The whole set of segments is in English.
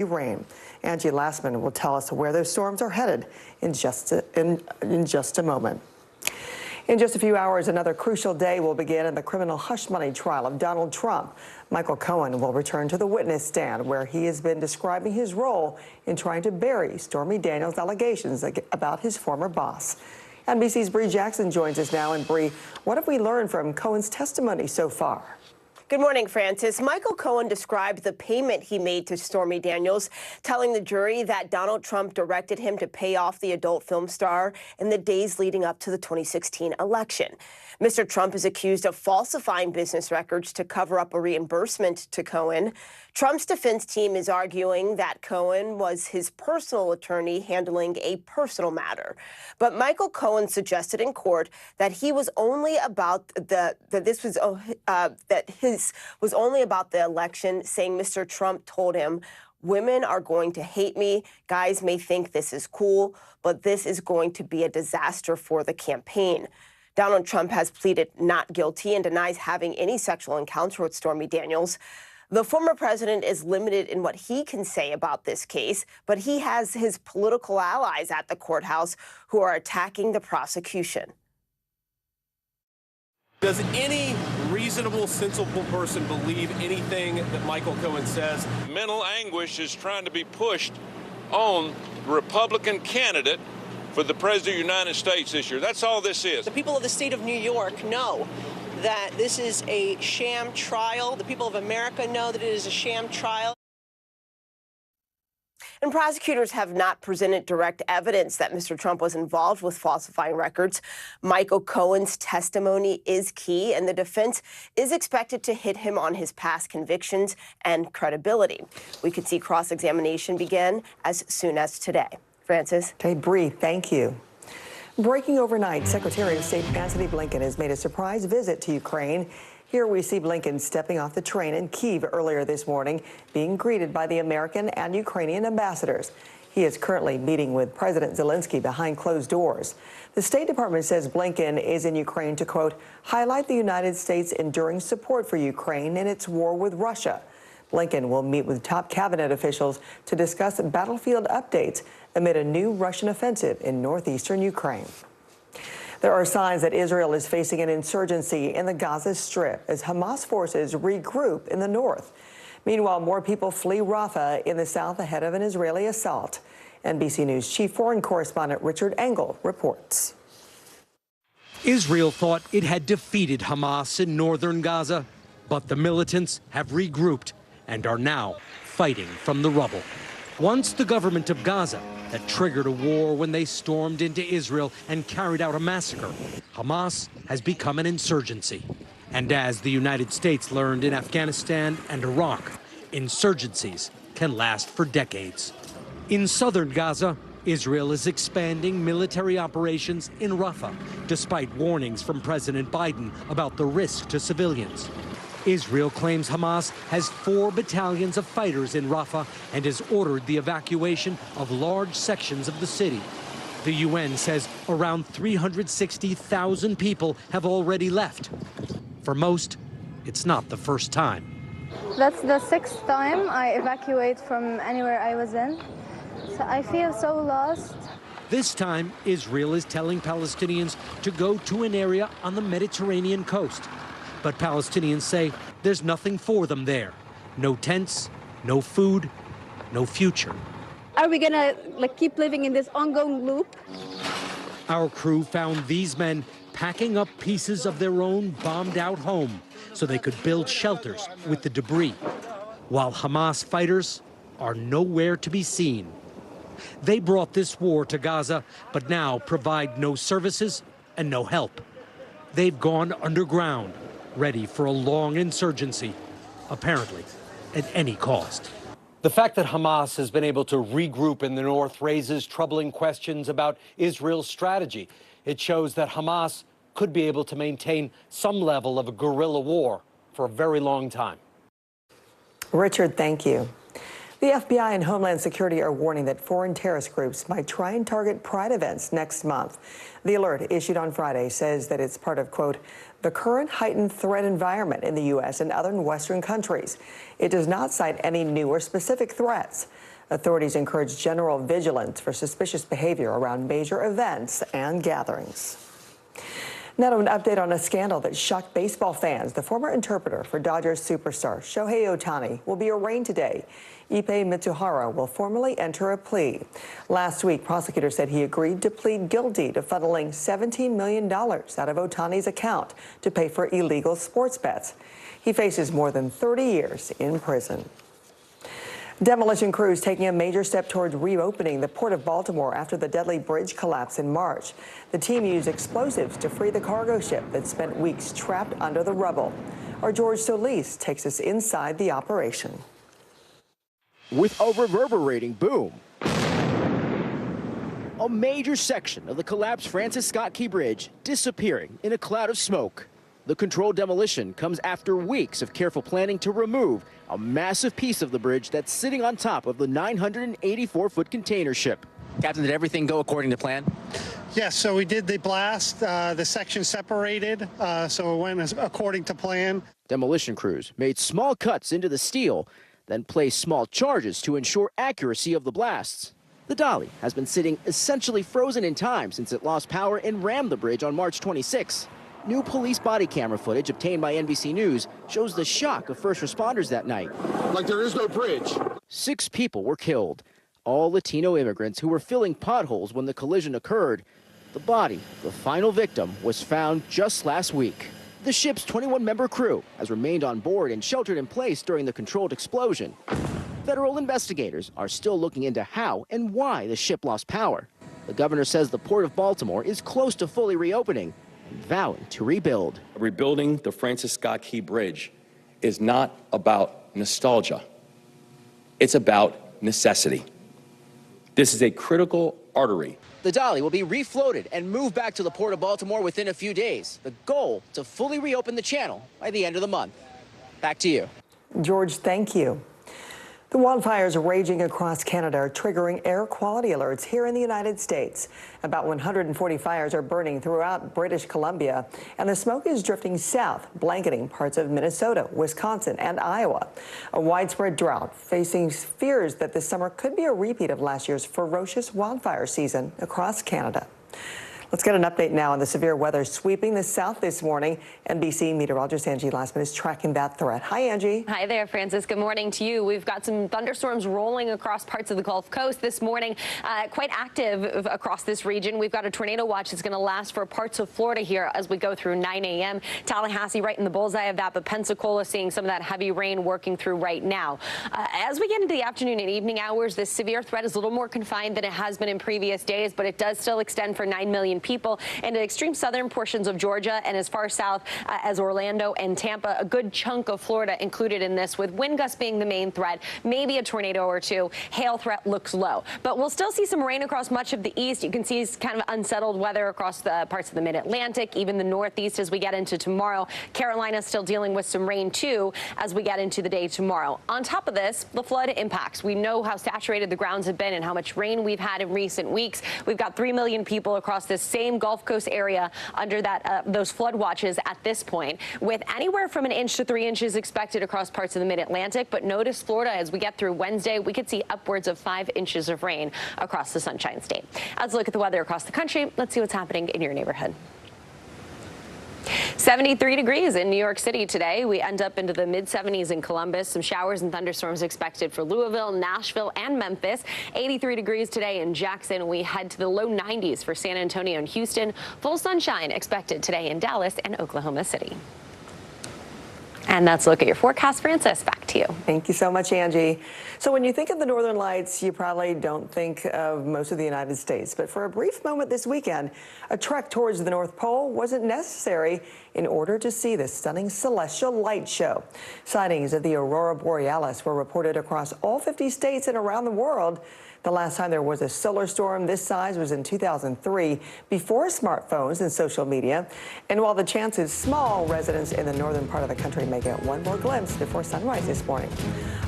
rain. Angie Lastman will tell us where those storms are headed in just a moment. In just a few hours, another crucial day will begin in the criminal hush money trial of Donald Trump. Michael Cohen will return to the witness stand, where he has been describing his role in trying to bury Stormy Daniels' allegations about his former boss. NBC's Bree Jackson joins us now. And Bree, what have we learned from Cohen's testimony so far? Good morning, Francis. Michael Cohen described the payment he made to Stormy Daniels, telling the jury that Donald Trump directed him to pay off the adult film star in the days leading up to the 2016 election. Mr. Trump is accused of falsifying business records to cover up a reimbursement to Cohen. Trump's defense team is arguing that Cohen was his personal attorney handling a personal matter. But Michael Cohen suggested in court that he was only about was only about the election, saying Mr. Trump told him, "Women are going to hate me. Guys may think this is cool, but this is going to be a disaster for the campaign." Donald Trump has pleaded not guilty and denies having any sexual encounter with Stormy Daniels. The former president is limited in what he can say about this case, but he has his political allies at the courthouse who are attacking the prosecution. Does any reasonable, sensible person believe anything that Michael Cohen says? Mental anguish is trying to be pushed on the Republican candidate for the President of the United States this year. That's all this is. The people of the state of New York know that this is a sham trial. The people of America know that it is a sham trial. And prosecutors have not presented direct evidence that Mr. Trump was involved with falsifying records. Michael Cohen's testimony is key, and the defense is expected to hit him on his past convictions and credibility. We could see cross-examination begin as soon as today. Francis? Okay, Bree, thank you. Breaking overnight, Secretary of State Antony Blinken has made a surprise visit to Ukraine. Here we see Blinken stepping off the train in Kyiv earlier this morning, being greeted by the American and Ukrainian ambassadors. He is currently meeting with President Zelensky behind closed doors. The State Department says Blinken is in Ukraine to, quote, highlight the United States' enduring support for Ukraine in its war with Russia. Blinken will meet with top cabinet officials to discuss battlefield updates amid a new Russian offensive in northeastern Ukraine. There are signs that Israel is facing an insurgency in the Gaza Strip as Hamas forces regroup in the north. Meanwhile, more people flee Rafah in the south ahead of an Israeli assault. NBC News chief foreign correspondent Richard Engel reports. Israel thought it had defeated Hamas in northern Gaza, but the militants have regrouped and are now fighting from the rubble. Once the government of Gaza that triggered a war when they stormed into Israel and carried out a massacre, Hamas has become an insurgency. And as the United States learned in Afghanistan and Iraq, insurgencies can last for decades. In southern Gaza, Israel is expanding military operations in Rafah, despite warnings from President Biden about the risk to civilians. Israel claims Hamas has 4 battalions of fighters in Rafah and has ordered the evacuation of large sections of the city. The UN says around 360,000 people have already left. For most, it's not the first time. That's the 6th time I evacuate from anywhere I was in. So I feel so lost. This time, Israel is telling Palestinians to go to an area on the Mediterranean coast. But Palestinians say there's nothing for them there. No tents, no food, no future. Are we gonna keep living in this ongoing loop? Our crew found these men packing up pieces of their own bombed-out home so they could build shelters with the debris, while Hamas fighters are nowhere to be seen. They brought this war to Gaza, but now provide no services and no help. They've gone underground, ready for a long insurgency, apparently at any cost. The fact that Hamas has been able to regroup in the north raises troubling questions about Israel's strategy. It shows that Hamas could be able to maintain some level of a guerrilla war for a very long time. Richard, thank you. The FBI and Homeland Security are warning that foreign terrorist groups might try and target Pride events next month. The alert issued on Friday says that it's part of, quote, the current heightened threat environment in the U.S. and other Western countries. It does not cite any new or specific threats. Authorities encourage general vigilance for suspicious behavior around major events and gatherings. Now to an update on a scandal that shocked baseball fans. The former interpreter for Dodgers superstar Shohei Ohtani will be arraigned today. Ippei Mitsuhara will formally enter a plea. Last week, prosecutors said he agreed to plead guilty to funneling $17 million out of Ohtani's account to pay for illegal sports bets. He faces more than 30 years in prison. Demolition crews taking a major step towards reopening the Port of Baltimore after the deadly bridge collapse in March. The team used explosives to free the cargo ship that spent weeks trapped under the rubble. Our George Solis takes us inside the operation. With a reverberating boom, a major section of the collapsed Francis Scott Key Bridge disappearing in a cloud of smoke. The controlled demolition comes after weeks of careful planning to remove a massive piece of the bridge that's sitting on top of the 984-foot container ship. Captain, did everything go according to plan? Yes, so we did the blast. The section separated, so it went according to plan. Demolition crews made small cuts into the steel, then placed small charges to ensure accuracy of the blasts. The dolly has been sitting essentially frozen in time since it lost power and rammed the bridge on March 26. New police body camera footage obtained by NBC News shows the shock of first responders that night. Like there is no bridge. 6 people were killed, all Latino immigrants who were filling potholes when the collision occurred. The body, the final victim, was found just last week. The ship's 21-member crew has remained on board and sheltered in place during the controlled explosion. Federal investigators are still looking into how and why the ship lost power. The governor says the Port of Baltimore is close to fully reopening, vowing to rebuild. Rebuilding the Francis Scott Key Bridge is not about nostalgia. It's about necessity. This is a critical artery. The dolly will be refloated and moved back to the Port of Baltimore within a few days. The goal, to fully reopen the channel by the end of the month. Back to you. George, thank you. The wildfires raging across Canada are triggering air quality alerts here in the United States. About 140 fires are burning throughout British Columbia, and the smoke is drifting south, blanketing parts of Minnesota, Wisconsin, and Iowa. A widespread drought facing fears that this summer could be a repeat of last year's ferocious wildfire season across Canada. Let's get an update now on the severe weather sweeping the south this morning. NBC meteorologist Angie Lassman is tracking that threat. Hi, Angie. Hi there, Francis. Good morning to you. We've got some thunderstorms rolling across parts of the Gulf Coast this morning, quite active across this region. We've got a tornado watch that's going to last for parts of Florida here as we go through 9 a.m. Tallahassee right in the bullseye of that, but Pensacola seeing some of that heavy rain working through right now. As we get into the afternoon and evening hours, this severe threat is a little more confined than it has been in previous days, but it does still extend for 9 million people in the extreme southern portions of Georgia and as far south as Orlando and Tampa. A good chunk of Florida included in this, with wind gusts being the main threat, maybe a tornado or two. Hail threat looks low, but we'll still see some rain across much of the east. You can see kind of unsettled weather across the parts of the mid-Atlantic, even the northeast as we get into tomorrow. Carolina still dealing with some rain too as we get into the day tomorrow. On top of this, the flood impacts. We know how saturated the grounds have been and how much rain we've had in recent weeks. We've got 3 million people across this same Gulf Coast area under that those flood watches at this point, with anywhere from 1 inch to 3 inches expected across parts of the mid-Atlantic. But notice Florida, as we get through Wednesday, we could see upwards of 5 inches of rain across the Sunshine State. Let's look at the weather across the country. Let's see what's happening in your neighborhood. 73 degrees in New York City today. We end up into the mid-70s in Columbus. Some showers and thunderstorms expected for Louisville, Nashville, and Memphis. 83 degrees today in Jackson. We head to the low 90s for San Antonio and Houston. Full sunshine expected today in Dallas and Oklahoma City. And that's a look at your forecast. Francis, back to you. Thank you so much, Angie. So when you think of the Northern Lights, you probably don't think of most of the United States. But for a brief moment this weekend, a trek towards the North Pole wasn't necessary in order to see this stunning celestial light show. Sightings of the Aurora Borealis were reported across all 50 states and around the world. The last time there was a solar storm this size was in 2003, before smartphones and social media. And while the chance is small, residents in the northern part of the country may get one more glimpse before sunrise this morning.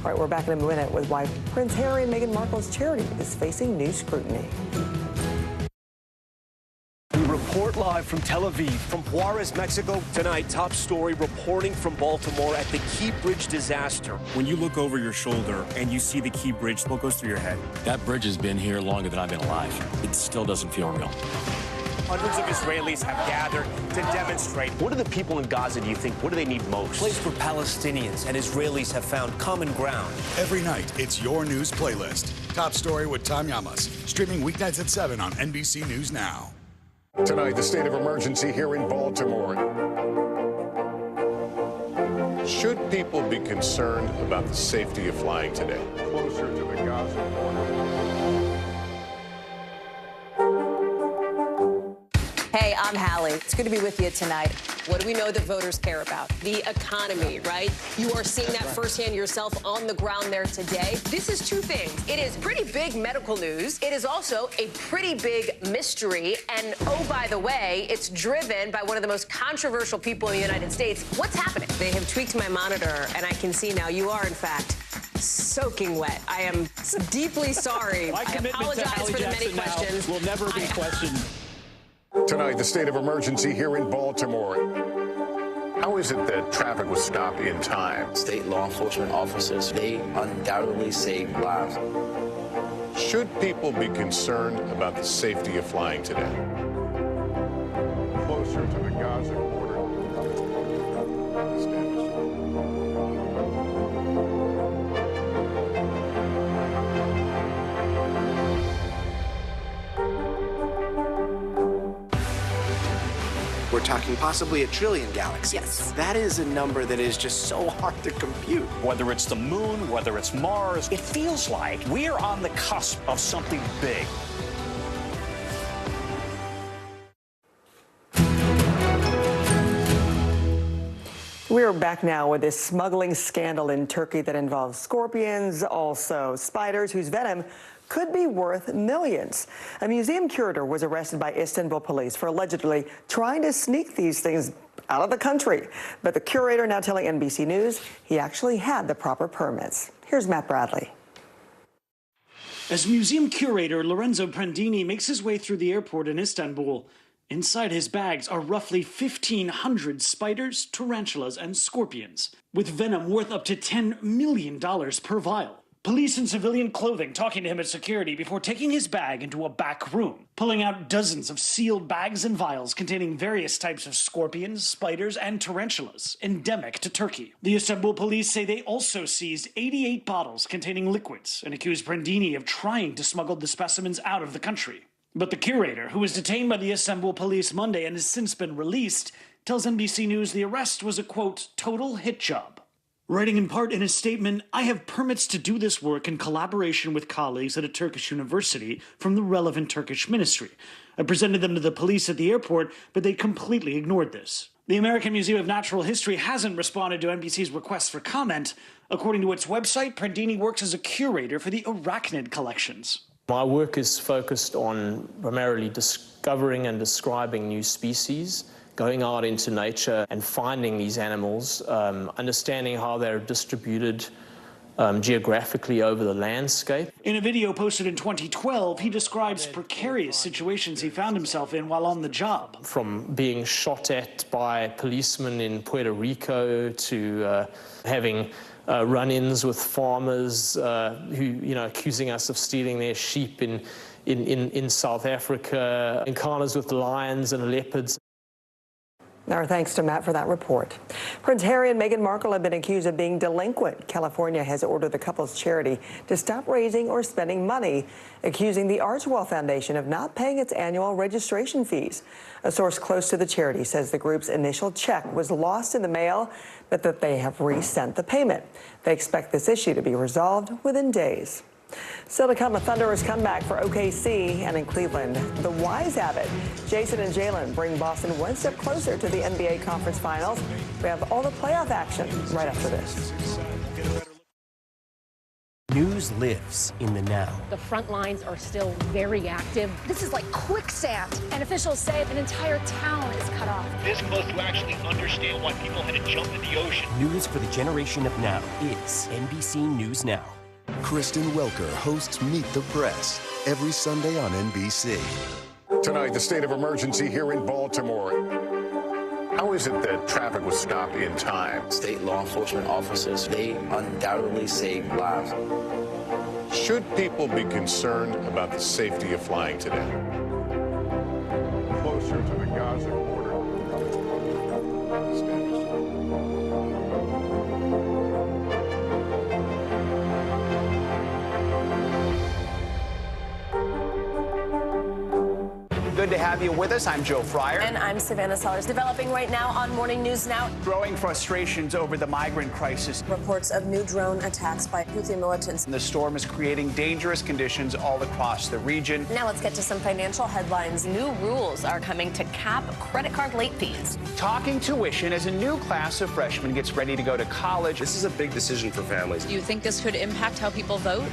All right, we're back in a minute with why Prince Harry and Meghan Markle's charity is facing new scrutiny. report live from Tel Aviv, from Juarez, Mexico. Tonight, top story reporting from Baltimore at the Key Bridge disaster. When you look over your shoulder and you see the Key Bridge, what goes through your head? That bridge has been here longer than I've been alive. It still doesn't feel real. Hundreds of Israelis have gathered to demonstrate. What do the people in Gaza, do you think, what do they need most? A place where Palestinians and Israelis have found common ground. Every night, it's your news playlist. Top Story with Tom Llamas. Streaming weeknights at 7 on NBC News Now. Tonight, the state of emergency here in Baltimore. Should people be concerned about the safety of flying today? Closer to the Gaza border. Hey, I'm Hallie. It's good to be with you tonight. What do we know that voters care about? The economy, right? You are seeing that firsthand yourself on the ground there today. This is two things. It is pretty big medical news. It is also a pretty big mystery. And oh, by the way, it's driven by one of the most controversial people in the United States. What's happening? They have tweaked my monitor, and I can see now you are, in fact, soaking wet. I am deeply sorry. I apologize for the many questions. Will never be questioned. Tonight, the state of emergency here in Baltimore. How is it that traffic was stopped in time? State law enforcement officers, they undoubtedly saved lives. Should people be concerned about the safety of flying today? Closer to the Gaza border. We're talking possibly 1 trillion galaxies. Yes. That is a number that is just so hard to compute. Whether it's the moon, whether it's Mars, it feels like we're on the cusp of something big. We're back now with this smuggling scandal in Turkey that involves scorpions, also spiders whose venom could be worth millions. A museum curator was arrested by Istanbul police for allegedly trying to sneak these things out of the country. But the curator now telling NBC News he actually had the proper permits. Here's Matt Bradley. As museum curator Lorenzo Prendini makes his way through the airport in Istanbul, inside his bags are roughly 1,500 spiders, tarantulas, and scorpions, with venom worth up to $10 million per vial. Police in civilian clothing talking to him at security before taking his bag into a back room, pulling out dozens of sealed bags and vials containing various types of scorpions, spiders, and tarantulas, endemic to Turkey. The Istanbul police say they also seized 88 bottles containing liquids and accused Prendini of trying to smuggle the specimens out of the country. But the curator, who was detained by the Istanbul police Monday and has since been released, tells NBC News the arrest was a, quote, total hit job. Writing in part in a statement, I have permits to do this work in collaboration with colleagues at a Turkish university from the relevant Turkish ministry. I presented them to the police at the airport, but they completely ignored this. The American Museum of Natural History hasn't responded to NBC's request for comment. According to its website, Prendini works as a curator for the arachnid collections. My work is focused on primarily discovering and describing new species, going out into nature and finding these animals, understanding how they're distributed geographically over the landscape. In a video posted in 2012, he describes precarious situations he found himself in while on the job. From being shot at by policemen in Puerto Rico to having run-ins with farmers who, accusing us of stealing their sheep in South Africa, encounters with lions and leopards. Our thanks to Matt for that report. Prince Harry and Meghan Markle have been accused of being delinquent. California has ordered the couple's charity to stop raising or spending money, accusing the Archewell Foundation of not paying its annual registration fees. A source close to the charity says the group's initial check was lost in the mail, but that they have resent the payment. They expect this issue to be resolved within days. Still to come, a thunderous comeback for OKC, and in Cleveland, the Wise Abbott. Jason and Jalen bring Boston one step closer to the NBA Conference Finals. We have all the playoff action right after this. News lives in the now. The front lines are still very active. This is like quicksand, and officials say an entire town is cut off. This close to actually understand why people had to jump in the ocean. News for the generation of now is NBC News Now. Kristen Welker hosts Meet the Press every Sunday on NBC. Tonight, the state of emergency here in Baltimore. How is it that traffic was stopped in time? State law enforcement officers, they undoubtedly save lives. Should people be concerned about the safety of flying today? Closer to the Gaza border. Good to have you with us. I'm Joe Fryer. And I'm Savannah Sellers. Developing right now on Morning News Now. Growing frustrations over the migrant crisis. Reports of new drone attacks by Houthi militants. The storm is creating dangerous conditions all across the region. Now let's get to some financial headlines. New rules are coming to cap credit card late fees. Talking tuition as a new class of freshmen gets ready to go to college. This is a big decision for families. Do you think this could impact how people vote?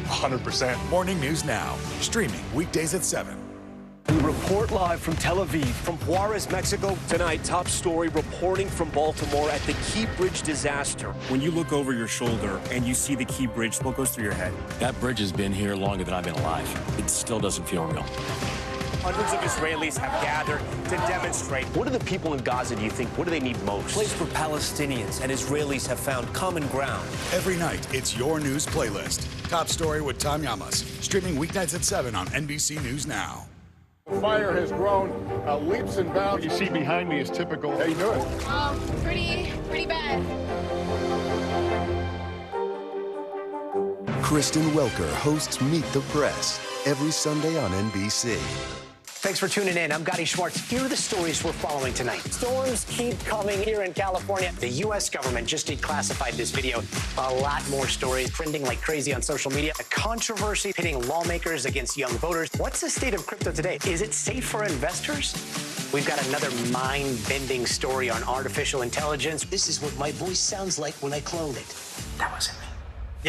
100%. Morning News Now, streaming weekdays at 7. We report live from Tel Aviv, from Juarez, Mexico. Tonight, top story reporting from Baltimore at the Key Bridge disaster. When you look over your shoulder and you see the Key Bridge, what goes through your head? That bridge has been here longer than I've been alive. It still doesn't feel real. Hundreds of Israelis have gathered to demonstrate. What do the people in Gaza, do you think, what do they need most? A place where Palestinians and Israelis have found common ground. Every night, it's your news playlist. Top story with Tom Llamas, streaming weeknights at 7 on NBC News Now. Fire has grown leaps and bounds. What you see behind me is typical. How you doing? Pretty bad. Kristen Welker hosts Meet the Press every Sunday on NBC. Thanks for tuning in. I'm Gotti Schwartz. Here are the stories we're following tonight. Storms keep coming here in California. The U.S. government just declassified this video. A lot more stories trending like crazy on social media. A controversy pitting lawmakers against young voters. What's the state of crypto today? Is it safe for investors? We've got another mind-bending story on artificial intelligence. This is what my voice sounds like when I clone it. That wasn't me.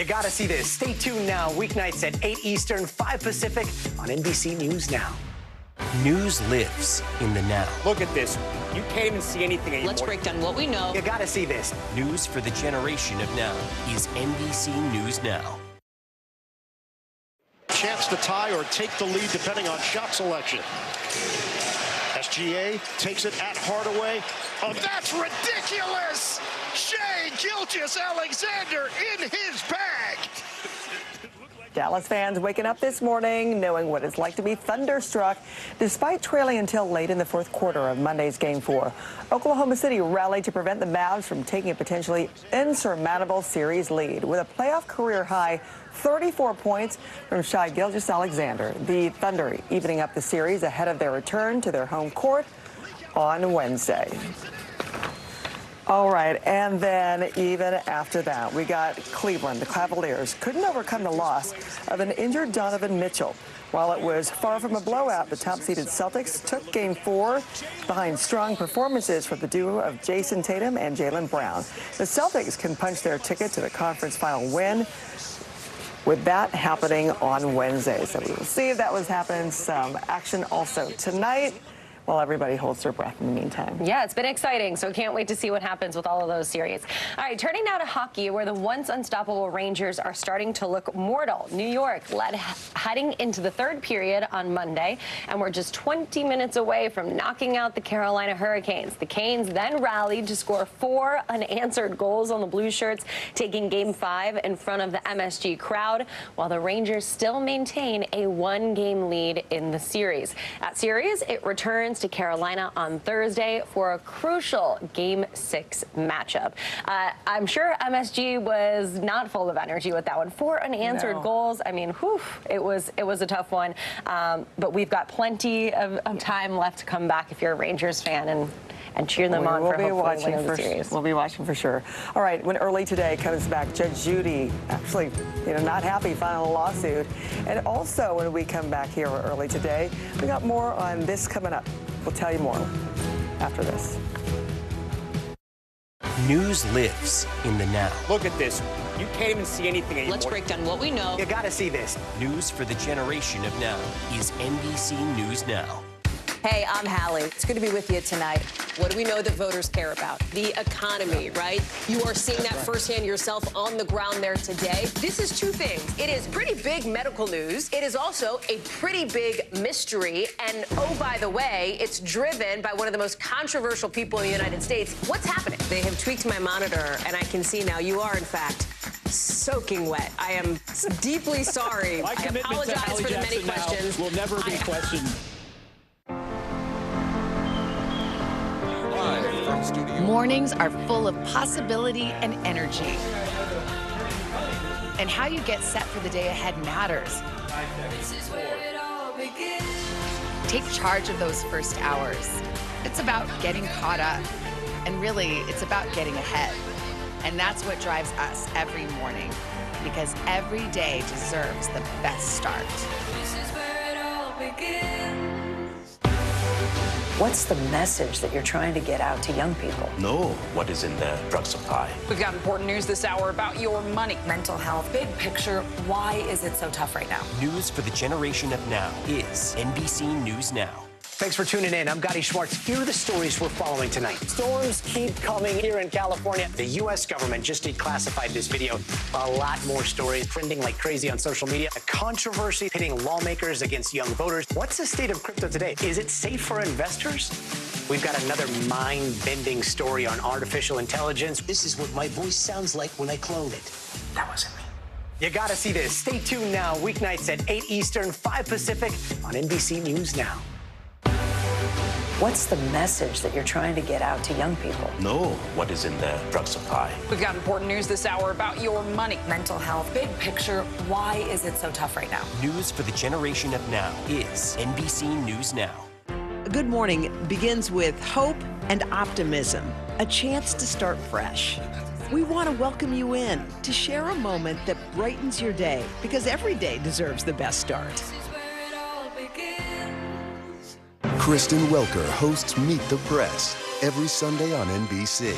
You gotta see this. Stay tuned now. Weeknights at 8 Eastern, 5 Pacific on NBC News Now. News lives in the now. Look at this. You can't even see anything anymore. Let's break down what we know. You gotta see this. News for the generation of now is NBC News Now. Chance to tie or take the lead depending on shot selection. SGA takes it at Hardaway. Oh, that's ridiculous! Shai Gilgeous-Alexander in his bag. Dallas fans waking up this morning knowing what it's like to be thunderstruck despite trailing until late in the fourth quarter of Monday's Game 4. Oklahoma City rallied to prevent the Mavs from taking a potentially insurmountable series lead with a playoff career high 34 points from Shai Gilgeous-Alexander. The Thunder evening up the series ahead of their return to their home court on Wednesday. All right, and then even after that, we got Cleveland. The Cavaliers couldn't overcome the loss of an injured Donovan Mitchell. While it was far from a blowout, the top-seeded Celtics took Game 4 behind strong performances from the duo of Jason Tatum and Jaylen Brown. The Celtics can punch their ticket to the conference final win, with that happening on Wednesday. So we will see if that was happening. Some action also tonight, while everybody holds their breath in the meantime. Yeah, it's been exciting, so can't wait to see what happens with all of those series. All right, turning now to hockey, where the once unstoppable Rangers are starting to look mortal. New York led heading into the third period on Monday, and we're just 20 minutes away from knocking out the Carolina Hurricanes. The Canes then rallied to score 4 unanswered goals on the Blue Shirts, taking Game 5 in front of the MSG crowd, while the Rangers still maintain a 1-game lead in the series. That series, it returns to Carolina on Thursday for a crucial Game 6 matchup. I'm sure MSG was not full of energy with that one. 4 unanswered goals. I mean, whew, it was a tough one. But we've got plenty of time left to come back if you're a Rangers fan and cheer them on for hopefully winning the series. We'll be watching for sure. All right, when early today comes back, Judge Judy actually, not happy filing a lawsuit. And also when we come back here early today, we got more on this coming up. We'll tell you more after this. News lives in the now. Look at this. You can't even see anything anymore. Let's break down what we know. You gotta see this. News for the generation of now is NBC News Now. Hey, I'm Hallie. It's good to be with you tonight. What do we know that voters care about? The economy, right? You are seeing that firsthand yourself on the ground there today. This is two things. It is pretty big medical news. It is also a pretty big mystery. And oh, by the way, it's driven by one of the most controversial people in the United States. What's happening? They have tweaked my monitor, and I can see now you are, in fact, soaking wet. I am deeply sorry. I apologize for the many questions. Will never be questioned. Mornings are full of possibility and energy. And how you get set for the day ahead matters. Take charge of those first hours. It's about getting caught up. And really, it's about getting ahead. And that's what drives us every morning. Because every day deserves the best start. This is where it all begins. What's the message that you're trying to get out to young people? Know what is in the drug supply. We've got important news this hour about your money. Mental health, big picture, why is it so tough right now? News for the generation of now is NBC News Now. Thanks for tuning in. I'm Gotti Schwartz. Here are the stories we're following tonight. Storms keep coming here in California. The U.S. government just declassified this video. A lot more stories trending like crazy on social media. A controversy pitting lawmakers against young voters. What's the state of crypto today? Is it safe for investors? We've got another mind-bending story on artificial intelligence. This is what my voice sounds like when I clone it. That wasn't me. You gotta see this. Stay tuned now. Weeknights at 8 Eastern, 5 Pacific on NBC News Now. What's the message that you're trying to get out to young people? Know what is in the drug supply. We've got important news this hour about your money. Mental health, big picture, why is it so tough right now? News for the generation of now is NBC News Now. Good morning begins with hope and optimism, a chance to start fresh. We want to welcome you in to share a moment that brightens your day, because every day deserves the best start. Kristen Welker hosts Meet the Press every Sunday on NBC.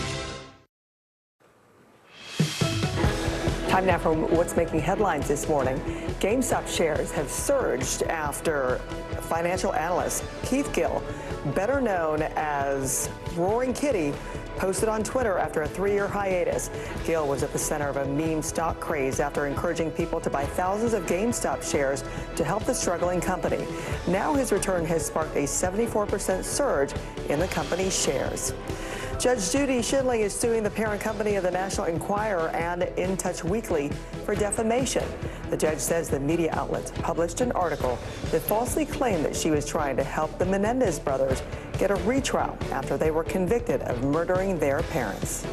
Time now for what's making headlines this morning. GameStop shares have surged after financial analyst Keith Gill, better known as Roaring Kitty, posted on Twitter after a 3-year hiatus. Gill was at the center of a meme stock craze after encouraging people to buy thousands of GameStop shares to help the struggling company. Now his return has sparked a 74% surge in the company's shares. Judge Judy Schindling is suing the parent company of the National Enquirer and In Touch Weekly for defamation. The judge says the media outlet published an article that falsely claimed that she was trying to help the Menendez brothers get a retrial after they were convicted of murdering their parents.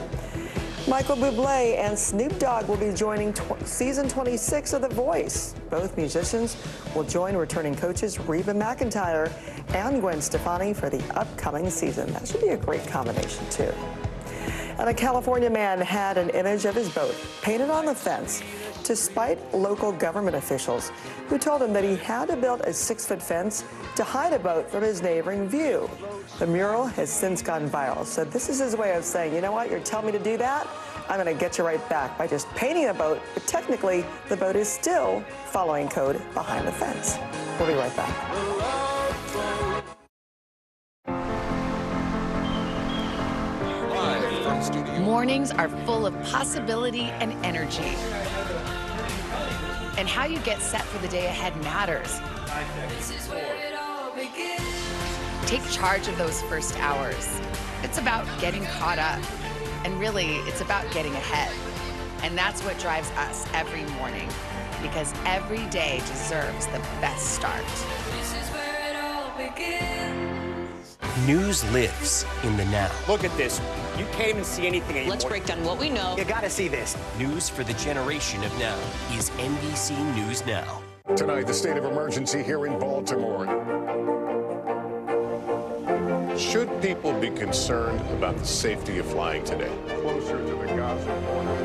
Michael Bublé and Snoop Dogg will be joining season 26 of The Voice. Both musicians will join returning coaches Reba McEntire and Gwen Stefani for the upcoming season. That should be a great combination, too. And a California man had an image of his boat painted on the fence to spite local government officials who told him that he had to build a 6-foot fence to hide a boat from his neighboring view. The mural has since gone viral, so this is his way of saying, you know what, you're telling me to do that? I'm going to get you right back by just painting a boat, but technically the boat is still following code behind the fence. We'll be right back. Mornings are full of possibility and energy. And how you get set for the day ahead matters. This is where it all begins. Take charge of those first hours. It's about getting caught up. And really, it's about getting ahead. And that's what drives us every morning. Because every day deserves the best start. This is where it all begins. News lives in the now. Look at this. You can't even see anything anymore. Let's break down what we know. You gotta see this. News for the generation of now is NBC News Now. Tonight, the state of emergency here in Baltimore. Should people be concerned about the safety of flying today? Closer to the Gaza border.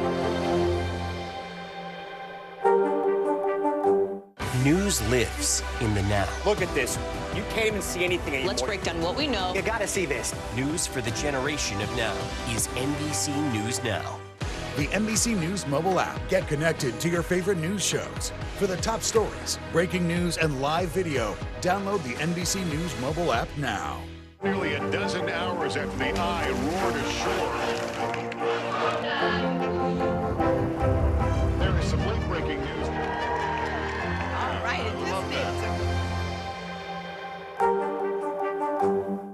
News lives in the now. Look at this. You can't even see anything anymore. Let's break down what we know. You gotta see this. News for the generation of now is NBC News Now. the NBC News mobile app. Get connected to your favorite news shows. For the top stories, breaking news, and live video, download the NBC News mobile app now. Nearly a dozen hours after the eye roared ashore. There is some late breaking news. All right,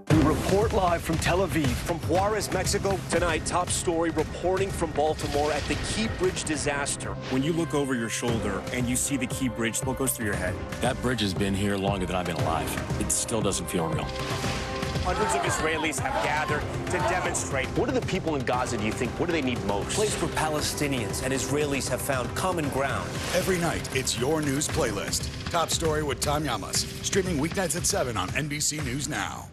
We report live from Tel Aviv, from Juarez, Mexico. Tonight, top story reporting from Baltimore at the Key Bridge disaster. When you look over your shoulder and you see the Key Bridge, what goes through your head? That bridge has been here longer than I've been alive. It still doesn't feel real. Hundreds of Israelis have gathered to demonstrate. What do the people in Gaza, do you think, what do they need most? A place where Palestinians and Israelis have found common ground. Every night, it's your news playlist. Top story with Tom Llamas. Streaming weeknights at 7 on NBC News Now.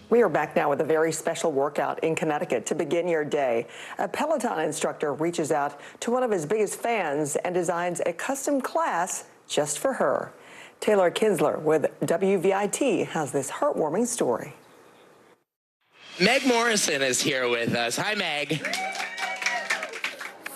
We are back now with a very special workout in Connecticut to begin your day. A Peloton instructor reaches out to one of his biggest fans and designs a custom class just for her. Taylor Kinsler with WVIT has this heartwarming story. Meg Morrison is here with us. Hi, Meg.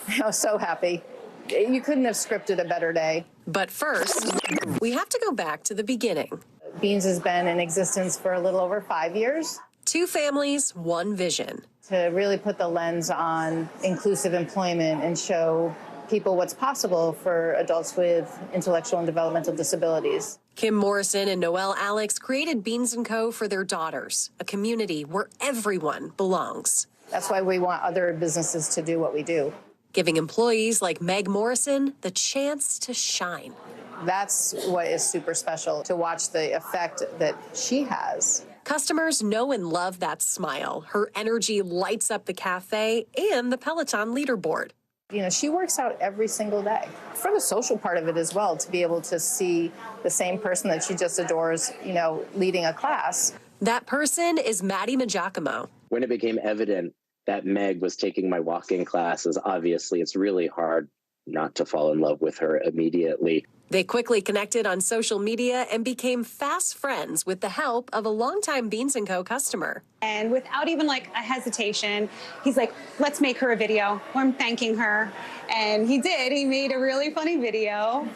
I was so happy. You couldn't have scripted a better day. But first, we have to go back to the beginning. Beans has been in existence for a little over 5 years. 2 families, 1 vision. To really put the lens on inclusive employment and show people what's possible for adults with intellectual and developmental disabilities. Kim Morrison and Noelle Alex created Beans & Co. for their daughters, a community where everyone belongs. That's why we want other businesses to do what we do. Giving employees like Meg Morrison the chance to shine. That's what is super special, to watch the effect that she has. Customers know and love that smile. Her energy lights up the cafe and the Peloton leaderboard. You know, she works out every single day. For the social part of it as well, to be able to see the same person that she just adores, you know, leading a class. That person is Maddie Magiacomo. When it became evident that Meg was taking my walk-in classes, obviously it's really hard not to fall in love with her immediately. They quickly connected on social media and became fast friends with the help of a longtime Beans & Co. customer. And without even like a hesitation, he's like, let's make her a video where I'm thanking her. And he did. He made a really funny video.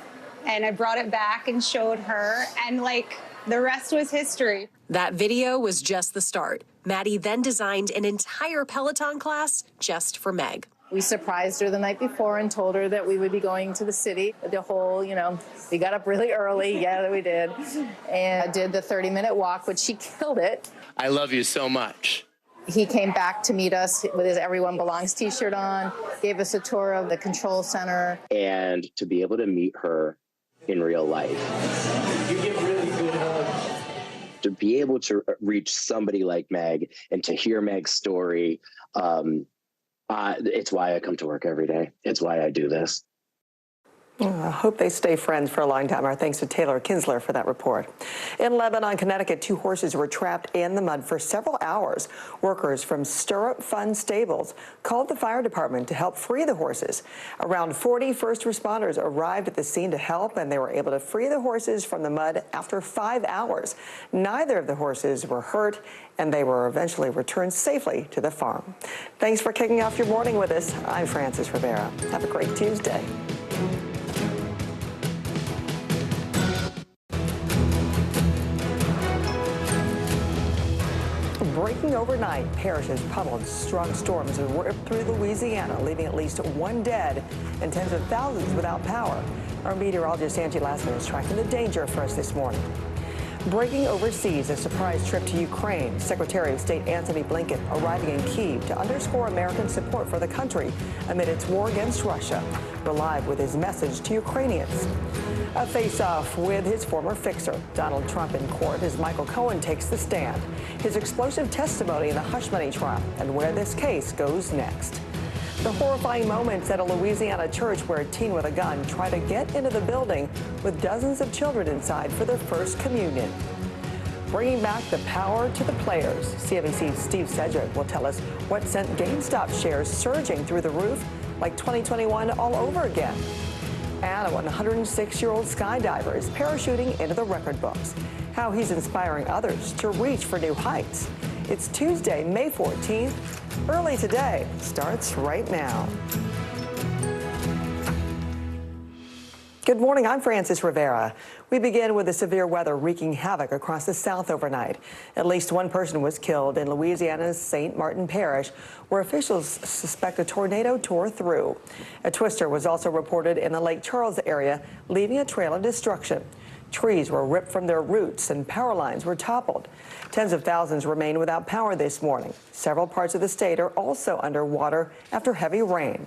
And I brought it back and showed her. And like, the rest was history. That video was just the start. Maddie then designed an entire Peloton class just for Meg. We surprised her the night before and told her that we would be going to the city. The whole, you know, we got up really early. Yeah, we did. And I did the 30-minute walk, which she killed it. I love you so much. He came back to meet us with his Everyone Belongs t-shirt on, gave us a tour of the control center. And to be able to meet her in real life. You give really good hugs. To be able to reach somebody like Meg and to hear Meg's story, it's why I come to work every day. It's why I do this. I hope they stay friends for a long time. Our thanks to Taylor Kinsler for that report. In Lebanon, Connecticut, 2 horses were trapped in the mud for several hours. Workers from Stirrup Fund Stables called the fire department to help free the horses. Around 40 first responders arrived at the scene to help, and they were able to free the horses from the mud after 5 hours. Neither of the horses were hurt, and they were eventually returned safely to the farm. Thanks for kicking off your morning with us. I'm Frances Rivera. Have a great Tuesday. Breaking overnight, parishes pummeled. Strong storms have ripped through Louisiana, leaving at least 1 dead and tens of thousands without power. Our meteorologist Angie Lassman is tracking the danger for us this morning. Breaking overseas, a surprise trip to Ukraine. Secretary of State Antony Blinken arriving in Kyiv to underscore American support for the country amid its war against Russia. We're live with his message to Ukrainians. A face-off with his former fixer, Donald Trump, in court as Michael Cohen takes the stand. His explosive testimony in the hush money trial and where this case goes next. The horrifying moments at a Louisiana church where a teen with a gun tried to get into the building with dozens of children inside for their first communion. Bringing back the power to the players. CNBC's Steve Sedgwick will tell us what sent GameStop shares surging through the roof like 2021 all over again. And a 106-year-old skydiver is parachuting into the record books. How he's inspiring others to reach for new heights. It's Tuesday, May 14th. Early today starts right now. Good morning, I'm Frances Rivera. We begin with the severe weather wreaking havoc across the South overnight. At least one person was killed in Louisiana's St. Martin Parish, where officials suspect a tornado tore through. A twister was also reported in the Lake Charles area, leaving a trail of destruction. Trees were ripped from their roots and power lines were toppled. Tens of thousands remain without power this morning. Several parts of the state are also underwater after heavy rain.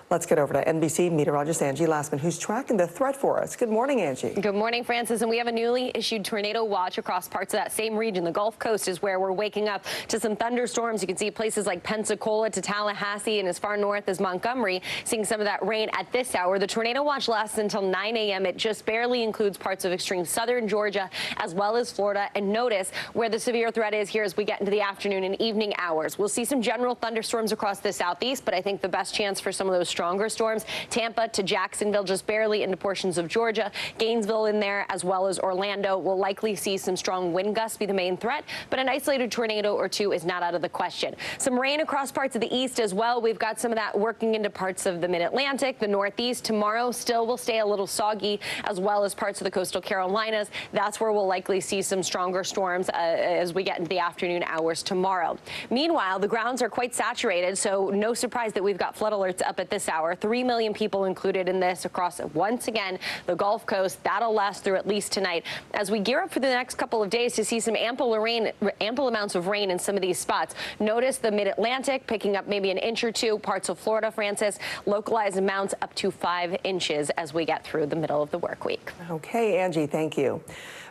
Let's get over to NBC meteorologist Angie Lassman, who's tracking the threat for us. Good morning, Angie. Good morning, Francis. And we have a newly issued tornado watch across parts of that same region. The Gulf Coast is where we're waking up to some thunderstorms. You can see places like Pensacola to Tallahassee and as far north as Montgomery, seeing some of that rain at this hour. The tornado watch lasts until 9 a.m. It just barely includes parts of extreme southern Georgia as well as Florida. And notice where the severe threat is here as we get into the afternoon and evening hours. We'll see some general thunderstorms across the southeast, but I think the best chance for some of those stronger storms, Tampa to Jacksonville, just barely into portions of Georgia, Gainesville in there, as well as Orlando. We'll likely see some strong wind gusts be the main threat, but an isolated tornado or two is not out of the question. Some rain across parts of the east as well. We've got some of that working into parts of the mid-Atlantic, the Northeast. Tomorrow still will stay a little soggy, as well as parts of the coastal Carolinas. That's where we'll likely see some stronger storms as we get into the afternoon hours tomorrow. Meanwhile, the grounds are quite saturated, so no surprise that we've got flood alerts up at this hour. 3 million people included in this across, once again, the Gulf Coast. That'll last through at least tonight as we gear up for the next couple of days to see some ample amounts of rain in some of these spots. Notice the mid-Atlantic picking up maybe an inch or two, parts of Florida, Francis, localized amounts up to 5 inches as we get through the middle of the work week. Okay, Angie, thank you.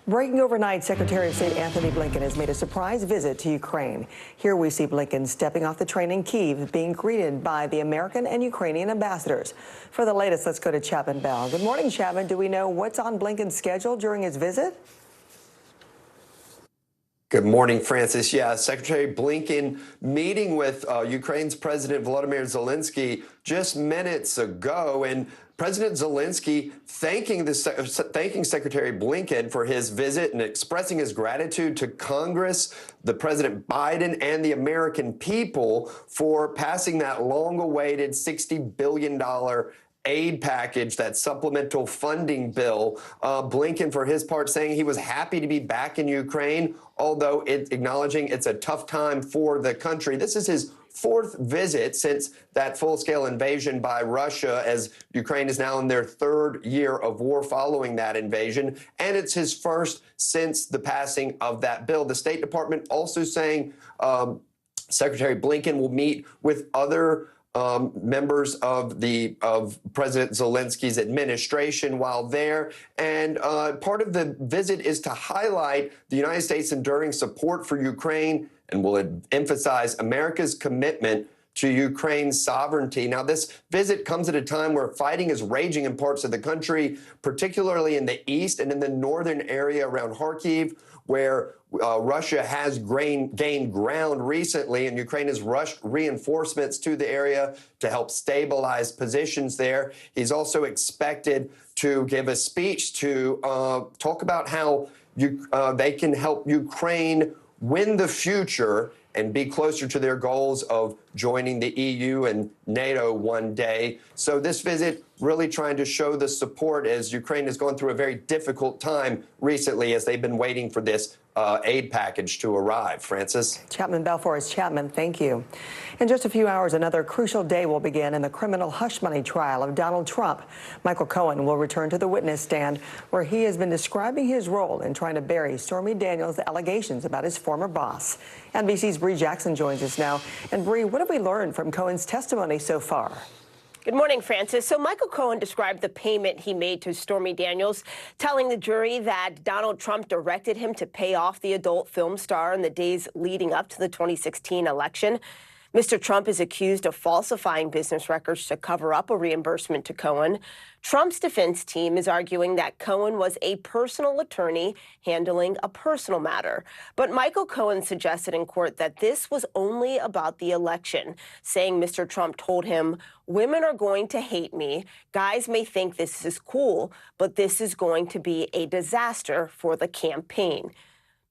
Breaking overnight, Secretary of State Anthony Blinken has made a surprise visit to Ukraine. Here we see Blinken stepping off the train in Kyiv, being greeted by the American and Ukrainian ambassadors. For the latest, let's go to Chapman Bell. Good morning, Chapman. Do we know what's on Blinken's schedule during his visit? Good morning, Francis. Yeah, Secretary Blinken meeting with Ukraine's President Volodymyr Zelensky just minutes ago, and President Zelensky thanking Secretary Blinken for his visit and expressing his gratitude to Congress, the President Biden, and the American people for passing that long-awaited $60 billion aid package, that supplemental funding bill. Blinken, for his part, saying he was happy to be back in Ukraine, although acknowledging it's a tough time for the country. This is his fourth visit since that full-scale invasion by Russia, as Ukraine is now in their third year of war following that invasion, and it's his first since the passing of that bill. The State Department also saying Secretary Blinken will meet with other members of President Zelensky's administration while there. And part of the visit is to highlight the United States' enduring support for Ukraine and will emphasize America's commitment to Ukraine's sovereignty. Now, this visit comes at a time where fighting is raging in parts of the country, particularly in the east and in the northern area around Kharkiv, where Russia has gained ground recently, and Ukraine has rushed reinforcements to the area to help stabilize positions there. He's also expected to give a speech to talk about how they can help Ukraine win the future and be closer to their goals of joining the EU and NATO one day. So this visit really trying to show the support as Ukraine has gone through a very difficult time recently as they've been waiting for this aid package to arrive. Francis? Chapman Belfort. Chapman, thank you. In just a few hours, another crucial day will begin in the criminal hush money trial of Donald Trump. Michael Cohen will return to the witness stand, where he has been describing his role in trying to bury Stormy Daniels' allegations about his former boss. NBC's Bree Jackson joins us now. And Bree, what have we learned from Cohen's testimony so far? Good morning, Francis. So Michael Cohen described the payment he made to Stormy Daniels, telling the jury that Donald Trump directed him to pay off the adult film star in the days leading up to the 2016 election. Mr. Trump is accused of falsifying business records to cover up a reimbursement to Cohen. Trump's defense team is arguing that Cohen was a personal attorney handling a personal matter. But Michael Cohen suggested in court that this was only about the election, saying Mr. Trump told him, "Women are going to hate me. Guys may think this is cool, but this is going to be a disaster for the campaign."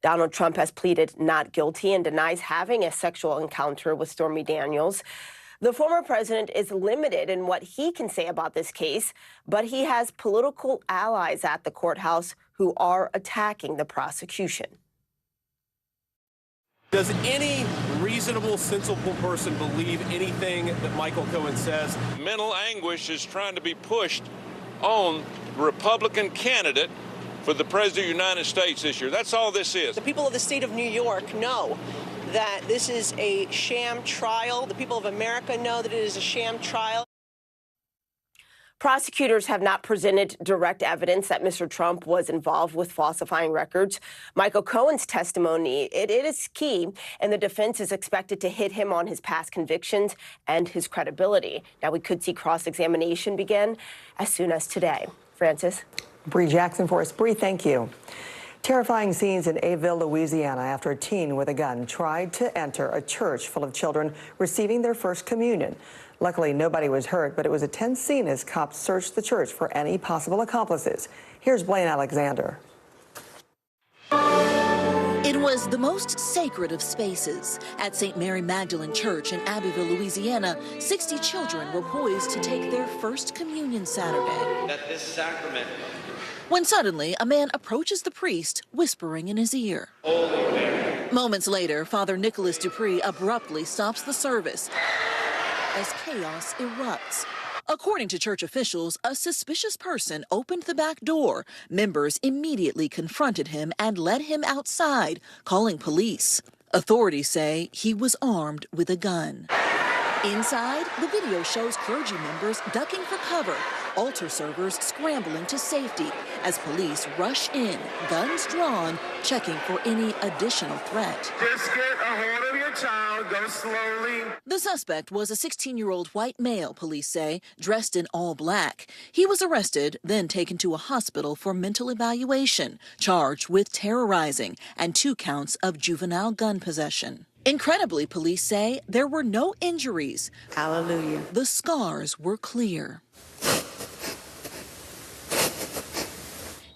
Donald Trump has pleaded not guilty and denies having a sexual encounter with Stormy Daniels. The former president is limited in what he can say about this case, but he has political allies at the courthouse who are attacking the prosecution. Does any reasonable, sensible person believe anything that Michael Cohen says? Mental anguish is trying to be pushed on the Republican candidate for the President of the United States this year. That's all this is. The people of the state of New York know that this is a sham trial. The people of America know that it is a sham trial. Prosecutors have not presented direct evidence that Mr. Trump was involved with falsifying records. Michael Cohen's testimony, it is key, and the defense is expected to hit him on his past convictions and his credibility. Now, we could see cross-examination begin as soon as today. Francis? Bree Jackson for us. Bree, thank you. Terrifying scenes in Aveville, Louisiana, after a teen with a gun tried to enter a church full of children receiving their first communion. Luckily, nobody was hurt, but it was a tense scene as cops searched the church for any possible accomplices. Here's Blaine Alexander. It was the most sacred of spaces. At St. Mary Magdalene Church in Abbeville, Louisiana, 60 children were poised to take their first communion Saturday. That this sacrament, when suddenly a man approaches the priest, whispering in his ear. Holy Mary. Moments later, Father Nicholas Dupree abruptly stops the service as chaos erupts. According to church officials, a suspicious person opened the back door. Members immediately confronted him and led him outside, calling police. Authorities say he was armed with a gun. Inside, the video shows clergy members ducking for cover, altar servers scrambling to safety as police rush in, guns drawn, checking for any additional threat. Just get a hold of your child, go slowly. The suspect was a 16-year-old white male, police say, dressed in all black. He was arrested, then taken to a hospital for mental evaluation, charged with terrorizing and 2 counts of juvenile gun possession. Incredibly, police say there were no injuries. Hallelujah. The scars were clear.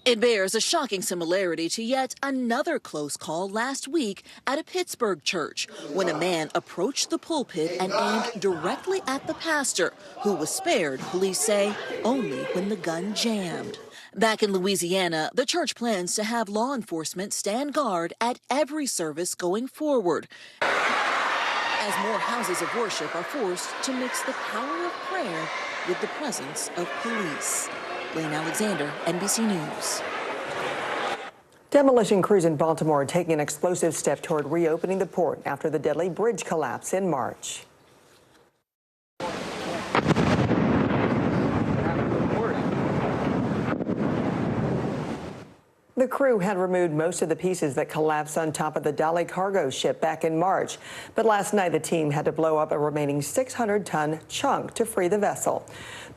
It bears a shocking similarity to yet another close call last week at a Pittsburgh church when a man approached the pulpit and aimed directly at the pastor, who was spared, police say, only when the gun jammed. Back in Louisiana, the church plans to have law enforcement stand guard at every service going forward, as more houses of worship are forced to mix the power of prayer with the presence of police. Blaine Alexander, NBC News. Demolition crews in Baltimore are taking an explosive step toward reopening the port after the deadly bridge collapse in March. The crew had removed most of the pieces that collapsed on top of the Dali cargo ship back in March. But last night, the team had to blow up a remaining 600-ton chunk to free the vessel.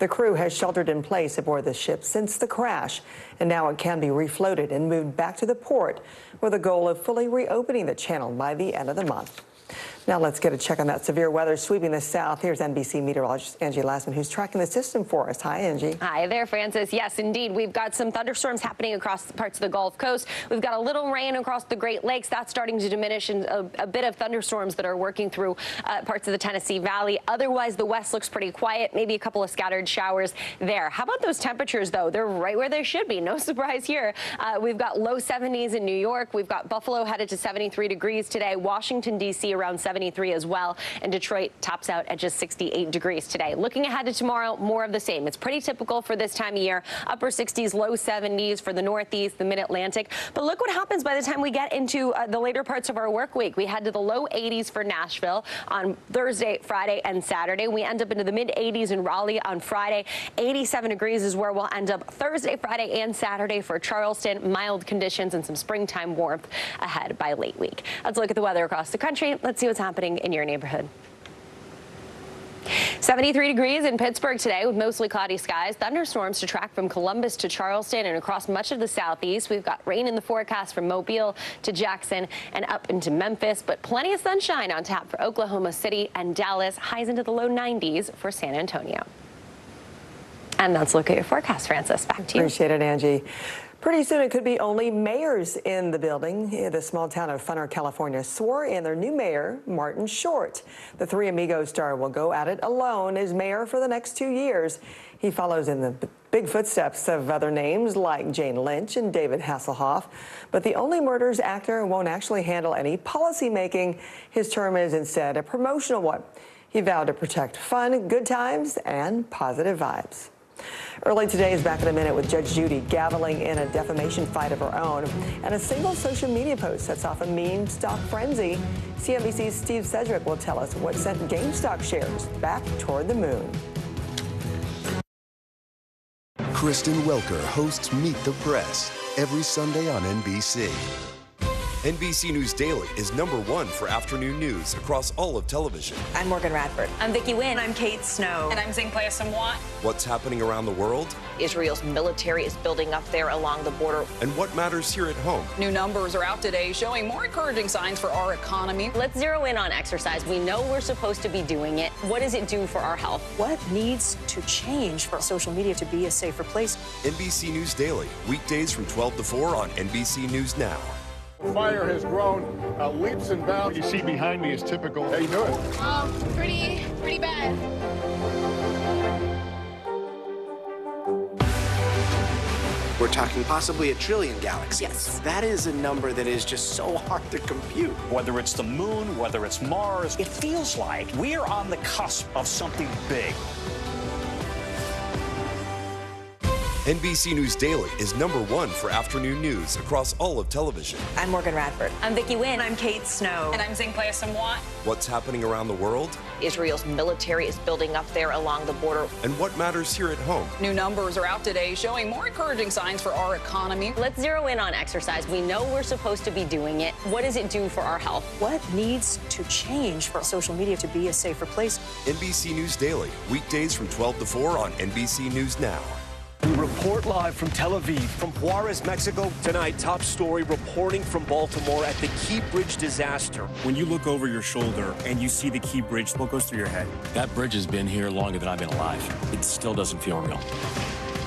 The crew has sheltered in place aboard the ship since the crash, and now it can be refloated and moved back to the port with a goal of fully reopening the channel by the end of the month. Now let's get a check on that severe weather sweeping the south. Here's NBC meteorologist Angie Lassman, who's tracking the system for us. Hi, Angie. Hi there, Francis. Yes, indeed. We've got some thunderstorms happening across parts of the Gulf Coast. We've got a little rain across the Great Lakes. That's starting to diminish, and a bit of thunderstorms that are working through parts of the Tennessee Valley. Otherwise, the west looks pretty quiet. Maybe a couple of scattered showers there. How about those temperatures, though? They're right where they should be. No surprise here. We've got low 70s in New York. We've got Buffalo headed to 73 degrees today. Washington, D.C. around 73 as well. And Detroit tops out at just 68 degrees today. Looking ahead to tomorrow, more of the same. It's pretty typical for this time of year. Upper 60s, low 70s for the Northeast, the Mid-Atlantic. But look what happens by the time we get into the later parts of our work week. We head to the low 80s for Nashville on Thursday, Friday, and Saturday. We end up into the mid-80s in Raleigh on Friday. 87 degrees is where we'll end up Thursday, Friday, and Saturday for Charleston. Mild conditions and some springtime warmth ahead by late week. Let's look at the weather across the country. Let's see what's happening in your neighborhood. 73 degrees in Pittsburgh today with mostly cloudy skies. Thunderstorms to track from Columbus to Charleston and across much of the southeast. We've got rain in the forecast from Mobile to Jackson and up into Memphis, but plenty of sunshine on tap for Oklahoma City and Dallas. Highs into the low 90s for San Antonio. And let's look at your forecast, Francis. Back to you. Appreciate it, Angie. Pretty soon it could be only mayors in the building. The small town of Funner, California swore in their new mayor, Martin Short. The Three Amigos star will go at it alone as mayor for the next 2 years. He follows in the big footsteps of other names like Jane Lynch and David Hasselhoff. But the Only Murders actor won't actually handle any policy making. His term is instead a promotional one. He vowed to protect fun, good times, and positive vibes. Early today is Back in a Minute with Judge Judy gaveling in a defamation fight of her own. And a single social media post sets off a meme stock frenzy. CNBC's Steve Sedgwick will tell us what sent GameStop shares back toward the moon. Kristen Welker hosts Meet the Press every Sunday on NBC. NBC News Daily is #1 for afternoon news across all of television. I'm Morgan Radford. I'm Vicki Wynn. I'm Kate Snow. And I'm Zinklea Samwat. What's happening around the world? Israel's military is building up there along the border. And what matters here at home? New numbers are out today showing more encouraging signs for our economy. Let's zero in on exercise. We know we're supposed to be doing it. What does it do for our health? What needs to change for social media to be a safer place? NBC News Daily, weekdays from 12 to 4 on NBC News Now. Fire has grown leaps and bounds. What you see behind me is typical. How you doing? Pretty bad. We're talking possibly 1 trillion galaxies. Yes. That is a number that is just so hard to compute. Whether it's the moon, whether it's Mars, it feels like we're on the cusp of something big. NBC News Daily is #1 for afternoon news across all of television. I'm Morgan Radford. I'm Vicki Wynn. I'm Kate Snow. And I'm Zinklea Samwat. What's happening around the world? Israel's military is building up there along the border. And what matters here at home? New numbers are out today showing more encouraging signs for our economy. Let's zero in on exercise. We know we're supposed to be doing it. What does it do for our health? What needs to change for social media to be a safer place? NBC News Daily, weekdays from 12 to 4 on NBC News Now. We report live from Tel Aviv, from Juarez, Mexico. Tonight, top story reporting from Baltimore at the Key Bridge disaster. When you look over your shoulder and you see the Key Bridge, what goes through your head? That bridge has been here longer than I've been alive. It still doesn't feel real.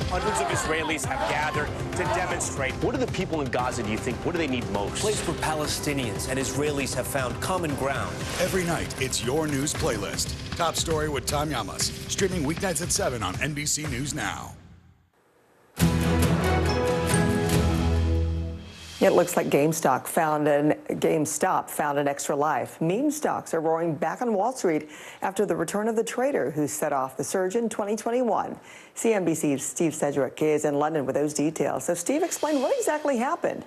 Hundreds of Israelis have gathered to demonstrate. What do the people in Gaza, do you think, what do they need most? A place where Palestinians and Israelis have found common ground. Every night, it's your news playlist. Top Story with Tom Yamas. Streaming weeknights at 7 on NBC News Now. It looks like GameStop found an extra life. Meme stocks are roaring back on Wall Street after the return of the trader who set off the surge in 2021. CNBC's Steve Sedgwick is in London with those details. So, Steve, explain what exactly happened.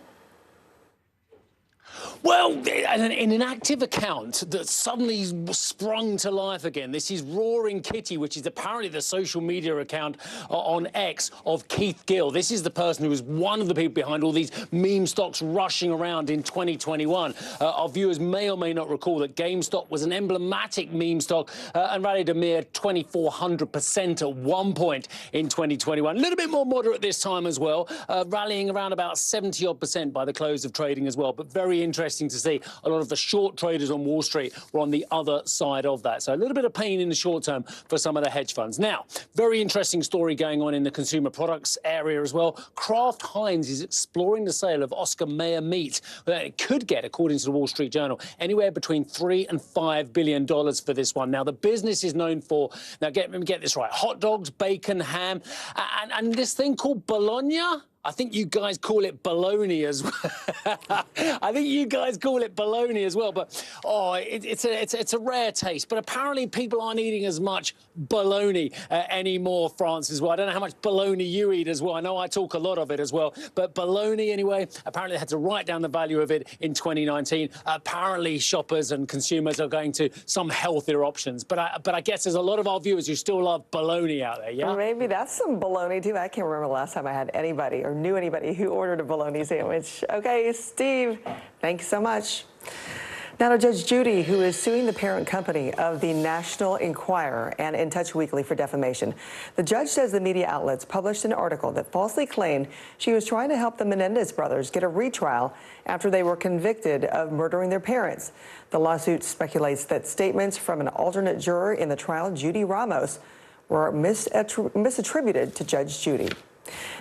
Well, in an active account that suddenly sprung to life again. This is Roaring Kitty, which is apparently the social media account on X of Keith Gill. This is the person who was one of the people behind all these meme stocks rushing around in 2021. Our viewers may or may not recall that GameStop was an emblematic meme stock and rallied a mere 2,400% at one point in 2021. A little bit more moderate this time as well, rallying around about 70-odd% by the close of trading as well. But very interesting to see a lot of the short traders on Wall Street were on the other side of that. So a little bit of pain in the short term for some of the hedge funds. Now, very interesting story going on in the consumer products area as well. Kraft Heinz is exploring the sale of Oscar Mayer meat. It could get, according to the Wall Street Journal, anywhere between $3 and $5 billion for this one. Now, the business is known for, now let me get this right, hot dogs, bacon, ham, and this thing called bologna. I think you guys call it bologna as well. I think you guys call it bologna as well. But it's a rare taste. But apparently people aren't eating as much bologna anymore, France, as well. I don't know how much bologna you eat as well. I know I talk a lot of it as well. But bologna, anyway, apparently they had to write down the value of it in 2019. Apparently shoppers and consumers are going to some healthier options. But I guess there's a lot of our viewers who still love bologna out there, yeah? Or maybe that's some bologna, too. I can't remember the last time I had anybody or knew anybody who ordered a bologna sandwich. Okay, Steve, thanks so much. Now to Judge Judy, who is suing the parent company of the National Enquirer and In Touch Weekly for defamation. The judge says the media outlets published an article that falsely claimed she was trying to help the Menendez brothers get a retrial after they were convicted of murdering their parents. The lawsuit speculates that statements from an alternate juror in the trial, Judy Ramos, were misattributed to Judge Judy.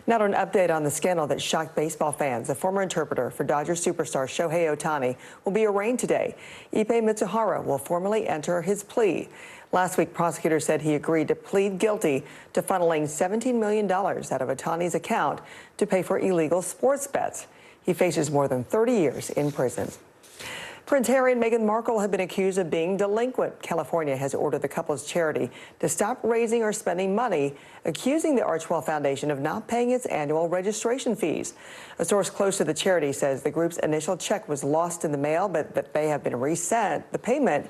Now to an update on the scandal that shocked baseball fans. A former interpreter for Dodgers superstar Shohei Ohtani will be arraigned today. Ippei Mitsuhara will formally enter his plea. Last week, prosecutors said he agreed to plead guilty to funneling $17 million out of Ohtani's account to pay for illegal sports bets. He faces more than 30 years in prison. Prince Harry and Meghan Markle have been accused of being delinquent. California has ordered the couple's charity to stop raising or spending money, accusing the Archwell Foundation of not paying its annual registration fees. A source close to the charity says the group's initial check was lost in the mail, but that they have been resent the payment.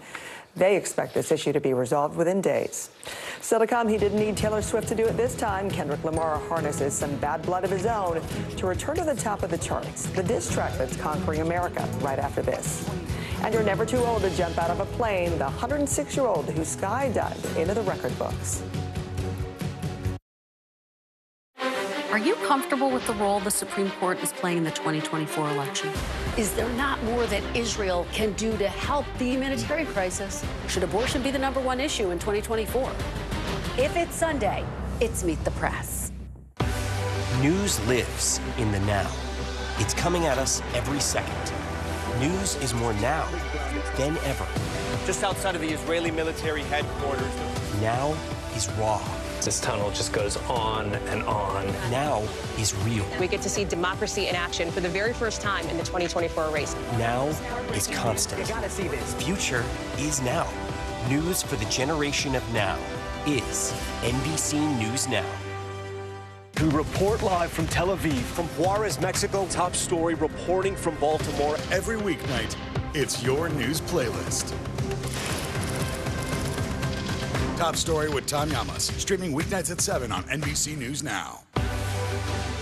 They expect this issue to be resolved within days. Still to come, he didn't need Taylor Swift to do it this time. Kendrick Lamar harnesses some bad blood of his own to return to the top of the charts. The diss track that's conquering America right after this. And you're never too old to jump out of a plane. The 106-year-old who skydived into the record books. Are you comfortable with the role the Supreme Court is playing in the 2024 election? Is there not more that Israel can do to help the humanitarian crisis? Should abortion be the #1 issue in 2024? If it's Sunday, it's Meet the Press. News lives in the now. It's coming at us every second. News is more now than ever. Just outside of the Israeli military headquarters. Now is raw. This tunnel just goes on and on. Now is real. We get to see democracy in action for the very first time in the 2024 race. Now is constant. You gotta see this. Future is now. News for the generation of now is NBC News Now. We report live from Tel Aviv, from Juarez, Mexico. Top story reporting from Baltimore. Every weeknight, it's your news playlist. Top Story with Tom Llamas, streaming weeknights at 7 on NBC News Now.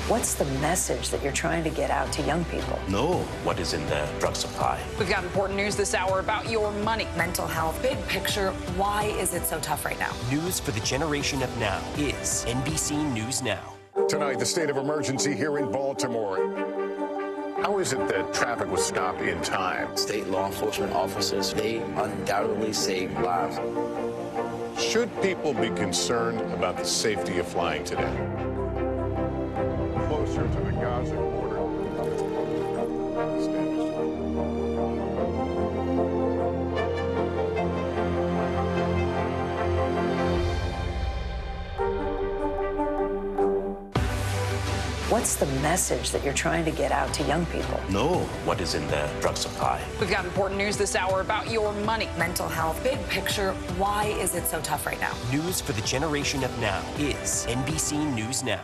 What's the message that you're trying to get out to young people? Know what is in the drug supply. We've got important news this hour about your money. Mental health, big picture, why is it so tough right now? News for the generation of now is NBC News Now. Tonight, the state of emergency here in Baltimore. How is it that traffic was stopped in time? State law enforcement officers, they undoubtedly saved lives. Should people be concerned about the safety of flying today? Closer to the Gaza border. What's the message that you're trying to get out to young people? Know what is in the drug supply. We've got important news this hour about your money. Mental health, big picture, why is it so tough right now? News for the generation of now is NBC News Now.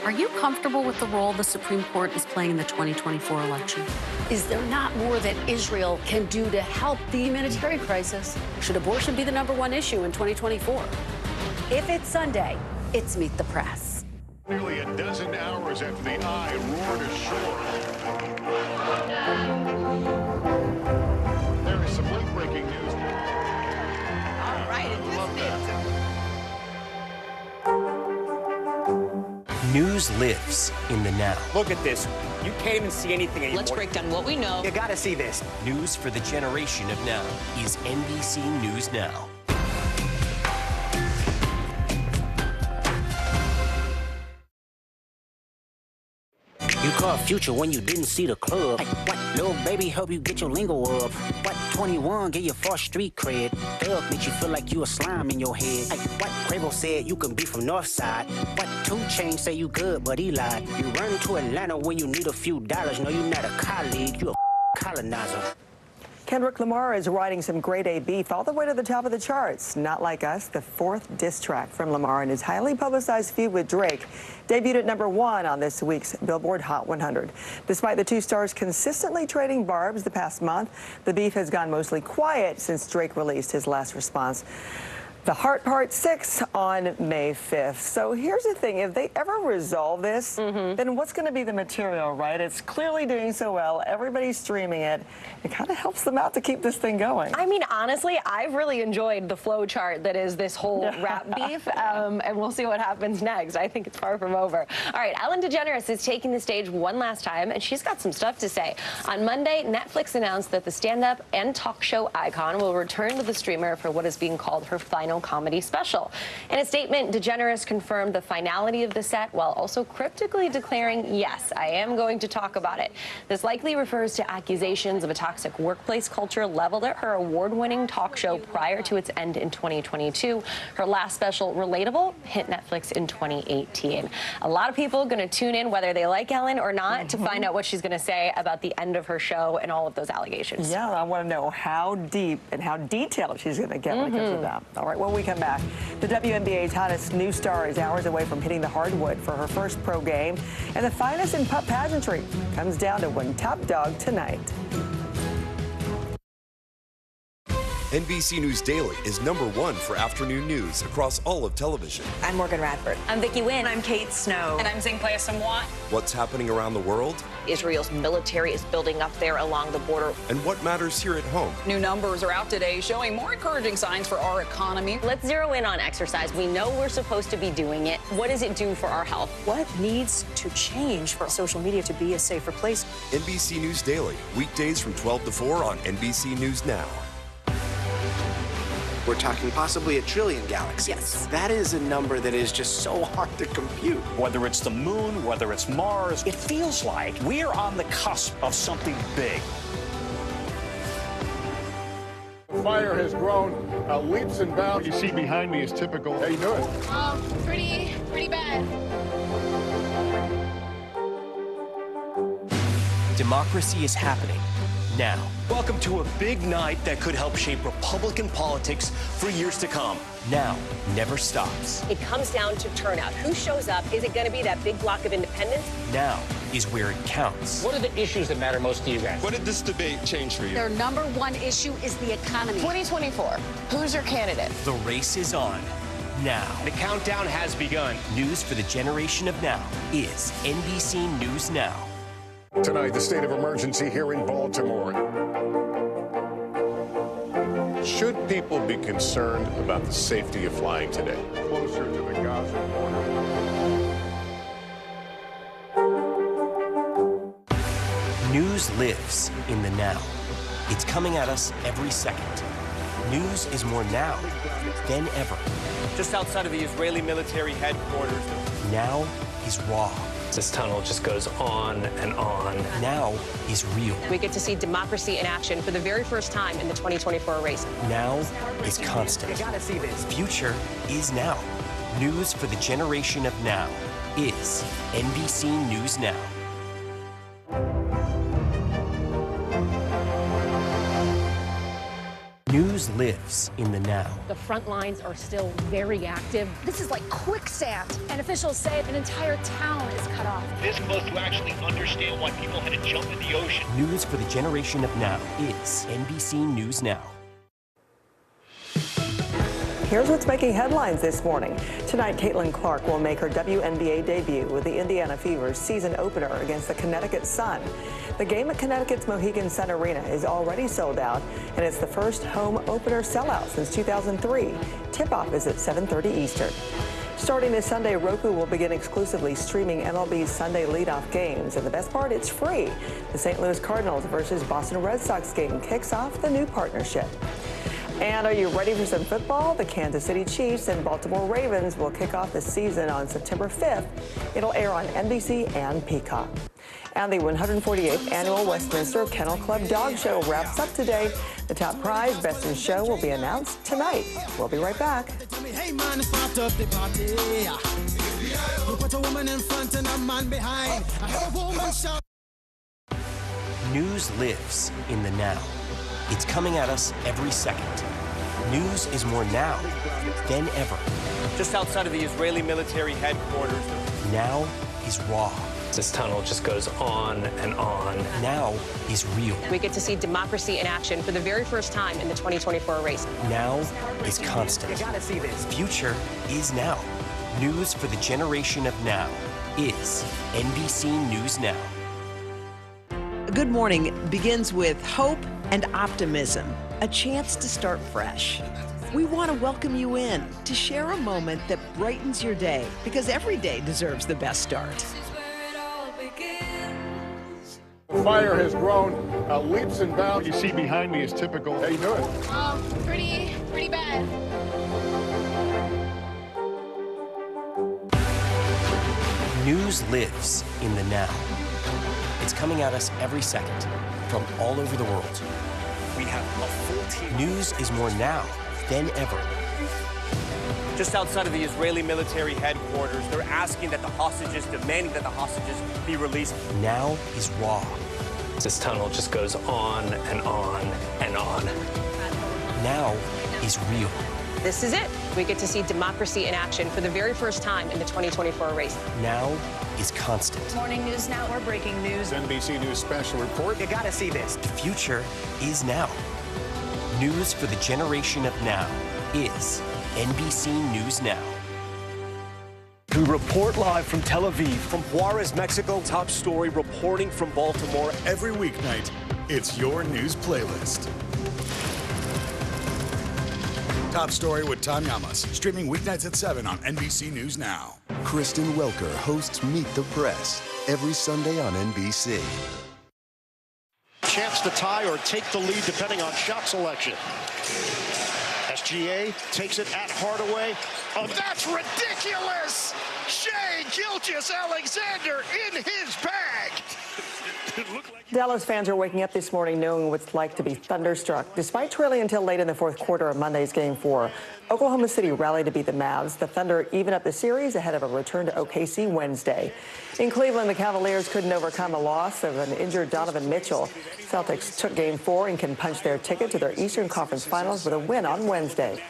Are you comfortable with the role the Supreme Court is playing in the 2024 election? Is there not more that Israel can do to help the humanitarian crisis? Should abortion be the #1 issue in 2024? If it's Sunday, it's Meet the Press. Nearly a dozen hours after the eye roared ashore. There is some late-breaking news. All right, News lives in the now. Look at this. You can't even see anything anymore. Let's break down what we know. You gotta see this. News for the generation of now is NBC News Now. You called Future when you didn't see the club. Hey, what? Little baby help you get your lingo up. What? 21 get your false street cred. Thug makes you feel like you a slime in your head. Hey, what? Quavo said you can be from Northside. What? 2 Chainz say you good, but he lied. You run to Atlanta when you need a few dollars. No, you're not a colleague, you a colonizer. Kendrick Lamar is riding some grade A beef all the way to the top of the charts. Not Like Us, the 4th diss track from Lamar and his highly publicized feud with Drake, debuted at #1 on this week's Billboard Hot 100. Despite the two stars consistently trading barbs the past month, the beef has gone mostly quiet since Drake released his last response, The Heart Part 6, on May 5th. So here's the thing, if they ever resolve this, then what's going to be the material, right? It's clearly doing so well. Everybody's streaming it. It kind of helps them out to keep this thing going. I mean, honestly, I've really enjoyed the flow chart that is this whole rap beef, and we'll see what happens next. I think it's far from over. All right, Ellen DeGeneres is taking the stage one last time, and she's got some stuff to say. On Monday, Netflix announced that the stand-up and talk show icon will return to the streamer for what is being called her final final comedy special. In a statement, DeGeneres confirmed the finality of the set while also cryptically declaring, yes, I am going to talk about it. This likely refers to accusations of a toxic workplace culture leveled at her award-winning talk show prior to its end in 2022. Her last special, Relatable, hit Netflix in 2018. A lot of people going to tune in whether they like Ellen or not to find out what she's going to say about the end of her show and all of those allegations. Yeah, I want to know how deep and how detailed she's going to get when it comes to that. All right, when we come back, the WNBA's hottest new star is hours away from hitting the hardwood for her first pro game, and the finest in pup pageantry comes down to one top dog tonight. NBC News Daily is #1 for afternoon news across all of television. I'm Morgan Radford. I'm Vicki Wynn. I'm Kate Snow. And I'm Zinklea Samwat. What's happening around the world? Israel's military is building up there along the border. And what matters here at home? New numbers are out today showing more encouraging signs for our economy. Let's zero in on exercise. We know we're supposed to be doing it. What does it do for our health? What needs to change for social media to be a safer place? NBC News Daily, weekdays from 12 to 4 on NBC News Now. We're talking possibly 1 trillion galaxies. Yes. That is a number that is just so hard to compute. Whether it's the moon, whether it's Mars, it feels like we're on the cusp of something big. Fire has grown leaps and bounds. What you see behind me is typical. How you doing? Pretty bad. Democracy is happening now. Welcome to a big night that could help shape Republican politics for years to come. Now never stops. It comes down to turnout. Who shows up? Is it going to be that big block of independents? Now is where it counts. What are the issues that matter most to you guys? What did this debate change for you? Their #1 issue is the economy. 2024. Who's your candidate? The race is on now. The countdown has begun. News for the generation of now is NBC News Now. Tonight, the state of emergency here in Baltimore. Should people be concerned about the safety of flying today? Closer to the Gaza border. News lives in the now. It's coming at us every second. News is more now than ever. Just outside of the Israeli military headquarters. Now is raw. This tunnel just goes on and on. Now is real. We get to see democracy in action for the very first time in the 2024 race. Now is constant. You gotta see this. Future is now. News for the generation of now is NBC News Now. News lives in the now. The front lines are still very active. This is like quicksand, and officials say an entire town is cut off. This close to actually understand why people had to jump in the ocean. News for the generation of now is NBC News Now. Here's what's making headlines this morning. Tonight, Caitlin Clark will make her WNBA debut with the Indiana Fever's season opener against the Connecticut Sun. The game at Connecticut's Mohegan Sun Arena is already sold out, and it's the first home opener sellout since 2003. Tip-off is at 7:30 Eastern. Starting this Sunday, Roku will begin exclusively streaming MLB's Sunday leadoff games, and the best part, it's free. The St. Louis Cardinals versus Boston Red Sox game kicks off the new partnership. And are you ready for some football? The Kansas City Chiefs and Baltimore Ravens will kick off the season on September 5th. It'll air on NBC and Peacock. And the 148th annual Westminster Kennel Club Dog Show wraps up today. The top prize, Best in Show, will be announced tonight. We'll be right back. News lives in the now. It's coming at us every second. News is more now than ever. Just outside of the Israeli military headquarters. Now is raw. This tunnel just goes on and on. Now is real. We get to see democracy in action for the very first time in the 2024 race. Now is constant. You gotta see this. Future is now. News for the generation of now is NBC News Now. Good morning begins with hope and optimism, a chance to start fresh. We want to welcome you in to share a moment that brightens your day, because every day deserves the best start. Fire has grown leaps and bounds. What you see behind me is typical. How you doing? Pretty bad. News lives in the now. It's coming at us every second from all over the world. We have a full team. News is more now than ever. Just outside of the Israeli military headquarters, they're asking that the hostages, demanding that the hostages be released. Now is raw. This tunnel just goes on and on and on. Now is real. This is it. We get to see democracy in action for the very first time in the 2024 race. Now is constant. Morning News Now, we're breaking news. NBC News special report. You gotta see this. The future is now. News for the generation of now is NBC News Now. We report live from Tel Aviv, from Juarez, Mexico. Top story reporting from Baltimore. Every weeknight, it's your news playlist. Top Story with Tom Llamas, streaming weeknights at 7 on NBC News Now. Kristen Welker hosts Meet the Press every Sunday on NBC. Chance to tie or take the lead depending on shot selection. SGA takes it at Hardaway. Oh, that's ridiculous! Shai Gilgeous-Alexander in his bag. Dallas fans are waking up this morning knowing what it's like to be thunderstruck. Despite trailing until late in the fourth quarter of Monday's Game 4, Oklahoma City rallied to beat the Mavs. The Thunder even up the series ahead of a return to OKC Wednesday. In Cleveland, the Cavaliers couldn't overcome the loss of an injured Donovan Mitchell. Celtics took Game 4 and can punch their ticket to their Eastern Conference Finals with a win on Wednesday.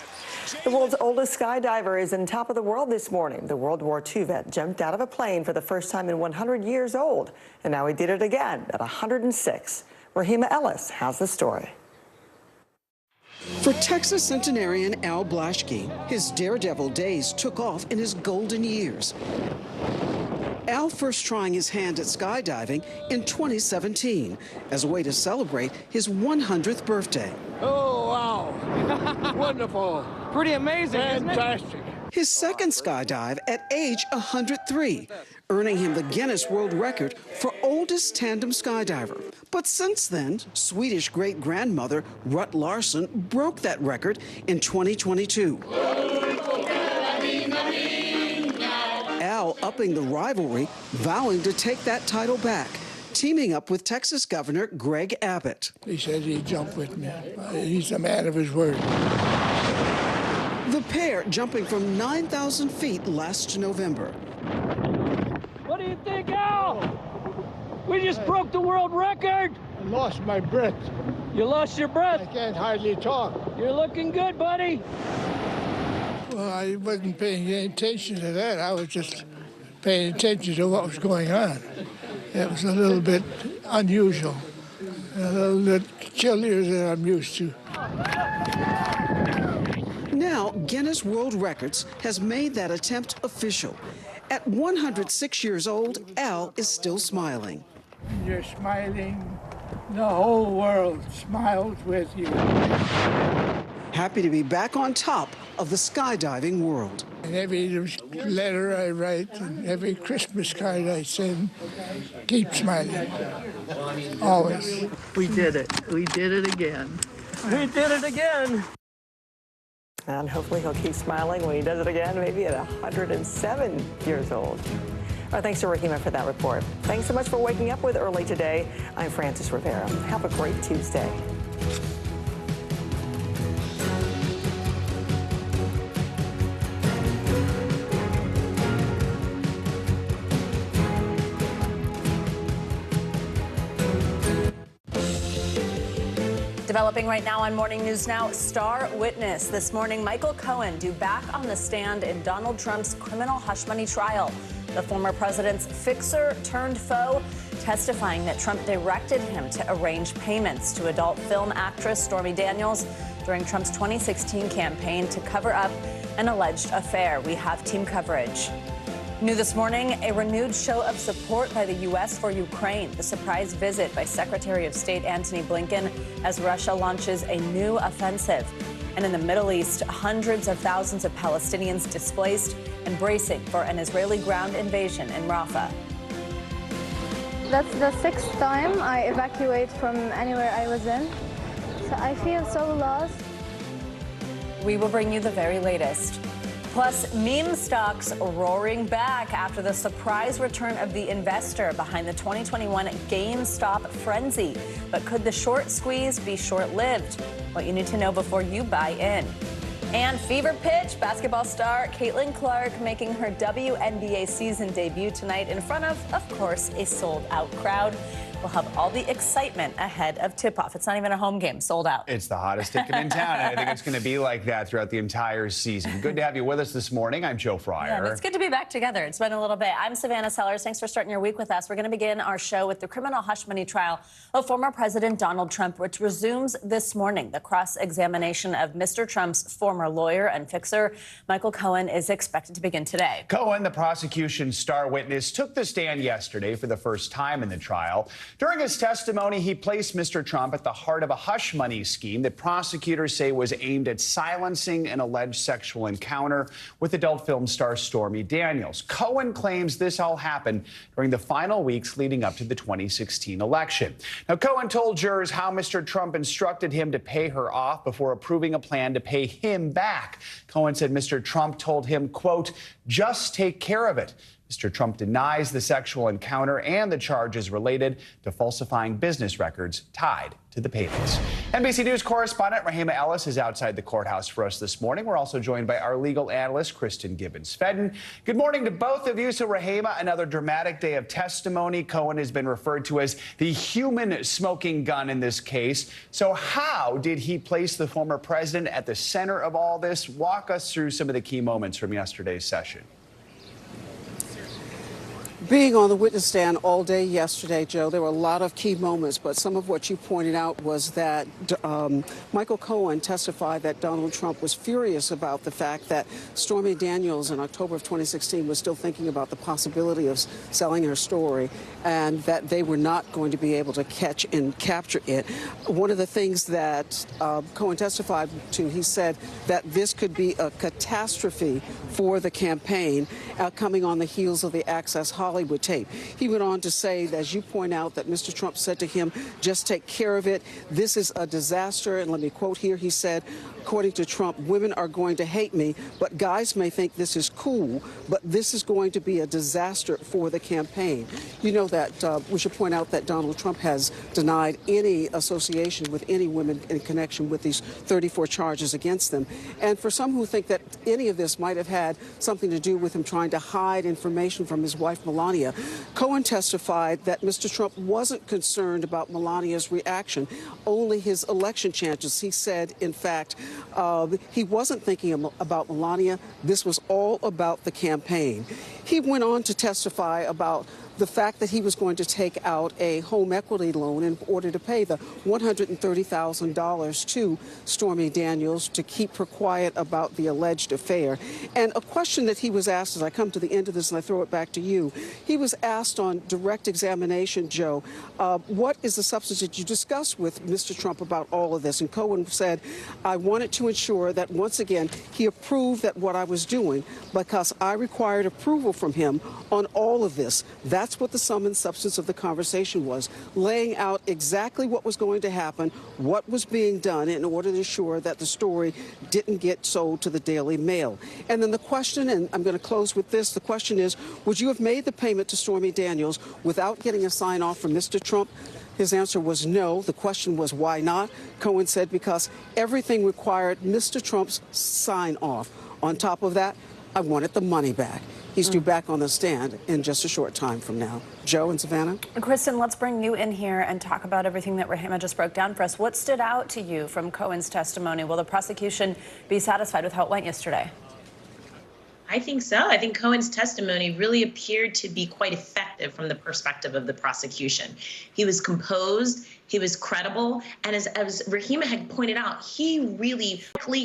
The world's oldest skydiver is on top of the world this morning. The World War II vet jumped out of a plane for the first time in 100 years old, and now he did it again at 106. Rahima Ellis has the story. For Texas centenarian Al Blaschke, his daredevil days took off in his golden years. Al first trying his hand at skydiving in 2017 as a way to celebrate his 100th birthday. Oh, wow. Wonderful. Pretty amazing, fantastic. Isn't it? His second skydive at age 103, earning him the Guinness World Record for oldest tandem skydiver. But since then, Swedish great-grandmother Rut Larson broke that record in 2022. Al upping the rivalry, vowing to take that title back, teaming up with Texas Governor Greg Abbott. He said he'd jump with me. He's a man of his word. The pair jumping from 9,000 feet last November. What do you think, Al? We just broke the world record. I lost my breath. You lost your breath? I can't hardly talk. You're looking good, buddy. Well, I wasn't paying any attention to that. I was just paying attention to what was going on. It was a little bit unusual, a little bit chillier than I'm used to. Now, Guinness World Records has made that attempt official. At 106 years old, Al is still smiling. You're smiling. The whole world smiles with you. Happy to be back on top of the skydiving world. And every letter I write and every Christmas card I send, keep smiling. Always. We did it. We did it again. We did it again. And hopefully he'll keep smiling when he does it again, maybe at 107 years old. Well, thanks to Rahima for that report. Thanks so much for waking up with Early Today. I'm Frances Rivera. Have a great Tuesday. Developing right now on Morning News Now, star witness. This morning, Michael Cohen due back on the stand in Donald Trump's criminal hush money trial. The former president's fixer turned foe, testifying that Trump directed him to arrange payments to adult film actress Stormy Daniels during Trump's 2016 campaign to cover up an alleged affair. We have team coverage. New this morning, a renewed show of support by the U.S. for Ukraine. The surprise visit by Secretary of State Antony Blinken as Russia launches a new offensive. And in the Middle East, hundreds of thousands of Palestinians displaced and bracing for an Israeli ground invasion in Rafah. That's the 6th time I evacuate from anywhere I was in. So I feel so lost. We will bring you the very latest. Plus, meme stocks roaring back after the surprise return of the investor behind the 2021 GameStop frenzy. But could the short squeeze be short-lived? What you need to know before you buy in. And fever pitch, basketball star Caitlin Clark making her WNBA season debut tonight in front of course, a sold-out crowd. We'll have all the excitement ahead of tip-off. It's not even a home game, sold out. It's the hottest ticket in town, and I think it's going to be like that throughout the entire season. Good to have you with us this morning. I'm Joe Fryer. Yeah, it's good to be back together. It's been a little bit. I'm Savannah Sellers. Thanks for starting your week with us. We're going to begin our show with the criminal hush money trial of former President Donald Trump, which resumes this morning. The cross-examination of Mr. Trump's former lawyer and fixer, Michael Cohen, is expected to begin today. Cohen, the prosecution's star witness, took the stand yesterday for the first time in the trial. During his testimony, he placed Mr. Trump at the heart of a hush money scheme that prosecutors say was aimed at silencing an alleged sexual encounter with adult film star Stormy Daniels. Cohen claims this all happened during the final weeks leading up to the 2016 election. Now, Cohen told jurors how Mr. Trump instructed him to pay her off before approving a plan to pay him back. Cohen said Mr. Trump told him, quote, "Just take care of it." Mr. Trump denies the sexual encounter and the charges related to falsifying business records tied to the payments. NBC News correspondent Rahima Ellis is outside the courthouse for us this morning. We're also joined by our legal analyst, Kristen Gibbons-Fedden. Good morning to both of you. So, Rahima, another dramatic day of testimony. Cohen has been referred to as the human smoking gun in this case. So how did he place the former president at the center of all this? Walk us through some of the key moments from yesterday's session. Being on the witness stand all day yesterday, Joe, there were a lot of key moments, but some of what you pointed out was that Michael Cohen testified that Donald Trump was furious about the fact that Stormy Daniels in October of 2016 was still thinking about the possibility of selling her story and that they were not going to be able to catch and capture it. One of the things that Cohen testified to, he said that this could be a catastrophe for the campaign coming on the heels of the Access Hollywood tape. He went on to say, as you point out, that Mr. Trump said to him, "Just take care of it. This is a disaster." And let me quote here. He said, according to Trump, "Women are going to hate me, but guys may think this is cool, but this is going to be a disaster for the campaign." You know that we should point out that Donald Trump has denied any association with any women in connection with these 34 charges against them. And for some who think that any of this might have had something to do with him trying to hide information from his wife, Melania, Cohen testified that Mr. Trump wasn't concerned about Melania's reaction, only his election chances. He said, in fact, he wasn't thinking about Melania. This was all about the campaign. He went on to testify about the fact that he was going to take out a home equity loan in order to pay the $130,000 to Stormy Daniels to keep her quiet about the alleged affair. And a question that he was asked, as I come to the end of this and I throw it back to you, he was asked on direct examination, Joe, what is the substance that you discussed with Mr. Trump about all of this? And Cohen said, "I wanted to ensure that, once again, he approved that what I was doing because I required approval from him on all of this." That's what the sum and substance of the conversation was, laying out exactly what was going to happen, what was being done in order to ensure that the story didn't get sold to the Daily Mail. And then the question, and I'm going to close with this, the question is, would you have made the payment to Stormy Daniels without getting a sign-off from Mr. Trump? His answer was no. The question was, why not? Cohen said, because everything required Mr. Trump's sign-off. On top of that, I wanted the money back. He's due back on the stand in just a short time from now. Joe and Savannah? Kristen, let's bring you in here and talk about everything that Rahima just broke down for us. What stood out to you from Cohen's testimony? Will the prosecution be satisfied with how it went yesterday? I think so. I think Cohen's testimony really appeared to be quite effective from the perspective of the prosecution. He was composed, he was credible, and as Rahima had pointed out, he really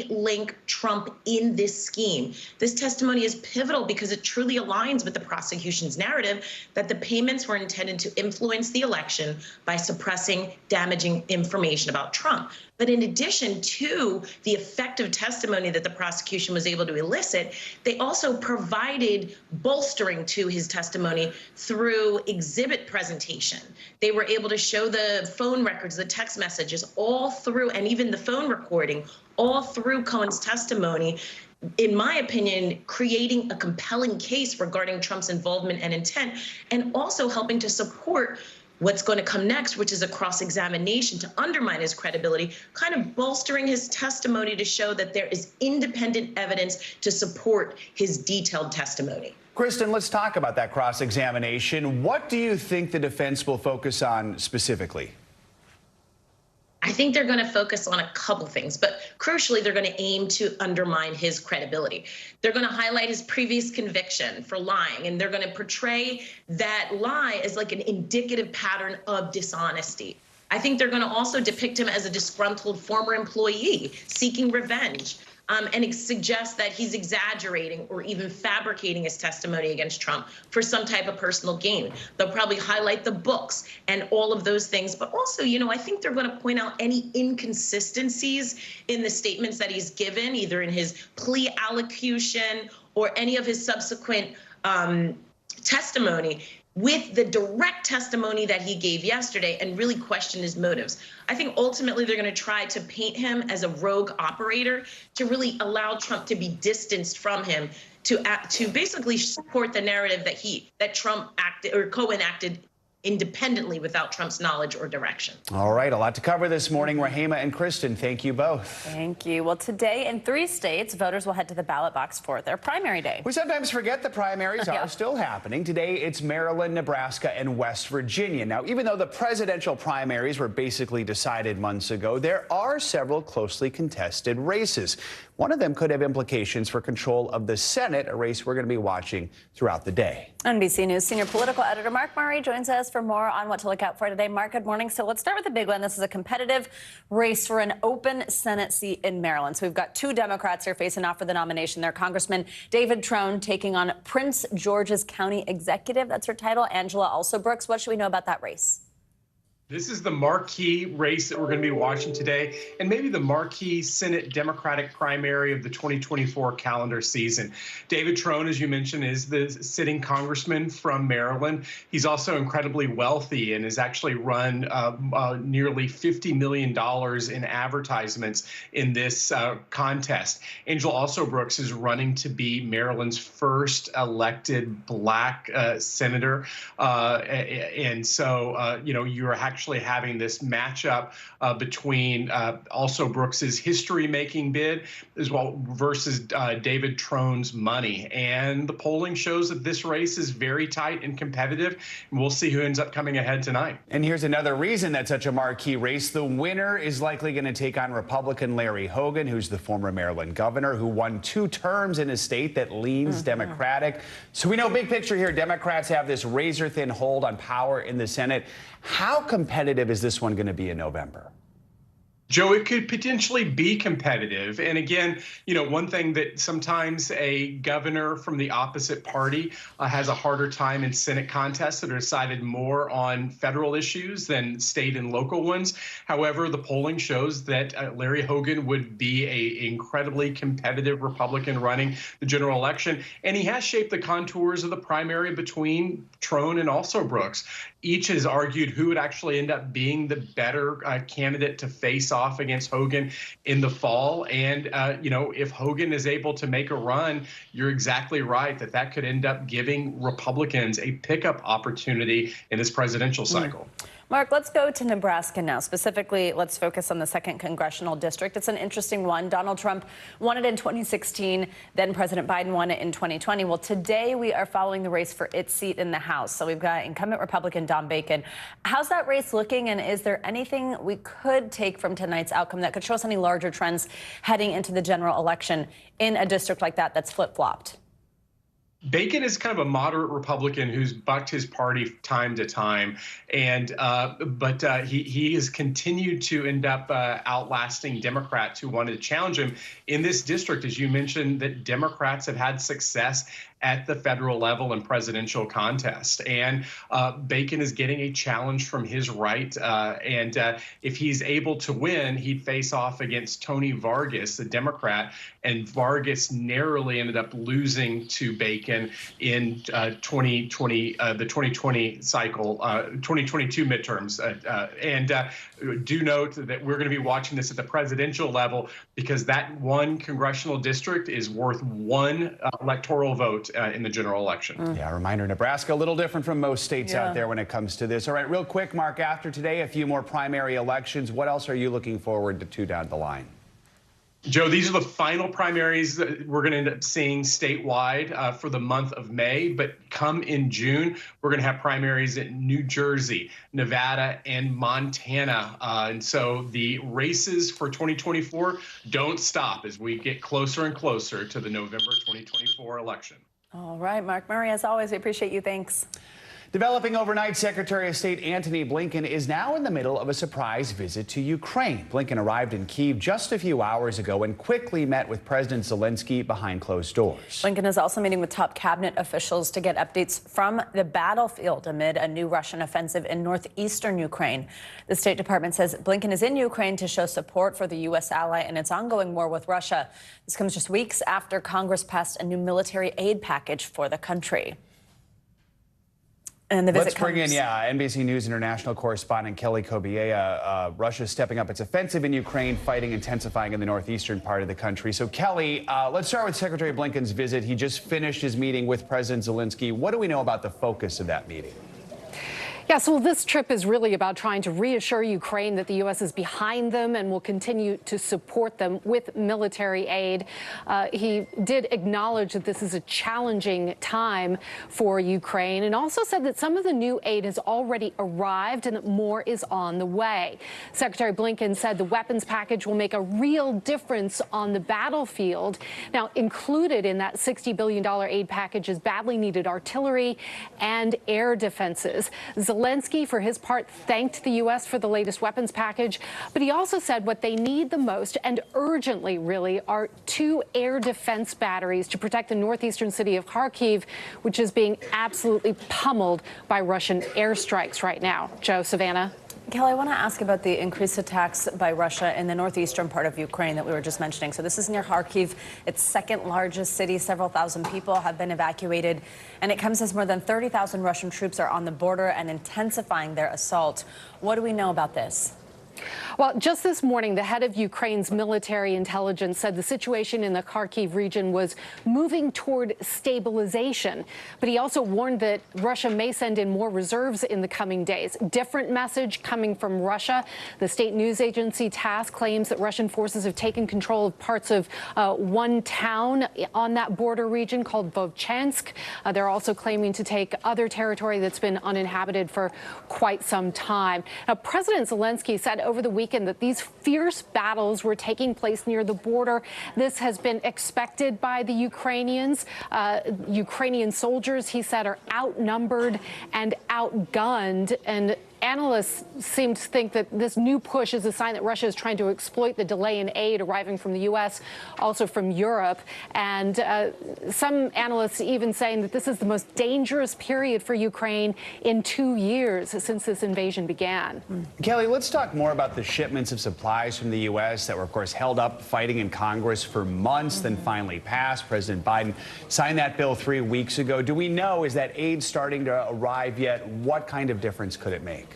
linked Trump in this scheme. This testimony is pivotal because it truly aligns with the prosecution's narrative that the payments were intended to influence the election by suppressing damaging information about Trump. But in addition to the effective testimony that the prosecution was able to elicit, they also provided bolstering to his testimony through exhibit presentation. They were able to show the phone records, the text messages, all through, and even the phone recording, all through Cohen's testimony, in my opinion, creating a compelling case regarding Trump's involvement and intent, and also helping to support what's going to come next, which is a cross-examination to undermine his credibility, kind of bolstering his testimony to show that there is independent evidence to support his detailed testimony. Kristen, let's talk about that cross-examination. What do you think the defense will focus on specifically? I think they're going to focus on a couple things, but crucially, they're going to aim to undermine his credibility. They're going to highlight his previous conviction for lying, and they're going to portray that lie as like an indicative pattern of dishonesty. I think they're going to also depict him as a disgruntled former employee seeking revenge. And suggest that he's exaggerating or even fabricating his testimony against Trump for some type of personal gain. They'll probably highlight the books and all of those things. But also, you know, I think they're going to point out any inconsistencies in the statements that he's given, either in his plea allocution or any of his subsequent testimony, with the direct testimony that he gave yesterday, and really question his motives. I think ultimately they're going to try to paint him as a rogue operator to really allow Trump to be distanced from him, to basically support the narrative that Trump acted, or Cohen acted, independently without Trump's knowledge or direction. All right, a lot to cover this morning. Rahima and Kristen, thank you both. Thank you. Well, today in 3 states, voters will head to the ballot box for their primary day. We sometimes forget the primaries are still happening. Today, it's Maryland, Nebraska, and West Virginia. Now, even though the presidential primaries were basically decided months ago, there are several closely contested races. One of them could have implications for control of the Senate, a race we're going to be watching throughout the day. NBC News senior political editor Mark Murray joins us for more on what to look out for today. Mark, good morning. So let's start with the big one. This is a competitive race for an open Senate seat in Maryland. So we've got 2 Democrats here facing off for the nomination. They're Congressman David Trone taking on Prince George's County Executive. That's her title, Angela Alsobrooks. What should we know about that race? This is the marquee race that we're going to be watching today, and maybe the marquee Senate Democratic primary of the 2024 calendar season. David Trone, as you mentioned, is the sitting congressman from Maryland. He's also incredibly wealthy and has actually run nearly $50 million in advertisements in this contest. Angela Alsobrooks is running to be Maryland's first elected Black senator. And so, you know, you're actually having this matchup between Alsobrooks's history-making bid as well versus David Trone's money. And the polling shows that this race is very tight and competitive. And we'll see who ends up coming ahead tonight. And here's another reason that's such a marquee race. The winner is likely going to take on Republican Larry Hogan, who's the former Maryland governor who won 2 terms in a state that leans Democratic. So we know, big picture here, Democrats have this razor-thin hold on power in the Senate. How competitive is this one going to be in November? Joe, it could potentially be competitive. And again, you know, one thing that sometimes a governor from the opposite party has a harder time in Senate contests that are decided more on federal issues than state and local ones. However, the polling shows that Larry Hogan would be an incredibly competitive Republican running the general election. And he has shaped the contours of the primary between Trone and Alsobrooks. Each has argued who would actually end up being the better candidate to face off against Hogan in the fall. And, you know, if Hogan is able to make a run, you're exactly right that could end up giving Republicans a pickup opportunity in this presidential cycle. Mark, let's go to Nebraska now. Specifically, let's focus on the 2nd congressional district. It's an interesting one. Donald Trump won it in 2016. Then President Biden won it in 2020. Well, today we are following the race for its seat in the House. So we've got incumbent Republican Don Bacon. How's that race looking? And is there anything we could take from tonight's outcome that could show us any larger trends heading into the general election in a district like that that's flip-flopped? Bacon is kind of a moderate Republican who's bucked his party time to time, and but he has continued to end up outlasting Democrats who wanted to challenge him in this district. As you mentioned, that Democrats have had success at the federal level in presidential contest. And Bacon is getting a challenge from his right. And if he's able to win, he'd face off against Tony Vargas, the Democrat. And Vargas narrowly ended up losing to Bacon in 2020, the 2020 cycle, 2022 midterms. Do note that we're going to be watching this at the presidential level because that one congressional district is worth one electoral vote in the general election. Yeah, reminder, Nebraska, a little different from most states out there when it comes to this. All right, real quick, Mark, after today, a few more primary elections. What else are you looking forward to down the line? Joe, these are the final primaries that we're going to end up seeing statewide for the month of May. But come in June, we're going to have primaries in New Jersey, Nevada, and Montana. And so the races for 2024 don't stop as we get closer and closer to the November 2024 election. All right, Mark Murray, as always, we appreciate you. Thanks. Developing overnight, Secretary of State Antony Blinken is now in the middle of a surprise visit to Ukraine. Blinken arrived in Kyiv just a few hours ago and quickly met with President Zelensky behind closed doors. Blinken is also meeting with top cabinet officials to get updates from the battlefield amid a new Russian offensive in northeastern Ukraine. The State Department says Blinken is in Ukraine to show support for the U.S. ally in its ongoing war with Russia. This comes just weeks after Congress passed a new military aid package for the country. And the visit Let's bring in, NBC News international correspondent Kelly Kobiea. Russia stepping up its offensive in Ukraine, fighting intensifying in the northeastern part of the country. So, Kelly, let's start with Secretary Blinken's visit. He just finished his meeting with President Zelensky. What do we know about the focus of that meeting? Yeah, so this trip is really about trying to reassure Ukraine that the U.S. is behind them and will continue to support them with military aid. He did acknowledge that this is a challenging time for Ukraine and also said that some of the new aid has already arrived and that more is on the way. Secretary Blinken said the weapons package will make a real difference on the battlefield. Now, included in that $60 billion aid package is badly needed artillery and air defenses. Zelensky, for his part, thanked the U.S. for the latest weapons package, but he also said what they need the most and urgently, really, are 2 air defense batteries to protect the northeastern city of Kharkiv, which is being absolutely pummeled by Russian airstrikes right now. Joe, Savannah. Kelly, I want to ask about the increased attacks by Russia in the northeastern part of Ukraine that we were just mentioning. So this is near Kharkiv. Its second largest city. Several thousand people have been evacuated. And it comes as more than 30,000 Russian troops are on the border and intensifying their assault. What do we know about this? Well, just this morning, the head of Ukraine's military intelligence said the situation in the Kharkiv region was moving toward stabilization. But he also warned that Russia may send in more reserves in the coming days. Different message coming from Russia. The state news agency TASS claims that Russian forces have taken control of parts of one town on that border region called Vovchansk. They're also claiming to take other territory that's been uninhabited for quite some time. Now, President Zelensky said over the weekend that these fierce battles were taking place near the border. This has been expected by the Ukrainians. Ukrainian soldiers, he said, are outnumbered and outgunned. And analysts seem to think that this new push is a sign that Russia is trying to exploit the delay in aid arriving from the U.S., also from Europe. And some analysts even saying that this is the most dangerous period for Ukraine in 2 years since this invasion began. Kelly, let's talk more about the shipments of supplies from the U.S. that were, of course, held up fighting in Congress for months, then finally passed. President Biden signed that bill 3 weeks ago. Do we know, is that aid starting to arrive yet? What kind of difference could it make?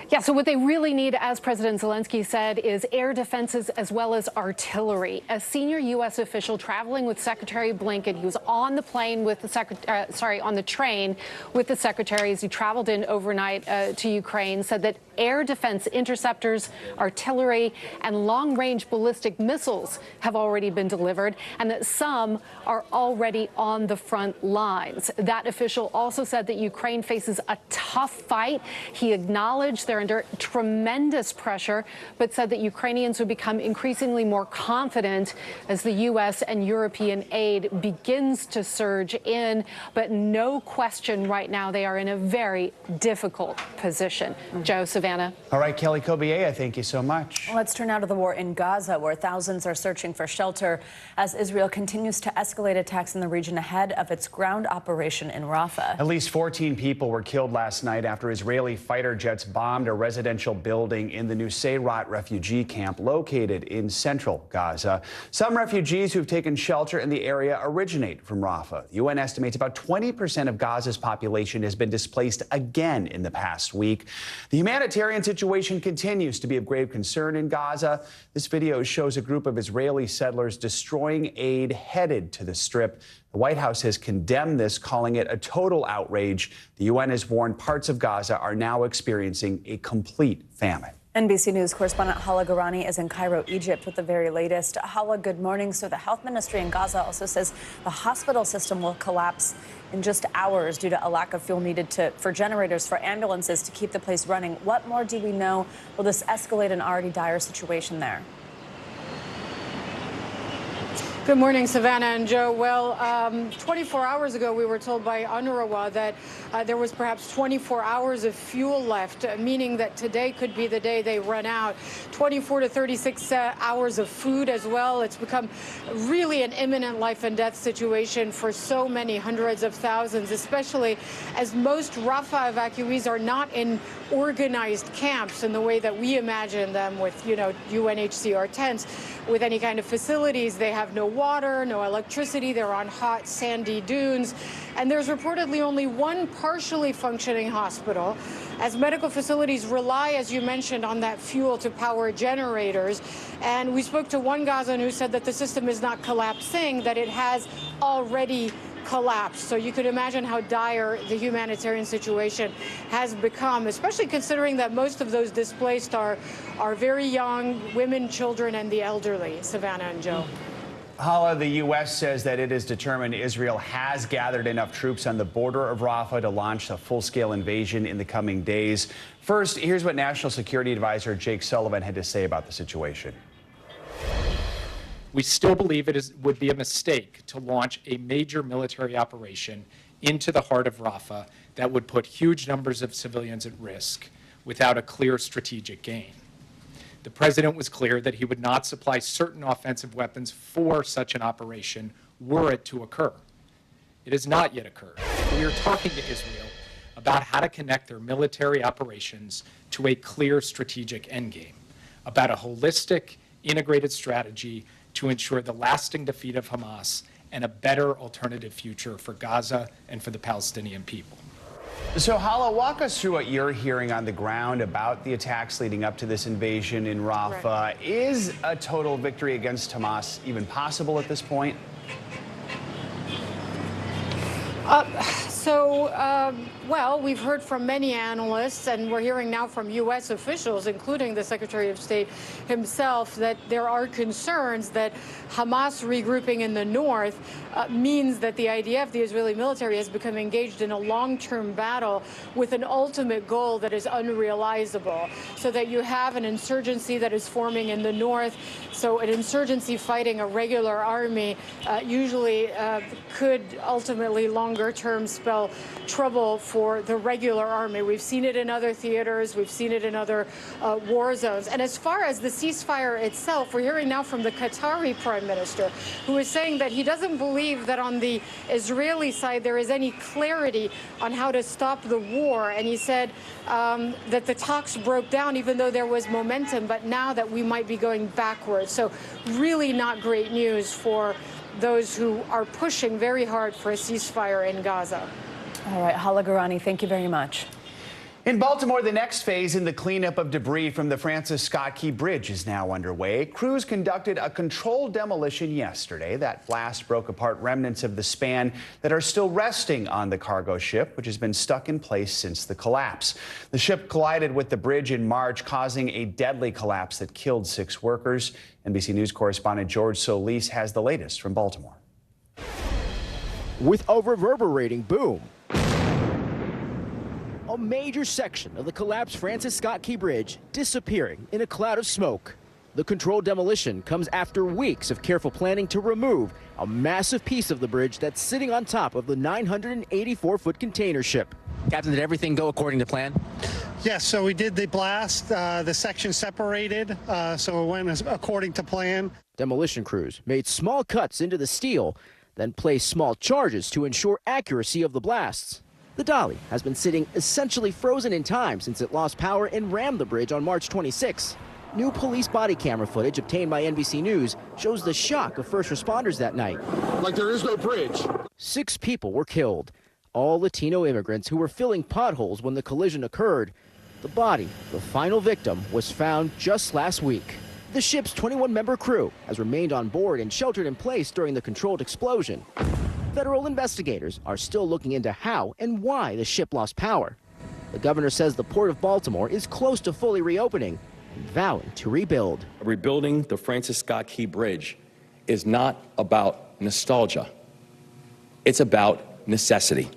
Yeah, so what they really need, as President Zelensky said, is air defenses as well as artillery. A senior U.S. official traveling with Secretary Blinken, he was on the plane with the on the train with the secretary as he traveled in overnight to Ukraine, said that air defense interceptors, artillery, and long-range ballistic missiles have already been delivered, and that some are already on the front lines. That official also said that Ukraine faces a tough fight. He acknowledged their under tremendous pressure, but said that Ukrainians would become increasingly more confident as the U.S. and European aid begins to surge in. But no question right now they are in a very difficult position. Joe, Savannah. All right, Kelly Kobiea, thank you so much. Let's turn now to the war in Gaza, where thousands are searching for shelter as Israel continues to escalate attacks in the region ahead of its ground operation in Rafah. At least 14 people were killed last night after Israeli fighter jets bombed a residential building in the Nuseirat refugee camp located in central Gaza. Some refugees who've taken shelter in the area originate from Rafah. The UN estimates about 20% of Gaza's population has been displaced again in the past week. The humanitarian situation continues to be of grave concern in Gaza. This video shows a group of Israeli settlers destroying aid headed to the Strip. The White House has condemned this, calling it a total outrage. The UN has warned parts of Gaza are now experiencing a complete famine. NBC News correspondent Hala Garani is in Cairo, Egypt, with the very latest. Hala, good morning. So the health ministry in Gaza also says the hospital system will collapse in just hours due to a lack of fuel needed for generators for ambulances to keep the place running. What more do we know? Will this escalate an already dire situation there? Good morning, Savannah and Joe. Well, 24 hours ago, we were told by UNRWA that there was perhaps 24 hours of fuel left, meaning that today could be the day they run out. 24 to 36 hours of food as well. It's become really an imminent life and death situation for so many hundreds of thousands, especially as most Rafah evacuees are not in organized camps in the way that we imagine them with, UNHCR tents, with any kind of facilities. They have no water, no electricity. They're on hot, sandy dunes. And there's reportedly only one partially functioning hospital, as medical facilities rely, as you mentioned, on that fuel to power generators. And we spoke to one Gazan who said that the system is not collapsing, that it has already collapsed. So you could imagine how dire the humanitarian situation has become, especially considering that most of those displaced are very young, women, children, and the elderly. Savannah and Joe. Hala, the U.S. says that it is determined Israel has gathered enough troops on the border of Rafah to launch a full-scale invasion in the coming days. First, here's what National Security Advisor Jake Sullivan had to say about the situation. We still believe would be a mistake to launch a major military operation into the heart of Rafah that would put huge numbers of civilians at risk without a clear strategic gain. The president was clear that he would not supply certain offensive weapons for such an operation were it to occur. It has not yet occurred. We are talking to Israel about how to connect their military operations to a clear strategic endgame, about a holistic, integrated strategy to ensure the lasting defeat of Hamas and a better alternative future for Gaza and for the Palestinian people. So, Hala, walk us through what you're hearing on the ground about the attacks leading up to this invasion in Rafah. Right. Is a total victory against Hamas even possible at this point? Well, we've heard from many analysts, and we're hearing now from U.S. officials, including the Secretary of State himself, that there are concerns that Hamas regrouping in the north means that the IDF, the Israeli military, has become engaged in a long-term battle with an ultimate goal that is unrealizable, so that you have an insurgency that is forming in the north. So an insurgency fighting a regular army usually could ultimately longer-term spell trouble for the regular army. We've seen it in other theaters. We've seen it in other war zones. And as far as the ceasefire itself, we're hearing now from the Qatari prime minister, who is saying that he doesn't believe that on the Israeli side there is any clarity on how to stop the war. And he said that the talks broke down even though there was momentum, but now that we might be going backwards. So really not great news for those who are pushing very hard for a ceasefire in Gaza. All right, Hala Garani, thank you very much. In Baltimore, the next phase in the cleanup of debris from the Francis Scott Key Bridge is now underway. Crews conducted a controlled demolition yesterday. That blast broke apart remnants of the span that are still resting on the cargo ship, which has been stuck in place since the collapse. The ship collided with the bridge in March, causing a deadly collapse that killed 6 workers. NBC News correspondent George Solis has the latest from Baltimore. With a reverberating boom, a major section of the collapsed Francis Scott Key Bridge disappearing in a cloud of smoke. The controlled demolition comes after weeks of careful planning to remove a massive piece of the bridge that's sitting on top of the 984-foot container ship. Captain, did everything go according to plan? Yes, so we did the blast. The section separated, so it went according to plan. Demolition crews made small cuts into the steel, then placed small charges to ensure accuracy of the blasts. The dolly has been sitting essentially frozen in time since it lost power and rammed the bridge on March 26. New police body camera footage obtained by NBC News shows the shock of first responders that night. Like there is no bridge. 6 people were killed, all Latino immigrants who were filling potholes when the collision occurred. The body, the final victim, was found just last week. The ship's 21-member crew has remained on board and sheltered in place during the controlled explosion. Federal investigators are still looking into how and why the ship lost power. The governor says the Port of Baltimore is close to fully reopening and vowing to rebuild. Rebuilding the Francis Scott Key Bridge is not about nostalgia. It's about necessity.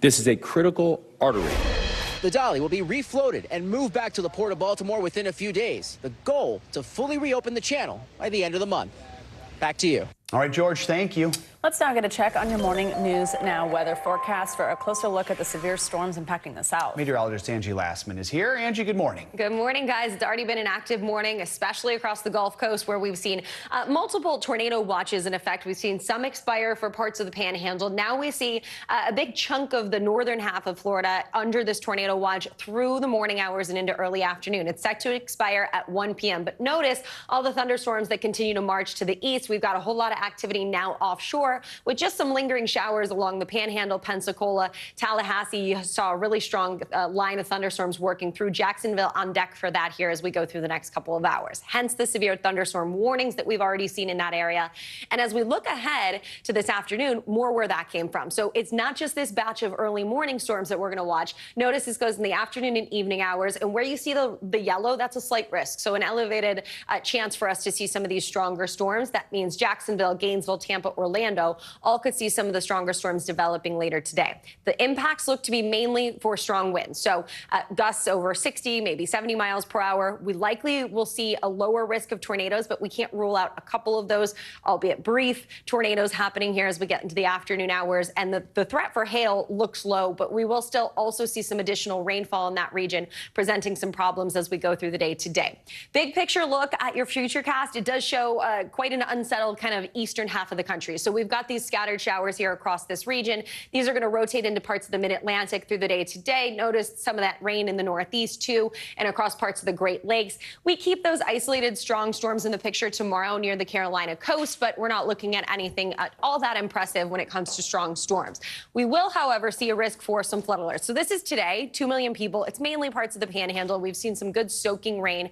This is a critical artery. The dolly will be refloated and moved back to the Port of Baltimore within a few days. The goal, to fully reopen the channel by the end of the month. Back to you. All right, George, thank you. Let's now get a check on your Morning News Now weather forecast for a closer look at the severe storms impacting the South. Meteorologist Angie Lastman is here. Angie, good morning. Good morning, guys. It's already been an active morning, especially across the Gulf Coast, where we've seen multiple tornado watches in effect. We've seen some expire for parts of the Panhandle. Now we see a big chunk of the northern half of Florida under this tornado watch through the morning hours and into early afternoon. It's set to expire at 1 p.m. But notice all the thunderstorms that continue to march to the east. We've got a whole lot of activity now offshore with just some lingering showers along the Panhandle, Pensacola, Tallahassee. You saw a really strong line of thunderstorms working through. Jacksonville on deck for that here as we go through the next couple of hours. Hence the severe thunderstorm warnings that we've already seen in that area. And as we look ahead to this afternoon, more where that came from. So it's not just this batch of early morning storms that we're going to watch. Notice this goes in the afternoon and evening hours. And where you see the yellow, that's a slight risk. So an elevated chance for us to see some of these stronger storms. That means Jacksonville, Gainesville, Tampa, Orlando all could see some of the stronger storms developing later today. The impacts look to be mainly for strong winds. So gusts over 60, maybe 70 miles per hour. We likely will see a lower risk of tornadoes, but we can't rule out a couple of those, albeit brief, tornadoes happening here as we get into the afternoon hours. And the threat for hail looks low, but we will still also see some additional rainfall in that region, presenting some problems as we go through the day today. Big picture look at your futurecast. It does show quite an unsettled kind of eastern half of the country. So we've got these scattered showers here across this region. These are going to rotate into parts of the mid-Atlantic through the day today. Notice some of that rain in the northeast too, and across parts of the Great Lakes. We keep those isolated strong storms in the picture tomorrow near the Carolina coast, but we're not looking at anything at all that impressive when it comes to strong storms. We will, however, see a risk for some flood alerts. So this is today, 2 million people. It's mainly parts of the Panhandle. We've seen some good soaking rain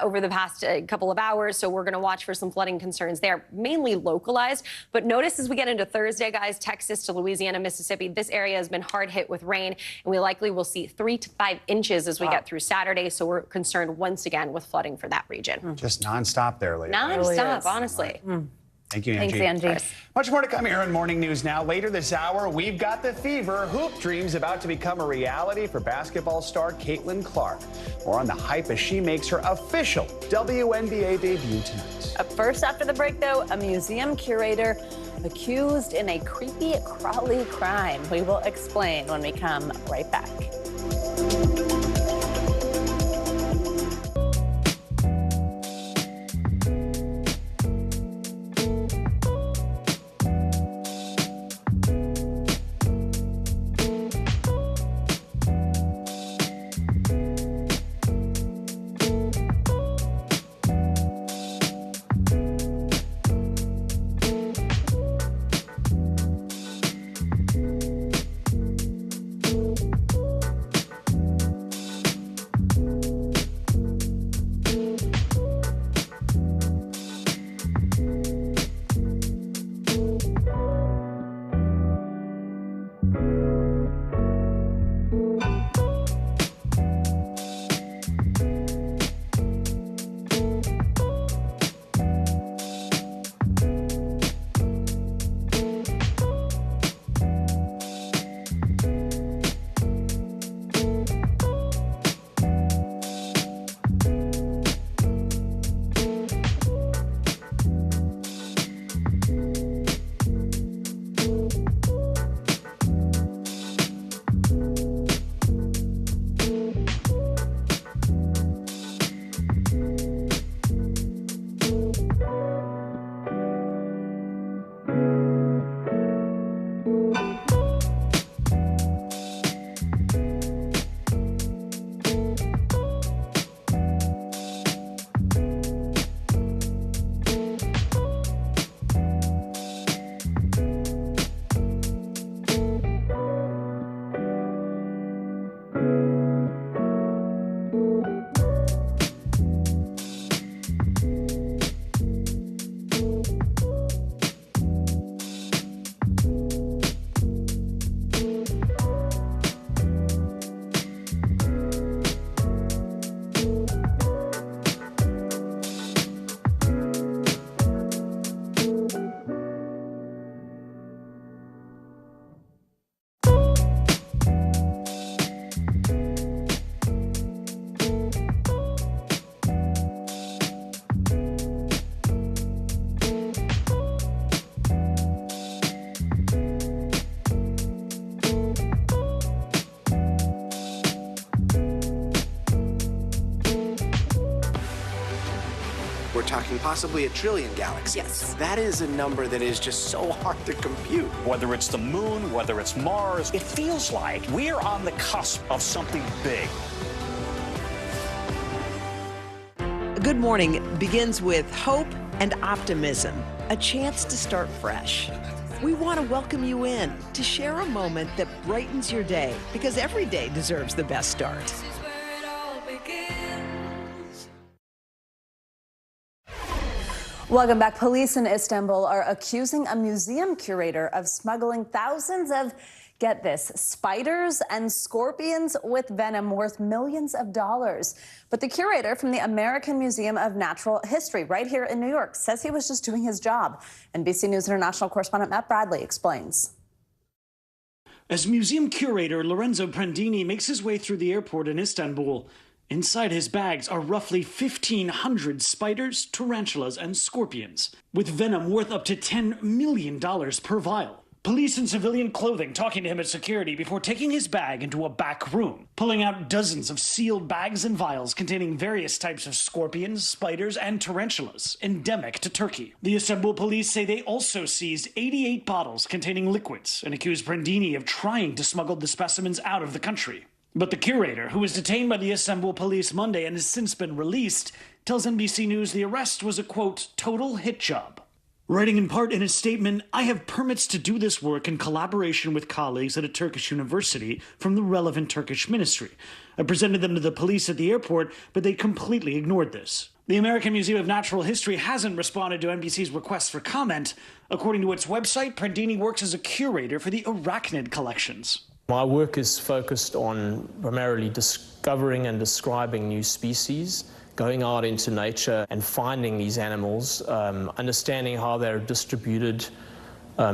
over the past couple of hours, so we're going to watch for some flooding concerns there, mainly localized. But notice as we get into Thursday, guys, Texas to Louisiana, Mississippi, this area has been hard hit with rain, and we likely will see 3 to 5 inches as we get through Saturday. So we're concerned once again with flooding for that region. Just nonstop there, lady. Nonstop, honestly. Thank you, Angie. Thanks, Angie. Much more to come here on Morning News Now. Later this hour, we've got the fever. Hoop dreams about to become a reality for basketball star Caitlin Clark. More on the hype as she makes her official WNBA debut tonight. Up first after the break, though, a museum curator accused in a creepy, crawly crime. We will explain when we come right back. talking possibly 1 trillion galaxies. Yes. That is a number that is just so hard to compute. Whether it's the moon, whether it's Mars, it feels like we're on the cusp of something big. Good Morning begins with hope and optimism, a chance to start fresh. We want to welcome you in to share a moment that brightens your day, because every day deserves the best start. Welcome back. Police in Istanbul are accusing a museum curator of smuggling thousands of, get this, spiders and scorpions with venom worth millions of dollars. But the curator from the American Museum of Natural History right here in New York says he was just doing his job. NBC News International correspondent Matt Bradley explains. As museum curator Lorenzo Prandini makes his way through the airport in Istanbul, inside his bags are roughly 1,500 spiders, tarantulas, and scorpions, with venom worth up to $10 million per vial. Police in civilian clothing talking to him at security before taking his bag into a back room, pulling out dozens of sealed bags and vials containing various types of scorpions, spiders, and tarantulas, endemic to Turkey. The Istanbul police say they also seized 88 bottles containing liquids and accused Prandini of trying to smuggle the specimens out of the country. But the curator, who was detained by the Istanbul police Monday and has since been released, tells NBC News the arrest was a, quote, total hit job. Writing in part in a statement, "I have permits to do this work in collaboration with colleagues at a Turkish university from the relevant Turkish ministry. I presented them to the police at the airport, but they completely ignored this." The American Museum of Natural History hasn't responded to NBC's request for comment. According to its website, Prandini works as a curator for the arachnid collections. My work is focused on primarily discovering and describing new species, going out into nature and finding these animals, understanding how they're distributed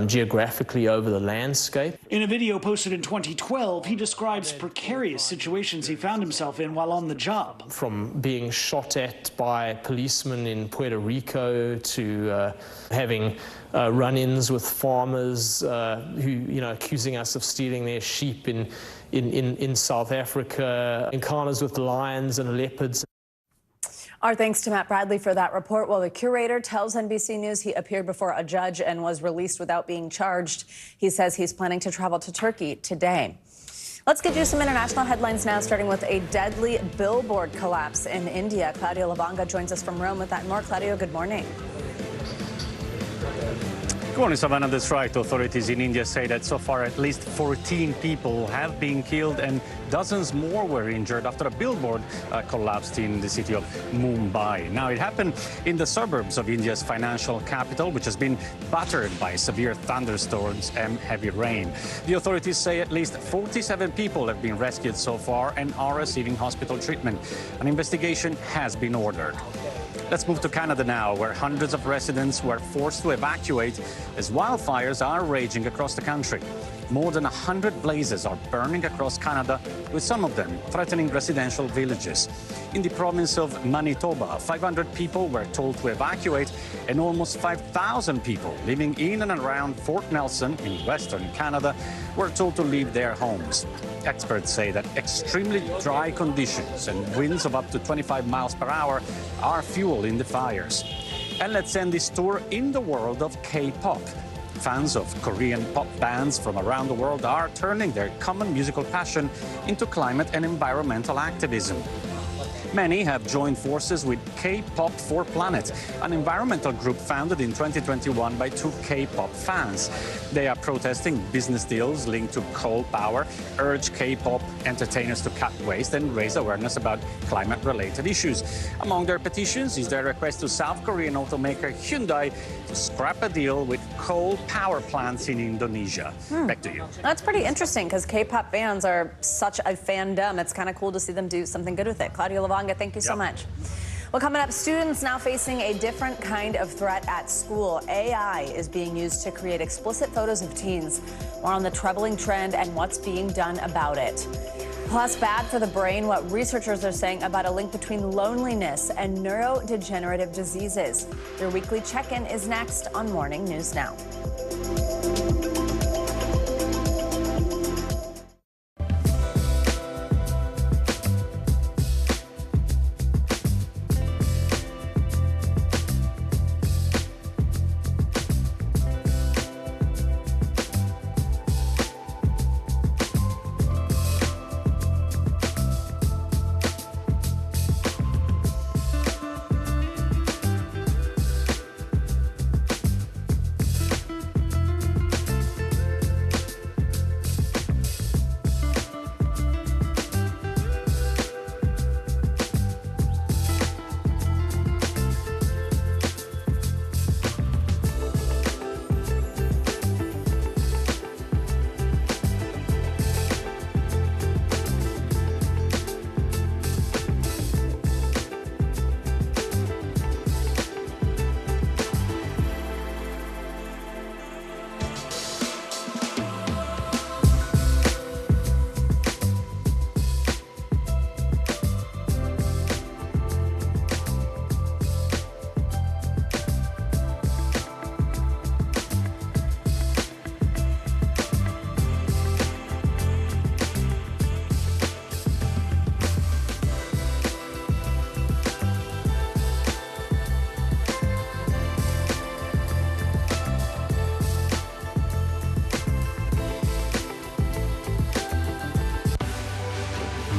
geographically over the landscape. In a video posted in 2012, he describes precarious situations he found himself in while on the job. From being shot at by policemen in Puerto Rico to having run-ins with farmers who, accusing us of stealing their sheep in South Africa, encounters with lions and leopards. Our thanks to Matt Bradley for that report. Well, the curator tells NBC News he appeared before a judge and was released without being charged. He says he's planning to travel to Turkey today. Let's get you some international headlines now, starting with a deadly billboard collapse in India. Claudio Lavanga joins us from Rome with that and more. Claudio, good morning. Good morning, Savannah. That's right. Authorities in India say that so far at least 14 people have been killed and dozens more were injured after a billboard collapsed in the city of Mumbai. Now, it happened in the suburbs of India's financial capital, which has been battered by severe thunderstorms and heavy rain. The authorities say at least 47 people have been rescued so far and are receiving hospital treatment. An investigation has been ordered. Let's move to Canada now, where hundreds of residents were forced to evacuate as wildfires are raging across the country. More than 100 blazes are burning across Canada, with some of them threatening residential villages. In the province of Manitoba, 500 people were told to evacuate, and almost 5,000 people living in and around Fort Nelson in western Canada were told to leave their homes. Experts say that extremely dry conditions and winds of up to 25 miles per hour are fueling the fires. And let's end this tour in the world of K-pop. Fans of Korean pop bands from around the world are turning their common musical passion into climate and environmental activism. Many have joined forces with K-pop for Planet, an environmental group founded in 2021 by two K-pop fans. They are protesting business deals linked to coal power, urge K-pop entertainers to cut waste and raise awareness about climate-related issues. Among their petitions is their request to South Korean automaker Hyundai to scrap a deal with coal power plants in Indonesia. Back to you. That's pretty interesting because K-pop fans are such a fandom. It's kind of cool to see them do something good with it. Claudio Lavanga, thank you so much. Well, coming up, students now facing a different kind of threat at school. AI is being used to create explicit photos of teens. More on the troubling trend and what's being done about it. Plus, bad for the brain, what researchers are saying about a link between loneliness and neurodegenerative diseases. Your weekly check-in is next on Morning News Now.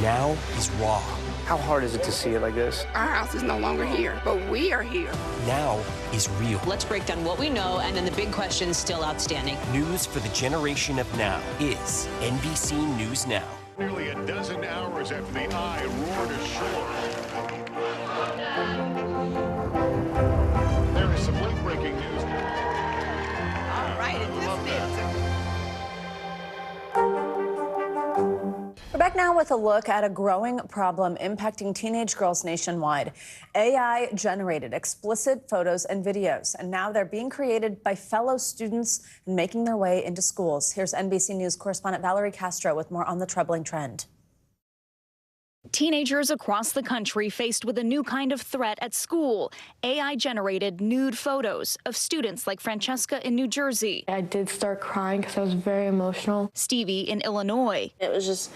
now is raw. How hard is it to see it like this? Our house is no longer here, but we are here. Now is real. Let's break down what we know and then the big questions still outstanding. News for the generation of now is NBC News Now. Nearly a dozen hours after the eye roared ashore. There is some late-breaking news. All right, We're back now with a look at a growing problem impacting teenage girls nationwide. AI-generated explicit photos and videos, and now they're being created by fellow students and making their way into schools. Here's NBC News correspondent Valerie Castro with more on the troubling trend. Teenagers across the country faced with a new kind of threat at school, AI-generated nude photos of students like Francesca in New Jersey. I did start crying because I was very emotional. Stevie in Illinois. It was just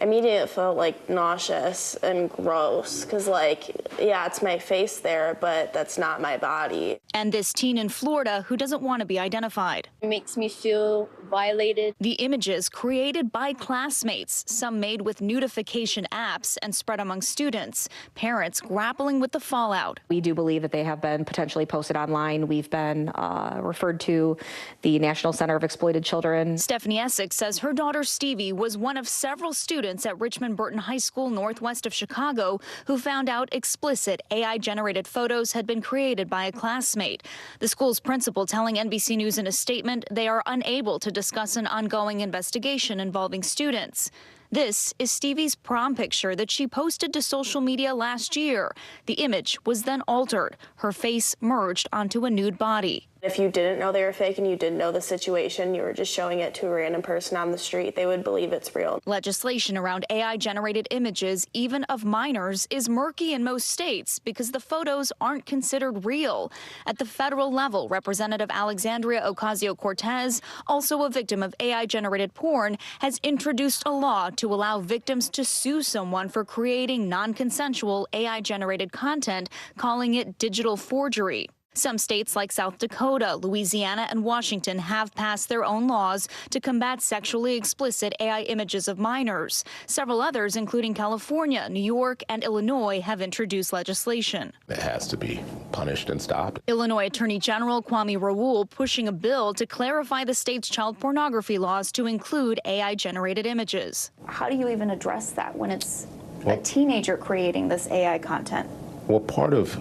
immediate, felt like nauseous and gross because, like, yeah, it's my face there, but that's not my body. And this teen in Florida who doesn't want to be identified. It makes me feel violated. The images created by classmates, some made with nudification apps and spread among students, parents grappling with the fallout. We do believe that they have been potentially posted online. We've been referred to the National Center of Exploited Children. Stephanie Essex says her daughter Stevie was one of several students at Richmond Burton High School northwest of Chicago who found out explicit AI-generated photos had been created by a classmate. The school's principal telling NBC News in a statement they are unable to discuss an ongoing investigation involving students. This is Stevie's prom picture that she posted to social media last year. The image was then altered. Her face merged onto a nude body. If you didn't know they were fake and you didn't know the situation, you were just showing it to a random person on the street, they would believe it's real. Legislation around AI-generated images, even of minors, is murky in most states because the photos aren't considered real. At the federal level, Representative Alexandria Ocasio-Cortez, also a victim of AI-generated porn, has introduced a law to allow victims to sue someone for creating non-consensual AI-generated content, calling it digital forgery. Some states like South Dakota, Louisiana, and Washington have passed their own laws to combat sexually explicit AI images of minors. Several others, including California, New York, and Illinois, have introduced legislation. It has to be punished and stopped. Illinois Attorney General Kwame Raoul pushing a bill to clarify the state's child pornography laws to include AI-generated images. How do you even address that when it's a teenager creating this AI content? Well, part of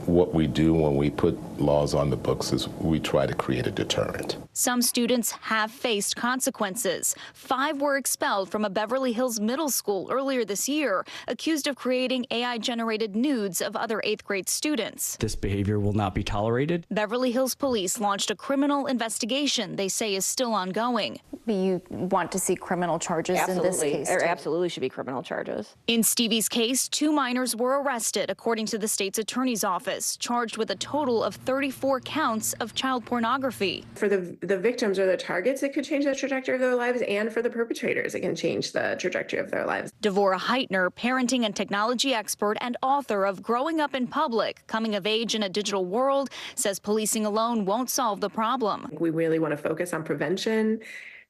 what we do when we put laws on the books is we try to create a deterrent. Some students have faced consequences. 5 were expelled from a Beverly Hills middle school earlier this year, accused of creating AI-generated nudes of other 8th grade students. This behavior will not be tolerated. Beverly Hills police launched a criminal investigation they say is still ongoing. You want to see criminal charges in this case? There absolutely should be criminal charges. In Stevie's case, 2 minors were arrested, according to the state's attorney's office, charged with a total of 34 counts of child pornography. For the victims or the targets, it could change the trajectory of their lives, and for the perpetrators, it can change the trajectory of their lives. Devorah Heitner, parenting and technology expert and author of Growing Up in Public, Coming of Age in a Digital World, says policing alone won't solve the problem. We really want to focus on prevention,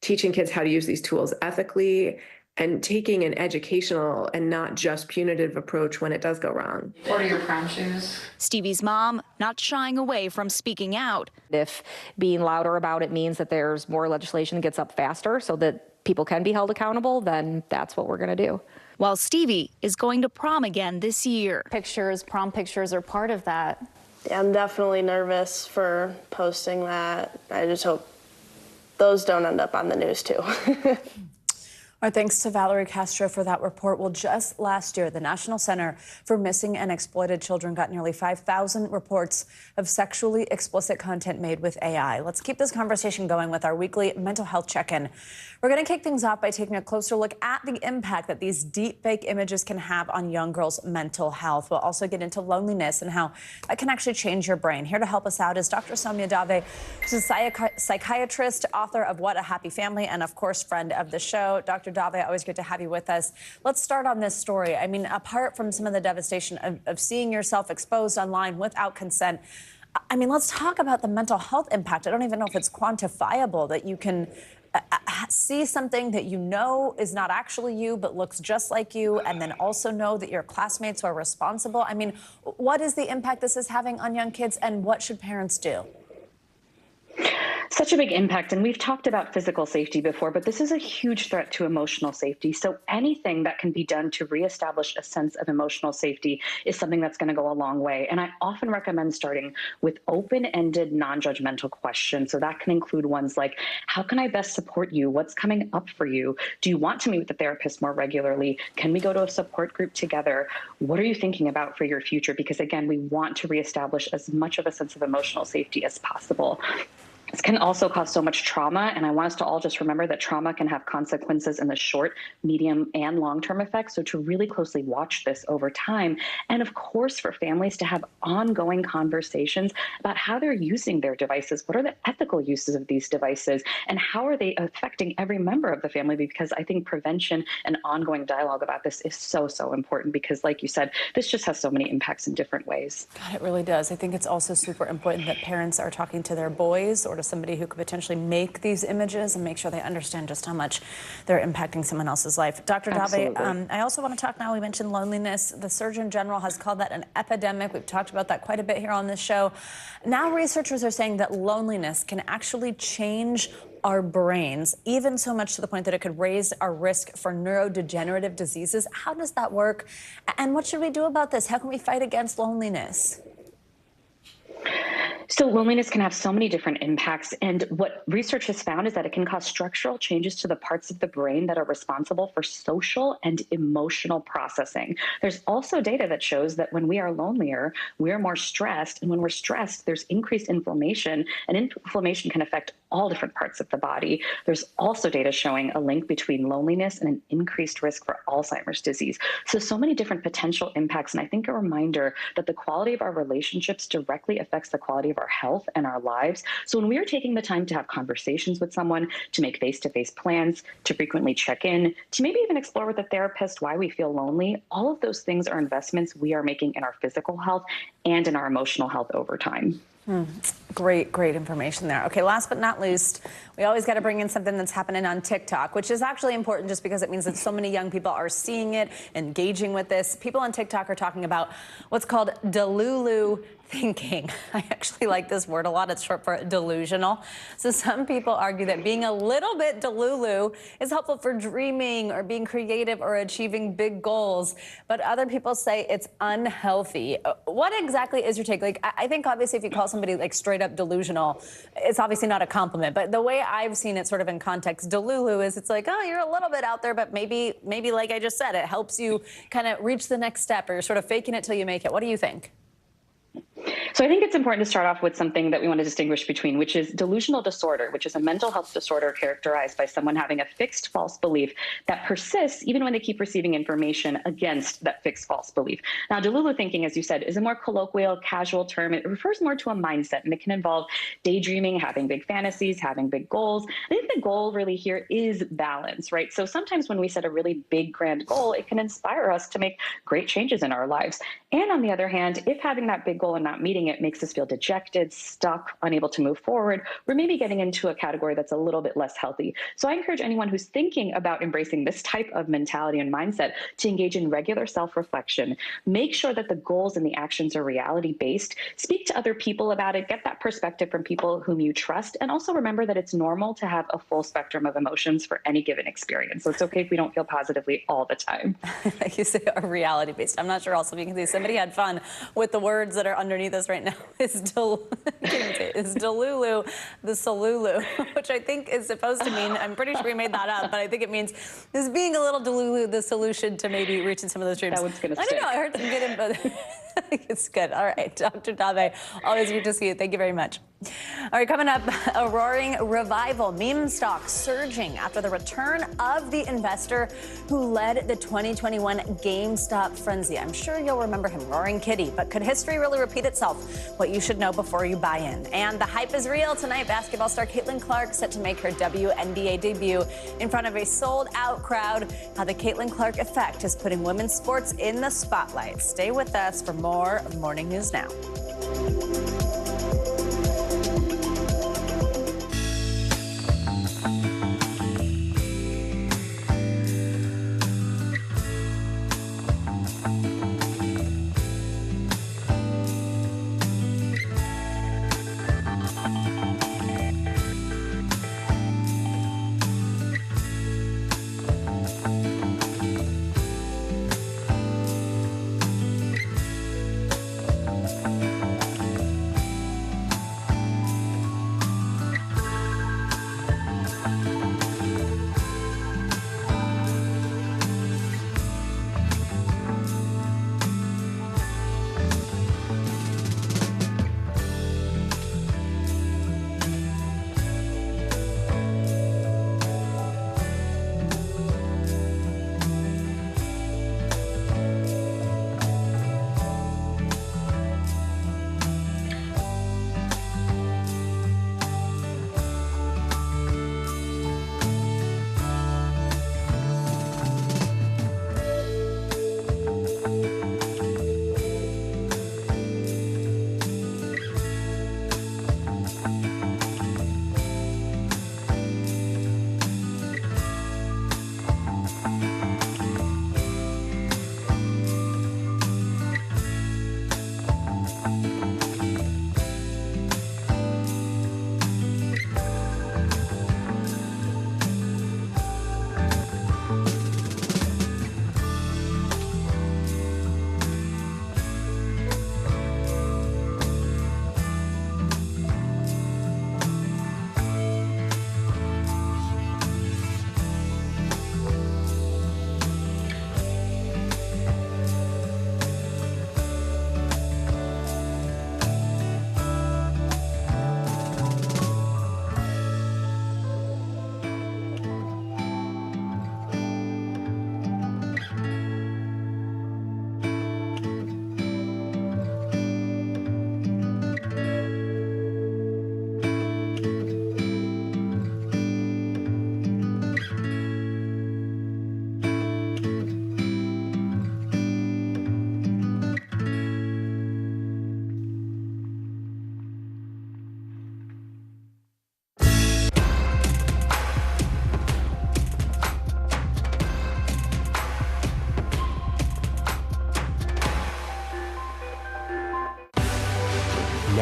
teaching kids how to use these tools ethically, and taking an educational and not just punitive approach when it does go wrong. What are your prom shoes? Stevie's mom not shying away from speaking out. If being louder about it means that there's more legislation that gets up faster so that people can be held accountable, then that's what we're going to do. While Stevie is going to prom again this year. Prom pictures are part of that. Yeah, I'm definitely nervous for posting that. I just hope those don't end up on the news too. Our thanks to Valerie Castro for that report. Well, just last year, the National Center for Missing and Exploited Children got nearly 5,000 reports of sexually explicit content made with AI. Let's keep this conversation going with our weekly mental health check-in. We're going to kick things off by taking a closer look at the impact that these deepfake images can have on young girls' mental health. We'll also get into loneliness and how that can actually change your brain. Here to help us out is Dr. Soumya Dave, who's a psychiatrist, author of What a Happy Family, and of course, friend of the show. Dr. Dave, always good to have you with us. Let's start on this story. I mean, apart from some of the devastation of seeing yourself exposed online without consent, I mean, let's talk about the mental health impact. I don't even know if it's quantifiable that you can see something that you know is not actually you but looks just like you, and then also know that your classmates are responsible? I mean, what is the impact this is having on young kids, and what should parents do? Such a big impact. And we've talked about physical safety before, but this is a huge threat to emotional safety. So anything that can be done to reestablish a sense of emotional safety is something that's going to go a long way. And I often recommend starting with open-ended, non-judgmental questions. So that can include ones like, how can I best support you? What's coming up for you? Do you want to meet with a therapist more regularly? Can we go to a support group together? What are you thinking about for your future? Because again, we want to reestablish as much of a sense of emotional safety as possible. This can also cause so much trauma, and I want us to all just remember that trauma can have consequences in the short, medium, and long-term effects, so to really closely watch this over time. And of course, for families to have ongoing conversations about how they're using their devices, what are the ethical uses of these devices, and how are they affecting every member of the family, because I think prevention and ongoing dialogue about this is so, so important, because like you said, this just has so many impacts in different ways. God, it really does. I think it's also super important that parents are talking to their boys or to somebody who could potentially make these images and make sure they understand just how much they're impacting someone else's life. Dr. Dave, I also want to talk now, we mentioned loneliness. The Surgeon General has called that an epidemic. We've talked about that quite a bit here on this show. Now researchers are saying that loneliness can actually change our brains, even so much to the point that it could raise our risk for neurodegenerative diseases. How does that work? And what should we do about this? How can we fight against loneliness? So loneliness can have so many different impacts, and what research has found is that it can cause structural changes to the parts of the brain that are responsible for social and emotional processing. There's also data that shows that when we are lonelier, we're more stressed, and when we're stressed, there's increased inflammation, and inflammation can affect all different parts of the body. There's also data showing a link between loneliness and an increased risk for Alzheimer's disease. So many different potential impacts, and I think a reminder that the quality of our relationships directly affects the quality of our health and our lives. So when we are taking the time to have conversations with someone, to make face-to-face plans, to frequently check in, to maybe even explore with a therapist why we feel lonely, all of those things are investments we are making in our physical health and in our emotional health over time. Great information there. Okay, last but not least, we always got to bring in something that's happening on TikTok, which is actually important just because it means that so many young people are seeing it, engaging with this. People on TikTok are talking about what's called delulu thinking. I actually like this word a lot. It's short for delusional. So some people argue that being a little bit delulu is helpful for dreaming or being creative or achieving big goals. But other people say it's unhealthy. What exactly is your take? Like, I think obviously if you call somebody like straight up delusional, it's obviously not a compliment. But the way I've seen it sort of in context, delulu is it's like, oh, you're a little bit out there, but maybe like I just said, it helps you kind of reach the next step, or you're sort of faking it till you make it. What do you think? So I think it's important to start off with something that we want to distinguish between, which is delusional disorder, which is a mental health disorder characterized by someone having a fixed false belief that persists even when they keep receiving information against that fixed false belief. Now, delulu thinking, as you said, is a more colloquial, casual term. It refers more to a mindset, and it can involve daydreaming, having big fantasies, having big goals. I think the goal really here is balance, right? So sometimes when we set a really big, grand goal, it can inspire us to make great changes in our lives. And on the other hand, if having that big goal and not meeting it makes us feel dejected, stuck, unable to move forward, we're maybe getting into a category that's a little bit less healthy. So I encourage anyone who's thinking about embracing this type of mentality and mindset to engage in regular self-reflection. Make sure that the goals and the actions are reality-based. Speak to other people about it. Get that perspective from people whom you trust. And also remember that it's normal to have a full spectrum of emotions for any given experience. So it's okay if we don't feel positively all the time. You say are reality-based. I'm not sure also if you can see somebody had fun with the words that are underneath us right now. Is delulu the solulu, which I think is supposed to mean, I'm pretty sure we made that up, but I think it means is being a little delulu the solution to maybe reaching some of those dreams. That one's gonna I don't know, I heard some good input. I think it's good. All right, Dr. Dave, always good to see you. Thank you very much. All right, coming up, a roaring revival. Meme stocks surging after the return of the investor who led the 2021 GameStop frenzy. I'm sure you'll remember him, Roaring Kitty. But could history really repeat itself? What you should know before you buy in. And the hype is real tonight. Basketball star Caitlin Clark set to make her WNBA debut in front of a sold-out crowd. How the Caitlin Clark effect is putting women's sports in the spotlight. Stay with us for more Morning News Now.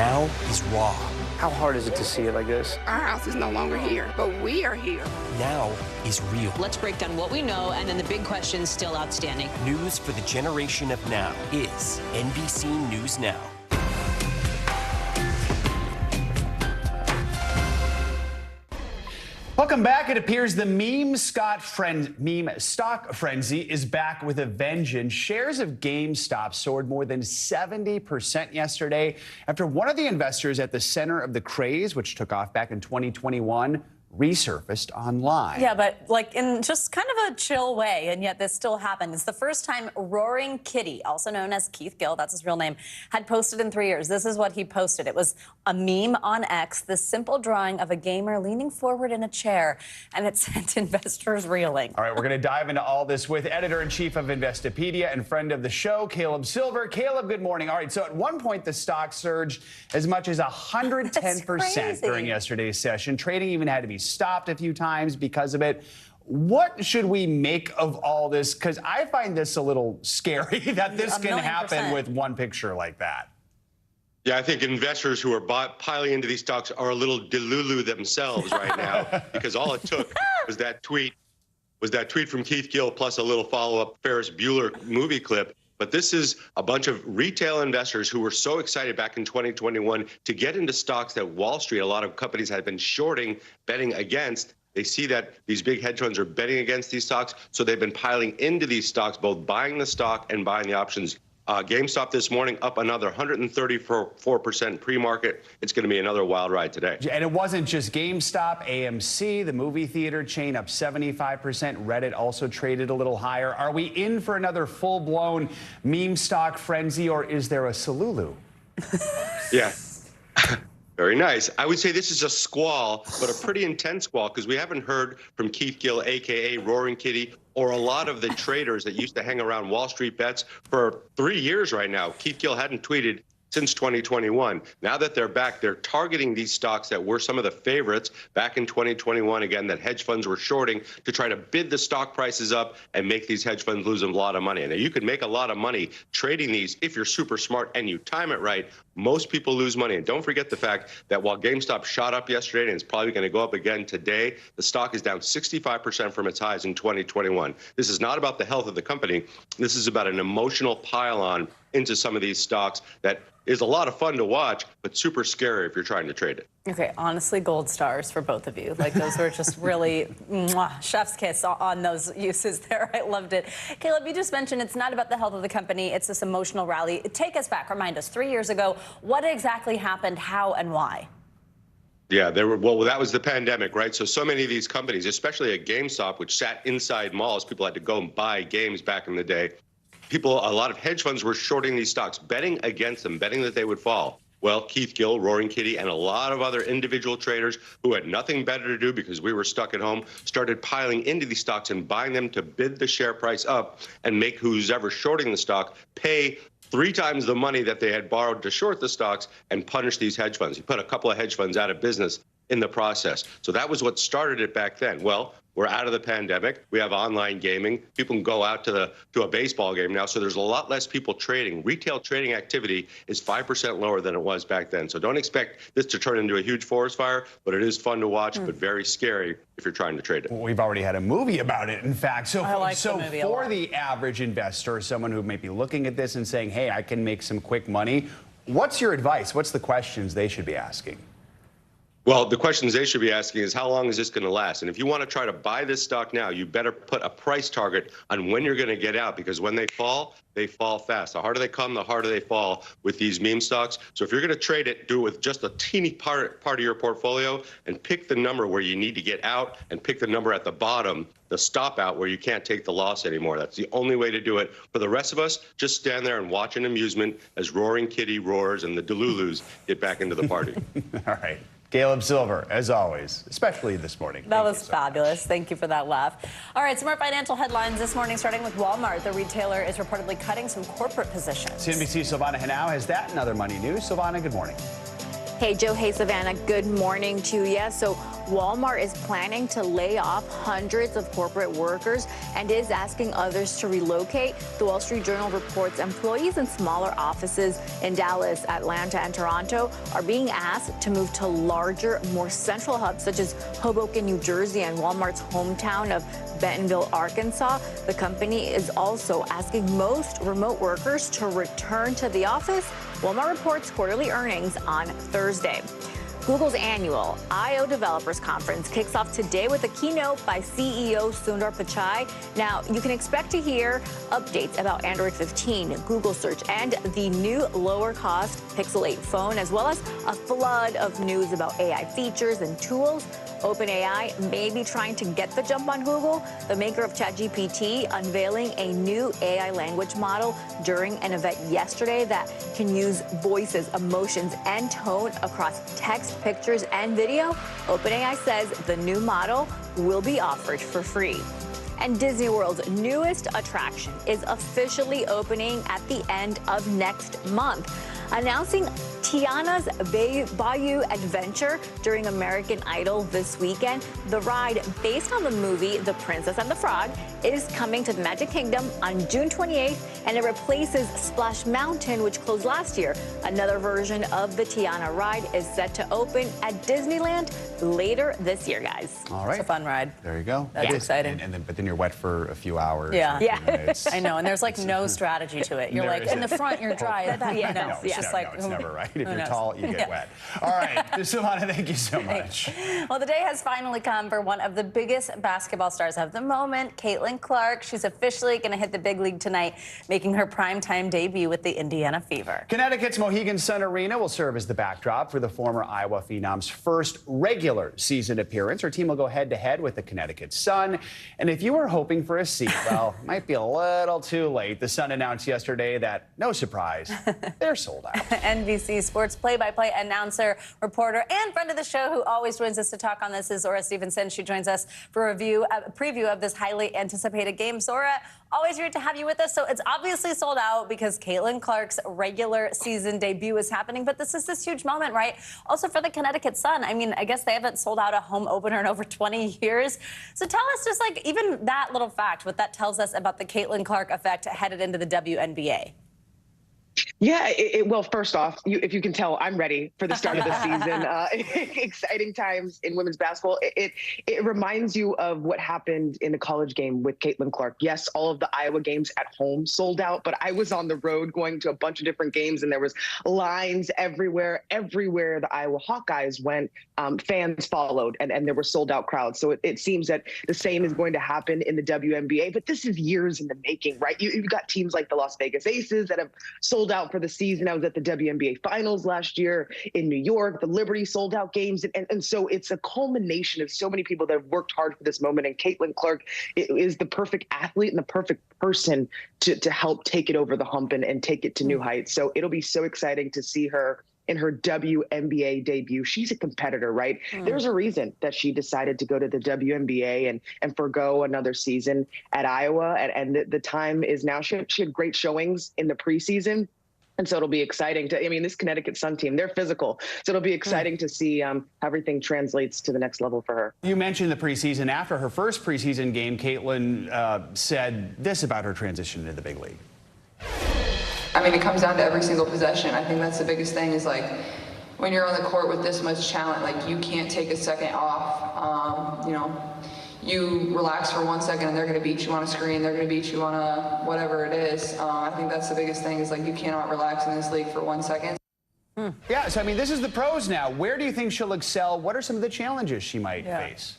now is raw. How hard is it to see it like this? Our house is no longer here, but we are here. Now is real. Let's break down what we know and then the big questions still outstanding. News for the generation of now is NBC News Now. Welcome back. It appears the meme stock frenzy is back with a vengeance. Shares of GameStop soared more than 70% yesterday after one of the investors at the center of the craze, which took off back in 2021, resurfaced online. Yeah, but like in just kind of a chill way, and yet this still happened. It's the first time Roaring Kitty, also known as Keith Gill, that's his real name, had posted in 3 years. This is what he posted. It was a meme on X, this simple drawing of a gamer leaning forward in a chair, and it sent investors reeling. All right, we're going to dive into all this with editor-in-chief of Investopedia and friend of the show, Caleb Silver. Caleb, good morning. All right, so at one point, the stock surged as much as 110% during yesterday's session. Trading even had to be stopped a few times because of it. What should we make of all this? Because I find this a little scary that this can happen with one picture like that. Yeah, I think investors who are piling into these stocks are a little delulu themselves right now, because all it took was that tweet from Keith Gill plus a little follow-up Ferris Bueller movie clip. But this is a bunch of retail investors who were so excited back in 2021 to get into stocks that Wall Street, a lot of companies had been shorting, betting against. They see that these big hedge funds are betting against these stocks, so they've been piling into these stocks, both buying the stock and buying the options. GameStop this morning up another 134% pre-market. It's going to be another wild ride today. And it wasn't just GameStop. AMC, the movie theater chain, up 75%. Reddit also traded a little higher. Are we in for another full-blown meme stock frenzy, or is there a Salulu? Yeah. Very nice. I would say this is a squall, but a pretty intense squall, because we haven't heard from Keith Gill, a.k.a. Roaring Kitty, or a lot of the traders that used to hang around Wall Street Bets for 3 years right now. Keith Gill hadn't tweeted since 2021. Now that they're back, they're targeting these stocks that were some of the favorites back in 2021, again, that hedge funds were shorting to try to bid the stock prices up and make these hedge funds lose a lot of money. And you can make a lot of money trading these if you're super smart and you time it right. Most people lose money. And don't forget the fact that while GameStop shot up yesterday and it's probably going to go up again today, the stock is down 65% from its highs in 2021. This is not about the health of the company. This is about an emotional pile-on into some of these stocks that is a lot of fun to watch, but super scary if you're trying to trade it. Okay, honestly, gold stars for both of you. Like, those were just really chef's kiss on those uses there. I loved it. Caleb, you just mentioned it's not about the health of the company. It's this emotional rally. Take us back. Remind us, 3 years ago, what exactly happened, how, and why? Yeah, well, that was the pandemic, right? So many of these companies, especially at GameStop, which sat inside malls, people had to go and buy games back in the day. A lot of hedge funds were shorting these stocks, betting against them, betting that they would fall. Well, Keith Gill, Roaring Kitty, and a lot of other individual traders who had nothing better to do because we were stuck at home started piling into these stocks and buying them to bid the share price up and make who's ever shorting the stock pay 3 times the money that they had borrowed to short the stocks and punish these hedge funds. He put a couple of hedge funds out of business in the process. So that was what started it back then. Well, we're out of the pandemic. We have online gaming. People can go out to a baseball game now. So there's a lot less people trading. Retail trading activity is 5% lower than it was back then. So don't expect this to turn into a huge forest fire, but it is fun to watch, but very scary if you're trying to trade it. Well, we've already had a movie about it, in fact. So the for the average investor, someone who may be looking at this and saying, hey, I can make some quick money, what's your advice? What's the questions they should be asking? Well, the questions they should be asking is, how long is this going to last? And if you want to try to buy this stock now, you better put a price target on when you're going to get out, because when they fall fast. The harder they come, the harder they fall with these meme stocks. So if you're going to trade it, do it with just a teeny part of your portfolio and pick the number where you need to get out and pick the number at the bottom, the stop out where you can't take the loss anymore. That's the only way to do it. For the rest of us, just stand there and watch in amusement as Roaring Kitty roars and the Delulus get back into the party. All right. Caleb Silver, as always, especially this morning. That was fabulous. Thank you for that laugh. All right, some more financial headlines this morning, starting with Walmart. The retailer is reportedly cutting some corporate positions. CNBC's Silvana Henao has that and other money news. Silvana, good morning. Hey, Joe. Hey, Savannah. Good morning to you. So Walmart is planning to lay off hundreds of corporate workers and is asking others to relocate. The Wall Street Journal reports employees in smaller offices in Dallas, Atlanta, and Toronto are being asked to move to larger, more central hubs such as Hoboken, New Jersey, and Walmart's hometown of Bentonville, Arkansas. The company is also asking most remote workers to return to the office. Walmart reports quarterly earnings on Thursday. Google's annual I/O Developers Conference kicks off today with a keynote by CEO Sundar Pichai. Now, you can expect to hear updates about Android 15, Google Search, and the new lower-cost Pixel 8 phone, as well as a flood of news about AI features and tools. OpenAI may be trying to get the jump on Google, the maker of ChatGPT, unveiling a new AI language model during an event yesterday that can use voices, emotions, and tone across text, pictures, and video. OpenAI says the new model will be offered for free. And Disney World's newest attraction is officially opening at the end of next month, announcing Tiana's Bayou Adventure during American Idol this weekend. The ride, based on the movie The Princess and the Frog, is coming to the Magic Kingdom on June 28th, and it replaces Splash Mountain, which closed last year. Another version of the Tiana ride is set to open at Disneyland later this year, guys. All right. It's a fun ride. There you go. That's exciting. But then you're wet for a few hours. Yeah. or a few minutes. I know, and there's like no strategy to it. You're There like, in the isn't. front, you're dry. It's never right. If you're tall, you get wet. All right, Silvana, thank you so much. Well, the day has finally come for one of the biggest basketball stars of the moment, Caitlin Clark. She's officially going to hit the big league tonight, making her primetime debut with the Indiana Fever. Connecticut's Mohegan Sun Arena will serve as the backdrop for the former Iowa Phenom's first regular season appearance. Her team will go head-to-head with the Connecticut Sun. And if you were hoping for a seat, well, might be a little too late. The Sun announced yesterday that, no surprise, they're sold out. NBC Sports play-by-play announcer, reporter, and friend of the show who always joins us to talk on this is Zora Stevenson. She joins us for a preview of this highly anticipated game. Zora, always great to have you with us. So it's obviously sold out because Caitlin Clark's regular season debut is happening, but this is this huge moment, right? Also for the Connecticut Sun. I mean, I guess they haven't sold out a home opener in over 20 years. So tell us just like even that little fact, what that tells us about the Caitlin Clark effect headed into the WNBA. Yeah, well, first off, if you can tell, I'm ready for the start of the season. Exciting times in women's basketball. It reminds you of what happened in the college game with Caitlin Clark. Yes, all of the Iowa games at home sold out, but I was on the road going to a bunch of different games, and there was lines everywhere. Everywhere the Iowa Hawkeyes went, fans followed, and there were sold-out crowds. So it seems that the same is going to happen in the WNBA, but this is years in the making, right? You've got teams like the Las Vegas Aces that have sold out for the season. I was at the WNBA finals last year in New York. The Liberty sold out games. And so it's a culmination of so many people that have worked hard for this moment. And Caitlin Clark is the perfect athlete and the perfect person to help take it over the hump and take it to new heights. So it'll be so exciting to see her in her WNBA debut. She's a competitor, right? There's a reason that she decided to go to the WNBA and forgo another season at Iowa. And the time is now. She had great showings in the preseason. And so it'll be exciting this Connecticut Sun team, they're physical. So it'll be exciting to see how everything translates to the next level for her. You mentioned the preseason. After her first preseason game, Caitlin said this about her transition into the big league. I mean, it comes down to every single possession. I think that's the biggest thing is like when you're on the court with this much talent, like you can't take a second off. You relax for 1 second and they're going to beat you on a screen, they're going to beat you on a whatever it is. I think that's the biggest thing is like you cannot relax in this league for 1 second. Yeah, so I mean, this is the pros now. Where do you think she'll excel? What are some of the challenges she might face?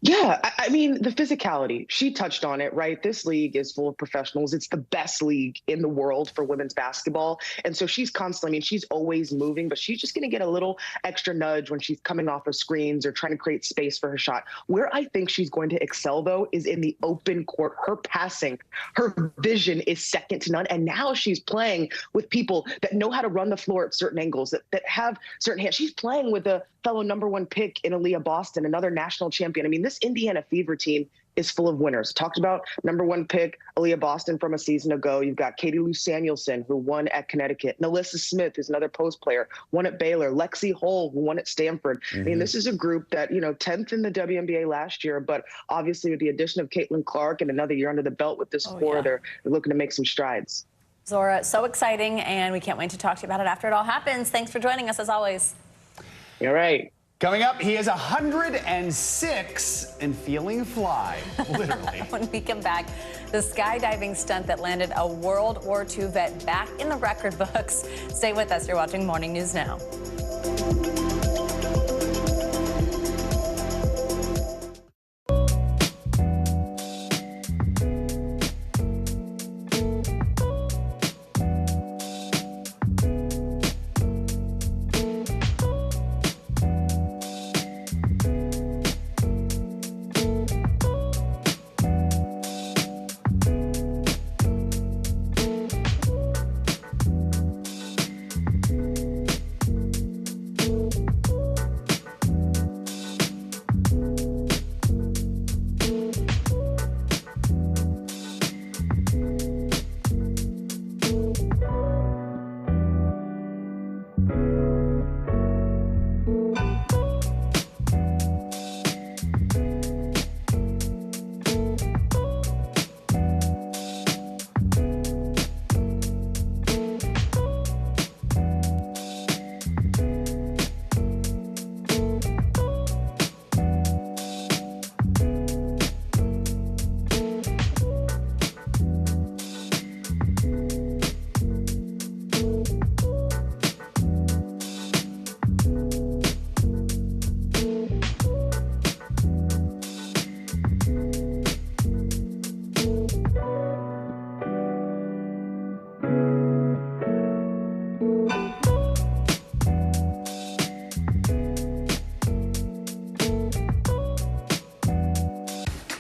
Yeah, I mean, the physicality, she touched on it, right? This league is full of professionals. It's the best league in the world for women's basketball. And so she's constantly, she's always moving, but she's just going to get a little extra nudge when she's coming off of screens or trying to create space for her shot. Where I think she's going to excel, though, is in the open court. Her passing, her vision is second to none. And now she's playing with people that know how to run the floor at certain angles, that have certain hands. She's playing with a fellow #1 pick in Aaliyah Boston, another national champion. I mean, this Indiana Fever team is full of winners. Talked about #1 pick, Aaliyah Boston from a season ago. You've got Katie Lou Samuelson, who won at Connecticut. Nalissa Smith, who's another post player, won at Baylor. Lexi Hull, who won at Stanford. I mean, this is a group that, 10th in the WNBA last year, but obviously with the addition of Caitlin Clark and another year under the belt with this core, they're looking to make some strides. Zora, so exciting, and we can't wait to talk to you about it after it all happens. Thanks for joining us, as always. All right. Coming up, he is 106 and feeling fly, literally. When we come back, the skydiving stunt that landed a World War II vet back in the record books. Stay with us. You're watching Morning News Now.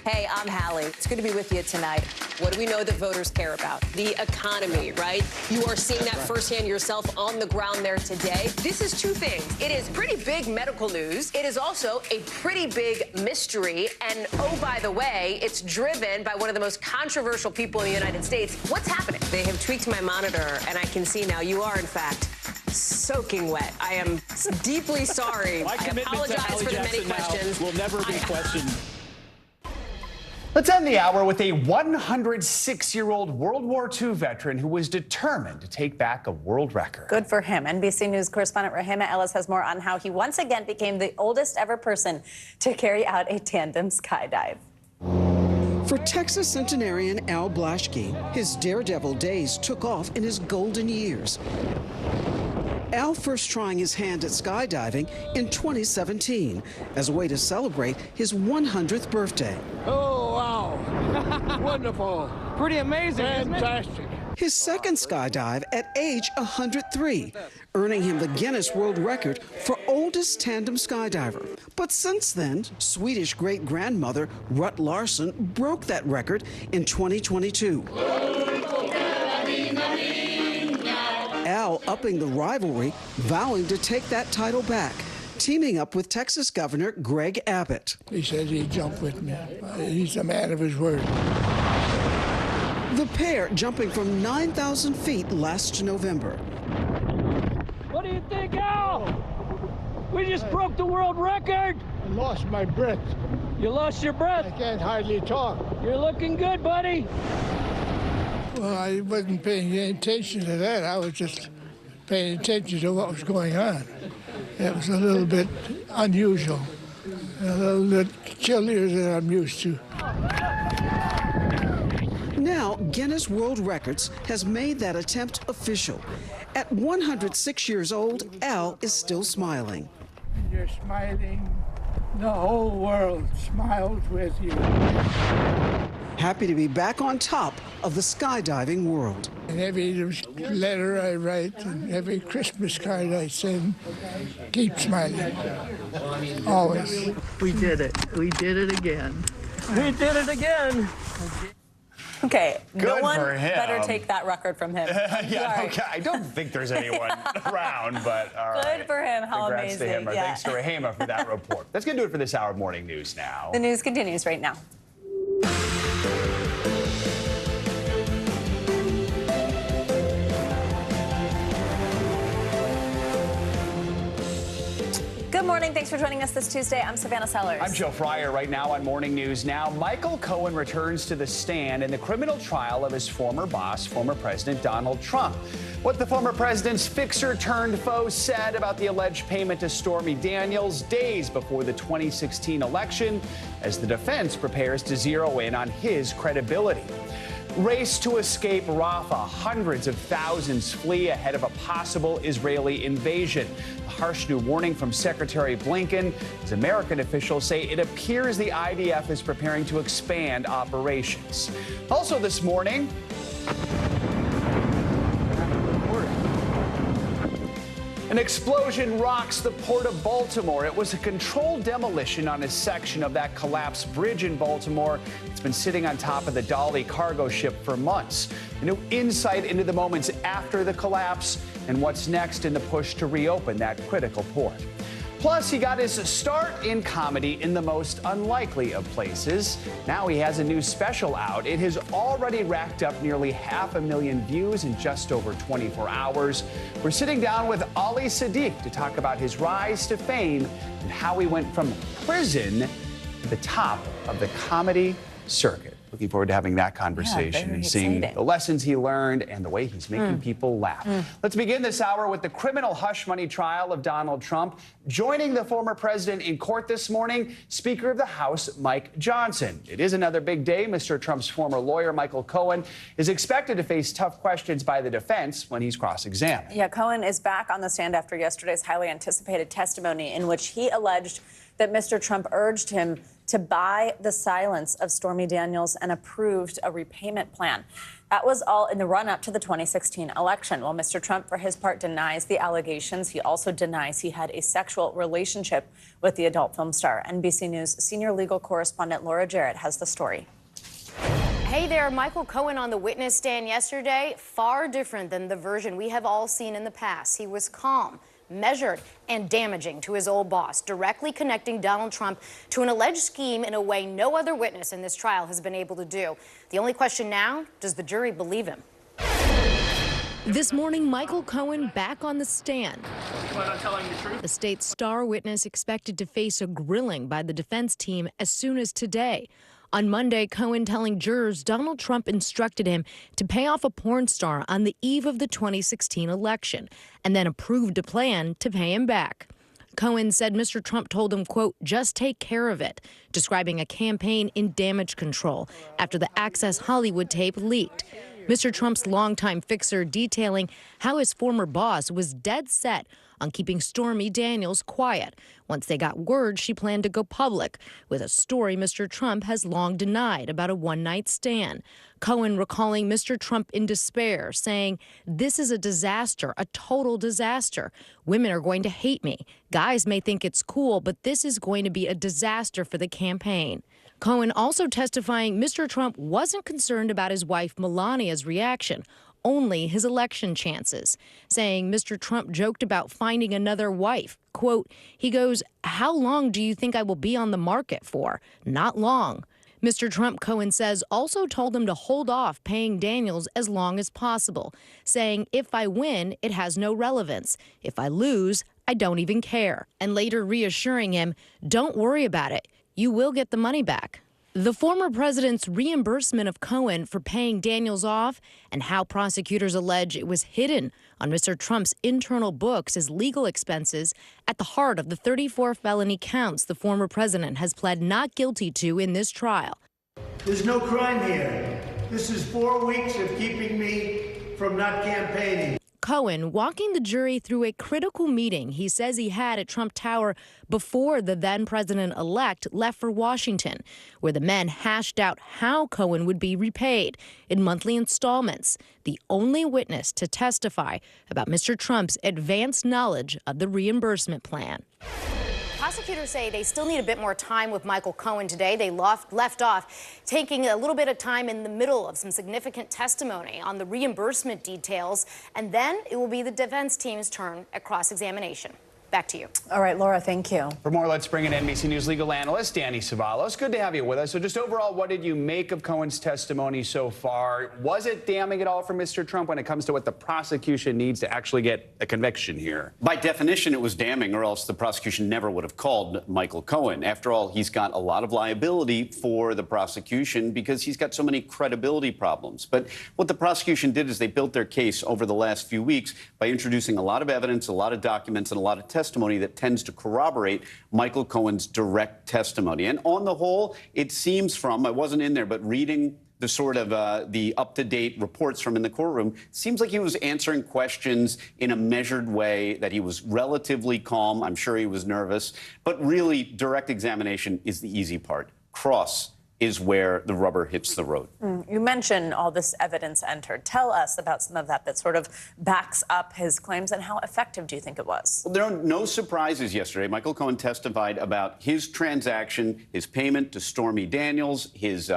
Hey, I'm Hallie. It's good to be with you tonight. What do we know that voters care about? The economy, right? You are seeing that firsthand yourself on the ground there today. This is two things. It is pretty big medical news. It is also a pretty big mystery. And oh, by the way, it's driven by one of the most controversial people in the United States. What's happening? They have tweaked my monitor, and I can see now you are, in fact, soaking wet. I am deeply sorry. I apologize for the many questions. Will never be questioned. Let's end the hour with a 106-year-old World War II veteran who was determined to take back a world record. Good for him. NBC News correspondent Rahima Ellis has more on how he once again became the oldest ever person to carry out a tandem skydive. For Texas centenarian Al Blaschke, his daredevil days took off in his golden years. Al first trying his hand at skydiving in 2017 as a way to celebrate his 100th birthday. Oh, wow. Wonderful. Pretty amazing, Fantastic. His second skydive at age 103, earning him the Guinness World Record for oldest tandem skydiver. But since then, Swedish great-grandmother Rut Larson broke that record in 2022. Al upping the rivalry, vowing to take that title back, teaming up with Texas Governor Greg Abbott. He said he'd jump with me. He's a man of his word. The pair jumping from 9,000 feet last November. What do you think, Al? We just broke the world record. I lost my breath. You lost your breath? I can't hardly talk. You're looking good, buddy. Well, I wasn't paying any attention to that. I was just paying attention to what was going on. It was a little bit unusual, a little bit chillier than I'm used to. Now, Guinness World Records has made that attempt official. At 106 years old, Al is still smiling. You're smiling. The whole world smiles with you. Happy to be back on top of the skydiving world. And every letter I write and every Christmas card I send, keep smiling. Always. We did it. We did it again. We did it again. Okay, Good no one for him. better take that record from him. Yeah, Sorry. okay. I don't think there's anyone around, but all right. Good for him. How Congrats amazing. to him. Yeah. Thanks to Rahima for that report. That's going to do it for this hour of Morning News Now. The news continues right now. morning. Thanks for joining us this Tuesday. I'm Savannah Sellers. I'm Joe Fryer. Right now on Morning News Now, Michael Cohen returns to the stand in the criminal trial of his former boss, former President Donald Trump. What the former president's fixer-turned-foe said about the alleged payment to Stormy Daniels days before the 2016 election, as the defense prepares to zero in on his credibility. Race to escape Rafah. Hundreds of thousands flee ahead of a possible Israeli invasion. A harsh new warning from Secretary Blinken, as American officials say it appears the IDF is preparing to expand operations. Also this morning, an explosion rocks the Port of Baltimore. It was a controlled demolition on a section of that collapsed bridge in Baltimore. It's been sitting on top of the Dolly cargo ship for months. A new insight into the moments after the collapse and what's next in the push to reopen that critical port. Plus, he got his start in comedy in the most unlikely of places. Now he has a new special out. It has already racked up nearly 500,000 views in just over 24 hours. We're sitting down with Ali Sadiq to talk about his rise to fame and how he went from prison to the top of the comedy circuit. Looking forward to having that conversation and seeing the lessons he learned and the way he's making people laugh. Let's begin this hour with the criminal hush money trial of Donald Trump. Joining the former president in court this morning, Speaker of the House Mike Johnson. It is another big day. Mr. Trump's former lawyer, Michael Cohen, is expected to face tough questions by the defense when he's cross-examined. Yeah, Cohen is back on the stand after yesterday's highly anticipated testimony in which he alleged that Mr. Trump urged him to buy the silence of Stormy Daniels and approved a repayment plan. That was all in the run-up to the 2016 election. While Mr. Trump, for his part, denies the allegations, he also denies he had a sexual relationship with the adult film star. NBC News senior legal correspondent Laura Jarrett has the story. Hey there, Michael Cohen on the witness stand yesterday. Far different than the version we have all seen in the past. He was calm, measured, and damaging to his old boss, directly connecting Donald Trump to an alleged scheme in a way no other witness in this trial has been able to do. The only question now, does the jury believe him? This morning, Michael Cohen back on the stand. The state's star witness expected to face a grilling by the defense team as soon as today. On Monday, Cohen telling jurors Donald Trump instructed him to pay off a porn star on the eve of the 2016 election and then approved a plan to pay him back. Cohen said Mr. Trump told him, quote, just take care of it, describing a campaign in damage control after the Access Hollywood tape leaked. Mr. Trump's longtime fixer detailing how his former boss was dead set on keeping Stormy Daniels quiet once they got word she planned to go public with a story Mr. Trump has long denied about a one-night stand. Cohen recalling Mr. Trump in despair, saying, this is a disaster, a total disaster. Women are going to hate me. Guys may think it's cool, but this is going to be a disaster for the campaign. Cohen also testifying Mr. Trump wasn't concerned about his wife Melania's reaction, only his election chances, saying Mr. Trump joked about finding another wife. Quote, he goes, how long do you think I will be on the market for? Not long. Mr. Trump, Cohen says, also told him to hold off paying Daniels as long as possible, saying, if I win, it has no relevance. If I lose, I don't even care. And later reassuring him, don't worry about it. You will get the money back. The former president's reimbursement of Cohen for paying Daniels off and how prosecutors allege it was hidden on Mr. Trump's internal books as legal expenses at the heart of the 34 felony counts the former president has pled not guilty to in this trial. There's no crime here. This is 4 weeks of keeping me from not campaigning. Cohen walking the jury through a critical meeting he says he had at Trump Tower before the then president-elect left for Washington, where the men hashed out how Cohen would be repaid in monthly installments, the only witness to testify about Mr. Trump's advanced knowledge of the reimbursement plan. Prosecutors say they still need a bit more time with Michael Cohen today. They left off taking a little bit of time in the middle of some significant testimony on the reimbursement details, and then it will be the defense team's turn at cross-examination. Back to you. All right, Laura, thank you. For more, let's bring in NBC News legal analyst Danny Savalos. Good to have you with us. So just overall, what did you make of Cohen's testimony so far? Was it damning at all for Mr. Trump when it comes to what the prosecution needs to actually get a conviction here? By definition, it was damning, or else the prosecution never would have called Michael Cohen. After all, he's got a lot of liability for the prosecution because he's got so many credibility problems. But what the prosecution did is they built their case over the last few weeks by introducing a lot of evidence, a lot of documents, and a lot of testimony that tends to corroborate Michael Cohen's direct testimony. And on the whole, it seems from, I wasn't in there, but reading the sort of the up-to-date reports from in the courtroom, seems like he was answering questions in a measured way, that he was relatively calm. I'm sure he was nervous. But really, direct examination is the easy part. Cross is where the rubber hits the road. You mentioned all this evidence entered. Tell us about some of that sort of backs up his claims, and how effective do you think it was? Well, there are no surprises yesterday. Michael Cohen testified about his transaction, his payment to Stormy Daniels, his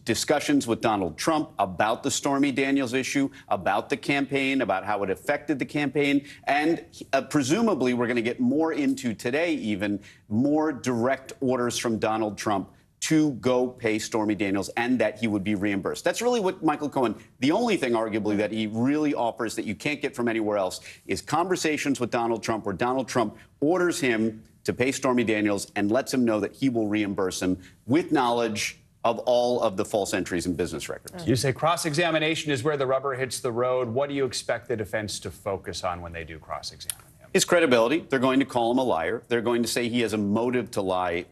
discussions with Donald Trump about the Stormy Daniels issue, about the campaign, about how it affected the campaign, and presumably we're going to get more into today even more direct orders from Donald Trump to go pay Stormy Daniels, and that he would be reimbursed. That's really what Michael Cohen, the only thing arguably that he really offers that you can't get from anywhere else, is conversations with Donald Trump where Donald Trump orders him to pay Stormy Daniels and lets him know that he will reimburse him with knowledge of all of the false entries in business records. You say cross-examination is where the rubber hits the road. What do you expect the defense to focus on when they do cross-examine? His credibility. They're going to call him a liar. They're going to say he has a motive to lie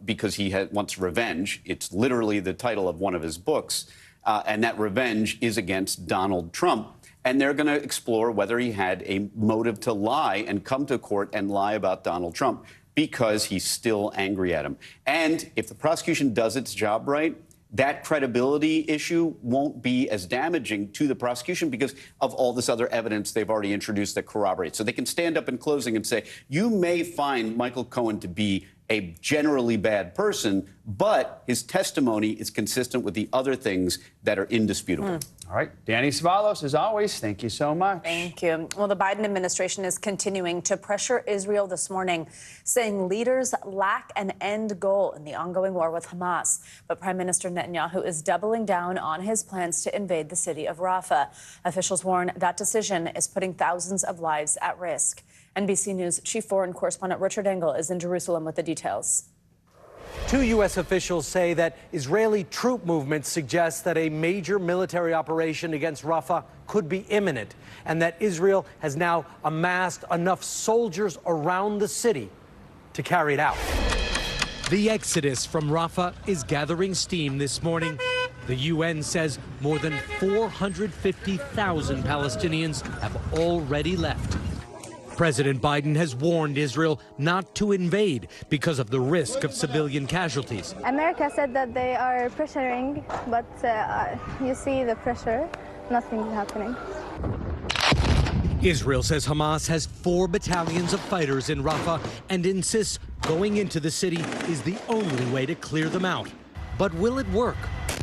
because he wants revenge. It's literally the title of one of his books. And that revenge is against Donald Trump. And they're going to explore whether he had a motive to lie and come to court and lie about Donald Trump because he's still angry at him. And if the prosecution does its job right, that credibility issue won't be as damaging to the prosecution because of all this other evidence they've already introduced that corroborates. So they can stand up in closing and say, you may find Michael Cohen to be a generally bad person, but his testimony is consistent with the other things that are indisputable. All right. Danny Savalos, as always, thank you so much. Thank you. Well, the Biden administration is continuing to pressure Israel this morning, saying leaders lack an end goal in the ongoing war with Hamas. But Prime Minister Netanyahu is doubling down on his plans to invade the city of Rafah. Officials warn that decision is putting thousands of lives at risk. NBC News chief foreign correspondent Richard Engel is in Jerusalem with the details. 2 U.S. officials say that Israeli troop movements suggest that a major military operation against Rafah could be imminent, and that Israel has now amassed enough soldiers around the city to carry it out. The exodus from Rafah is gathering steam this morning. The UN says more than 450,000 Palestinians have already left. President Biden has warned Israel not to invade because of the risk of civilian casualties. America said that they are pressuring, but you see the pressure, nothing's happening. Israel says Hamas has 4 battalions of fighters in Rafah and insists going into the city is the only way to clear them out. But will it work?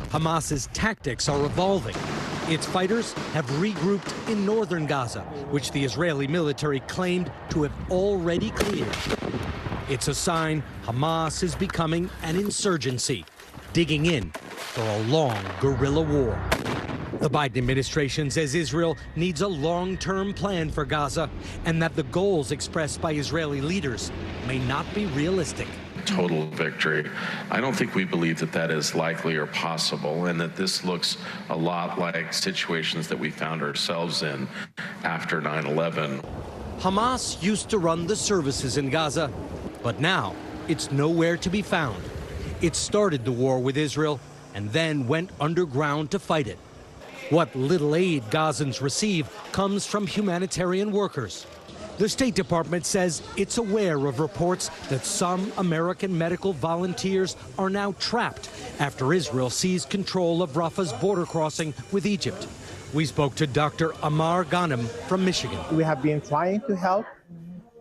Hamas's tactics are evolving. Its fighters have regrouped in northern Gaza, which the Israeli military claimed to have already cleared. It's a sign Hamas is becoming an insurgency, digging in for a long guerrilla war. The Biden administration says Israel needs a long-term plan for Gaza and that the goals expressed by Israeli leaders may not be realistic. Total victory. I don't think we believe that that is likely or possible, and that this looks a lot like situations that we found ourselves in after 9/11. Hamas used to run the services in Gaza, but now it's nowhere to be found. It started the war with Israel and then went underground to fight it. What little aid Gazans receive comes from humanitarian workers. The State Department says it's aware of reports that some American medical volunteers are now trapped after Israel seized control of Rafah's border crossing with Egypt. We spoke to Dr. Amar Ghanem from Michigan. We have been trying to help,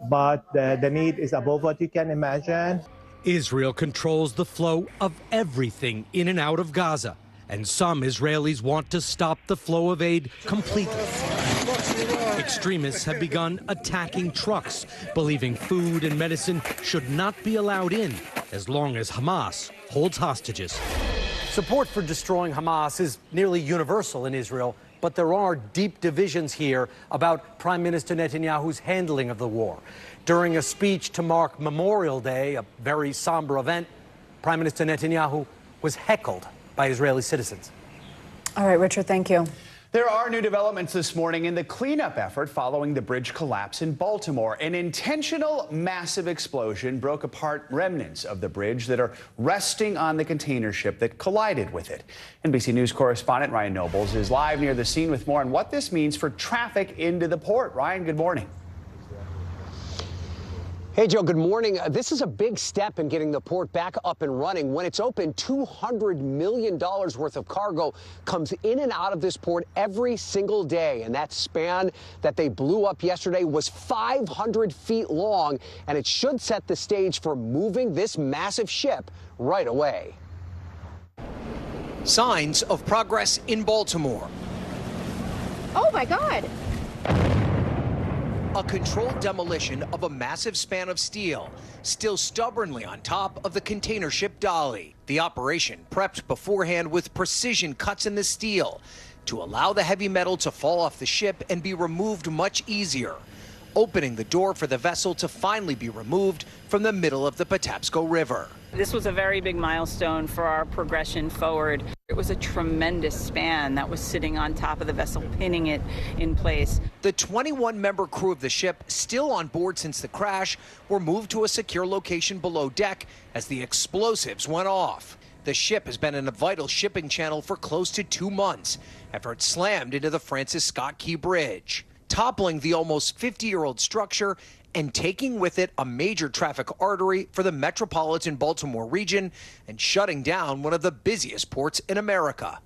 but the need is above what you can imagine. Israel controls the flow of everything in and out of Gaza, and some Israelis want to stop the flow of aid completely. Extremists have begun attacking trucks, believing food and medicine should not be allowed in as long as Hamas holds hostages. Support for destroying Hamas is nearly universal in Israel, but there are deep divisions here about Prime Minister Netanyahu's handling of the war. During a speech to mark Memorial Day, a very somber event, Prime Minister Netanyahu was heckled by Israeli citizens. All right, Richard, thank you. There are new developments this morning in the cleanup effort following the bridge collapse in Baltimore. An intentional massive explosion broke apart remnants of the bridge that are resting on the container ship that collided with it. NBC News correspondent Ryan Nobles is live near the scene with more on what this means for traffic into the port. Ryan, good morning. Hey, Joe, good morning. This is a big step in getting the port back up and running. When it's open, $200 million worth of cargo comes in and out of this port every single day. And that span that they blew up yesterday was 500 feet long, and it should set the stage for moving this massive ship right away. Signs of progress in Baltimore. Oh, my God. A controlled demolition of a massive span of steel, still stubbornly on top of the container ship Dolly. The operation prepped beforehand with precision cuts in the steel to allow the heavy metal to fall off the ship and be removed much easier, opening the door for the vessel to finally be removed from the middle of the Patapsco River. This was a very big milestone for our progression forward. It was a tremendous span that was sitting on top of the vessel, pinning it in place. The 21-member crew of the ship, still on board since the crash, were moved to a secure location below deck as the explosives went off. The ship has been in a vital shipping channel for close to 2 months after it slammed into the Francis Scott Key Bridge, toppling the almost 50-year-old structure and taking with it a major traffic artery for the metropolitan Baltimore region and shutting down one of the busiest ports in America.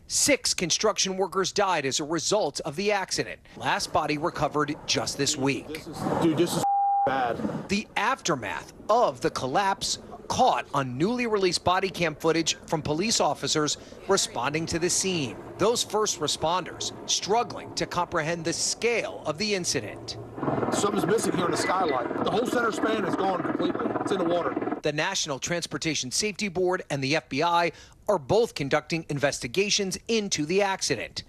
6 construction workers died as a result of the accident. Last body recovered just this week. This is bad. The aftermath of the collapse caught on newly released body cam footage from police officers responding to the scene. Those first responders struggling to comprehend the scale of the incident. Something's missing here in the skylight. The whole center span is gone completely. It's in the water. The National Transportation Safety Board and the FBI are both conducting investigations into the accident.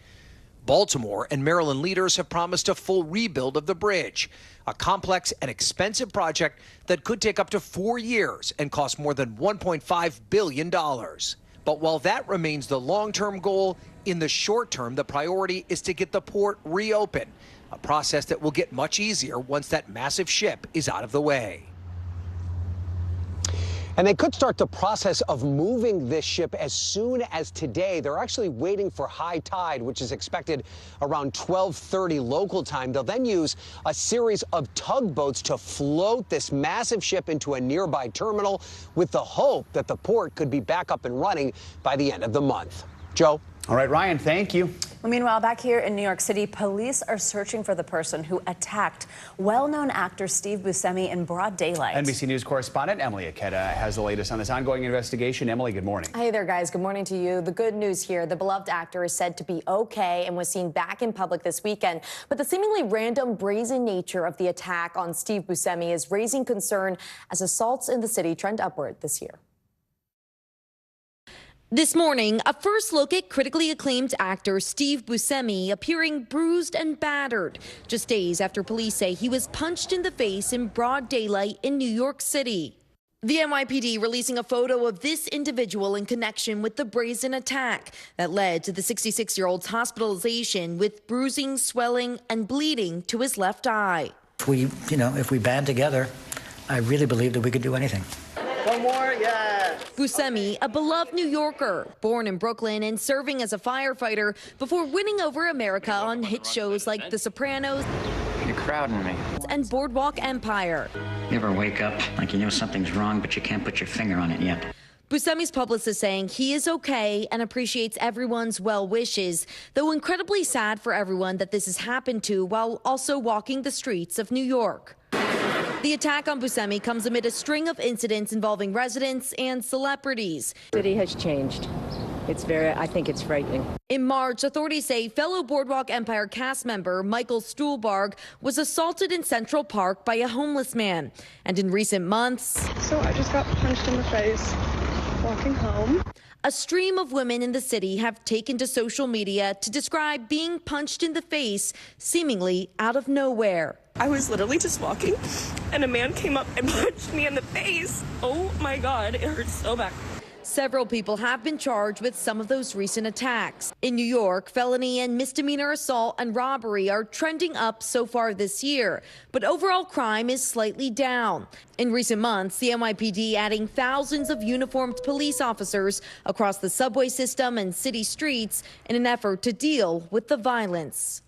Baltimore and Maryland leaders have promised a full rebuild of the bridge, a complex and expensive project that could take up to 4 years and cost more than $1.5 billion. But while that remains the long-term goal, in the short term, the priority is to get the port reopened, a process that will get much easier once that massive ship is out of the way. And they could start the process of moving this ship as soon as today. They're actually waiting for high tide, which is expected around 12:30 local time. They'll then use a series of tugboats to float this massive ship into a nearby terminal with the hope that the port could be back up and running by the end of the month. Joe? All right, Ryan, thank you. Well, meanwhile, back here in New York City, police are searching for the person who attacked well-known actor Steve Buscemi in broad daylight. NBC News correspondent Emily Aketa has the latest on this ongoing investigation. Emily, good morning. Hey there, guys. Good morning to you. The good news here, the beloved actor is said to be okay and was seen back in public this weekend. But the seemingly random, brazen nature of the attack on Steve Buscemi is raising concern as assaults in the city trend upward this year. This morning, a first look at critically acclaimed actor Steve Buscemi appearing bruised and battered, just days after police say he was punched in the face in broad daylight in New York City. The NYPD releasing a photo of this individual in connection with the brazen attack that led to the 66-year-old's hospitalization with bruising, swelling, and bleeding to his left eye. If we band together, I really believe that we could do anything. One more, yeah. Buscemi, a beloved New Yorker, born in Brooklyn and serving as a firefighter before winning over America on hit shows like The Sopranos You're crowding me. and Boardwalk Empire. You ever wake up like you know something's wrong, but you can't put your finger on it yet? Buscemi's publicist saying he is okay and appreciates everyone's well wishes, though incredibly sad for everyone that this has happened to while also walking the streets of New York. The attack on Buscemi comes amid a string of incidents involving residents and celebrities. The city has changed. I think it's frightening. In March, authorities say fellow Boardwalk Empire cast member Michael Stuhlbarg was assaulted in Central Park by a homeless man. And in recent months, So I just got punched in the face walking home. a stream of women in the city have taken to social media to describe being punched in the face seemingly out of nowhere. I was literally just walking and a man came up and punched me in the face. Oh my God, it hurts so bad. Several people have been charged with some of those recent attacks. In New York, felony and misdemeanor assault and robbery are trending up so far this year, but overall crime is slightly down. In recent months, the NYPD adding thousands of uniformed police officers across the subway system and city streets in an effort to deal with the violence.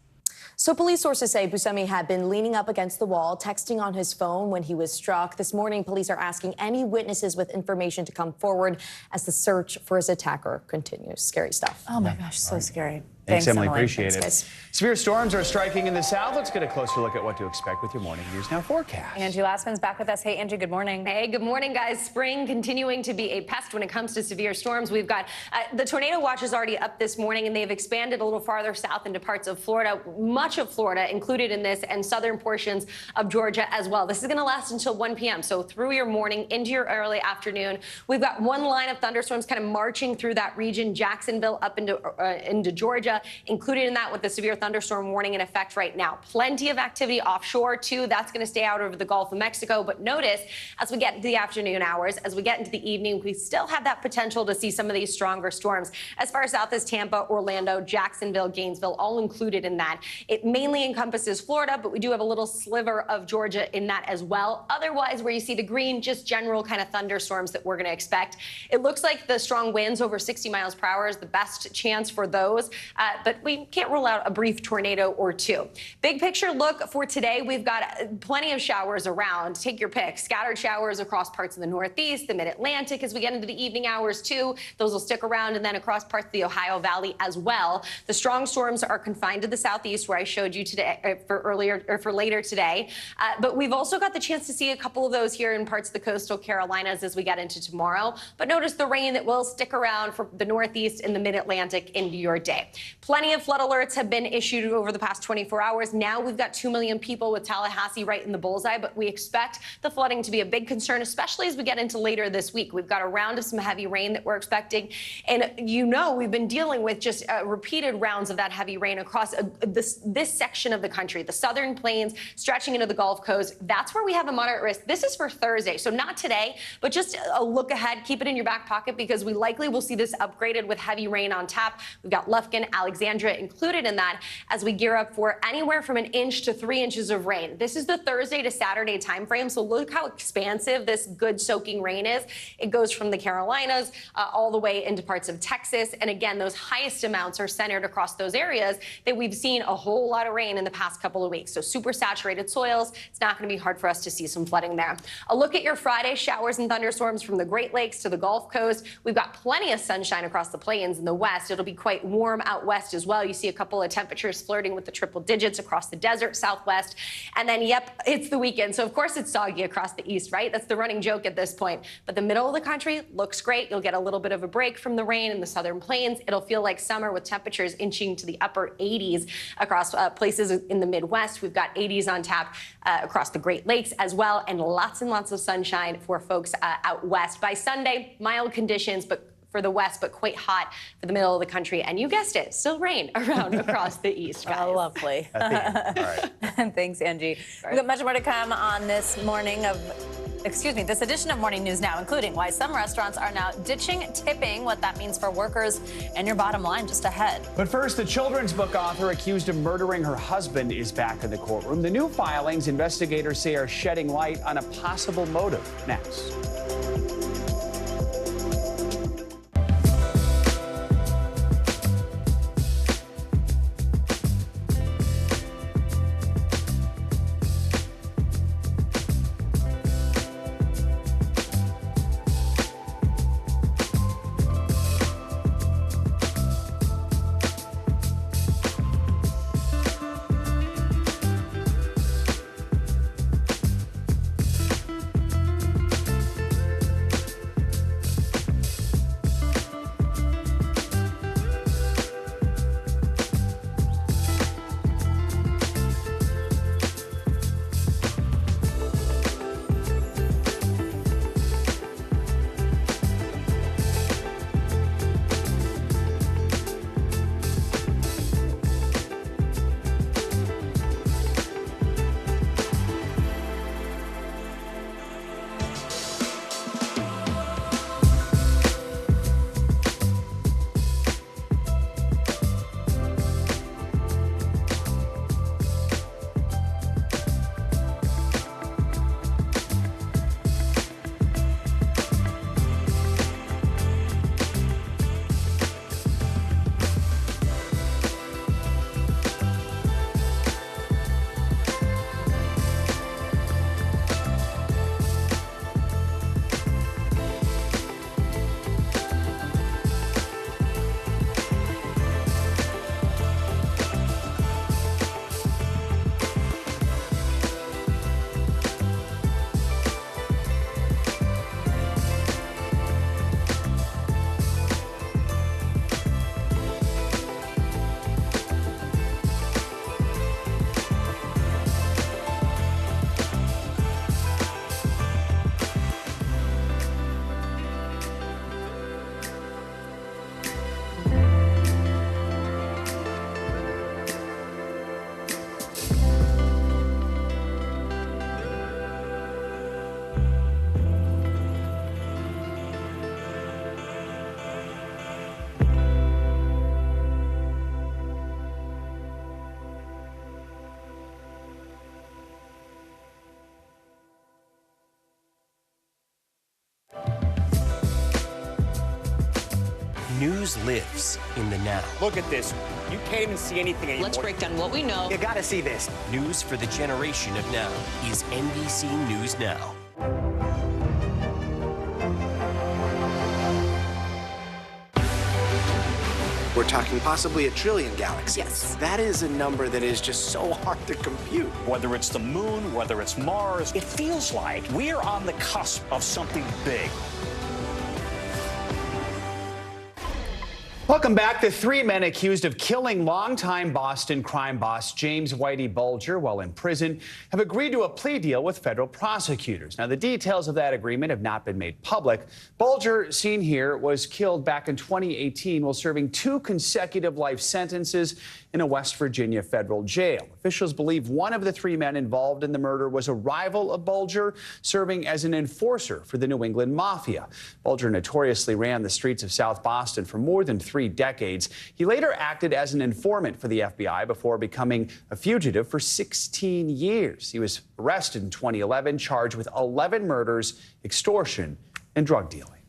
So police sources say Buscemi had been leaning up against the wall, texting on his phone when he was struck. This morning, police are asking any witnesses with information to come forward as the search for his attacker continues. Scary stuff. Oh, my gosh, so scary. Thanks, Emily. Appreciate Thanks, it. guys. Severe storms are striking in the south. Let's get a closer look at what to expect with your Morning News Now forecast. Angie Lastman's back with us. Hey, Angie, good morning. Hey, good morning, guys. Spring continuing to be a pest when it comes to severe storms. We've got the tornado watch is already up this morning, and they've expanded a little farther south into parts of Florida, much of Florida included in this, and southern portions of Georgia as well. This is going to last until 1 p.m., so through your morning into your early afternoon. We've got one line of thunderstorms kind of marching through that region, Jacksonville up into Georgia, included in that with the severe thunderstorm warning in effect right now. Plenty of activity offshore, too. That's going to stay out over the Gulf of Mexico. But notice, as we get into the afternoon hours, as we get into the evening, we still have that potential to see some of these stronger storms. As far south as Tampa, Orlando, Jacksonville, Gainesville, all included in that. It mainly encompasses Florida, but we do have a little sliver of Georgia in that as well. Otherwise, where you see the green, just general kind of thunderstorms that we're going to expect. It looks like the strong winds over 60 miles per hour is the best chance for those, but we can't rule out a brief tornado or two. Big picture look for today. We've got plenty of showers around. Take your pick. Scattered showers across parts of the Northeast, the Mid-Atlantic as we get into the evening hours too. Those will stick around, and then across parts of the Ohio Valley as well. The strong storms are confined to the southeast, where I showed you today for later today. But we've also got the chance to see a couple of those here in parts of the coastal Carolinas as we get into tomorrow. But notice the rain that will stick around for the Northeast and the Mid-Atlantic into your day. Plenty of flood alerts have been issued over the past 24 hours. Now we've got 2 million people with Tallahassee right in the bullseye, but we expect the flooding to be a big concern, especially as we get into later this week. We've got a round of some heavy rain that we're expecting. And we've been dealing with just repeated rounds of that heavy rain across this section of the country, the southern plains stretching into the Gulf Coast. That's where we have a moderate risk. This is for Thursday, so not today, but just a look ahead. Keep it in your back pocket because we likely will see this upgraded with heavy rain on tap. We've got Lufkin, Alexandria included in that as we gear up for anywhere from 1 inch to 3 inches of rain. This is the Thursday to Saturday time frame, so look how expansive this good soaking rain is. It goes from the Carolinas all the way into parts of Texas, and again, those highest amounts are centered across those areas that we've seen a whole lot of rain in the past couple of weeks. So super saturated soils. It's not going to be hard for us to see some flooding there. A look at your Friday showers and thunderstorms from the Great Lakes to the Gulf Coast. We've got plenty of sunshine across the plains in the west. It'll be quite warm out west as well. You see a couple of temperatures flirting with the triple digits across the desert southwest. And then, yep, it's the weekend. So, of course, it's soggy across the east, right? That's the running joke at this point. But the middle of the country looks great. You'll get a little bit of a break from the rain in the southern plains. It'll feel like summer with temperatures inching to the upper 80s across places in the Midwest. We've got 80s on tap across the Great Lakes as well, and lots of sunshine for folks out west. By Sunday, mild conditions, but for the west, but quite hot for the middle of the country. And you guessed it, still rain around across the east, guys. Oh, lovely. All right. Thanks, Angie. We've got much more to come on this edition of Morning News Now, including why some restaurants are now ditching tipping, what that means for workers, and your bottom line just ahead. But first, the children's book author accused of murdering her husband is back in the courtroom. The new filings investigators say are shedding light on a possible motive. Next. News lives in the now. Look at this. You can't even see anything anymore. Let's break down what we know. You gotta see this. News for the generation of now is NBC News Now. We're talking possibly 1 trillion galaxies. Yes. That is a number that is just so hard to compute. Whether it's the moon, whether it's Mars, it feels like we're on the cusp of something big. Welcome back. The 3 men accused of killing longtime Boston crime boss James Whitey Bulger while in prison have agreed to a plea deal with federal prosecutors. Now, the details of that agreement have not been made public. Bulger, seen here, was killed back in 2018 while serving 2 consecutive life sentences in a West Virginia federal jail. Officials believe one of the 3 men involved in the murder was a rival of Bulger, serving as an enforcer for the New England Mafia. Bulger notoriously ran the streets of South Boston for more than 3 decades. He later acted as an informant for the FBI before becoming a fugitive for 16 years. He was arrested in 2011, charged with 11 murders, extortion, and drug dealing.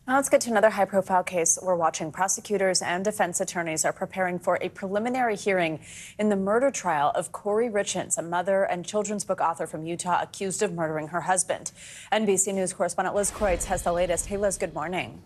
Now let's get to another high-profile case we're watching. Prosecutors and defense attorneys are preparing for a preliminary hearing in the murder trial of Corey Richins, a mother and children's book author from Utah accused of murdering her husband. NBC News correspondent Liz Kreutz has the latest. Hey, Liz, good morning.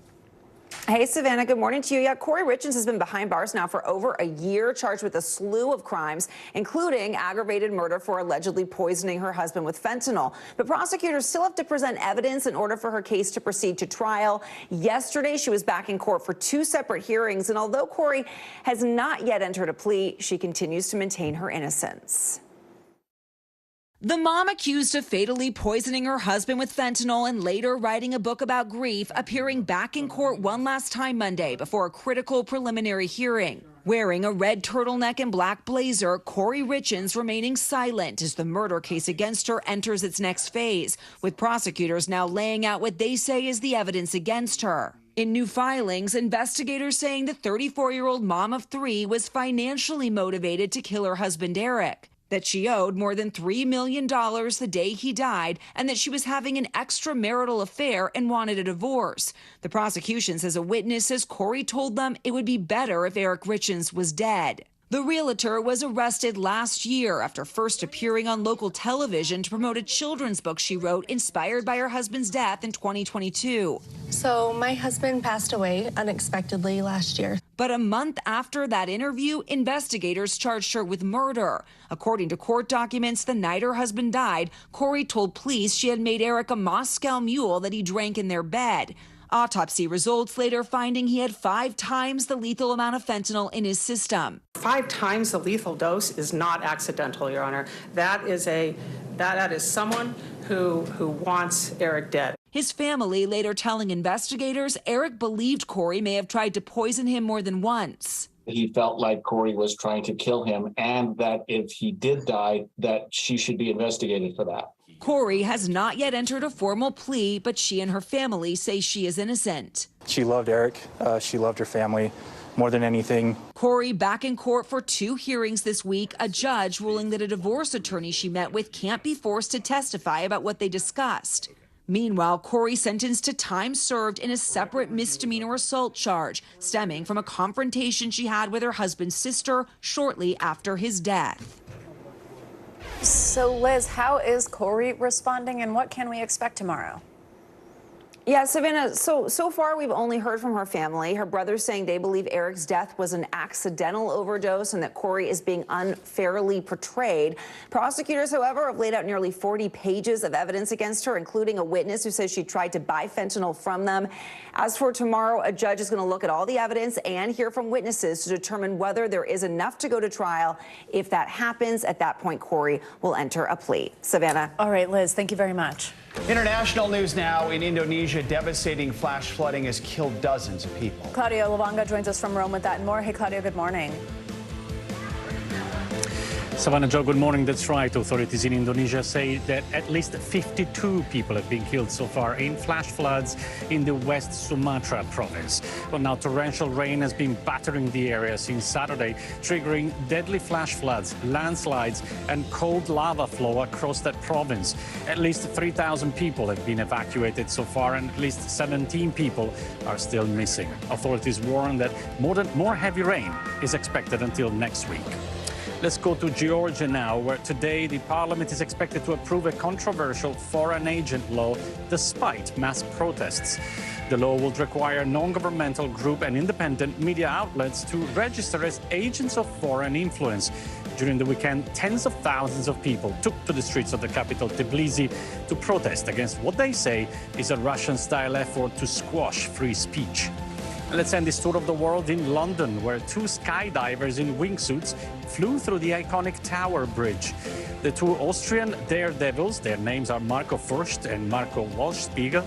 Hey, Savannah, good morning to you. Yeah, Corey Richins has been behind bars now for over a year, charged with a slew of crimes, including aggravated murder for allegedly poisoning her husband with fentanyl. But prosecutors still have to present evidence in order for her case to proceed to trial. Yesterday, she was back in court for 2 separate hearings, and although Corey has not yet entered a plea, she continues to maintain her innocence. The mom accused of fatally poisoning her husband with fentanyl and later writing a book about grief, appearing back in court one last time Monday before a critical preliminary hearing. Wearing a red turtleneck and black blazer, Corey Richins remaining silent as the murder case against her enters its next phase, with prosecutors now laying out what they say is the evidence against her. In new filings, investigators saying the 34-year-old mom of 3 was financially motivated to kill her husband, Eric, that she owed more than $3 million the day he died, and that she was having an extramarital affair and wanted a divorce. The prosecution says a witness says Corey told them it would be better if Eric Richins was dead. The realtor was arrested last year after first appearing on local television to promote a children's book she wrote inspired by her husband's death in 2022. So my husband passed away unexpectedly last year. But a month after that interview, investigators charged her with murder. According to court documents, the night her husband died, Corey told police she had made Eric a Moscow Mule that he drank in their bed. Autopsy results later finding he had 5 times the lethal amount of fentanyl in his system. 5 times the lethal dose is not accidental, Your Honor. That is someone who wants Eric dead. His family later telling investigators Eric believed Corey may have tried to poison him more than once. He felt like Corey was trying to kill him, and that if he did die, that she should be investigated for that. Corey has not yet entered a formal plea, but she and her family say she is innocent. She loved Eric. She loved her family more than anything. Corey back in court for 2 hearings this week, a judge ruling that a divorce attorney she met with can't be forced to testify about what they discussed. Meanwhile, Corey sentenced to time served in a separate misdemeanor assault charge stemming from a confrontation she had with her husband's sister shortly after his death. So, Liz, how is Corey responding, and what can we expect tomorrow? Yeah, Savannah, so far we've only heard from her family. Her brother's saying they believe Eric's death was an accidental overdose and that Corey is being unfairly portrayed. Prosecutors, however, have laid out nearly 40 pages of evidence against her, including a witness who says she tried to buy fentanyl from them. As for tomorrow, a judge is going to look at all the evidence and hear from witnesses to determine whether there is enough to go to trial. If that happens, at that point, Corey will enter a plea. Savannah. All right, Liz, thank you very much. International news now. In Indonesia, devastating flash flooding has killed dozens of people. Claudia Lavanga joins us from Rome with that and more. Hey, Claudia, good morning. Savannah Joe, good morning. That's right. Authorities in Indonesia say that at least 52 people have been killed so far in flash floods in the West Sumatra province. Well, now torrential rain has been battering the area since Saturday, triggering deadly flash floods, landslides, and cold lava flow across that province. At least 3,000 people have been evacuated so far, and at least 17 people are still missing. Authorities warn that more heavy rain is expected until next week. Let's go to Georgia now, where today the parliament is expected to approve a controversial foreign agent law despite mass protests. The law would require non-governmental group and independent media outlets to register as agents of foreign influence. During the weekend, tens of thousands of people took to the streets of the capital, Tbilisi, to protest against what they say is a Russian-style effort to squash free speech. Let's end this tour of the world in London, where two skydivers in wingsuits flew through the iconic Tower Bridge. The two Austrian daredevils, their names are Marco Furst and Marco Walschspiegel,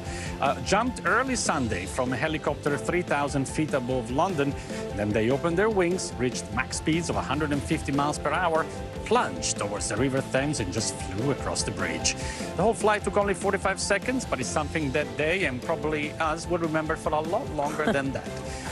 jumped early Sunday from a helicopter 3,000 feet above London. Then they opened their wings, reached max speeds of 150 miles per hour, plunged towards the River Thames and just flew across the bridge. The whole flight took only 45 seconds, but it's something that they and probably us will remember for a lot longer than that.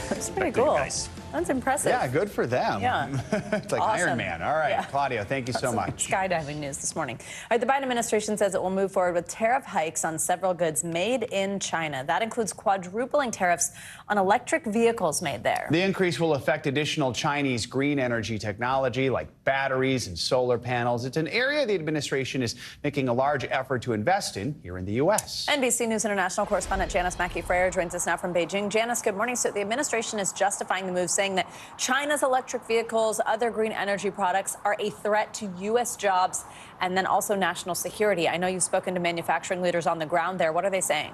That's pretty cool. Guys. That's impressive. Yeah, good for them. Yeah. It's like Awesome. Iron Man. All right, Yeah. Claudio, thank you so much. Skydiving news this morning. All right, the Biden administration says it will move forward with tariff hikes on several goods made in China. That includes quadrupling tariffs on electric vehicles made there. The increase will affect additional Chinese green energy technology like batteries and solar panels. It's an area the administration is making a large effort to invest in here in the U.S. NBC News International correspondent Janice Mackey-Freyer joins us now from Beijing. Janice, good morning. So the administration is justifying the move, saying that China's electric vehicles, other green energy products are a threat to U.S. jobs and then also national security. I know you've spoken to manufacturing leaders on the ground there. What are they saying?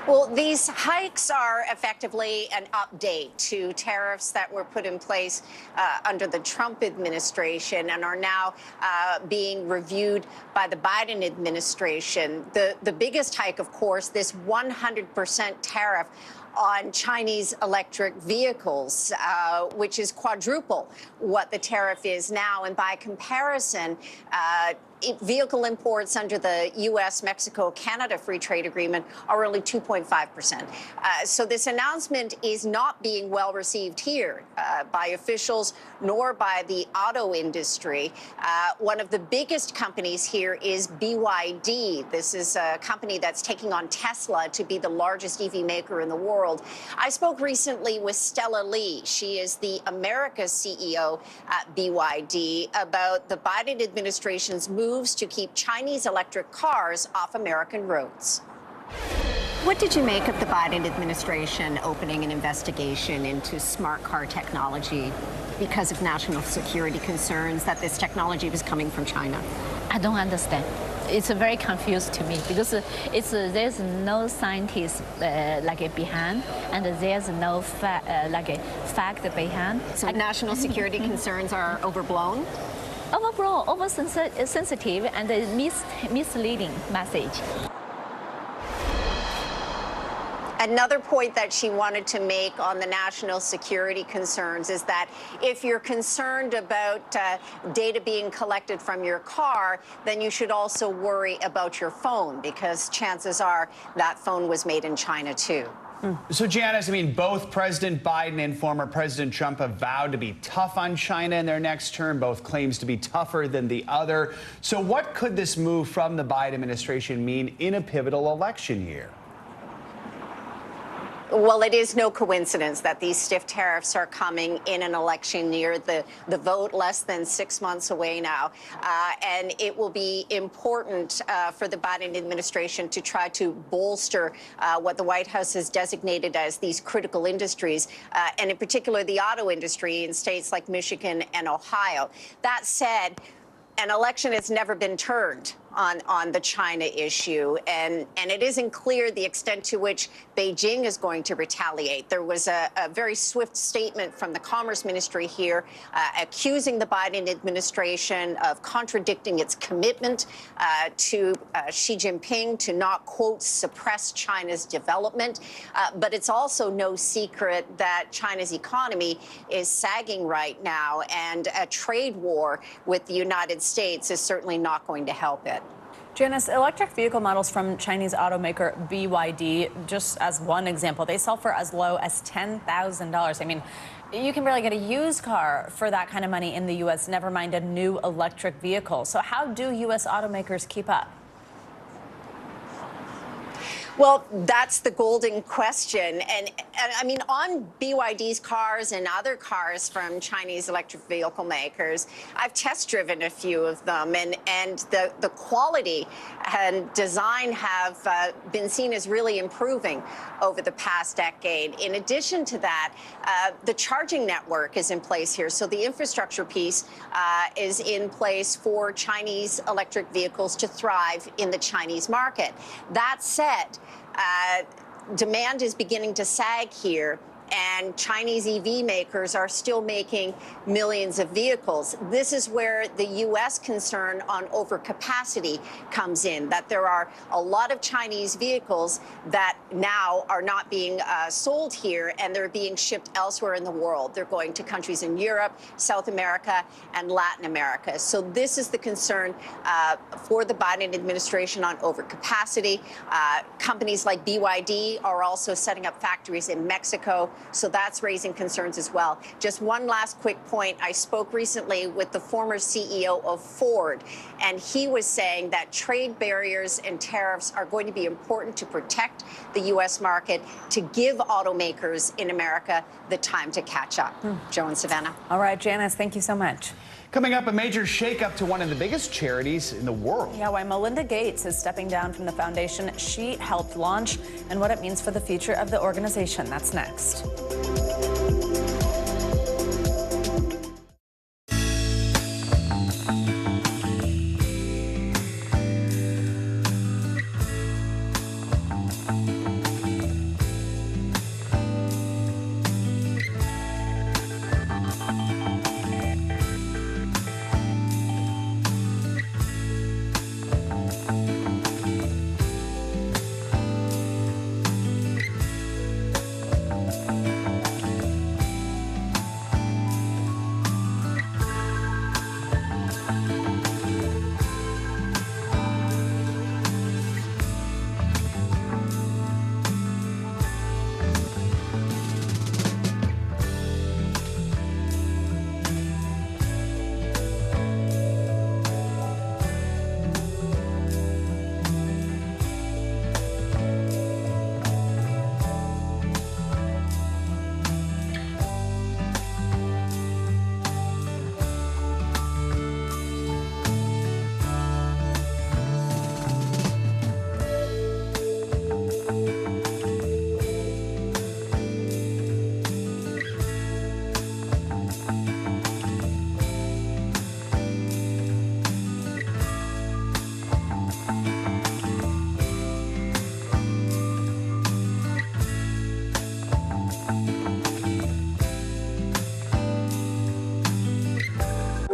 Well, these hikes are effectively an update to tariffs that were put in place under the Trump administration and are now being reviewed by the Biden administration. The biggest hike, of course, this 100% tariff on Chinese electric vehicles, which is quadruple what the tariff is now. And by comparison, vehicle imports under the U.S.-Mexico-Canada Free Trade Agreement are only 2.5%. So this announcement is not being well received here by officials nor by the auto industry. One of the biggest companies here is BYD. This is a company that's taking on Tesla to be the largest EV maker in the world. I spoke recently with Stella Lee. She is the America's CEO at BYD about the Biden administration's moves to keep Chinese electric cars off American roads. What did you make of the Biden administration opening an investigation into smart car technology because of national security concerns that this technology was coming from China? I don't understand. It's very confused to me because there's no scientist behind, and there's no fact behind. So national security concerns are overblown? Overblown, oversensitive, and misleading message. Another point that she wanted to make on the national security concerns is that if you're concerned about data being collected from your car, then you should also worry about your phone, because chances are that phone was made in China too. So, Janice, I mean, both President Biden and former President Trump have vowed to be tough on China in their next term, both claims to be tougher than the other. So what could this move from the Biden administration mean in a pivotal election year? Well, it is no coincidence that these stiff tariffs are coming in an election year, the vote less than 6 months away now. And it will be important for the Biden administration to try to bolster what the White House has designated as these critical industries, and in particular the auto industry in states like Michigan and Ohio. That said, an election has never been turned on the China issue, and it isn't clear the extent to which Beijing is going to retaliate. There was a very swift statement from the Commerce Ministry here accusing the Biden administration of contradicting its commitment to Xi Jinping to not, quote, suppress China's development. But it's also no secret that China's economy is sagging right now, and a trade war with the United States is certainly not going to help it. Janice, electric vehicle models from Chinese automaker BYD, just as one example, they sell for as low as $10,000. I mean, you can barely get a used car for that kind of money in the U.S., never mind a new electric vehicle. So how do U.S. automakers keep up? Well, that's the golden question. And I mean, on BYD's cars and other cars from Chinese electric vehicle makers, I've test driven a few of them, and the quality and design have been seen as really improving over the past decade. In addition to that, the charging network is in place here. So the infrastructure piece is in place for Chinese electric vehicles to thrive in the Chinese market. That said, demand is beginning to sag here, and Chinese EV makers are still making millions of vehicles. This is where the U.S. concern on overcapacity comes in, that there are a lot of Chinese vehicles that now are not being sold here, and they're being shipped elsewhere in the world. They're going to countries in Europe, South America, and Latin America. So this is the concern for the Biden administration on overcapacity. Companies like BYD are also setting up factories in Mexico, so that's raising concerns as well. Just one last quick point. I spoke recently with the former CEO of Ford, and he was saying that trade barriers and tariffs are going to be important to protect the U.S. market, to give automakers in America the time to catch up. Joe and Savannah. All right, Janice, thank you so much. Coming up, a major shakeup to one of the biggest charities in the world. Yeah, why Melinda Gates is stepping down from the foundation she helped launch, and what it means for the future of the organization. That's next.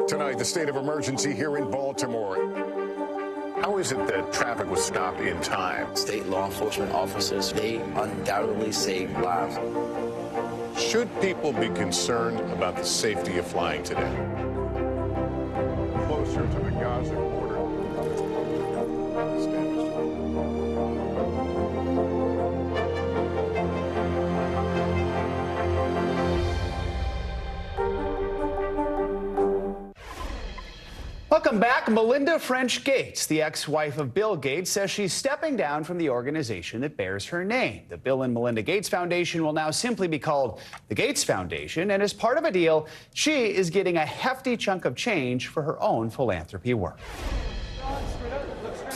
Tonight, the state of emergency here in Baltimore. How is it that traffic was stopped in time? State law enforcement officers, they undoubtedly saved lives. Should people be concerned about the safety of flying today? Closer to the Gaza border. Welcome back. Melinda French Gates, the ex-wife of Bill Gates, says she's stepping down from the organization that bears her name. The Bill and Melinda Gates Foundation will now simply be called the Gates Foundation, and as part of a deal, she is getting a hefty chunk of change for her own philanthropy work.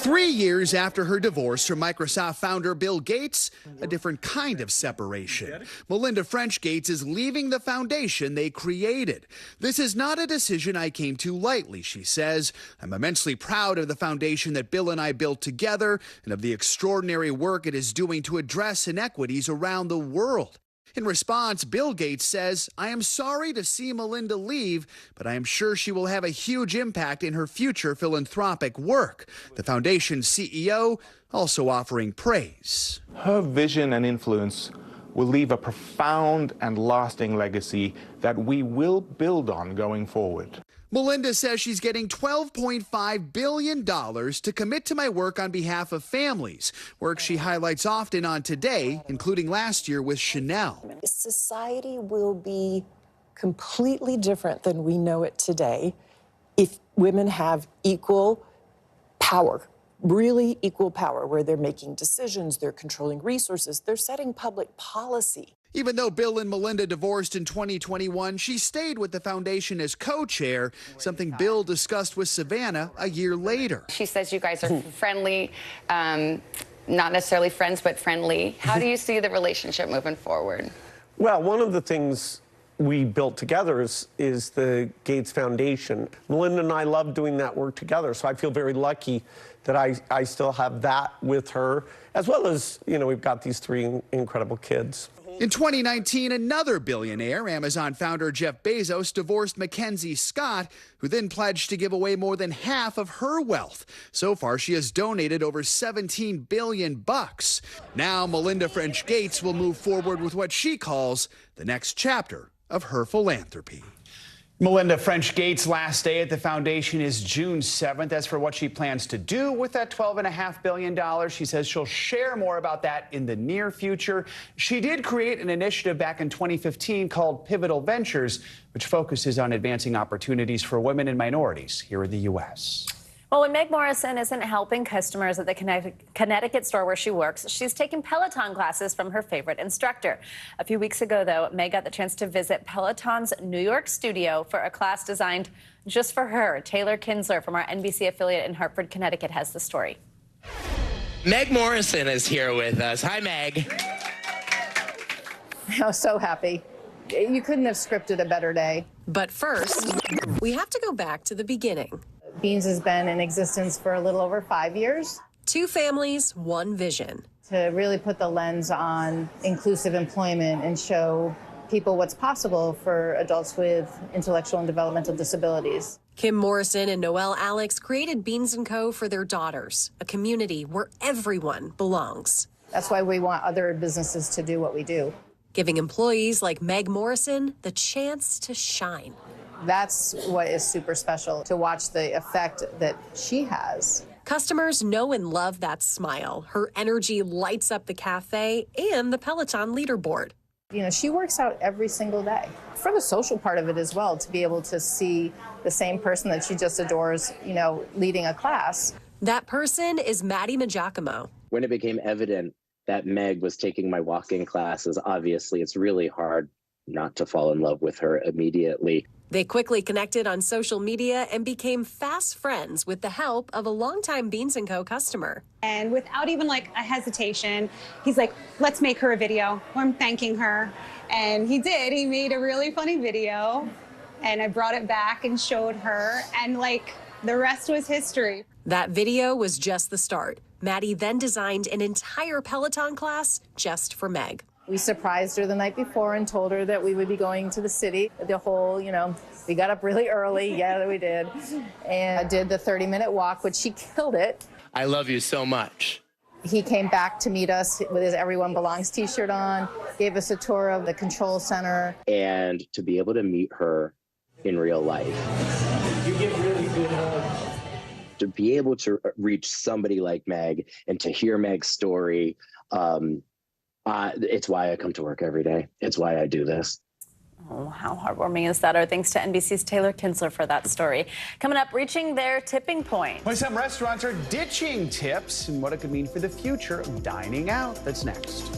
3 years after her divorce from Microsoft founder Bill Gates, a different kind of separation. Melinda French Gates is leaving the foundation they created. This is not a decision I came to lightly, she says. I'm immensely proud of the foundation that Bill and I built together and of the extraordinary work it is doing to address inequities around the world. In response, Bill Gates says, I am sorry to see Melinda leave, but I am sure she will have a huge impact in her future philanthropic work. The foundation's CEO also offering praise. Her vision and influence will leave a profound and lasting legacy that we will build on going forward. Melinda says she's getting $12.5 billion to commit to my work on behalf of families, work she highlights often on Today, including last year with Chanel. Society will be completely different than we know it today if women have equal power, really equal power, where they're making decisions, they're controlling resources, they're setting public policy. Even though Bill and Melinda divorced in 2021, she stayed with the foundation as co-chair, something Bill discussed with Savannah a year later. She says you guys are friendly, not necessarily friends, but friendly. How do you see the relationship moving forward? Well, one of the things we built together is the Gates Foundation. Melinda and I love doing that work together, so I feel very lucky that I still have that with her, as well as, you know, we've got these 3 incredible kids. In 2019, another billionaire, Amazon founder Jeff Bezos, divorced Mackenzie Scott, who then pledged to give away more than half of her wealth. So far, she has donated over $17 billion. Now, Melinda French Gates will move forward with what she calls the next chapter of her philanthropy. Melinda French Gates' last day at the foundation is June 7th. As for what she plans to do with that $12.5 billion, she says she'll share more about that in the near future. She did create an initiative back in 2015 called Pivotal Ventures, which focuses on advancing opportunities for women and minorities here in the U.S. Well, when Meg Morrison isn't helping customers at the Connecticut store where she works, she's taking Peloton classes from her favorite instructor. A few weeks ago, though, Meg got the chance to visit Peloton's New York studio for a class designed just for her. Taylor Kinsler from our NBC affiliate in Hartford, Connecticut, has the story. Meg Morrison is here with us. Hi, Meg. I was so happy. You couldn't have scripted a better day. But first, we have to go back to the beginning. Beans has been in existence for a little over 5 years. 2 families, 1 vision. To really put the lens on inclusive employment and show people what's possible for adults with intellectual and developmental disabilities. Kim Morrison and Noelle Alex created Beans & Co. for their daughters, a community where everyone belongs. That's why we want other businesses to do what we do. Giving employees like Meg Morrison the chance to shine. That's what is super special, to watch the effect that she has. Customers know and love that smile. Her energy lights up the cafe and the Peloton leaderboard. You know, she works out every single day. For the social part of it as well, to be able to see the same person that she just adores, you know, leading a class. That person is Maddie Magiacomo. When it became evident that Meg was taking my walk-in classes, obviously it's really hard not to fall in love with her immediately. They quickly connected on social media and became fast friends with the help of a longtime Beans & Co. customer. And without even like a hesitation, he's like, let's make her a video where I'm thanking her. And he did. He made a really funny video. And I brought it back and showed her. And like, the rest was history. That video was just the start. Maddie then designed an entire Peloton class just for Meg. We surprised her the night before and told her that we would be going to the city. The whole, you know, we got up really early. Yeah, we did. And I did the 30-minute walk, which she killed it. I love you so much. He came back to meet us with his Everyone Belongs t-shirt on, gave us a tour of the control center. And to be able to meet her in real life. You get really good hugs. To be able to reach somebody like Meg and to hear Meg's story, it's why I come to work every day. It's why I do this. Oh, how heartwarming is that? Our thanks to NBC's Taylor Kinsler for that story. Coming up, reaching their tipping point. Why some restaurants are ditching tips and what it could mean for the future of dining out. That's next.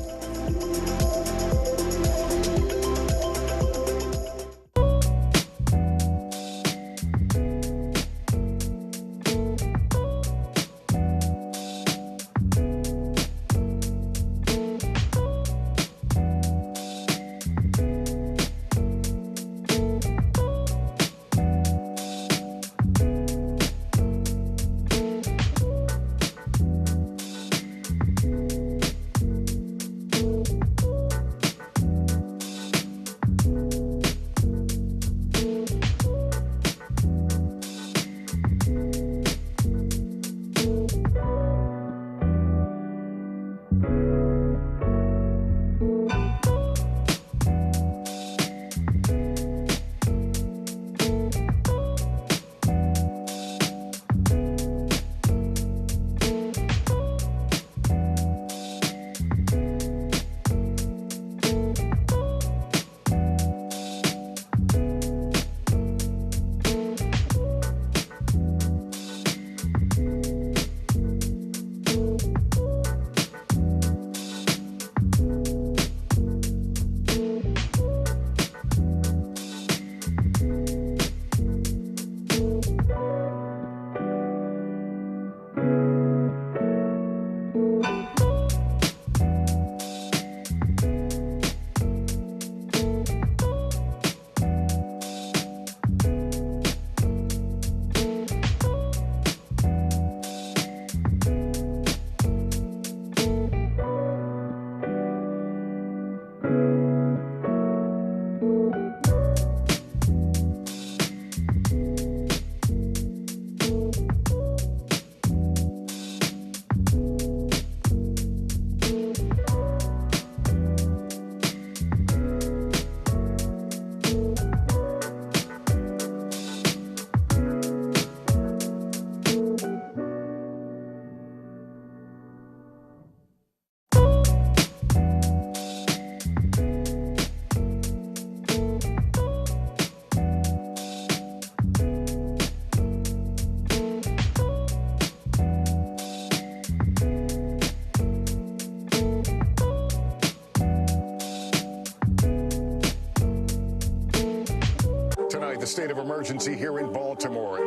the state of emergency here in Baltimore.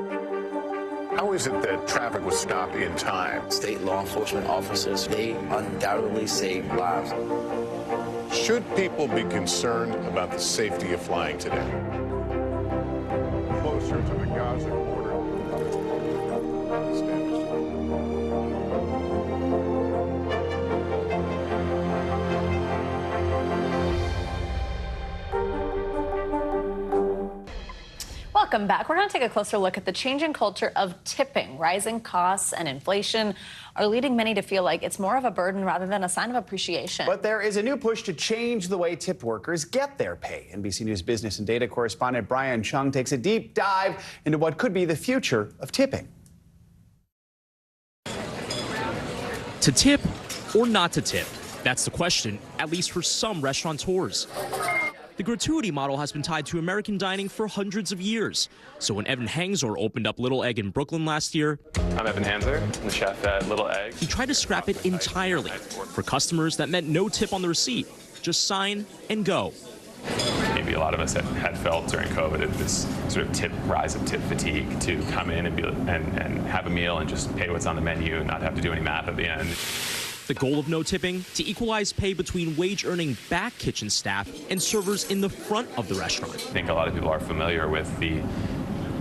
How is it that traffic was stopped in time? State law enforcement officers, they undoubtedly saved lives. Should people be concerned about the safety of flying today? Closer to the Gaza border. Welcome back. We're going to take a closer look at the changing culture of tipping. Rising costs and inflation are leading many to feel like it's more of a burden rather than a sign of appreciation. But there is a new push to change the way tip workers get their pay. NBC News business and data correspondent Brian Chung takes a deep dive into what could be the future of tipping. To tip or not to tip? That's the question, at least for some restaurateurs. The gratuity model has been tied to American dining for hundreds of years. So when Evan Hangzor opened up Little Egg in Brooklyn last year, I'm Evan Hangzor, I'm the chef at Little Egg. He tried to scrap it entirely. For customers, that meant no tip on the receipt. Just sign and go. Maybe a lot of us had felt during COVID this sort of rise of tip fatigue, to come in and have a meal and just pay what's on the menu and not have to do any math at the end. The goal of no tipping? To equalize pay between wage-earning back kitchen staff and servers in the front of the restaurant. I think a lot of people are familiar with the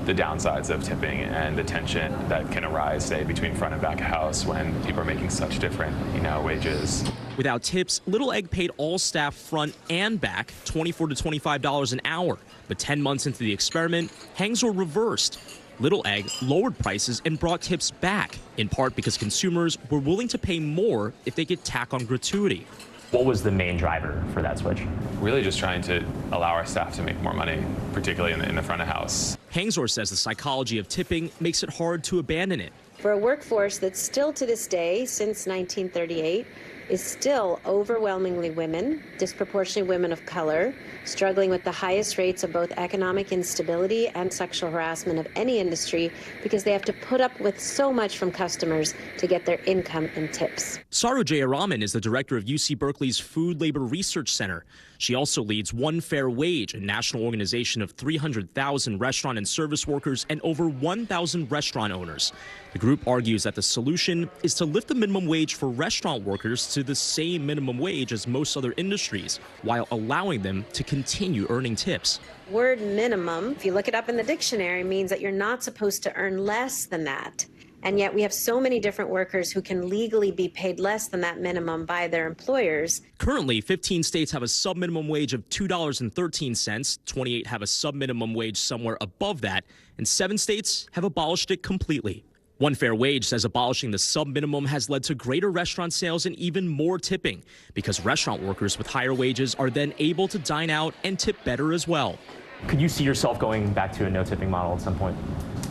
downsides of tipping and the tension that can arise, say, between front and back of house when people are making such different, wages. Without tips, Little Egg paid all staff front and back $24 to $25 an hour. But 10 months into the experiment, Hangzor reversed. Little Egg lowered prices and brought tips back, in part because consumers were willing to pay more if they could tack on gratuity. What was the main driver for that switch? Really just trying to allow our staff to make more money, particularly in the front of house. Hangzor says the psychology of tipping makes it hard to abandon it. For a workforce that still to this day, since 1938, is still overwhelmingly women, disproportionately women of color, struggling with the highest rates of both economic instability and sexual harassment of any industry because they have to put up with so much from customers to get their income in tips. Saru Jayaraman is the director of UC Berkeley's Food Labor Research Center. She also leads One Fair Wage, a national organization of 300,000 restaurant and service workers and over 1,000 restaurant owners. The group argues that the solution is to lift the minimum wage for restaurant workers to the same minimum wage as most other industries, while allowing them to continue earning tips. Word minimum, if you look it up in the dictionary, means that you're not supposed to earn less than that. And yet we have so many different workers who can legally be paid less than that minimum by their employers. Currently, 15 states have a sub-minimum wage of $2.13, 28 have a sub-minimum wage somewhere above that, and 7 states have abolished it completely. One Fair Wage says abolishing the sub-minimum has led to greater restaurant sales and even more tipping, because restaurant workers with higher wages are then able to dine out and tip better as well. Could you see yourself going back to a no-tipping model at some point?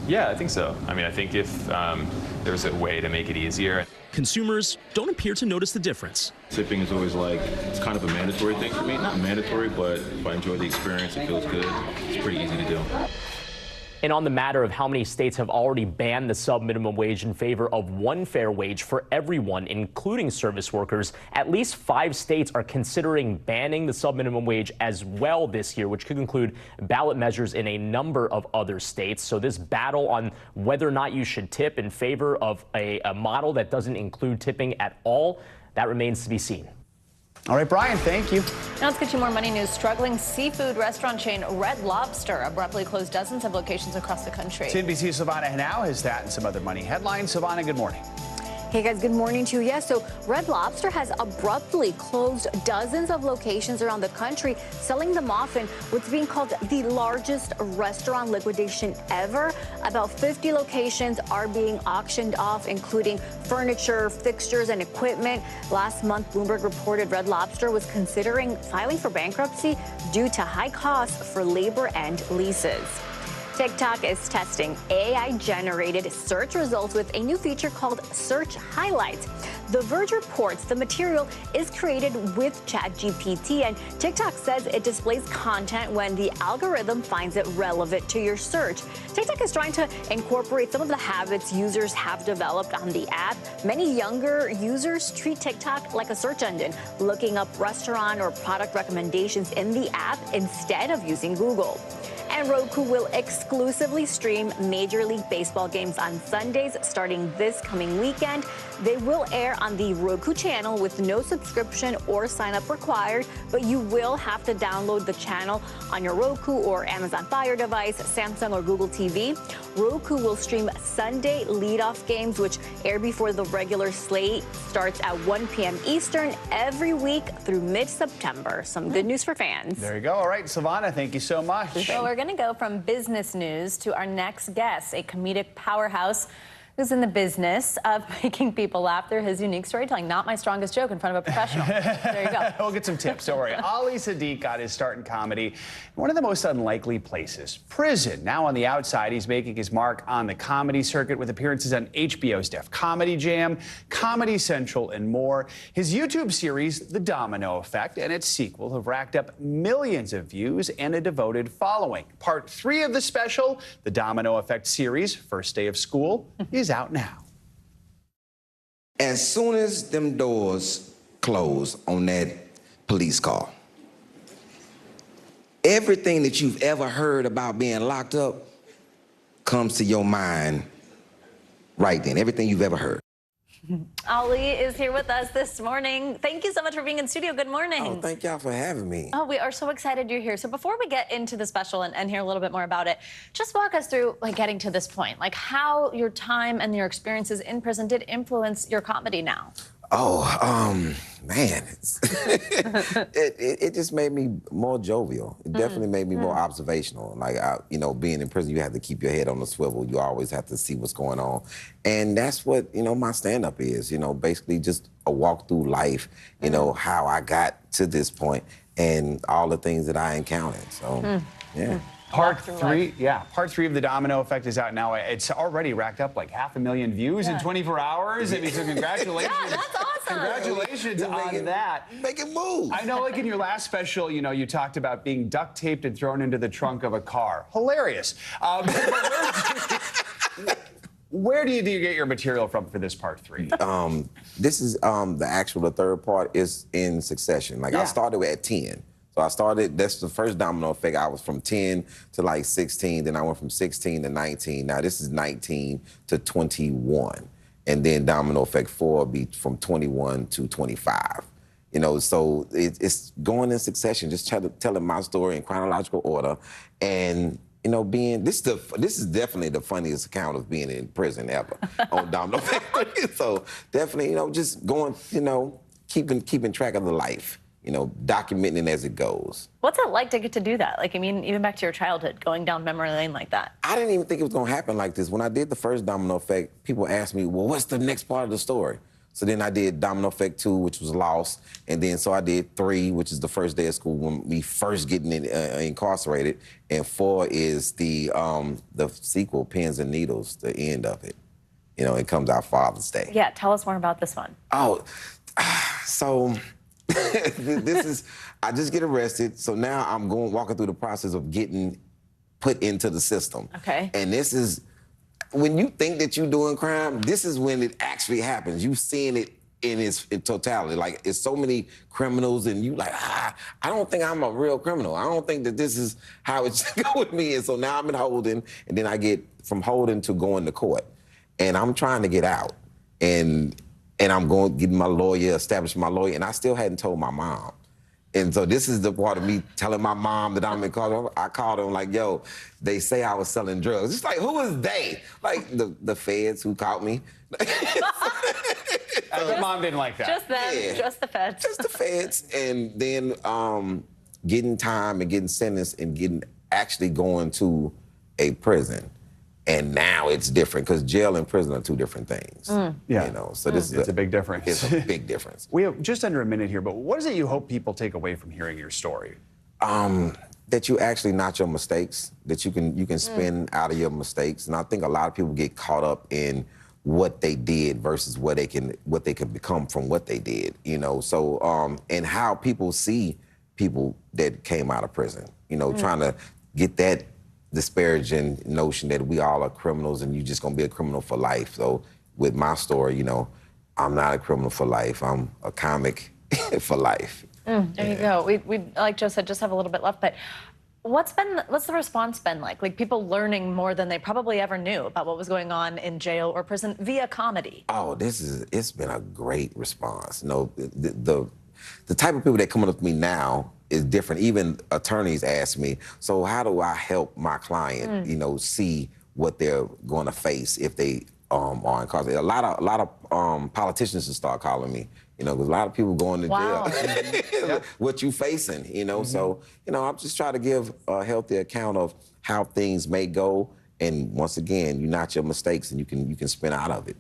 Yeah, I think so. I mean, I think if there's a way to make it easier. Consumers don't appear to notice the difference. Tipping is always it's kind of a mandatory thing for me. Not mandatory, but if I enjoy the experience, it feels good. It's pretty easy to do. And on the matter of how many states have already banned the sub-minimum wage in favor of one fair wage for everyone, including service workers, at least 5 states are considering banning the sub-minimum wage as well this year, which could include ballot measures in a number of other states. So this battle on whether or not you should tip in favor of a model that doesn't include tipping at all, that remains to be seen. All right, Brian, thank you. Now let's get you more money news. Struggling seafood restaurant chain Red Lobster abruptly closed dozens of locations across the country. NBC's Savannah now has that and some other money headlines. Savannah, good morning. Hey guys, good morning to you. Yes, so Red Lobster has abruptly closed dozens of locations around the country, selling them off in what's being called the largest restaurant liquidation ever. About 50 locations are being auctioned off, including furniture, fixtures, and equipment. Last month, Bloomberg reported Red Lobster was considering filing for bankruptcy due to high costs for labor and leases. TikTok is testing AI-generated search results with a new feature called Search Highlights. The Verge reports the material is created with ChatGPT, and TikTok says it displays content when the algorithm finds it relevant to your search. TikTok is trying to incorporate some of the habits users have developed on the app. Many younger users treat TikTok like a search engine, looking up restaurant or product recommendations in the app instead of using Google. And Roku will exclusively stream Major League Baseball games on Sundays starting this coming weekend. They will air on the Roku channel with no subscription or sign-up required, but you will have to download the channel on your Roku or Amazon Fire device, Samsung or Google TV. Roku will stream Sunday leadoff games, which air before the regular slate starts at 1 p.m. Eastern every week through mid-September. Some good news for fans. There you go. All right, Silvana, thank you so much. So we're going to go from business news to our next guest, a comedic powerhouse who's in the business of making people laugh through his unique storytelling. Not my strongest joke in front of a professional. There you go. We'll get some tips, don't worry. Ali Sadiq got his start in comedy in one of the most unlikely places, prison. Now on the outside, he's making his mark on the comedy circuit with appearances on HBO's Def Comedy Jam, Comedy Central, and more. His YouTube series, The Domino Effect, and its sequel have racked up millions of views and a devoted following. Part 3 of the special, The Domino Effect series, First Day of School, is out now. As soon as them doors close on that police car, everything that you've ever heard about being locked up comes to your mind right then. Everything you've ever heard. Ali is here with us this morning. Thank you so much for being in studio. Good morning. Oh, thank y'all for having me. Oh, we are so excited you're here. So before we get into the special and hear a little bit more about it, just walk us through getting to this point, how your time and your experiences in prison did influence your comedy now. Oh, man, it just made me more jovial. It definitely made me more observational. Being in prison, you have to keep your head on the swivel. You always have to see what's going on. And that's what, my stand-up is, basically just a walk through life, how I got to this point and all the things that I encountered. So, yeah. Part 3 of The Domino Effect is out now. It's already racked up 500,000 views in 24 hours. I mean, so congratulations. Yeah, that's awesome. Congratulations on that. Make it move. I know, in your last special, you talked about being duct taped and thrown into the trunk of a car. Hilarious. Where do you get your material from for this part 3? This is the third part is in succession. I started at 10. So that's the first Domino Effect. I was from 10 to 16, then I went from 16 to 19. Now this is 19 to 21. And then Domino Effect 4 will be from 21 to 25. So it's going in succession, just telling my story in chronological order. And, this is definitely the funniest account of being in prison ever on Domino Effect. So definitely, just going, keeping track of the life. Documenting it as it goes. What's it like to get to do that? Even back to your childhood, going down memory lane like that. I didn't even think it was going to happen like this. When I did the first Domino Effect, people asked me, well, what's the next part of the story? So then I did Domino Effect 2, which was Lost. And then so I did 3, which is the first day of school when we first getting incarcerated. And 4 is the sequel, Pins and Needles, the end of it. It comes out Father's Day. Yeah, tell us more about this one. Oh, so... I just get arrested, so now I'm walking through the process of getting put into the system. Okay. And this is, when you think that you're doing crime, this is when it actually happens. You've seen it in totality. It's so many criminals, and you I don't think I'm a real criminal. I don't think that this is how it should go with me. And so now I'm in holding, and then I get from holding to going to court. And I'm trying to get out. And I'm going, getting my lawyer, establishing my lawyer, and I still hadn't told my mom. And so this is the part of me telling my mom that I'm in court. I called them yo, they say I was selling drugs. It's who is they? The feds who caught me. Your mom didn't like that. Just them, just the feds. Just the feds. And then getting time and getting sentenced and actually going to a prison. And now it's different because jail and prison are 2 different things. So this is a big difference. It's a big difference. We have just under a minute here, but what is it you hope people take away from hearing your story? That you actually not your mistakes, that you can spin out of your mistakes. And I think a lot of people get caught up in what they did versus what they can become from what they did. So and how people see people that came out of prison. Trying to get that disparaging notion that we all are criminals and you're just gonna be a criminal for life. So with my story, I'm not a criminal for life. I'm a comic for life. There you go. We like Joe said, just have a little bit left, but What's the response been like? Like people learning more than they probably ever knew about what was going on in jail or prison via comedy? Oh, it's been a great response. You know, the type of people that come up to me now is different. Even attorneys ask me, so how do I help my client, you know, see what they're going to face if they are incarcerated? A lot of politicians will start calling me, you know, because a lot of people going to jail. What you facing, you know? So, you know, I'm just trying to give a healthy account of how things may go. And once again, you notch your mistakes and you can spin out of it.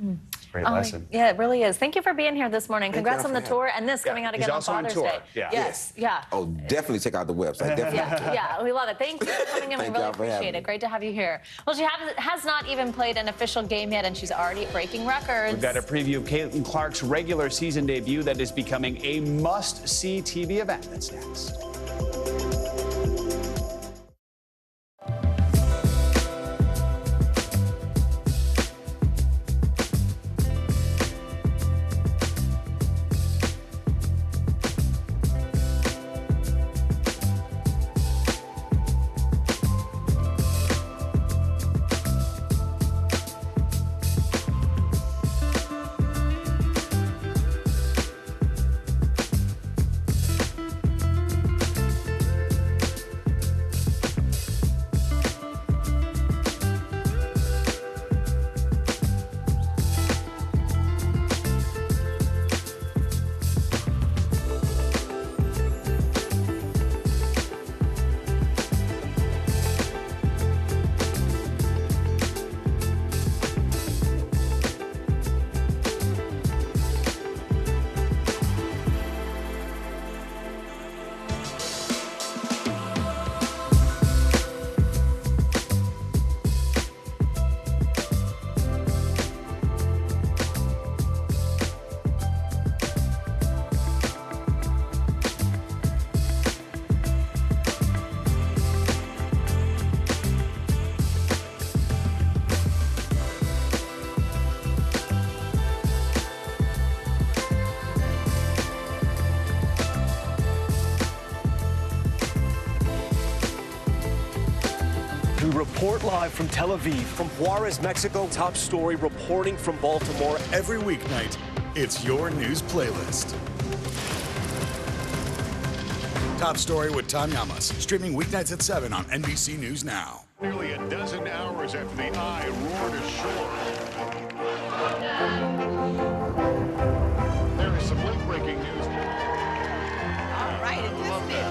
Great lesson. Yeah, it really is. Thank you for being here this morning. Congrats on the for tour and this coming out again on Father's Day. Yes. Yeah. Oh, definitely check out the website. Definitely. Yeah, we love it. Thank you for coming in. We really appreciate it. Great to have you here. Well, she has not even played an official game yet, and she's already breaking records. We've got a preview of Caitlin Clark's regular season debut that is becoming a must-see TV event. That's next. We report live from Tel Aviv, from Juarez, Mexico. Top story reporting from Baltimore. Every weeknight, it's your news playlist. Top Story with Tom Llamas, streaming weeknights at 7 on NBC News Now. Nearly a dozen hours after the eye roared ashore. There is some late-breaking news. All right, it is it.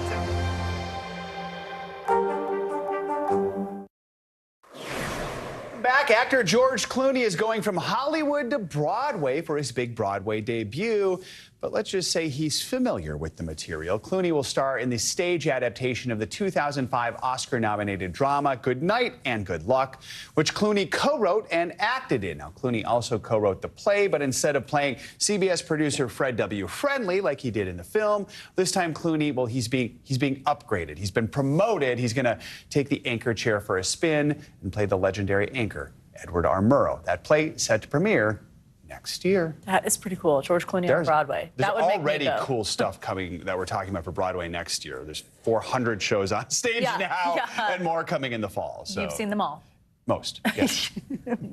Back, actor George Clooney is going from Hollywood to Broadway for his big Broadway debut. But let's just say he's familiar with the material. Clooney will star in the stage adaptation of the 2005 Oscar-nominated drama Good Night and Good Luck, which Clooney co-wrote and acted in. Now, Clooney also co-wrote the play, but instead of playing CBS producer Fred W. Friendly like he did in the film, this time Clooney, well, he's being upgraded. He's been promoted. He's going to take the anchor chair for a spin and play the legendary anchor, Edward R. Murrow. That play set to premiere next year. That is pretty cool. George Clooney on Broadway. There's That would make me already go. cool stuff coming that we're talking about for Broadway next year. There's 400 shows on stage now and more coming in the fall. So. You've seen them all. Most, yes.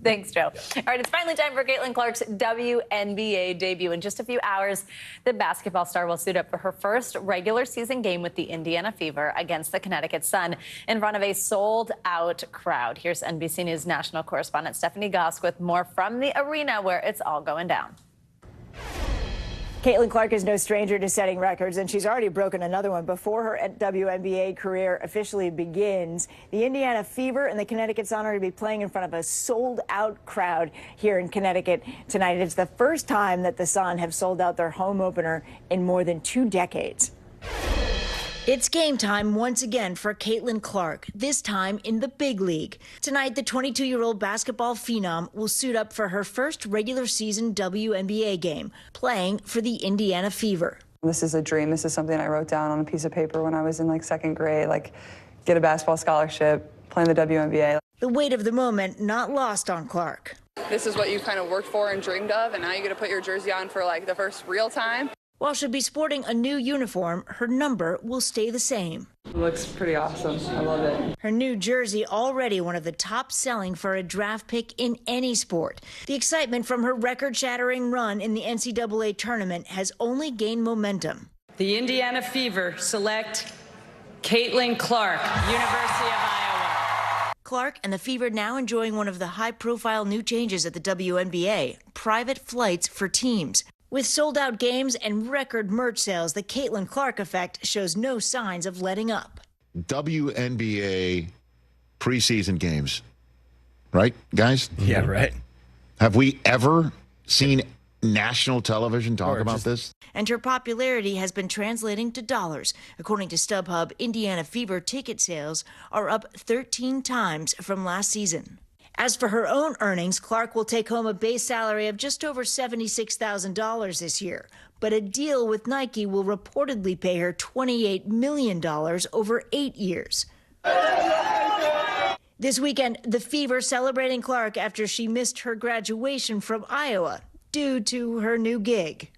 Thanks, Joe. All right, it's finally time for Caitlin Clark's WNBA debut. In just a few hours, the basketball star will suit up for her first regular season game with the Indiana Fever against the Connecticut Sun in front of a sold-out crowd. Here's NBC News national correspondent Stephanie Gosk with more from the arena where it's all going down. Caitlin Clark is no stranger to setting records, and she's already broken another one before her WNBA career officially begins. The Indiana Fever and the Connecticut Sun are to be playing in front of a sold-out crowd here in Connecticut tonight. It's the first time that the Sun have sold out their home opener in more than 2 decades. It's game time once again for Caitlin Clark, this time in the big league. Tonight, the 22-year-old basketball phenom will suit up for her first regular season WNBA game, playing for the Indiana Fever. This is a dream. This is something I wrote down on a piece of paper when I was in second grade, get a basketball scholarship, play in the WNBA. The weight of the moment not lost on Clark. This is what you kind of worked for and dreamed of, and now you get to put your jersey on for the first real time. While she'll be sporting a new uniform, her number will stay the same. It looks pretty awesome. I love it. Her new jersey already one of the top selling for a draft pick in any sport. The excitement from her record-shattering run in the NCAA tournament has only gained momentum. The Indiana Fever select Caitlin Clark, University of Iowa. Clark and the Fever now enjoying one of the high-profile new changes at the WNBA, private flights for teams. With sold-out games and record merch sales, the Caitlin Clark effect shows no signs of letting up. WNBA preseason games, right, guys? Yeah, right. Have we ever seen national television talk about this? And her popularity has been translating to dollars. According to StubHub, Indiana Fever ticket sales are up 13 times from last season. As for her own earnings, Clark will take home a base salary of just over $76,000 this year. But a deal with Nike will reportedly pay her $28 million over 8 years. This weekend, the Fever celebrating Clark after she missed her graduation from Iowa due to her new gig.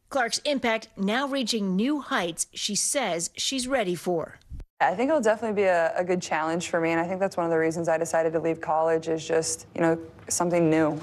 Clark's impact now reaching new heights she says she's ready for. I think it'll definitely be a good challenge for me, and I think that's one of the reasons I decided to leave college is just, something new.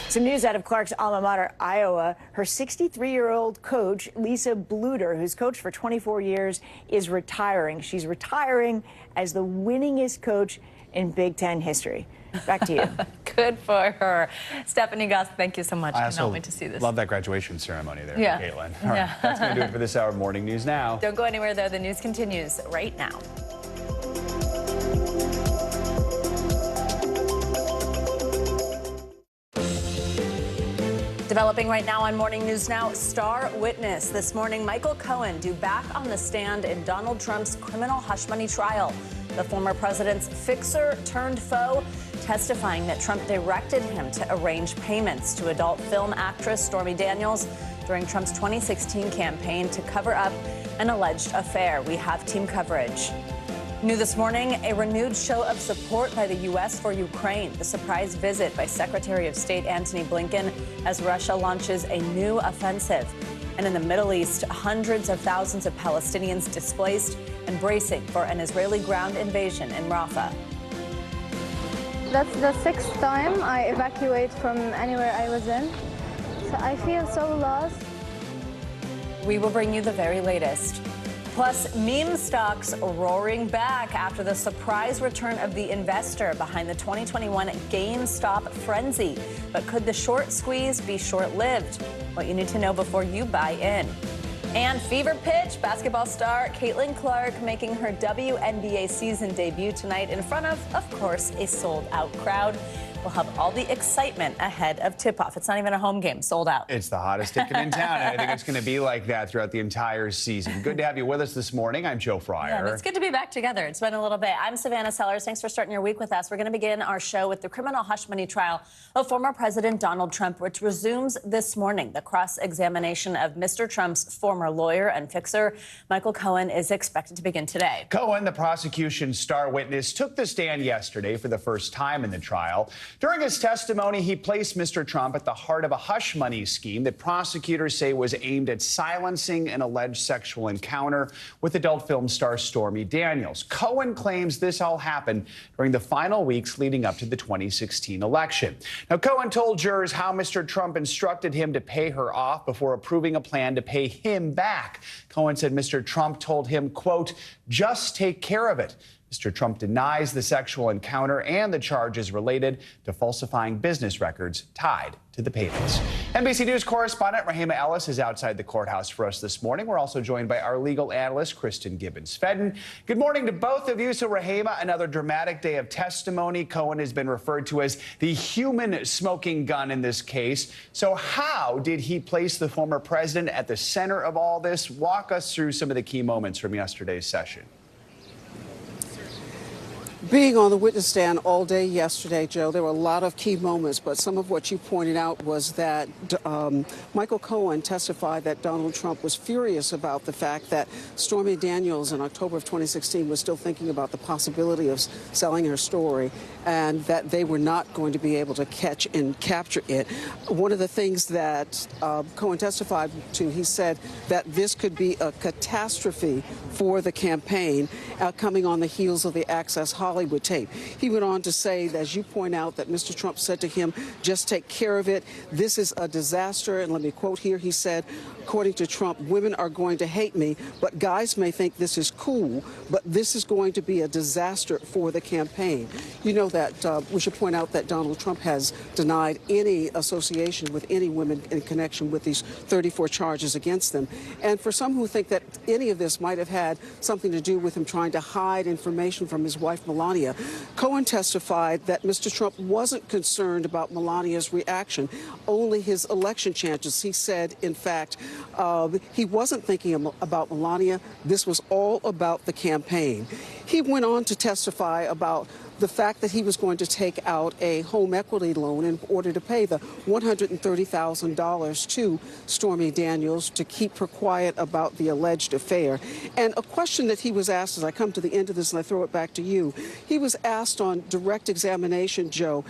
Some news out of Clark's alma mater, Iowa. Her 63-year-old coach, Lisa Bluter, who's coached for 24 years, is retiring. She's retiring as the winningest coach in Big Ten history. Back to you. Good for her. Stephanie Goss, thank you so much. I I also cannot wait to see this. love that graduation ceremony there, Yeah. Caitlin. All right, that's going to do it for this hour of Morning News Now. Don't go anywhere, though. The news continues right now. Developing right now on Morning News Now, star witness. This morning, Michael Cohen due back on the stand in Donald Trump's criminal hush money trial. The former president's fixer turned foe, testifying that Trump directed him to arrange payments to adult film actress Stormy Daniels during Trump's 2016 campaign to cover up an alleged affair. We have team coverage. New this morning, a renewed show of support by the U.S. for Ukraine. The surprise visit by Secretary of State Antony Blinken as Russia launches a new offensive. And in the Middle East, hundreds of thousands of Palestinians displaced and bracing for an Israeli ground invasion in Rafah. That's the 6th time I evacuate from anywhere I was in. So I feel so lost. We will bring you the very latest. Plus, meme stocks roaring back after the surprise return of the investor behind the 2021 GameStop frenzy. But could the short squeeze be short-lived? What you need to know before you buy in. And fever pitch, basketball star Caitlin Clark making her WNBA season debut tonight in front of course, a sold-out crowd. We'll have all the excitement ahead of tip-off. It's not even a home game, sold out. It's the hottest ticket in town, and I think it's going to be like that throughout the entire season. Good to have you with us this morning. I'm Joe Fryer. Yeah, it's good to be back together. It's been a little bit. I'm Savannah Sellers. Thanks for starting your week with us. We're going to begin our show with the criminal hush money trial of former President Donald Trump, which resumes this morning. The cross-examination of Mr. Trump's former lawyer and fixer, Michael Cohen, is expected to begin today. Cohen, the prosecution's star witness, took the stand yesterday for the first time in the trial. During his testimony, he placed Mr. Trump at the heart of a hush money scheme that prosecutors say was aimed at silencing an alleged sexual encounter with adult film star Stormy Daniels. Cohen claims this all happened during the final weeks leading up to the 2016 election. Now, Cohen told jurors how Mr. Trump instructed him to pay her off before approving a plan to pay him back. Cohen said Mr. Trump told him, quote, "Just take care of it." Mr. Trump denies the sexual encounter and the charges related to falsifying business records tied to the payments. NBC News correspondent Rahima Ellis is outside the courthouse for us this morning. We're also joined by our legal analyst, Kristen Gibbons-Fedden. Good morning to both of you. So, Rahima, another dramatic day of testimony. Cohen has been referred to as the human smoking gun in this case. So how did he place the former president at the center of all this? Walk us through some of the key moments from yesterday's session. Being on the witness stand all day yesterday, Joe, there were a lot of key moments, but some of what you pointed out was that Michael Cohen testified that Donald Trump was furious about the fact that Stormy Daniels in October of 2016 was still thinking about the possibility of selling her story, and that they were not going to be able to catch and capture it. One of the things that Cohen testified to, he said that this could be a catastrophe for the campaign coming on the heels of the Access Hollywood tape. He went on to say, as you point out, that Mr. Trump said to him, just take care of it. This is a disaster. And let me quote here. He said, according to Trump, women are going to hate me, but guys may think this is cool, but this is going to be a disaster for the campaign. You know that we should point out that Donald Trump has denied any association with any women in connection with these 34 charges against them. And for some who think that any of this might have had something to do with him trying to hide information from his wife, Melania, Cohen testified that Mr. Trump wasn't concerned about Melania's reaction, only his election chances. He said, in fact, he wasn't thinking about Melania. This was all about the campaign. He went on to testify about the fact that he was going to take out a home equity loan in order to pay the $130,000 to Stormy Daniels to keep her quiet about the alleged affair. And a question that he was asked, as I come to the end of this and I throw it back to you, he was asked on direct examination, Joe,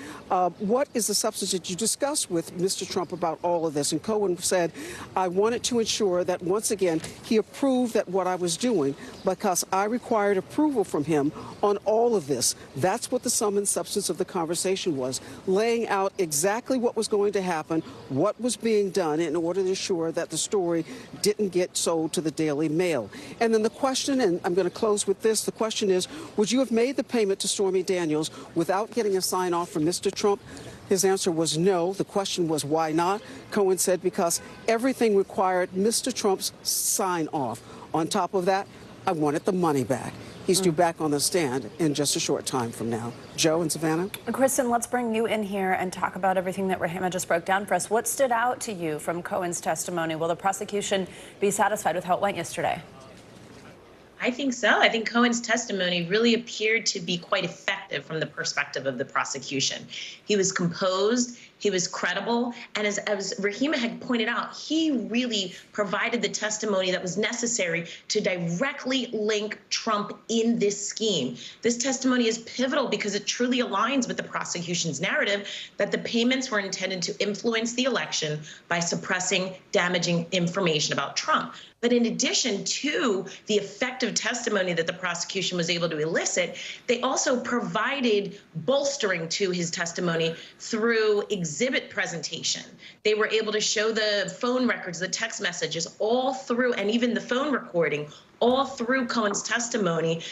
what is the substance that you discussed with Mr. Trump about all of this? And Cohen said, I wanted to ensure that, once again, he approved that what I was doing because I required approval from him on all of this. That's what the sum and substance of the conversation was, laying out exactly what was going to happen, what was being done in order to ensure that the story didn't get sold to the Daily Mail. And then the question, and I'm going to close with this, the question is, would you have made the payment to Stormy Daniels without getting a sign-off from Mr. Trump? His answer was no. The question was, why not? Cohen said, because everything required Mr. Trump's sign-off. On top of that, I wanted the money back. He's due back on the stand in just a short time from now. Joe and Savannah? Kristen, let's bring you in here and talk about everything that Rahima just broke down for us. What stood out to you from Cohen's testimony? Will the prosecution be satisfied with how it went yesterday? I think so. I think Cohen's testimony really appeared to be quite effective from the perspective of the prosecution. He was composed, he was credible, and as Rahima had pointed out, he really provided the testimony that was necessary to directly link Trump in this scheme. This testimony is pivotal because it truly aligns with the prosecution's narrative that the payments were intended to influence the election by suppressing damaging information about Trump. But in addition to the effective testimony that the prosecution was able to elicit, they also provided bolstering to his testimony through exhibit presentation. They were able to show the phone records, the text messages, all through, and even the phone recording, all through Cohen's testimony,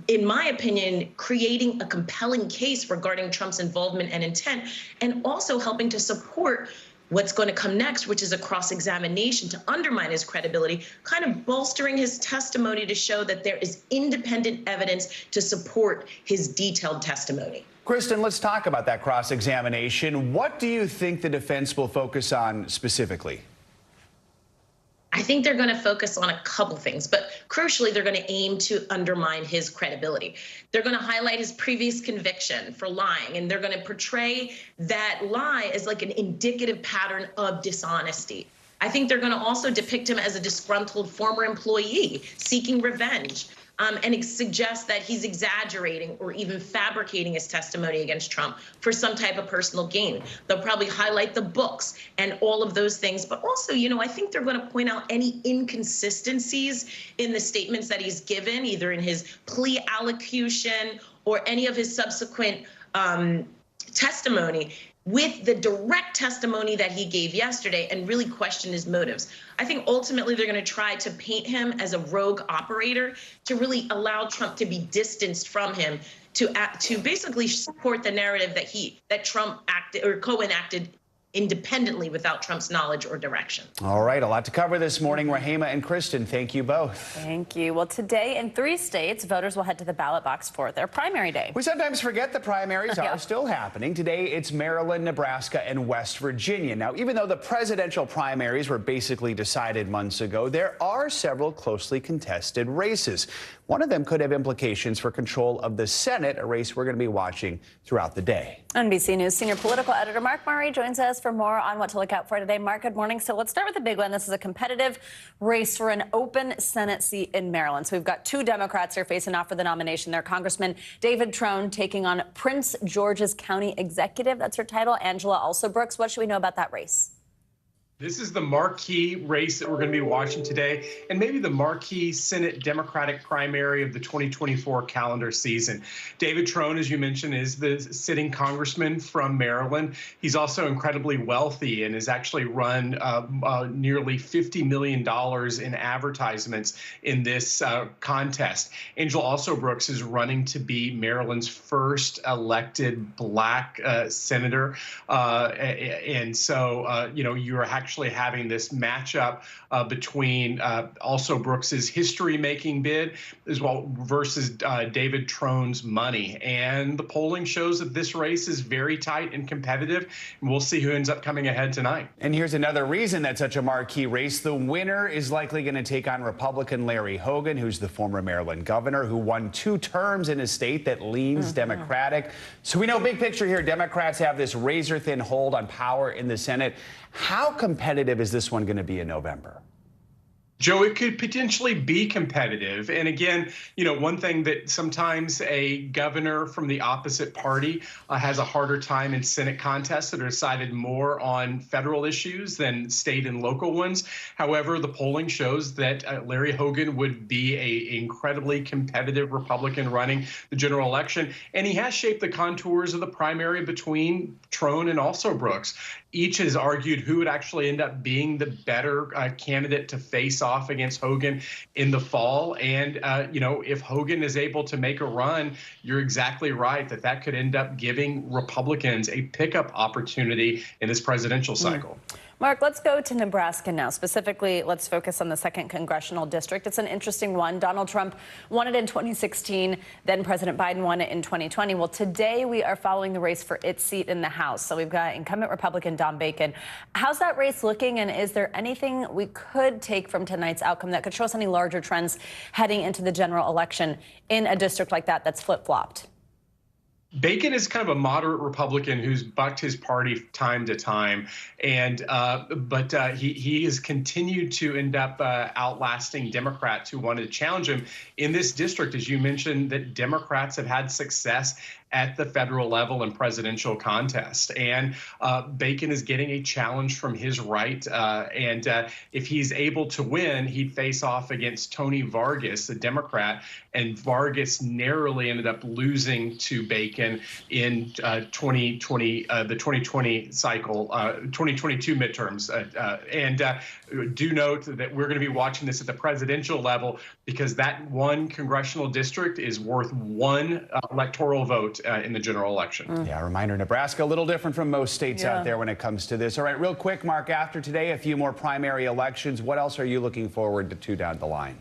in my opinion, creating a compelling case regarding Trump's involvement and intent, and also helping to support what's going to come next, which is a cross-examination to undermine his credibility, kind of bolstering his testimony to show that there is independent evidence to support his detailed testimony. Kristen, let's talk about that cross-examination. What do you think the defense will focus on specifically? I think they're going to focus on a couple things, but crucially, they're going to aim to undermine his credibility. They're going to highlight his previous conviction for lying, and they're going to portray that lie as like an indicative pattern of dishonesty. I think they're going to also depict him as a disgruntled former employee seeking revenge. And it suggests that he's exaggerating or even fabricating his testimony against Trump for some type of personal gain. They'll probably highlight the books and all of those things. But also, you know, I think they're going to point out any inconsistencies in the statements that he's given, either in his plea allocution or any of his subsequent testimony, with the direct testimony that he gave yesterday, and really question his motives. I think ultimately they're going to try to paint him as a rogue operator to really allow Trump to be distanced from him, to basically support the narrative that Trump acted, or Cohen acted independently without Trump's knowledge or direction. All right, a lot to cover this morning. Rahima and Kristen, thank you both. Thank you. Well, today in 3 states, voters will head to the ballot box for their primary day. We sometimes forget the primaries are still happening. Today, it's Maryland, Nebraska, and West Virginia. Now, even though the presidential primaries were basically decided months ago, there are several closely contested races. One of them could have implications for control of the Senate, a race we're going to be watching throughout the day. NBC News senior political editor Mark Murray joins us for more on what to look out for today. Mark, good morning. So let's start with the big one. This is a competitive race for an open Senate seat in Maryland. So we've got 2 Democrats here facing off for the nomination. They're Congressman David Trone taking on Prince George's County Executive. That's her title, Angela Also Brooks. What should we know about that race? This is the marquee race that we're going to be watching today, and maybe the marquee Senate Democratic primary of the 2024 calendar season. David Trone, as you mentioned, is the sitting congressman from Maryland. He's also incredibly wealthy and has actually run nearly $50 million in advertisements in this contest. Angela Also Brooks is running to be Maryland's first elected Black senator. And so, you're actually having this matchup between Also Brooks's history-making bid as well versus David Trone's money. And the polling shows that this race is very tight and competitive, and we'll see who ends up coming ahead tonight. And here's another reason that's such a marquee race. The winner is likely going to take on Republican Larry Hogan, who's the former Maryland governor who won 2 terms in a state that leans Democratic. So we know, big picture here, Democrats have this razor-thin hold on power in the Senate. How competitive is this one going to be in November? Joe, it could potentially be competitive. And again, one thing that sometimes a governor from the opposite party has a harder time in Senate contests that are decided more on federal issues than state and local ones. However, the polling shows that Larry Hogan would be an incredibly competitive Republican running the general election. And he has shaped the contours of the primary between Trone and Also Brooks. Each has argued who would actually end up being the better candidate to face off against Hogan in the fall. And, if Hogan is able to make a run, you're exactly right that could end up giving Republicans a pickup opportunity in this presidential cycle. Mark, let's go to Nebraska now. Specifically, let's focus on the 2nd congressional district. It's an interesting one. Donald Trump won it in 2016. Then President Biden won it in 2020. Well, today we are following the race for its seat in the House. So we've got incumbent Republican Don Bacon. How's that race looking? And is there anything we could take from tonight's outcome that could show us any larger trends heading into the general election in a district like that that's flip-flopped? Bacon is kind of a moderate Republican who's bucked his party time to time, and but he has continued to end up outlasting Democrats who wanted to challenge him in this district. As you mentioned, that Democrats have had success at the federal level in presidential contest. And Bacon is getting a challenge from his right. And if he's able to win, he'd face off against Tony Vargas, a Democrat. And Vargas narrowly ended up losing to Bacon in 2020, the 2020 cycle, 2022 midterms. And do note that we're going to be watching this at the presidential level because that one congressional district is worth 1 electoral vote in the general election. Yeah, reminder, Nebraska, a little different from most states out there when it comes to this. All right, real quick, Mark, after today, a few more primary elections. What else are you looking forward to down the line?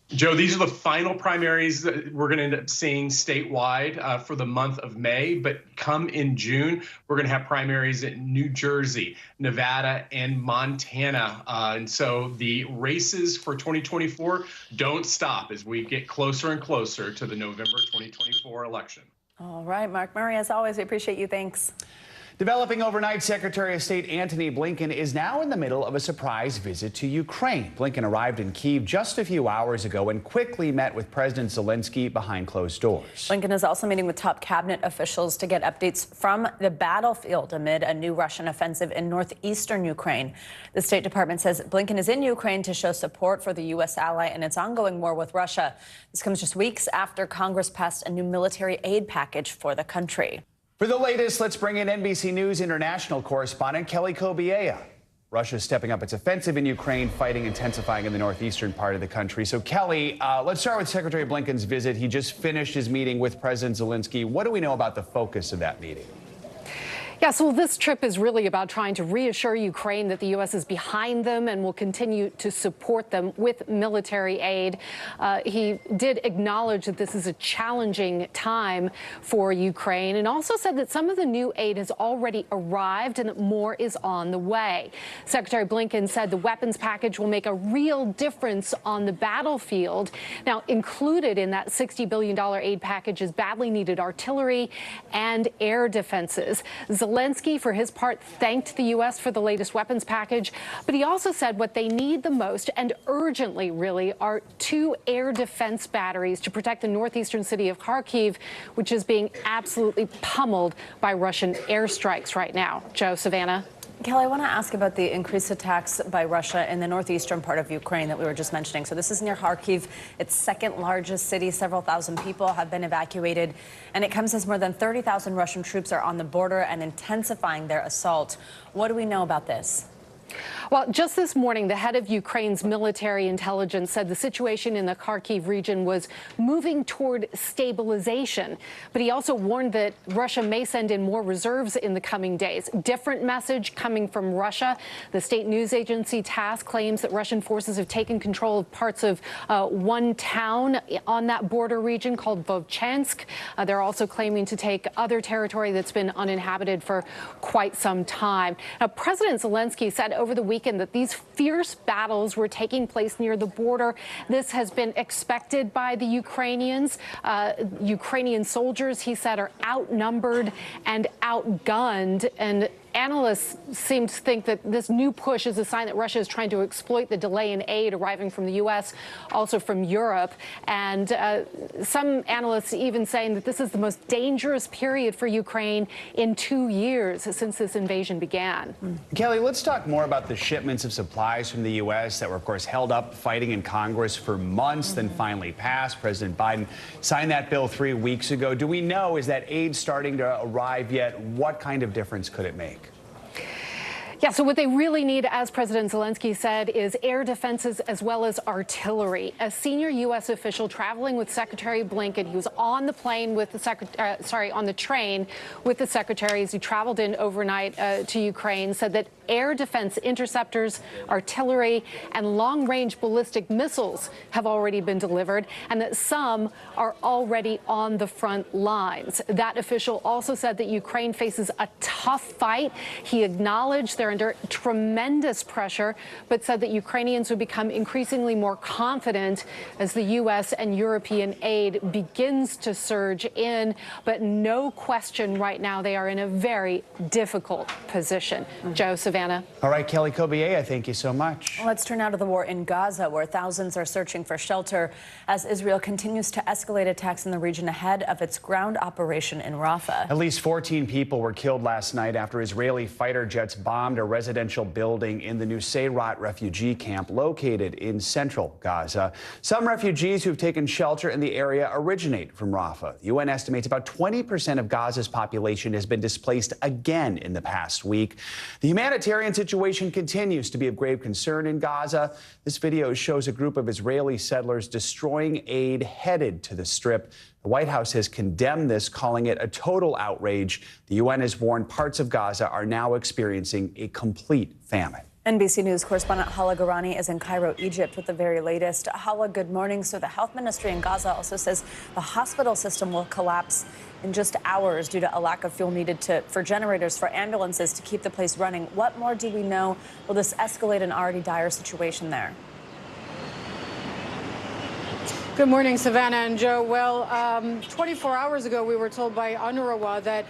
Joe, these are the final primaries that we're going to end up seeing statewide for the month of May. But come in June, we're going to have primaries in New Jersey, Nevada, and Montana. And so the races for 2024 don't stop as we get closer and closer to the November 2024 election. All right, Mark Murray, as always, we appreciate you. Thanks. Developing overnight, Secretary of State Antony Blinken is now in the middle of a surprise visit to Ukraine. Blinken arrived in Kyiv just a few hours ago and quickly met with President Zelensky behind closed doors. Blinken is also meeting with top cabinet officials to get updates from the battlefield amid a new Russian offensive in northeastern Ukraine. The State Department says Blinken is in Ukraine to show support for the U.S. ally in its ongoing war with Russia. This comes just weeks after Congress passed a new military aid package for the country. For the latest, let's bring in NBC News international correspondent Kelly Kobiea. Russia is stepping up its offensive in Ukraine, fighting intensifying in the northeastern part of the country. So, Kelly, let's start with Secretary Blinken's visit. He just finished his meeting with President Zelensky. What do we know about the focus of that meeting? Yeah, so this trip is really about trying to reassure Ukraine that the U.S. is behind them and will continue to support them with military aid. He did acknowledge that this is a challenging time for Ukraine and also said that some of the new aid has already arrived and that more is on the way. Secretary Blinken said the weapons package will make a real difference on the battlefield. Now, included in that $60 billion aid package is badly needed artillery and air defenses. Zelensky, for his part, thanked the U.S. for the latest weapons package, but he also said what they need the most and urgently, really, are 2 air defense batteries to protect the northeastern city of Kharkiv, which is being absolutely pummeled by Russian airstrikes right now. Joe, Savannah. Kelly, I want to ask about the increased attacks by Russia in the northeastern part of Ukraine that we were just mentioning. So this is near Kharkiv. It's second largest city. Several thousand people have been evacuated. And it comes as more than 30,000 Russian troops are on the border and intensifying their assault. What do we know about this? Well, just this morning, the head of Ukraine's military intelligence said the situation in the Kharkiv region was moving toward stabilization. But he also warned that Russia may send in more reserves in the coming days. Different message coming from Russia. The state news agency TASS claims that Russian forces have taken control of parts of one town on that border region called Vovchansk. They're also claiming to take other territory that's been uninhabited for quite some time. Now, President Zelensky said over the weekend that these fierce battles were taking place near the border. This has been expected by the Ukrainians. Ukrainian soldiers, he said, are outnumbered and outgunned. And analysts seem to think that this new push is a sign that Russia is trying to exploit the delay in aid arriving from the U.S., also from Europe. And some analysts even saying that this is the most dangerous period for Ukraine in 2 years since this invasion began. Kelly, let's talk more about the shipments of supplies from the U.S. that were, of course, held up fighting in Congress for months, then finally passed. President Biden signed that bill 3 weeks ago. Do we know, is that aid starting to arrive yet? What kind of difference could it make? Yeah, so what they really need, as President Zelensky said, is air defenses as well as artillery. A senior U.S. official traveling with Secretary Blinken, he was on the plane with the on the train with the secretary as he traveled in overnight to Ukraine, said that air defense interceptors, artillery, and long-range ballistic missiles have already been delivered, and that some are already on the front lines. That official also said that Ukraine faces a tough fight. He acknowledged they're under tremendous pressure, but said that Ukrainians would become increasingly more confident as the U.S. and European aid begins to surge in. But no question right now they are in a very difficult position. Joe, Savannah. All right, Kelly Cobier, I thank you so much. Let's turn now to the war in Gaza, where thousands are searching for shelter as Israel continues to escalate attacks in the region ahead of its ground operation in Rafah. At least 14 people were killed last night after Israeli fighter jets bombed a residential building in the Nuseirat refugee camp located in central Gaza. Some refugees who've taken shelter in the area originate from Rafah. The UN estimates about 20% of Gaza's population has been displaced again in the past week. The humanitarian situation continues to be of grave concern in Gaza. This video shows a group of Israeli settlers destroying aid headed to the Strip. The White House has condemned this, calling it a total outrage. The UN has warned parts of Gaza are now experiencing a complete famine. NBC News correspondent Hala Garani is in Cairo, Egypt, with the very latest. Hala, good morning. So the health ministry in Gaza also says the hospital system will collapse in just hours due to a lack of fuel needed for generators for ambulances to keep the place running. What more do we know? Will this escalate an already dire situation there? Good morning, Savannah and Joe. Well, 24 hours ago, we were told by UNRWA that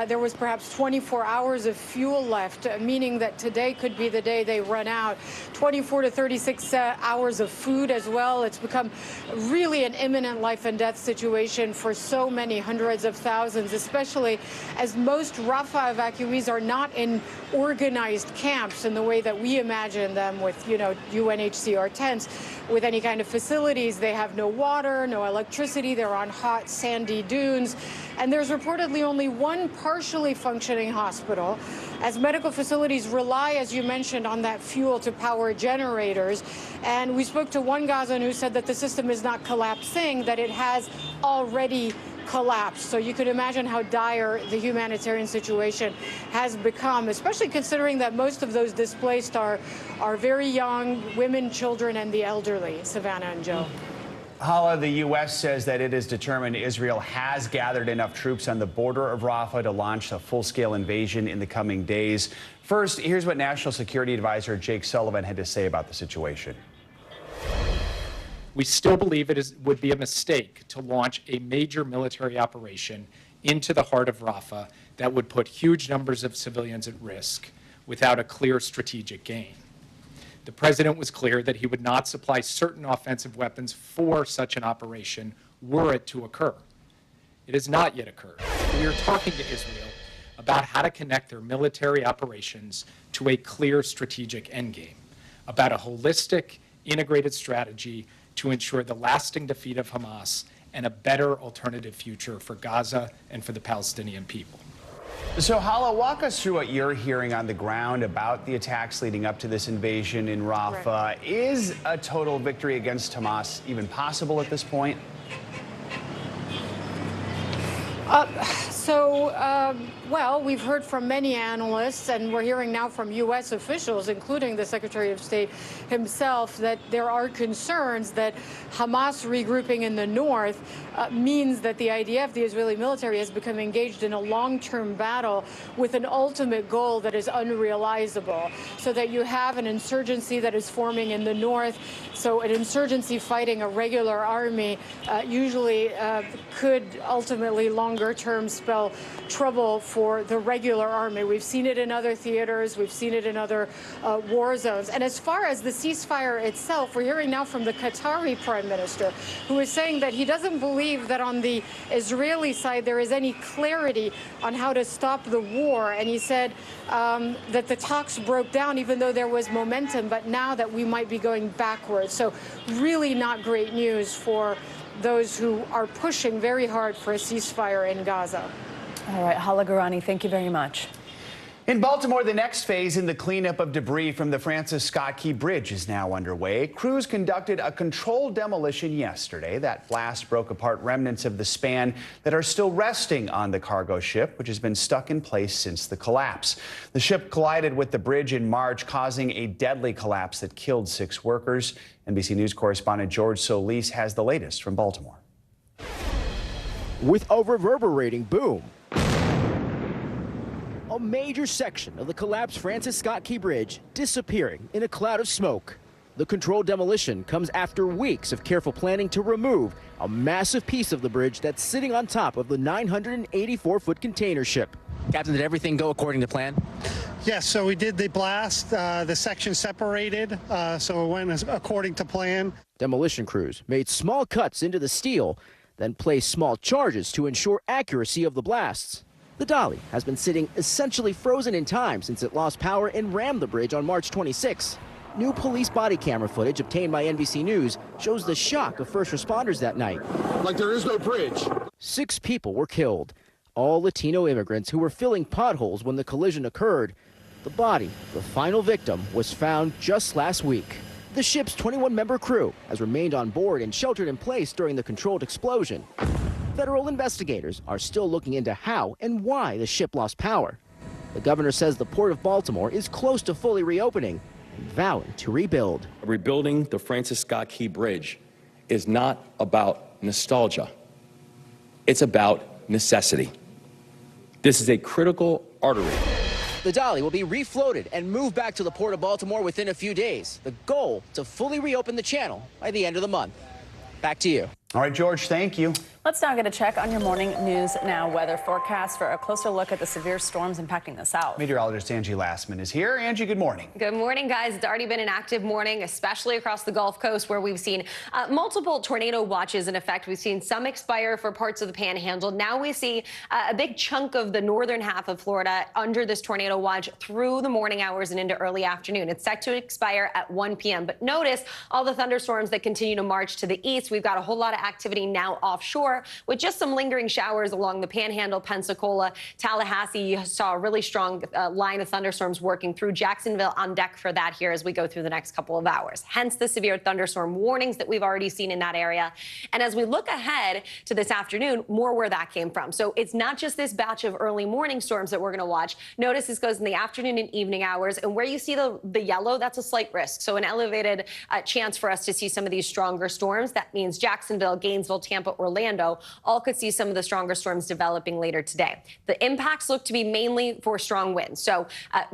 there was perhaps 24 hours of fuel left, meaning that today could be the day they run out. 24 to 36 hours of food as well. It's become really an imminent life and death situation for so many hundreds of thousands, especially as most Rafah evacuees are not in organized camps in the way that we imagine them with, UNHCR tents, with any kind of facilities. They have no water, no electricity. They're on hot, sandy dunes. And there's reportedly only one partially functioning hospital, as medical facilities rely, as you mentioned, on that fuel to power generators. And we spoke to one Gazan who said that the system is not collapsing, that it has already collapsed. So you could imagine how dire the humanitarian situation has become, especially considering that most of those displaced are very young, women, children, and the elderly. Savannah and Joe. Hala, the U.S. says that it is determined Israel has gathered enough troops on the border of Rafah to launch a full-scale invasion in the coming days. First, here's what National Security Advisor Jake Sullivan had to say about the situation. We still believe would be a mistake to launch a major military operation into the heart of Rafah that would put huge numbers of civilians at risk without a clear strategic gain. The president was clear that he would not supply certain offensive weapons for such an operation were it to occur. It has not yet occurred. We are talking to Israel about how to connect their military operations to a clear strategic endgame, about a holistic, integrated strategy to ensure the lasting defeat of Hamas and a better alternative future for Gaza and for the Palestinian people. So, Hala, walk us through what you're hearing on the ground about the attacks leading up to this invasion in Rafah. Right. Is a total victory against Hamas even possible at this point? Well, we've heard from many analysts, and we're hearing now from U.S. officials, including the Secretary of State himself, that there are concerns that Hamas regrouping in the north means that the IDF, the Israeli military, has become engaged in a long-term battle with an ultimate goal that is unrealizable, so that you have an insurgency that is forming in the north. So an insurgency fighting a regular army usually could ultimately longer term spell trouble for the regular army. We've seen it in other theaters. We've seen it in other war zones. And as far as the ceasefire itself, we're hearing now from the Qatari prime minister, who is saying that he doesn't believe that on the Israeli side there is any clarity on how to stop the war. And he said that the talks broke down even though there was momentum, but now that we might be going backwards. So really not great news for those who are pushing very hard for a ceasefire in Gaza. All right, Hala Garani, thank you very much. In Baltimore, the next phase in the cleanup of debris from the Francis Scott Key Bridge is now underway. Crews conducted a controlled demolition yesterday. That blast broke apart remnants of the span that are still resting on the cargo ship, which has been stuck in place since the collapse. The ship collided with the bridge in March, causing a deadly collapse that killed 6 workers. NBC News correspondent George Solis has the latest from Baltimore. With a reverberating boom, a major section of the collapsed Francis Scott Key Bridge disappearing in a cloud of smoke. The controlled demolition comes after weeks of careful planning to remove a massive piece of the bridge that's sitting on top of the 984-foot container ship. Captain, did everything go according to plan? Yes, so we did the blast. The section separated, so it went according to plan. Demolition crews made small cuts into the steel, then placed small charges to ensure accuracy of the blasts. The dolly has been sitting essentially frozen in time since it lost power and rammed the bridge on March 26. New police body camera footage obtained by NBC News shows the shock of first responders that night. Like there is no bridge. 6 people were killed, all Latino immigrants who were filling potholes when the collision occurred. The body, the final victim, was found just last week. The ship's 21-member crew has remained on board and sheltered in place during the controlled explosion. Federal investigators are still looking into how and why the ship lost power. The governor says the Port of Baltimore is close to fully reopening and vowing to rebuild. Rebuilding the Francis Scott Key Bridge is not about nostalgia. It's about necessity. This is a critical artery. The dolly will be refloated and moved back to the Port of Baltimore within a few days. The goal to fully reopen the channel by the end of the month. Back to you. All right, George, thank you. Let's now get a check on your Morning News Now weather forecast for a closer look at the severe storms impacting the South. Meteorologist Angie Lastman is here. Angie, good morning. Good morning, guys. It's already been an active morning, especially across the Gulf Coast, where we've seen multiple tornado watches in effect. We've seen some expire for parts of the Panhandle. Now we see a big chunk of the northern half of Florida under this tornado watch through the morning hours and into early afternoon. It's set to expire at 1 p.m. But notice all the thunderstorms that continue to march to the east. We've got a whole lot of activity now offshore with just some lingering showers along the Panhandle, Pensacola, Tallahassee. You saw a really strong line of thunderstorms working through Jacksonville on deck for that here as we go through the next couple of hours. Hence the severe thunderstorm warnings that we've already seen in that area. And as we look ahead to this afternoon, more where that came from. So it's not just this batch of early morning storms that we're going to watch. Notice this goes in the afternoon and evening hours. And where you see the yellow, that's a slight risk. So an elevated chance for us to see some of these stronger storms. That means Jacksonville, Gainesville, Tampa, Orlando all could see some of the stronger storms developing later today. The impacts look to be mainly for strong winds. So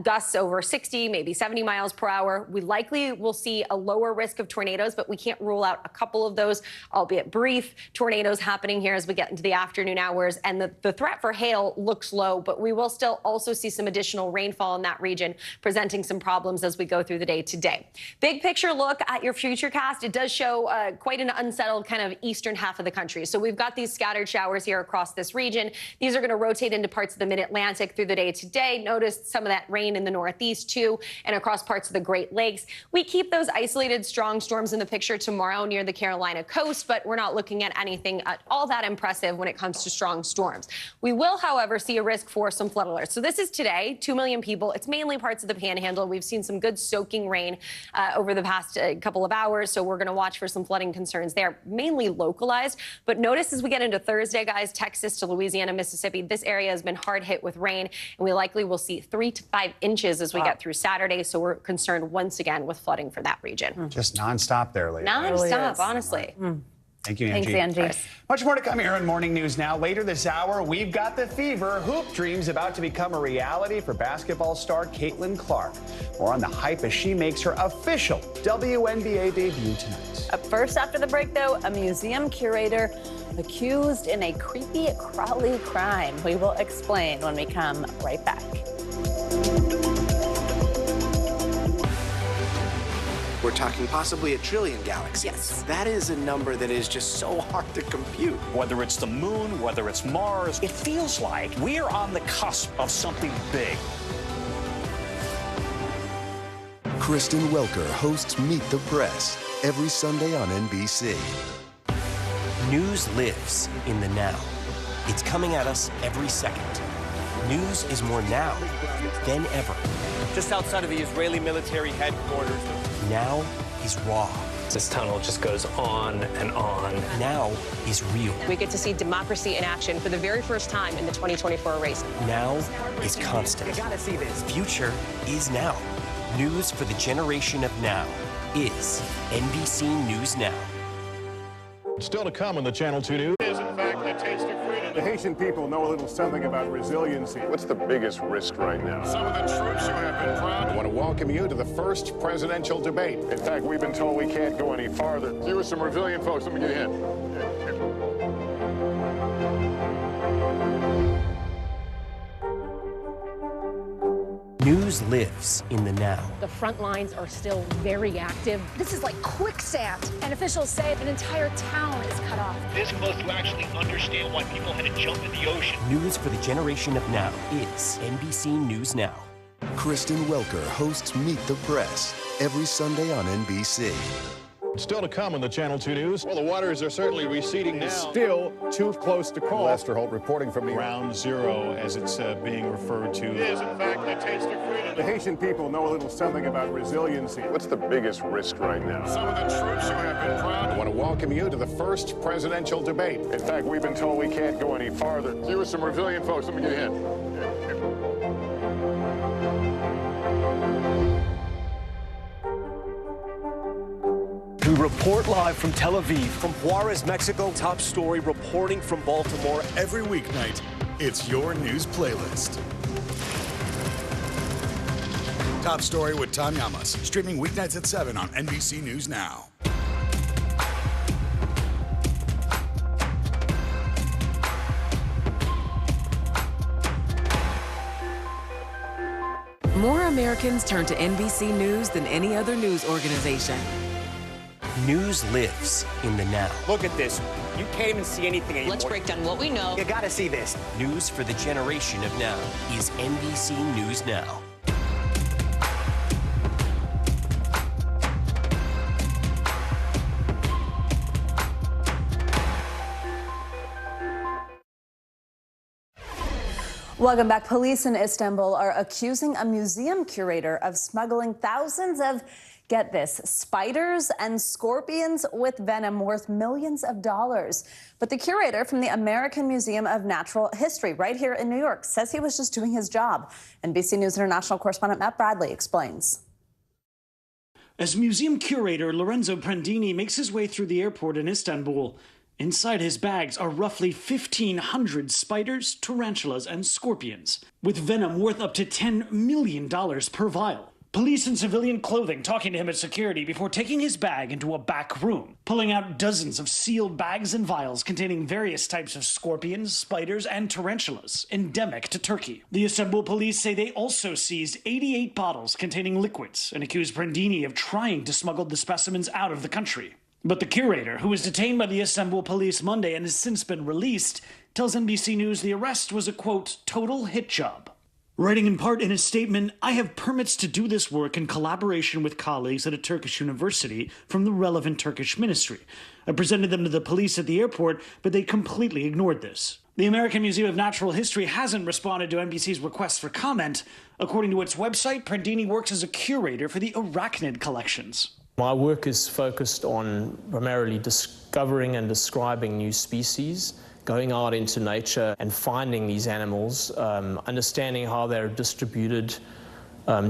gusts over 60, maybe 70 miles per hour. We likely will see a lower risk of tornadoes, but we can't rule out a couple of those, albeit brief, tornadoes happening here as we get into the afternoon hours. And the threat for hail looks low, but we will still also see some additional rainfall in that region, presenting some problems as we go through the day today. Big picture look at your futurecast. It does show quite an unsettled kind of eastern half of the country. So we've got these scattered showers here across this region. These are going to rotate into parts of the mid-Atlantic through the day today. Notice some of that rain in the northeast too, and across parts of the Great Lakes. We keep those isolated strong storms in the picture tomorrow near the Carolina coast, but we're not looking at anything at all that impressive when it comes to strong storms. We will, however, see a risk for some flood alerts. So this is today, 2 million people. It's mainly parts of the Panhandle. We've seen some good soaking rain over the past couple of hours, so we're going to watch for some flooding concerns there, mainly localized. But notice as we get into Thursday, guys, Texas to Louisiana, Mississippi, this area has been hard hit with rain, and we likely will see 3 to 5 inches as we get through Saturday. So we're concerned once again with flooding for that region. Just nonstop there lately. Nonstop, honestly. Thank you, Angie. Thanks, Angie. Much more to come here in Morning News Now. Later this hour, we've got the fever. Hoop dreams about to become a reality for basketball star Caitlin Clark. More on the hype as she makes her official WNBA debut tonight. Up first after the break, though, a museum curator accused in a creepy Crowley crime. We will explain when we come right back. We're talking possibly a trillion galaxies. Yes. That is a number that is just so hard to compute. Whether it's the moon, whether it's Mars, it feels like we're on the cusp of something big. Kristen Welker hosts Meet the Press every Sunday on NBC. News lives in the now. It's coming at us every second. News is more now than ever. Just outside of the Israeli military headquarters. Now is raw. This tunnel just goes on and on. Now is real. We get to see democracy in action for the very first time in the 2024 race. Now is constant. You gotta see this. Future is now. News for the generation of now is NBC News Now. Still to come on the Channel 2 News. Is in fact a taste of freedom. The Haitian people know a little something about resiliency. What's the biggest risk right now? Some of the troops who have been proud. I want to welcome you to the first presidential debate. In fact, we've been told we can't go any farther. You were some resilient folks. Let me get a hint. News lives in the now. The front lines are still very active. This is like quicksand, and officials say an entire town is cut off. This close to actually understand why people had to jump in the ocean. News for the generation of now is NBC News Now. Kristen Welker hosts Meet the Press every Sunday on NBC. Still to come on the Channel 2 News. Well, the waters are certainly receding now. Still too close to call. Lester Holt reporting from Ground Zero, as it's being referred to. It is in fact a taste of freedom. The Haitian people know a little something about resiliency. What's the biggest risk right now? Some of the troops who have been proud. I want to welcome you to the first presidential debate. In fact, we've been told we can't go any farther. You were some resilient folks. Let me get a hint. We report live from Tel Aviv, from Juarez, Mexico. Top story reporting from Baltimore. Every weeknight, it's your news playlist. Top Story with Tom Llamas, streaming weeknights at 7 on NBC News Now. More Americans turn to NBC News than any other news organization. News lives in the now. Look at this. You can't even see anything anymore. Let's break down what we know. You gotta see this. News for the generation of now is NBC News Now. Welcome back. Police in Istanbul are accusing a museum curator of smuggling thousands of, get this, spiders and scorpions with venom worth millions of dollars. But the curator from the American Museum of Natural History right here in New York says he was just doing his job. NBC News International correspondent Matt Bradley explains. As museum curator Lorenzo Prandini makes his way through the airport in Istanbul, inside his bags are roughly 1,500 spiders, tarantulas, and scorpions, with venom worth up to $10 million per vial. Police in civilian clothing talking to him at security before taking his bag into a back room, pulling out dozens of sealed bags and vials containing various types of scorpions, spiders, and tarantulas, endemic to Turkey. The Istanbul police say they also seized 88 bottles containing liquids and accused Prandini of trying to smuggle the specimens out of the country. But the curator, who was detained by the Istanbul police Monday and has since been released, tells NBC News the arrest was a, quote, total hit job. Writing in part in a statement, I have permits to do this work in collaboration with colleagues at a Turkish university from the relevant Turkish ministry. I presented them to the police at the airport, but they completely ignored this. The American Museum of Natural History hasn't responded to NBC's request for comment. According to its website, Prandini works as a curator for the arachnid collections. My work is focused on primarily discovering and describing new species, going out into nature and finding these animals, understanding how they're distributed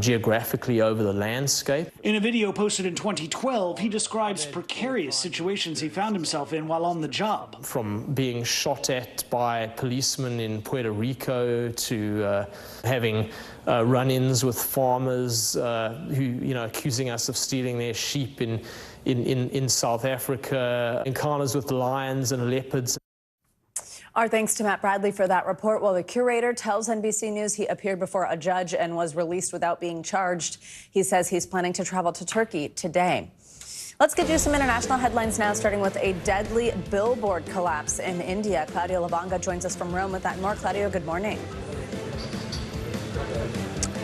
geographically over the landscape. In a video posted in 2012, he describes precarious situations he found himself in while on the job. From being shot at by policemen in Puerto Rico to having run-ins with farmers who, accusing us of stealing their sheep in South Africa, encounters with lions and leopards. Our thanks to Matt Bradley for that report. While the curator tells NBC News he appeared before a judge and was released without being charged, he says he's planning to travel to Turkey today. Let's get you some international headlines now, starting with a deadly billboard collapse in India. Claudio Lavanga joins us from Rome with that and more. Claudio, good morning.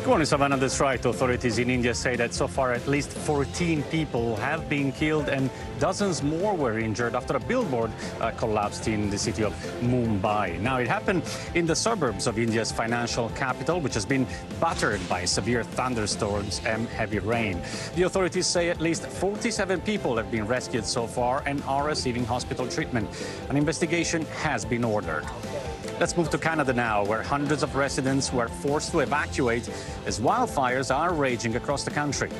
Good morning, Savannah. That's right. Authorities in India say that so far at least 14 people have been killed and dozens more were injured after a billboard collapsed in the city of Mumbai. Now, it happened in the suburbs of India's financial capital, which has been battered by severe thunderstorms and heavy rain. The authorities say at least 47 people have been rescued so far and are receiving hospital treatment. An investigation has been ordered. Let's move to Canada now, where hundreds of residents were forced to evacuate as wildfires are raging across the country.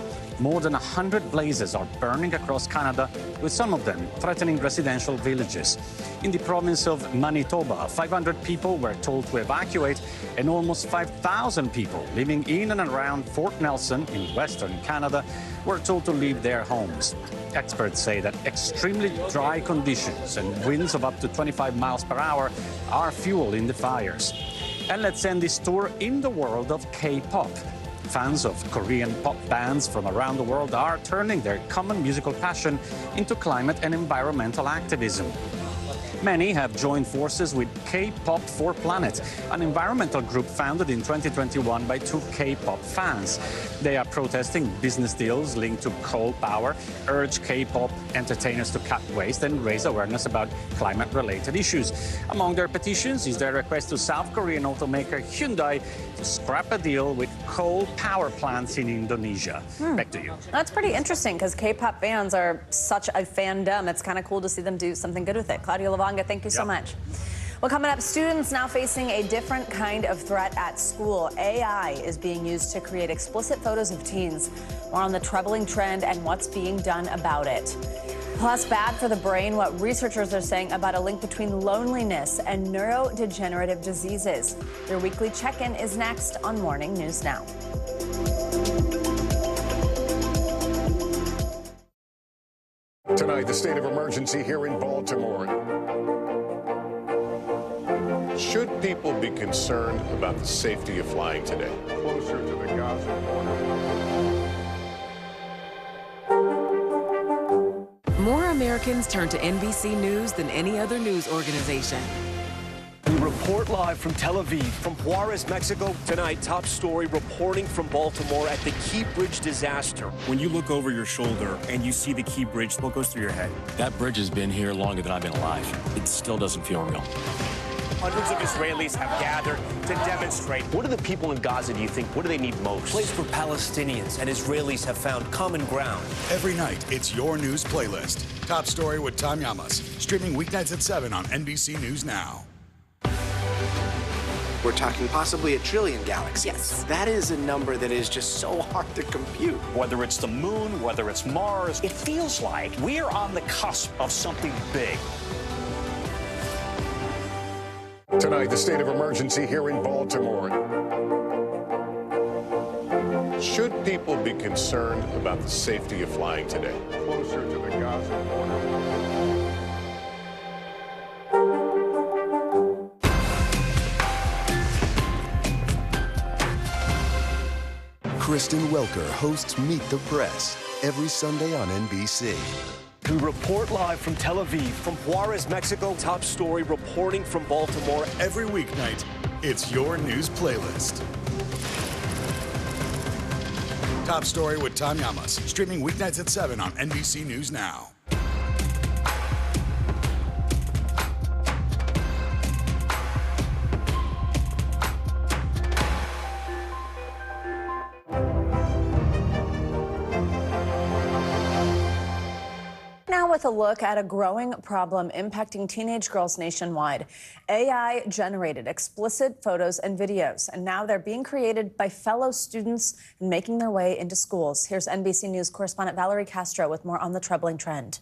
More than 100 blazes are burning across Canada, with some of them threatening residential villages. In the province of Manitoba, 500 people were told to evacuate, and almost 5,000 people living in and around Fort Nelson in Western Canada were told to leave their homes. Experts say that extremely dry conditions and winds of up to 25 miles per hour are fueling the fires. And let's end this tour in the world of K-pop. Fans of Korean pop bands from around the world are turning their common musical passion into climate and environmental activism. Many have joined forces with K-pop for Planet, an environmental group founded in 2021 by two K-pop fans. They are protesting business deals linked to coal power, urge K-pop entertainers to cut waste and raise awareness about climate-related issues. Among their petitions is their request to South Korean automaker Hyundai to scrap a deal with coal power plants in Indonesia. Back to you. That's pretty interesting because K-pop fans are such a fandom. It's kind of cool to see them do something good with it. Claudio Lavanga, thank you so much. Well, coming up, students now facing a different kind of threat at school. AI is being used to create explicit photos of teens. More on the troubling trend and what's being done about it. Plus, bad for the brain, what researchers are saying about a link between loneliness and neurodegenerative diseases. Your weekly check-in is next on Morning News Now. Tonight, the state of emergency here in Baltimore. Should people be concerned about the safety of flying today? Closer to the Gaza border. More Americans turn to NBC News than any other news organization. We report live from Tel Aviv, from Juarez, Mexico. Tonight, top story reporting from Baltimore at the Key Bridge disaster. When you look over your shoulder and you see the Key Bridge, what goes through your head? That bridge has been here longer than I've been alive. It still doesn't feel real. Hundreds of Israelis have gathered to demonstrate. What do the people in Gaza, do you think, what do they need most? Place where Palestinians and Israelis have found common ground. Every night, it's your news playlist. Top Story with Tom Llamas. Streaming weeknights at 7 on NBC News Now. We're talking possibly 1 trillion galaxies. Yes. That is a number that is just so hard to compute. Whether it's the moon, whether it's Mars, it feels like we're on the cusp of something big. Tonight, the state of emergency here in Baltimore. Should people be concerned about the safety of flying today? Closer to the Gaza border. Kristen Welker hosts Meet the Press every Sunday on NBC. We report live from Tel Aviv, from Juarez, Mexico. Top Story reporting from Baltimore. Every weeknight, it's your news playlist. Top Story with Tom Llamas. Streaming weeknights at 7 on NBC News Now. Now with a look at a growing problem impacting teenage girls nationwide. AI-generated explicit photos and videos, and now they're being created by fellow students and making their way into schools. Here's NBC News correspondent Valerie Castro with more on the troubling trend.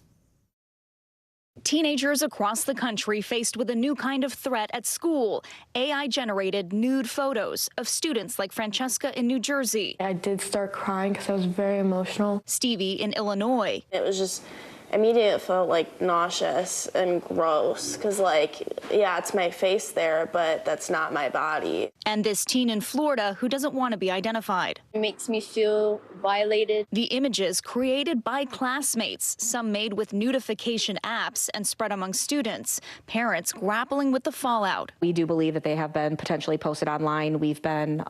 Teenagers across the country faced with a new kind of threat at school. AI-generated nude photos of students like Francesca in New Jersey. I did start crying because I was very emotional. Stevie in Illinois. It was just immediately felt like nauseous and gross because, like, yeah, it's my face there, but that's not my body. And this teen in Florida who doesn't want to be identified. It makes me feel violated. The images created by classmates, some made with nudification apps and spread among students. Parents grappling with the fallout. We do believe that they have been potentially posted online. We've been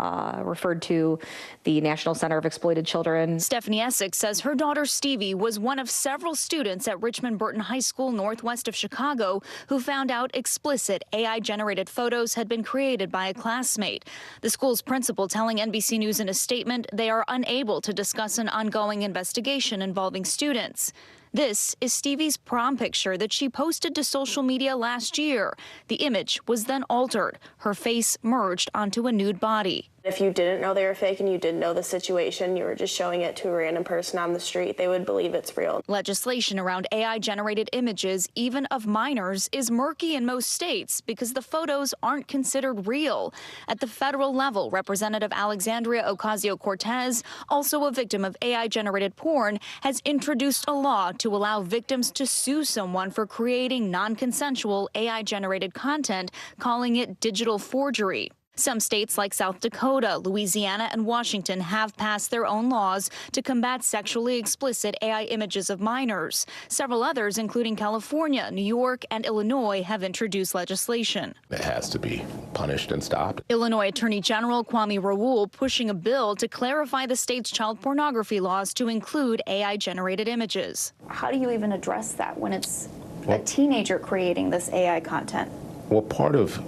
referred to the National Center of Exploited Children. Stephanie Essex says her daughter Stevie was one of several students at Richmond Burton High School northwest of Chicago who found out explicit AI-generated photos had been created by a classmate. The school's principal telling NBC News in a statement they are unable to discuss an ongoing investigation involving students. This is Stevie's prom picture that she posted to social media last year. The image was then altered. Her face merged onto a nude body. If you didn't know they were fake and you didn't know the situation, you were just showing it to a random person on the street, they would believe it's real. Legislation around AI-generated images, even of minors, is murky in most states because the photos aren't considered real. At the federal level, Representative Alexandria Ocasio-Cortez, also a victim of AI-generated porn, has introduced a law to allow victims to sue someone for creating non-consensual AI-generated content, calling it digital forgery. Some states like South Dakota, Louisiana, and Washington have passed their own laws to combat sexually explicit AI images of minors. Several others, including California, New York, and Illinois, have introduced legislation. It has to be punished and stopped. Illinois Attorney General Kwame Raoul pushing a bill to clarify the state's child pornography laws to include AI-generated images. How do you even address that when it's a teenager creating this AI content? Well, part of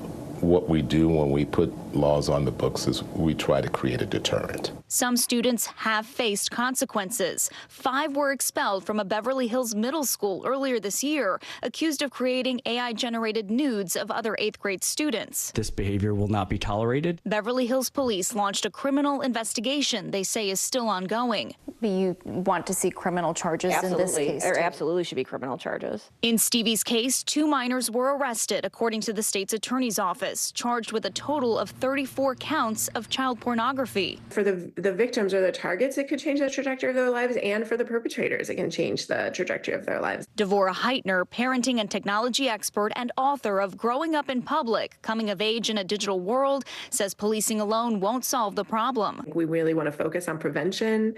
what we do when we put laws on the books is we try to create a deterrent. Some students have faced consequences. 5 were expelled from a Beverly Hills middle school earlier this year, accused of creating AI-generated nudes of other 8th grade students. This behavior will not be tolerated. Beverly Hills police launched a criminal investigation they say is still ongoing. You want to see criminal charges in this case? There absolutely should be criminal charges. In Stevie's case, 2 minors were arrested, according to the state's attorney's office, charged with a total of 34 counts of child pornography. For the victims or the targets, it could change the trajectory of their lives, and for the perpetrators, it can change the trajectory of their lives. Devorah Heitner, parenting and technology expert and author of Growing Up in Public, Coming of Age in a Digital World, says policing alone won't solve the problem. We really want to focus on prevention,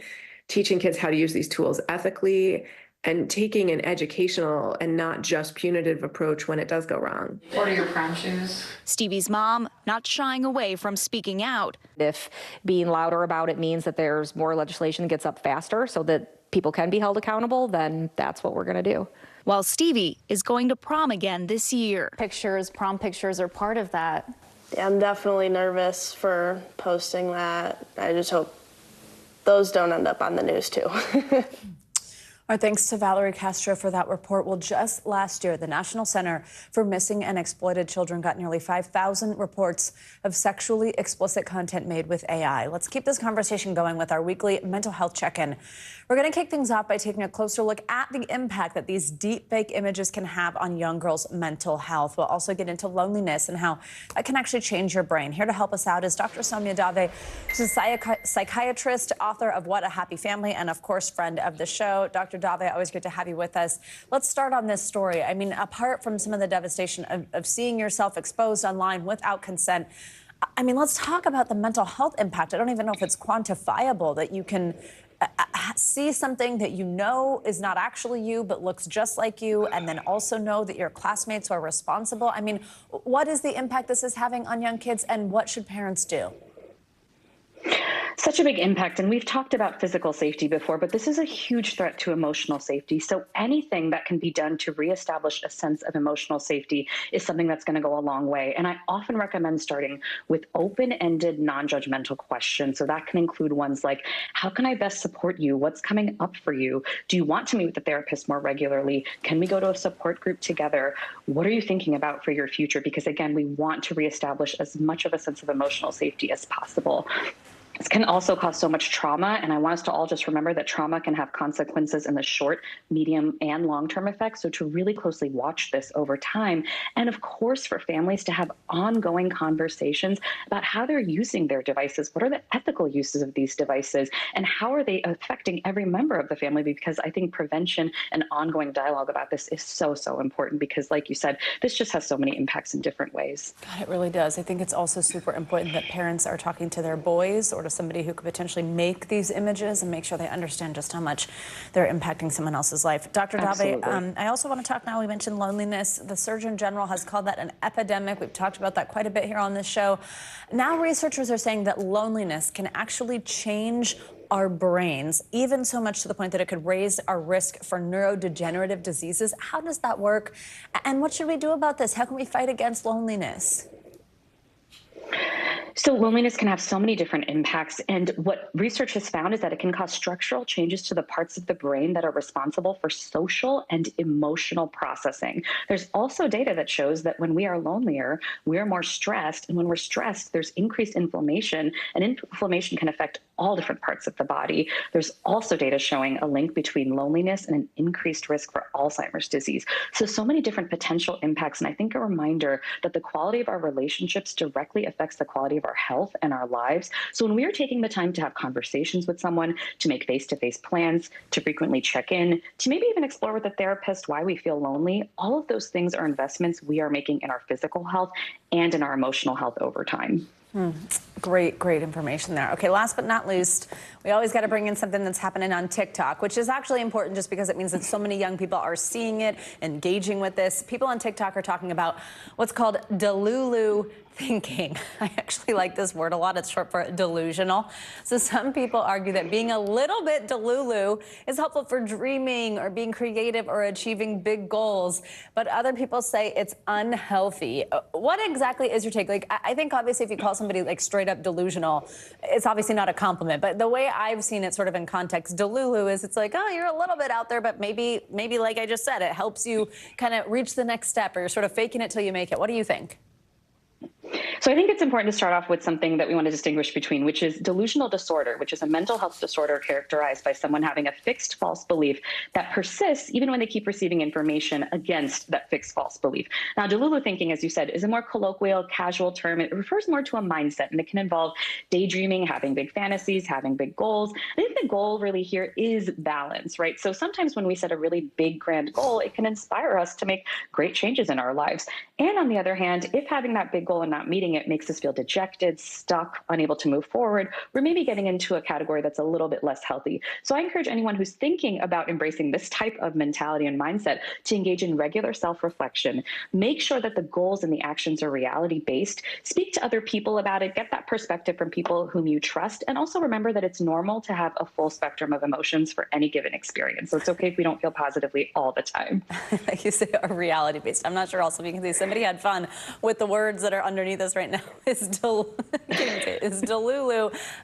teaching kids how to use these tools ethically, and taking an educational and not just punitive approach when it does go wrong. What are your prom shoes? Stevie's mom not shying away from speaking out. If being louder about it means that there's more legislation that gets up faster so that people can be held accountable, then that's what we're going to do. while Stevie is going to prom again this year. Prom pictures are part of that. Yeah, I'm definitely nervous for posting that. I just hope those don't end up on the news too. Our thanks to Valerie Castro for that report. Well, just last year, the National Center for Missing and Exploited Children got nearly 5,000 reports of sexually explicit content made with AI. Let's keep this conversation going with our weekly mental health check-in. We're going to kick things off by taking a closer look at the impact that these deepfake images can have on young girls' mental health. We'll also get into loneliness and how that can actually change your brain. Here to help us out is Dr. Soumya Dave, who's a psychiatrist, author of What a Happy Family, and of course, friend of the show. Dr. Dave, always good to have you with us. Let's start on this story. I mean, apart from some of the devastation of seeing yourself exposed online without consent, I mean, let's talk about the mental health impact. I don't even know if it's quantifiable, that you can see something that you know is not actually you, but looks just like you, and then also know that your classmates are responsible. I mean, what is the impact this is having on young kids, and what should parents do? Such a big impact. And we've talked about physical safety before, but this is a huge threat to emotional safety. So anything that can be done to reestablish a sense of emotional safety is something that's going to go a long way. And I often recommend starting with open-ended, non-judgmental questions. So that can include ones like, how can I best support you? What's coming up for you? Do you want to meet with a therapist more regularly? Can we go to a support group together? What are you thinking about for your future? Because again, we want to reestablish as much of a sense of emotional safety as possible. This can also cause so much trauma, and I want us to all just remember that trauma can have consequences in the short, medium, and long-term effects, so to really closely watch this over time. And of course, for families to have ongoing conversations about how they're using their devices, what are the ethical uses of these devices, and how are they affecting every member of the family, because I think prevention and ongoing dialogue about this is so, so important, because like you said, this just has so many impacts in different ways. God, it really does. I think it's also super important that parents are talking to their boys or to somebody who could potentially make these images and make sure they understand just how much they're impacting someone else's life. Dr. Dave, I also want to talk now, we mentioned loneliness. The Surgeon General has called that an epidemic. We've talked about that quite a bit here on this show. Now researchers are saying that loneliness can actually change our brains, even so much to the point that it could raise our risk for neurodegenerative diseases. How does that work? And what should we do about this? How can we fight against loneliness? So loneliness can have so many different impacts, and what research has found is that it can cause structural changes to the parts of the brain that are responsible for social and emotional processing. There's also data that shows that when we are lonelier, we're more stressed, and when we're stressed, there's increased inflammation, and inflammation can affect all different parts of the body. There's also data showing a link between loneliness and an increased risk for Alzheimer's disease. So many different potential impacts, and I think a reminder that the quality of our relationships directly affects the quality of our health and our lives. So when we are taking the time to have conversations with someone, to make face-to-face plans, to frequently check in, to maybe even explore with a therapist why we feel lonely, all of those things are investments we are making in our physical health and in our emotional health over time. Great information there. Okay, last but not least, we always got to bring in something that's happening on TikTok, which is actually important just because it means that so many young people are seeing it, engaging with this. People on TikTok are talking about what's called delulu thinking. I actually like this word a lot. It's short for delusional. So some people argue that being a little bit delulu is helpful for dreaming or being creative or achieving big goals. But other people say it's unhealthy. What exactly is your take? Like, I think obviously if you call somebody like straight up delusional, it's obviously not a compliment. But the way I've seen it sort of in context, delulu is it's like, oh, you're a little bit out there, but maybe like I just said, it helps you kind of reach the next step, or you're sort of faking it till you make it. What do you think? So I think it's important to start off with something that we want to distinguish between, which is delusional disorder, which is a mental health disorder characterized by someone having a fixed false belief that persists even when they keep receiving information against that fixed false belief. Now, delulu thinking, as you said, is a more colloquial, casual term. It refers more to a mindset, and it can involve daydreaming, having big fantasies, having big goals. I think the goal really here is balance, right? So sometimes when we set a really big, grand goal, it can inspire us to make great changes in our lives. And on the other hand, if having that big goal and not not meeting it makes us feel dejected, stuck, unable to move forward. We're maybe getting into a category that's a little bit less healthy. So I encourage anyone who's thinking about embracing this type of mentality and mindset to engage in regular self-reflection. Make sure that the goals and the actions are reality-based. Speak to other people about it. Get that perspective from people whom you trust. And also remember that it's normal to have a full spectrum of emotions for any given experience. So it's okay if we don't feel positively all the time. Like you say, are reality-based. I'm not sure also if you can see somebody had fun with the words that are underneath us right now. Is Delulu,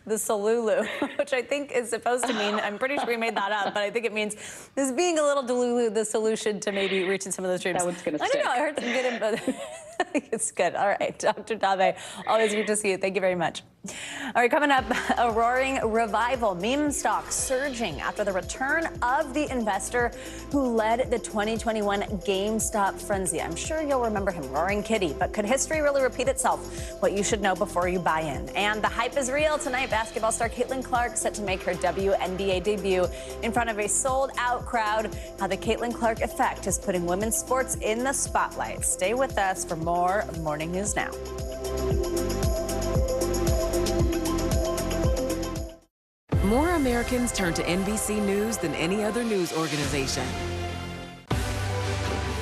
the Solulu, which I think is supposed to mean, I'm pretty sure we made that up, but I think it means this being a little Delulu, the solution to maybe reaching some of those dreams. That one's going to I stick. don't know, I heard some good input. It's good. All right, Dr. Tabe, always good to see you. Thank you very much. All right, coming up, a roaring revival. Meme stocks surging after the return of the investor who led the 2021 GameStop frenzy. I'm sure you'll remember him, Roaring Kitty. But could history really repeat itself? What you should know before you buy in. And the hype is real tonight. Basketball star Caitlin Clark set to make her WNBA debut in front of a sold-out crowd. How the Caitlin Clark effect is putting women's sports in the spotlight. Stay with us for more Morning News Now. More Americans turn to NBC News than any other news organization.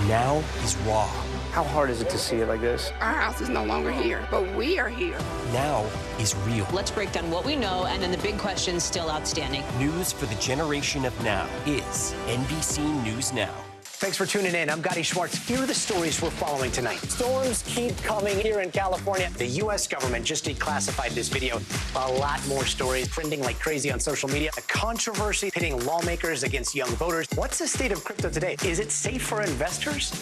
Now is raw. How hard is it to see it like this? Our house is no longer here, but we are here. Now is real. Let's break down what we know and then the big questions still outstanding. News for the generation of now is NBC News Now. Thanks for tuning in. I'm Gotti Schwartz. Here are the stories we're following tonight. Storms keep coming here in California. The U.S. government just declassified this video. A lot more stories trending like crazy on social media. A controversy pitting lawmakers against young voters. What's the state of crypto today? Is it safe for investors?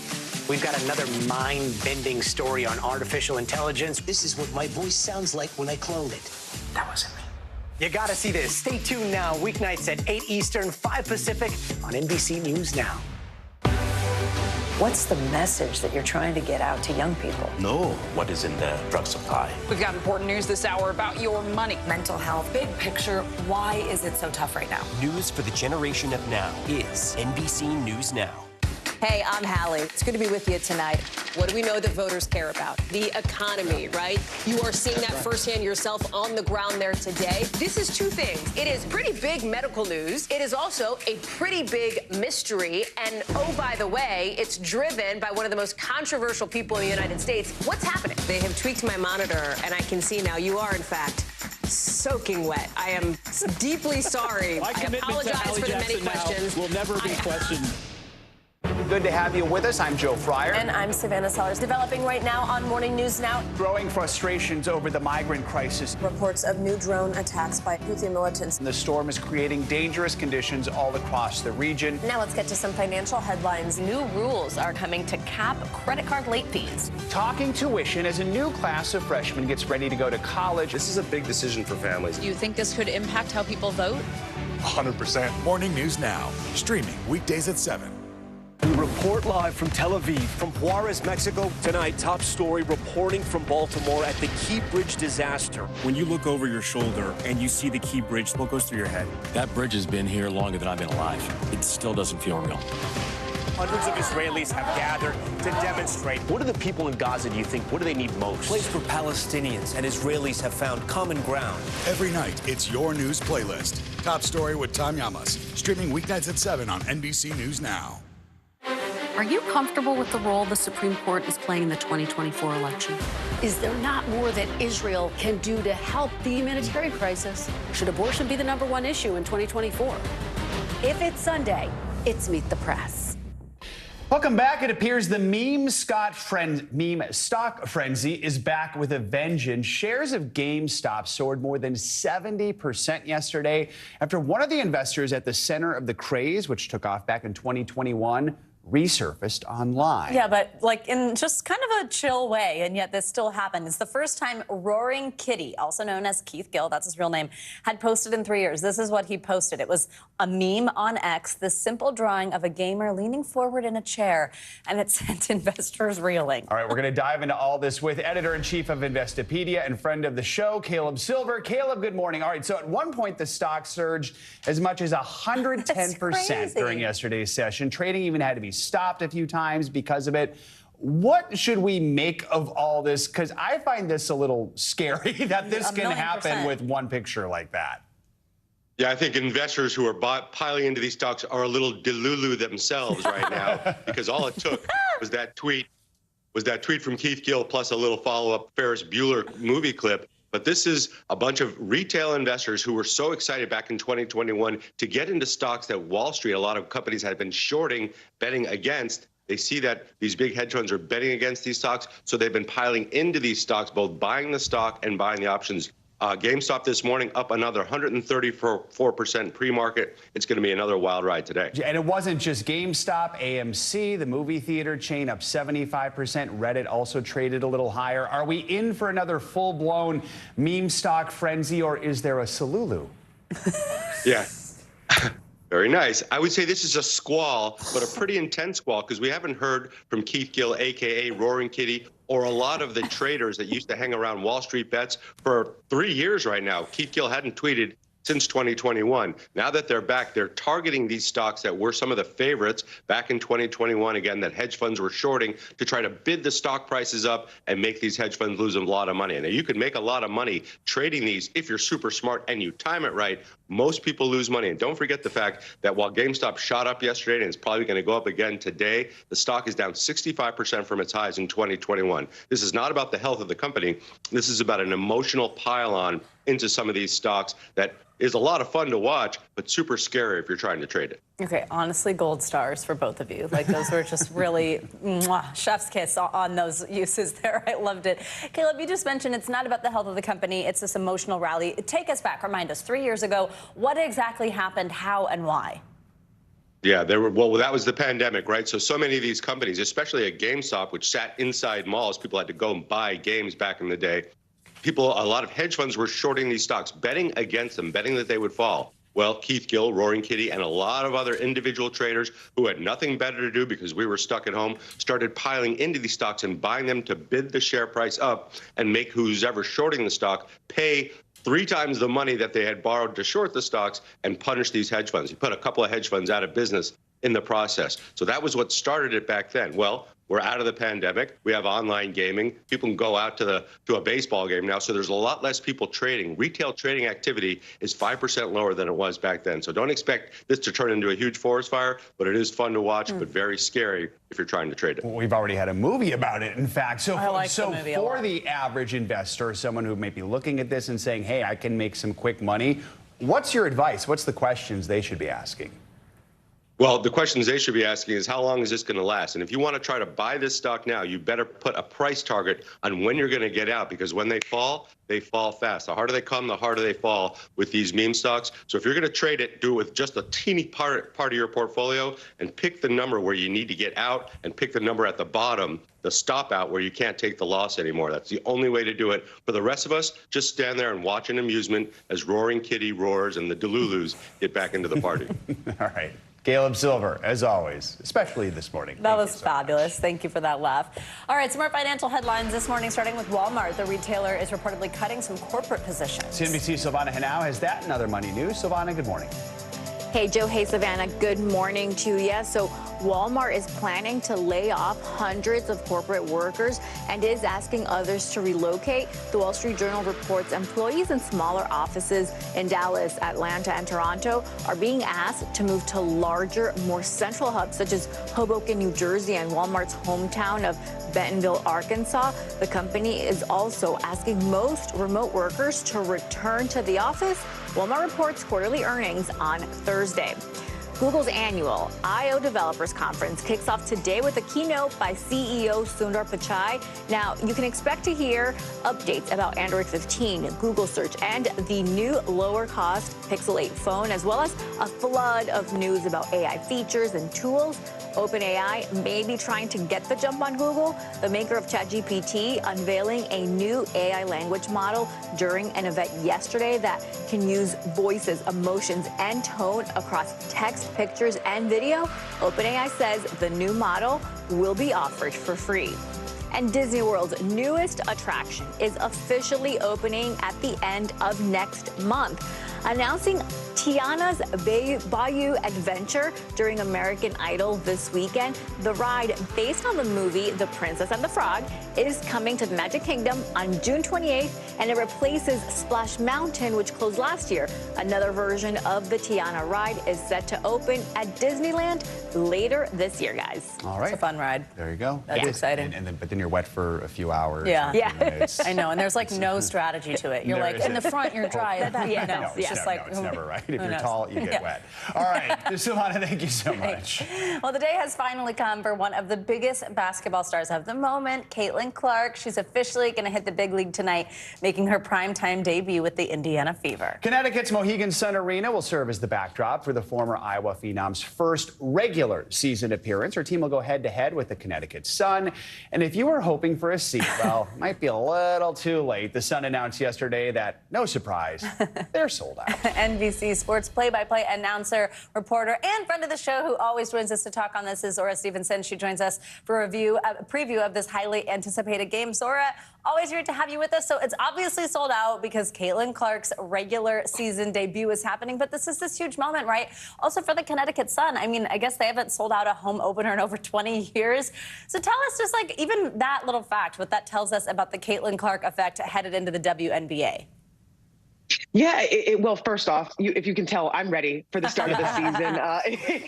We've got another mind-bending story on artificial intelligence. This is what my voice sounds like when I clone it. That wasn't me. You gotta see this. Stay tuned now. Weeknights at 8 Eastern, 5 Pacific on NBC News Now. What's the message that you're trying to get out to young people? Know what is in the drug supply. We've got important news this hour about your money. Mental health, big picture. Why is it so tough right now? News for the generation of now is NBC News Now. Hey, I'm Hallie. It's good to be with you tonight. What do we know that voters care about? The economy, right? You are seeing that firsthand yourself on the ground there today. This is two things. It is pretty big medical news. It is also a pretty big mystery. And oh, by the way, it's driven by one of the most controversial people in the United States. What's happening? They have tweaked my monitor, and I can see now you are, in fact, soaking wet. I am deeply sorry. I apologize for the many questions. Will never be questioned. Good to have you with us. I'm Joe Fryer. And I'm Savannah Sellers. Developing right now on Morning News Now. Growing frustrations over the migrant crisis. Reports of new drone attacks by Houthi militants. The storm is creating dangerous conditions all across the region. Now let's get to some financial headlines. New rules are coming to cap credit card late fees. Talking tuition as a new class of freshmen gets ready to go to college. This is a big decision for families. Do you think this could impact how people vote? 100%. Morning News Now, streaming weekdays at 7. We report live from Tel Aviv, from Juarez, Mexico. Tonight, top story reporting from Baltimore at the Key Bridge disaster. When you look over your shoulder and you see the Key Bridge, what goes through your head? That bridge has been here longer than I've been alive. It still doesn't feel real. Hundreds of Israelis have gathered to demonstrate. What do the people in Gaza, do you think, what do they need most? Place where Palestinians and Israelis have found common ground. Every night, it's your news playlist. Top Story with Tom Llamas, streaming weeknights at 7 on NBC News Now. Are you comfortable with the role the Supreme Court is playing in the 2024 election? Is there not more that Israel can do to help the humanitarian crisis? Should abortion be the #1 issue in 2024? If it's Sunday, it's Meet the Press. Welcome back. It appears the meme stock frenzy is back with a vengeance. Shares of GameStop soared more than 70% yesterday after one of the investors at the center of the craze, which took off back in 2021, resurfaced online. Yeah, but like in just kind of a chill way, and yet this still happened. It's the first time Roaring Kitty, also known as Keith Gill, that's his real name, had posted in 3 years. This is what he posted. It was a meme on X, this simple drawing of a gamer leaning forward in a chair, and it sent investors reeling. All right, we're going to dive into all this with editor-in-chief of Investopedia and friend of the show, Caleb Silver. Caleb, good morning. All right, so at one point, the stock surged as much as 110% during yesterday's session. Trading even had to be stopped a few times because of it. What should we make of all this? Because I find this a little scary that this can happen with one picture like that. Yeah, I think investors who are piling into these stocks are a little delulu themselves right now, because all it took was that tweet from Keith Gill plus a little follow-up Ferris Bueller movie clip. But this is a bunch of retail investors who were so excited back in 2021 to get into stocks that Wall Street, a lot of companies had been shorting, betting against. They see that these big hedge funds are betting against these stocks, so they've been piling into these stocks, both buying the stock and buying the options. GameStop this morning up another 134% pre-market. It's going to be another wild ride today. And it wasn't just GameStop. AMC, the movie theater chain, up 75%. Reddit also traded a little higher. Are we in for another full-blown meme stock frenzy, or is there a Salulu? Yeah. Very nice. I would say this is a squall, but a pretty intense squall, because we haven't heard from Keith Gill, a.k.a. Roaring Kitty, or a lot of the traders that used to hang around Wall Street Bets for 3 years right now. Keith Gill hadn't tweeted since 2021. Now that they're back, they're targeting these stocks that were some of the favorites back in 2021, again, that hedge funds were shorting, to try to bid the stock prices up and make these hedge funds lose a lot of money. Now, you can make a lot of money trading these if you're super smart and you time it right. Most people lose money. And don't forget the fact that while GameStop shot up yesterday, and it's probably going to go up again today, the stock is down 65% from its highs in 2021. This is not about the health of the company. This is about an emotional pile-on into some of these stocks that is a lot of fun to watch, but super scary if you're trying to trade it. Okay, honestly, gold stars for both of you. Like, those were just really chef's kiss on those uses there. I loved it. Caleb, you just mentioned it's not about the health of the company. It's this emotional rally. Take us back. Remind us, 3 years ago, what exactly happened, how, and why? Yeah, well, that was the pandemic, right? So many of these companies, especially at GameStop, which sat inside malls, people had to go and buy games back in the day. A lot of hedge funds were shorting these stocks, betting against them, betting that they would fall. Well, Keith Gill, Roaring Kitty, and a lot of other individual traders who had nothing better to do because we were stuck at home started piling into these stocks and buying them to bid the share price up and make who's ever shorting the stock pay 3 times the money that they had borrowed to short the stocks and punish these hedge funds. He put a couple of hedge funds out of business in the process. So that was what started it back then. Well, we're out of the pandemic. We have online gaming. People can go out to a baseball game now. So there's a lot less people trading. Retail trading activity is 5% lower than it was back then. So don't expect this to turn into a huge forest fire, but it is fun to watch, but very scary if you're trying to trade it. Well, we've already had a movie about it, in fact. So the for the average investor, someone who may be looking at this and saying, hey, I can make some quick money, what's your advice? What's the questions they should be asking? Well, the questions they should be asking is, how long is this going to last? And if you want to try to buy this stock now, you better put a price target on when you're going to get out, because when they fall fast. The harder they come, the harder they fall with these meme stocks. So if you're going to trade it, do it with just a teeny part of your portfolio and pick the number where you need to get out and pick the number at the bottom, the stop out where you can't take the loss anymore. That's the only way to do it. For the rest of us, just stand there and watch in amusement as Roaring Kitty roars and the Delulus get back into the party. All right. Caleb Silver, as always, especially this morning. That was fabulous. Thank you for that laugh. All right, some more financial headlines this morning, starting with Walmart. The retailer is reportedly cutting some corporate positions. CNBC's Silvana Henao has that and other money news. Silvana, good morning. Hey, Joe. Hey, Savannah. Good morning to you. So Walmart is planning to lay off hundreds of corporate workers and is asking others to relocate. The Wall Street Journal reports employees in smaller offices in Dallas, Atlanta, and Toronto are being asked to move to larger, more central hubs such as Hoboken, New Jersey, and Walmart's hometown of Bentonville, Arkansas. The company is also asking most remote workers to return to the office. Walmart reports quarterly earnings on Thursday. Google's annual I/O Developers Conference kicks off today with a keynote by CEO Sundar Pichai. Now, you can expect to hear updates about Android 15, Google Search, and the new lower-cost Pixel 8 phone, as well as a flood of news about AI features and tools. OpenAI may be trying to get the jump on Google, the maker of ChatGPT, unveiling a new AI language model during an event yesterday that can use voices, emotions, and tone across text, pictures, and video. OpenAI says the new model will be offered for free. And Disney World's newest attraction is officially opening at the end of next month, announcing Tiana's Bayou Adventure during American Idol this weekend. The ride, based on the movie The Princess and the Frog, is coming to the Magic Kingdom on June 28th, and it replaces Splash Mountain, which closed last year. Another version of the Tiana ride is set to open at Disneyland later this year, guys. All right. It's a fun ride. There you go. That's exciting. But then you're wet for a few hours. Yeah. Yeah. I know, and there's like no strategy to it. You're like, in the front, you're dry. It's never right. If you're tall, you get wet. All right, Silvana, thank you so much. Well, the day has finally come for one of the biggest basketball stars of the moment, Caitlin Clark. She's officially going to hit the big league tonight, making her primetime debut with the Indiana Fever. Connecticut's Mohegan Sun Arena will serve as the backdrop for the former Iowa Phenom's first regular season appearance. Her team will go head-to-head with the Connecticut Sun. And if you were hoping for a seat, well, might be a little too late. The Sun announced yesterday that, no surprise, they're sold out. NBC Sports play-by-play announcer, reporter, and friend of the show who always joins us to talk on this is Zora Stevenson. She joins us for a preview of this highly anticipated game. Zora, always great to have you with us. So it's obviously sold out because Caitlin Clark's regular season debut is happening, but this is this huge moment, right? Also for the Connecticut Sun. I mean, I guess they haven't sold out a home opener in over 20 years. So tell us just like even that little fact, what that tells us about the Caitlin Clark effect headed into the WNBA. Yeah, well, first off, if you can tell, I'm ready for the start of the season.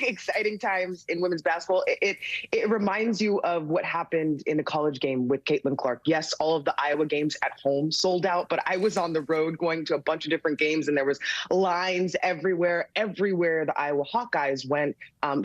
Exciting times in women's basketball. It reminds you of what happened in the college game with Caitlin Clark. Yes, all of the Iowa games at home sold out, but I was on the road going to a bunch of different games, and there was lines everywhere. Everywhere the Iowa Hawkeyes went,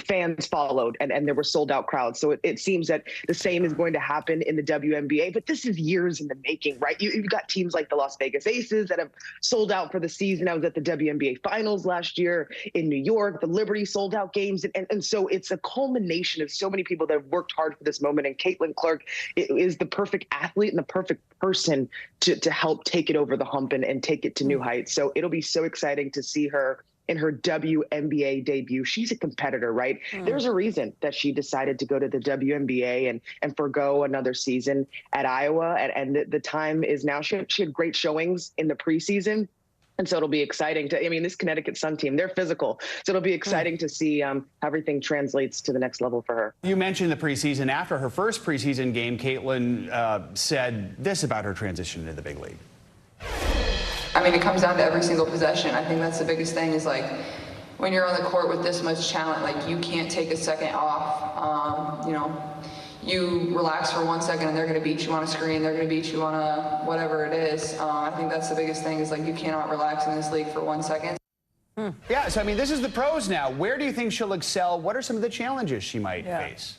fans followed, and there were sold-out crowds. So it seems that the same is going to happen in the WNBA, but this is years in the making, right? You've got teams like the Las Vegas Aces that have sold out for the season. I was at the WNBA finals last year in New York. The Liberty sold out games. And so it's a culmination of so many people that have worked hard for this moment. And Caitlin Clark is the perfect athlete and the perfect person to help take it over the hump and take it to new heights. So it'll be so exciting to see her in her WNBA debut. She's a competitor, right? There's a reason that she decided to go to the WNBA and forgo another season at Iowa. And the time is now. She had great showings in the preseason. And so it'll be exciting this Connecticut Sun team, they're physical. So it'll be exciting to see how everything translates to the next level for her. You mentioned the preseason. After her first preseason game, Caitlin said this about her transition into the big league. I mean, it comes down to every single possession. I think that's the biggest thing is like when you're on the court with this much talent, like you can't take a second off. You relax for 1 second and they're going to beat you on a screen, they're going to beat you on a whatever it is. I think that's the biggest thing is like you cannot relax in this league for 1 second. Yeah, so I mean, this is the pros now. Where do you think she'll excel? What are some of the challenges she might face?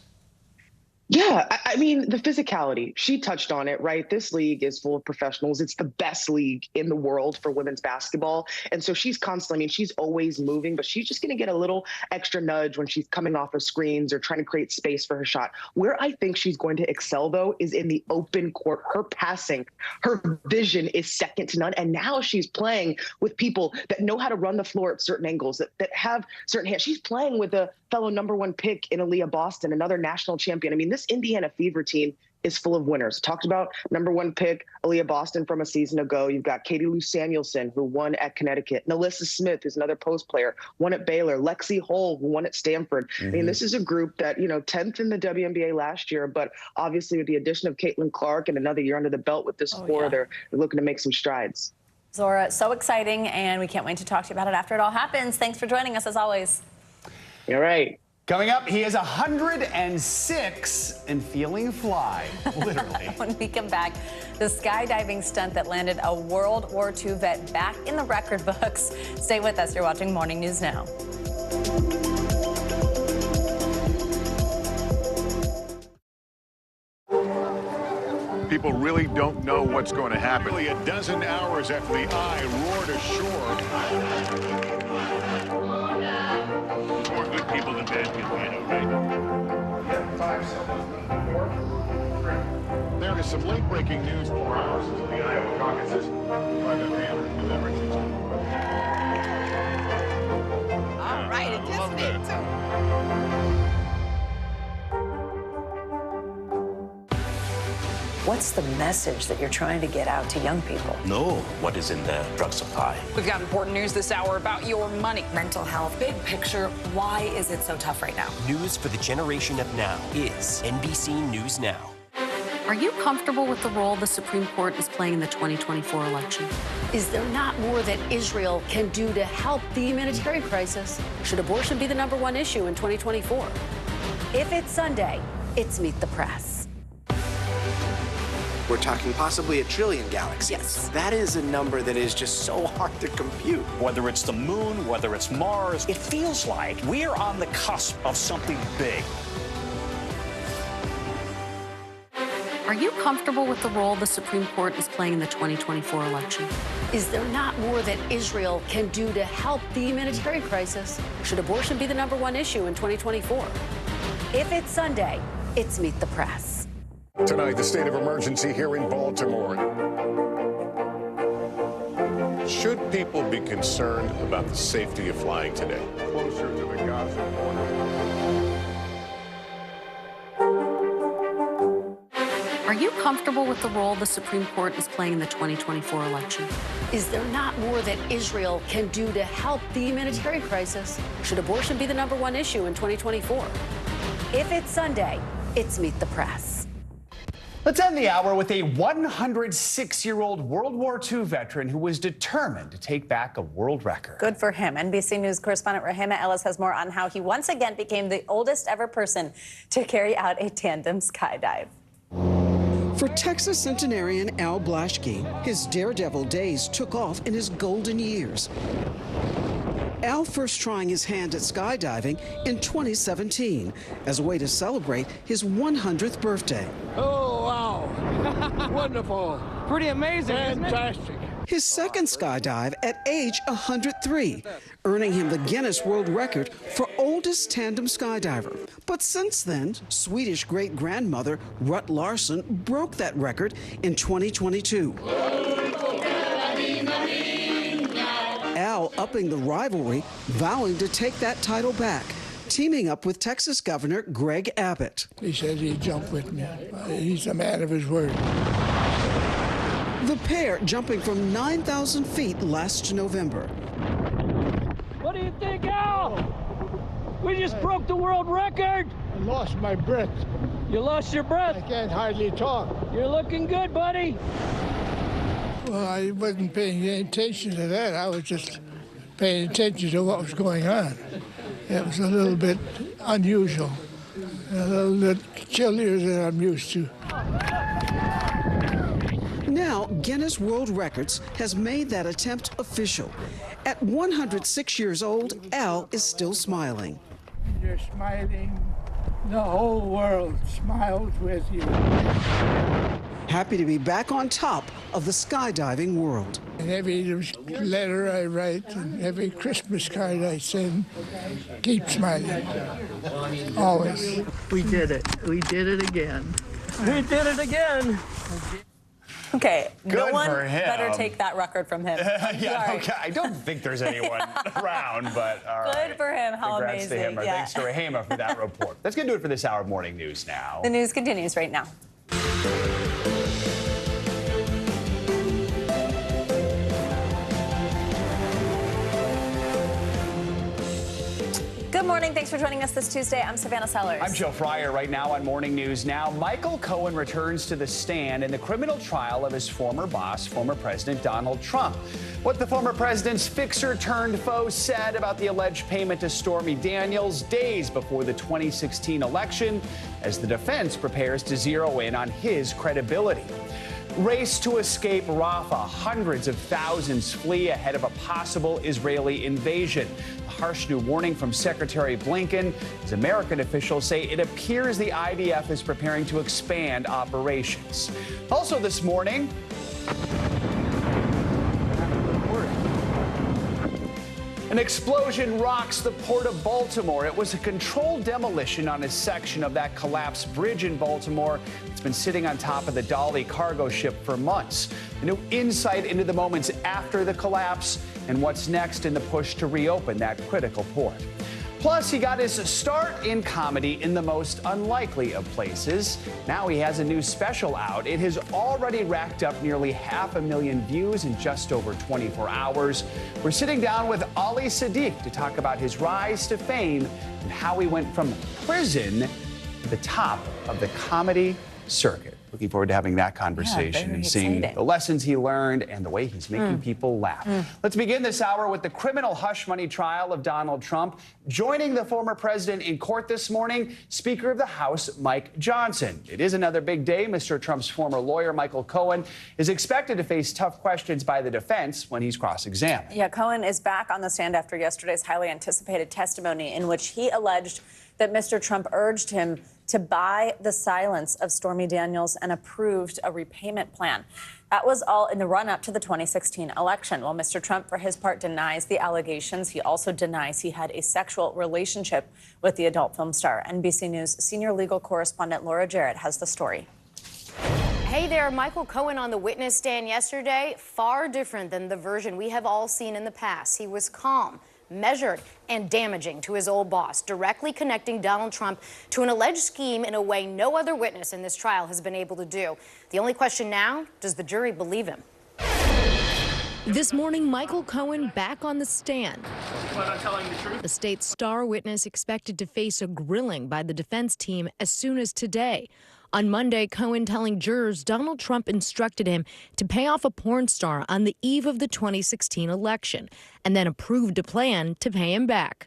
Yeah, I mean, the physicality, she touched on it, right? This league is full of professionals. It's the best league in the world for women's basketball. And so she's constantly, she's always moving, but she's just going to get a little extra nudge when she's coming off of screens or trying to create space for her shot. Where I think she's going to excel, though, is in the open court. Her passing, her vision is second to none. And now she's playing with people that know how to run the floor at certain angles, that have certain hands. She's playing with a fellow #1 pick in Aaliyah Boston, another national champion. I mean, this Indiana Fever team is full of winners. Talked about #1 pick Aaliyah Boston from a season ago. You've got Katie Lou Samuelson, who won at Connecticut. Nalissa Smith, who's another post player, won at Baylor. Lexi Hull, who won at Stanford. I mean, this is a group that, 10th in the WNBA last year, but obviously with the addition of Caitlin Clark and another year under the belt with this core, they're looking to make some strides. Zora, so exciting, and we can't wait to talk to you about it after it all happens. Thanks for joining us, as always. You're right. Coming up, he is 106 and feeling fly, literally. When we come back, the skydiving stunt that landed a World War II vet back in the record books. Stay with us. You're watching Morning News Now. People really don't know what's going to happen. Nearly a dozen hours after the eye roared ashore. More good people than bad people, you know, right? There is some late-breaking news. 4 hours until the Iowa caucuses. All right, anticipated too. What's the message that you're trying to get out to young people? Know what is in the drug supply. We've got important news this hour about your money. Mental health, big picture, why is it so tough right now? News for the generation of now is NBC News Now. Are you comfortable with the role the Supreme Court is playing in the 2024 election? Is there not more that Israel can do to help the humanitarian crisis? Should abortion be the #1 issue in 2024? If it's Sunday, it's Meet the Press. We're talking possibly a trillion galaxies. Yes. That is a number that is just so hard to compute. Whether it's the moon, whether it's Mars, it feels like we're on the cusp of something big. Are you comfortable with the role the Supreme Court is playing in the 2024 election? Is there not more that Israel can do to help the humanitarian crisis? Should abortion be the #1 issue in 2024? If it's Sunday, it's Meet the Press. Tonight, the state of emergency here in Baltimore. Should people be concerned about the safety of flying today? Closer to the Gaza border. Are you comfortable with the role the Supreme Court is playing in the 2024 election? Is there not more that Israel can do to help the humanitarian crisis? Should abortion be the #1 issue in 2024? If it's Sunday, it's Meet the Press. Let's end the hour with a 106-year-old World War II veteran who was determined to take back a world record. Good for him. NBC News correspondent Rahima Ellis has more on how he once again became the oldest ever person to carry out a tandem skydive. For Texas centenarian Al Blaschke, his daredevil days took off in his golden years. Al first trying his hand at skydiving in 2017 as a way to celebrate his 100th birthday. Oh, wow. Wonderful. Pretty amazing, Fantastic. His second skydive at age 103, earning him the Guinness World Record for oldest tandem skydiver. But since then, Swedish great-grandmother Rut Larsson broke that record in 2022. Al upping the rivalry, vowing to take that title back, teaming up with Texas Governor Greg Abbott. He said he'd jump with me. He's a man of his word. The pair jumping from 9,000 feet last November. What do you think, Al? We just broke the world record. I lost my breath. You lost your breath? I can't hardly talk. You're looking good, buddy. Well, I wasn't paying any attention to that. I was just paying attention to what was going on. It was a little bit unusual, a little bit chillier than I'm used to. Now, Guinness World Records has made that attempt official. At 106 years old, Al is still smiling. You're smiling. The whole world smiles with you. Happy to be back on top of the skydiving world. And every letter I write and every Christmas card I send, keep smiling. Always. We did it. We did it again. We did it again. Okay, no Good one for him. better take that record from him. Yeah, Sorry. okay. I don't think there's anyone around, but all right. Good for him. How Congrats amazing. to him. Yeah. Thanks to Rahima for that report. That's going to do it for this hour of Morning News Now. The news continues right now. Good morning. Thanks for joining us this Tuesday. I'm Savannah Sellers. I'm Joe Fryer. Right now on Morning News Now, Michael Cohen returns to the stand in the criminal trial of his former boss, former President Donald Trump. What the former president's fixer-turned-foe said about the alleged payment to Stormy Daniels days before the 2016 election, as the defense prepares to zero in on his credibility. Race to escape Rafah. Hundreds of thousands flee ahead of a possible Israeli invasion. A harsh new warning from Secretary Blinken, as American officials say it appears the IDF is preparing to expand operations. Also this morning, an explosion rocks the port of Baltimore. It was a controlled demolition on a section of that collapsed bridge in Baltimore. It's been sitting on top of the Dolly cargo ship for months. A new insight into the moments after the collapse and what's next in the push to reopen that critical port. Plus, he got his start in comedy in the most unlikely of places. Now he has a new special out. It has already racked up nearly 500,000 views in just over 24 hours. We're sitting down with Ali Sadiq to talk about his rise to fame and how he went from prison to the top of the comedy circuit. Looking forward to having that conversation and seeing the lessons he learned and the way he's making people laugh. Let's begin this hour with the criminal hush money trial of Donald Trump. Joining the former president in court this morning, Speaker of the House Mike Johnson. It is another big day. Mr. Trump's former lawyer, Michael Cohen, is expected to face tough questions by the defense when he's cross-examined. Yeah, Cohen is back on the stand after yesterday's highly anticipated testimony in which he alleged that Mr. Trump urged him to buy the silence of Stormy Daniels and approved a repayment plan. That was all in the run-up to the 2016 election. While Mr. Trump, for his part, denies the allegations, he also denies he had a sexual relationship with the adult film star. NBC News senior legal correspondent Laura Jarrett has the story. Hey there, Michael Cohen on the witness stand yesterday. Far different than the version we have all seen in the past. He was calm, measured, and damaging to his old boss, directly connecting Donald Trump to an alleged scheme in a way no other witness in this trial has been able to do. The only question now, does the jury believe him? This morning, Michael Cohen back on the stand. Not telling the truth. The state's star witness expected to face a grilling by the defense team as soon as today. On Monday, Cohen telling jurors Donald Trump instructed him to pay off a porn star on the eve of the 2016 election and then approved a plan to pay him back.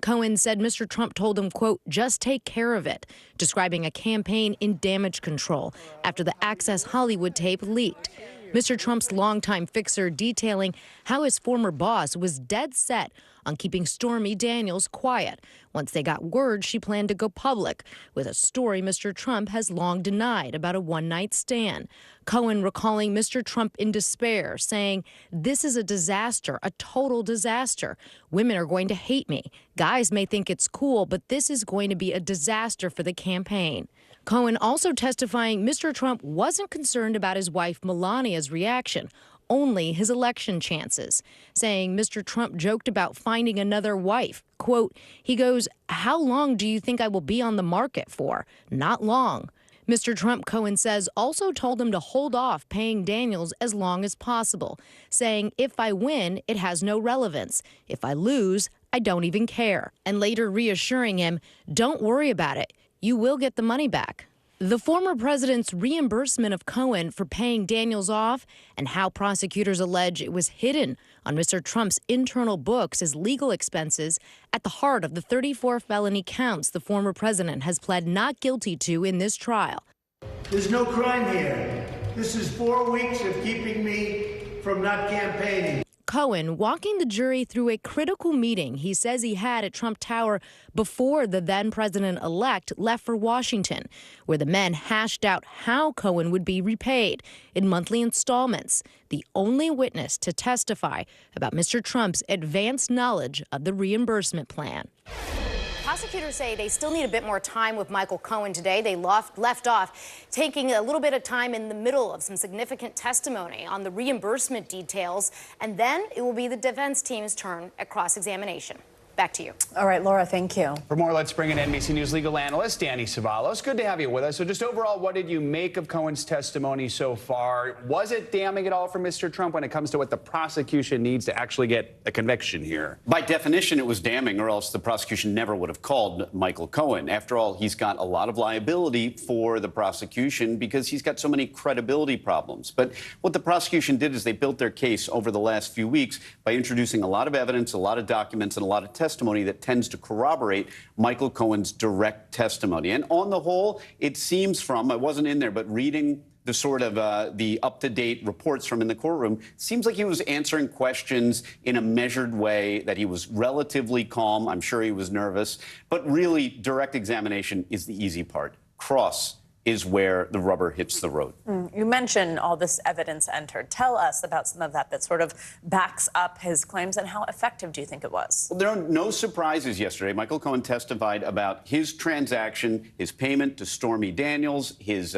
Cohen said Mr. Trump told him, quote, just take care of it, describing a campaign in damage control after the Access Hollywood tape leaked. Mr. Trump's longtime fixer detailing how his former boss was dead set on keeping Stormy Daniels quiet once they got word she planned to go public with a story Mr. Trump has long denied about a one-night stand. Cohen recalling Mr. Trump in despair, saying, this is a disaster, a total disaster. Women are going to hate me. Guys may think it's cool, but this is going to be a disaster for the campaign. Cohen also testifying Mr. Trump wasn't concerned about his wife Melania's reaction, only his election chances, saying Mr. Trump joked about finding another wife. Quote, he goes, how long do you think I will be on the market for? Not long. Mr. Trump, Cohen says, also told him to hold off paying Daniels as long as possible, saying, if I win, it has no relevance. If I lose, I don't even care. And later reassuring him, don't worry about it. You will get the money back. The former president's reimbursement of Cohen for paying Daniels off and how prosecutors allege it was hidden on Mr. Trump's internal books as legal expenses at the heart of the 34 felony counts the former president has pled not guilty to in this trial. There's no crime here. This is 4 weeks of keeping me from not campaigning. Cohen walking the jury through a critical meeting he says he had at Trump Tower before the then president-elect left for Washington, where the men hashed out how Cohen would be repaid in monthly installments, the only witness to testify about Mr. Trump's advanced knowledge of the reimbursement plan. Prosecutors say they still need a bit more time with Michael Cohen today. They left off taking a little bit of time in the middle of some significant testimony on the reimbursement details, and then it will be the defense team's turn at cross-examination. Back to you. All right, Laura, thank you. For more, let's bring in NBC News legal analyst Danny Savalos. Good to have you with us. So just overall, what did you make of Cohen's testimony so far? Was it damning at all for Mr. Trump when it comes to what the prosecution needs to actually get a conviction here? By definition, it was damning, or else the prosecution never would have called Michael Cohen. After all, he's got a lot of liability for the prosecution because he's got so many credibility problems. But what the prosecution did is they built their case over the last few weeks by introducing a lot of evidence, a lot of documents, and a lot of testimony that tends to corroborate Michael Cohen's direct testimony. And on the whole, it seems from, I wasn't in there, but reading the sort of the up-to-date reports from in the courtroom, seems like he was answering questions in a measured way, that he was relatively calm. I'm sure he was nervous. But really, direct examination is the easy part. Cross is where the rubber hits the road. You mentioned all this evidence entered. Tell us about some of that sort of backs up his claims, and how effective do you think it was? Well, there are no surprises yesterday. Michael Cohen testified about his transaction, his payment to Stormy Daniels, his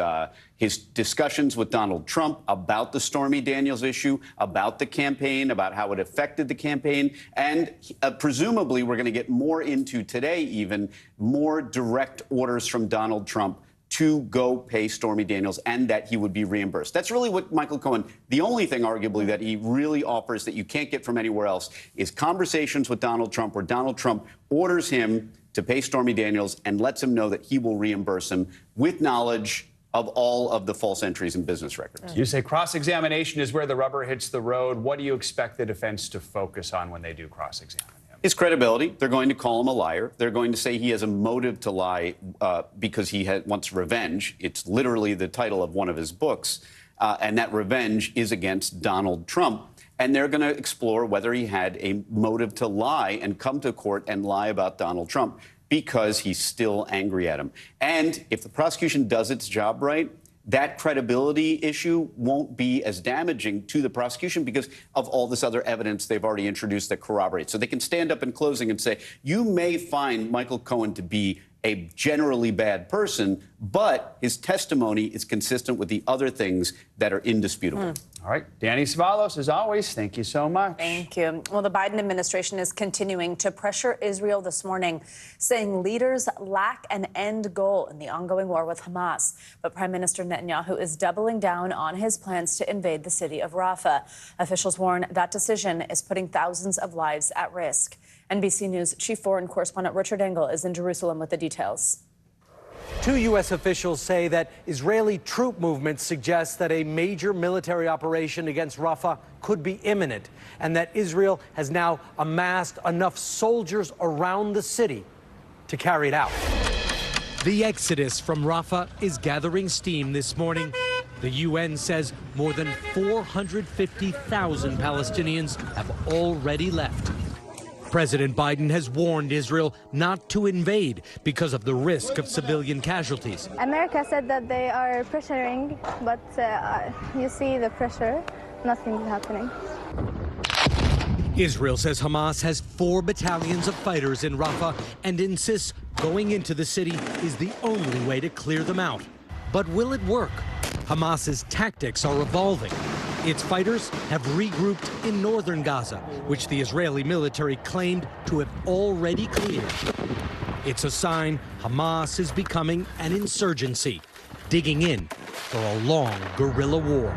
discussions with Donald Trump about the Stormy Daniels issue, about the campaign, about how it affected the campaign, and presumably we're going to get more into today even more direct orders from Donald Trump to go pay Stormy Daniels and that he would be reimbursed. That's really what Michael Cohen, the only thing arguably that he really offers that you can't get from anywhere else is conversations with Donald Trump where Donald Trump orders him to pay Stormy Daniels and lets him know that he will reimburse him with knowledge of all of the false entries in business records. You say cross-examination is where the rubber hits the road. What do you expect the defense to focus on when they do cross-examine? His credibility. They're going to call him a liar. They're going to say he has a motive to lie because he wants revenge. It's literally the title of one of his books. And that revenge is against Donald Trump. And they're going to explore whether he had a motive to lie and come to court and lie about Donald Trump because he's still angry at him. And if the prosecution does its job right, that credibility issue won't be as damaging to the prosecution because of all this other evidence they've already introduced that corroborates. So they can stand up in closing and say, you may find Michael Cohen to be a generally bad person, but his testimony is consistent with the other things that are indisputable. All right. Danny Savalos, as always, thank you so much. Thank you. Well, the Biden administration is continuing to pressure Israel this morning, saying leaders lack an end goal in the ongoing war with Hamas. But Prime Minister Netanyahu is doubling down on his plans to invade the city of Rafah. Officials warn that decision is putting thousands of lives at risk. NBC News Chief Foreign Correspondent Richard Engel is in Jerusalem with the details. 2 U.S. officials say that Israeli troop movements suggest that a major military operation against Rafah could be imminent, and that Israel has now amassed enough soldiers around the city to carry it out. The exodus from Rafah is gathering steam this morning. The UN says more than 450,000 Palestinians have already left. President Biden has warned Israel not to invade because of the risk of civilian casualties. America said that they are pressuring, but you see the pressure, nothing's happening. Israel says Hamas has 4 battalions of fighters in Rafah and insists going into the city is the only way to clear them out. But will it work? Hamas's tactics are evolving. Its fighters have regrouped in northern Gaza, which the Israeli military claimed to have already cleared. It's a sign Hamas is becoming an insurgency, digging in for a long guerrilla war.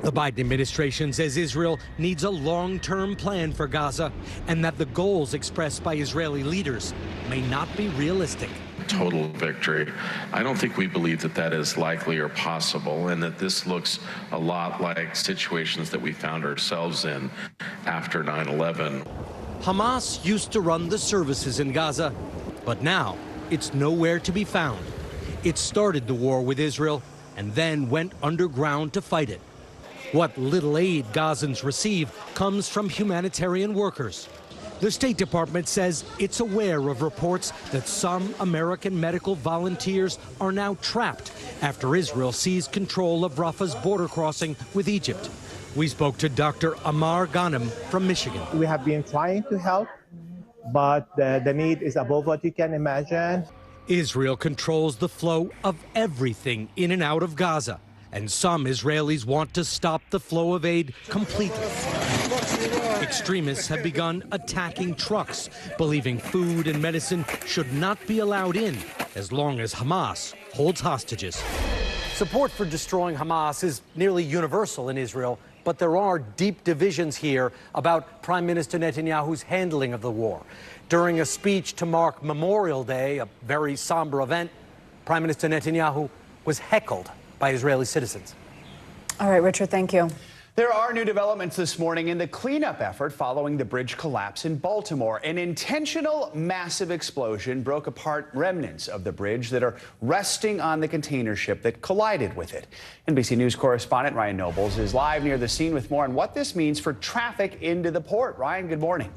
The Biden administration says Israel needs a long-term plan for Gaza and that the goals expressed by Israeli leaders may not be realistic. Total victory. I don't think we believe that that is likely or possible, and that this looks a lot like situations that we found ourselves in after 9/11. Hamas used to run the services in Gaza, but now it's nowhere to be found. It started the war with Israel and then went underground to fight it. What little aid Gazans receive comes from humanitarian workers. The State Department says it's aware of reports that some American medical volunteers are now trapped after Israel seized control of Rafah's border crossing with Egypt. We spoke to Dr. Amar Ghanem from Michigan. We have been trying to help, but the need is above what you can imagine. Israel controls the flow of everything in and out of Gaza, and some Israelis want to stop the flow of aid completely. Extremists have begun attacking trucks, believing food and medicine should not be allowed in as long as Hamas holds hostages. Support for destroying Hamas is nearly universal in Israel, but there are deep divisions here about Prime Minister Netanyahu's handling of the war. During a speech to mark Memorial Day, a very somber event, Prime Minister Netanyahu was heckled by Israeli citizens. All right, Richard, thank you. There are new developments this morning in the cleanup effort following the bridge collapse in Baltimore. An intentional massive explosion broke apart remnants of the bridge that are resting on the container ship that collided with it. NBC News correspondent Ryan Nobles is live near the scene with more on what this means for traffic into the port. Ryan, good morning.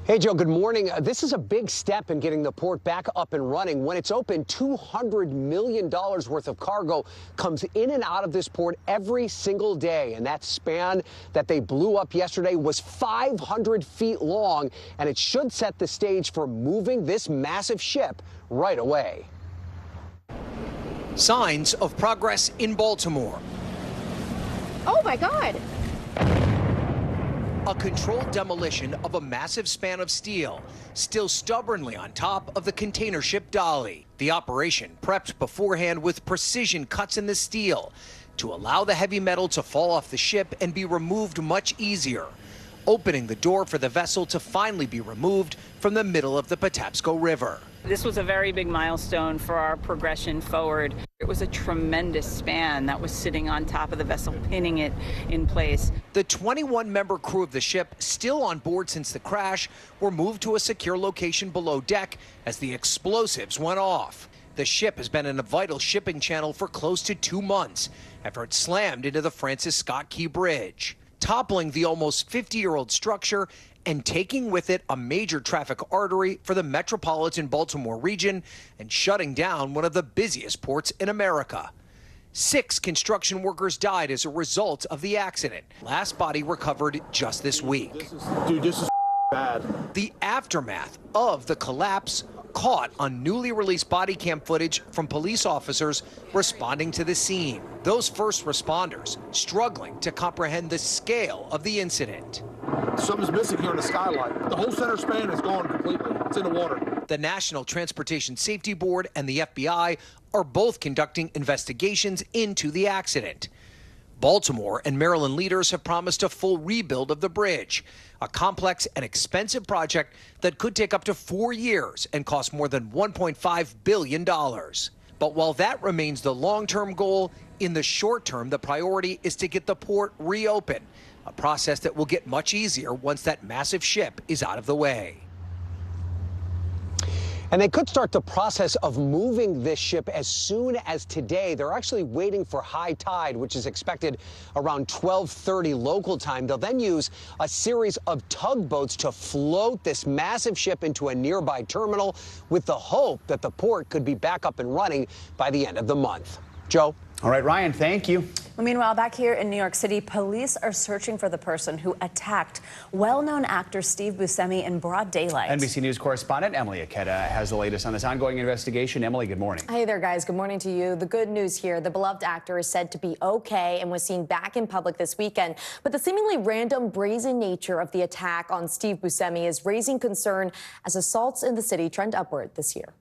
Hey, Joe, good morning. This is a big step in getting the port back up and running. When it's open, $200 million worth of cargo comes in and out of this port every single day. And that span that they blew up yesterday was 500 feet long, and it should set the stage for moving this massive ship right away. Signs of progress in Baltimore. Oh, my God. A controlled demolition of a massive span of steel, still stubbornly on top of the container ship Dolly. The operation prepped beforehand with precision cuts in the steel to allow the heavy metal to fall off the ship and be removed much easier, opening the door for the vessel to finally be removed from the middle of the Patapsco River. This was a very big milestone for our progression forward. It was a tremendous span that was sitting on top of the vessel, pinning it in place. The 21-member crew of the ship, still on board since the crash, were moved to a secure location below deck as the explosives went off. The ship has been in a vital shipping channel for close to 2 months after it slammed into the Francis Scott Key Bridge, toppling the almost 50-year-old structure and taking with it a major traffic artery for the metropolitan Baltimore region and shutting down one of the busiest ports in America. 6 construction workers died as a result of the accident. Last body recovered just this week. This is bad. The aftermath of the collapse caught on newly released body cam footage from police officers responding to the scene. Those first responders struggling to comprehend the scale of the incident. Something's missing here in the skylight. The whole center span is gone completely. It's in the water. The National Transportation Safety Board and the FBI are both conducting investigations into the accident. Baltimore and Maryland leaders have promised a full rebuild of the bridge, a complex and expensive project that could take up to 4 years and cost more than $1.5 billion. But while that remains the long-term goal, in the short term, the priority is to get the port reopened, a process that will get much easier once that massive ship is out of the way. And they could start the process of moving this ship as soon as today. They're actually waiting for high tide, which is expected around 12:30 local time. They'll then use a series of tugboats to float this massive ship into a nearby terminal with the hope that the port could be back up and running by the end of the month. Joe? All right, Ryan, thank you. Well, meanwhile, back here in New York City, police are searching for the person who attacked well-known actor Steve Buscemi in broad daylight. NBC News correspondent Emily Aketa has the latest on this ongoing investigation. Emily, good morning. Hey there, guys. Good morning to you. The good news here, the beloved actor is said to be okay and was seen back in public this weekend. But the seemingly random, brazen nature of the attack on Steve Buscemi is raising concern as assaults in the city trend upward this year.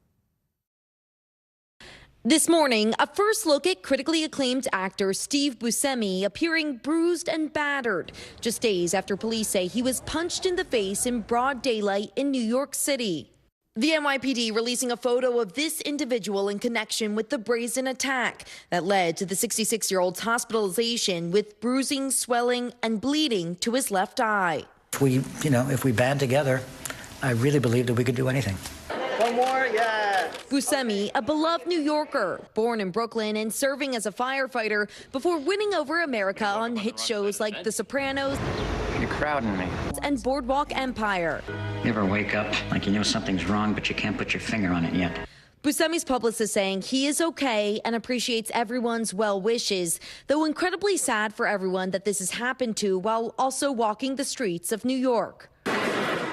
This morning, a first look at critically acclaimed actor Steve Buscemi appearing bruised and battered, just days after police say he was punched in the face in broad daylight in New York City. The NYPD releasing a photo of this individual in connection with the brazen attack that led to the 66-year-old's hospitalization with bruising, swelling, and bleeding to his left eye. If we band together, I really believe that we could do anything. One more, yeah. Buscemi, a beloved New Yorker, born in Brooklyn and serving as a firefighter before winning over America on hit shows like The Sopranos You're crowding me. and Boardwalk Empire. You ever wake up like you know something's wrong, but you can't put your finger on it yet? Buscemi's publicist saying he is okay and appreciates everyone's well wishes, though incredibly sad for everyone that this has happened to while also walking the streets of New York.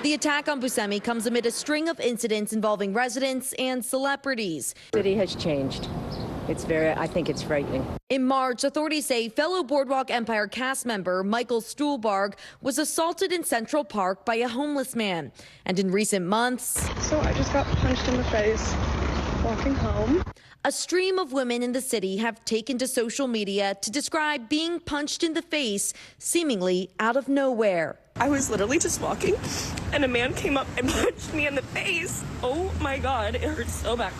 The attack on Buscemi comes amid a string of incidents involving residents and celebrities. The city has changed. I think it's frightening. In March, authorities say fellow Boardwalk Empire cast member Michael Stuhlbarg was assaulted in Central Park by a homeless man. And in recent months, So I just got punched in the face walking home. a stream of women in the city have taken to social media to describe being punched in the face seemingly out of nowhere. I was literally just walking, and a man came up and punched me in the face. Oh my God, it hurts so bad.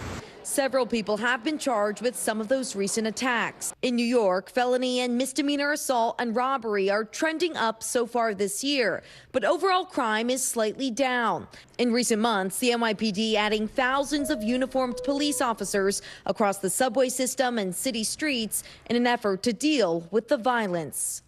Several people have been charged with some of those recent attacks. In New York, felony and misdemeanor assault and robbery are trending up so far this year, but overall crime is slightly down. In recent months, the NYPD adding thousands of uniformed police officers across the subway system and city streets in an effort to deal with the violence.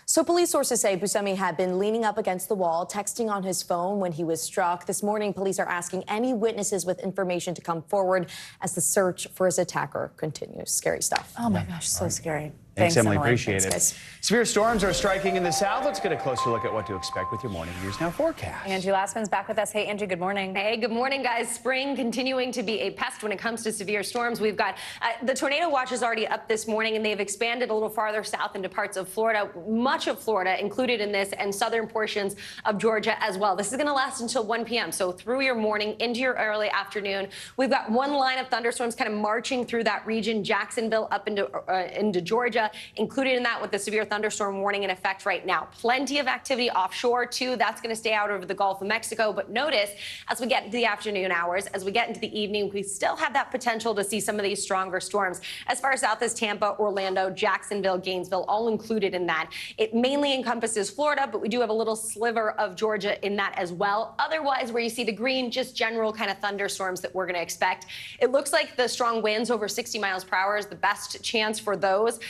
So police sources say Buscemi had been leaning up against the wall, texting on his phone when he was struck. This morning, police are asking any witnesses with information to come forward as the search for his attacker continues. Scary stuff. Oh my gosh, so scary. Thanks, Emily. Appreciate Thanks, it. guys. Severe storms are striking in the south. Let's get a closer look at what to expect with your Morning News Now forecast. Angie Lastman's back with us. Hey, Angie, good morning. Hey, good morning, guys. Spring continuing to be a pest when it comes to severe storms. We've got the tornado watch is already up this morning, and they've expanded a little farther south into parts of Florida, much of Florida included in this, and southern portions of Georgia as well. This is going to last until 1 p.m., so through your morning into your early afternoon. We've got one line of thunderstorms kind of marching through that region, Jacksonville up into Georgia, included in that with the severe thunderstorm warning in effect right now. Plenty of activity offshore, too. That's going to stay out over the Gulf of Mexico. But notice, as we get into the afternoon hours, as we get into the evening, we still have that potential to see some of these stronger storms. As far south as Tampa, Orlando, Jacksonville, Gainesville, all included in that. It mainly encompasses Florida, but we do have a little sliver of Georgia in that as well. Otherwise, where you see the green, just general kind of thunderstorms that we're going to expect. It looks like the strong winds over 60 miles per hour is the best chance for those,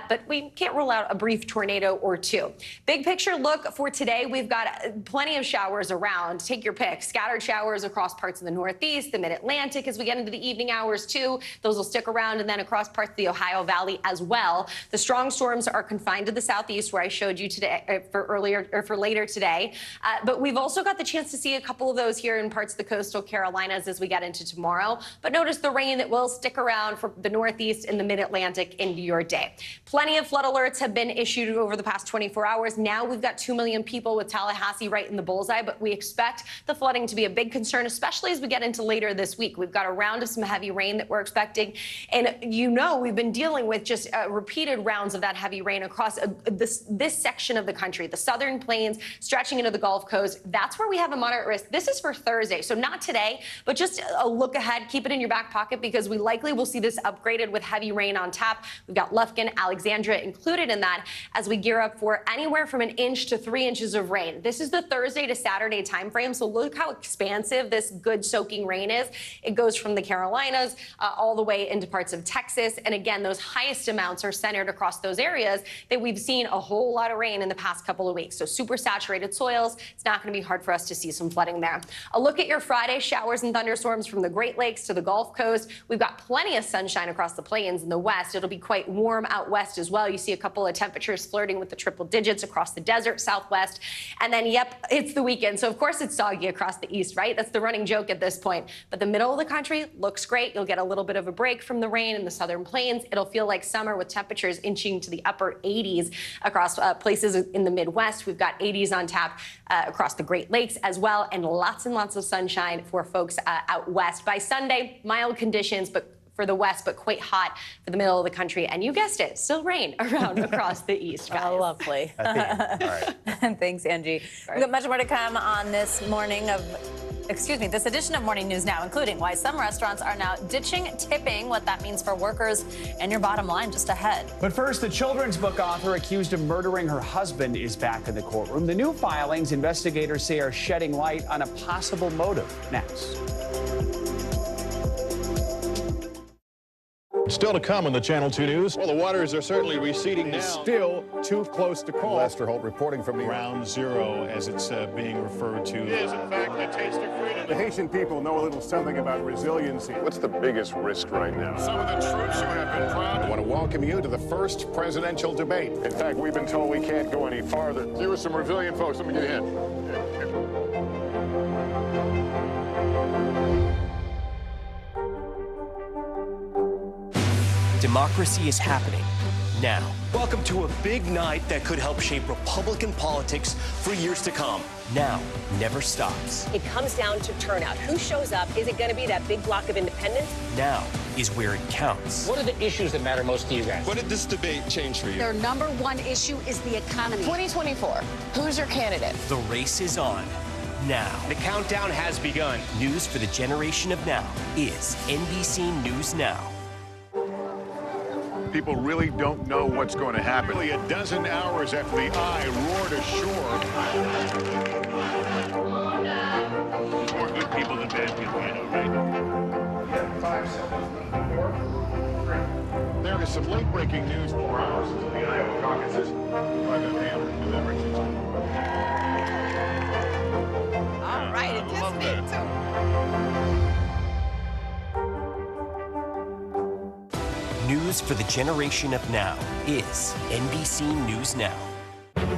but we can't rule out a brief tornado or two. Big picture look for today. We've got plenty of showers around. Take your pick. Scattered showers across parts of the Northeast, the Mid-Atlantic as we get into the evening hours too. Those will stick around, and then across parts of the Ohio Valley as well. The strong storms are confined to the southeast, where I showed you today for later today. But we've also got the chance to see a couple of those here in parts of the coastal Carolinas as we get into tomorrow. But notice the rain that will stick around for the Northeast and the Mid-Atlantic into your day. Plenty of flood alerts have been issued over the past 24 hours. Now we've got 2 million people with Tallahassee right in the bullseye, but we expect the flooding to be a big concern, especially as we get into later this week. We've got a round of some heavy rain that we're expecting. And we've been dealing with just repeated rounds of that heavy rain across this section of the country, the southern plains stretching into the Gulf Coast. That's where we have a moderate risk. This is for Thursday, so not today, but just a look ahead. Keep it in your back pocket because we likely will see this upgraded with heavy rain on tap. We've got Lufkin, Alexandria included in that as we gear up for anywhere from 1 inch to 3 inches of rain. This is the Thursday to Saturday time frame, so look how expansive this good soaking rain is. It goes from the Carolinas all the way into parts of Texas, and again, those highest amounts are centered across those areas that we've seen a whole lot of rain in the past couple of weeks. So super saturated soils. It's not going to be hard for us to see some flooding there. A look at your Friday showers and thunderstorms from the Great Lakes to the Gulf Coast. We've got plenty of sunshine across the plains in the west. It'll be quite warm out west as well. You see a couple of temperatures flirting with the triple digits across the desert southwest. And then, yep, it's the weekend. So, of course, it's soggy across the east, right? That's the running joke at this point. But the middle of the country looks great. You'll get a little bit of a break from the rain in the southern plains. It'll feel like summer with temperatures inching to the upper 80s across places in the Midwest. We've got 80s on tap across the Great Lakes as well, and lots of sunshine for folks out west. By Sunday, mild conditions, but for the west, but quite hot for the middle of the country. And you guessed it, still rain around across the east, guys. Oh, lovely. All right. Thanks, Angie. We've got much more to come on this edition of Morning News Now, including why some restaurants are now ditching tipping, what that means for workers, and your bottom line just ahead. But first, the children's book author accused of murdering her husband is back in the courtroom. The new filings investigators say are shedding light on a possible motive. Next. Still to come on the Channel 2 News. Well, the waters are certainly receding now. Still too close to call. Lester Holt reporting from Ground Zero, as it's being referred to. It is, in fact, a taste of freedom. The Haitian people know a little something about resiliency. What's the biggest risk right now? Some of the troops who have been proud. I want to welcome you to the first presidential debate. In fact, we've been told we can't go any farther. Here are some resilient folks. Let me get a hint. Democracy is happening now. Welcome to a big night that could help shape Republican politics for years to come. Now never stops. It comes down to turnout. Who shows up? Is it going to be that big block of independents? Now is where it counts. What are the issues that matter most to you guys? What did this debate change for you? Their number one issue is the economy. 2024, who's your candidate? The race is on now. The countdown has begun. News for the generation of now is NBC News Now. People really don't know what's going to happen. Nearly a dozen hours after the eye roared ashore. More good people than bad people, I know, right? 5 seconds. 4, 3. There is There's some late-breaking news. More hours into the Iowa caucuses by the hand delivered. All right, it just me too. News for the generation of now is NBC News Now.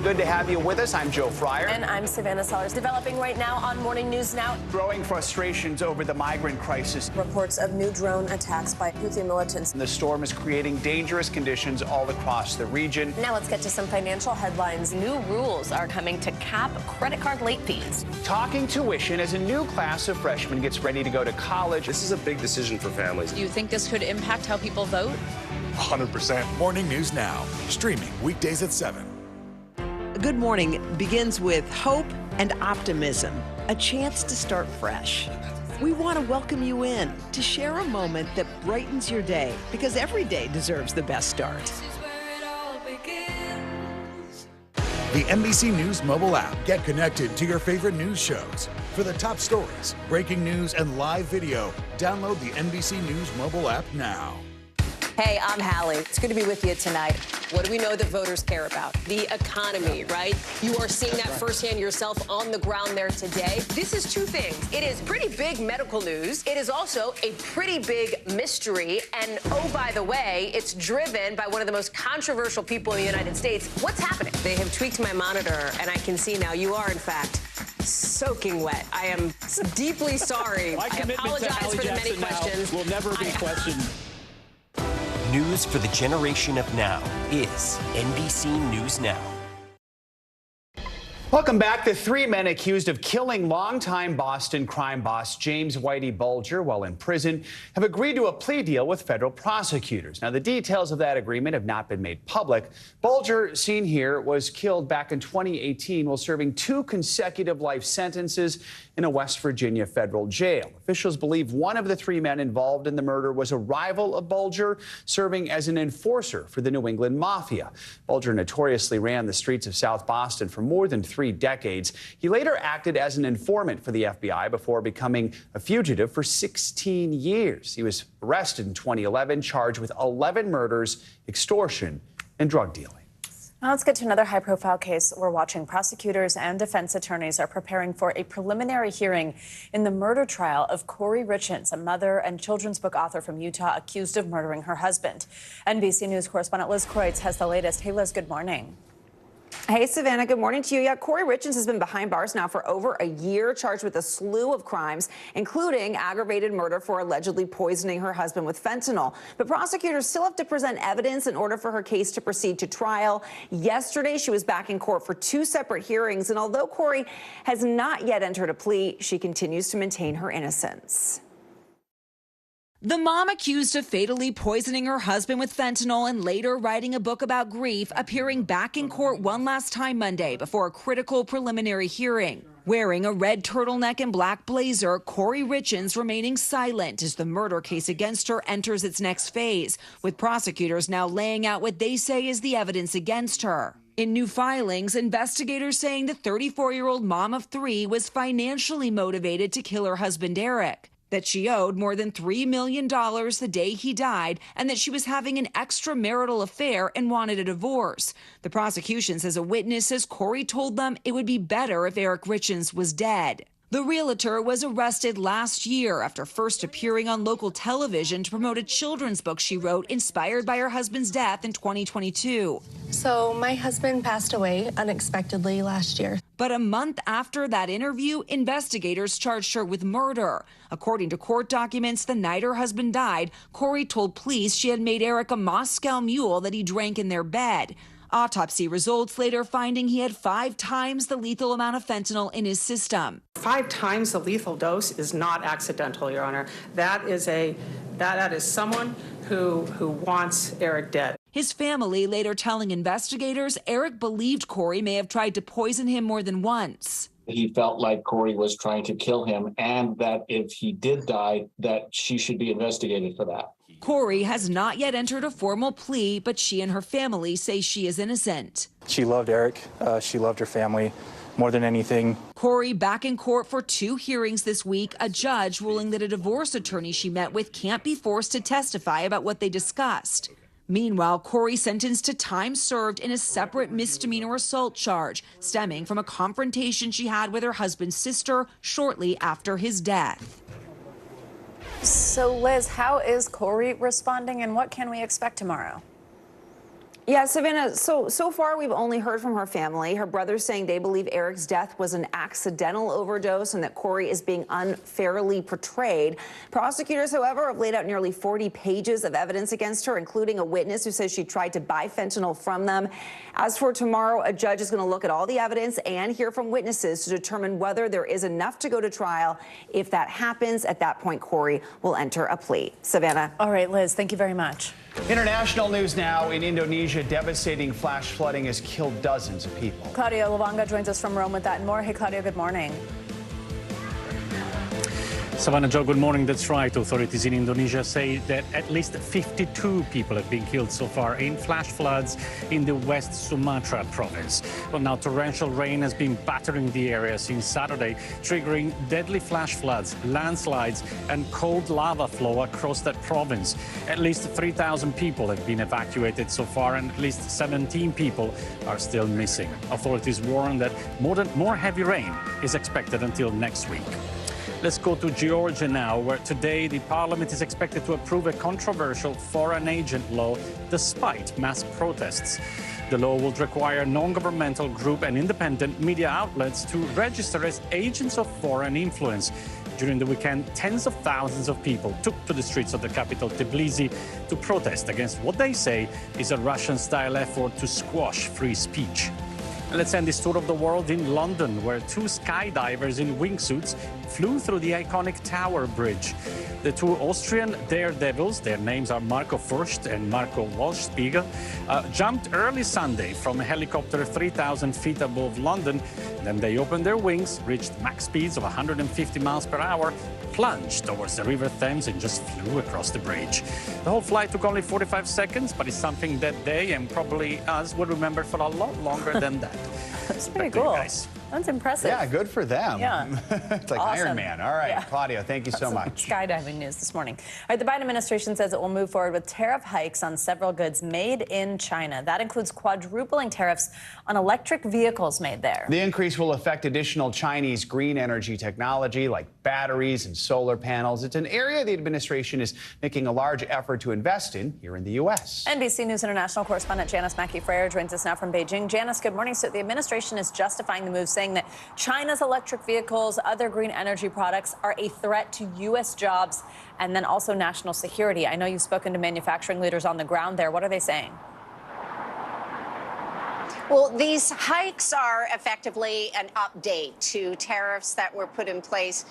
Good to have you with us. I'm Joe Fryer. And I'm Savannah Sellers. Developing right now on Morning News Now. Growing frustrations over the migrant crisis. Reports of new drone attacks by Houthi militants. The storm is creating dangerous conditions all across the region. Now let's get to some financial headlines. New rules are coming to cap credit card late fees. Talking tuition as a new class of freshmen gets ready to go to college. This is a big decision for families. Do you think this could impact how people vote? 100%. Morning News Now, streaming weekdays at 7. Good Morning begins with hope and optimism, a chance to start fresh. We want to welcome you in to share a moment that brightens your day, because every day deserves the best start. The NBC News mobile app. Get connected to your favorite news shows. For the top stories, breaking news, and live video, download the NBC News mobile app now. Hey, I'm Hallie. It's good to be with you tonight. What do we know that voters care about? The economy, right? You are seeing that firsthand yourself on the ground there today. This is two things. It is pretty big medical news. It is also a pretty big mystery. And oh, by the way, it's driven by one of the most controversial people in the United States. What's happening? They have tweaked my monitor, and I can see now you are, in fact, soaking wet. I am deeply sorry. I apologize for the many questions. Will never be questioned. News for the generation of now is NBC News Now. Welcome back. The three men accused of killing longtime Boston crime boss James Whitey Bulger while in prison have agreed to a plea deal with federal prosecutors. Now, the details of that agreement have not been made public. Bulger, seen here, was killed back in 2018 while serving 2 consecutive life sentences in a West Virginia federal jail. Officials believe one of the 3 men involved in the murder was a rival of Bulger, serving as an enforcer for the New England Mafia. Bulger notoriously ran the streets of South Boston for more than 3 decades. He later acted as an informant for the FBI before becoming a fugitive for 16 years. He was arrested in 2011, charged with 11 murders, extortion, and drug dealing. Now let's get to another high-profile case we're watching. Prosecutors and defense attorneys are preparing for a preliminary hearing in the murder trial of Corey Richins, a mother and children's book author from Utah accused of murdering her husband. NBC News correspondent Liz Kreutz has the latest. Hey, Liz, good morning. Hey, Savannah, good morning to you. Yeah, Corey Richins has been behind bars now for over a year, charged with a slew of crimes, including aggravated murder for allegedly poisoning her husband with fentanyl. But prosecutors still have to present evidence in order for her case to proceed to trial. Yesterday, she was back in court for 2 separate hearings, and although Corey has not yet entered a plea, she continues to maintain her innocence. The mom accused of fatally poisoning her husband with fentanyl and later writing a book about grief, appearing back in court one last time Monday before a critical preliminary hearing. Wearing a red turtleneck and black blazer, Corey Richins remaining silent as the murder case against her enters its next phase, with prosecutors now laying out what they say is the evidence against her. In new filings, investigators saying the 34-year-old mom of 3 was financially motivated to kill her husband, Eric, that she owed more than $3 million the day he died, and that she was having an extramarital affair and wanted a divorce. The prosecution says a witness says Corey told them it would be better if Eric Richins was dead. The realtor was arrested last year after first appearing on local television to promote a children's book she wrote inspired by her husband's death in 2022. So my husband passed away unexpectedly last year. But a month after that interview, investigators charged her with murder. According to court documents, the night her husband died, Corey told police she had made Eric a Moscow Mule that he drank in their bed. Autopsy results later finding he had 5 times the lethal amount of fentanyl in his system. 5 times the lethal dose is not accidental, Your Honor. That is someone who wants Eric dead. His family later telling investigators Eric believed Corey may have tried to poison him more than once. He felt like Corey was trying to kill him, and that if he did die, that she should be investigated for that. Corey has not yet entered a formal plea, but she and her family say she is innocent. She loved Eric. She loved her family more than anything. Corey back in court for 2 hearings this week, a judge ruling that a divorce attorney she met with can't be forced to testify about what they discussed. Meanwhile, Corey sentenced to time served in a separate misdemeanor assault charge stemming from a confrontation she had with her husband's sister shortly after his death. So, Liz, how is Corey responding, and what can we expect tomorrow? Yeah, Savannah, so far we've only heard from her family. Her brother's saying they believe Eric's death was an accidental overdose and that Corey is being unfairly portrayed. Prosecutors, however, have laid out nearly 40 pages of evidence against her, including a witness who says she tried to buy fentanyl from them. As for tomorrow, a judge is going to look at all the evidence and hear from witnesses to determine whether there is enough to go to trial. If that happens, at that point, Corey will enter a plea. Savannah. All right, Liz, thank you very much. International news now. In Indonesia, devastating flash flooding has killed dozens of people. Claudia Lavanga joins us from Rome with that and more. Hey, Claudia, good morning. Savannah, Joe, good morning. That's right. Authorities in Indonesia say that at least 52 people have been killed so far in flash floods in the West Sumatra province. Well, now torrential rain has been battering the area since Saturday, triggering deadly flash floods, landslides, and cold lava flow across that province. At least 3,000 people have been evacuated so far, and at least 17 people are still missing. Authorities warn that more heavy rain is expected until next week. Let's go to Georgia now, where today the parliament is expected to approve a controversial foreign agent law despite mass protests. The law would require non-governmental group and independent media outlets to register as agents of foreign influence. During the weekend, tens of thousands of people took to the streets of the capital, Tbilisi, to protest against what they say is a Russian-style effort to squash free speech. Let's end this tour of the world in London, where two skydivers in wingsuits flew through the iconic Tower Bridge. The two Austrian daredevils, their names are Marco Furst and Marco Walschspiegel, jumped early Sunday from a helicopter 3,000 feet above London. Then they opened their wings, reached max speeds of 150 miles per hour, plunged towards the River Thames and just flew across the bridge. The whole flight took only 45 seconds, but it's something that they and probably us will remember for a lot longer than that. That's pretty cool. That's impressive. Yeah, good for them. Yeah. It's like Awesome. Iron Man. All right, yeah. Claudia, thank you so much. Skydiving news this morning. All right, the Biden administration says it will move forward with tariff hikes on several goods made in China. That includes quadrupling tariffs on electric vehicles made there. The increase will affect additional Chinese green energy technology like batteries and solar panels. It's an area the administration is making a large effort to invest in here in the U.S. NBC News International correspondent Janice Mackey-Freyer joins us now from Beijing. Janice, good morning. So the administration is justifying the move, saying that China's electric vehicles, other green energy products are a threat to U.S. jobs and then also national security. I know you've spoken to manufacturing leaders on the ground there. What are they saying? Well, these hikes are effectively an update to tariffs that were put in place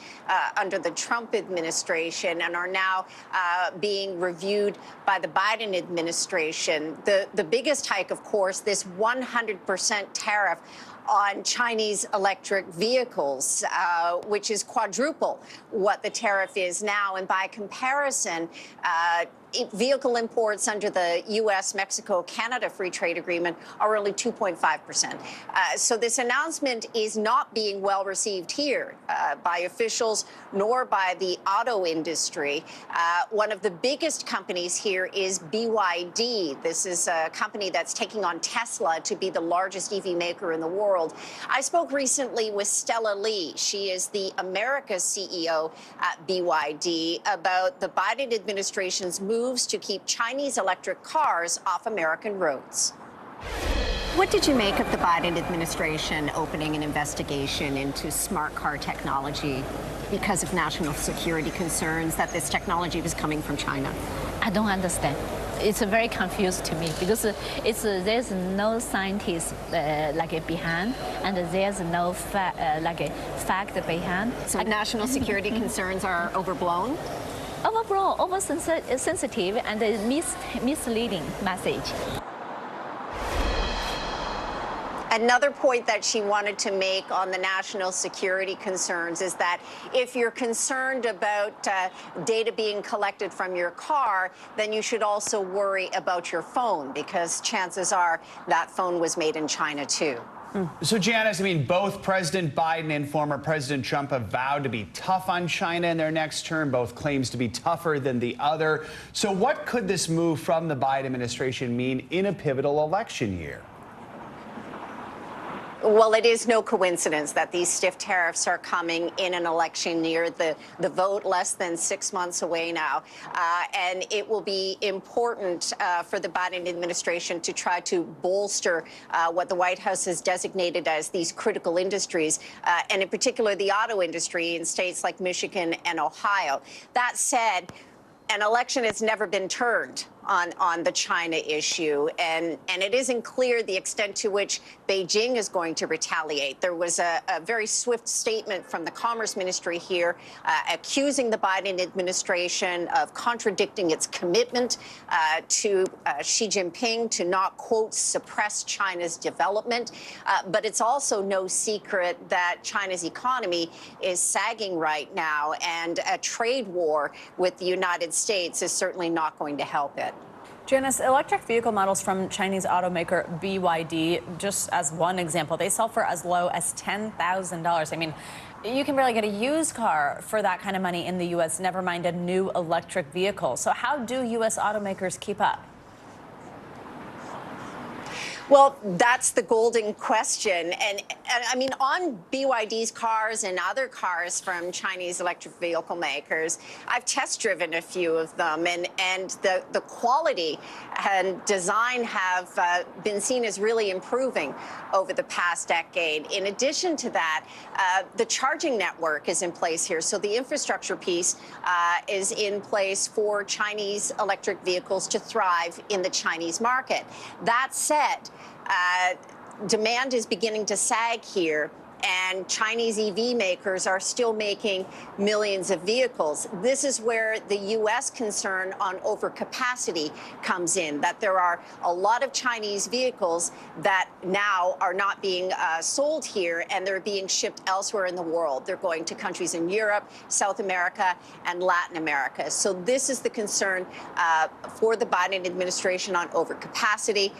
under the Trump administration and are now being reviewed by the Biden administration. The biggest hike, of course, this 100% tariff on Chinese electric vehicles, which is quadruple what the tariff is now. And by comparison, vehicle imports under the U.S.-Mexico-Canada Free Trade Agreement are only 2.5%. So this announcement is not being well received here by officials nor by the auto industry. One of the biggest companies here is BYD. This is a company that's taking on Tesla to be the largest EV maker in the world. I spoke recently with Stella Lee. She is the Americas CEO at BYD about the Biden administration's moves to keep Chinese electric cars off American roads. What did you make of the Biden administration opening an investigation into smart car technology because of national security concerns that this technology was coming from China? I don't understand. It's very confused to me because there's no scientist behind, and there's no fact behind. So national security concerns are overblown? Overblown, oversensitive, and misleading message. Another point that she wanted to make on the national security concerns is that if you're concerned about data being collected from your car, then you should also worry about your phone, because chances are that phone was made in China too. So, Janice, I mean, both President Biden and former President Trump have vowed to be tough on China in their next term, both claims to be tougher than the other. So what could this move from the Biden administration mean in a pivotal election year? Well, it is no coincidence that these stiff tariffs are coming in an election year, the vote less than 6 months away now. And it will be important for the Biden administration to try to bolster what the White House has designated as these critical industries, and in particular the auto industry in states like Michigan and Ohio. That said, an election has never been turned on the China issue, and it isn't clear the extent to which Beijing is going to retaliate. There was a very swift statement from the Commerce Ministry here accusing the Biden administration of contradicting its commitment to Xi Jinping to not, quote, suppress China's development. But it's also no secret that China's economy is sagging right now, and a trade war with the United States is certainly not going to help it. Janice, electric vehicle models from Chinese automaker BYD, just as one example, they sell for as low as $10,000. I mean, you can barely get a used car for that kind of money in the U.S., never mind a new electric vehicle. So how do U.S. automakers keep up? Well, that's the golden question. And I mean, on BYD's cars and other cars from Chinese electric vehicle makers, I've test driven a few of them, and the quality and design have been seen as really improving over the past decade. In addition to that, the charging network is in place here. So the infrastructure piece is in place for Chinese electric vehicles to thrive in the Chinese market. That said, demand is beginning to sag here, and Chinese EV makers are still making millions of vehicles. This is where the U.S. concern on overcapacity comes in, that there are a lot of Chinese vehicles that now are not being sold here, and they're being shipped elsewhere in the world. They're going to countries in Europe, South America, and Latin America. So this is the concern for the Biden administration on overcapacity.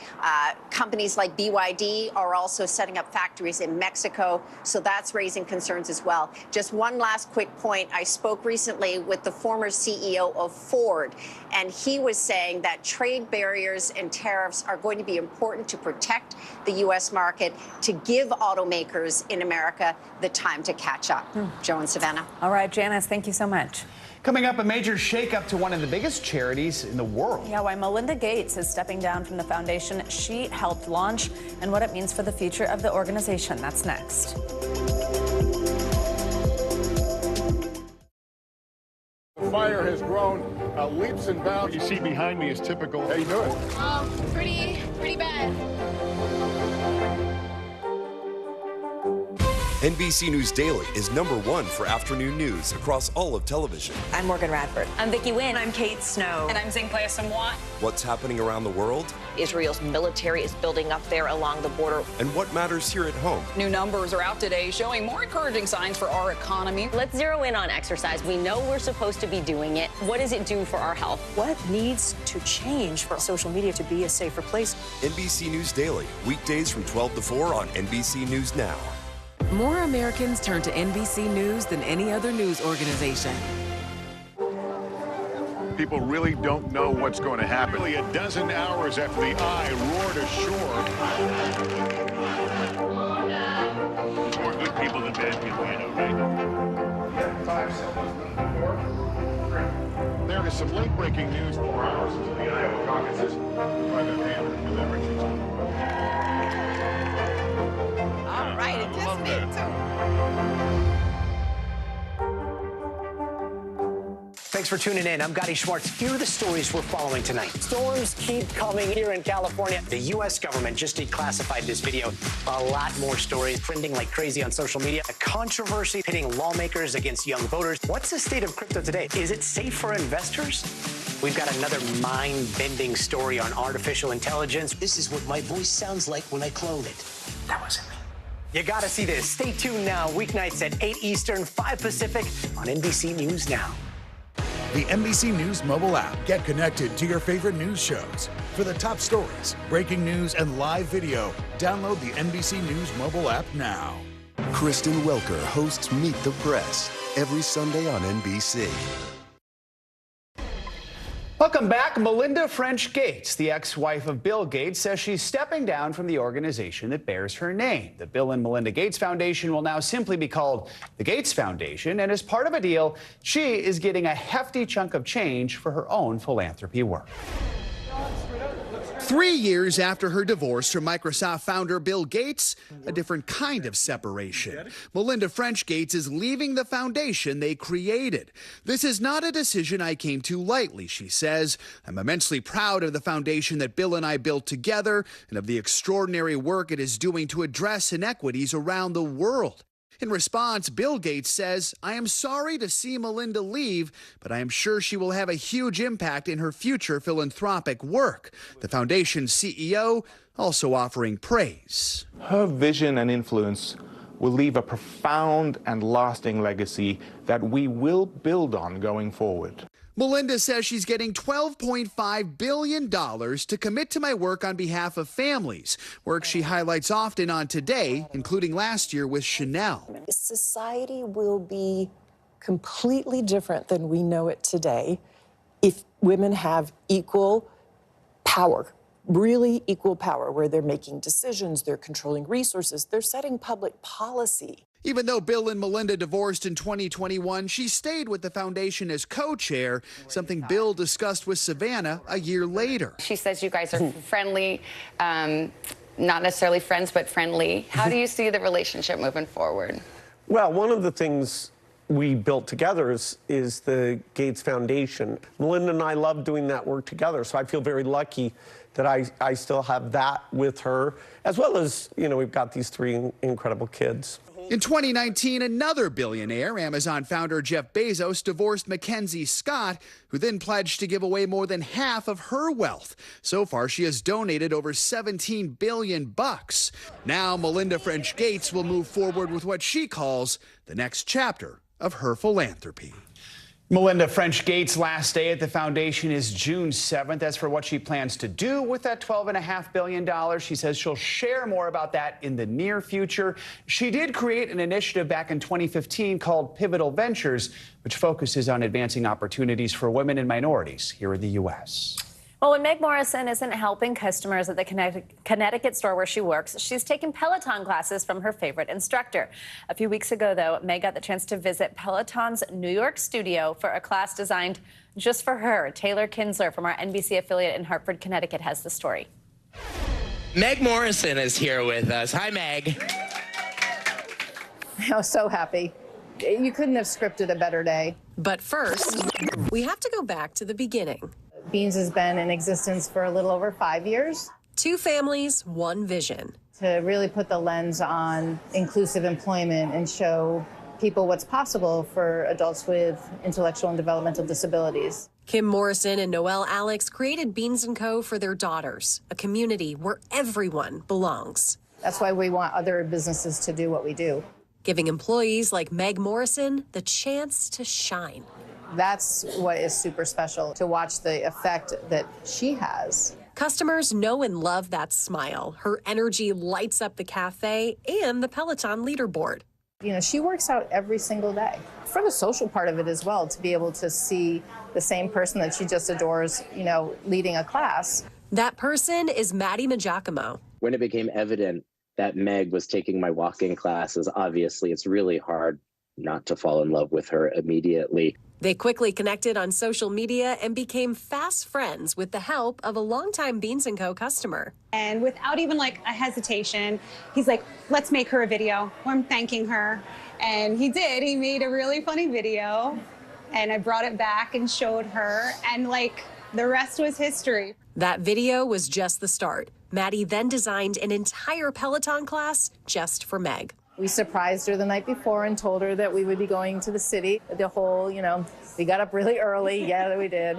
Companies like BYD are also setting up factories in Mexico, so that's raising concerns as well. Just one last quick point. I spoke recently with the former CEO of Ford, and he was saying that trade barriers and tariffs are going to be important to protect the U.S. market, to give automakers in America the time to catch up. Joe and Savannah. All right, Janice, thank you so much. Coming up, a major shakeup to one of the biggest charities in the world. Yeah, why Melinda Gates is stepping down from the foundation she helped launch, and what it means for the future of the organization. That's next. The fire has grown leaps and bounds. What you see behind me is typical. How you doing? Pretty bad. NBC News Daily is #1 for afternoon news across all of television. I'm Morgan Radford. I'm Vicki Wynn. I'm Kate Snow. And I'm Zinklea Samwat. What's happening around the world? Israel's military is building up there along the border. And what matters here at home? New numbers are out today showing more encouraging signs for our economy. Let's zero in on exercise. We know we're supposed to be doing it. What does it do for our health? What needs to change for social media to be a safer place? NBC News Daily, weekdays from 12 to 4 on NBC News Now. More Americans turn to NBC News than any other news organization. People really don't know what's going to happen. Nearly a dozen hours after the eye roared ashore. More good people than bad people, you know, right? 5 seconds, 4, 3. There is some late-breaking news 4 hours into the Iowa caucuses by the man delivering. All right, it just me too. Thanks for tuning in. I'm Gotti Schwartz. Here are the stories we're following tonight. Storms keep coming here in California. The U.S. government just declassified this video. A lot more stories trending like crazy on social media. A controversy pitting lawmakers against young voters. What's the state of crypto today? Is it safe for investors? We've got another mind-bending story on artificial intelligence. This is what my voice sounds like when I clone it. That wasn't me. You gotta see this. Stay tuned now, weeknights at 8 Eastern, 5 Pacific on NBC News Now. The NBC News mobile app. Get connected to your favorite news shows. For the top stories, breaking news, and live video, download the NBC News mobile app now. Kristen Welker hosts Meet the Press every Sunday on NBC. Welcome back. Melinda French Gates, the ex-wife of Bill Gates, says she's stepping down from the organization that bears her name. The Bill and Melinda Gates Foundation will now simply be called the Gates Foundation, and as part of a deal, she is getting a hefty chunk of change for her own philanthropy work. 3 years after her divorce from Microsoft founder Bill Gates, a different kind of separation. Melinda French Gates is leaving the foundation they created. This is not a decision I came to lightly, she says. I'm immensely proud of the foundation that Bill and I built together and of the extraordinary work it is doing to address inequities around the world. In response, Bill Gates says, I am sorry to see Melinda leave, but I am sure she will have a huge impact in her future philanthropic work. The foundation's CEO also offering praise. Her vision and influence will leave a profound and lasting legacy that we will build on going forward. Melinda says she's getting $12.5 billion to commit to my work on behalf of families, work she highlights often on Today, including last year with Chanel. Society will be completely different than we know it today if women have equal power, really equal power, where they're making decisions, they're controlling resources, they're setting public policy. Even though Bill and Melinda divorced in 2021, she stayed with the foundation as co-chair, something Bill discussed with Savannah a year later. She says you guys are friendly, not necessarily friends, but friendly. How do you see the relationship moving forward? Well, one of the things we built together is the Gates Foundation. Melinda and I love doing that work together, so I feel very lucky that I still have that with her, as well as, you know, we've got these three incredible kids. In 2019, another billionaire, Amazon founder Jeff Bezos, divorced Mackenzie Scott, who then pledged to give away more than half of her wealth. So far, she has donated over $17 billion. Now, Melinda French Gates will move forward with what she calls the next chapter of her philanthropy. Melinda French Gates' last day at the foundation is June 7th. As for what she plans to do with that $12.5 billion, she says she'll share more about that in the near future. She did create an initiative back in 2015 called Pivotal Ventures, which focuses on advancing opportunities for women and minorities here in the U.S. Well, when Meg Morrison isn't helping customers at the Connecticut store where she works, she's taking Peloton classes from her favorite instructor. A few weeks ago, though, Meg got the chance to visit Peloton's New York studio for a class designed just for her. Taylor Kinsler from our NBC affiliate in Hartford, Connecticut, has the story. Meg Morrison is here with us. Hi, Meg. I was so happy. You couldn't have scripted a better day. But first, we have to go back to the beginning. Beans has been in existence for a little over 5 years. 2 families, 1 vision. To really put the lens on inclusive employment and show people what's possible for adults with intellectual and developmental disabilities. Kim Morrison and Noelle Alex created Beans & Co. for their daughters, a community where everyone belongs. That's why we want other businesses to do what we do. Giving employees like Meg Morrison the chance to shine. That's what is super special, to watch the effect that she has. Customers know and love that smile. Her energy lights up the cafe and the Peloton leaderboard. You know, she works out every single day. For the social part of it as well, to be able to see the same person that she just adores, you know, leading a class. That person is Maddie Magiacomo. When it became evident that Meg was taking my walk-in classes, obviously it's really hard not to fall in love with her immediately. They quickly connected on social media and became fast friends with the help of a longtime Beans & Co. customer. And without even like a hesitation, he's like, let's make her a video where I'm thanking her. And he did. He made a really funny video. And I brought it back and showed her. And like, the rest was history. That video was just the start. Maddie then designed an entire Peloton class just for Meg. We surprised her the night before and told her that we would be going to the city. The whole, you know, we got up really early. Yeah, we did.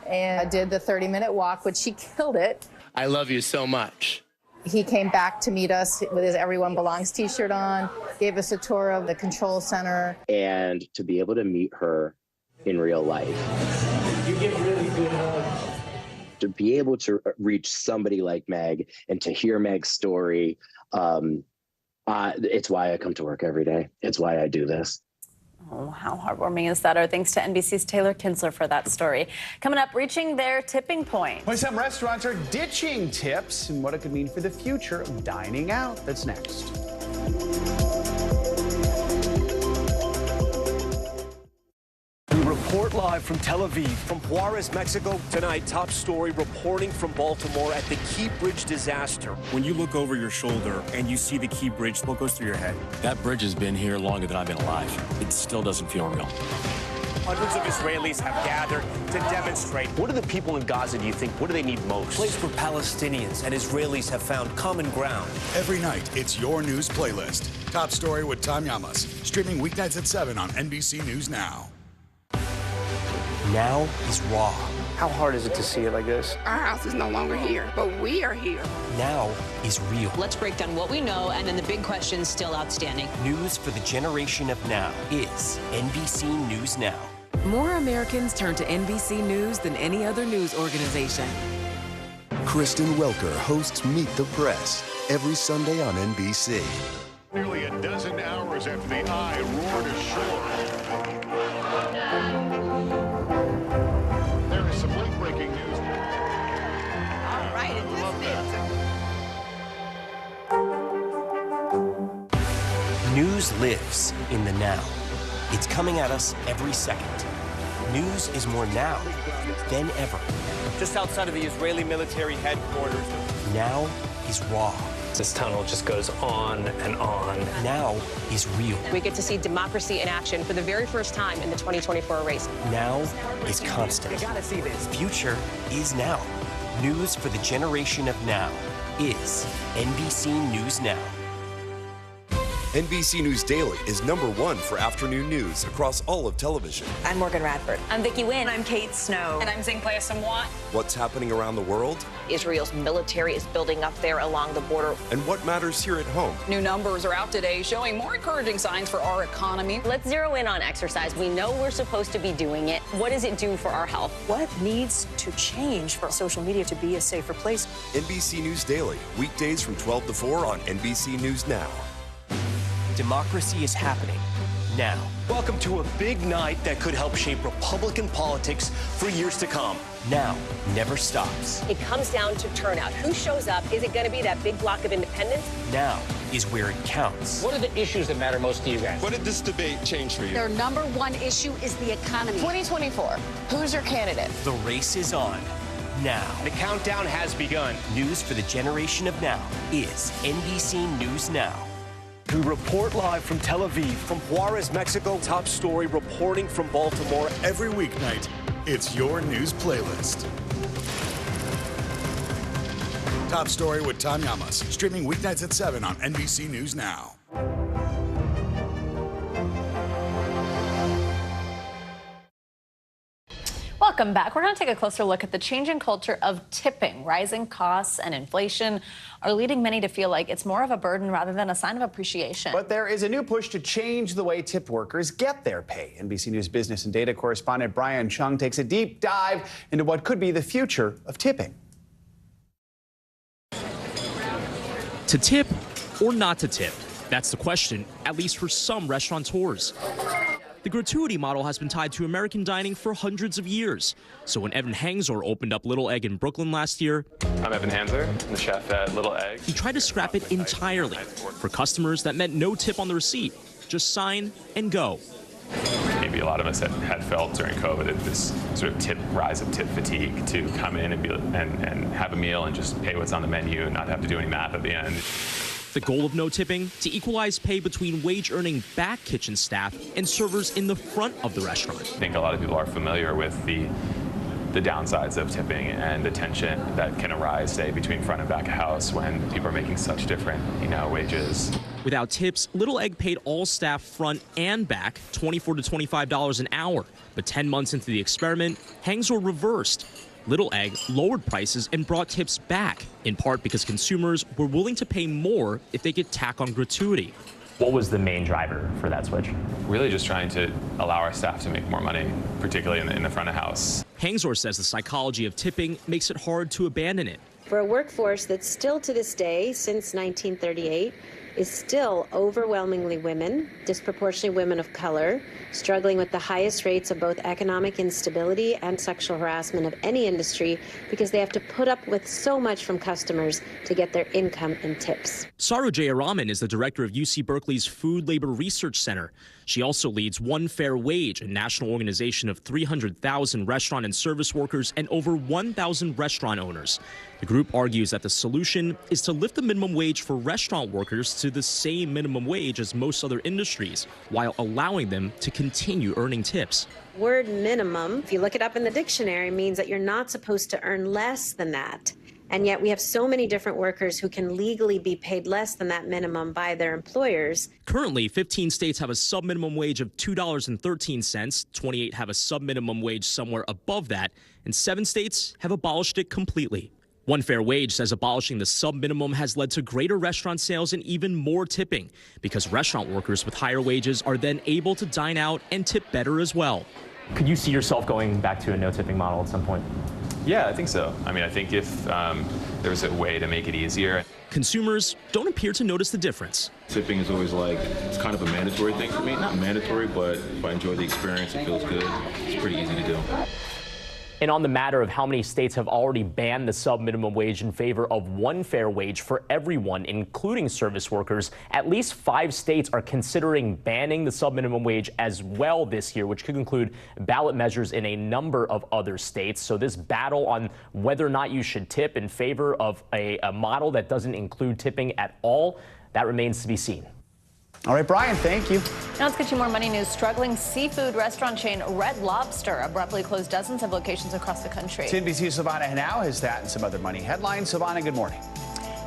And I did the 30-minute walk, which she killed it. I love you so much. He came back to meet us with his Everyone Belongs t-shirt on, gave us a tour of the control center. And to be able to meet her in real life. You give really good hugs. to be able to reach somebody like Meg and to hear Meg's story, it's why I come to work every day. It's why I do this. Oh, how heartwarming is that? Our thanks to NBC's Taylor Kinsler for that story. Coming up, reaching their tipping point. Well, some restaurants are ditching tips and what it could mean for the future of dining out. That's next. We report live from Tel Aviv, from Juarez, Mexico. Tonight, top story reporting from Baltimore at the Key Bridge disaster. When you look over your shoulder and you see the Key Bridge, what goes through your head? That bridge has been here longer than I've been alive. It still doesn't feel real. Hundreds of Israelis have gathered to demonstrate. What do the people in Gaza, do you think, what do they need most? A place where Palestinians and Israelis have found common ground. Every night, it's your news playlist. Top Story with Tom Llamas. Streaming weeknights at 7 on NBC News Now. Now is raw. How hard is it to see it like this? Our house is no longer here, but we are here. Now is real. Let's break down what we know and then the big questions still outstanding. News for the generation of now is NBC News Now. More Americans turn to NBC News than any other news organization. Kristen Welker hosts Meet the Press every Sunday on NBC. Nearly a dozen hours after the eye roared ashore. There is some late-breaking news. All right, it just News lives in the now. It's coming at us every second. News is more now than ever. Just outside of the Israeli military headquarters. Now is raw. This tunnel just goes on and on. Now is real. We get to see democracy in action for the very first time in the 2024 race. Now is constant. You gotta see this. Future is now. News for the generation of now is NBC News Now. NBC News Daily is #1 for afternoon news across all of television. I'm Morgan Radford. I'm Vicki Wynn. I'm Kate Snow. And I'm Zinklaya Samwat. What's happening around the world? Israel's military is building up there along the border. And what matters here at home? New numbers are out today showing more encouraging signs for our economy. Let's zero in on exercise. We know we're supposed to be doing it. What does it do for our health? What needs to change for social media to be a safer place? NBC News Daily, weekdays from 12 to 4 on NBC News Now. Democracy is happening now. Welcome to a big night that could help shape Republican politics for years to come. Now never stops. It comes down to turnout. Who shows up? Is it going to be that big block of independents? Now is where it counts. What are the issues that matter most to you guys? What did this debate change for you? Their #1 issue is the economy. 2024. Who's your candidate? The race is on now. The countdown has begun. News for the generation of now is NBC News Now. We report live from Tel Aviv, from Juarez, Mexico. Top story reporting from Baltimore. Every weeknight, it's your news playlist. Top Story with Tom Llamas. Streaming weeknights at 7 on NBC News Now. Welcome back. We're going to take a closer look at the changing culture of tipping. Rising costs and inflation are leading many to feel like it's more of a burden rather than a sign of appreciation. But there is a new push to change the way tip workers get their pay. NBC News business and data correspondent Brian Chung takes a deep dive into what could be the future of tipping. To tip or not to tip? That's the question, at least for some restaurateurs. The gratuity model has been tied to American dining for hundreds of years. So when Evan Hangzor opened up Little Egg in Brooklyn last year, I'm Evan Hangzor, I'm the chef at Little Egg. He tried to scrap it entirely. For customers, that meant no tip on the receipt, just sign and go. Maybe a lot of us had felt during COVID this sort of rise of tip fatigue to come in and have a meal and just pay what's on the menu and not have to do any math at the end. The goal of no tipping? To equalize pay between wage-earning back kitchen staff and servers in the front of the restaurant. I think a lot of people are familiar with the downsides of tipping and the tension that can arise, say, between front and back of house when people are making such different, wages. Without tips, Little Egg paid all staff front and back $24 to $25 an hour. But 10 months into the experiment, Hangzor reversed. Little Egg lowered prices and brought tips back, in part because consumers were willing to pay more if they could tack on gratuity. What was the main driver for that switch? Really just trying to allow our staff to make more money, particularly in the front of house. Hangsor says the psychology of tipping makes it hard to abandon it. For a workforce that still to this day, since 1938, is still overwhelmingly women, disproportionately women of color, struggling with the highest rates of both economic instability and sexual harassment of any industry because they have to put up with so much from customers to get their income in tips. Saru Jayaraman is the director of UC Berkeley's Food Labor Research Center. She also leads One Fair Wage, a national organization of 300,000 restaurant and service workers and over 1,000 restaurant owners. The group argues that the solution is to lift the minimum wage for restaurant workers to the same minimum wage as most other industries, while allowing them to continue earning tips. Word minimum, if you look it up in the dictionary, means that you're not supposed to earn less than that. And yet we have so many different workers who can legally be paid less than that minimum by their employers. Currently, 15 states have a sub-minimum wage of $2.13, 28 have a sub-minimum wage somewhere above that, and 7 states have abolished it completely. One Fair Wage says abolishing the sub-minimum has led to greater restaurant sales and even more tipping, because restaurant workers with higher wages are then able to dine out and tip better as well. Could you see yourself going back to a no-tipping model at some point? Yeah, I think so. I mean, I think if there was a way to make it easier. Consumers don't appear to notice the difference. Tipping is always like, it's kind of a mandatory thing for me. Not mandatory, but if I enjoy the experience, it feels good. It's pretty easy to do. And on the matter of how many states have already banned the sub-minimum wage in favor of one fair wage for everyone, including service workers, at least 5 states are considering banning the sub-minimum wage as well this year, which could include ballot measures in a number of other states. So this battle on whether or not you should tip in favor of a model that doesn't include tipping at all, that remains to be seen. All right, Brian, thank you. Now let's get you more money news. Struggling seafood restaurant chain Red Lobster abruptly closed dozens of locations across the country. NBC's Savannah now has that and some other money headlines. Savannah, good morning.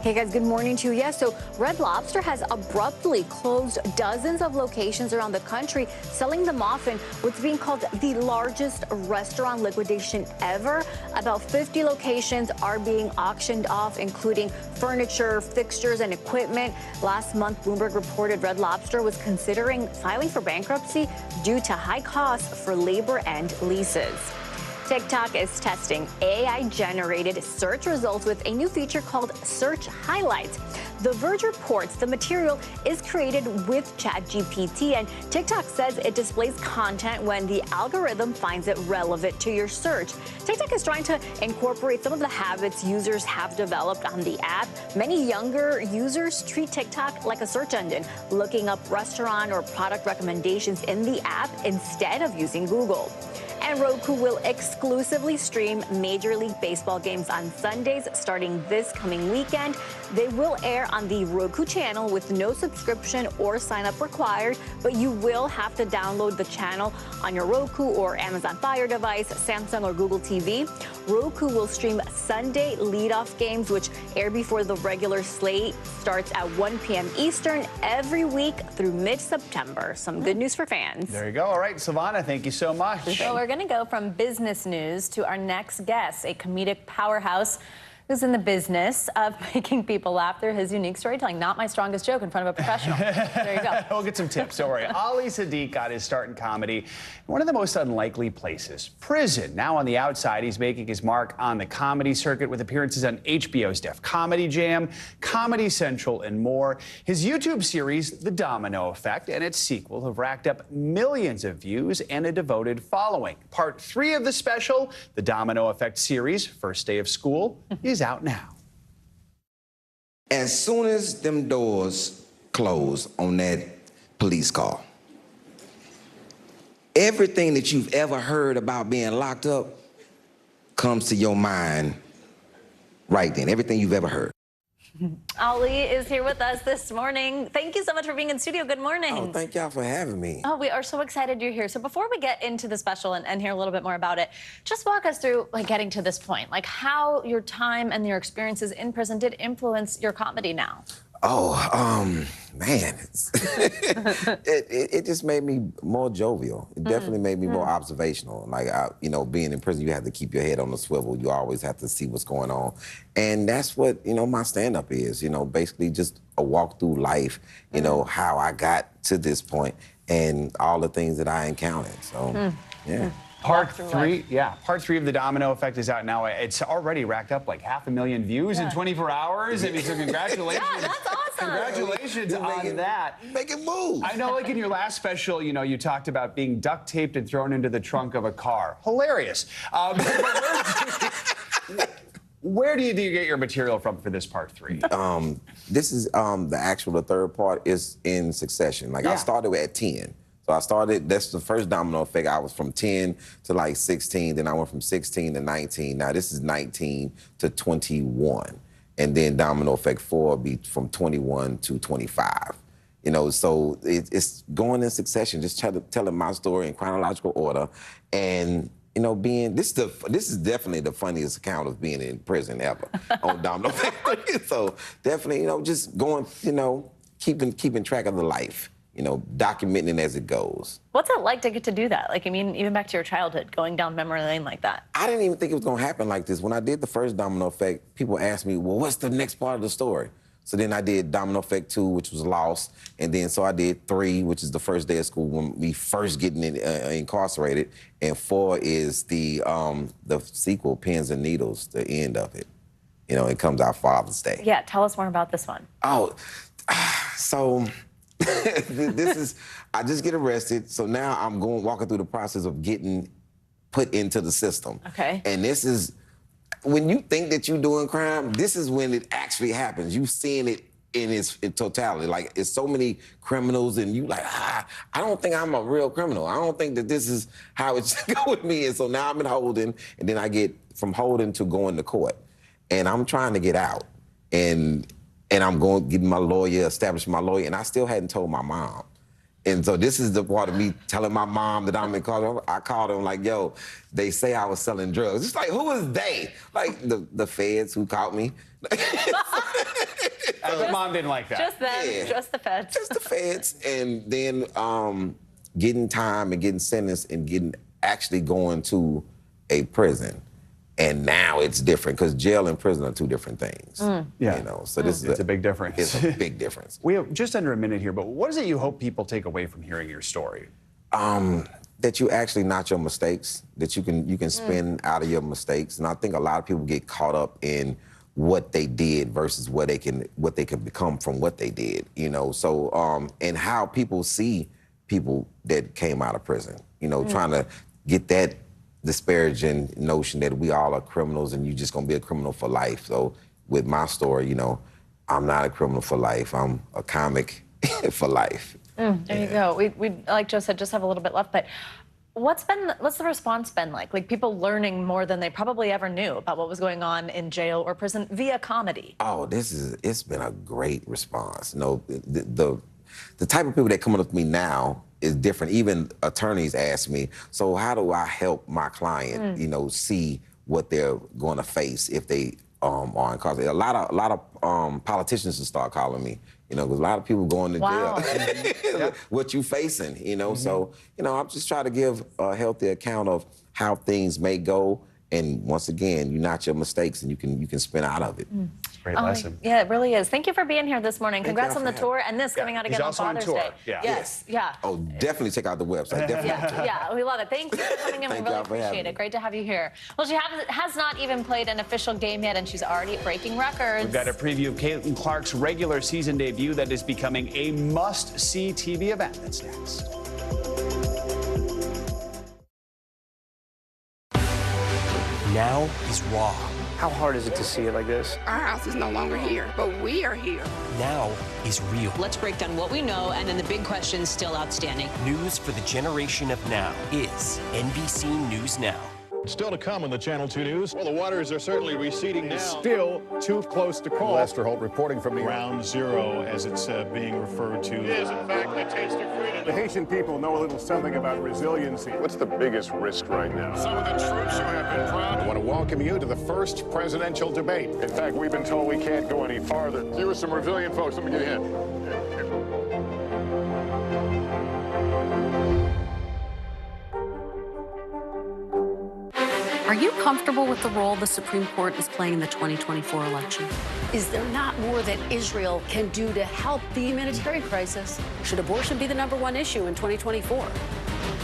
Hey guys, good morning to you. Yes, so Red Lobster has abruptly closed dozens of locations around the country, selling them off in what's being called the largest restaurant liquidation ever. About 50 locations are being auctioned off, including furniture, fixtures, and equipment. Last month, Bloomberg reported Red Lobster was considering filing for bankruptcy due to high costs for labor and leases. TikTok is testing AI-generated search results with a new feature called Search Highlights. The Verge reports the material is created with ChatGPT, and TikTok says it displays content when the algorithm finds it relevant to your search. TikTok is trying to incorporate some of the habits users have developed on the app. Many younger users treat TikTok like a search engine, looking up restaurant or product recommendations in the app instead of using Google. And Roku will exclusively stream Major League Baseball games on Sundays starting this coming weekend. They will air on the Roku channel with no subscription or sign-up required, but you will have to download the channel on your Roku or Amazon Fire device, Samsung or Google TV. Roku will stream Sunday leadoff games, which air before the regular slate starts at 1 p.m. Eastern every week through mid-September. Some good news for fans. There you go. All right, Savannah, thank you so much. So we're going to go from business news to our next guest, a comedic powerhouse who's in the business of making people laugh through his unique storytelling. Not my strongest joke in front of a professional. There you go. We'll get some tips, don't worry. Ali Sadiq got his start in comedy in one of the most unlikely places, prison. Now on the outside, he's making his mark on the comedy circuit with appearances on HBO's Def Comedy Jam, Comedy Central, and more. His YouTube series, The Domino Effect, and its sequel have racked up millions of views and a devoted following. Part 3 of the special, The Domino Effect series, First Day of School, is out now. As soon as them doors close on that police call, everything that you've ever heard about being locked up comes to your mind right then. Everything you've ever heard. Ali is here with us this morning. Thank you so much for being in studio. Good morning. Oh, thank y'all for having me. Oh, we are so excited you're here. So before we get into the special and hear a little bit more about it, just walk us through getting to this point, how your time and your experiences in prison did influence your comedy now. Man, it just made me more jovial. It definitely made me more observational. Like, being in prison, you have to keep your head on the swivel. You always have to see what's going on. And that's what, my stand-up is, basically just a walk through life, how I got to this point and all the things that I encountered. So, yeah. Part 3 of The Domino Effect is out now. It's already racked up like 500,000 views in 24 hours. I mean, so congratulations. Yeah, that's awesome. Congratulations on that. Making moves. I know, like in your last special, you talked about being duct taped and thrown into the trunk of a car. Hilarious. Where do you get your material from for this part 3? This is the third part is in succession. Like I started at 10. So that's the first Domino Effect. I was from 10 to like 16, then I went from 16 to 19. Now this is 19 to 21. And then Domino Effect 4 will be from 21 to 25. So it's going in succession, just telling my story in chronological order. And, this is definitely the funniest account of being in prison ever on Domino Effect. So definitely, just going, keeping track of the life. Documenting as it goes. What's it like to get to do that? Like, I mean, even back to your childhood, going down memory lane like that. I didn't even think it was going to happen like this. When I did the first Domino Effect, people asked me, well, what's the next part of the story? So then I did Domino Effect 2, which was Lost. And then so I did 3, which is the first day of school when we first getting incarcerated. And 4 is the sequel, Pins and Needles, the end of it. It comes out Father's Day. Yeah, tell us more about this one. So... this is, I just get arrested, so now I'm walking through the process of getting put into the system. Okay. And this is, when you think that you're doing crime, this is when it actually happens. You've seen it in its totality. Like, it's so many criminals, and you like, I don't think I'm a real criminal. I don't think that this is how it should go with me. And so now I'm in holding, and then I get from holding to going to court. And I'm trying to get out. And I'm going getting my lawyer, establishing my lawyer, and I still hadn't told my mom. And so this is the part of me telling my mom that I'm in college. I called her like, yo, they say I was selling drugs. It's like, who is they? Like the feds who caught me. The mom didn't like that. Just them, just the feds. Just the feds. And then getting time and getting sentenced and actually going to a prison. And now it's different because jail and prison are two different things. So this is it's a big difference. It's a big difference. We have just under a minute here, but what is it you hope people take away from hearing your story? That you actually not your mistakes, that you can spin out of your mistakes. And I think a lot of people get caught up in what they did versus what they can become from what they did. So and how people see people that came out of prison. Trying to get that disparaging notion that we all are criminals and you're just gonna be a criminal for life. So with my story, I'm not a criminal for life. I'm a comic for life. There you go. We like Joe said, just have a little bit left, but what's the response been like? Like people learning more than they probably ever knew about what was going on in jail or prison via comedy? Oh, it's been a great response. The type of people that come up to me now is different. Even attorneys ask me, so how do I help my client, see what they're going to face if they are incarcerated? A lot of politicians will start calling me, because a lot of people going to jail. What you facing, So, I'm just trying to give a healthy account of how things may go. And once again, you're not your mistakes, and you can spin out of it. Great lesson. Yeah, it really is. Thank you for being here this morning. Congrats on the tour and this coming out again on Father's Day. Yes. Oh, definitely check out the website. Definitely. Yeah, we love it. Thank you for coming in. We really appreciate it. Great to have you here. Well, she has not even played an official game yet, and she's already breaking records. We've got a preview of Caitlin Clark's regular season debut that is becoming a must-see TV event. That's next. Now is raw. How hard is it to see it like this? Our house is no longer here, but we are here. Now is real. Let's break down what we know and then the big questions still outstanding. News for the generation of now is NBC News Now. Still to come on the Channel 2 News. Well, the waters are certainly receding now. Still too close to call. Lester Holt reporting from the Ground Zero, as it's being referred to. It is, in fact, the taste of freedom. The Haitian people know a little something about resiliency. What's the biggest risk right now? Some of the troops who have been proud. I want to welcome you to the first presidential debate. In fact, we've been told we can't go any farther. Here are some resilient folks. Let me get a hint. Are you comfortable with the role the Supreme Court is playing in the 2024 election? Is there not more that Israel can do to help the humanitarian crisis? Should abortion be the #1 issue in 2024?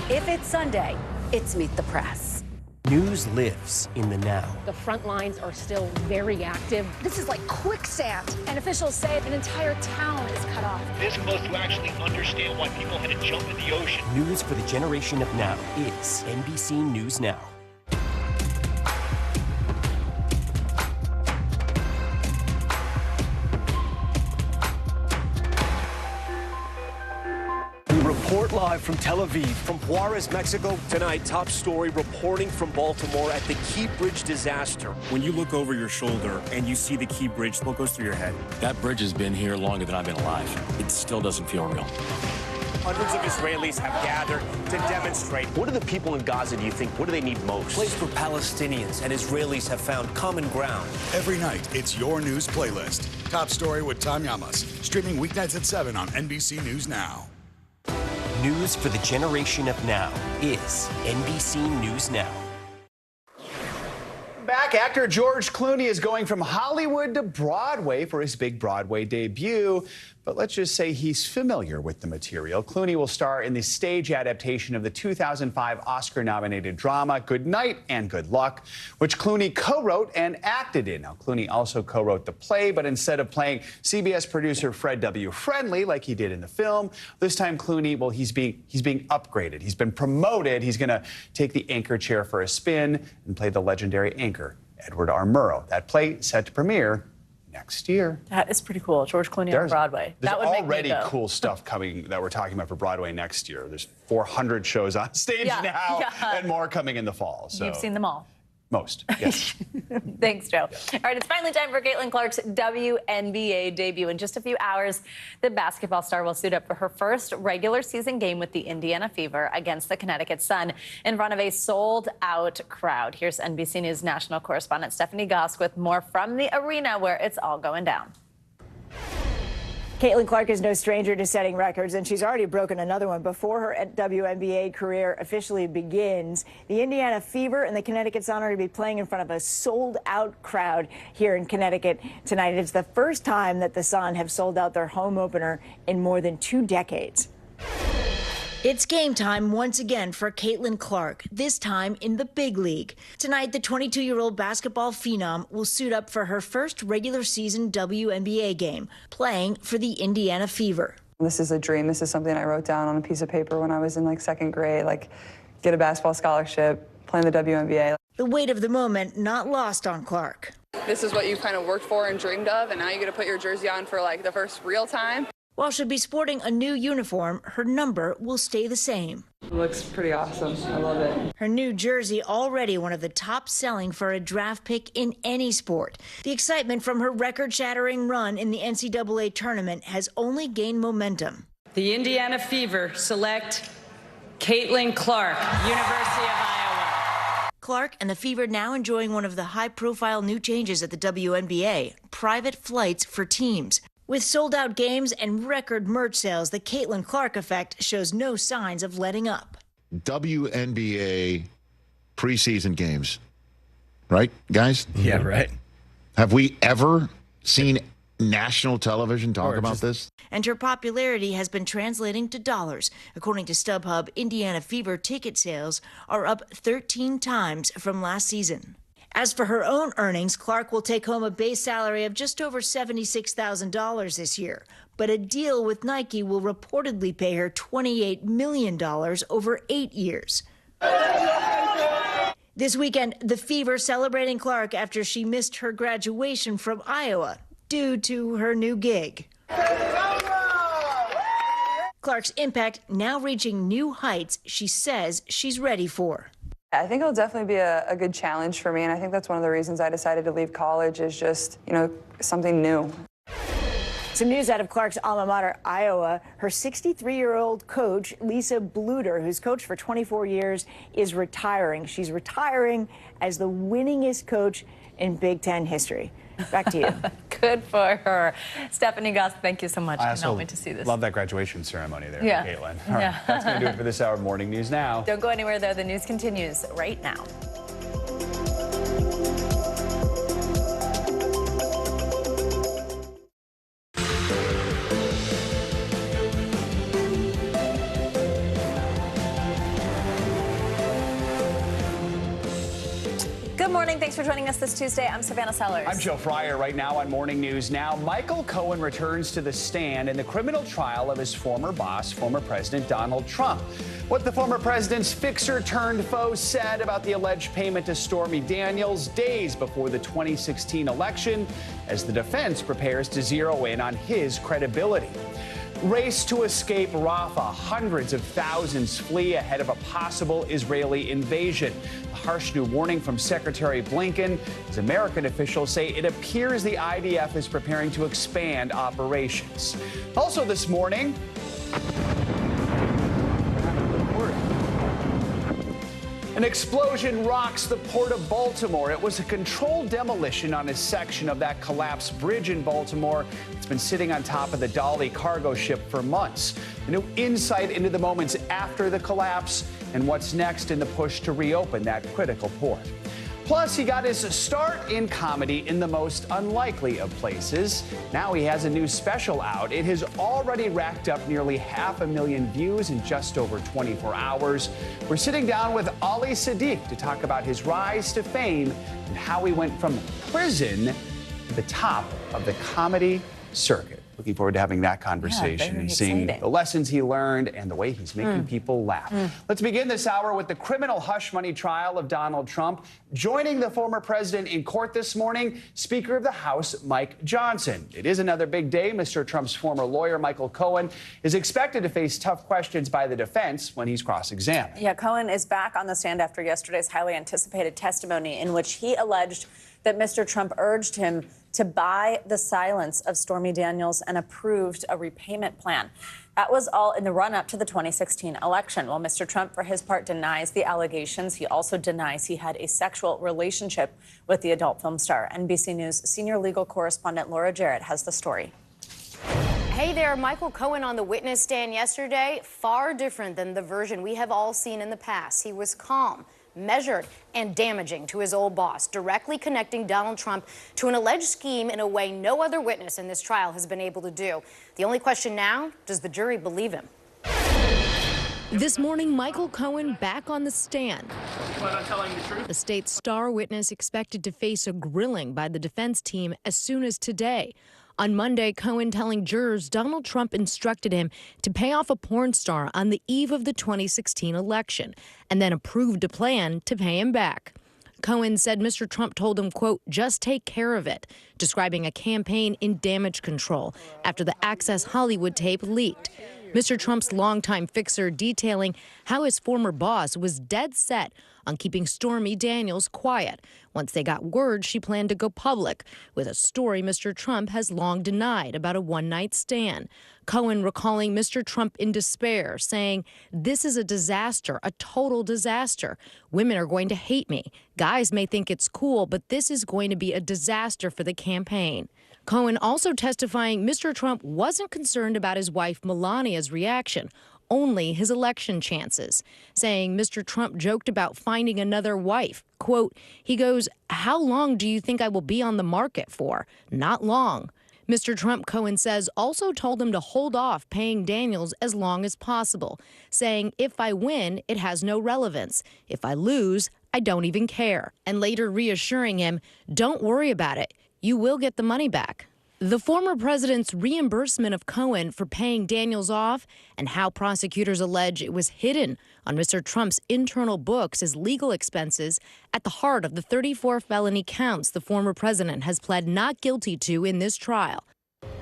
If it's Sunday, it's Meet the Press. News lives in the now. The front lines are still very active. This is like quicksand, and officials say an entire town is cut off. This close to actually understand why people had to jump in the ocean. News for the generation of now is NBC News Now. Report live from Tel Aviv, from Juarez, Mexico. Tonight, top story reporting from Baltimore at the Key Bridge disaster. When you look over your shoulder and you see the Key Bridge, what goes through your head? That bridge has been here longer than I've been alive. It still doesn't feel real. Hundreds of Israelis have gathered to demonstrate. What do the people in Gaza, do you think, what do they need most? A place where Palestinians and Israelis have found common ground. Every night, it's your news playlist. Top Story with Tom Yamas. Streaming weeknights at 7 on NBC News Now. News for the generation of now is NBC News Now. Back, actor George Clooney is going from Hollywood to Broadway for his big Broadway debut. But let's just say he's familiar with the material. Clooney will star in the stage adaptation of the 2005 Oscar-nominated drama Good Night and Good Luck, which Clooney co-wrote and acted in. Now, Clooney also co-wrote the play, but instead of playing CBS producer Fred W. Friendly like he did in the film, this time Clooney, well, he's being upgraded. He's been promoted. He's going to take the anchor chair for a spin and play the legendary anchor, Edward R. Murrow. That play set to premiere next year. That is pretty cool. George Clooney on Broadway. There's That would make already me go. cool stuff coming that we're talking about for Broadway next year. There's 400 shows on stage now and more coming in the fall. So You've seen them all. Most, yes. Thanks, Joe. All right, it's finally time for Caitlin Clark's WNBA debut. In just a few hours, the basketball star will suit up for her first regular season game with the Indiana Fever against the Connecticut Sun in front of a sold-out crowd. Here's NBC News national correspondent Stephanie Gosk with more from the arena where it's all going down. Caitlin Clark is no stranger to setting records, and she's already broken another one before her WNBA career officially begins. The Indiana Fever and the Connecticut Sun are to be playing in front of a sold-out crowd here in Connecticut tonight. It's the first time that the Sun have sold out their home opener in more than 2 decades. It's game time once again for Caitlin Clark, this time in the big league. Tonight, the 22-year-old basketball phenom will suit up for her first regular season WNBA game, playing for the Indiana Fever. This is a dream. This is something I wrote down on a piece of paper when I was in like 2nd grade, like get a basketball scholarship, play in the WNBA. The weight of the moment not lost on Clark. This is what you kind of worked for and dreamed of, and now you get to put your jersey on for like the first real time. While she'll be sporting a new uniform, her number will stay the same. It looks pretty awesome. I love it. Her new jersey already one of the top selling for a draft pick in any sport. The excitement from her record-shattering run in the NCAA tournament has only gained momentum. The Indiana Fever select Caitlin Clark, University of Iowa. Clark and the Fever now enjoying one of the high-profile new changes at the WNBA, private flights for teams. With sold-out games and record merch sales, the Caitlin Clark effect shows no signs of letting up. WNBA preseason games, right, guys? Yeah, right. Have we ever seen national television talk about this? And her popularity has been translating to dollars. According to StubHub, Indiana Fever ticket sales are up 13 times from last season. As for her own earnings, Clark will take home a base salary of just over $76,000 this year. But a deal with Nike will reportedly pay her $28 million over 8 years. This weekend, the Fever celebrating Clark after she missed her graduation from Iowa due to her new gig. Clark's impact now reaching new heights she says she's ready for. I think it'll definitely be a good challenge for me, and I think that's one of the reasons I decided to leave college is just, something new. Some news out of Clark's alma mater, Iowa. Her 63-year-old coach, Lisa Bluter, who's coached for 24 years, is retiring. She's retiring as the winningest coach in Big Ten history. Back to you. Good for her. Stephanie Goss, thank you so much. I Cannot wait to see this. Love that graduation ceremony there, Yeah. Caitlin. All right, that's going to do it for this hour of Morning News Now. Don't go anywhere, though. The news continues right now. Good morning. Thanks for joining us this Tuesday. I'm Savannah Sellers. I'm Joe Fryer. Right now on Morning News Now, Michael Cohen returns to the stand in the criminal trial of his former boss, former President Donald Trump. What the former president's fixer-turned-foe said about the alleged payment to Stormy Daniels days before the 2016 election as the defense prepares to zero in on his credibility. Race to escape Rafah. Hundreds of thousands flee ahead of a possible Israeli invasion. A harsh new warning from Secretary Blinken as American officials say it appears the IDF is preparing to expand operations. Also this morning, an explosion rocks the Port of Baltimore. It was a controlled demolition on a section of that collapsed bridge in Baltimore. It's been sitting on top of the Dolly cargo ship for months. A new insight into the moments after the collapse and what's next in the push to reopen that critical port. Plus, he got his start in comedy in the most unlikely of places. Now he has a new special out. It has already racked up nearly 500,000 views in just over 24 hours. We're sitting down with Ali Sadiq to talk about his rise to fame and how he went from prison to the top of the comedy circuit. Looking forward to having that conversation and seeing the lessons he learned and the way he's making people laugh. Let's begin this hour with the criminal hush money trial of Donald Trump. Joining the former president in court this morning, Speaker of the House Mike Johnson. It is another big day. Mr. Trump's former lawyer, Michael Cohen, is expected to face tough questions by the defense when he's cross-examined. Yeah, Cohen is back on the stand after yesterday's highly anticipated testimony in which he alleged that Mr. Trump urged him to buy the silence of Stormy Daniels and approved a repayment plan. That was all in the run-up to the 2016 election. While Mr. Trump, for his part, denies the allegations, he also denies he had a sexual relationship with the adult film star. NBC News senior legal correspondent Laura Jarrett has the story. Hey there, Michael Cohen on the witness stand yesterday. Far different than the version we have all seen in the past. He was calm, measured, and damaging to his old boss, directly connecting Donald Trump to an alleged scheme in a way no other witness in this trial has been able to do. The only question now, does the jury believe him? This morning, Michael Cohen back on the stand. Plan on telling the truth? The state's star witness expected to face a grilling by the defense team as soon as today. On Monday, Cohen telling jurors Donald Trump instructed him to pay off a porn star on the eve of the 2016 election and then approved a plan to pay him back. Cohen said Mr. Trump told him, quote, just take care of it, describing a campaign in damage control after the Access Hollywood tape leaked. Mr. Trump's longtime fixer detailing how his former boss was dead set on keeping Stormy Daniels quiet once they got word she planned to go public with a story Mr. Trump has long denied about a one-night stand. Cohen recalling Mr. Trump in despair, saying, this is a disaster, a total disaster. Women are going to hate me. Guys may think it's cool, but this is going to be a disaster for the campaign. Cohen also testifying Mr. Trump wasn't concerned about his wife Melania's reaction, only his election chances, saying Mr. Trump joked about finding another wife. Quote, he goes, how long do you think I will be on the market for? Not long. Mr. Trump, Cohen says, also told him to hold off paying Daniels as long as possible, saying, if I win, it has no relevance. If I lose, I don't even care. And later reassuring him, don't worry about it. You will get the money back. The former president's reimbursement of Cohen for paying Daniels off and how prosecutors allege it was hidden on Mr. Trump's internal books as legal expenses at the heart of the 34 felony counts the former president has pled not guilty to in this trial.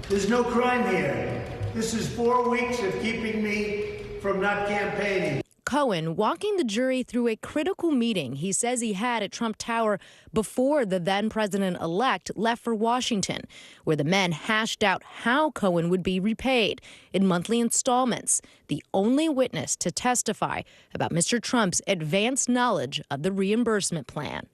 There's no crime here. This is 4 weeks of keeping me from not campaigning. Cohen walking the jury through a critical meeting he says he had at Trump Tower before the then president-elect left for Washington, where the men hashed out how Cohen would be repaid in monthly installments, the only witness to testify about Mr. Trump's advanced knowledge of the reimbursement plan.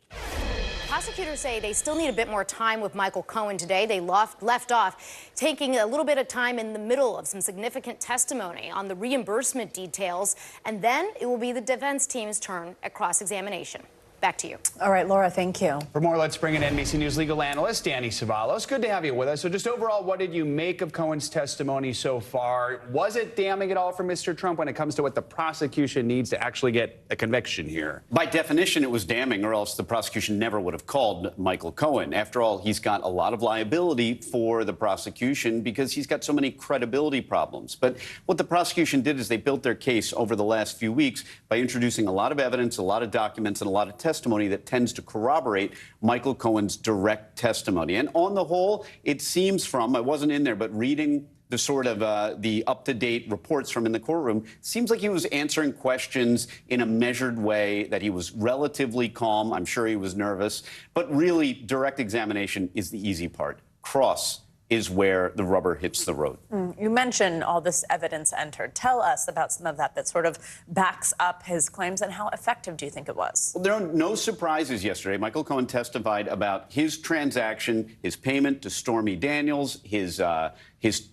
Prosecutors say they still need a bit more time with Michael Cohen today. They left off taking a little bit of time in the middle of some significant testimony on the reimbursement details, and then it will be the defense team's turn at cross-examination. Back to you. All right, Laura, thank you. For more, let's bring in NBC News legal analyst Danny Savalos. Good to have you with us. So just overall, what did you make of Cohen's testimony so far? Was it damning at all for Mr. Trump when it comes to what the prosecution needs to actually get a conviction here? By definition, it was damning, or else the prosecution never would have called Michael Cohen. After all, he's got a lot of liability for the prosecution because he's got so many credibility problems. But what the prosecution did is they built their case over the last few weeks by introducing a lot of evidence, a lot of documents, and a lot of testimony that tends to corroborate Michael Cohen's direct testimony. And on the whole, it seems from, I wasn't in there, but reading the sort of the up-to-date reports from in the courtroom, seems like he was answering questions in a measured way, that he was relatively calm. I'm sure he was nervous. But really, direct examination is the easy part. Cross is where the rubber hits the road. You mentioned all this evidence entered. Tell us about some of that sort of backs up his claims, and how effective do you think it was? Well, there are no surprises yesterday. Michael Cohen testified about his transaction, his payment to Stormy Daniels, his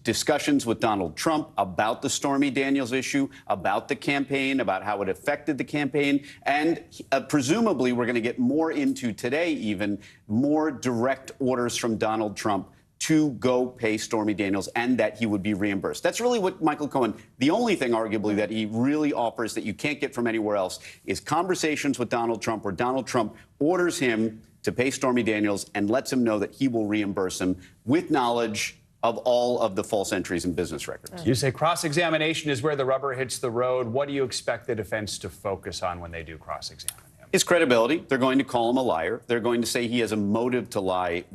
discussions with Donald Trump about the Stormy Daniels issue, about the campaign, about how it affected the campaign, and presumably we're going to get more into today, even more direct orders from Donald Trump to go pay Stormy Daniels, and that he would be reimbursed. That's really what Michael Cohen, the only thing arguably that he really offers that you can't get from anywhere else, is conversations with Donald Trump where Donald Trump orders him to pay Stormy Daniels and lets him know that he will reimburse him with knowledge of all of the false entries and business records. You say cross-examination is where the rubber hits the road. What do you expect the defense to focus on when they do cross-examine? His credibility. They're going to call him a liar. They're going to say he has a motive to lie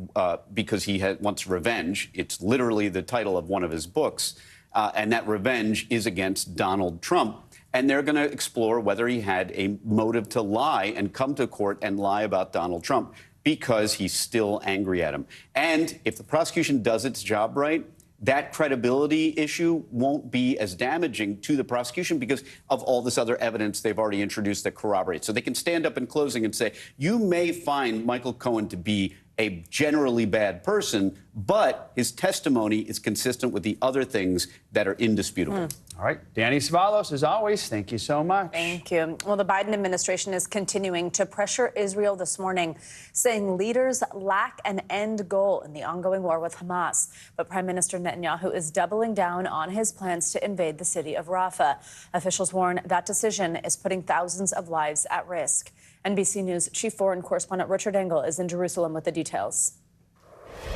because he wants revenge. It's literally the title of one of his books. And that revenge is against Donald Trump. And they're going to explore whether he had a motive to lie and come to court and lie about Donald Trump because he's still angry at him. And if the prosecution does its job right, that credibility issue won't be as damaging to the prosecution because of all this other evidence they've already introduced that corroborates. So they can stand up in closing and say, you may find Michael Cohen to be a generally bad person, but his testimony is consistent with the other things that are indisputable. All right. Danny Savalos, as always, thank you so much. Thank you. Well, the Biden administration is continuing to pressure Israel this morning, saying leaders lack an end goal in the ongoing war with Hamas. But Prime Minister Netanyahu is doubling down on his plans to invade the city of Rafah. Officials warn that decision is putting thousands of lives at risk. NBC News Chief Foreign Correspondent Richard Engel is in Jerusalem with the details.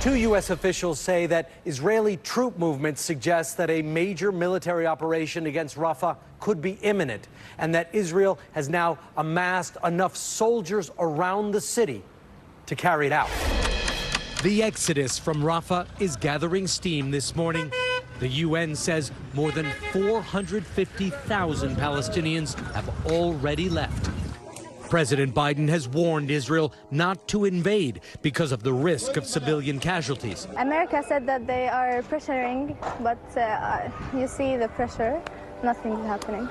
Two U.S. officials say that Israeli troop movements suggest that a major military operation against Rafah could be imminent, and that Israel has now amassed enough soldiers around the city to carry it out. The exodus from Rafah is gathering steam this morning. The UN says more than 450,000 Palestinians have already left. President Biden has warned Israel not to invade because of the risk of civilian casualties. America said that they are pressuring, but you see the pressure, nothing's happening.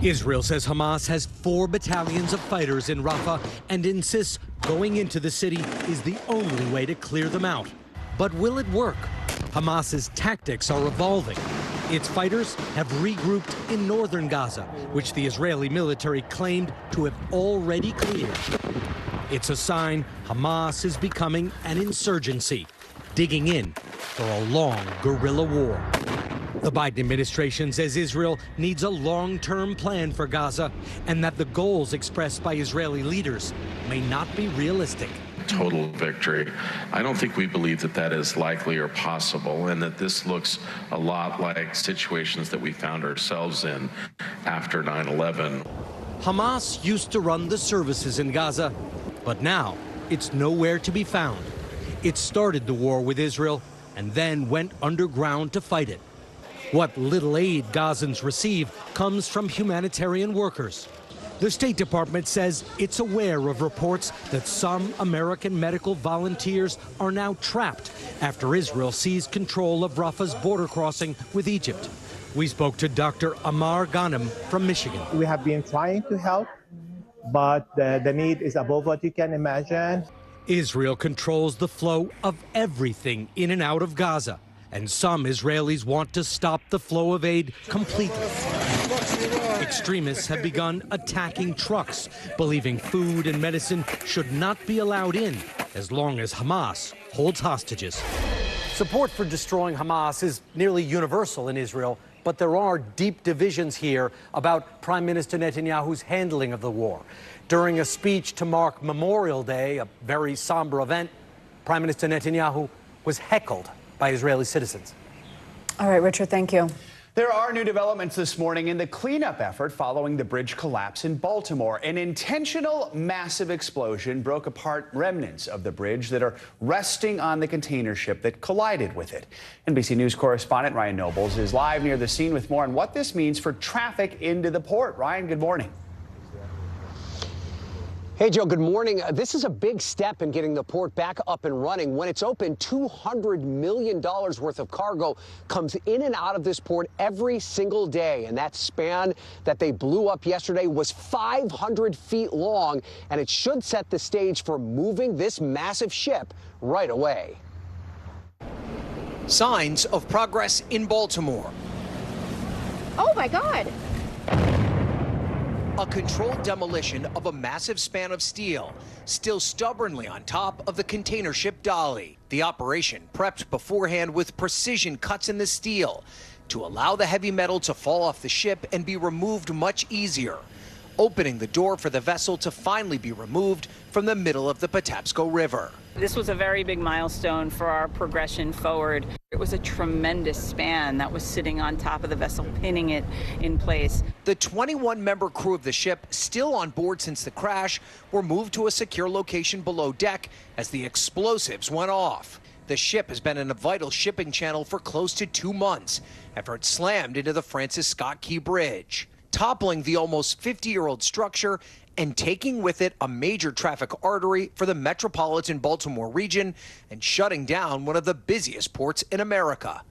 Israel says Hamas has 4 battalions of fighters in Rafah and insists going into the city is the only way to clear them out. But will it work? Hamas's tactics are evolving. Its fighters have regrouped in northern Gaza, which the Israeli military claimed to have already cleared. It's a sign Hamas is becoming an insurgency, digging in for a long guerrilla war. The Biden administration says Israel needs a long-term plan for Gaza and that the goals expressed by Israeli leaders may not be realistic. Total victory. I don't think we believe that that is likely or possible, and that this looks a lot like situations that we found ourselves in after 9/11. Hamas used to run the services in Gaza, but now it's nowhere to be found. It started the war with Israel and then went underground to fight it. What little aid Gazans receive comes from humanitarian workers. The State Department says it's aware of reports that some American medical volunteers are now trapped after Israel seized control of Rafah's border crossing with Egypt. We spoke to Dr. Amar Ghanem from Michigan. We have been trying to help, but the need is above what you can imagine. Israel controls the flow of everything in and out of Gaza, and some Israelis want to stop the flow of aid completely. Extremists have begun attacking trucks, believing food and medicine should not be allowed in as long as Hamas holds hostages. Support for destroying Hamas is nearly universal in Israel, but there are deep divisions here about Prime Minister Netanyahu's handling of the war. During a speech to mark Memorial Day, a very somber event, Prime Minister Netanyahu was heckled by Israeli citizens. All right, Richard, thank you. There are new developments this morning in the cleanup effort following the bridge collapse in Baltimore. An intentional massive explosion broke apart remnants of the bridge that are resting on the container ship that collided with it. NBC News correspondent Ryan Nobles is live near the scene with more on what this means for traffic into the port. Ryan, good morning. Hey, Joe, good morning. This is a big step in getting the port back up and running. When it's open, $200 million worth of cargo comes in and out of this port every single day. And that span that they blew up yesterday was 500 feet long, and it should set the stage for moving this massive ship right away. Signs of progress in Baltimore. Oh, my God. A controlled demolition of a massive span of steel, still stubbornly on top of the container ship Dolly. The operation prepped beforehand with precision cuts in the steel to allow the heavy metal to fall off the ship and be removed much easier, opening the door for the vessel to finally be removed from the middle of the Patapsco River. This was a very big milestone for our progression forward. It was a tremendous span that was sitting on top of the vessel, pinning it in place. The 21-member crew of the ship, still on board since the crash, were moved to a secure location below deck as the explosives went off. The ship has been in a vital shipping channel for close to 2 months after it slammed into the Francis Scott Key Bridge, toppling the almost 50-year-old structure and taking with it a major traffic artery for the metropolitan Baltimore region and shutting down one of the busiest ports in America.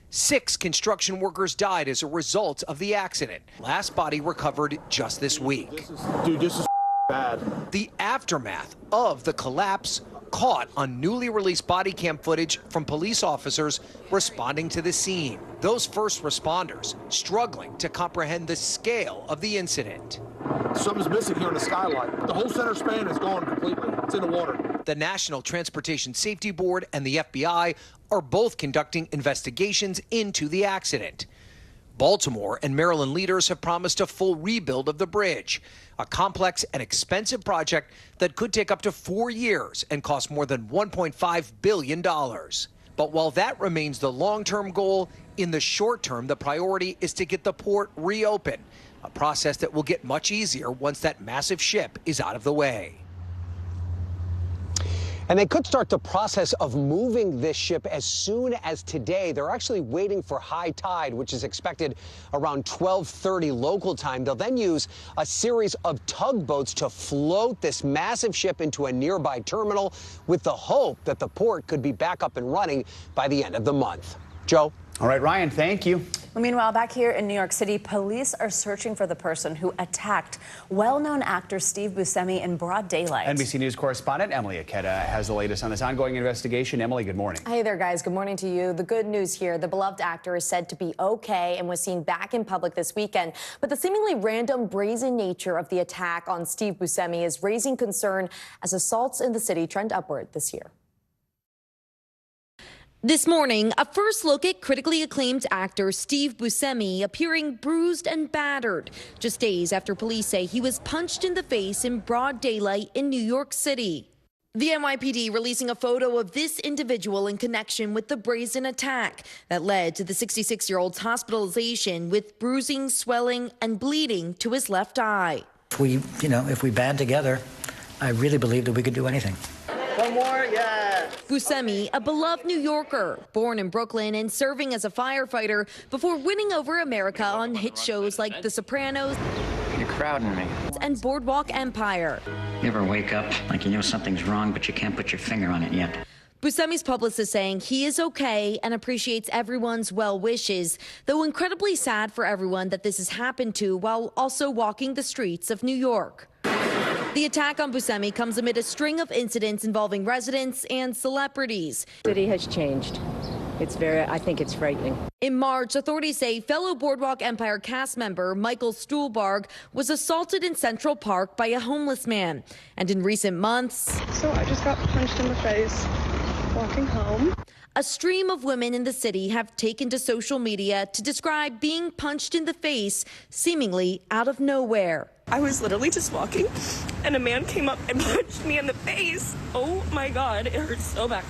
6 construction workers died as a result of the accident. Last body recovered just this week. This is bad. The aftermath of the collapse caught on newly released body cam footage from police officers responding to the scene. Those first responders struggling to comprehend the scale of the incident. Something's missing here in the skylight. The whole center span is gone completely. It's in the water. The National Transportation Safety Board and the FBI are both conducting investigations into the accident. Baltimore and Maryland leaders have promised a full rebuild of the bridge, a complex and expensive project that could take up to 4 years and cost more than $1.5 billion. But while that remains the long-term goal, in the short term, the priority is to get the port reopened, a process that will get much easier once that massive ship is out of the way. And they could start the process of moving this ship as soon as today. They're actually waiting for high tide, which is expected around 12:30 local time. They'll then use a series of tugboats to float this massive ship into a nearby terminal with the hope that the port could be back up and running by the end of the month. Joe? All right, Ryan, thank you. Well, meanwhile, back here in New York City, police are searching for the person who attacked well-known actor Steve Buscemi in broad daylight. NBC News correspondent Emily Aketa has the latest on this ongoing investigation. Emily, good morning. Hey there, guys. Good morning to you. The good news here, the beloved actor is said to be okay and was seen back in public this weekend. But the seemingly random, brazen nature of the attack on Steve Buscemi is raising concern as assaults in the city trend upward this year. This morning, a first look at critically acclaimed actor Steve Buscemi appearing bruised and battered, just days after police say he was punched in the face in broad daylight in New York City. The NYPD releasing a photo of this individual in connection with the brazen attack that led to the 66-year-old's hospitalization with bruising, swelling, and bleeding to his left eye. If we band together, I really believe that we could do anything. more, yeah. Buscemi, a beloved New Yorker, born in Brooklyn and serving as a firefighter before winning over America on hit shows like The Sopranos. You're crowding me. And Boardwalk Empire. You ever wake up like you know something's wrong, but you can't put your finger on it yet? Buscemi's publicist saying he is okay and appreciates everyone's well wishes, though incredibly sad for everyone that this has happened to while also walking the streets of New York. The attack on Buscemi comes amid a string of incidents involving residents and celebrities. The city has changed. I think it's frightening. In March, authorities say fellow Boardwalk Empire cast member Michael Stuhlbarg was assaulted in Central Park by a homeless man. And in recent months, So I just got punched in the face walking home. a stream of women in the city have taken to social media to describe being punched in the face seemingly out of nowhere. I was literally just walking, and a man came up and punched me in the face. Oh my God, it hurts so bad.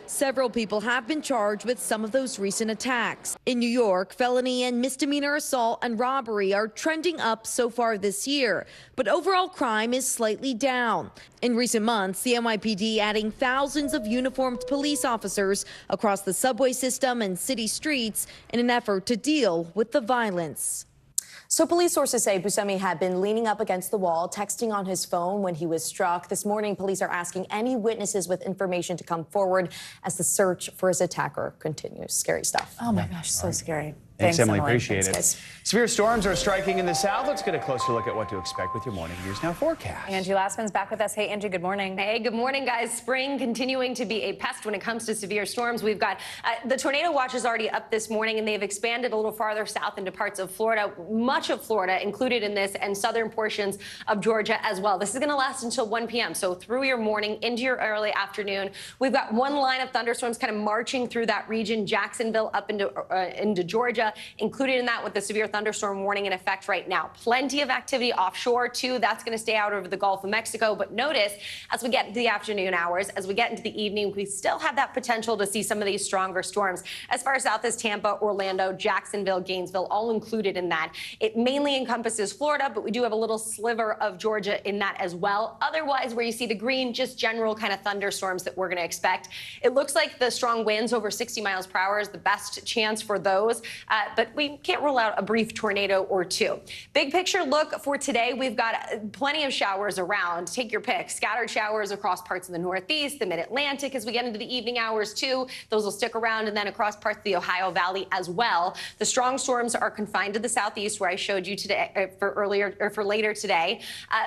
Several people have been charged with some of those recent attacks. In New York, felony and misdemeanor assault and robbery are trending up so far this year, but overall crime is slightly down. In recent months, the NYPD adding thousands of uniformed police officers across the subway system and city streets in an effort to deal with the violence. So police sources say Buscemi had been leaning up against the wall, texting on his phone when he was struck. This morning, police are asking any witnesses with information to come forward as the search for his attacker continues. Scary stuff. Oh my gosh, so scary. Thanks, Emily. Appreciate Thanks, it. guys. Severe storms are striking in the south. Let's get a closer look at what to expect with your Morning News Now forecast. Angie Lassman's back with us. Hey, Angie, good morning. Hey, good morning, guys. Spring continuing to be a pest when it comes to severe storms. We've got the tornado watch is already up this morning, and they've expanded a little farther south into parts of Florida, much of Florida included in this, and southern portions of Georgia as well. This is going to last until 1 p.m. So through your morning into your early afternoon, we've got one line of thunderstorms kind of marching through that region, Jacksonville up into Georgia, included in that with the severe thunderstorm warning in effect right now. Plenty of activity offshore, too. That's going to stay out over the Gulf of Mexico. But notice, as we get into the afternoon hours, as we get into the evening, we still have that potential to see some of these stronger storms. As far south as Tampa, Orlando, Jacksonville, Gainesville, all included in that. It mainly encompasses Florida, but we do have a little sliver of Georgia in that as well. Otherwise, where you see the green, just general kind of thunderstorms that we're going to expect. It looks like the strong winds over 60 miles per hour is the best chance for those, but we can't rule out a brief tornado or two. Big picture look for today. We've got plenty of showers around. Take your pick. Scattered showers across parts of the Northeast, the Mid-Atlantic as we get into the evening hours too. Those will stick around, and then across parts of the Ohio Valley as well. The strong storms are confined to the southeast, where I showed you today for later today.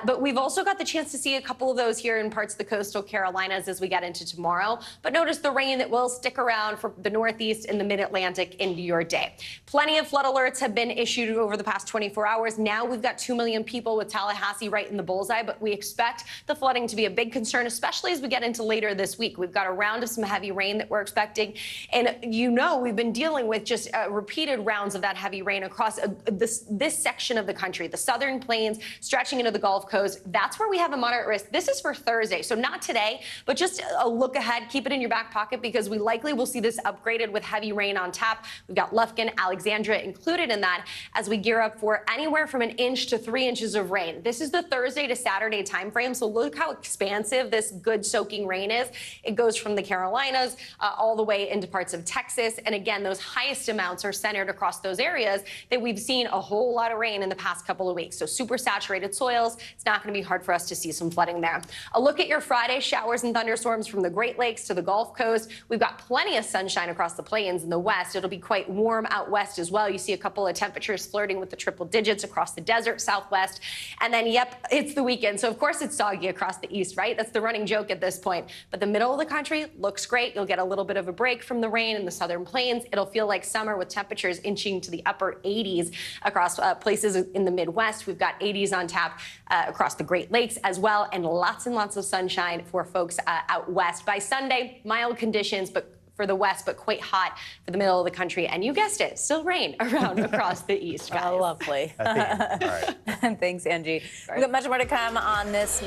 But we've also got the chance to see a couple of those here in parts of the coastal Carolinas as we get into tomorrow. But notice the rain that will stick around for the Northeast and the Mid-Atlantic into your day. Plenty of flood alerts have been issued over the past 24 hours. Now we've got 2 million people with Tallahassee right in the bullseye, but we expect the flooding to be a big concern, especially as we get into later this week. We've got a round of some heavy rain that we're expecting. And we've been dealing with just repeated rounds of that heavy rain across this section of the country, the southern plains stretching into the Gulf Coast. That's where we have a moderate risk. This is for Thursday, so not today, but just a look ahead. Keep it in your back pocket because we likely will see this upgraded with heavy rain on tap. We've got Lufkin, Alexandria included in that as we gear up for anywhere from 1 inch to 3 inches of rain. This is the Thursday to Saturday time frame, so look how expansive this good soaking rain is. It goes from the Carolinas all the way into parts of Texas, and again, those highest amounts are centered across those areas that we've seen a whole lot of rain in the past couple of weeks. So super saturated soils. It's not going to be hard for us to see some flooding there. A look at your Friday showers and thunderstorms from the Great Lakes to the Gulf Coast. We've got plenty of sunshine across the plains in the west. It'll be quite warm out west as well. You see a couple of temperatures flirting with the triple digits across the desert southwest. And then, yep, it's the weekend. So, of course, it's soggy across the east, right? That's the running joke at this point. But the middle of the country looks great. You'll get a little bit of a break from the rain in the southern plains. It'll feel like summer with temperatures inching to the upper 80s across places in the Midwest. We've got 80s on tap across the Great Lakes as well, and lots of sunshine for folks out west. By Sunday, mild conditions, but for the west, but quite hot for the middle of the country. And you guessed it, still rain around across the east, guys. Oh, lovely. All right. Thanks, Angie. We've got much more to come on this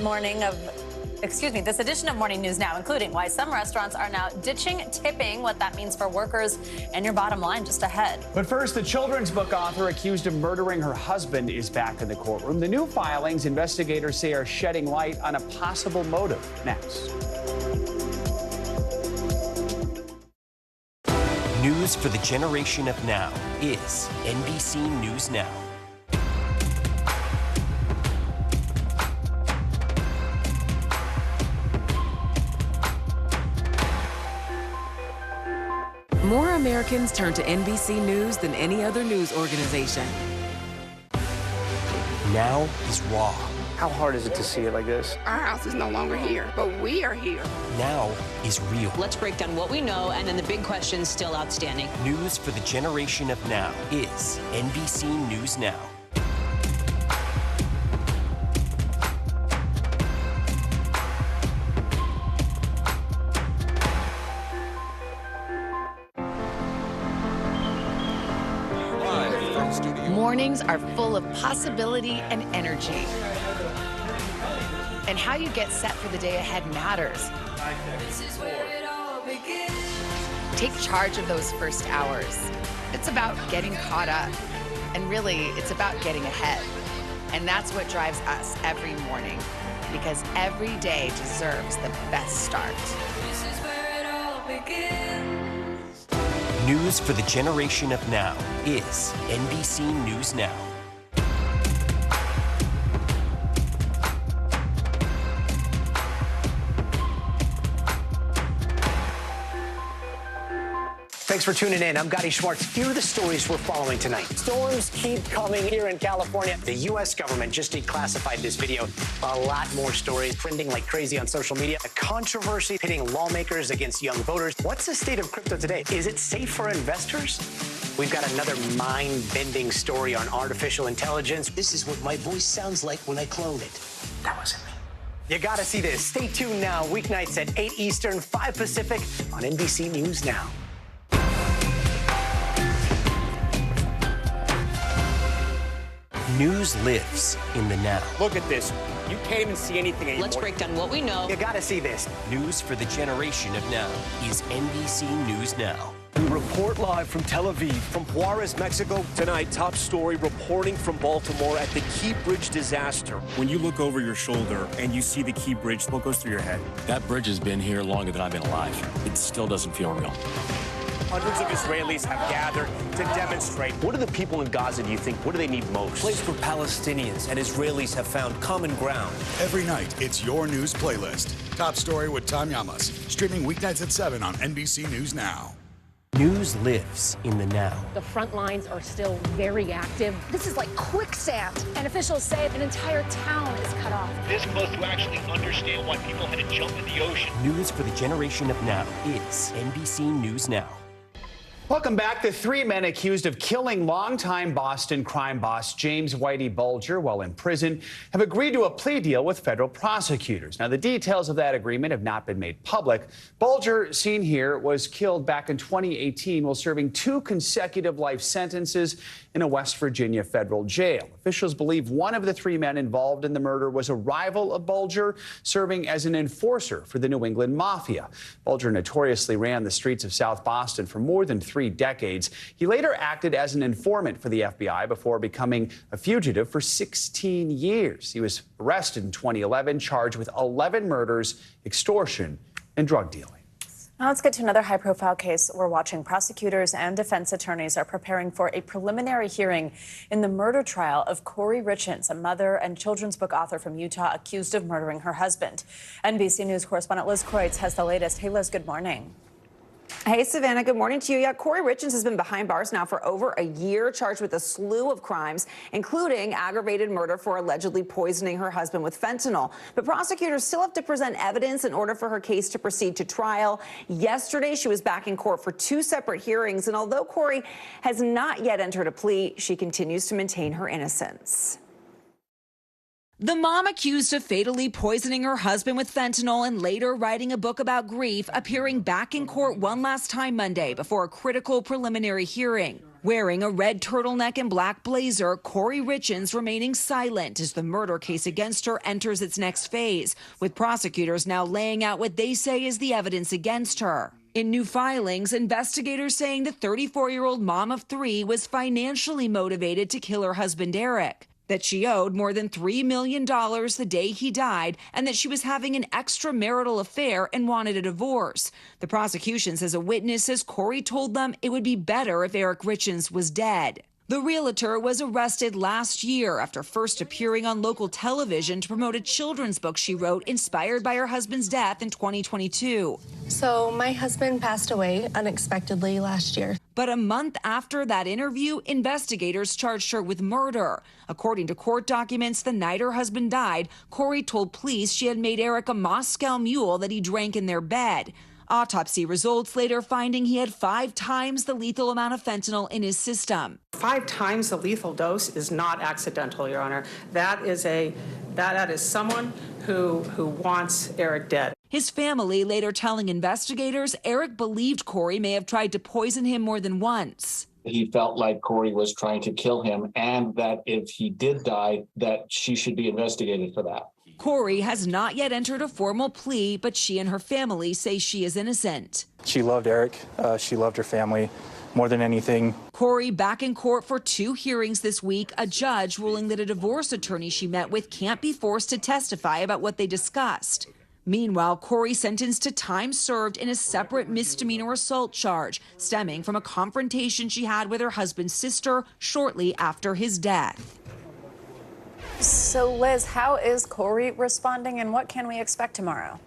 this edition of Morning News Now, including why some restaurants are now ditching tipping, what that means for workers, and your bottom line just ahead. But first, the children's book author accused of murdering her husband is back in the courtroom. The new filings investigators say are shedding light on a possible motive. Next. News for the generation of now is NBC News Now. More Americans turn to NBC News than any other news organization. Now is raw. How hard is it to see it like this? Our house is no longer here, but we are here. Now is real. Let's break down what we know and then the big questions still outstanding. News for the generation of now is NBC News Now. Mornings are full of possibility and energy. And how you get set for the day ahead matters. Take charge of those first hours. It's about getting caught up. And really, it's about getting ahead. And that's what drives us every morning. Because every day deserves the best start. This is where it all begins. News for the generation of now is NBC News Now. Thanks for tuning in. I'm Gotti Schwartz. Here are the stories we're following tonight. Storms keep coming here in California. The U.S. government just declassified this video. A lot more stories trending like crazy on social media. A controversy pitting lawmakers against young voters. What's the state of crypto today? Is it safe for investors? We've got another mind-bending story on artificial intelligence. This is what my voice sounds like when I clone it. That wasn't me. You gotta see this. Stay tuned now. Weeknights at 8 Eastern, 5 Pacific on NBC News Now. News lives in the now. Look at this. You can't even see anything anymore. Let's break down what we know. You gotta see this. News for the generation of now is NBC News Now. We report live from Tel Aviv, from Juarez, Mexico. Tonight, top story reporting from Baltimore at the Key Bridge disaster. When you look over your shoulder and you see the Key Bridge, what goes through your head? That bridge has been here longer than I've been alive. It still doesn't feel real. Hundreds of Israelis have gathered to demonstrate. What do the people in Gaza, do you think, what do they need most? A place where Palestinians and Israelis have found common ground. Every night, it's your news playlist. Top Story with Tom Llamas. Streaming weeknights at 7 on NBC News Now. News lives in the now. The front lines are still very active. This is like quicksand, and officials say an entire town is cut off. This close to actually understand why people had to jump in the ocean. News for the generation of now is NBC News Now. Welcome back. The 3 men accused of killing longtime Boston crime boss James Whitey Bulger while in prison have agreed to a plea deal with federal prosecutors. Now, the details of that agreement have not been made public. Bulger, seen here, was killed back in 2018 while serving 2 consecutive life sentences in a West Virginia federal jail. Officials believe one of the 3 men involved in the murder was a rival of Bulger, serving as an enforcer for the New England Mafia. Bulger notoriously ran the streets of South Boston for more than 3 decades. He later acted as an informant for the FBI before becoming a fugitive for 16 years. He was arrested in 2011, charged with 11 murders, extortion, and drug dealing. Now let's get to another high-profile case we're watching. Prosecutors and defense attorneys are preparing for a preliminary hearing in the murder trial of Corey Richins, a mother and children's book author from Utah accused of murdering her husband. NBC News correspondent Liz Kreutz has the latest. Hey, Liz, good morning. Hey, Savannah, good morning to you. Yeah, Corey Richins has been behind bars now for over a year, charged with a slew of crimes, including aggravated murder for allegedly poisoning her husband with fentanyl. But prosecutors still have to present evidence in order for her case to proceed to trial. Yesterday, she was back in court for 2 separate hearings, and although Corey has not yet entered a plea, she continues to maintain her innocence. The mom accused of fatally poisoning her husband with fentanyl and later writing a book about grief, appearing back in court one last time Monday before a critical preliminary hearing. Wearing a red turtleneck and black blazer, Corey Richins remaining silent as the murder case against her enters its next phase, with prosecutors now laying out what they say is the evidence against her. In new filings, investigators saying the 34-year-old mom of 3 was financially motivated to kill her husband, Eric. that she owed more than $3 million the day he died, and that she was having an extramarital affair and wanted a divorce. The prosecution says a witness says Corey told them it would be better if Eric Richins was dead. The realtor was arrested last year after first appearing on local television to promote a children's book she wrote inspired by her husband's death in 2022. So my husband passed away unexpectedly last year. But a month after that interview, investigators charged her with murder. According to court documents, the night her husband died, Corey told police she had made Eric a Moscow Mule that he drank in their bed. Autopsy results later finding he had 5 times the lethal amount of fentanyl in his system. 5 times the lethal dose is not accidental, Your Honor. That is someone who wants Eric dead. His family later telling investigators Eric believed Corey may have tried to poison him more than once. He felt like Corey was trying to kill him, and that if he did die, that she should be investigated for that. Corey has not yet entered a formal plea, but she and her family say she is innocent. She loved Eric. She loved her family more than anything. Corey back in court for 2 hearings this week, a judge ruling that a divorce attorney she met with can't be forced to testify about what they discussed. Meanwhile, Corey sentenced to time served in a separate misdemeanor assault charge stemming from a confrontation she had with her husband's sister shortly after his death. So, Liz, how is Corey responding, and what can we expect tomorrow?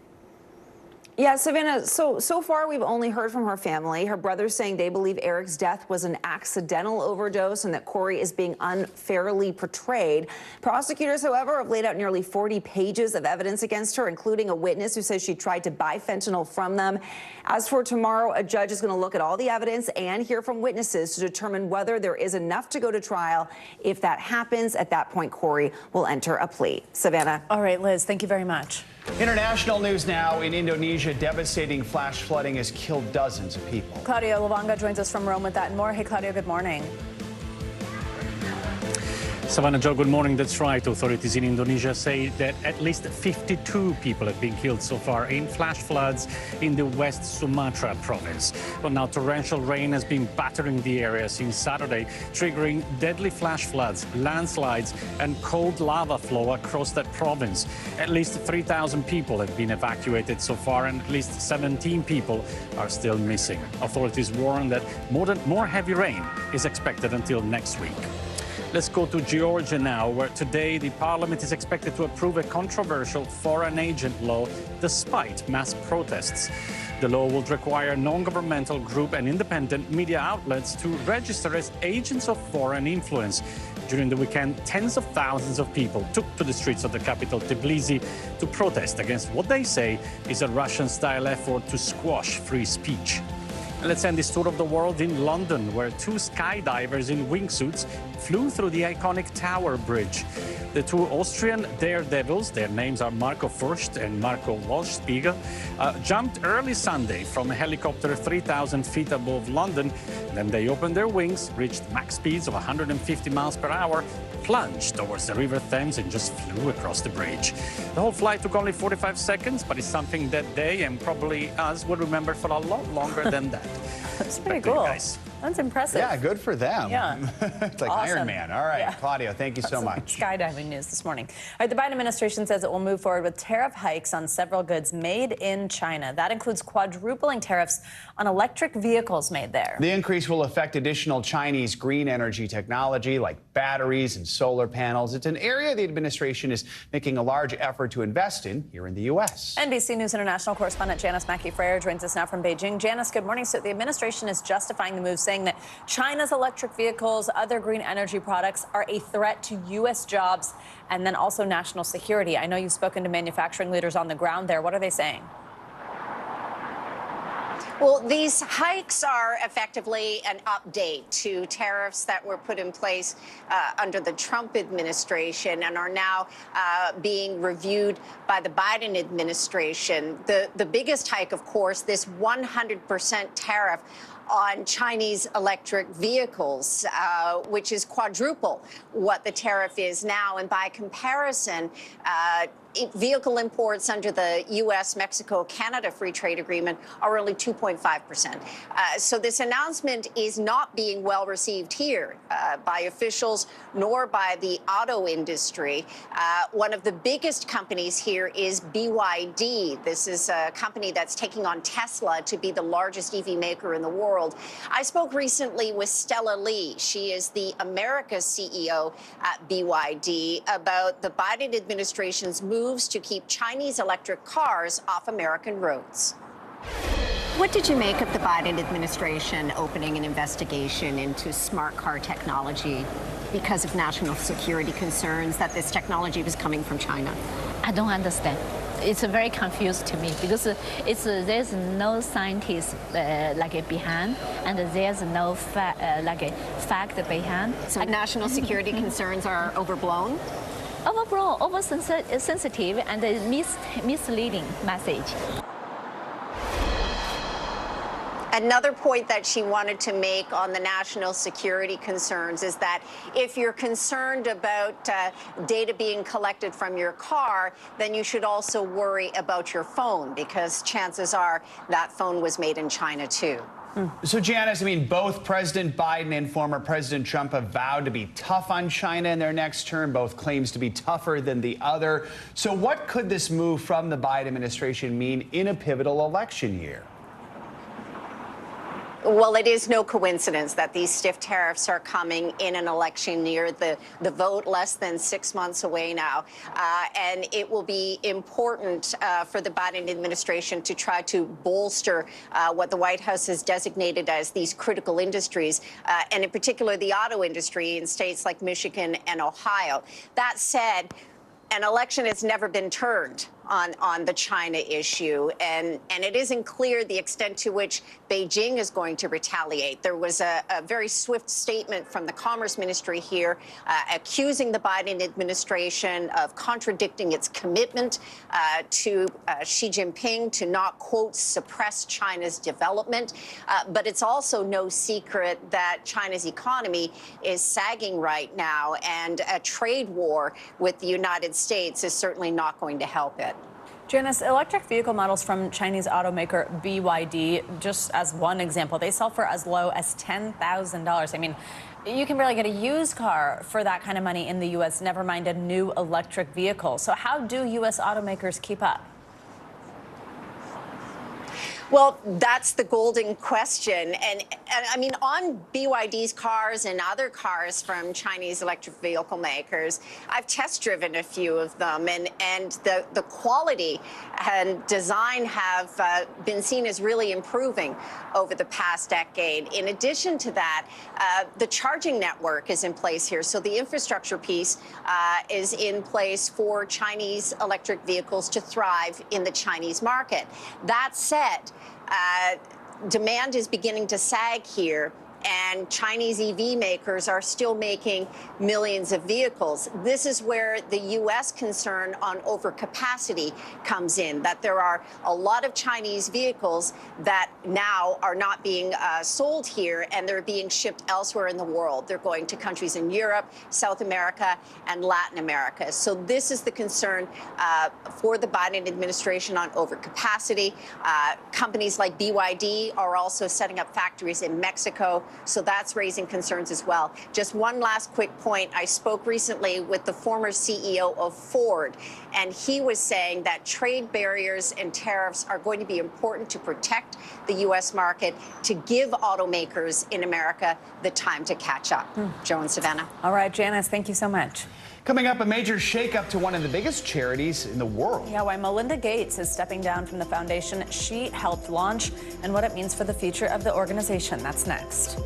Yeah, Savannah, so far we've only heard from her family. Her brother's saying they believe Eric's death was an accidental overdose and that Corey is being unfairly portrayed. Prosecutors, however, have laid out nearly 40 pages of evidence against her, including a witness who says she tried to buy fentanyl from them. As for tomorrow, a judge is going to look at all the evidence and hear from witnesses to determine whether there is enough to go to trial. If that happens, at that point, Corey will enter a plea. Savannah. All right, Liz, thank you very much. International news now. In Indonesia, devastating flash flooding has killed dozens of people. Claudia Lavanga joins us from Rome with that and more. Hey, Claudia, good morning. Savannah, Joe, good morning. That's right. Authorities in Indonesia say that at least 52 people have been killed so far in flash floods in the West Sumatra province. Well, now torrential rain has been battering the area since Saturday, triggering deadly flash floods, landslides, and cold lava flow across that province. At least 3,000 people have been evacuated so far, and at least 17 people are still missing. Authorities warn that more heavy rain is expected until next week. Let's go to Georgia now, where today the parliament is expected to approve a controversial foreign agent law despite mass protests. The law would require non-governmental group and independent media outlets to register as agents of foreign influence. During the weekend, tens of thousands of people took to the streets of the capital, Tbilisi, to protest against what they say is a Russian-style effort to squash free speech. And let's end this tour of the world in London, where 2 skydivers in wingsuits flew through the iconic Tower Bridge. The 2 Austrian daredevils, their names are Marco Furst and Marco Walschspiegel, jumped early Sunday from a helicopter 3,000 feet above London. Then they opened their wings, reached max speeds of 150 miles per hour, plunged towards the River Thames and just flew across the bridge. The whole flight took only 45 seconds, but it's something that they and probably us will remember for a lot longer than that. That's pretty cool. That's impressive. Yeah, good for them. Yeah. It's like Awesome. Iron Man. All right, Yeah. Claudia, thank you so much. Skydiving news this morning. All right, the Biden administration says it will move forward with tariff hikes on several goods made in China. That includes quadrupling tariffs on electric vehicles made there. The increase will affect additional Chinese green energy technology like batteries and solar panels. It's an area the administration is making a large effort to invest in here in the U.S. NBC News International correspondent Janice Mackey-Freyer joins us now from Beijing. Janice, good morning. So the administration is justifying the move, saying that China's electric vehicles, other green energy products are a threat to U.S. jobs and then also national security. I know you've spoken to manufacturing leaders on the ground there. What are they saying? Well, these hikes are effectively an update to tariffs that were put in place under the Trump administration and are now being reviewed by the Biden administration. The biggest hike, of course, this 100% tariff on Chinese electric vehicles, which is quadruple what the tariff is now. And by comparison, vehicle imports under the U.S., Mexico, Canada Free Trade Agreement are only 2.5%. So this announcement is not being well received here by officials nor by the auto industry. One of the biggest companies here is BYD. This is a company that's taking on Tesla to be the largest EV maker in the world. I spoke recently with Stella Lee. She is the America's CEO at BYD about the Biden administration's moves to keep Chinese electric cars off American roads. What did you make of the Biden administration opening an investigation into smart car technology because of national security concerns that this technology was coming from China? I don't understand. It's very confused to me because there's no scientist behind, and there's no fact behind. So national security concerns are overblown? Overblown, oversensitive, and a misleading message. Another point that she wanted to make on the national security concerns is that if you're concerned about data being collected from your car, then you should also worry about your phone, because chances are that phone was made in China too. So, Janice, I mean, both President Biden and former President Trump have vowed to be tough on China in their next term, both claims to be tougher than the other. So what could this move from the Biden administration mean in a pivotal election year? Well, it is no coincidence that these stiff tariffs are coming in an election year, the vote less than 6 months away now. And it will be important for the Biden administration to try to bolster what the White House has designated as these critical industries, and in particular the auto industry in states like Michigan and Ohio. That said, an election has never been turned on the China issue, and it isn't clear the extent to which Beijing is going to retaliate. There was a very swift statement from the Commerce Ministry here accusing the Biden administration of contradicting its commitment to Xi Jinping to not, quote, suppress China's development. But it's also no secret that China's economy is sagging right now, and a trade war with the United States is certainly not going to help it. Janice, electric vehicle models from Chinese automaker BYD, just as one example, they sell for as low as $10,000. I mean, you can barely get a used car for that kind of money in the U.S., never mind a new electric vehicle. So how do U.S. automakers keep up? Well, that's the golden question. And I mean, on BYD's cars and other cars from Chinese electric vehicle makers, I've test driven a few of them, and the quality and design have been seen as really improving over the past decade. In addition to that, the charging network is in place here. So the infrastructure piece is in place for Chinese electric vehicles to thrive in the Chinese market. That said, demand is beginning to sag here, and Chinese EV makers are still making millions of vehicles. This is where the U.S. concern on overcapacity comes in, that there are a lot of Chinese vehicles that now are not being sold here, and they're being shipped elsewhere in the world. They're going to countries in Europe, South America, and Latin America. So this is the concern for the Biden administration on overcapacity. Companies like BYD are also setting up factories in Mexico, so that's raising concerns as well. Just one last quick point. I spoke recently with the former CEO of Ford, and he was saying that trade barriers and tariffs are going to be important to protect the U.S. market, to give automakers in America the time to catch up. Joe and Savannah. All right, Janice, thank you so much. Coming up, a major shakeup to one of the biggest charities in the world. Yeah, why Melinda Gates is stepping down from the foundation she helped launch, and what it means for the future of the organization. That's next.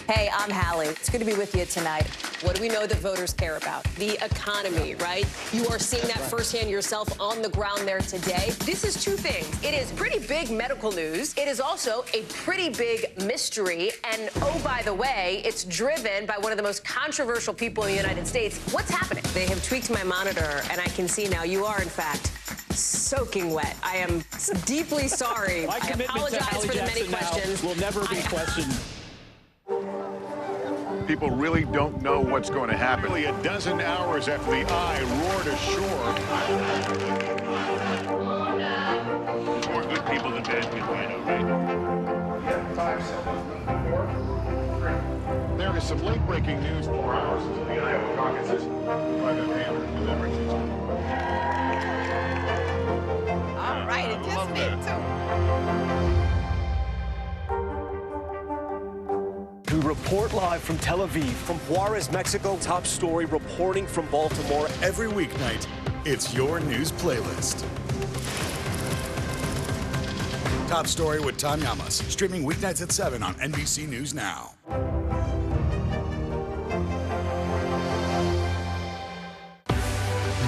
Hey, I'm Hallie. It's good to be with you tonight. What do we know that voters care about? The economy, right? You are seeing that firsthand yourself on the ground there today. This is two things. It is pretty big medical news. It is also a pretty big mystery. And oh, by the way, it's driven by one of the most controversial people in the United States. What's happening? They have tweaked my monitor, and I can see now you are, in fact, soaking wet. I am deeply sorry. My I commitment to apologize Hallie for the many Jackson now questions. will never be questioned. People really don't know what's going to happen. Nearly a dozen hours after the eye roared ashore. There's more good people than bad people, I know, right? 5 seconds. There is some late-breaking news 4 hours into the Iowa caucuses by the Banner Deliberative. All right, it just me too. We report live from Tel Aviv, from Juarez, Mexico. Top story reporting from Baltimore. Every weeknight, it's your news playlist. Top Story with Tom Llamas, streaming weeknights at 7 on NBC News Now.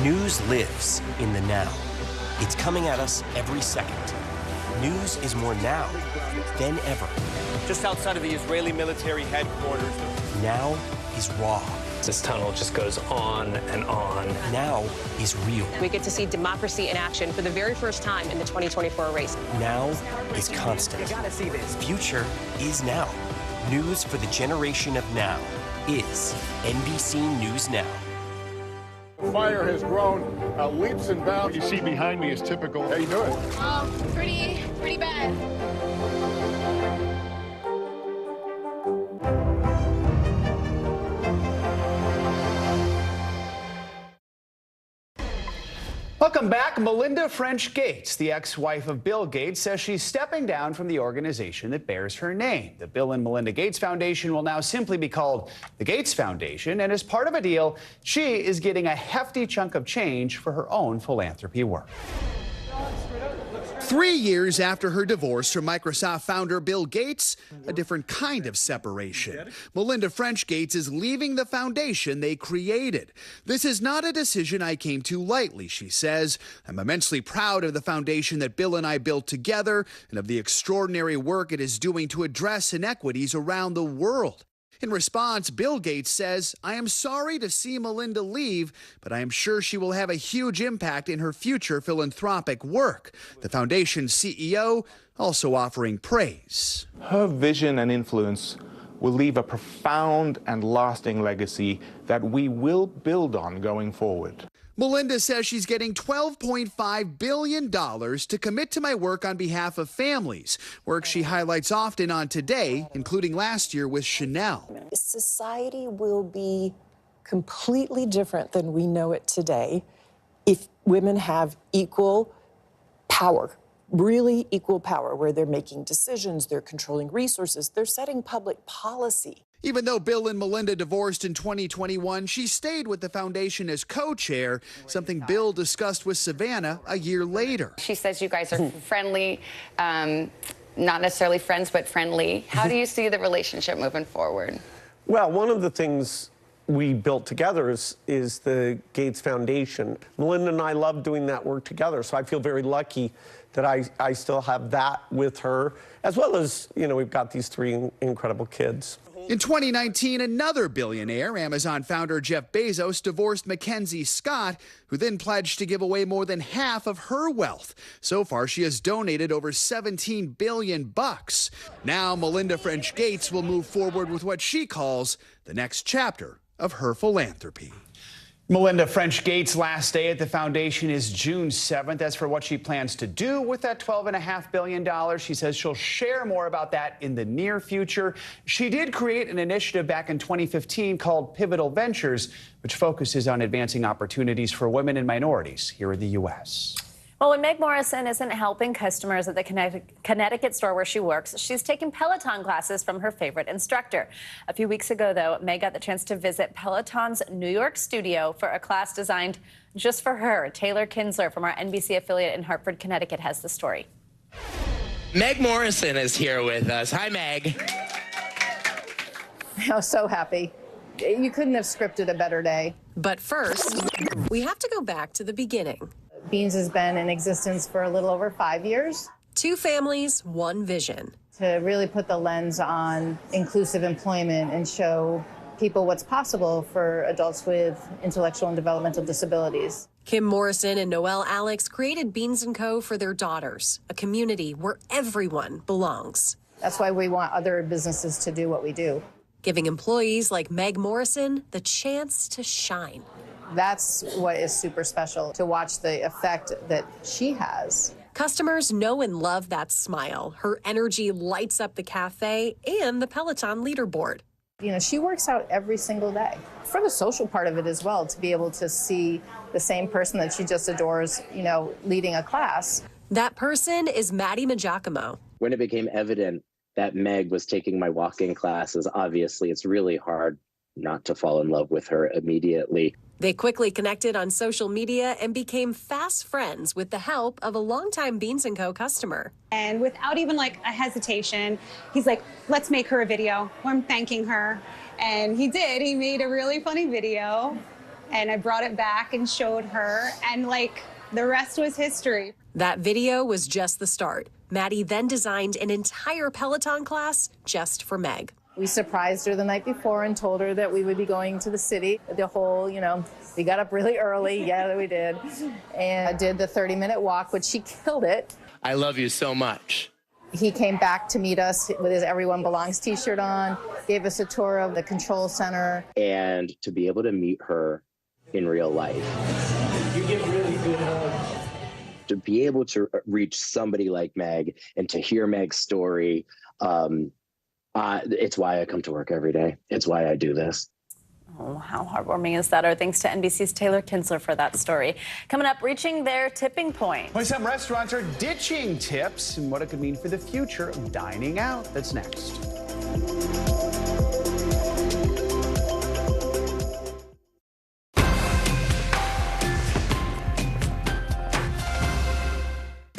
News lives in the now. It's coming at us every second. News is more now than ever. Just outside of the Israeli military headquarters. Now is raw. This tunnel just goes on and on. Now is real. We get to see democracy in action for the very first time in the 2024 race. Now is constant. You gotta see this. Future is now. News for the generation of now is NBC News Now. Fire has grown leaps and bounds. You see behind me is typical. How you doing? Pretty bad. Welcome back. Melinda French Gates, the ex-wife of Bill Gates, says she's stepping down from the organization that bears her name. The Bill and Melinda Gates Foundation will now simply be called the Gates Foundation, and as part of a deal, she is getting a hefty chunk of change for her own philanthropy work. 3 years after her divorce from Microsoft founder Bill Gates, a different kind of separation. Melinda French Gates is leaving the foundation they created. This is not a decision I came to lightly, she says. I'm immensely proud of the foundation that Bill and I built together and of the extraordinary work it is doing to address inequities around the world. In response, Bill Gates says, I am sorry to see Melinda leave, but I am sure she will have a huge impact in her future philanthropic work. The foundation's CEO also offering praise. Her vision and influence will leave a profound and lasting legacy that we will build on going forward. Melinda says she's getting $12.5 billion to commit to my work on behalf of families, work she highlights often on Today, including last year with Chanel. Society will be completely different than we know it today if women have equal power, really equal power, where they're making decisions, they're controlling resources, they're setting public policy. Even though Bill and Melinda divorced in 2021, she stayed with the foundation as co-chair, something Bill discussed with Savannah a year later. She says you guys are friendly, not necessarily friends, but friendly. How do you see the relationship moving forward? Well, one of the things we built together is the Gates Foundation. Melinda and I love doing that work together, so I feel very lucky that I still have that with her, as well as, you know, we've got these 3 incredible kids. In 2019, another billionaire, Amazon founder Jeff Bezos, divorced Mackenzie Scott, who then pledged to give away more than half of her wealth. So far, she has donated over $17 billion. Now, Melinda French Gates will move forward with what she calls the next chapter of her philanthropy. Melinda French Gates' last day at the foundation is June 7th. As for what she plans to do with that $12.5 billion, she says she'll share more about that in the near future. She did create an initiative back in 2015 called Pivotal Ventures, which focuses on advancing opportunities for women and minorities here in the U.S. Well, when Meg Morrison isn't helping customers at the Connecticut store where she works, she's taking Peloton classes from her favorite instructor. A few weeks ago, though, Meg got the chance to visit Peloton's New York studio for a class designed just for her. Taylor Kinsler from our NBC affiliate in Hartford, Connecticut, has the story. Meg Morrison is here with us. Hi, Meg. I was so happy. You couldn't have scripted a better day. But first, we have to go back to the beginning. Beans has been in existence for a little over 5 years. 2 families, 1 vision. To really put the lens on inclusive employment and show people what's possible for adults with intellectual and developmental disabilities. Kim Morrison and Noelle Alex created Beans & Co. for their daughters, a community where everyone belongs. That's why we want other businesses to do what we do. Giving employees like Meg Morrison the chance to shine. That's what is super special, to watch the effect that she has. Customers know and love that smile. Her energy lights up the cafe and the Peloton leaderboard. You know, she works out every single day. For the social part of it as well, to be able to see the same person that she just adores, you know, leading a class. That person is Maddie Magiacomo. When it became evident that Meg was taking my walking classes, obviously it's really hard not to fall in love with her immediately. They quickly connected on social media and became fast friends with the help of a longtime Beans & Co. customer. And without even like a hesitation, he's like, let's make her a video. I'm thanking her. And he did. He made a really funny video. And I brought it back and showed her. And like, the rest was history. That video was just the start. Maddie then designed an entire Peloton class just for Meg. We surprised her the night before and told her that we would be going to the city. The whole, you know, we got up really early. Yeah, we did. And I did the 30-minute walk, which she killed it. I love you so much. He came back to meet us with his Everyone Belongs t-shirt on, gave us a tour of the control center. And to be able to meet her in real life. You give really good hugs. To be able to reach somebody like Meg and to hear Meg's story, it's why I come to work every day. It's why I do this. Oh, how heartwarming is that? Our thanks to NBC's Taylor Kinsler for that story. Coming up, reaching their tipping point. Well, some restaurants are ditching tips and what it could mean for the future of dining out. That's next.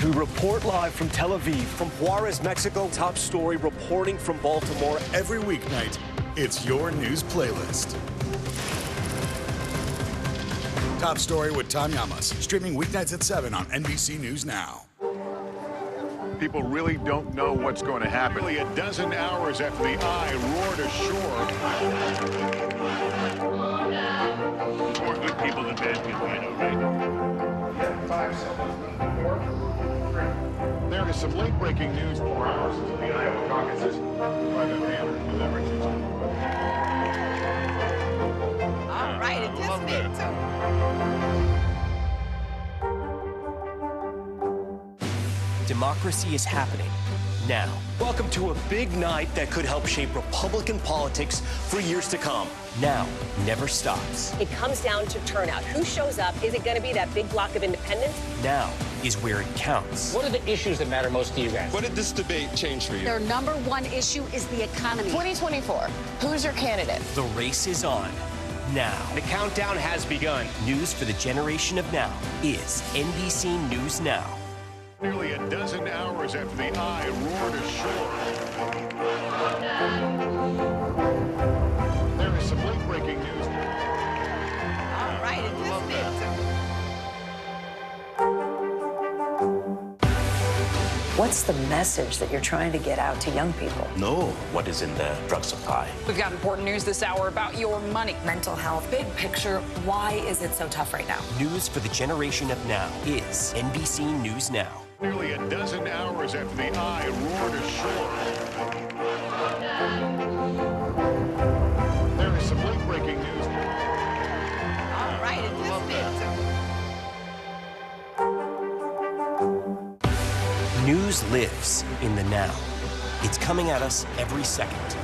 We report live from Tel Aviv, from Juarez, Mexico. Top story reporting from Baltimore. Every weeknight, it's your news playlist. Top Story with Tom Llamas, streaming weeknights at 7 on NBC News Now. People really don't know what's going to happen. Nearly a dozen hours after the eye roared ashore. More good people than bad people, I know, right? 5 seconds. There is some late-breaking news 4 hours into the Iowa caucuses. Private Banner delivers it. All right, it just made Democracy is happening now. Welcome to a big night that could help shape Republican politics for years to come. Now never stops. It comes down to turnout. Who shows up? Is it going to be that big block of independents? Now is where it counts. What are the issues that matter most to you guys? What did this debate change for you? Their number one issue is the economy. 2024, who's your candidate? The race is on now. The countdown has begun. News for the generation of now is NBC News Now. Nearly a dozen hours after the eye roared ashore. There is some late-breaking news. All right, it just made What's the message that you're trying to get out to young people? Know what is in the drug supply. We've got important news this hour about your money. Mental health, big picture, why is it so tough right now? News for the generation of now is NBC News Now. Nearly a dozen hours after the eye roared ashore. There is some late-breaking news. All right, it just made News lives in the now. It's coming at us every second.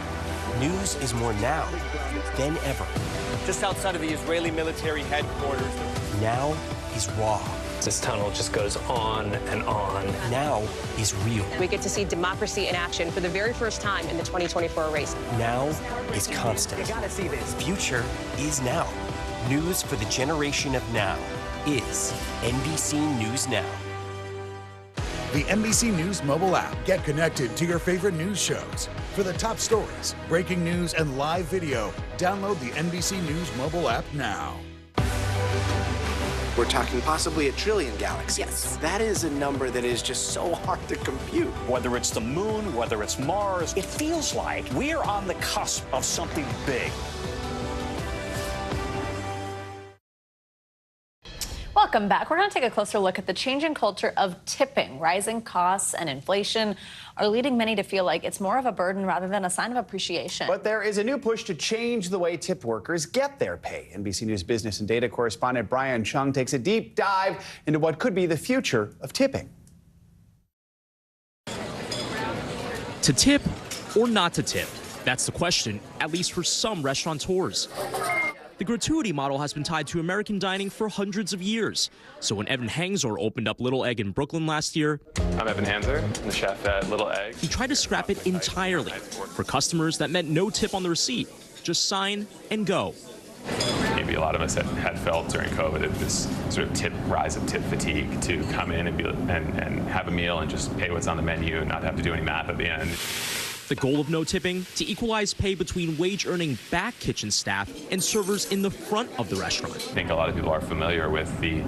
News is more now than ever. Just outside of the Israeli military headquarters. Now is raw. This tunnel just goes on and on. Now is real. We get to see democracy in action for the very first time in the 2024 race. Now is constant. You gotta see this. Future is now. News for the generation of now is NBC News Now. The NBC News mobile app. Get connected to your favorite news shows. For the top stories, breaking news, and live video, download the NBC News mobile app now. We're talking possibly 1 trillion galaxies. Yes. That is a number that is just so hard to compute. Whether it's the moon, whether it's Mars, it feels like we're on the cusp of something big. Welcome back. We're going to take a closer look at the changing culture of tipping. Rising costs and inflation are leading many to feel like it's more of a burden rather than a sign of appreciation. But there is a new push to change the way tip workers get their pay. NBC News business and data correspondent Brian Chung takes a deep dive into what could be the future of tipping. To tip or not to tip? That's the question, at least for some restaurateurs. The gratuity model has been tied to American dining for hundreds of years. So when Evan Hangzor opened up Little Egg in Brooklyn last year, I'm Evan Hangzor, I'm the chef at Little Egg. He tried to scrap it entirely. For customers, that meant no tip on the receipt, just sign and go. Maybe a lot of us had felt during COVID this sort of rise of tip fatigue, to come in and have a meal and just pay what's on the menu and not have to do any math at the end. The goal of no tipping? To equalize pay between wage-earning back kitchen staff and servers in the front of the restaurant. I think a lot of people are familiar with the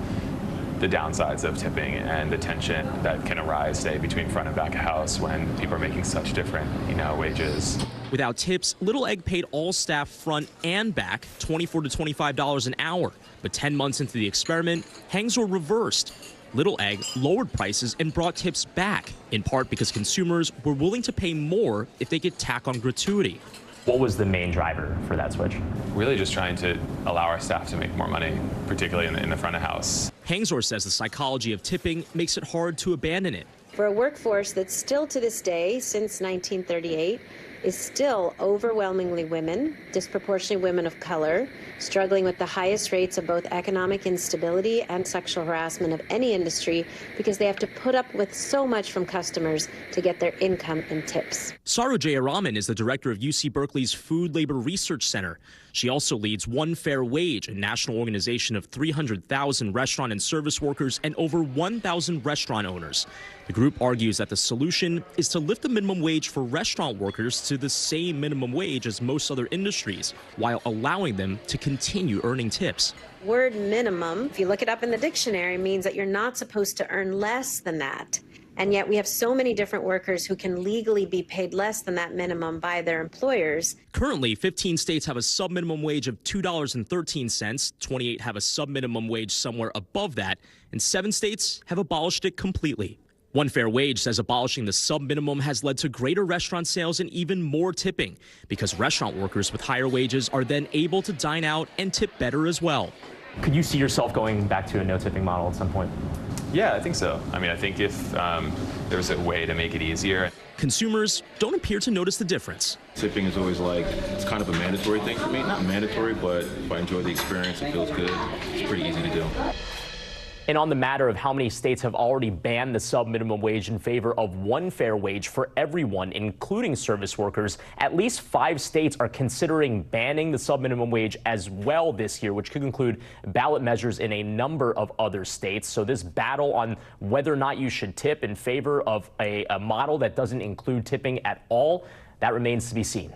downsides of tipping and the tension that can arise, say, between front and back of house when people are making such different, wages. Without tips, Little Egg paid all staff front and back $24 to $25 an hour. But 10 months into the experiment, Hangzor reversed. Little Egg lowered prices and brought tips back, in part because consumers were willing to pay more if they could tack on gratuity. What was the main driver for that switch? Really just trying to allow our staff to make more money, particularly in the front of house. Hangzor says the psychology of tipping makes it hard to abandon it. For a workforce that's still to this day, since 1938, is still overwhelmingly women, disproportionately women of color, struggling with the highest rates of both economic instability and sexual harassment of any industry because they have to put up with so much from customers to get their income in tips. Saru Jayaraman is the director of UC Berkeley's Food Labor Research Center. She also leads One Fair Wage, a national organization of 300,000 restaurant and service workers and over 1,000 restaurant owners. The group argues that the solution is to lift the minimum wage for restaurant workers to the same minimum wage as most other industries, while allowing them to continue earning tips. Word minimum, if you look it up in the dictionary, means that you're not supposed to earn less than that. And yet we have so many different workers who can legally be paid less than that minimum by their employers. Currently, 15 states have a sub-minimum wage of $2.13, 28 have a sub-minimum wage somewhere above that, and 7 states have abolished it completely. One Fair Wage says abolishing the sub-minimum has led to greater restaurant sales and even more tipping, because restaurant workers with higher wages are then able to dine out and tip better as well. Could you see yourself going back to a no-tipping model at some point? Yeah, I think so. I mean, I think if there was a way to make it easier. Consumers don't appear to notice the difference. Tipping is always it's kind of a mandatory thing for me. Not mandatory, but if I enjoy the experience, it feels good. It's pretty easy to do. And on the matter of how many states have already banned the sub-minimum wage in favor of one fair wage for everyone, including service workers, at least 5 states are considering banning the sub-minimum wage as well this year, which could include ballot measures in a number of other states. So this battle on whether or not you should tip in favor of a model that doesn't include tipping at all, that remains to be seen.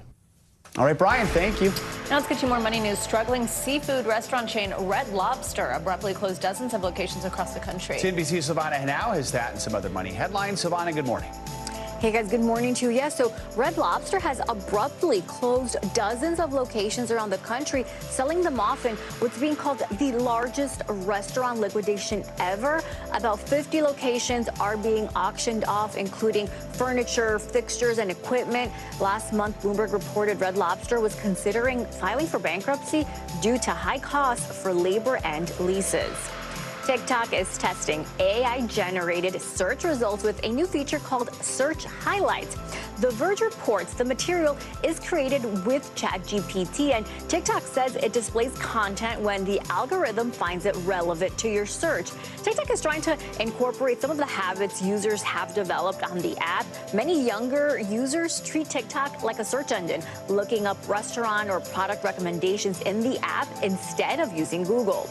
All right, Brian, thank you. Now let's get you more money news. Struggling seafood restaurant chain Red Lobster abruptly closed dozens of locations across the country. NBC's Savannah now has that and some other money headlines. Savannah, good morning. Hey guys, good morning to you. Yeah, so Red Lobster has abruptly closed dozens of locations around the country, selling them off in what's being called the largest restaurant liquidation ever. About 50 locations are being auctioned off, including furniture, fixtures, and equipment. Last month, Bloomberg reported Red Lobster was considering filing for bankruptcy due to high costs for labor and leases. TikTok is testing AI-generated search results with a new feature called Search Highlights. The Verge reports the material is created with ChatGPT, and TikTok says it displays content when the algorithm finds it relevant to your search. TikTok is trying to incorporate some of the habits users have developed on the app. Many younger users treat TikTok like a search engine, looking up restaurant or product recommendations in the app instead of using Google.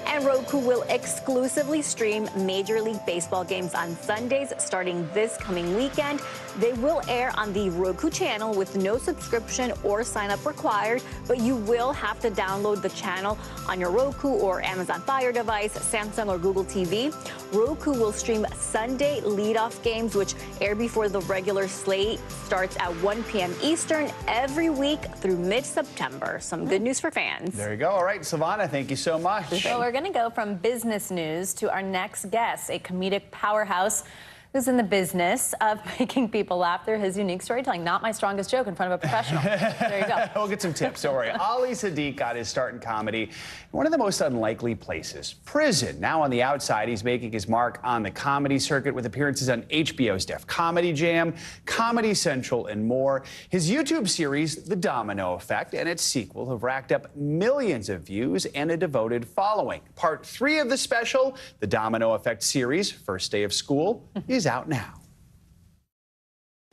And Roku will exclusively stream Major League Baseball games on Sundays starting this coming weekend. They will air on the Roku channel with no subscription or sign-up required, but you will have to download the channel on your Roku or Amazon Fire device, Samsung or Google TV. Roku will stream Sunday leadoff games, which air before the regular slate starts at 1 p.m. Eastern every week through mid-September. Some good news for fans. There you go. All right, Savannah, thank you so much. So we're going going to go from business news to our next guest, a comedic powerhouse who's in the business of making people laugh through his unique storytelling. Not my strongest joke in front of a professional. There you go. We'll get some tips, don't worry. Ali Sadiq got his start in comedy in one of the most unlikely places, prison. Now on the outside, he's making his mark on the comedy circuit with appearances on HBO's Def Comedy Jam, Comedy Central, and more. His YouTube series, The Domino Effect, and its sequel have racked up millions of views and a devoted following. Part 3 of the special, The Domino Effect series, First Day of School, is out now.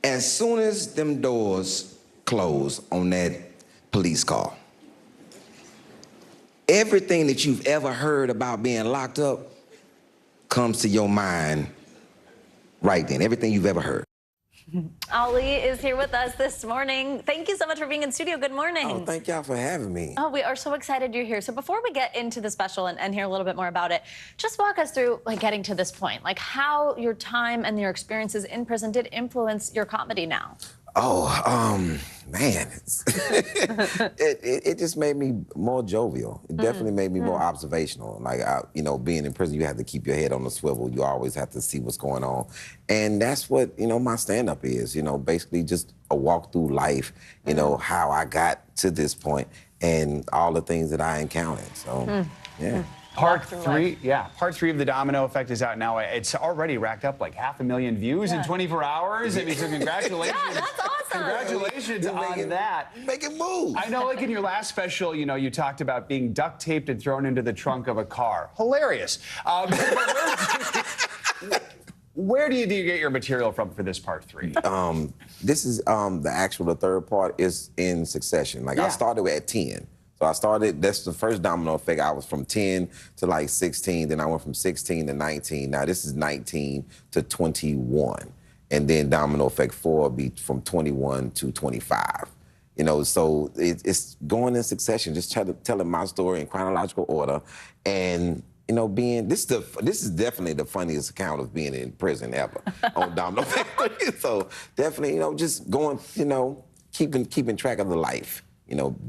As soon as them doors close on that police car, everything that you've ever heard about being locked up comes to your mind right then. Everything you've ever heard. Ali is here with us this morning. Thank you so much for being in studio. Good morning. Oh, thank y'all for having me. Oh, we are so excited you're here. So before we get into the special and hear a little bit more about it, just walk us through getting to this point, how your time and your experiences in prison did influence your comedy now. Oh, man, it just made me more jovial. It definitely made me more observational. Being in prison, you have to keep your head on the swivel. You always have to see what's going on. And that's what, my stand-up is, basically just a walk through life, how I got to this point and all the things that I encountered. So, yeah. Part 3 of The Domino Effect is out now. It's already racked up 500,000 views in 24 hours. I mean, so congratulations. Yeah, that's awesome. Congratulations on that. Make it move. I know, in your last special, you talked about being duct taped and thrown into the trunk of a car. Hilarious. Where do you get your material from for this part 3? This is the third part is in succession. I started at 10. So that's the first Domino Effect. I was from 10 to 16, then I went from 16 to 19. Now this is 19 to 21. And then Domino Effect 4 will be from 21 to 25. So it's going in succession, just telling my story in chronological order. And, this is definitely the funniest account of being in prison ever on Domino Effect. So definitely, just going, keeping track of the life.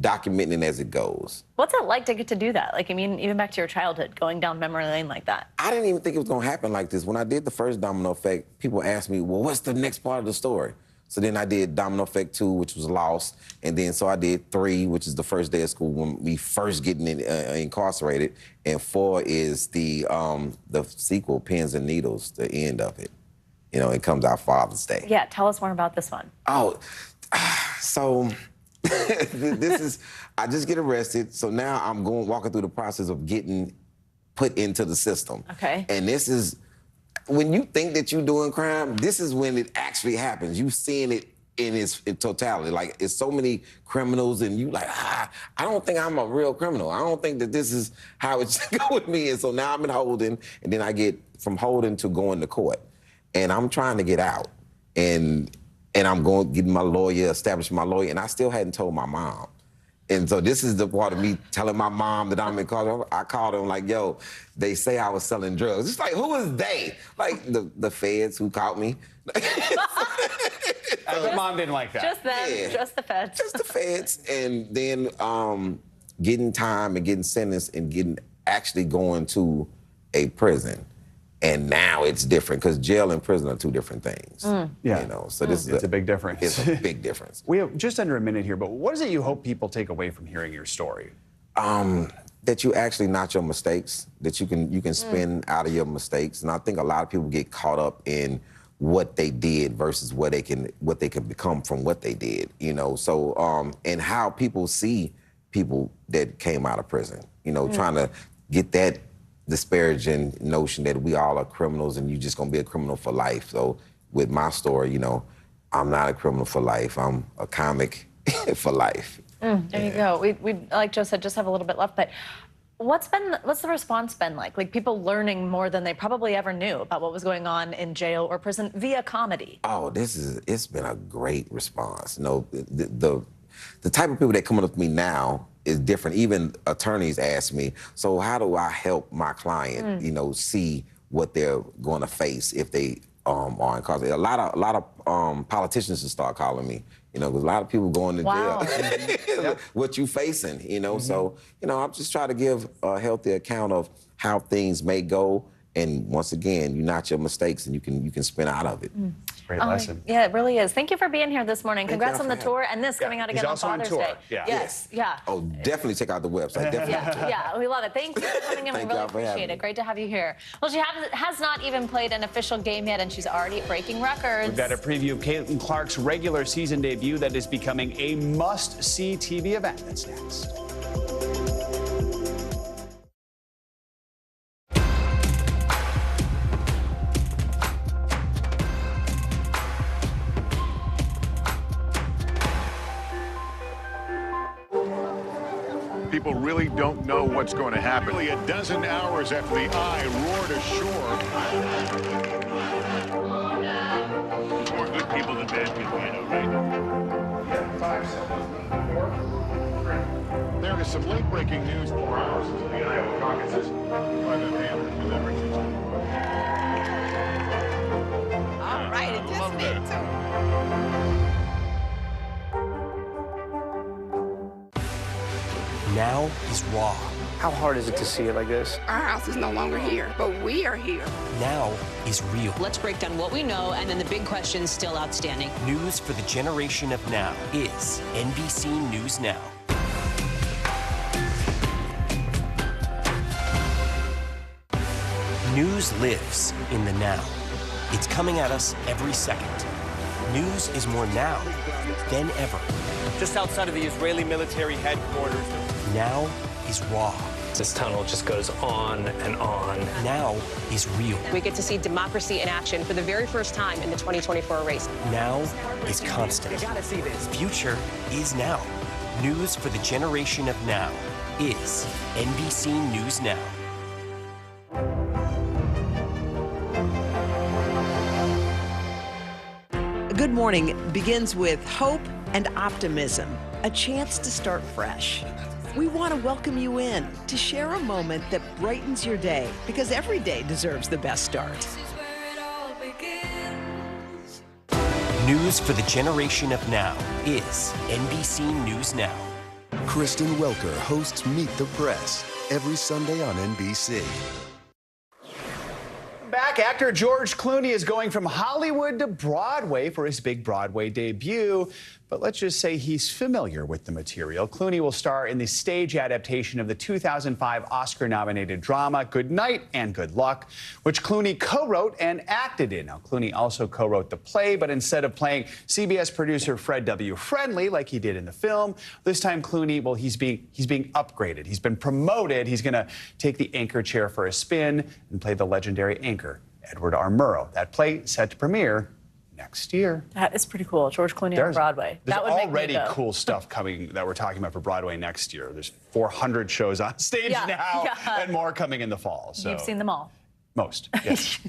Documenting as it goes. What's it like to get to do that? Even back to your childhood, going down memory lane like that. I didn't even think it was going to happen like this. When I did the first Domino Effect, people asked me, well, what's the next part of the story? So then I did Domino Effect 2, which was Lost. And then so I did 3, which is the first day of school when we first getting incarcerated. And 4 is the sequel, Pins and Needles, the end of it. It comes out Father's Day. Yeah, tell us more about this one. Oh, so... this is, I just get arrested, so now I'm walking through the process of getting put into the system. Okay. And this is, when you think that you're doing crime, this is when it actually happens. You seeing it in its totality. It's so many criminals and you I don't think I'm a real criminal. I don't think that this is how it should go with me. And so now I'm in holding, and then I get from holding to going to court. And I'm trying to get out. And I'm getting my lawyer, establishing my lawyer, and I still hadn't told my mom. And so this is the part of me telling my mom that I'm in court. I called them yo, they say I was selling drugs. It's who is they? The feds who caught me. Mom didn't like that. Just them, just the feds. Just the feds. And then getting time and getting sentenced and actually going to a prison. And now it's different because jail and prison are two different things. Yeah. So this is a big difference. It's a big difference. We have just under a minute here, but what is it you hope people take away from hearing your story? That you actually not your mistakes, that you can spin out of your mistakes. And I think a lot of people get caught up in what they did versus what they can become from what they did. So and how people see people that came out of prison. Trying to get that disparaging notion that we all are criminals and you just gonna be a criminal for life. So with my story, I'm not a criminal for life. I'm a comic for life. There you go. We like Joe said, just have a little bit left, but what's the response been like? People learning more than they probably ever knew about what was going on in jail or prison via comedy. Oh, it's been a great response. The type of people that come up to me now is different. Even attorneys ask me, so how do I help my client, see what they're going to face if they are incarcerated? A lot of politicians will start calling me You know, because a lot of people going to Wow. jail. What you facing, you know? So, you know, I'm just trying to give a healthy account of how things may go. And once again, you're not your mistakes, and you can spin out of it. Great lesson. Yeah, it really is. Thank you for being here this morning. Thank Congrats y'all on the for tour and this coming out again on Father's Day. Yes. Yeah. Oh, definitely check out the website. Definitely. Yeah, we love it. Thank you for coming in. We Thank really y'all for having appreciate me. it. Great to have you here. Well, she has not even played an official game yet, and she's already breaking records. We've got a preview of Caitlin Clark's regular season debut that is becoming a must-see TV event. That's next. People really don't know what's going to happen. Nearly a dozen hours after the eye roared ashore. More good people than bad people, you know, right? There is some late-breaking news 4 hours into the Iowa caucuses. By the hand delivered. All right, it just me too. Now is raw. How hard is it to see it like this? Our house is no longer here, but we are here. Now is real. Let's break down what we know and then the big questions still outstanding. News for the generation of now is NBC News Now. News lives in the now. It's coming at us every second. News is more now than ever. Just outside of the Israeli military headquarters. Now is raw. This tunnel just goes on and on. Now is real. We get to see democracy in action for the very first time in the 2024 race. Now is constant. You gotta see this. Future is now. News for the generation of now is NBC News Now. Good morning begins with hope and optimism, a chance to start fresh. We want to welcome you in to share a moment that brightens your day, because every day deserves the best start. News for the generation of now is NBC News Now. Kristen Welker hosts Meet the Press every Sunday on NBC. Back, actor George Clooney is going from Hollywood to Broadway for his big Broadway debut. But let's just say he's familiar with the material. Clooney will star in the stage adaptation of the 2005 Oscar-nominated drama Good Night and Good Luck, which Clooney co-wrote and acted in. Now, Clooney also co-wrote the play, but instead of playing CBS producer Fred W. Friendly like he did in the film, this time Clooney, well, he's being upgraded. He's been promoted. He's going to take the anchor chair for a spin and play the legendary anchor, Edward R. Murrow. That play set to premiere next year. That is pretty cool. George Clooney on Broadway. There's That would make me already go. cool stuff coming that we're talking about for Broadway next year. There's 400 shows on stage now and more coming in the fall. So You've seen them all. most. Yes.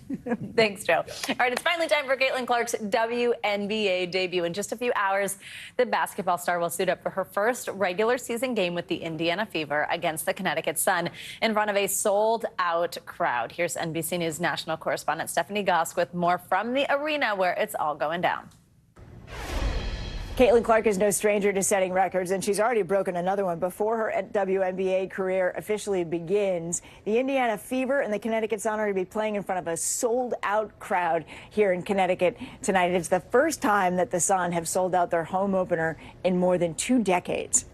Thanks, Joe. All right, it's finally time for Caitlin Clark's WNBA debut. In just a few hours, the basketball star will suit up for her first regular season game with the Indiana Fever against the Connecticut Sun in front of a sold-out crowd. Here's NBC News national correspondent Stephanie Gosk with more from the arena where it's all going down. Caitlin Clark is no stranger to setting records, and she's already broken another one before her WNBA career officially begins. The Indiana Fever and the Connecticut Sun are to be playing in front of a sold-out crowd here in Connecticut tonight. It's the first time that the Sun have sold out their home opener in more than 2 decades.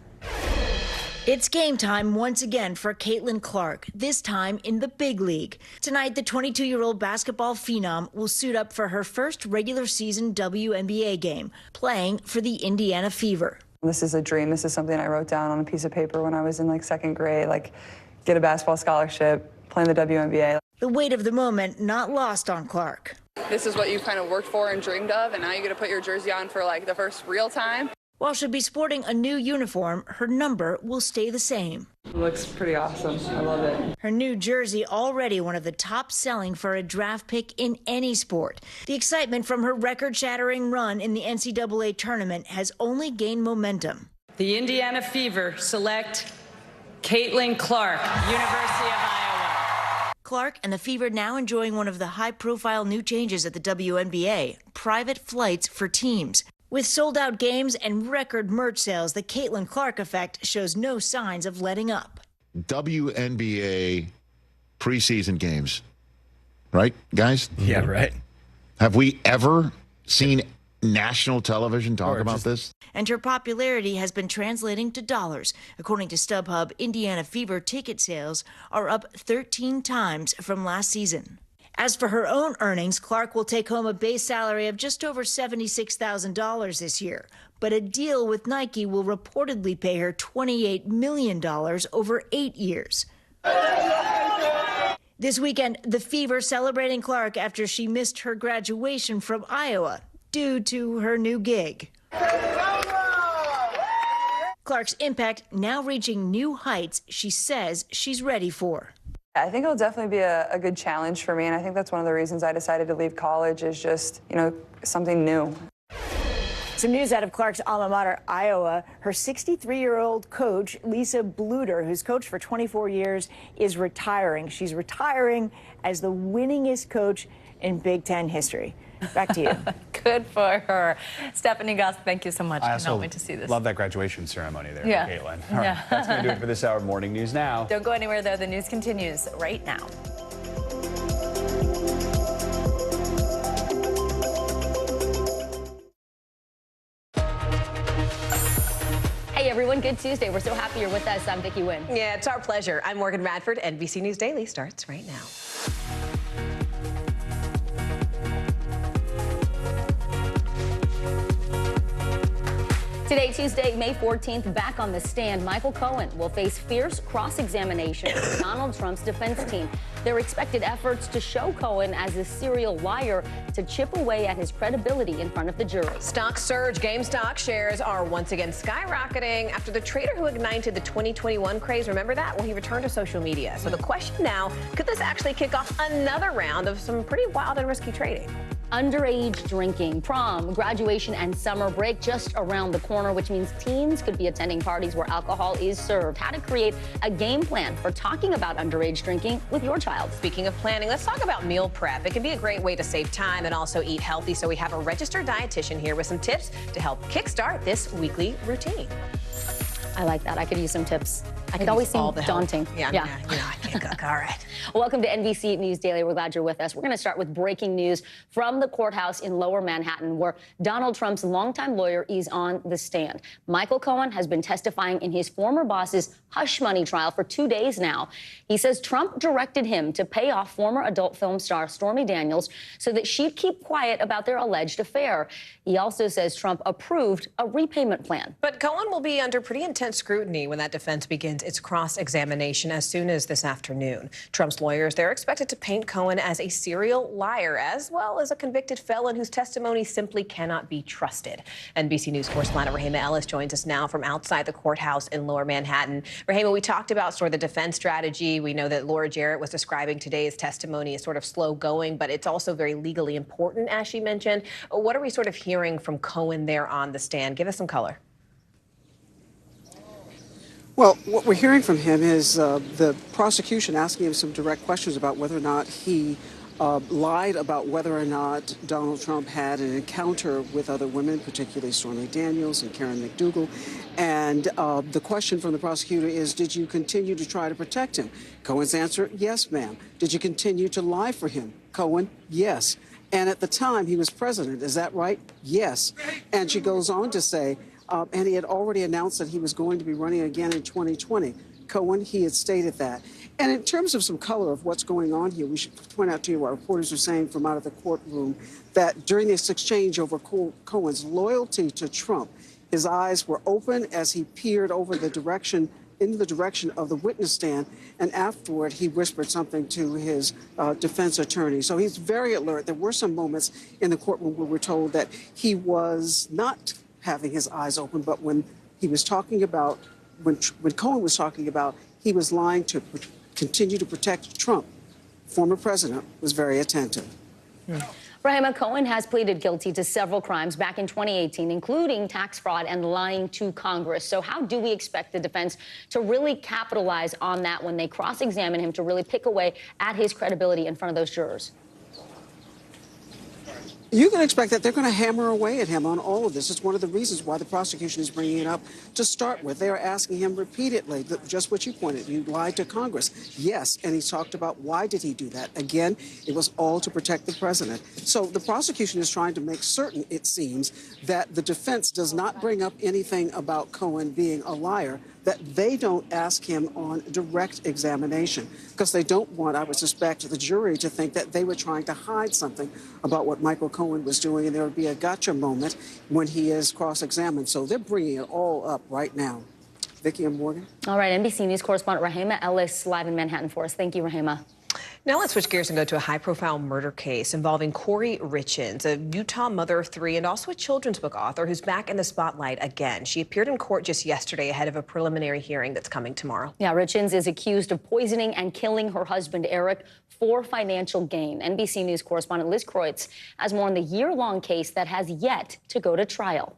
It's game time once again for Caitlin Clark, this time in the big league. Tonight, the 22-year-old basketball phenom will suit up for her first regular season WNBA game, playing for the Indiana Fever. This is a dream. This is something I wrote down on a piece of paper when I was in like 2nd grade, get a basketball scholarship, play in the WNBA. The weight of the moment not lost on Clark. This is what you kind of worked for and dreamed of, and now you get to put your jersey on for the first real time. While she'll be sporting a new uniform, her number will stay the same. It looks pretty awesome. I love it. Her new jersey already one of the top selling for a draft pick in any sport. The excitement from her record-shattering run in the NCAA tournament has only gained momentum. The Indiana Fever select Caitlin Clark, University of Iowa. Clark and the Fever now enjoying one of the high-profile new changes at the WNBA, private flights for teams. With sold-out games and record merch sales, the Caitlin Clark effect shows no signs of letting up. WNBA preseason games, right, guys? Yeah, right. Have we ever seen national television talk about this? And her popularity has been translating to dollars. According to StubHub, Indiana Fever ticket sales are up 13 times from last season. As for her own earnings, Clark will take home a base salary of just over $76,000 this year. But a deal with Nike will reportedly pay her $28 million over 8 years. This weekend, the Fever celebrating Clark after she missed her graduation from Iowa due to her new gig. Clark's impact now reaching new heights she says she's ready for. I think it'll definitely be a good challenge for me, and I think that's one of the reasons I decided to leave college is just, something new. Some news out of Clark's alma mater, Iowa. Her 63-year-old coach, Lisa Bluter, who's coached for 24 years, is retiring. She's retiring as the winningest coach in Big Ten history. Back to you. Good for her. Stephanie Goss, thank you so much. I Cannot wait to see this. Love that graduation ceremony there, Yeah. Caitlin. All right, that's going to do it for this hour of Morning News Now. Don't go anywhere, though. The news continues right now. Hey everyone, good Tuesday. We're so happy you're with us. I'm Vicki Wynn. Yeah, it's our pleasure. I'm Morgan Radford. NBC News Daily starts right now. Today, Tuesday, May 14th, back on the stand, Michael Cohen will face fierce cross-examination from Donald Trump's defense team. Their expected efforts to show Cohen as a serial liar to chip away at his credibility in front of the jury. Stocks surge. GameStop shares are once again skyrocketing after the trader who ignited the 2021 craze, remember that? Well, he returned to social media. So the question now, could this actually kick off another round of some pretty wild and risky trading? Underage drinking, prom, graduation, and summer break just around the corner, which means teens could be attending parties where alcohol is served. How to create a game plan for talking about underage drinking with your child. Speaking of planning, let's talk about meal prep. It can be a great way to save time and also eat healthy. So we have a registered dietitian here with some tips to help kickstart this weekly routine. I like that. I could use some tips. It always seems daunting. Yeah. I can't cook. All right. Welcome to NBC News Daily. We're glad you're with us. We're going to start with breaking news from the courthouse in Lower Manhattan, where Donald Trump's longtime lawyer is on the stand. Michael Cohen has been testifying in his former boss's hush money trial for 2 days now. He says Trump directed him to pay off former adult film star Stormy Daniels so that she'd keep quiet about their alleged affair. He also says Trump approved a repayment plan. But Cohen will be under pretty intense scrutiny when that defense begins its cross-examination as soon as this afternoon. Trump's lawyers, they're expected to paint Cohen as a serial liar, as well as a convicted felon whose testimony simply cannot be trusted. NBC News correspondent Rahima Ellis joins us now from outside the courthouse in Lower Manhattan. Rahima, we talked about sort of the defense strategy. We know that Laura Jarrett was describing today's testimony as sort of slow going, but it's also very legally important, as she mentioned. What are we sort of hearing from Cohen there on the stand? Give us some color. Well, what we're hearing from him is the prosecution asking him some direct questions about whether or not he lied about whether or not Donald Trump had an encounter with other women, particularly Stormy Daniels and Karen McDougal. And the question from the prosecutor is, did you continue to try to protect him? Cohen's answer, yes, ma'am. Did you continue to lie for him? Cohen, yes. And at the time, he was president. Is that right? Yes. And she goes on to say, and he had already announced that he was going to be running again in 2020. Cohen, he had stated that. And in terms of some color of what's going on here, we should point out to you what reporters are saying from out of the courtroom, that during this exchange over Cohen's loyalty to Trump, his eyes were open as he peered over in the direction of the witness stand, and afterward he whispered something to his defense attorney. So he's very alert. There were some moments in the courtroom where we're told that he was not having his eyes open, but when he was talking about, when Cohen was talking about he was lying to continue to protect Trump, former president was very attentive. Rahima, Cohen has pleaded guilty to several crimes back in 2018, including tax fraud and lying to Congress. So how do we expect the defense to really capitalize on that when they cross-examine him to really pick away at his credibility in front of those jurors? You can expect that they're going to hammer away at him on all of this. It's one of the reasons why the prosecution is bringing it up to start with. They are asking him repeatedly, just what you pointed, you lied to Congress. Yes, and he's talked about why did he do that. Again, it was all to protect the president. So the prosecution is trying to make certain, it seems, that the defense does not bring up anything about Cohen being a liar, that they don't ask him on direct examination, because they don't want, I would suspect, the jury to think that they were trying to hide something about what Michael Cohen was doing, and there would be a gotcha moment when he is cross-examined. So they're bringing it all up right now. Vicki and Morgan. All right, NBC News correspondent Rahema Ellis live in Manhattan for us. Thank you, Rahema. Now let's switch gears and go to a high-profile murder case involving Corey Richins, a Utah mother of 3 and also a children's book author who's back in the spotlight again. She appeared in court just yesterday ahead of a preliminary hearing that's coming tomorrow. Yeah, Richins is accused of poisoning and killing her husband, Eric, for financial gain. NBC News correspondent Liz Kreutz has more on the year-long case that has yet to go to trial.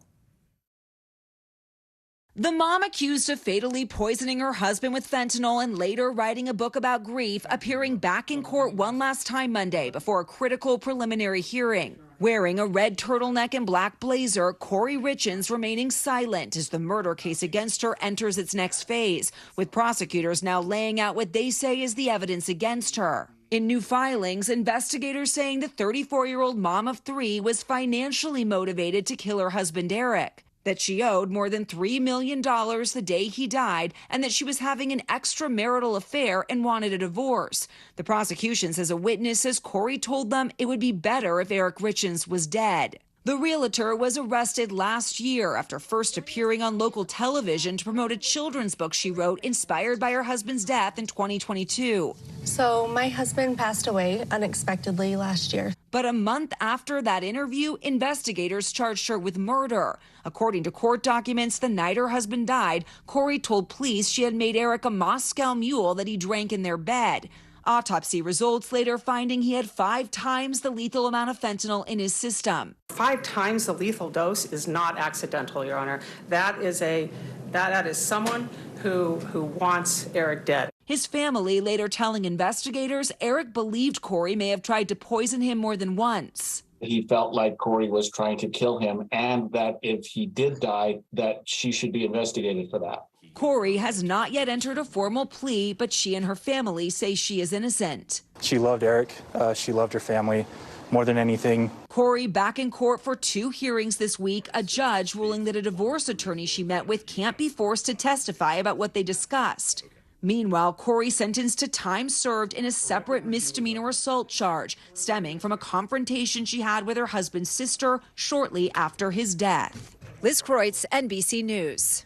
The mom accused of fatally poisoning her husband with fentanyl and later writing a book about grief, appearing back in court one last time Monday before a critical preliminary hearing. Wearing a red turtleneck and black blazer, Corey Richins remaining silent as the murder case against her enters its next phase, with prosecutors now laying out what they say is the evidence against her. In new filings, investigators saying the 34-year-old mom of 3 was financially motivated to kill her husband, Eric, that she owed more than $3 million the day he died, and that she was having an extramarital affair and wanted a divorce. The prosecution says a witness says Corey told them it would be better if Eric Richins was dead. The realtor was arrested last year after first appearing on local television to promote a children's book she wrote inspired by her husband's death in 2022. So my husband passed away unexpectedly last year. But a month after that interview, investigators charged her with murder. According to court documents, the night her husband died, Corey told police she had made Eric a Moscow Mule that he drank in their bed. Autopsy results later finding he had 5 times the lethal amount of fentanyl in his system. 5 times the lethal dose is not accidental, Your Honor. That is someone who wants Eric dead. His family later telling investigators Eric believed Corey may have tried to poison him more than once. He felt like Corey was trying to kill him, and that if he did die, that she should be investigated for that. Corey has not yet entered a formal plea, but she and her family say she is innocent. She loved Eric. She loved her family more than anything. Corey back in court for 2 hearings this week, a judge ruling that a divorce attorney she met with can't be forced to testify about what they discussed. Meanwhile, Corey sentenced to time served in a separate misdemeanor assault charge stemming from a confrontation she had with her husband's sister shortly after his death. Liz Kreutz, NBC News.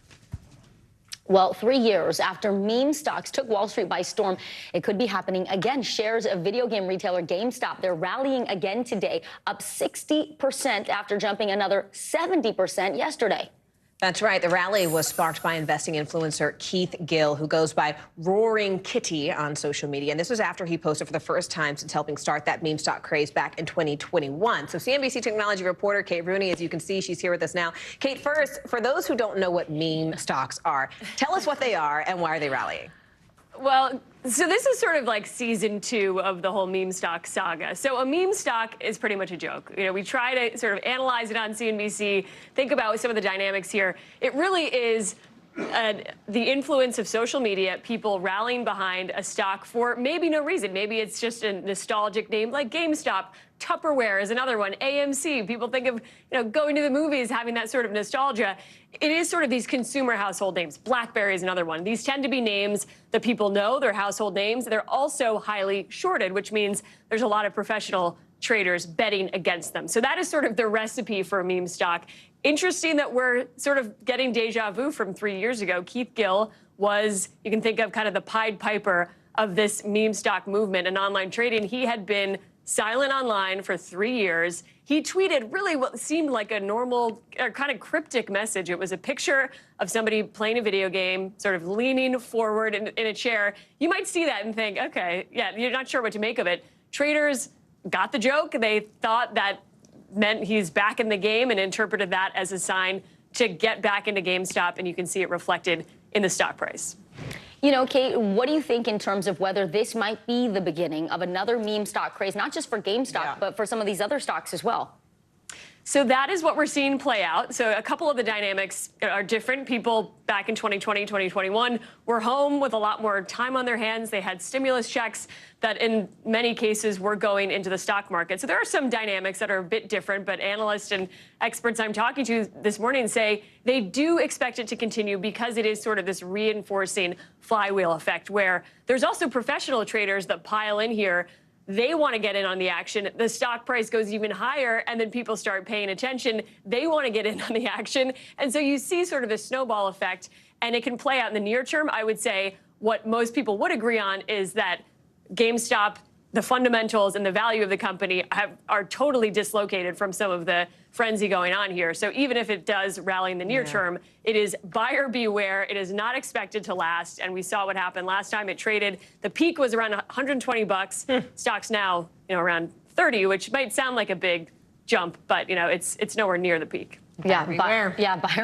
Well, 3 years after meme stocks took Wall Street by storm, it could be happening again. Shares of video game retailer GameStop, they're rallying again today, up 60% after jumping another 70% yesterday. That's right. The rally was sparked by investing influencer Keith Gill, who goes by Roaring Kitty on social media. And this was after he posted for the first time since helping start that meme stock craze back in 2021. So CNBC technology reporter Kate Rooney, as you can see, she's here with us now. Kate, first, for those who don't know what meme stocks are, tell us what they are and why are they rallying? Well, so this is sort of like season 2 of the whole meme stock saga. So a meme stock is pretty much a joke. You know, we try to sort of analyze it on CNBC, think about some of the dynamics here. It really is the influence of social media, people rallying behind a stock for maybe no reason. Maybe it's just a nostalgic name like GameStop. Tupperware is another one. AMC, people think of going to the movies, having that sort of nostalgia. It is sort of these consumer household names. BlackBerry is another one. These tend to be names that people know, they're household names. They're also highly shorted, which means there's a lot of professional traders betting against them. So that is sort of the recipe for a meme stock. Interesting that we're sort of getting deja vu from 3 years ago. Keith Gill was, you can think of kind of the Pied Piper of this meme stock movement and online trading. He had been silent online for 3 years. He tweeted really what seemed like a normal, kind of cryptic message. It was a picture of somebody playing a video game, sort of leaning forward in a chair. You might see that and think, okay, yeah, you're not sure what to make of it. Traders got the joke. They thought that meant he's back in the game and interpreted that as a sign to get back into GameStop, and you can see it reflected in the stock price. You know, Kate, what do you think in terms of whether this might be the beginning of another meme stock craze, not just for GameStop, but for some of these other stocks as well? So that is what we're seeing play out. So a couple of the dynamics are different. People back in 2020, 2021 were home with a lot more time on their hands. They had stimulus checks that in many cases were going into the stock market. So there are some dynamics that are a bit different, but analysts and experts I'm talking to this morning say they do expect it to continue because it is sort of this reinforcing flywheel effect where there's also professional traders that pile in here. They want to get in on the action. The stock price goes even higher, and then people start paying attention. They want to get in on the action. And so you see sort of a snowball effect, and it can play out in the near term. I would say what most people would agree on is that GameStop, the fundamentals and the value of the company are totally dislocated from some of the frenzy going on here. So even if it does rally in the near term, it is buyer beware. It is not expected to last. And we saw what happened last time it traded. The peak was around 120 bucks. Stock's now, around 30, which might sound like a big jump, but it's nowhere near the peak. Buyer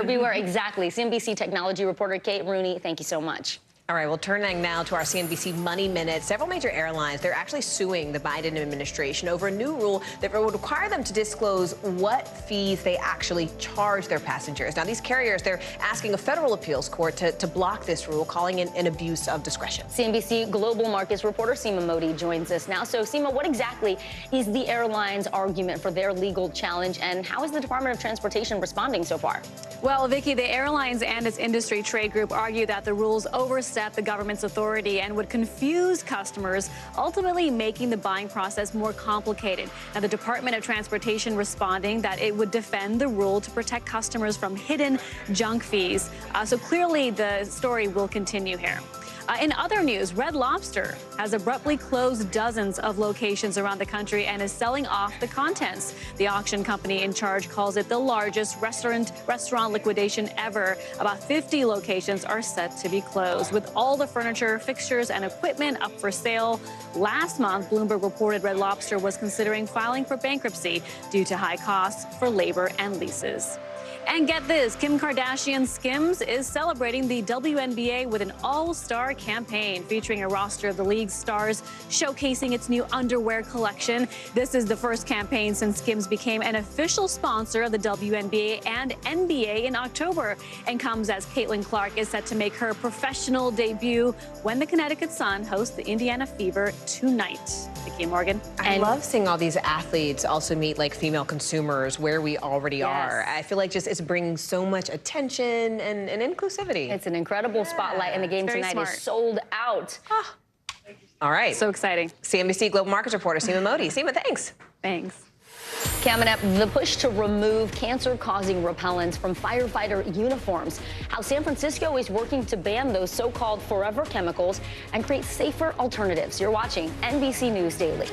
beware, exactly. CNBC technology reporter Kate Rooney, thank you so much. All right, well, turning now to our CNBC Money Minute. Several major airlines, they're actually suing the Biden administration over a new rule that would require them to disclose what fees they actually charge their passengers. Now, these carriers, they're asking a federal appeals court to block this rule, calling it an abuse of discretion. CNBC Global Markets reporter Seema Modi joins us now. So, Seema, what exactly is the airline's argument for their legal challenge, and how is the Department of Transportation responding so far? Well, Vicky, the airlines and its industry trade group argue that the rules overstep the government's authority and would confuse customers, ultimately making the buying process more complicated. Now, the Department of Transportation responding that it would defend the rule to protect customers from hidden junk fees. So clearly the story will continue here. In other news, Red Lobster has abruptly closed dozens of locations around the country and is selling off the contents. The auction company in charge calls it the largest restaurant liquidation ever. About 50 locations are set to be closed, with all the furniture, fixtures, and equipment up for sale. Last month, Bloomberg reported Red Lobster was considering filing for bankruptcy due to high costs for labor and leases. And get this, Kim Kardashian's Skims is celebrating the WNBA with an all-star campaign featuring a roster of the league's stars showcasing its new underwear collection. This is the first campaign since Skims became an official sponsor of the WNBA and NBA in October, and comes as Caitlin Clark is set to make her professional debut when the Connecticut Sun hosts the Indiana Fever tonight. Vicki Morgan. I love seeing all these athletes also meet like female consumers where we already are. I feel like it's bringing so much attention and inclusivity. It's an incredible spotlight, and the game tonight is sold out. All right. So exciting. CNBC Global Markets reporter Seema Modi. Seema, thanks. Thanks. Coming up, the push to remove cancer-causing repellents from firefighter uniforms, how San Francisco is working to ban those so-called forever chemicals and create safer alternatives. You're watching NBC News Daily.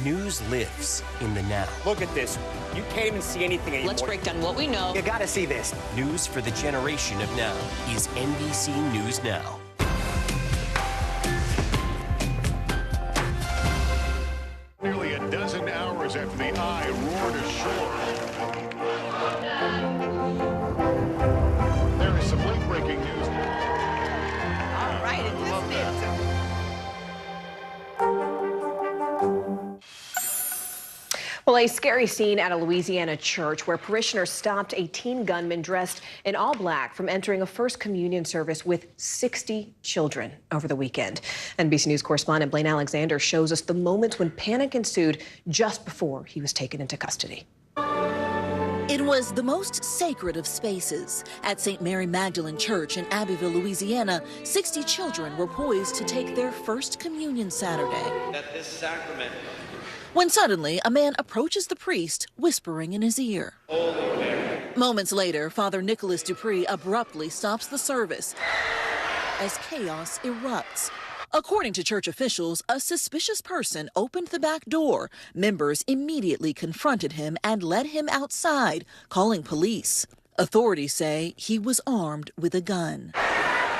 News lives in the now. Look at this. You can't even see anything anymore. Let's break down what we know. You gotta see this. News for the generation of now is NBC News Now. Nearly a dozen hours after the eye roared ashore. There is some late-breaking news. All right, it is it. Well, a scary scene at a Louisiana church where parishioners stopped a teen gunman dressed in all black from entering a First Communion service with 60 children over the weekend. NBC News correspondent Blaine Alexander shows us the moments when panic ensued just before he was taken into custody. It was the most sacred of spaces. At St. Mary Magdalene Church in Abbeville, Louisiana, 60 children were poised to take their First Communion Saturday. That this sacrament, when suddenly a man approaches the priest, whispering in his ear. Holy Mary. Moments later, Father Nicholas Dupree abruptly stops the service as chaos erupts. According to church officials, a suspicious person opened the back door. Members immediately confronted him and led him outside, calling police. Authorities say he was armed with a gun.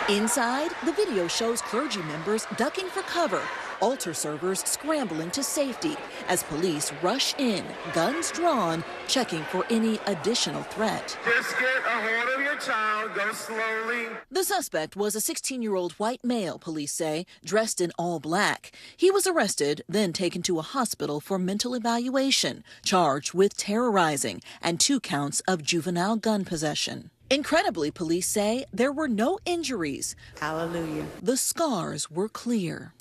Inside, the video shows clergy members ducking for cover, altar servers scrambling to safety as police rush in, guns drawn, checking for any additional threat. Just get a hold of your child, go slowly. The suspect was a 16-year-old white male, police say, dressed in all black. He was arrested, then taken to a hospital for mental evaluation, charged with terrorizing and 2 counts of juvenile gun possession. Incredibly, police say there were no injuries. Hallelujah. The scars were clear.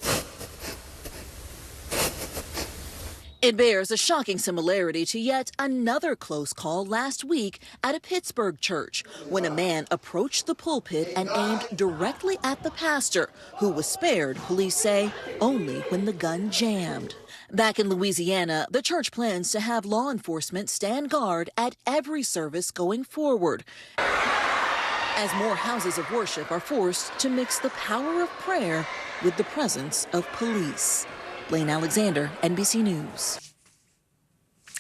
It bears a shocking similarity to yet another close call last week at a Pittsburgh church when a man approached the pulpit and aimed directly at the pastor, who was spared, police say, only when the gun jammed. Back in Louisiana, the church plans to have law enforcement stand guard at every service going forward, as more houses of worship are forced to mix the power of prayer with the presence of police. Blaine Alexander, NBC News.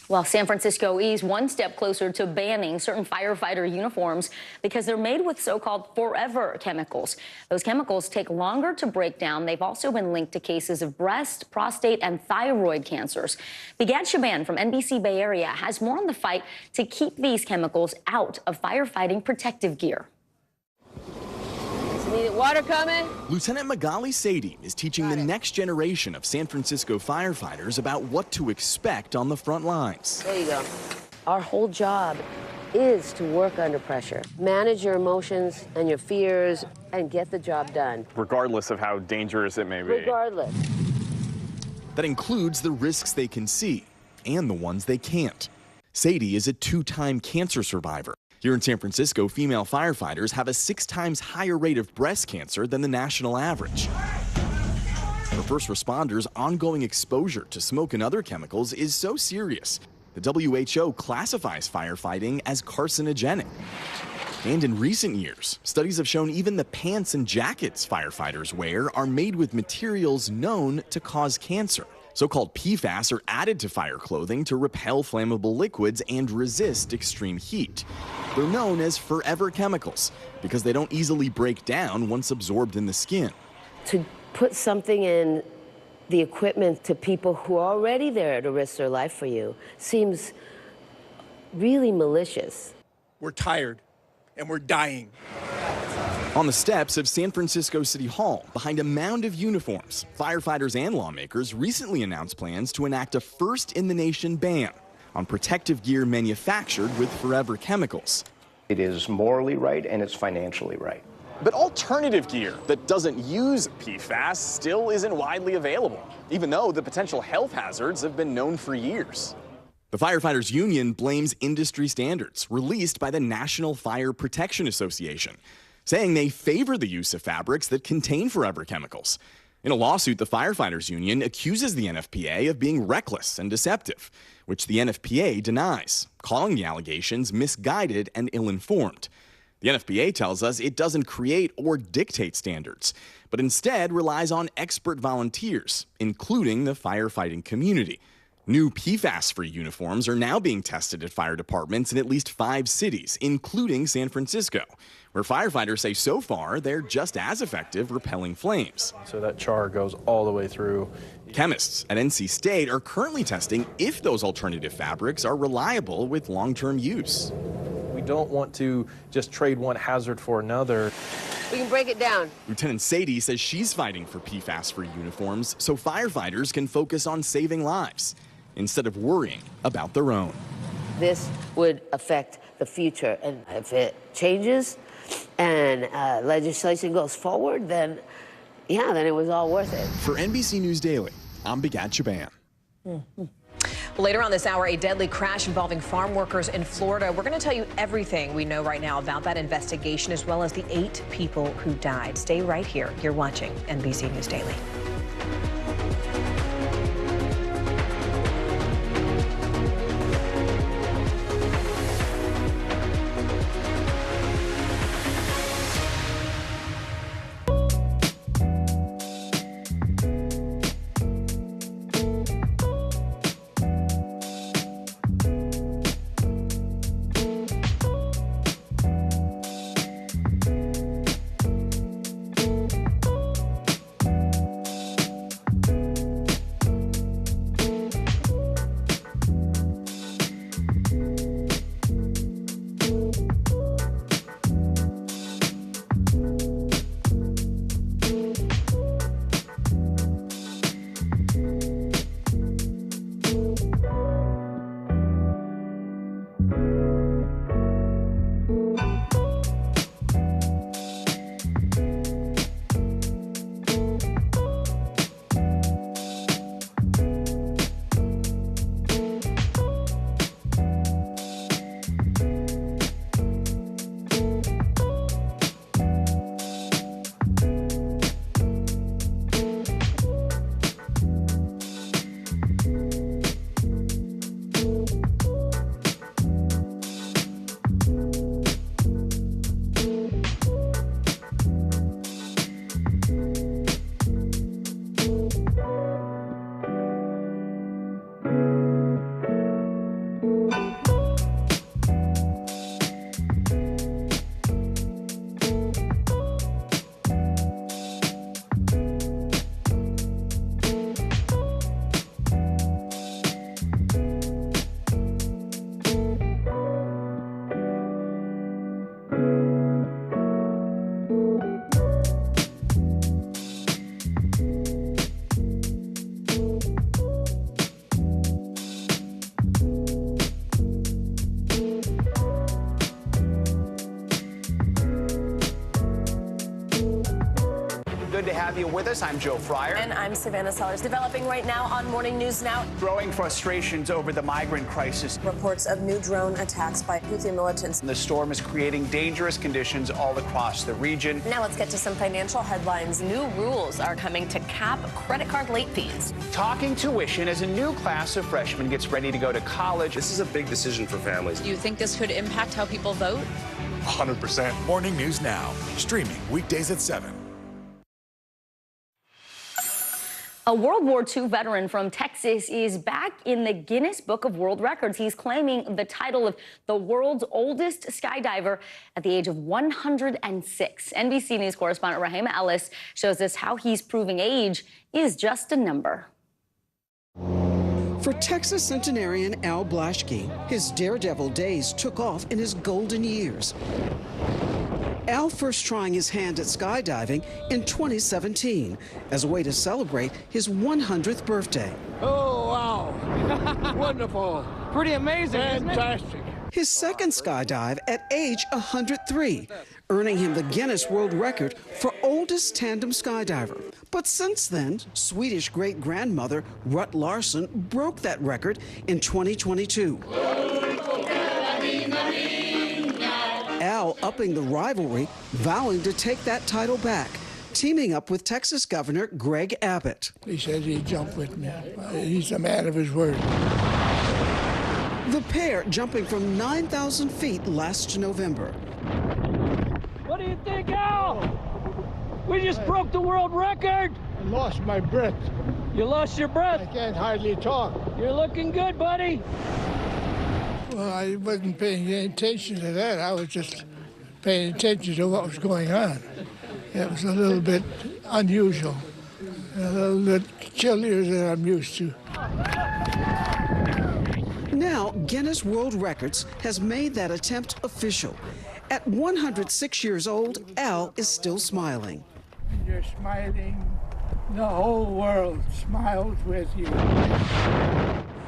Well, San Francisco eased one step closer to banning certain firefighter uniforms because they're made with so-called forever chemicals. Those chemicals take longer to break down. They've also been linked to cases of breast, prostate, and thyroid cancers. Begad Shaban from NBC Bay Area has more on the fight to keep these chemicals out of firefighting protective gear. Needed water coming? Lieutenant Magali Sadie is teaching the next generation of San Francisco firefighters about what to expect on the front lines. There you go. Our whole job is to work under pressure, manage your emotions and your fears, and get the job done. Regardless of how dangerous it may be. Regardless. That includes the risks they can see and the ones they can't. Sadie is a 2-time cancer survivor. Here in San Francisco, female firefighters have a 6 times higher rate of breast cancer than the national average. For first responders, ongoing exposure to smoke and other chemicals is so serious. The WHO classifies firefighting as carcinogenic. And in recent years, studies have shown even the pants and jackets firefighters wear are made with materials known to cause cancer. So-called PFAS are added to fire clothing to repel flammable liquids and resist extreme heat. They're known as forever chemicals because they don't easily break down once absorbed in the skin. To put something in the equipment to people who are already there to risk their life for you seems really malicious. We're tired and we're dying. On the steps of San Francisco City Hall, behind a mound of uniforms, firefighters and lawmakers recently announced plans to enact a first-in-the-nation ban on protective gear manufactured with forever chemicals. It is morally right and it's financially right. But alternative gear that doesn't use PFAS still isn't widely available, even though the potential health hazards have been known for years. The Firefighters Union blames industry standards released by the National Fire Protection Association, saying they favor the use of fabrics that contain forever chemicals. In a lawsuit, the Firefighters Union accuses the NFPA of being reckless and deceptive, which the NFPA denies, calling the allegations misguided and ill-informed. The NFPA tells us it doesn't create or dictate standards, but instead relies on expert volunteers, including the firefighting community. New PFAS-free uniforms are now being tested at fire departments in at least 5 cities, including San Francisco, where firefighters say so far they're just as effective repelling flames. So that char goes all the way through. Chemists at NC State are currently testing if those alternative fabrics are reliable with long-term use. We don't want to just trade one hazard for another. We can break it down. Lieutenant Sadie says she's fighting for PFAS-free uniforms so firefighters can focus on saving lives instead of worrying about their own. This would affect the future, and if it changes and legislation goes forward, then yeah, then it was all worth it. For NBC News Daily, I'm Bigat Chaban. Later on this hour, a deadly crash involving farm workers in Florida. We're going to tell you everything we know right now about that investigation, as well as the 8 people who died. Stay right here. You're watching NBC News Daily. Good to have you with us. I'm Joe Fryer. And I'm Savannah Sellers. Developing right now on Morning News Now. Growing frustrations over the migrant crisis. Reports of new drone attacks by Houthi militants. The storm is creating dangerous conditions all across the region. Now let's get to some financial headlines. New rules are coming to cap credit card late fees. Talking tuition as a new class of freshmen gets ready to go to college. This is a big decision for families. Do you think this could impact how people vote? 100%. Morning News Now, streaming weekdays at 7. A World War II veteran from Texas is back in the Guinness Book of World Records. He's claiming the title of the world's oldest skydiver at the age of 106. NBC News correspondent Rahima Ellis shows us how he's proving age is just a number. For Texas centenarian Al Blaschke, his daredevil days took off in his golden years. Al first trying his hand at skydiving in 2017 as a way to celebrate his 100th birthday. Oh, wow. Wonderful. Pretty amazing. Fantastic. His second skydive at age 103, earning him the Guinness World Record for oldest tandem skydiver. But since then, Swedish great-grandmother Rut Larsson broke that record in 2022. Al upping the rivalry, vowing to take that title back, teaming up with Texas Governor Greg Abbott. He says he'd jump with me. He's a man of his word. The pair jumping from 9,000 feet last November. What do you think, Al? We just broke the world record. I lost my breath. You lost your breath? I can't hardly talk. You're looking good, buddy. Well, I wasn't paying any attention to that. I was just paying attention to what was going on. It was a little bit unusual, a little bit chillier than I'm used to. Now, Guinness World Records has made that attempt official. At 106 years old, Al is still smiling. When you're smiling, the whole world smiles with you.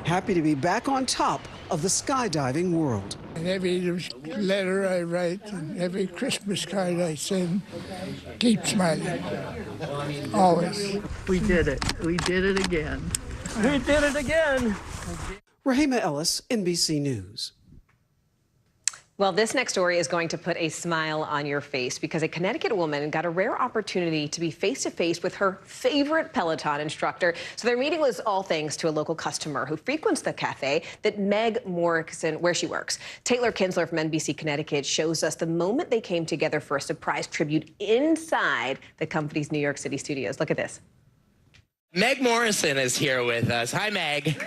Happy to be back on top of the skydiving world. And every letter I write and every Christmas card I send, keep smiling. Always. We did it. We did it again. We did it again. Rahima Ellis, NBC News. Well, this next story is going to put a smile on your face because a Connecticut woman got a rare opportunity to be face-to-face with her favorite Peloton instructor. So their meeting was all thanks to a local customer who frequents the cafe that Meg Morrison, where she works. Taylor Kinsler from NBC Connecticut shows us the moment they came together for a surprise tribute inside the company's New York City studios. Look at this. Meg Morrison is here with us. Hi, Meg.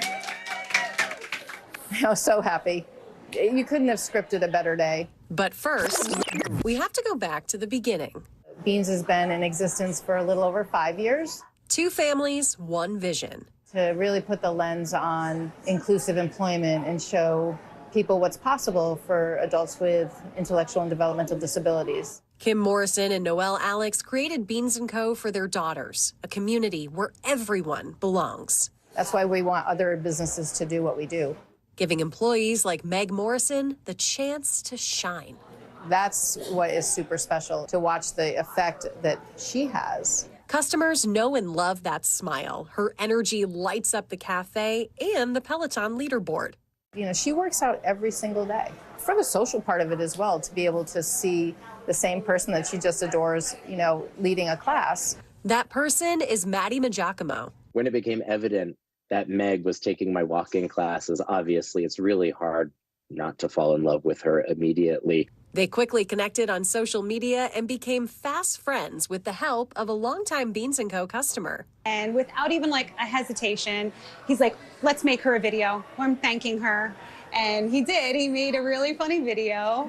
I was so happy. You couldn't have scripted a better day. But first, we have to go back to the beginning. Beans has been in existence for a little over 5 years. 2 families, 1 vision. To really put the lens on inclusive employment and show people what's possible for adults with intellectual and developmental disabilities. Kim Morrison and Noelle Alex created Beans & Co. for their daughters, a community where everyone belongs. That's why we want other businesses to do what we do. Giving employees like Meg Morrison the chance to shine. That's what is super special, to watch the effect that she has. Customers know and love that smile. Her energy lights up the cafe and the Peloton leaderboard. You know, she works out every single day. For the social part of it as well, to be able to see the same person that she just adores, you know, leading a class. That person is Maddie Magiacomo. When it became evident that Meg was taking my walk-in classes, obviously it's really hard not to fall in love with her immediately. They quickly connected on social media and became fast friends with the help of a longtime Beans & Co. customer. And without even like a hesitation, he's like, let's make her a video. I'm thanking her. And he did. He made a really funny video.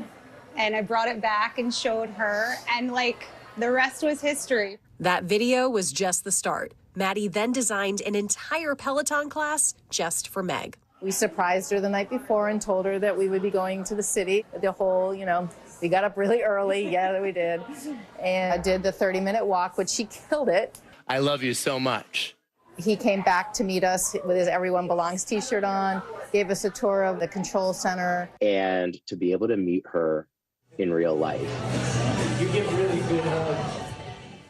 And I brought it back and showed her. And like, the rest was history. That video was just the start. Maddie then designed an entire Peloton class just for Meg. We surprised her the night before and told her that we would be going to the city. The whole, you know, we got up really early. Yeah, we did. And I did the 30-minute walk, which she killed it. I love you so much. He came back to meet us with his Everyone Belongs t-shirt on, gave us a tour of the control center. And to be able to meet her in real life. You give really good hugs.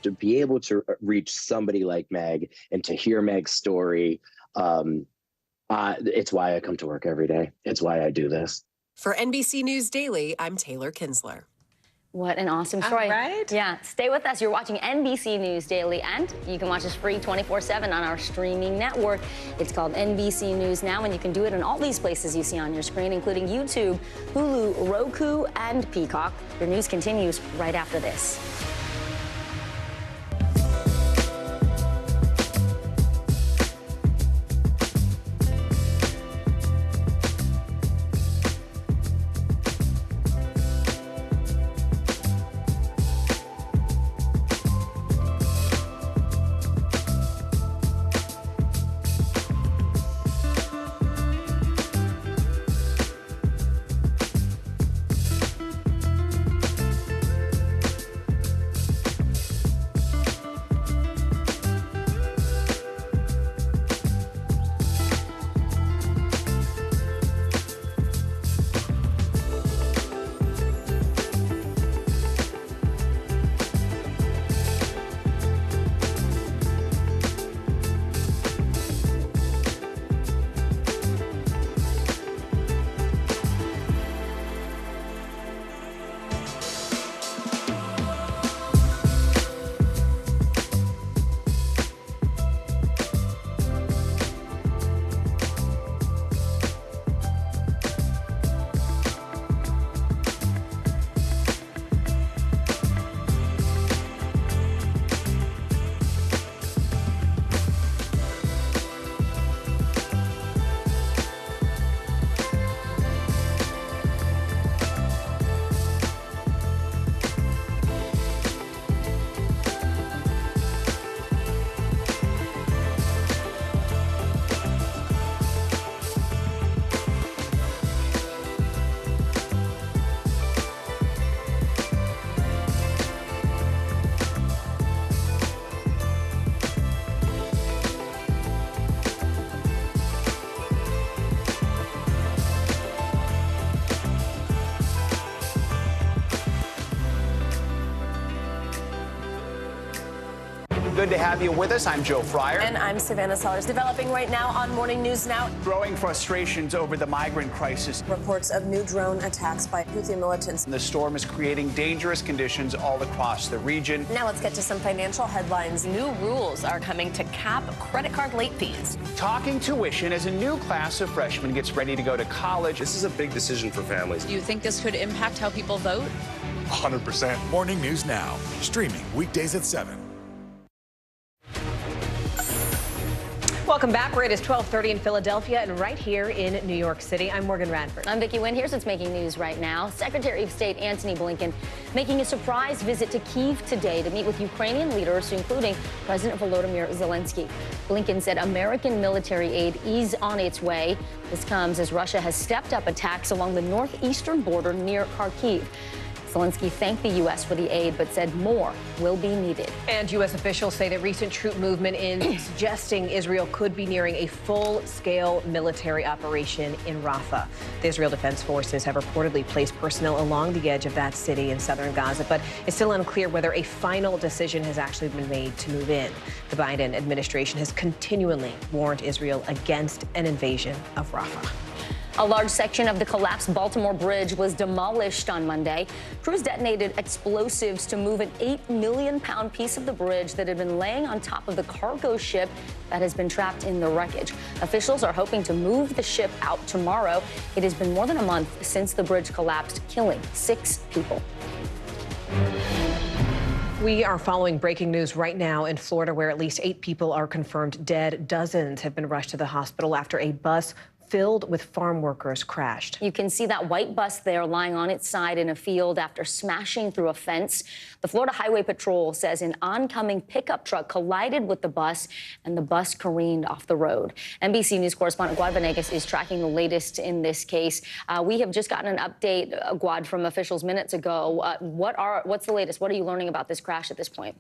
To be able to reach somebody like Meg and to hear Meg's story, it's why I come to work every day. It's why I do this. For NBC News Daily, I'm Taylor Kinsler. What an awesome story. All right. Yeah, stay with us. You're watching NBC News Daily, and you can watch us free 24/7 on our streaming network. It's called NBC News Now, and you can do it in all these places you see on your screen, including YouTube, Hulu, Roku, and Peacock. Your news continues right after this. Good to have you with us. I'm Joe Fryer. And I'm Savannah Sellers. Developing right now on Morning News Now. Growing frustrations over the migrant crisis. Reports of new drone attacks by Houthi militants. The storm is creating dangerous conditions all across the region. Now let's get to some financial headlines. New rules are coming to cap credit card late fees. Talking tuition as a new class of freshmen gets ready to go to college. This is a big decision for families. Do you think this could impact how people vote? 100%. Morning News Now, streaming weekdays at 7. Welcome back. It is 12:30 in Philadelphia and right here in New York City. I'm Morgan Radford. I'm Vicki Wynn. Here's what's making news right now. Secretary of State Antony Blinken making a surprise visit to Kyiv today to meet with Ukrainian leaders, including President Volodymyr Zelensky. Blinken said American military aid is on its way. This comes as Russia has stepped up attacks along the northeastern border near Kharkiv. Zelensky thanked the U.S. for the aid, but said more will be needed. And U.S. officials say that recent troop movement in suggesting Israel could be nearing a full-scale military operation in Rafah. The Israel Defense Forces have reportedly placed personnel along the edge of that city in southern Gaza, but it's still unclear whether a final decision has actually been made to move in. The Biden administration has continually warned Israel against an invasion of Rafah. A large section of the collapsed Baltimore Bridge was demolished on Monday. Crews detonated explosives to move an 8 million-pound piece of the bridge that had been laying on top of the cargo ship that has been trapped in the wreckage. Officials are hoping to move the ship out tomorrow. It has been more than a month since the bridge collapsed, killing 6 people. We are following breaking news right now in Florida, where at least 8 people are confirmed dead. Dozens have been rushed to the hospital after a bus filled with farm workers crashed. You can see that white bus there lying on its side in a field after smashing through a fence. The Florida Highway Patrol says an oncoming pickup truck collided with the bus and the bus careened off the road. NBC News correspondent Guad Venegas is tracking the latest in this case. We have just gotten an update, Guad, from officials minutes ago. What's the latest? What are you learning about this crash at this point?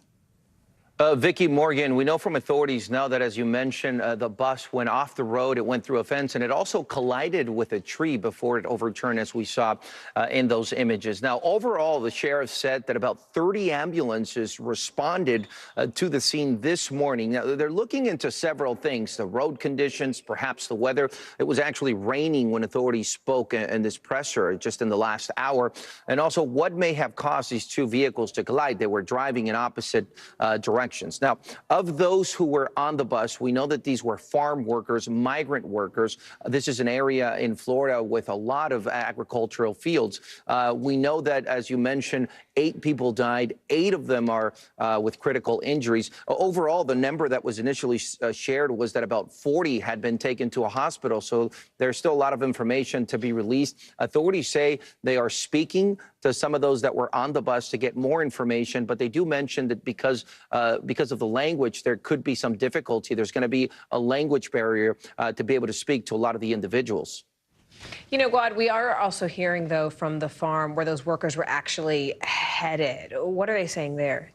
Vicki, Morgan, we know from authorities now that, as you mentioned, the bus went off the road, it went through a fence, and it also collided with a tree before it overturned, as we saw in those images. Now, overall, the sheriff said that about 30 ambulances responded to the scene this morning. Now, they're looking into several things, the road conditions, perhaps the weather. It was actually raining when authorities spoke in this presser just in the last hour, and also what may have caused these 2 vehicles to collide. They were driving in opposite directions. Now, of those who were on the bus, we know that these were farm workers, migrant workers. This is an area in Florida with a lot of agricultural fields. We know that, as you mentioned, 8 people died. 8 of them are with critical injuries. Overall, the number that was initially shared was that about 40 had been taken to a hospital. So there's still a lot of information to be released. Authorities say they are speaking to some of those that were on the bus to get more information, but they do mention that because of the language, there could be some difficulty. There's going to be a language barrier to be able to speak to a lot of the individuals. You know, Guad, we are also hearing, though, from the farm where those workers were actually headed. What are they saying there?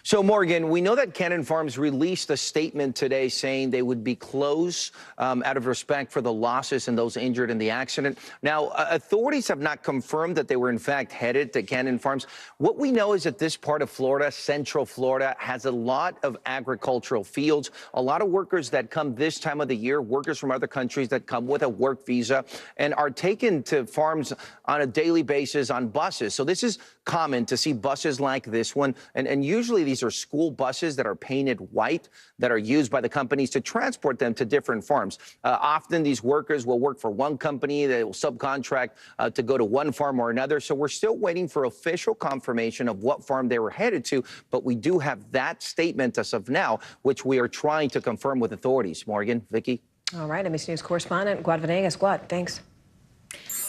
So, Morgan, we know that Cannon Farms released a statement today saying they would be closed out of respect for the losses and those injured in the accident. Now, authorities have not confirmed that they were, in fact, headed to Cannon Farms. What we know is that this part of Florida, Central Florida, has a lot of agricultural fields, a lot of workers that come this time of the year, workers from other countries that come with a work visa and are taken to farms on a daily basis on buses. So this is common to see buses like this one, and usually these are school buses that are painted white that are used by the companies to transport them to different farms. Often these workers will work for one company, they will subcontract to go to one farm or another. So we're still waiting for official confirmation of what farm they were headed to, but we do have that statement as of now, which we are trying to confirm with authorities. Morgan, Vicki. All right, NBC News correspondent Guad Venegas. Guad, thanks.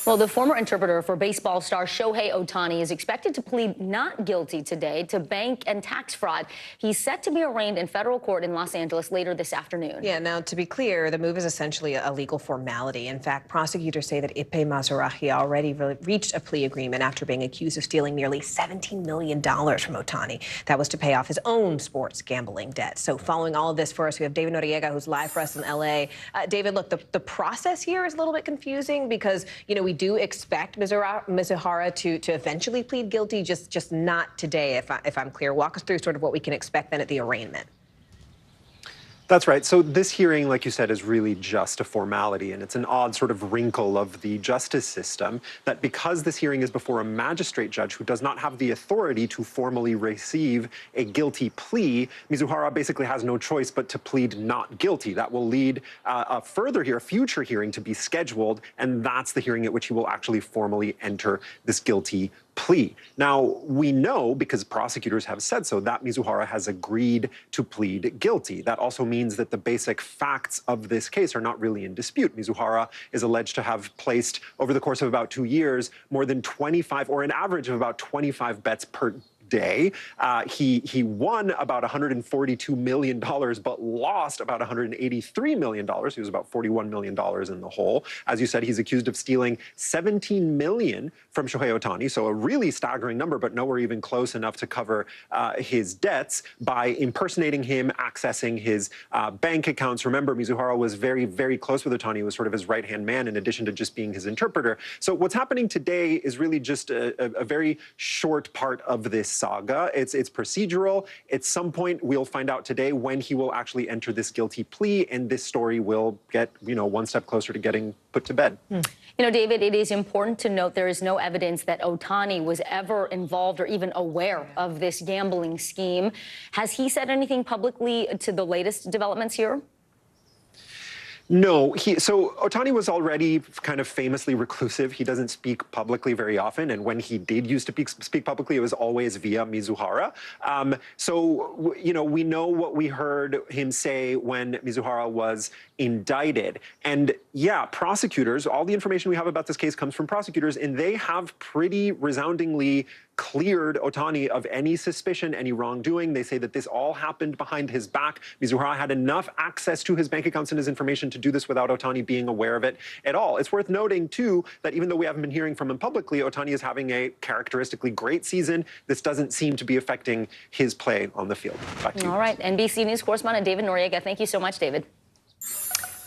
Well, the former interpreter for baseball star Shohei Ohtani is expected to plead not guilty today to bank and tax fraud. He's set to be arraigned in federal court in Los Angeles later this afternoon. Yeah, now, to be clear, the move is essentially a legal formality. In fact, prosecutors say that Ipe Mazarahi already reached a plea agreement after being accused of stealing nearly $17 million from Ohtani. That was to pay off his own sports gambling debt. So following all of this for us, we have David Noriega, who's live for us in L.A. David, look, the process here is a little bit confusing because, you know, we we do expect Mizuhara to eventually plead guilty, just not today, if I'm clear. Walk us through sort of what we can expect then at the arraignment. That's right. So this hearing, like you said, is really just a formality, and it's an odd sort of wrinkle of the justice system that because this hearing is before a magistrate judge who does not have the authority to formally receive a guilty plea, Mizuhara basically has no choice but to plead not guilty. That will lead a future hearing to be scheduled, and that's the hearing at which he will actually formally enter this guilty plea. Now, we know, because prosecutors have said so, that Mizuhara has agreed to plead guilty. That also means that the basic facts of this case are not really in dispute. Mizuhara is alleged to have placed, over the course of about 2 years, more than 25, or an average of about 25 bets per day. He won about $142 million, but lost about $183 million. He was about $41 million in the hole. As you said, he's accused of stealing $17 million from Shohei Ohtani, so a really staggering number, but nowhere even close enough to cover his debts by impersonating him, accessing his bank accounts. Remember, Mizuhara was very, very close with Ohtani. He was sort of his right-hand man in addition to just being his interpreter. So what's happening today is really just a very short part of this saga. It's procedural. At some point, we'll find out today when he will actually enter this guilty plea, and this story will get, one step closer to getting put to bed. David, it is important to note there is no evidence that Ohtani was ever involved or even aware of this gambling scheme. Has he said anything publicly to the latest developments here? No, so Ohtani was already kind of famously reclusive. He doesn't speak publicly very often, and when he did used to speak publicly, it was always via Mizuhara. So, we know what we heard him say when Mizuhara was indicted. And yeah, prosecutors, all the information we have about this case comes from prosecutors, and they have pretty resoundingly cleared Ohtani of any suspicion, any wrongdoing. They say that this all happened behind his back. Mizuhara had enough access to his bank accounts and his information to do this without Ohtani being aware of it at all. It's worth noting, too, that even though we haven't been hearing from him publicly, Ohtani is having a characteristically great season. This doesn't seem to be affecting his play on the field. Back to you. All right. NBC News correspondent David Noriega. Thank you so much, David.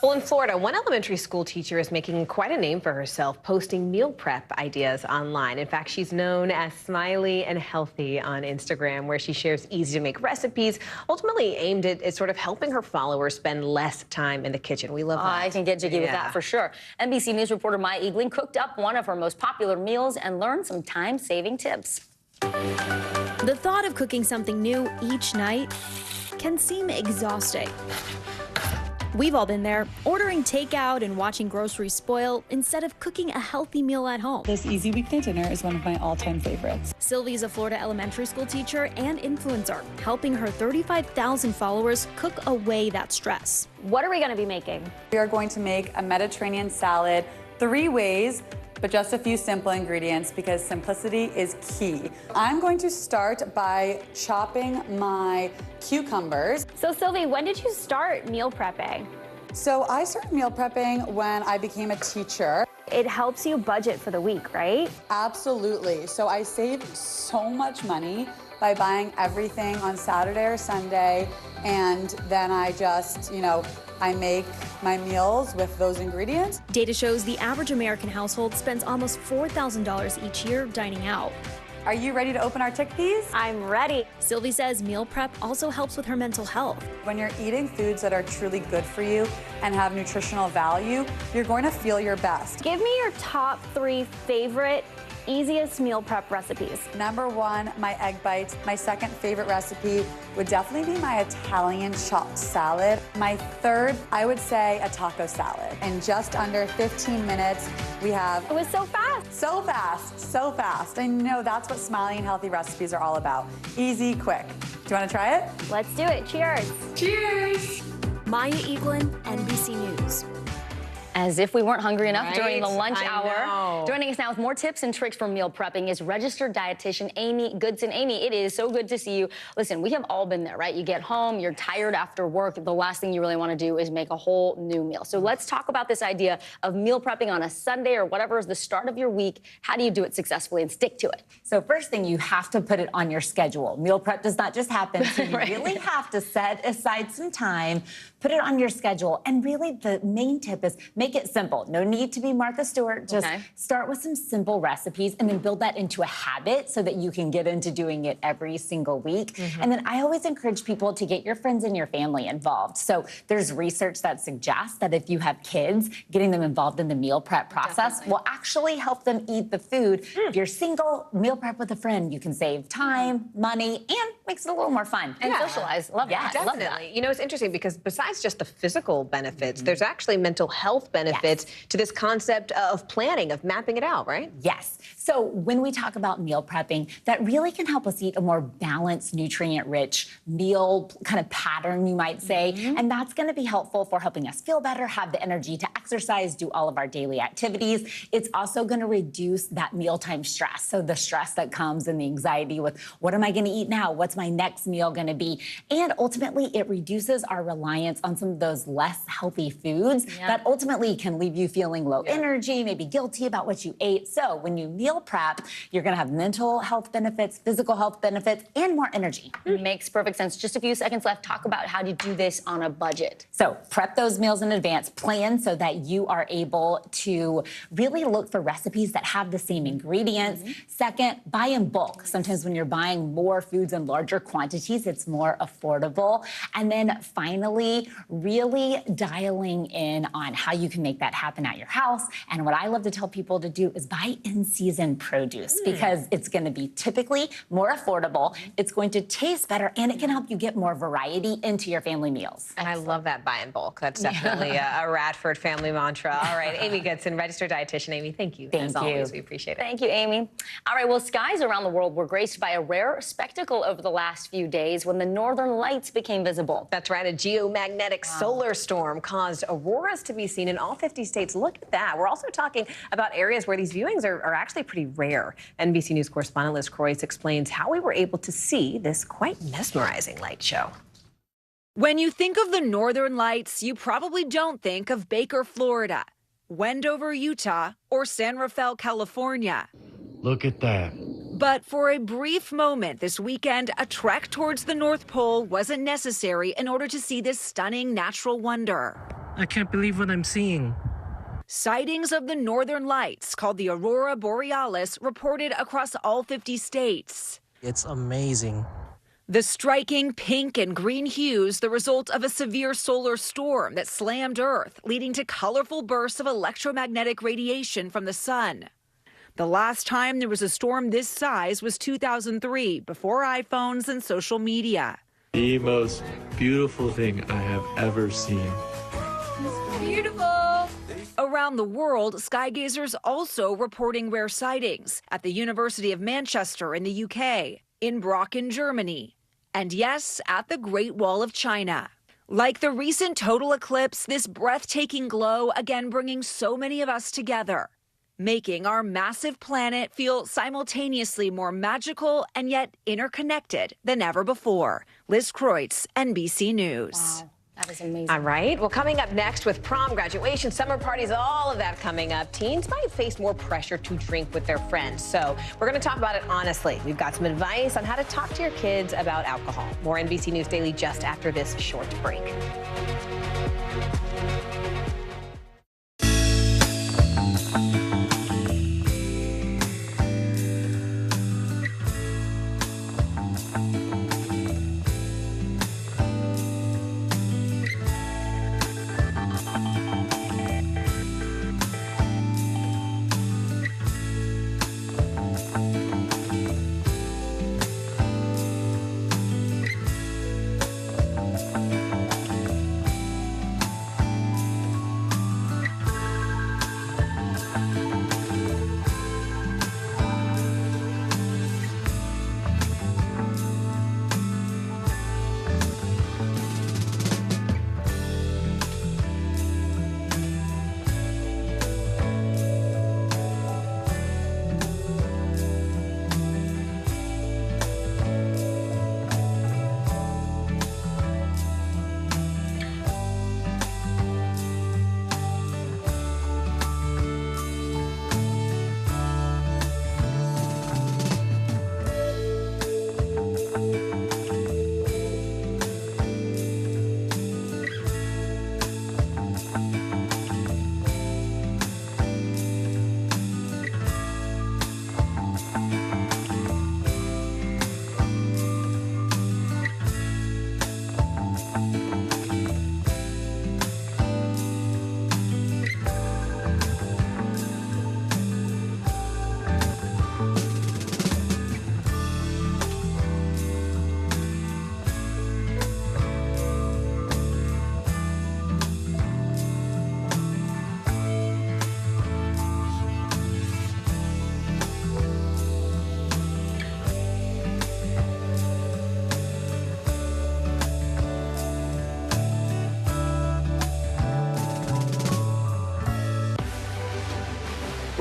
Well, in Florida, one elementary school teacher is making quite a name for herself, posting meal prep ideas online. In fact, she's known as Smiley and Healthy on Instagram, where she shares easy-to-make recipes, ultimately aimed at sort of helping her followers spend less time in the kitchen. We love that. I can get jiggy with that for sure. NBC News reporter Maya Eagling cooked up one of her most popular meals and learned some time-saving tips. The thought of cooking something new each night can seem exhausting. We've all been there, ordering takeout and watching groceries spoil instead of cooking a healthy meal at home. This easy weekday dinner is one of my all-time favorites. Sylvie's a Florida elementary school teacher and influencer, helping her 35,000 followers cook away that stress. What are we going to be making? We are going to make a Mediterranean salad 3 ways, but just a few simple ingredients because simplicity is key. I'm going to start by chopping my cucumbers. So Sylvie, when did you start meal prepping? So I started meal prepping when I became a teacher. It helps you budget for the week, right? Absolutely. So I saved so much money by buying everything on Saturday or Sunday, and then I just, I make my meals with those ingredients. Data shows the average American household spends almost $4,000 each year dining out. Are you ready to open our chickpeas? I'm ready. Sylvie says meal prep also helps with her mental health. When you're eating foods that are truly good for you and have nutritional value, you're going to feel your best. Give me your top 3 favorite easiest meal prep recipes. Number 1, my egg bites. My second favorite recipe would definitely be my Italian chopped salad. My third, I would say a taco salad. In just under 15 minutes, we have... It was so fast. So fast, so fast. I know that's what Smiling and Healthy recipes are all about. Easy, quick. Do you want to try it? Let's do it. Cheers. Cheers. Maya Eagling, NBC News. As if we weren't hungry enough during the lunch I hour. know. Joining us now with more tips and tricks for meal prepping is registered dietitian Amy Goodson. Amy, it is so good to see you. Listen, we have all been there, right? You get home, you're tired after work. The last thing you really want to do is make a whole new meal. So let's talk about this idea of meal prepping on a Sunday or whatever is the start of your week. How do you do it successfully and stick to it? So first thing, you have to put it on your schedule. Meal prep does not just happen. So you really have to set aside some time, Put it on your schedule. And really, the main tip is make it simple. No need to be Martha Stewart. Just start with some simple recipes and then build that into a habit so that you can get into doing it every single week. And then I always encourage people to get your friends and your family involved. So there's research that suggests that if you have kids, getting them involved in the meal prep process will actually help them eat the food. If you're single, meal prep with a friend, you can save time, money, and makes it a little more fun. And socialize. Love that. Definitely. Love that. You know, it's interesting because besides just the physical benefits, there's actually mental health benefits to this concept of planning, of mapping it out, right? Yes. So when we talk about meal prepping, that really can help us eat a more balanced, nutrient-rich meal kind of pattern, you might say. And that's going to be helpful for helping us feel better, have the energy to exercise, do all of our daily activities. It's also going to reduce that mealtime stress. So the stress that comes and the anxiety with what am I going to eat now? What's my next meal going to be? And ultimately, it reduces our reliance on some of those less healthy foods that ultimately can leave you feeling low energy, maybe guilty about what you ate. So when you meal prep, you're going to have mental health benefits, physical health benefits, and more energy. Makes perfect sense. Just a few seconds left. Talk about how to do this on a budget. So prep those meals in advance, plan so that you are able to really look for recipes that have the same ingredients. Second, buy in bulk. Sometimes when you're buying more foods in larger quantities, it's more affordable. And then finally, really dialing in on how you can make that happen at your house. And what I love to tell people to do is buy in-season produce because it's going to be typically more affordable. It's going to taste better, and it can help you get more variety into your family meals. And I love that buy in bulk. That's definitely a Radford family mantra. All right, Amy Goodson, registered dietitian. Amy, thank you. As always, we appreciate it. Thank you, Amy. All right, well, skies around the world were graced by a rare spectacle over the last few days when the northern lights became visible. That's right. A geomagnetic solar storm caused auroras to be seen in all 50 states. Look at that. We're also talking about areas where these viewings are actually pretty rare. NBC News correspondent Liz Croyce explains how we were able to see this quite mesmerizing light show. When you think of the northern lights, you probably don't think of Baker, Florida, Wendover, Utah, or San Rafael, California. Look at that. But for a brief moment this weekend, a trek towards the North Pole wasn't necessary in order to see this stunning natural wonder. I can't believe what I'm seeing. Sightings of the northern lights, called the Aurora Borealis, reported across all 50 states. It's amazing. The striking pink and green hues, the result of a severe solar storm that slammed Earth, leading to colorful bursts of electromagnetic radiation from the sun. The last time there was a storm this size was 2003, before iPhones and social media. The most beautiful thing I have ever seen. Beautiful. Around the world, sky gazers also reporting rare sightings at the University of Manchester in the UK, in Brocken, Germany, and yes, at the Great Wall of China. Like the recent total eclipse, this breathtaking glow again bringing so many of us together, making our massive planet feel simultaneously more magical and yet interconnected than ever before. Liz Croyce, NBC News. Wow. That is amazing. All right. Well, coming up next with prom, graduation, summer parties, all of that coming up, teens might face more pressure to drink with their friends. So we're going to talk about it honestly. We've got some advice on how to talk to your kids about alcohol. More NBC News Daily just after this short break.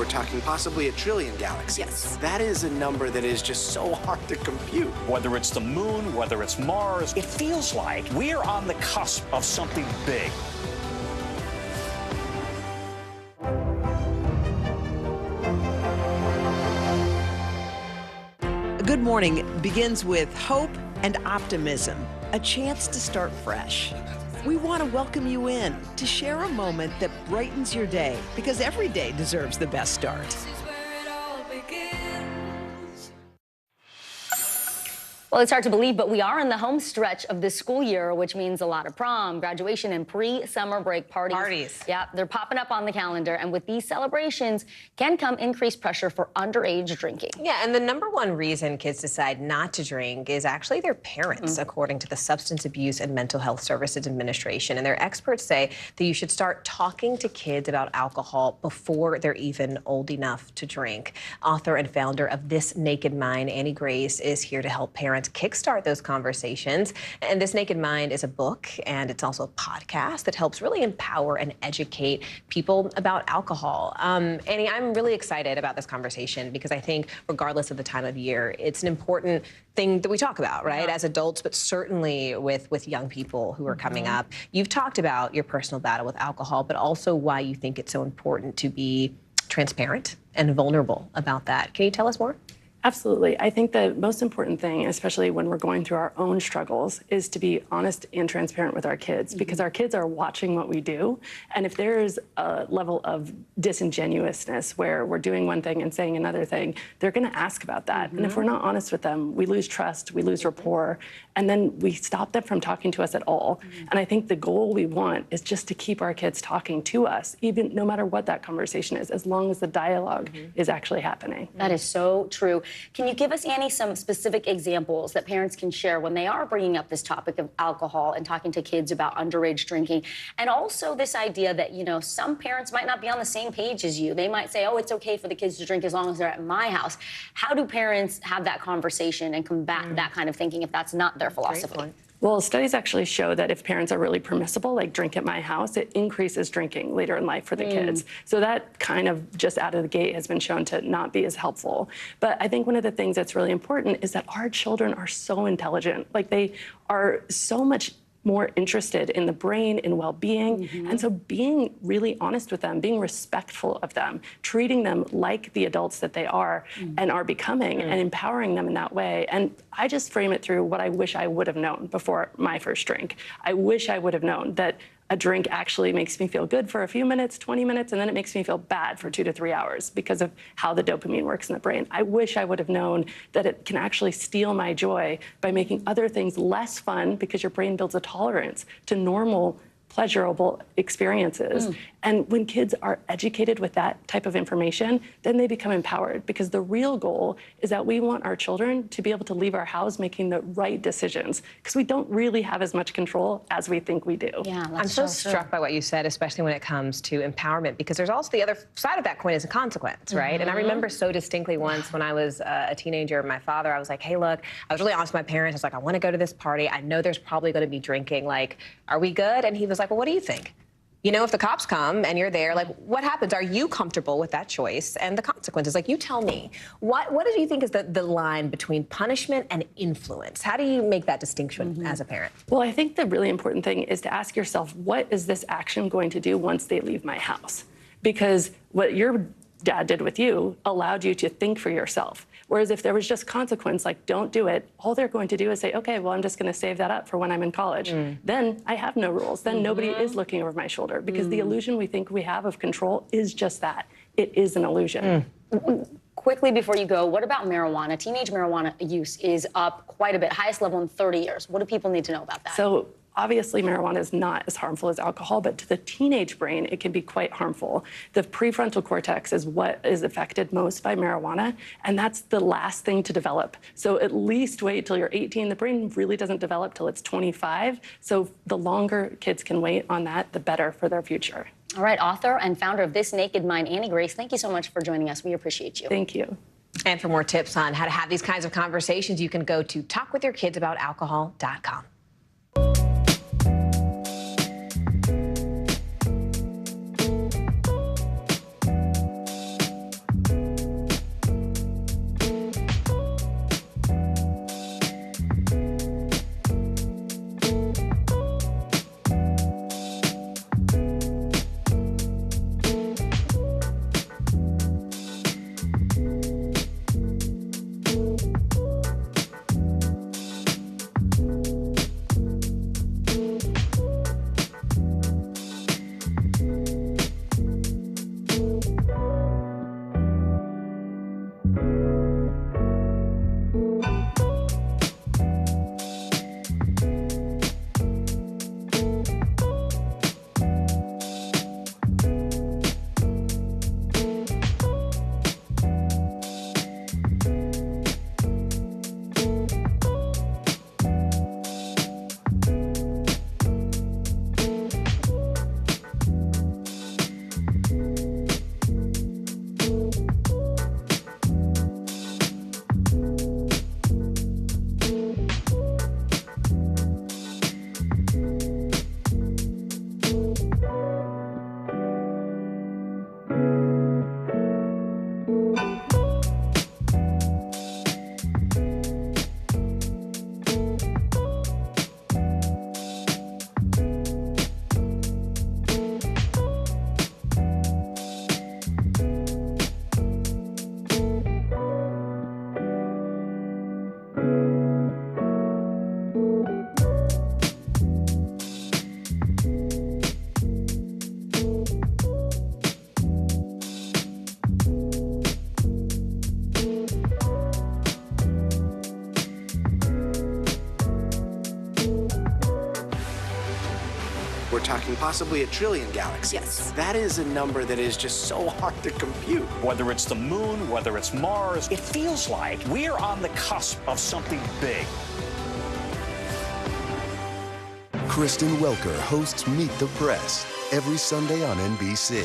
we're talking possibly 1 trillion galaxies. Yes. That is a number that is just so hard to compute. Whether it's the moon, whether it's Mars, it feels like we're on the cusp of something big. Good morning begins with hope and optimism, a chance to start fresh. We want to welcome you in to share a moment that brightens your day, because every day deserves the best start. Well, it's hard to believe, but we are in the home stretch of this school year, which means a lot of prom, graduation, and pre-summer break parties. Yeah, they're popping up on the calendar. And with these celebrations can come increased pressure for underage drinking. Yeah, and the #1 reason kids decide not to drink is actually their parents, according to the Substance Abuse and Mental Health Services Administration. And their experts say that you should start talking to kids about alcohol before they're even old enough to drink. Author and founder of This Naked Mind, Annie Grace, is here to help parents kickstart those conversations. And This Naked Mind is a book, and it's also a podcast that helps really empower and educate people about alcohol. Annie, I'm really excited about this conversation because I think regardless of the time of year, it's an important thing that we talk about, right, as adults, but certainly with young people who are coming up. You've talked about your personal battle with alcohol, but also why you think it's so important to be transparent and vulnerable about that. Can you tell us more? Absolutely. I think the most important thing, especially when we're going through our own struggles, is to be honest and transparent with our kids, because our kids are watching what we do. And if there is a level of disingenuousness where we're doing one thing and saying another thing, they're going to ask about that. And if we're not honest with them, we lose trust, we lose rapport, and then we stop them from talking to us at all. And I think the goal we want is just to keep our kids talking to us, even no matter what that conversation is, as long as the dialogue is actually happening. That is so true. Can you give us, Annie, some specific examples that parents can share when they are bringing up this topic of alcohol and talking to kids about underage drinking? And also this idea that, you know, some parents might not be on the same page as you. They might say, oh, it's okay for the kids to drink as long as they're at my house. How do parents have that conversation and combat that kind of thinking if that's not their philosophy? Well, studies actually show that if parents are really permissible, like drink at my house, it increases drinking later in life for the kids. So that kind of just out of the gate has been shown to not be as helpful. But I think one of the things that's really important is that our children are so intelligent. Like, they are so much more interested in the brain, in well-being. And so being really honest with them, being respectful of them, treating them like the adults that they are and are becoming, and empowering them in that way. And I just frame it through what I wish I would have known before my first drink. I wish I would have known that a drink actually makes me feel good for a few minutes, 20 minutes, and then it makes me feel bad for 2 to 3 hours because of how the dopamine works in the brain. I wish I would have known that it can actually steal my joy by making other things less fun, because your brain builds a tolerance to normal, pleasurable experiences. And when kids are educated with that type of information, then they become empowered, because the real goal is that we want our children to be able to leave our house making the right decisions, because we don't really have as much control as we think we do. Yeah, I'm so struck by what you said, especially when it comes to empowerment, because there's also the other side of that coin is a consequence, right? And I remember so distinctly once when I was a teenager, my father, I was like, hey, look, I was really honest with my parents. I was like, I want to go to this party. I know there's probably going to be drinking. Like, are we good? And he was like, well, what do you think? You know, if the cops come and you're there, like, what happens? Are you comfortable with that choice and the consequences? Like, you tell me. What do you think is the line between punishment and influence? How do you make that distinction as a parent? Well, I think the really important thing is to ask yourself, what is this action going to do once they leave my house? Because what your dad did with you allowed you to think for yourself. Whereas if there was just consequence, like don't do it, all they're going to do is say, okay, well, I'm just going to save that up for when I'm in college. Then I have no rules. Then nobody is looking over my shoulder, because the illusion we think we have of control is just that. It is an illusion. Quickly before you go, what about marijuana? Teenage marijuana use is up quite a bit, highest level in 30 years. What do people need to know about that? So obviously, marijuana is not as harmful as alcohol, but to the teenage brain, it can be quite harmful. The prefrontal cortex is what is affected most by marijuana, and that's the last thing to develop. So at least wait till you're 18. The brain really doesn't develop till it's 25. So the longer kids can wait on that, the better for their future. All right, author and founder of This Naked Mind, Annie Grace, thank you so much for joining us. We appreciate you. Thank you. And for more tips on how to have these kinds of conversations, you can go to talkwithyourkidsabout.alcohol.com. talking possibly 1 trillion galaxies. Yes. That is a number that is just so hard to compute. Whether it's the moon, whether it's Mars, it feels like we're on the cusp of something big. Kristen Welker hosts Meet the Press every Sunday on NBC.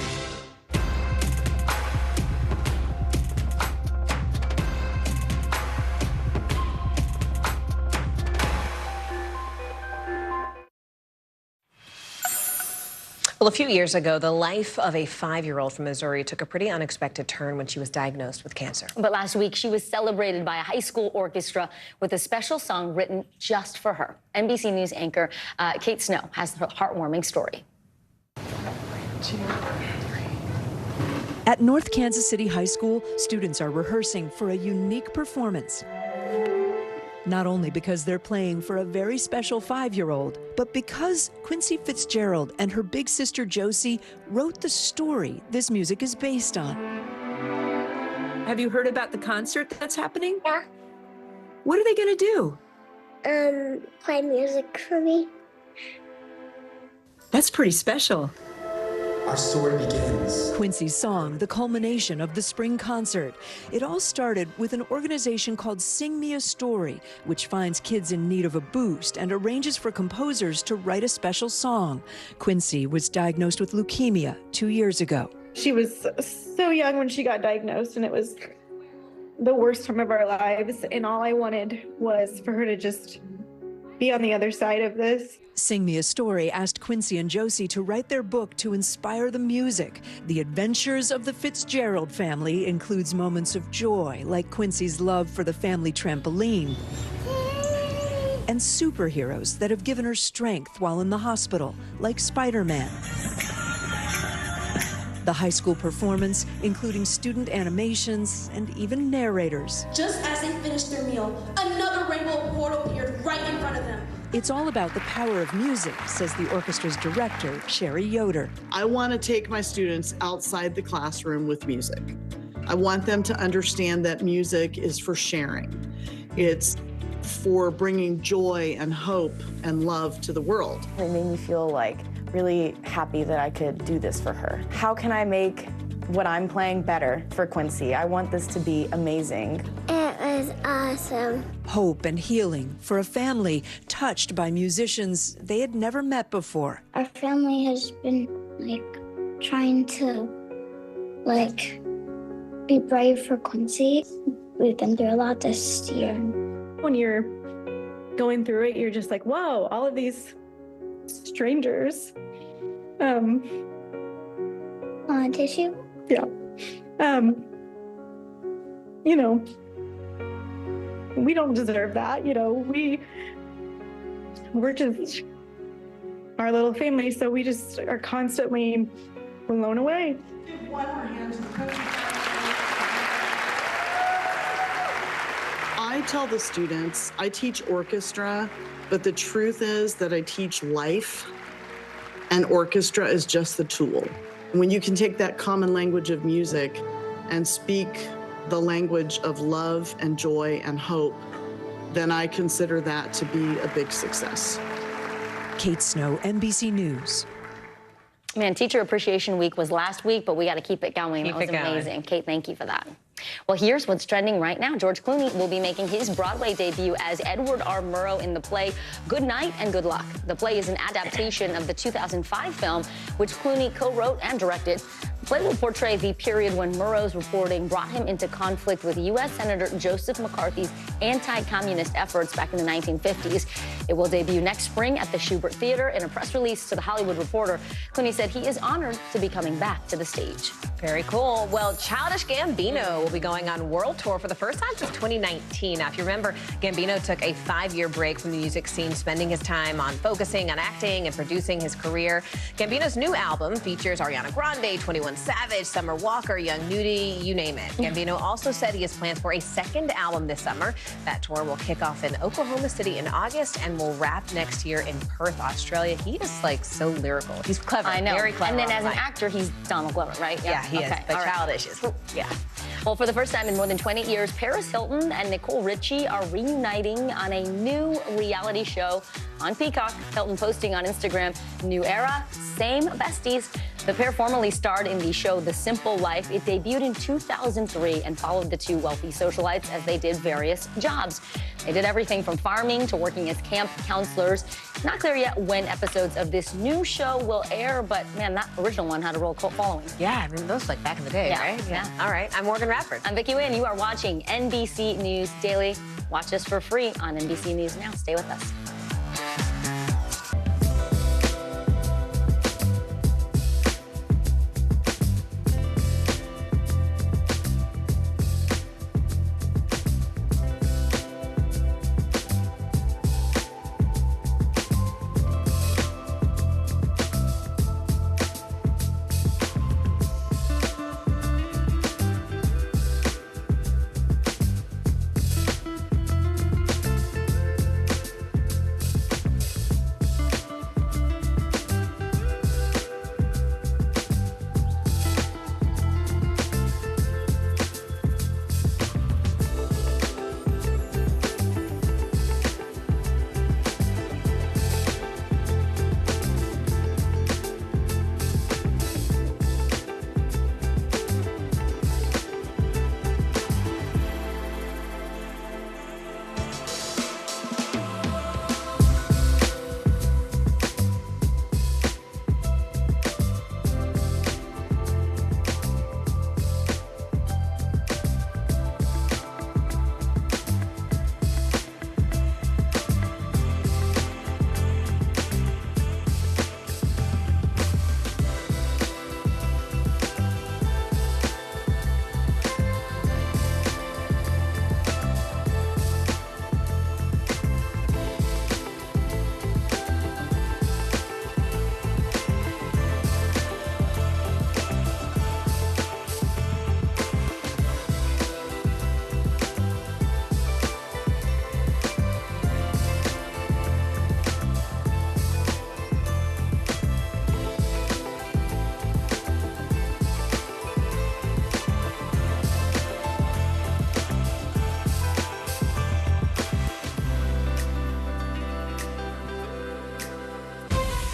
Well, a few years ago, the life of a 5-year-old from Missouri took a pretty unexpected turn when she was diagnosed with cancer. But last week, she was celebrated by a high school orchestra with a special song written just for her. NBC News anchor Kate Snow has the heartwarming story. At North Kansas City High School, students are rehearsing for a unique performance. Not only because they're playing for a very special 5-year-old, but because Quincy Fitzgerald and her big sister Josie wrote the story this music is based on. Have you heard about the concert that's happening? Yeah. What are they going to do? Play music for me. That's pretty special. Our story begins. Quincy's song, the culmination of the spring concert. It all started with an organization called Sing Me a Story, which finds kids in need of a boost and arranges for composers to write a special song. Quincy was diagnosed with leukemia 2 years ago. She was so young when she got diagnosed, and it was the worst time of our lives. And all I wanted was for her to just be on the other side of this. Sing Me a Story asked Quincy and Josie to write their book to inspire the music. The Adventures of the Fitzgerald Family includes moments of joy, like Quincy's love for the family trampoline, and superheroes that have given her strength while in the hospital, like Spider-Man. The high school performance, including student animations and even narrators. Just as they finished their meal, another rainbow portal appeared right in front of them. It's all about the power of music, says the orchestra's director, Sherry Yoder. I want to take my students outside the classroom with music. I want them to understand that music is for sharing. It's for bringing joy and hope and love to the world. It made me feel like really happy that I could do this for her. How can I make what I'm playing better for Quincy? I want this to be amazing. It was awesome. Hope and healing for a family touched by musicians they had never met before. Our family has been trying to be brave for Quincy. We've been through a lot this year. When you're going through it, you're just like, whoa, all of these strangers. Want a tissue? Yeah. We don't deserve that. We're just our little family, so we just are constantly blown away. Give one more hand to the coach. I tell the students, I teach orchestra, but the truth is that I teach life, and orchestra is just the tool. When you can take that common language of music and speak the language of love and joy and hope, then I consider that to be a big success. Kate Snow, NBC News. Man, Teacher Appreciation Week was last week, but we got to keep it going. That was amazing. Kate, thank you for that. Well, here's what's trending right now. George Clooney will be making his Broadway debut as Edward R. Murrow in the play Good Night and Good Luck. The play is an adaptation of the 2005 film, which Clooney co-wrote and directed. The play will portray the period when Murrow's reporting brought him into conflict with U.S. Senator Joseph McCarthy's anti-communist efforts back in the 1950s. It will debut next spring at the Schubert Theater. In a press release to The Hollywood Reporter, Clooney said he is honored to be coming back to the stage. Very cool. Well, Childish Gambino will be going on world tour for the first time since 2019. Now, if you remember, Gambino took a 5-year break from the music scene, spending his time on focusing on acting and producing his career. Gambino's new album features Ariana Grande, 21 Savage, Summer Walker, Young Nudy, you name it. Gambino also said he has plans for a second album this summer. That tour will kick off in Oklahoma City in August and will wrap next year in Perth, Australia. He is so lyrical. He's clever. I know. Very clever. And then as an actor, he's Donald Glover, right? Yeah, he is. But all right. Childish is, yeah. Well, for the first time in more than 20 years, Paris Hilton and Nicole Richie are reuniting on a new reality show on Peacock. Hilton posting on Instagram, "New era, same besties." The pair formerly starred in the show The Simple Life. It debuted in 2003 and followed the two wealthy socialites as they did various jobs. They did everything from farming to working as camp counselors. It's not clear yet when episodes of this new show will air, but man, that original one had a real cult following. Yeah, I remember those like back in the day, right? Yeah. All right, I'm Morgan Radford. I'm Vicki Wynn. You are watching NBC News Daily. Watch us for free on NBC News Now. Stay with us.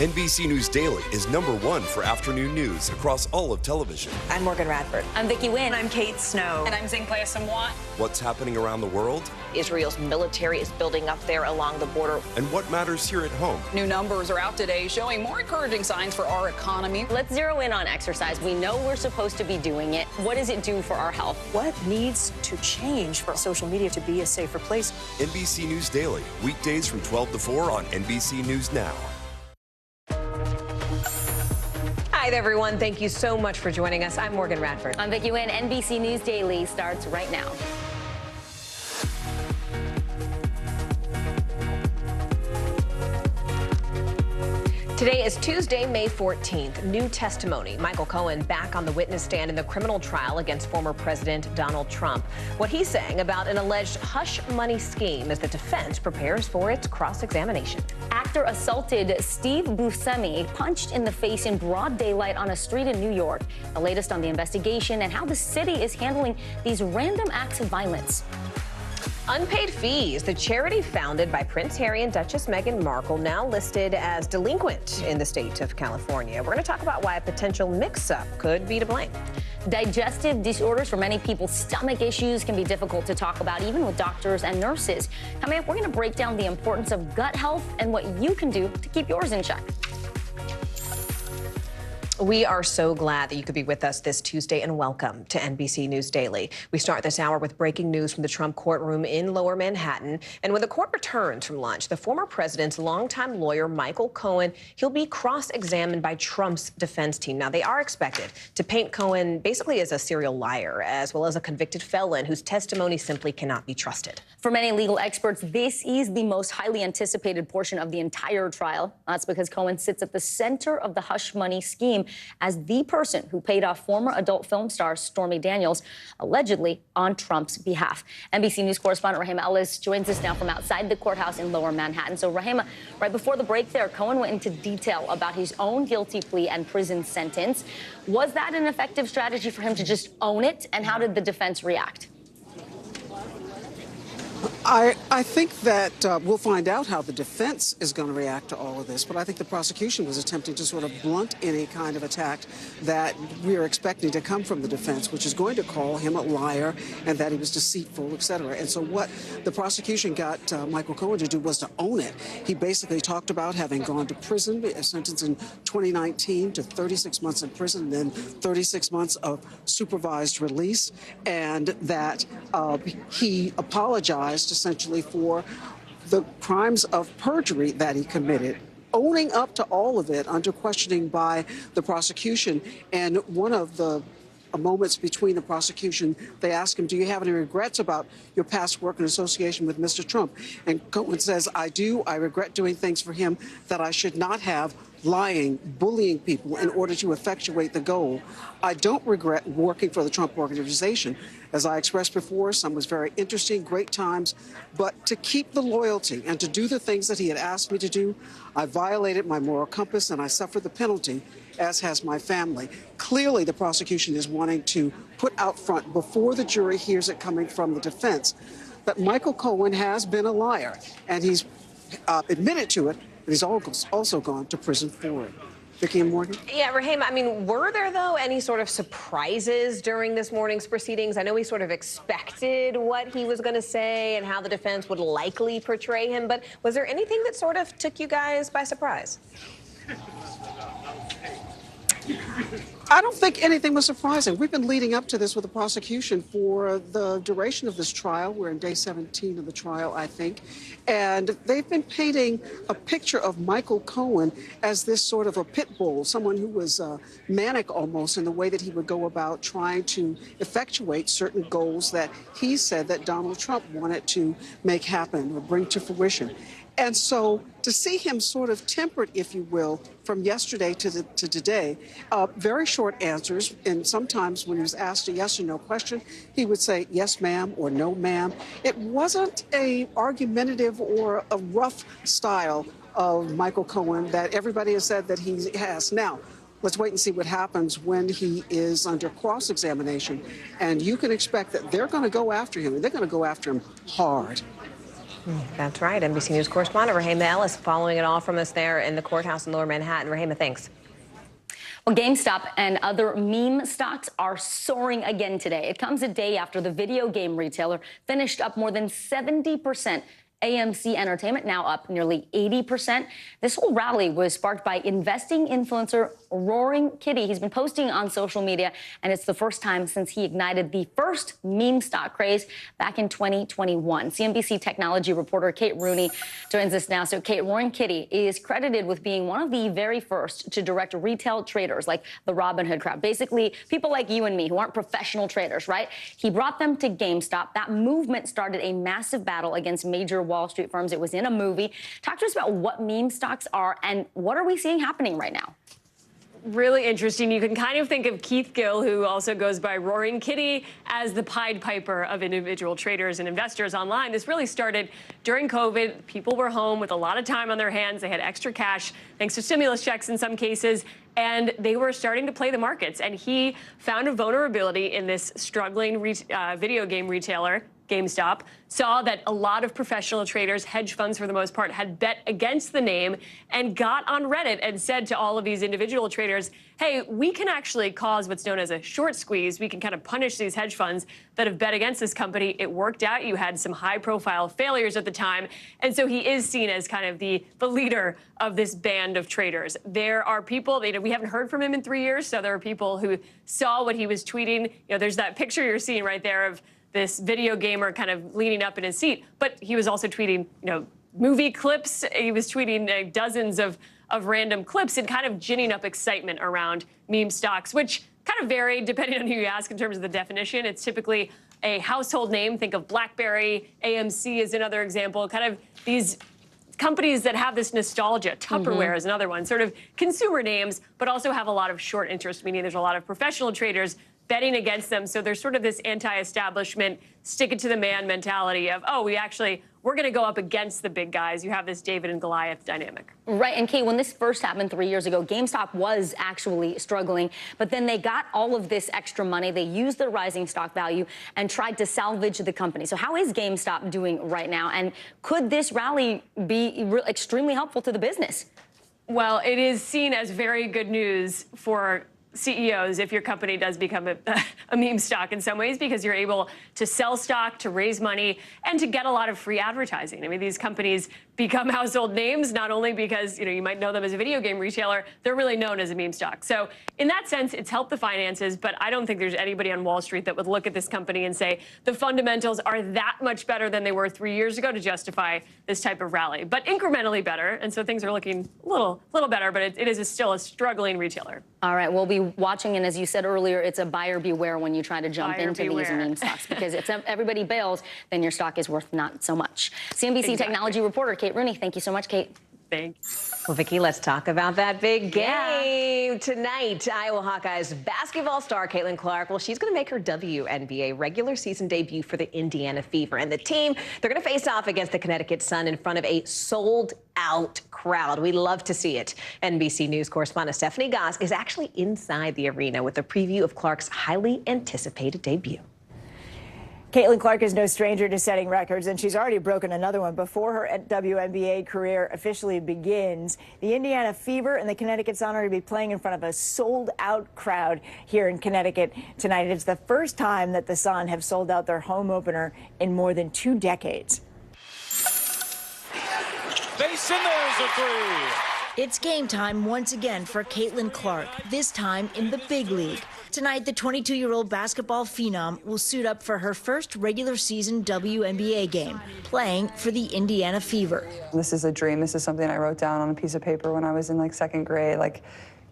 NBC News Daily is #1 for afternoon news across all of television. I'm Morgan Radford. I'm Vicki Wynn. I'm Kate Snow. And I'm Zinklea Samwat. What's happening around the world? Israel's military is building up there along the border. And what matters here at home? New numbers are out today showing more encouraging signs for our economy. Let's zero in on exercise. We know we're supposed to be doing it. What does it do for our health? What needs to change for social media to be a safer place? NBC News Daily, weekdays from 12 to 4 on NBC News Now. Hi there, everyone. Thank you so much for joining us. I'm Morgan Radford. I'm Vicki Wynn. NBC News Daily starts right now. Today is Tuesday, May 14th. New testimony. Michael Cohen back on the witness stand in the criminal trial against former President Donald Trump. What he's saying about an alleged hush money scheme as the defense prepares for its cross-examination. Actor assaulted Steve Buscemi, punched in the face in broad daylight on a street in New York. The latest on the investigation and how the city is handling these random acts of violence. Unpaid fees. The charity founded by Prince Harry and Duchess Meghan Markle now listed as delinquent in the state of California. We're going to talk about why a potential mix-up could be to blame. Digestive disorders. For many people, stomach issues can be difficult to talk about, even with doctors and nurses. Coming up, we're going to break down the importance of gut health and what you can do to keep yours in check. We are so glad that you could be with us this Tuesday, and welcome to NBC News Daily. We start this hour with breaking news from the Trump courtroom in Lower Manhattan. And when the court returns from lunch, the former president's longtime lawyer, Michael Cohen, he'll be cross-examined by Trump's defense team. Now, they are expected to paint Cohen basically as a serial liar, as well as a convicted felon whose testimony simply cannot be trusted. For many legal experts, this is the most highly anticipated portion of the entire trial. That's because Cohen sits at the center of the hush money scheme. name as the person who paid off former adult film star Stormy Daniels, allegedly on Trump's behalf. NBC News correspondent Rahema Ellis joins us now from outside the courthouse in Lower Manhattan. So, Rahema, right before the break there, Cohen went into detail about his own guilty plea and prison sentence. Was that an effective strategy for him to just own it? And how did the defense react? I think that we'll find out how the defense is going to react to all of this, but I think the prosecution was attempting to sort of blunt any kind of attack that we are expecting to come from the defense, which is going to call him a liar and that he was deceitful, et cetera. And so what the prosecution got Michael Cohen to do was to own it. He basically talked about having gone to prison, a sentence in 2019 to 36 months in prison, then 36 months of supervised release, and that he apologized essentially for the crimes of perjury that he committed, owning up to all of it under questioning by the prosecution. And one of the moments between the prosecution, they asked him, do you have any regrets about your past work in association with Mr. Trump? And Cohen says, I do. I regret doing things for him that I should not have, lying, bullying people in order to effectuate the goal. I don't regret working for the Trump organization. As I expressed before, some was very interesting, great times, but to keep the loyalty and to do the things that he had asked me to do, I violated my moral compass and I suffered the penalty, as has my family. Clearly, the prosecution is wanting to put out front, before the jury hears it coming from the defense, that Michael Cohen has been a liar, and he's admitted to it, and he's also gone to prison for it. Vicki and Morgan? Yeah, Rahema, I mean, were there, though, any sort of surprises during this morning's proceedings? I know we sort of expected what he was going to say and how the defense would likely portray him, but was there anything that sort of took you guys by surprise? I don't think anything was surprising. We've been leading up to this with the prosecution for the duration of this trial. We're in day 17 of the trial, I think. And they've been painting a picture of Michael Cohen as this sort of a pit bull, someone who was manic almost in the way that he would go about trying to effectuate certain goals that he said that Donald Trump wanted to make happen or bring to fruition. And so to see him sort of tempered, if you will, from yesterday to today, very short answers. And sometimes when he was asked a yes or no question, he would say, yes, ma'am, or no, ma'am. It wasn't a argumentative or a rough style of Michael Cohen that everybody has said that he has. Now, let's wait and see what happens when he is under cross-examination. And you can expect that they're going to go after him, and they're going to go after him hard. That's right. NBC News correspondent Rahema Ellis following it all from us there in the courthouse in Lower Manhattan. Rahema, thanks. Well, GameStop and other meme stocks are soaring again today. It comes a day after the video game retailer finished up more than 70%. AMC Entertainment now up nearly 80%. This whole rally was sparked by investing influencer Roaring Kitty. He's been posting on social media, and it's the first time since he ignited the first meme stock craze back in 2021. CNBC technology reporter Kate Rooney joins us now. So, Kate, Roaring Kitty is credited with being one of the very first to direct retail traders like the Robinhood crowd, basically people like you and me who aren't professional traders, right? He brought them to GameStop. That movement started a massive battle against major Wall Street firms. It was in a movie. Talk to us about what meme stocks are and what are we seeing happening right now? Really interesting. You can kind of think of Keith Gill, who also goes by Roaring Kitty, as the Pied Piper of individual traders and investors online. This really started during COVID. People were home with a lot of time on their hands. They had extra cash, thanks to stimulus checks in some cases, and they were starting to play the markets. And he found a vulnerability in this struggling video game retailer, GameStop, saw that a lot of professional traders, hedge funds for the most part, had bet against the name and got on Reddit and said to all of these individual traders, hey, we can actually cause what's known as a short squeeze. We can kind of punish these hedge funds that have bet against this company. It worked out. You had some high-profile failures at the time. And so he is seen as kind of the leader of this band of traders. There are people, we haven't heard from him in 3 years, so there are people who saw what he was tweeting. There's that picture you're seeing right there of this video gamer kind of leaning up in his seat. But he was also tweeting, movie clips. He was tweeting dozens of random clips and kind of ginning up excitement around meme stocks, which kind of vary depending on who you ask in terms of the definition. It's typically a household name. Think of BlackBerry. AMC is another example. Kind of these companies that have this nostalgia. Tupperware is another one, sort of consumer names, but also have a lot of short interest, meaning there's a lot of professional traders betting against them. So there's sort of this anti-establishment, stick it to the man mentality of, oh, we're going to go up against the big guys. You have this David and Goliath dynamic. Right. And Kate, when this first happened 3 years ago, GameStop was actually struggling, but then they got all of this extra money. They used their rising stock value and tried to salvage the company. So how is GameStop doing right now? And could this rally be extremely helpful to the business? Well, it is seen as very good news for CEOs if your company does become a meme stock in some ways, because you're able to sell stock, to raise money, and to get a lot of free advertising. I mean, these companies become household names, not only because, you might know them as a video game retailer, they're really known as a meme stock. So in that sense, it's helped the finances, but I don't think there's anybody on Wall Street that would look at this company and say the fundamentals are that much better than they were 3 years ago to justify this type of rally, but incrementally better. And so things are looking a little better, but it is still a struggling retailer. All right, we'll be watching, and as you said earlier, it's a buyer beware when you try to jump into these meme stocks, because if everybody bails, then your stock is worth not so much. CNBC technology reporter Kate Rooney, thank you so much, Kate. Thanks. Well, Vicki, let's talk about that big game tonight. Iowa Hawkeyes basketball star Caitlin Clark, well, she's going to make her WNBA regular season debut for the Indiana Fever. And the team, they're going to face off against the Connecticut Sun in front of a sold-out crowd. We love to see it. NBC News correspondent Stephanie Goss is actually inside the arena with a preview of Clark's highly anticipated debut. Caitlin Clark is no stranger to setting records, and she's already broken another one before her WNBA career officially begins. The Indiana Fever and the Connecticut Sun are to be playing in front of a sold-out crowd here in Connecticut tonight. It's the first time that the Sun have sold out their home opener in more than 2 decades. Mason, there's a three. It's game time once again for Caitlin Clark, this time in the big league. Tonight, the 22-year-old basketball phenom will suit up for her first regular season WNBA game, playing for the Indiana Fever. This is a dream. This is something I wrote down on a piece of paper when I was in second grade,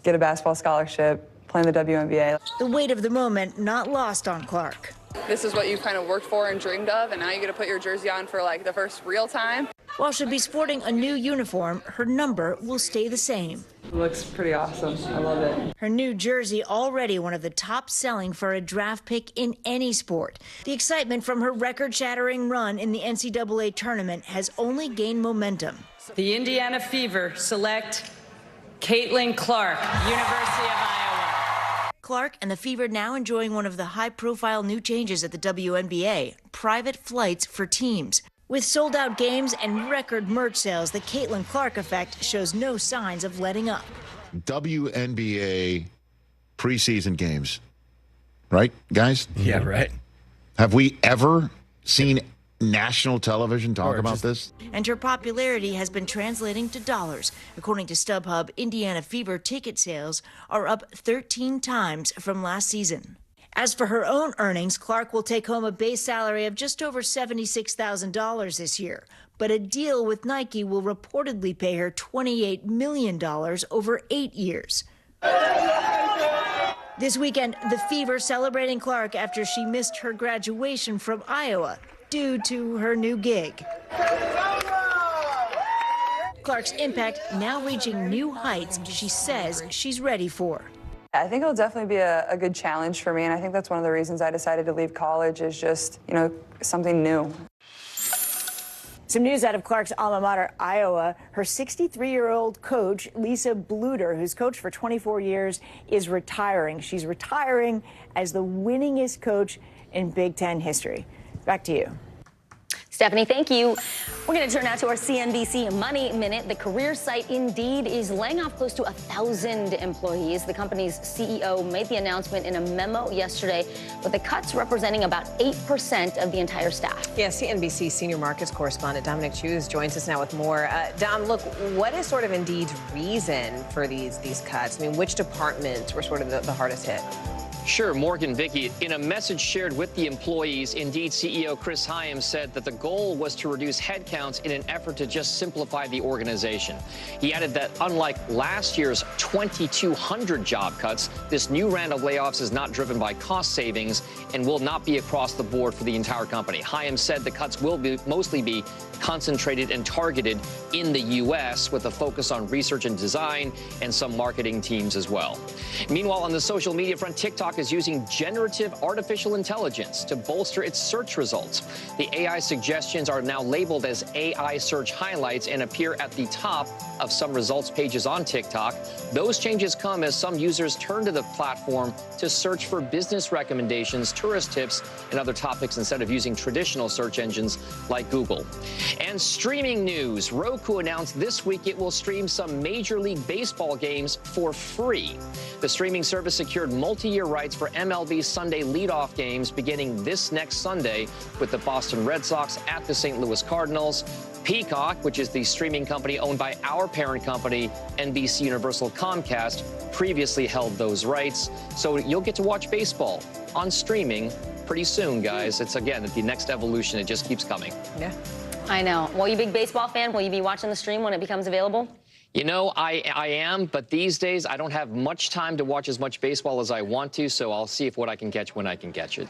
get a basketball scholarship, play in the WNBA. The weight of the moment not lost on Clark. This is what you kind of worked for and dreamed of, and now you get to put your jersey on for the first real time. While she'll be sporting a new uniform, her number will stay the same. It looks pretty awesome. I love it. Her new jersey already one of the top selling for a draft pick in any sport. The excitement from her record-shattering run in the NCAA tournament has only gained momentum. The Indiana Fever select Caitlin Clark, University of Iowa. Clark and the Fever now enjoying one of the high-profile new changes at the WNBA, private flights for teams. With sold-out games and record merch sales, the Caitlin Clark effect shows no signs of letting up. WNBA preseason games, right, guys? Yeah, right. Have we ever seen national television talk about this? And her popularity has been translating to dollars. According to StubHub, Indiana Fever ticket sales are up 13 times from last season. As for her own earnings, Clark will take home a base salary of just over $76,000 this year. But a deal with Nike will reportedly pay her $28 million over 8 years. This weekend, the Fever celebrating Clark after she missed her graduation from Iowa due to her new gig. Clark's impact now reaching new heights she says she's ready for. I think it'll definitely be a good challenge for me, and I think that's one of the reasons I decided to leave college is just, something new. Some news out of Clark's alma mater, Iowa. Her 63-year-old coach, Lisa Bluter, who's coached for 24 years, is retiring. She's retiring as the winningest coach in Big Ten history. Back to you. Stephanie, thank you. We're going to turn now to our CNBC Money Minute. The career site Indeed is laying off close to 1,000 employees. The company's CEO made the announcement in a memo yesterday, with the cuts representing about 8% of the entire staff. Yeah, CNBC senior markets correspondent Dominic Hughes joins us now with more. Dom, look, what is sort of Indeed's reason for these cuts? I mean, which departments were sort of the hardest hit? Sure, Morgan, Vicky. In a message shared with the employees, Indeed CEO Chris Hyams said that the goal was to reduce headcounts in an effort to just simplify the organization. He added that unlike last year's 2,200 job cuts, this new round of layoffs is not driven by cost savings and will not be across the board for the entire company. Hyams said the cuts will mostly be concentrated and targeted in the U.S. with a focus on research and design and some marketing teams as well. Meanwhile, on the social media front, TikTok is using generative artificial intelligence to bolster its search results. The AI suggestions are now labeled as AI search highlights and appear at the top of some results pages on TikTok. Those changes come as some users turn to the platform to search for business recommendations, tourist tips, and other topics instead of using traditional search engines like Google. And streaming news. Roku announced this week it will stream some Major League Baseball games for free. The streaming service secured multi-year rights for MLB Sunday leadoff games beginning this next Sunday with the Boston Red Sox at the St. Louis Cardinals. Peacock, which is the streaming company owned by our parent company, NBC Universal Comcast, previously held those rights. So you'll get to watch baseball on streaming pretty soon, guys. It's, again, the next evolution. It just keeps coming. Yeah. I know. Well, you a big baseball fan? Will you be watching the stream when it becomes available? You know, I am, but these days I don't have much time to watch as much baseball as I want to, so I'll see what I can catch when I can catch it.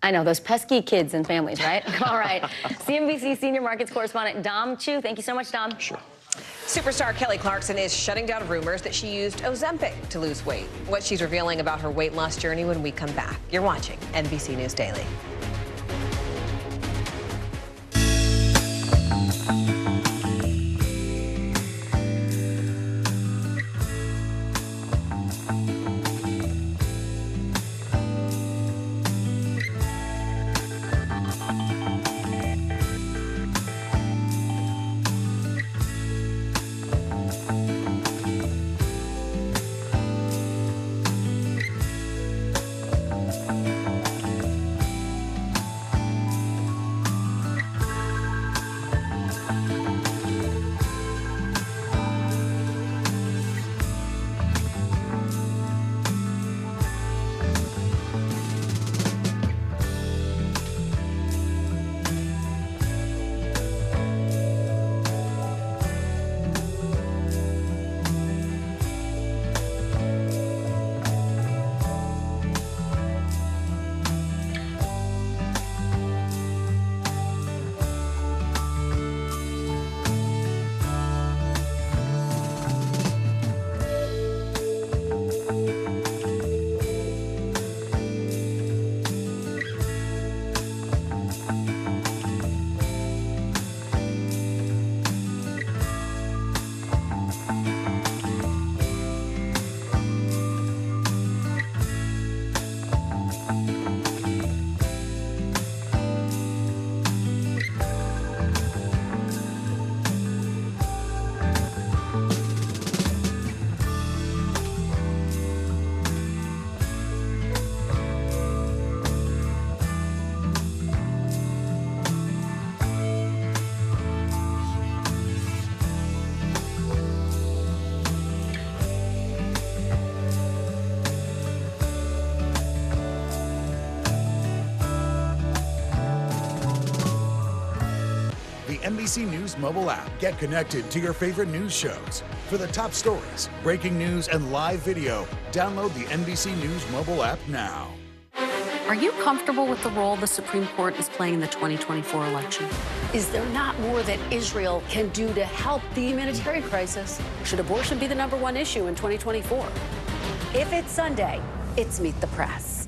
I know, those pesky kids and families, right? All right. CNBC senior markets correspondent Dom Chu. Thank you so much, Dom. Sure. Superstar Kelly Clarkson is shutting down rumors that she used Ozempic to lose weight. What she's revealing about her weight loss journey when we come back. You're watching NBC News Daily. NBC News mobile app. Get connected to your favorite news shows. For the top stories, breaking news, and live video, download the NBC News mobile app now. Are you comfortable with the role the Supreme Court is playing in the 2024 election? Is there not more that Israel can do to help the humanitarian crisis? Should abortion be the #1 issue in 2024? If it's Sunday, it's Meet the Press.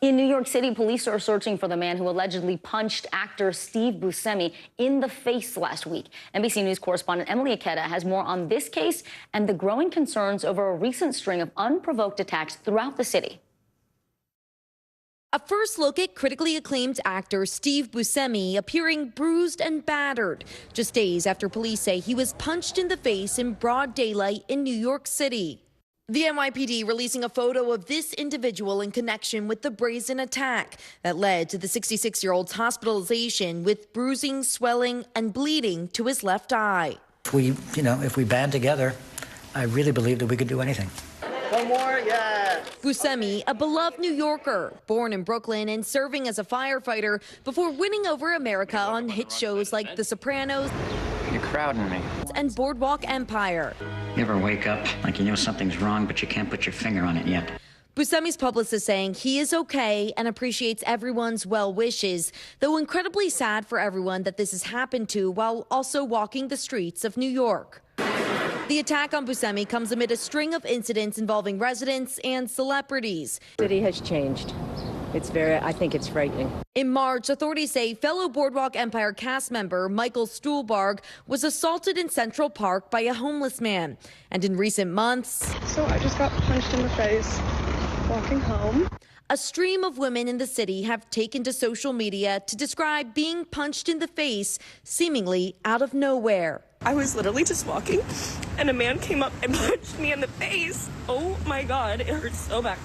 In New York City, police are searching for the man who allegedly punched actor Steve Buscemi in the face last week. NBC News correspondent Emily Aketa has more on this case and the growing concerns over a recent string of unprovoked attacks throughout the city. A first look at critically acclaimed actor Steve Buscemi appearing bruised and battered, just days after police say he was punched in the face in broad daylight in New York City. The NYPD releasing a photo of this individual in connection with the brazen attack that led to the 66-year-old's hospitalization with bruising, swelling, and bleeding to his left eye. If we band together, I really believe that we could do anything. One more, yeah. Buscemi, a beloved New Yorker, born in Brooklyn and serving as a firefighter before winning over America on hit shows like The Sopranos. You're crowding me. And Boardwalk Empire. You ever wake up like you know something's wrong, but you can't put your finger on it yet? Buscemi's publicist saying he is okay and appreciates everyone's well wishes, though incredibly sad for everyone that this has happened to while also walking the streets of New York. The attack on Buscemi comes amid a string of incidents involving residents and celebrities. The city has changed. I think it's frightening. In March, authorities say fellow Boardwalk Empire cast member Michael Stuhlbarg was assaulted in Central Park by a homeless man. And in recent months, So I just got punched in the face walking home. a stream of women in the city have taken to social media to describe being punched in the face seemingly out of nowhere. I was literally just walking and a man came up and punched me in the face. Oh my God, it hurts so bad.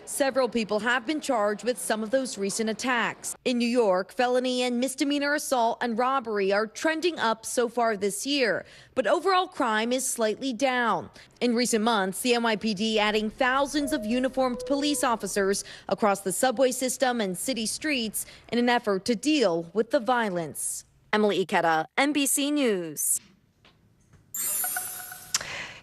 Several people have been charged with some of those recent attacks. In New York, felony and misdemeanor assault and robbery are trending up so far this year, but overall crime is slightly down. In recent months, the NYPD adding thousands of uniformed police officers across the subway system and city streets in an effort to deal with the violence. Emily Ikeda, NBC News.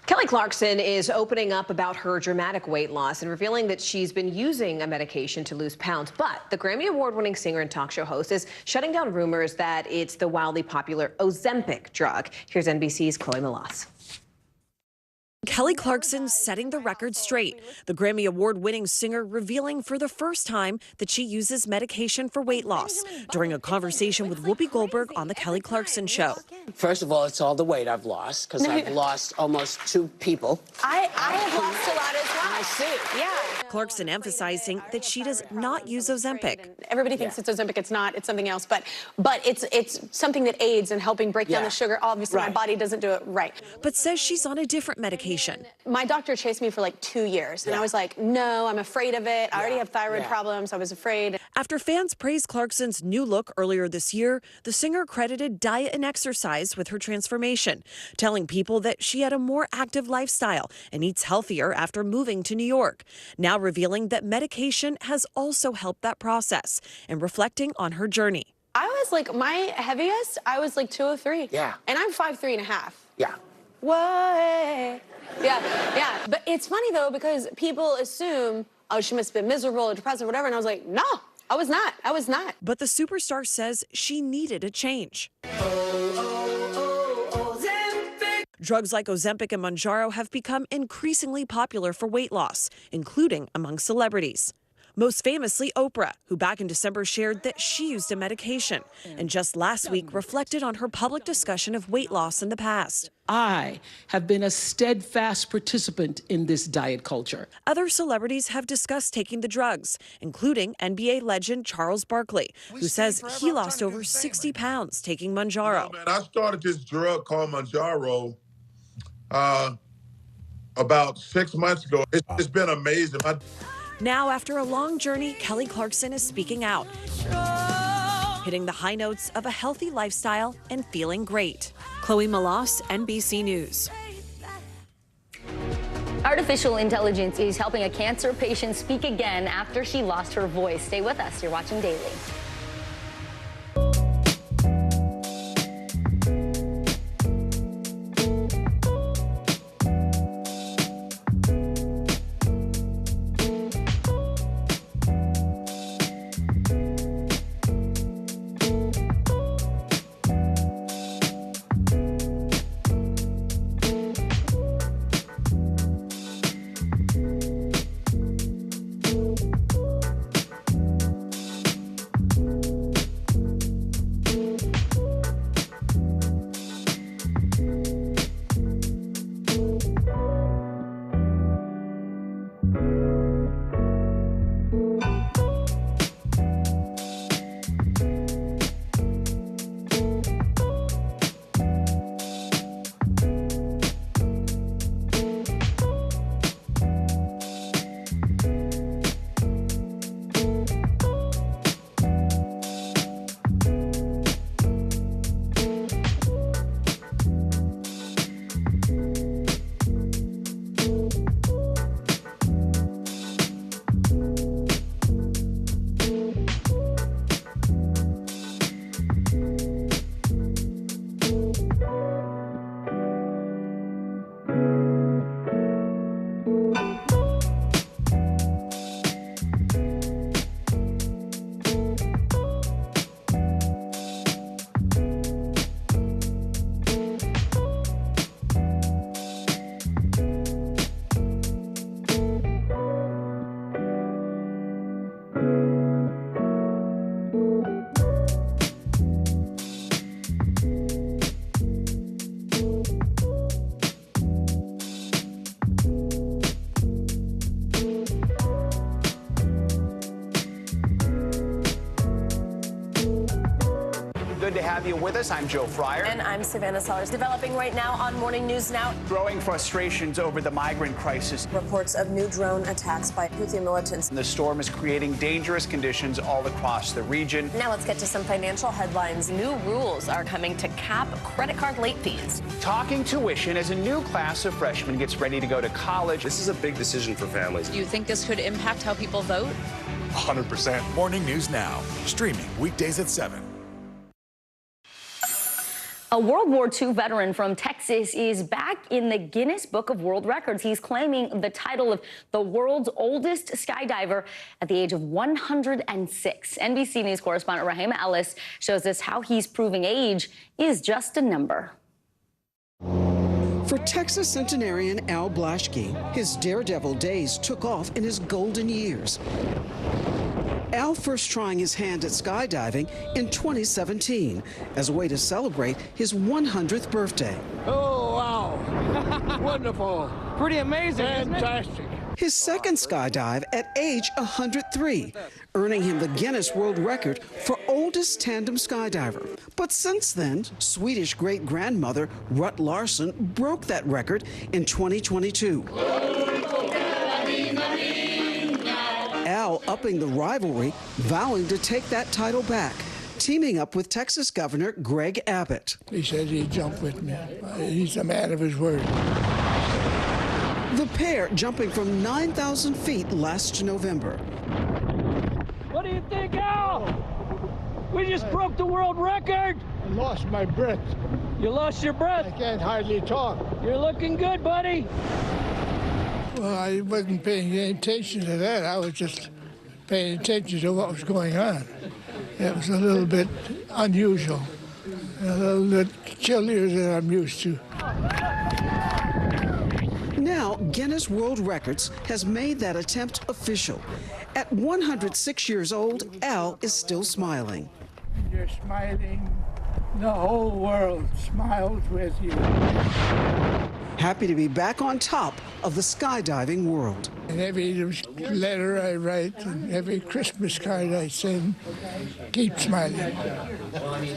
Kelly Clarkson is opening up about her dramatic weight loss and revealing that she's been using a medication to lose pounds. But the Grammy Award-winning singer and talk show host is shutting down rumors that it's the wildly popular Ozempic drug. Here's NBC's Chloe Malas. Kelly Clarkson setting the record straight. The Grammy Award-winning singer revealing for the first time that she uses medication for weight loss during a conversation with Whoopi Goldberg on The Kelly Clarkson Show. First of all, it's all the weight I've lost because I've lost almost 2 people. I have lost a lot as well. I see it. Yeah. Clarkson emphasizing that she does not use Ozempic. Everybody thinks it's Ozempic. It's not. It's something else. But it's something that aids in helping break down the sugar. Obviously, my body doesn't do it right. But says she's on a different medication. My doctor chased me for like 2 years, and I was like, no, I'm afraid of it. I already have thyroid problems. I was afraid. After fans praised Clarkson's new look earlier this year, the singer credited diet and exercise with her transformation, telling people that she had a more active lifestyle and eats healthier after moving to New York. Now revealing that medication has also helped that process and reflecting on her journey. I was like, my heaviest, I was like 203. Yeah. And I'm 5'3.5". Yeah. What? Yeah. But it's funny, though, because people assume, oh, she must have been miserable or depressed or whatever. And I was like, no, I was not. I was not. But the superstar says she needed a change. Drugs like Ozempic and Mounjaro have become increasingly popular for weight loss, including among celebrities. Most famously, Oprah, who back in December shared that she used a medication and just last week reflected on her public discussion of weight loss in the past. I have been a steadfast participant in this diet culture. Other celebrities have discussed taking the drugs, including NBA legend Charles Barkley, who says he lost over 60 pounds taking Mounjaro. Man, I started this drug called Mounjaro about 6 months ago. It's been amazing. Now, after a long journey, Kelly Clarkson is speaking out, hitting the high notes of a healthy lifestyle and feeling great. Chloe Malas, NBC News. Artificial intelligence is helping a cancer patient speak again after she lost her voice. Stay with us. You're watching Daily. have you with us. I'm Joe Fryer. And I'm Savannah Sellers. Developing right now on Morning News Now. Growing frustrations over the migrant crisis. Reports of new drone attacks by Houthi militants. The storm is creating dangerous conditions all across the region. Now let's get to some financial headlines. New rules are coming to cap credit card late fees. Talking tuition as a new class of freshmen gets ready to go to college. This is a big decision for families. Do you think this could impact how people vote? 100%. Morning News Now, streaming weekdays at 7. A World War II veteran from Texas is back in the Guinness Book of World Records. He's claiming the title of the world's oldest skydiver at the age of 106. NBC News correspondent Rahima Ellis shows us how he's proving age is just a number. For Texas centenarian Al Blaschke, his daredevil days took off in his golden years. Al first trying his hand at skydiving in 2017 as a way to celebrate his 100th birthday. Oh, wow. Wonderful. Pretty amazing, fantastic. His second skydive at age 103, earning him the Guinness World Record for oldest tandem skydiver. But since then, Swedish great-grandmother Rut Larson broke that record in 2022. Al upping the rivalry, vowing to take that title back, teaming up with Texas Governor Greg Abbott. He said he'd jump with me. He's a man of his word. The pair jumping from 9,000 feet last November. What do you think, Al? We just broke the world record. I lost my breath. You lost your breath? I can't hardly talk. You're looking good, buddy. Well, I wasn't paying any attention to that. I was just paying attention to what was going on. It was a little bit unusual, a little bit chillier than I'm used to. Now, Guinness World Records has made that attempt official. At 106 years old, Al is still smiling. You're smiling. The whole world smiles with you. Happy to be back on top of the skydiving world. And every letter I write and every Christmas card I send, keep smiling.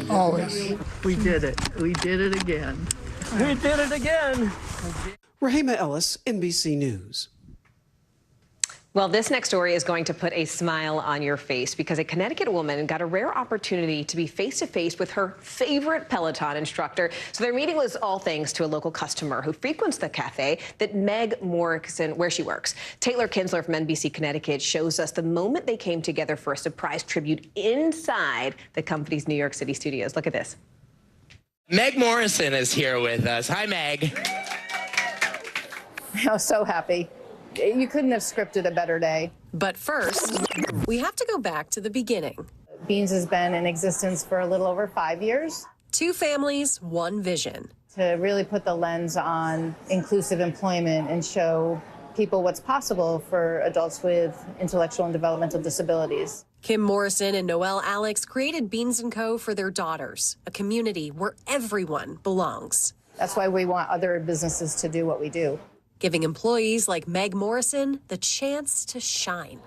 Always. We did it. We did it again. We did it again. Rahima Ellis, NBC News. Well, this next story is going to put a smile on your face because a Connecticut woman got a rare opportunity to be face-to-face with her favorite Peloton instructor. So their meeting was all thanks to a local customer who frequents the cafe that Meg Morrison, where she works. Taylor Kinsler from NBC Connecticut shows us the moment they came together for a surprise tribute inside the company's New York City studios. Look at this. Meg Morrison is here with us. Hi, Meg. I was so happy. You couldn't have scripted a better day. But first, we have to go back to the beginning. Beans has been in existence for a little over 5 years. 2 families, 1 vision. To really put the lens on inclusive employment and show people what's possible for adults with intellectual and developmental disabilities. Kim Morrison and Noelle Alex created Beans & Co. for their daughters, a community where everyone belongs. That's why we want other businesses to do what we do. Giving employees like Meg Morrison the chance to shine.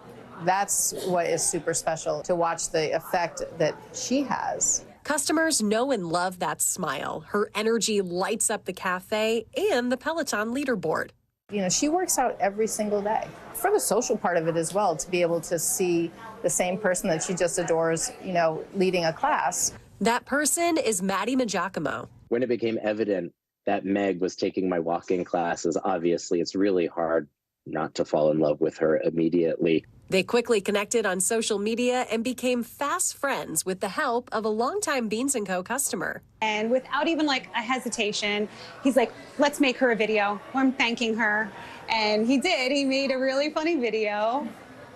That's what is super special, to watch the effect that she has. Customers know and love that smile. Her energy lights up the cafe and the Peloton leaderboard. You know, she works out every single day. For the social part of it as well, to be able to see the same person that she just adores, you know, leading a class. That person is Maddie Magiacomo. When it became evident that Meg was taking my walk-in classes, obviously it's really hard not to fall in love with her immediately. They quickly connected on social media and became fast friends with the help of a longtime Beans & Co. customer. And without even like a hesitation, he's like, let's make her a video. I'm thanking her. And he did. He made a really funny video.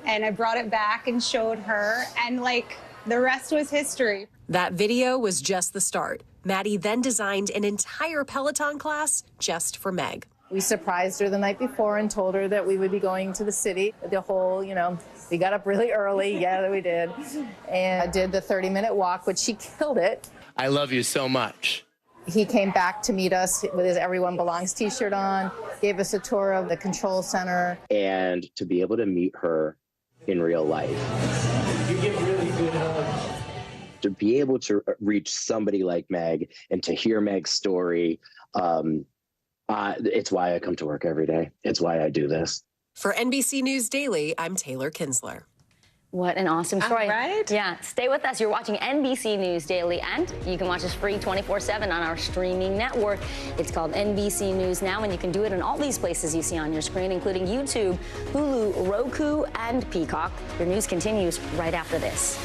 And I brought it back and showed her. And like, the rest was history. That video was just the start. Maddie then designed an entire Peloton class just for Meg. We surprised her the night before and told her that we would be going to the city. The whole, you know, we got up really early. Yeah, we did. And I did the 30-minute walk, which she killed it. I love you so much. He came back to meet us with his Everyone Belongs t-shirt on, gave us a tour of the control center. And to be able to meet her in real life. You give really good hugs. to be able to reach somebody like Meg and to hear Meg's story, it's why I come to work every day. It's why I do this. For NBC News Daily, I'm Taylor Kinsler. What an awesome story. Right? Yeah, stay with us. You're watching NBC News Daily, and you can watch us free 24/7 on our streaming network. It's called NBC News Now, and you can do it in all these places you see on your screen, including YouTube, Hulu, Roku, and Peacock. Your news continues right after this.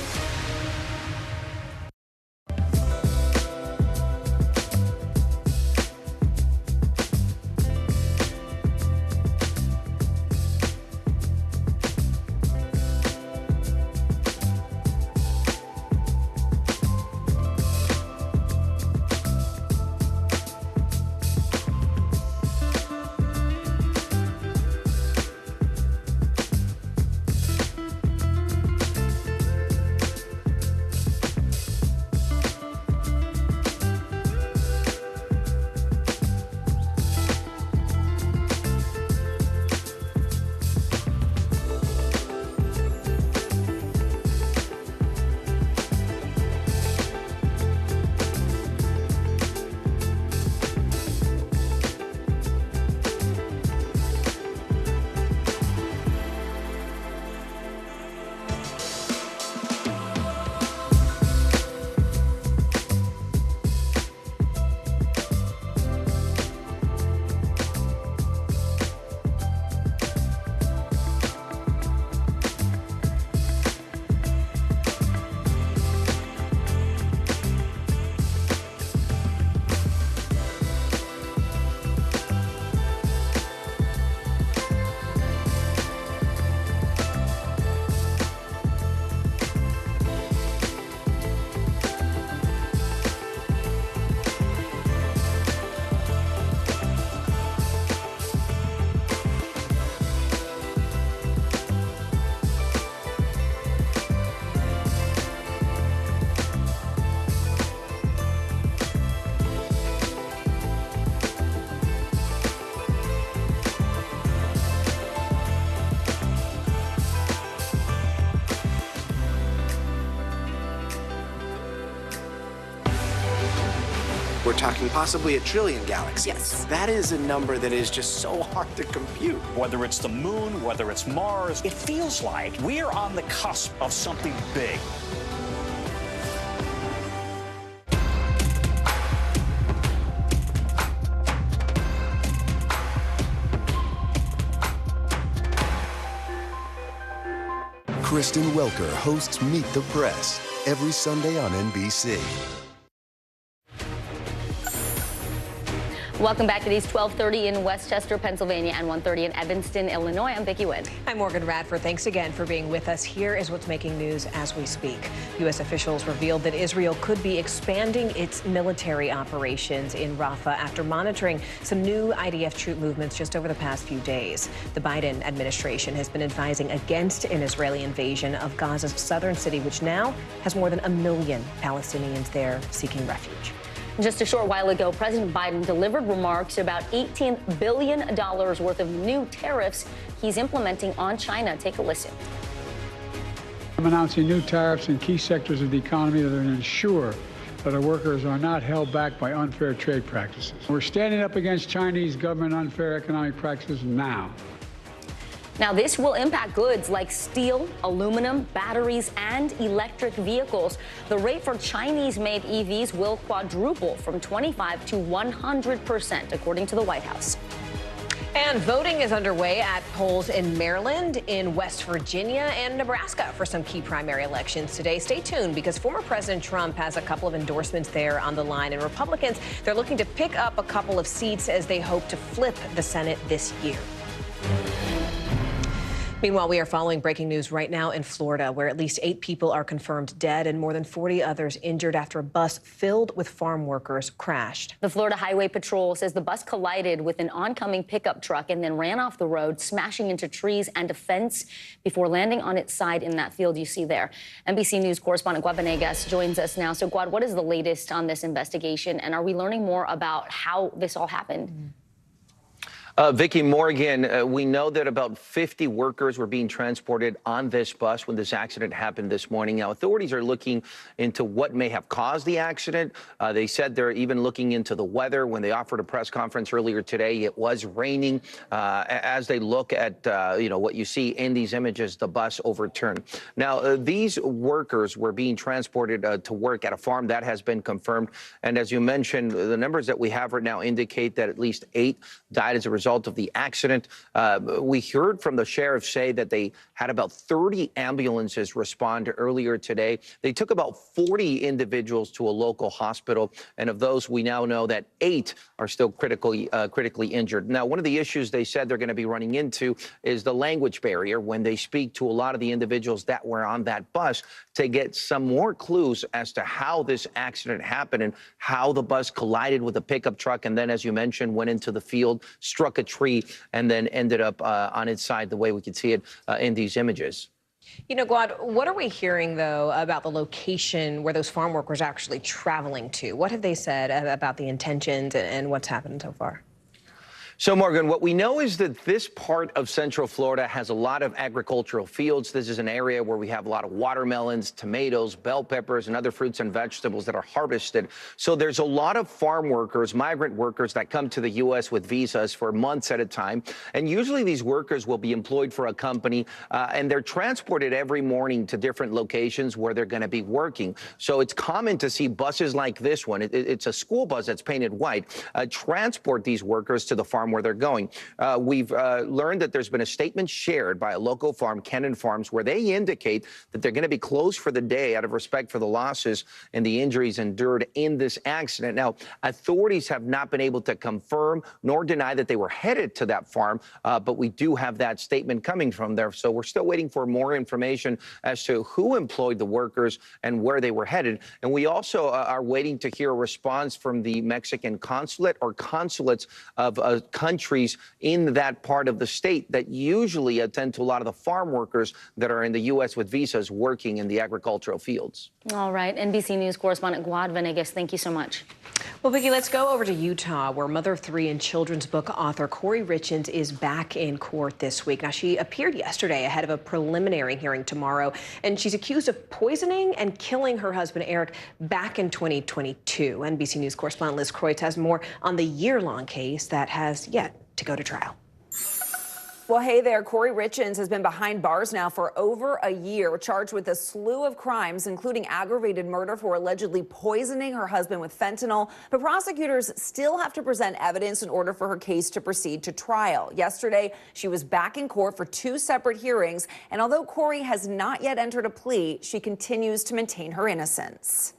We're talking possibly 1 trillion galaxies. Yes. That is a number that is just so hard to compute. Whether it's the moon, whether it's Mars, it feels like we're on the cusp of something big. Kristen Welker hosts Meet the Press every Sunday on NBC. Welcome back. It is 12:30 in Westchester, Pennsylvania, and 1:30 in Evanston, Illinois. I'm Vicki Wynn. I'm Morgan Radford. Thanks again for being with us. Here is what's making news as we speak. U.S. officials revealed that Israel could be expanding its military operations in Rafah after monitoring some new IDF troop movements just over the past few days. The Biden administration has been advising against an Israeli invasion of Gaza's southern city, which now has more than 1 million Palestinians there seeking refuge. Just a short while ago, President Biden delivered remarks about $18 billion worth of new tariffs he's implementing on China. Take a listen. I'm announcing new tariffs in key sectors of the economy that are going to ensure that our workers are not held back by unfair trade practices. We're standing up against Chinese government unfair economic practices now. Now, this will impact goods like steel, aluminum, batteries, and electric vehicles. The rate for Chinese-made EVs will quadruple from 25% to 100%, according to the White House. And voting is underway at polls in Maryland, in West Virginia, and Nebraska for some key primary elections today. Stay tuned, because former President Trump has a couple of endorsements there on the line, and Republicans, they're looking to pick up a couple of seats as they hope to flip the Senate this year. Meanwhile, we are following breaking news right now in Florida, where at least 8 people are confirmed dead and more than 40 others injured after a bus filled with farm workers crashed. The Florida Highway Patrol says the bus collided with an oncoming pickup truck and then ran off the road, smashing into trees and a fence before landing on its side in that field you see there. NBC News correspondent Guad Venegas joins us now. So, Guad, what is the latest on this investigation, and are we learning more about how this all happened? Vicki Morgan, we know that about 50 workers were being transported on this bus when this accident happened this morning. Now, authorities are looking into what may have caused the accident. They said they're even looking into the weather. When they offered a press conference earlier today, it was raining. As they look at, what you see in these images, the bus overturned. Now, these workers were being transported to work at a farm. That has been confirmed. And as you mentioned, the numbers that we have right now indicate that at least 8 died as a result of the accident. We heard from the sheriff say that they had about 30 ambulances respond earlier today. They took about 40 individuals to a local hospital, and of those, we now know that 8 are still critically injured. Now, one of the issues they said they're going to be running into is the language barrier when they speak to a lot of the individuals that were on that bus to get some more clues as to how this accident happened and how the bus collided with a pickup truck and then, as you mentioned, went into the field, struck a tree, and then ended up on its side the way we could see it in these images. Gawad, what are we hearing, though, about the location where those farm workers are actually traveling to? What have they said about the intentions and what's happened so far? So, Morgan, what we know is that this part of Central Florida has a lot of agricultural fields. This is an area where we have a lot of watermelons, tomatoes, bell peppers, and other fruits and vegetables that are harvested. So there's a lot of farm workers, migrant workers that come to the U.S. with visas for months at a time. And usually these workers will be employed for a company, and they're transported every morning to different locations where they're going to be working. So it's common to see buses like this one. It's a school bus that's painted white, transport these workers to the farm where they're going. We've learned that there's been a statement shared by a local farm, Kennan Farms, where they indicate that they're going to be closed for the day out of respect for the losses and the injuries endured in this accident. Now, authorities have not been able to confirm nor deny that they were headed to that farm, but we do have that statement coming from there. So we're still waiting for more information as to who employed the workers and where they were headed. And we also are waiting to hear a response from the Mexican consulate or consulates of countries in that part of the state that usually attend to a lot of the farm workers that are in the U.S. with visas working in the agricultural fields. All right. NBC News correspondent Gawad Venegas, thank you so much. Well, Vicki, let's go over to Utah, where mother of 3 and children's book author Corey Richins is back in court this week. Now, she appeared yesterday ahead of a preliminary hearing tomorrow, and she's accused of poisoning and killing her husband, Eric, back in 2022. NBC News correspondent Liz Kreutz has more on the year-long case that has yet to go to trial. Well, hey there. Corey Richins has been behind bars now for over a year, charged with a slew of crimes, including aggravated murder for allegedly poisoning her husband with fentanyl. But prosecutors still have to present evidence in order for her case to proceed to trial. Yesterday, she was back in court for 2 separate hearings. And although Corey has not yet entered a plea, she continues to maintain her innocence.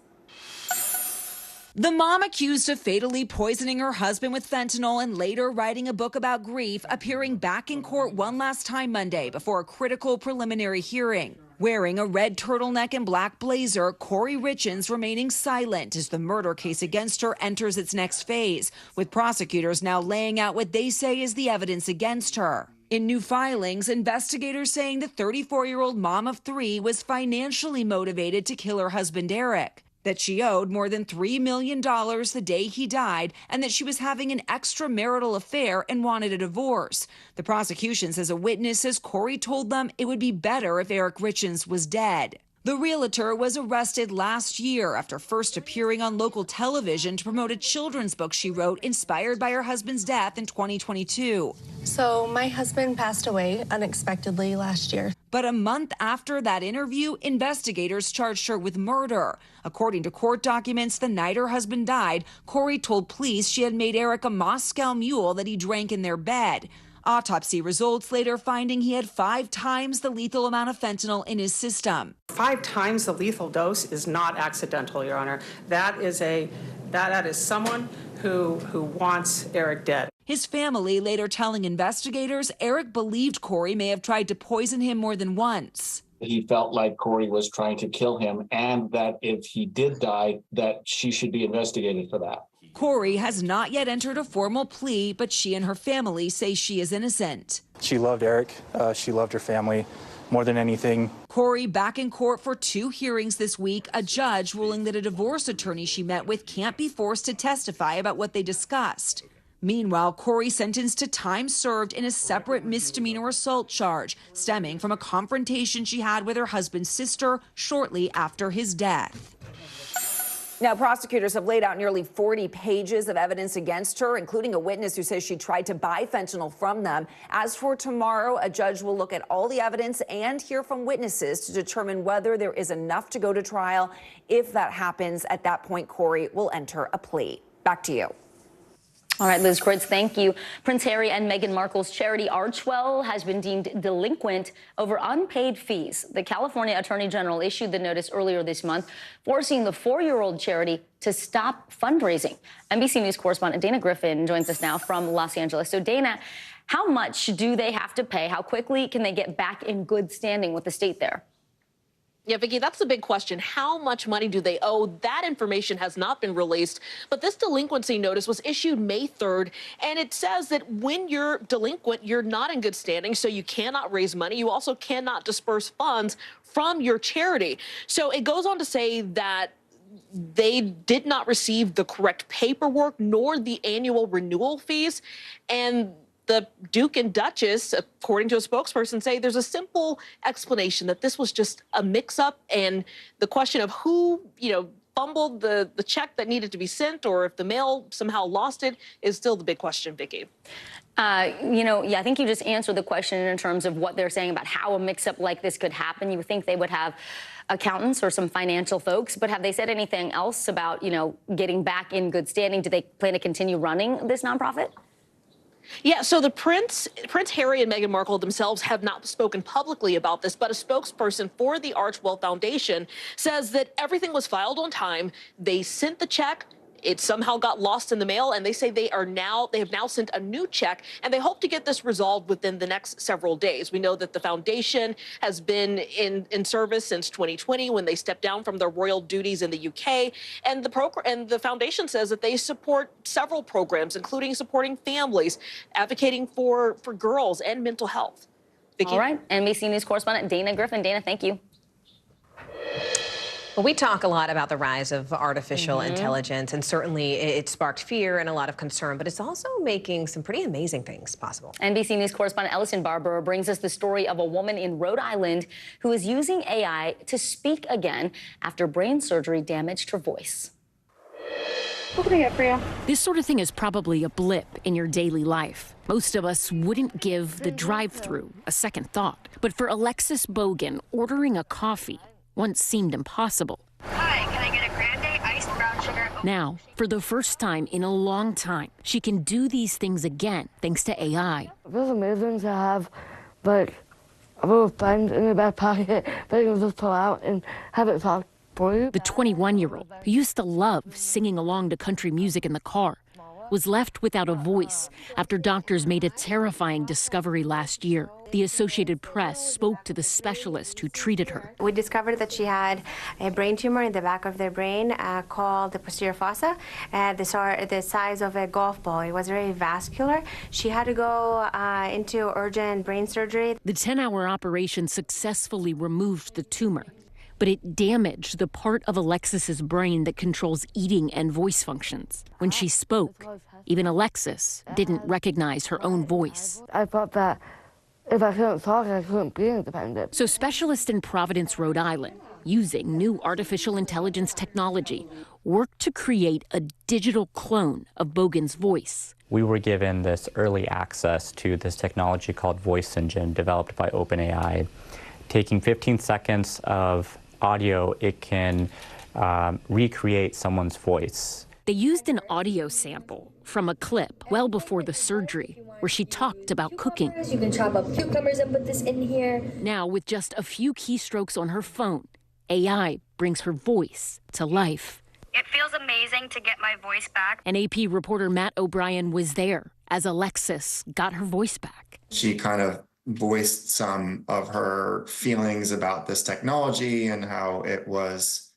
The mom accused of fatally poisoning her husband with fentanyl and later writing a book about grief, appearing back in court one last time Monday before a critical preliminary hearing. Wearing a red turtleneck and black blazer, Corey Richins remaining silent as the murder case against her enters its next phase, with prosecutors now laying out what they say is the evidence against her. In new filings, investigators saying the 34-year-old mom of 3 was financially motivated to kill her husband, Eric, that she owed more than $3 million the day he died, and that she was having an extramarital affair and wanted a divorce. The prosecution says a witness says Corey told them it would be better if Eric Richins was dead. The realtor was arrested last year after first appearing on local television to promote a children's book she wrote inspired by her husband's death in 2022. So my husband passed away unexpectedly last year. But a month after that interview, investigators charged her with murder. According to court documents, the night her husband died, Corey told police she had made Eric a Moscow Mule that he drank in their bed. Autopsy results later finding he had 5 times the lethal amount of fentanyl in his system. 5 times the lethal dose is not accidental, Your Honor. That is someone who wants Eric dead. His family later telling investigators Eric believed Corey may have tried to poison him more than once. He felt like Corey was trying to kill him, and that if he did die, that she should be investigated for that. Corey has not yet entered a formal plea, but she and her family say she is innocent. She loved Eric. She loved her family more than anything. Corey back in court for 2 hearings this week, a judge ruling that a divorce attorney she met with can't be forced to testify about what they discussed. Meanwhile, Corey sentenced to time served in a separate misdemeanor assault charge stemming from a confrontation she had with her husband's sister shortly after his death. Now, prosecutors have laid out nearly 40 pages of evidence against her, including a witness who says she tried to buy fentanyl from them. As for tomorrow, a judge will look at all the evidence and hear from witnesses to determine whether there is enough to go to trial. If that happens, at that point, Corey will enter a plea. Back to you. All right, Liz Kritz, thank you. Prince Harry and Meghan Markle's charity Archwell has been deemed delinquent over unpaid fees. The California Attorney General issued the notice earlier this month, forcing the 4-year-old charity to stop fundraising. NBC News correspondent Dana Griffin joins us now from Los Angeles. So, Dana, how much do they have to pay? How quickly can they get back in good standing with the state there? Yeah, Vicki, that's the big question. How much money do they owe? That information has not been released. But this delinquency notice was issued May 3rd, and it says that when you're delinquent, you're not in good standing, so you cannot raise money. You also cannot disperse funds from your charity. So it goes on to say that they did not receive the correct paperwork nor the annual renewal fees. And the Duke and Duchess, according to a spokesperson, say there's a simple explanation that this was just a mix-up, and the question of who, fumbled the check that needed to be sent, or if the mail somehow lost it, is still the big question, Vicki. I think you just answered the question in terms of what they're saying about how a mix-up like this could happen. You would think they would have accountants or some financial folks, but have they said anything else about, getting back in good standing? Do they plan to continue running this nonprofit? Yeah, so the Prince Harry and Meghan Markle themselves have not spoken publicly about this, but a spokesperson for the Archwell Foundation says that everything was filed on time. They sent the check. It somehow got lost in the mail, and they say they have now sent a new check, and they hope to get this resolved within the next several days. We know that the foundation has been in service since 2020 when they stepped down from their royal duties in the UK, and the foundation says that they support several programs, including supporting families, advocating for girls and mental health. Vicki? All right, NBC News correspondent Dana Griffin. Dana, thank you. Well, we talk a lot about the rise of artificial intelligence, and certainly it sparked fear and a lot of concern, but it's also making some pretty amazing things possible. NBC News correspondent Ellison Barbara brings us the story of a woman in Rhode Island who is using AI to speak again after brain surgery damaged her voice. What can I get for you? This sort of thing is probably a blip in your daily life. Most of us wouldn't give the drive-thru a second thought. But for Alexis Bogan, ordering a coffee once seemed impossible. Hi, can I get a grande iced brown sugar? Now, for the first time in a long time, she can do these things again thanks to AI. It feels amazing to have, but a little find in the back pocket that you can just pull out and have it talk for you. The 21-year-old, who used to love singing along to country music in the car, was left without a voice after doctors made a terrifying discovery last year. The Associated Press spoke to the specialist who treated her. We discovered that she had a brain tumor in the back of their brain called the posterior fossa, the size of a golf ball. It was very vascular. She had to go into urgent brain surgery. The 10-hour operation successfully removed the tumor, but it damaged the part of Alexis's brain that controls eating and voice functions. When she spoke, even Alexis didn't recognize her own voice. I thought that if I couldn't talk, I couldn't be independent. So specialists in Providence, Rhode Island, using new artificial intelligence technology, worked to create a digital clone of Bogan's voice. We were given this early access to this technology called Voice Engine, developed by OpenAI. Taking 15 seconds of audio, it can recreate someone's voice. They used an audio sample from a clip well before the surgery where she talked about cooking. You can chop up cucumbers and put this in here. Now, with just a few keystrokes on her phone, AI brings her voice to life. It feels amazing to get my voice back. And AP reporter Matt O'Brien was there as Alexis got her voice back. She kind of voiced some of her feelings about this technology and how it was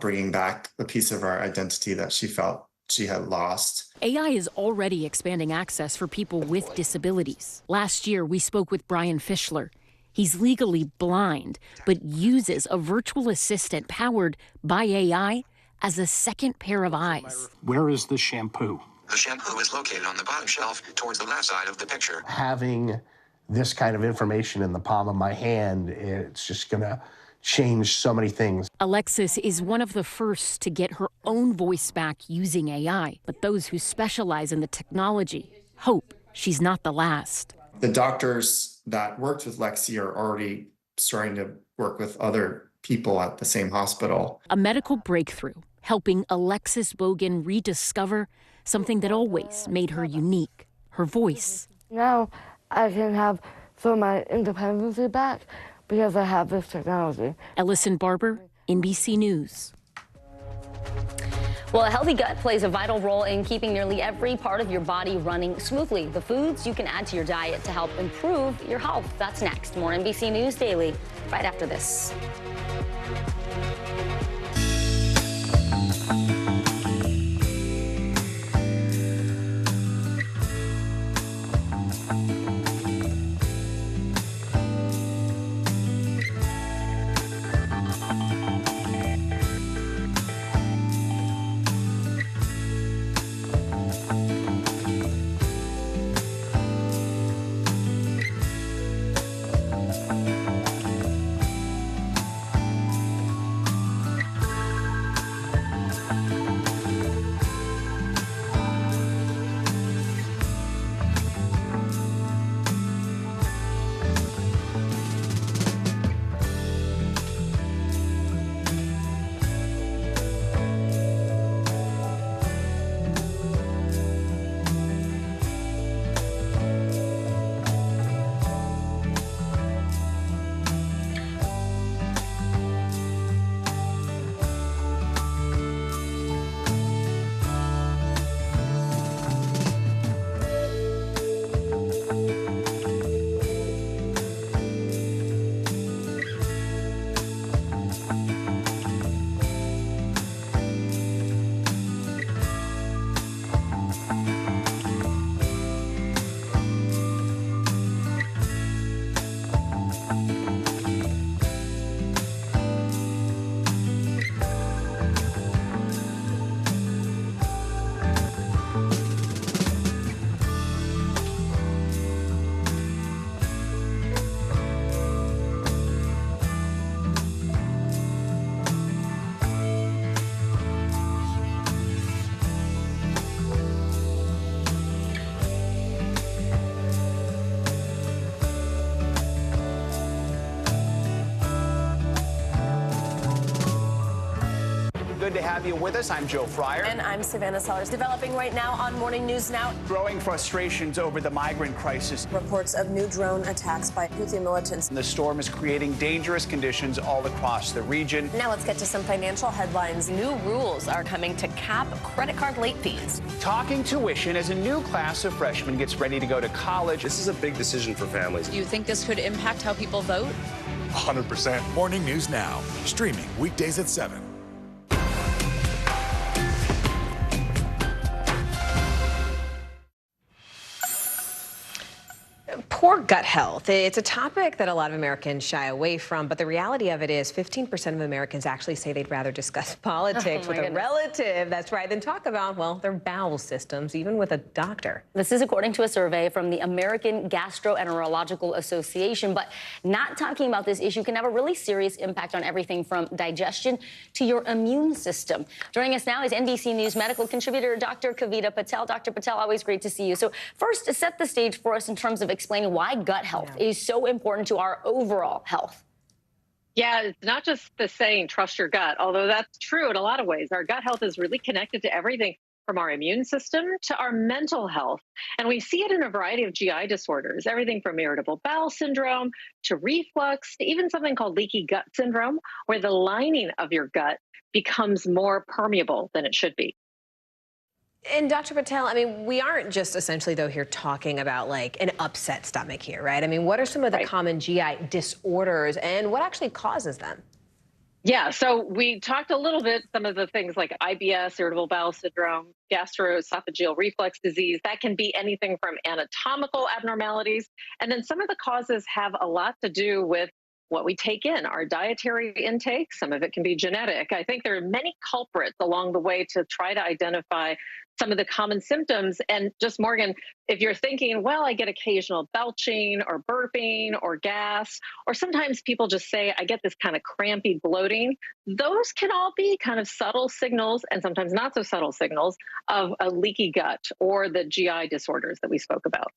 bringing back a piece of her identity that she felt she had lost. AI is already expanding access for people with disabilities. Last year, we spoke with Brian Fischler. He's legally blind, but uses a virtual assistant powered by AI as a second pair of eyes. Where is the shampoo? The shampoo is located on the bottom shelf towards the left side of the picture. Having this kind of information in the palm of my hand, it's just going to change so many things. Alexis is one of the first to get her own voice back using AI, but those who specialize in the technology hope she's not the last. The doctors that worked with Lexi are already starting to work with other people at the same hospital. A medical breakthrough helping Alexis Bogan rediscover something that always made her unique, her voice. Now I can have some of my independence back because I have this technology. Ellison Barber, NBC News. Well, a healthy gut plays a vital role in keeping nearly every part of your body running smoothly. The foods you can add to your diet to help improve your health. That's next. More NBC News Daily right after this. Good to have you with us. I'm Joe Fryer. And I'm Savannah Sellers. Developing right now on Morning News Now. Growing frustrations over the migrant crisis. Reports of new drone attacks by Houthi militants. The storm is creating dangerous conditions all across the region. Now let's get to some financial headlines. New rules are coming to cap credit card late fees. Talking tuition as a new class of freshmen gets ready to go to college. This is a big decision for families. Do you think this could impact how people vote? 100%. Morning News Now, streaming weekdays at 7. Poor gut health. It's a topic that a lot of Americans shy away from, but the reality of it is 15% of Americans actually say they'd rather discuss politics with a relative, that's right, than talk about, well, their bowel systems, even with a doctor. This is according to a survey from the American Gastroenterological Association, but not talking about this issue can have a really serious impact on everything from digestion to your immune system. Joining us now is NBC News medical contributor Dr. Kavita Patel. Dr. Patel, always great to see you. So first, set the stage for us in terms of explaining why gut health is so important to our overall health. Yeah, it's not just the saying, trust your gut, although that's true in a lot of ways. Our gut health is really connected to everything from our immune system to our mental health. And we see it in a variety of GI disorders, everything from irritable bowel syndrome to reflux to even something called leaky gut syndrome, where the lining of your gut becomes more permeable than it should be. And Dr. Patel, I mean, we aren't just essentially, though, here talking about like an upset stomach here, right? I mean, what are some of the common GI disorders and what actually causes them? Yeah, so we talked a little bit, some of the things like IBS, irritable bowel syndrome, gastroesophageal reflux disease. That can be anything from anatomical abnormalities. And then some of the causes have a lot to do with what we take in, our dietary intake. Some of it can be genetic. I think there are many culprits along the way to try to identify some of the common symptoms. And just, Morgan, if you're thinking, well, I get occasional belching or burping or gas, or sometimes people just say, I get this kind of crampy bloating, those can all be kind of subtle signals, and sometimes not so subtle signals, of a leaky gut or the GI disorders that we spoke about.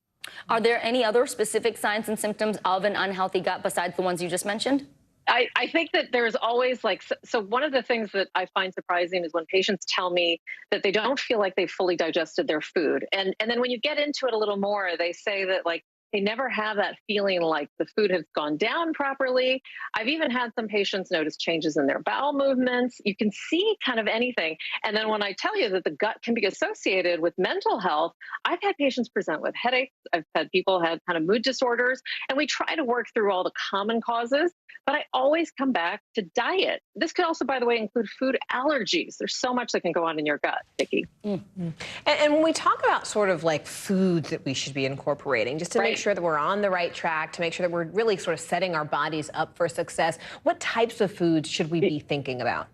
Are there any other specific signs and symptoms of an unhealthy gut besides the ones you just mentioned? I think that there's always like, so one of the things that I find surprising is when patients tell me that they don't feel like they've fully digested their food. And then when you get into it a little more, they say that like they never have that feeling like the food has gone down properly. I've even had some patients notice changes in their bowel movements. You can see kind of anything. And then when I tell you that the gut can be associated with mental health, I've had patients present with headaches. I've had people have kind of mood disorders, and we try to work through all the common causes. But I always come back to diet. This could also, by the way, include food allergies. There's so much that can go on in your gut, Vicki. Mm-hmm. And when we talk about sort of like foods that we should be incorporating, just to make sure that we're on the right track, to make sure that we're really sort of setting our bodies up for success, what types of foods should we be thinking about?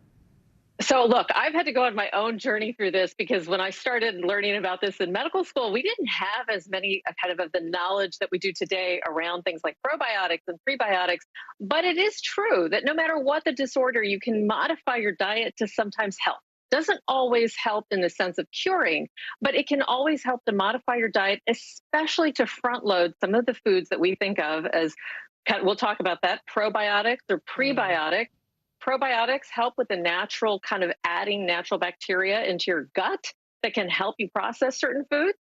So look, I've had to go on my own journey through this because when I started learning about this in medical school, we didn't have as many kind of the knowledge that we do today around things like probiotics and prebiotics. But it is true that no matter what the disorder, you can modify your diet to sometimes help. Doesn't always help in the sense of curing, but it can always help to modify your diet, especially to front load some of the foods that we think of as, we'll talk about that, probiotics or prebiotics. Probiotics help with the natural kind of adding natural bacteria into your gut that can help you process certain foods.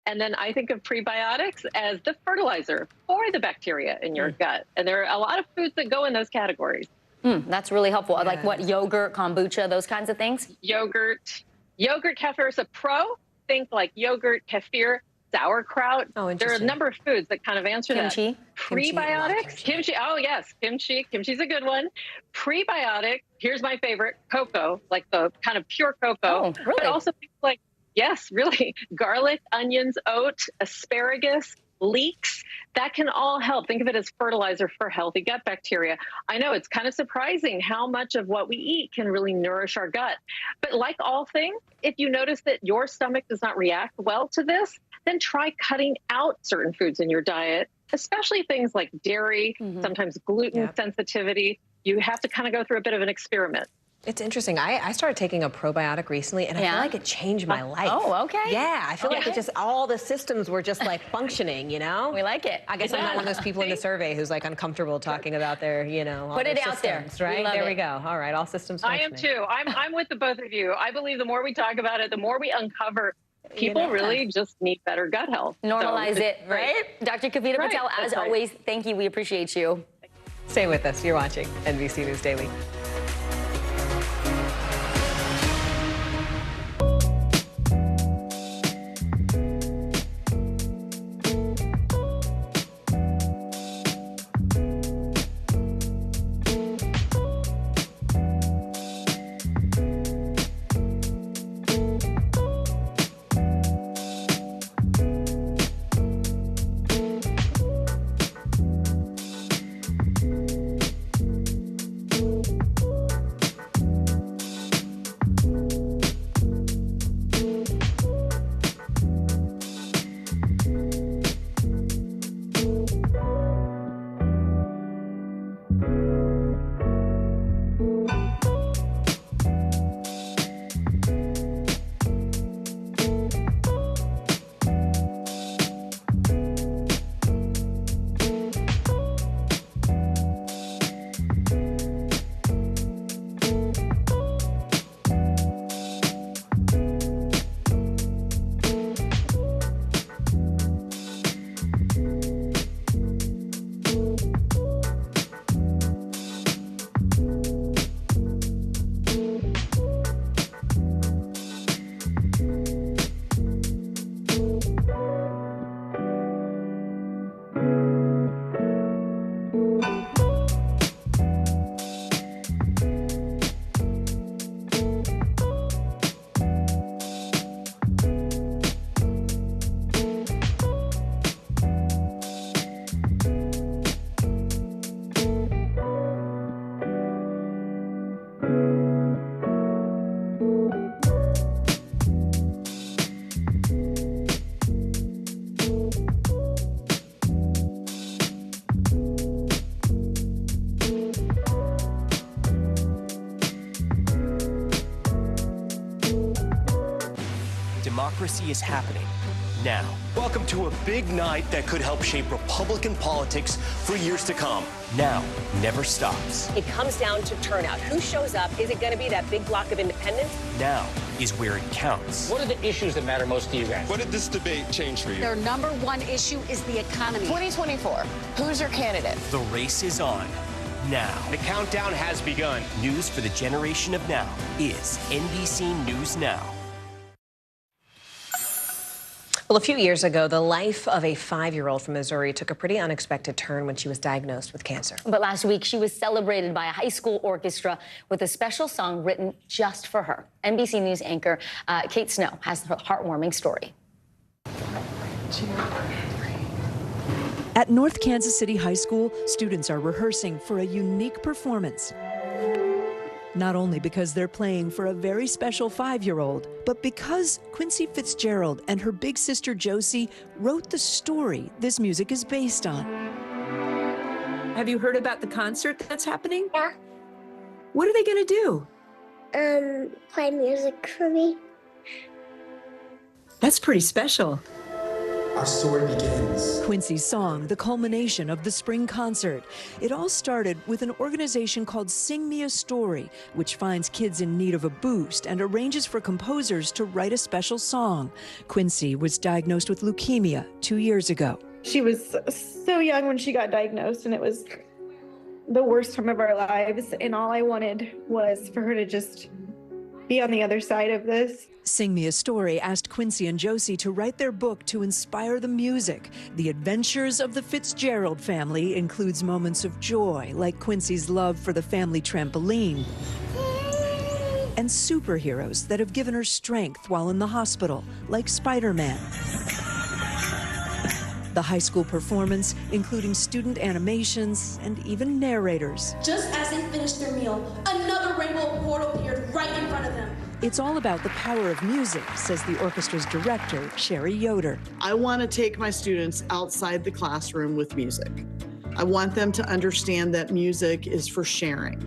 And then I think of prebiotics as the fertilizer for the bacteria in your gut. And there are a lot of foods that go in those categories. That's really helpful. Yes. Like what, yogurt, kombucha, those kinds of things? Yogurt, kefir is a pro. Think like yogurt, kefir, sauerkraut. There are a number of foods that kind of answer kimchi. That. Prebiotics, kimchi. Oh yes, kimchi. Kimchi's a good one. Prebiotic. Here's my favorite: cocoa, like the kind of pure cocoa. Oh, really? But also things like, yes, really, garlic, onions, oat, asparagus, leeks. That can all help. Think of it as fertilizer for healthy gut bacteria. I know it's kind of surprising how much of what we eat can really nourish our gut. But like all things, if you notice that your stomach does not react well to this, then try cutting out certain foods in your diet, especially things like dairy, sometimes gluten sensitivity. You have to kind of go through a bit of an experiment. It's interesting. I started taking a probiotic recently, and I feel like it changed my life. Oh, okay. Yeah, I feel like it just, all the systems were just like functioning, you know? We like it. I guess I'm not one of those people in the survey who's like uncomfortable talking about their, you know, all Put it their out there. systems, right? There we go. All right, all systems functioning. I am too. I'm with the both of you. I believe the more we talk about it, the more we uncover people really just need better gut health. Normalize it, right? Dr. Kavita Patel, as always, thank you. We appreciate you. Stay with us. You're watching NBC News Daily. democracy is happening now. Welcome to a big night that could help shape Republican politics for years to come. Now never stops. It comes down to turnout. Who shows up? Is it going to be that big block of independents? Now is where it counts. What are the issues that matter most to you guys? What did this debate change for you? Their number one issue is the economy. 2024, who's your candidate? The race is on now. The countdown has begun. News for the generation of now is NBC News Now. Well, a few years ago, the life of a 5-year-old from Missouri took a pretty unexpected turn when she was diagnosed with cancer. But last week, she was celebrated by a high school orchestra with a special song written just for her. NBC News anchor Kate Snow has her heartwarming story. At North Kansas City High School, students are rehearsing for a unique performance. Not only because they're playing for a very special 5-year-old, but because Quincy Fitzgerald and her big sister Josie wrote the story this music is based on. Have you heard about the concert that's happening? Yeah. What are they going to do? Play music for me. That's pretty special. Our story begins. Quincy's song, the culmination of the spring concert. It all started with an organization called Sing Me a Story, which finds kids in need of a boost and arranges for composers to write a special song. Quincy was diagnosed with leukemia 2 years ago. She was so young when she got diagnosed, and it was the worst time of our lives. And all I wanted was for her to just be on the other side of this. Sing Me a Story asked Quincy and Josie to write their book to inspire the music. The Adventures of the Fitzgerald Family includes moments of joy, like Quincy's love for the family trampoline, and superheroes that have given her strength while in the hospital, like Spider-Man. The high school performance, including student animations and even narrators. Just as they finished their meal, another rainbow portal appeared right in front of them. It's all about the power of music, says the orchestra's director, Sherry Yoder. I want to take my students outside the classroom with music. I want them to understand that music is for sharing.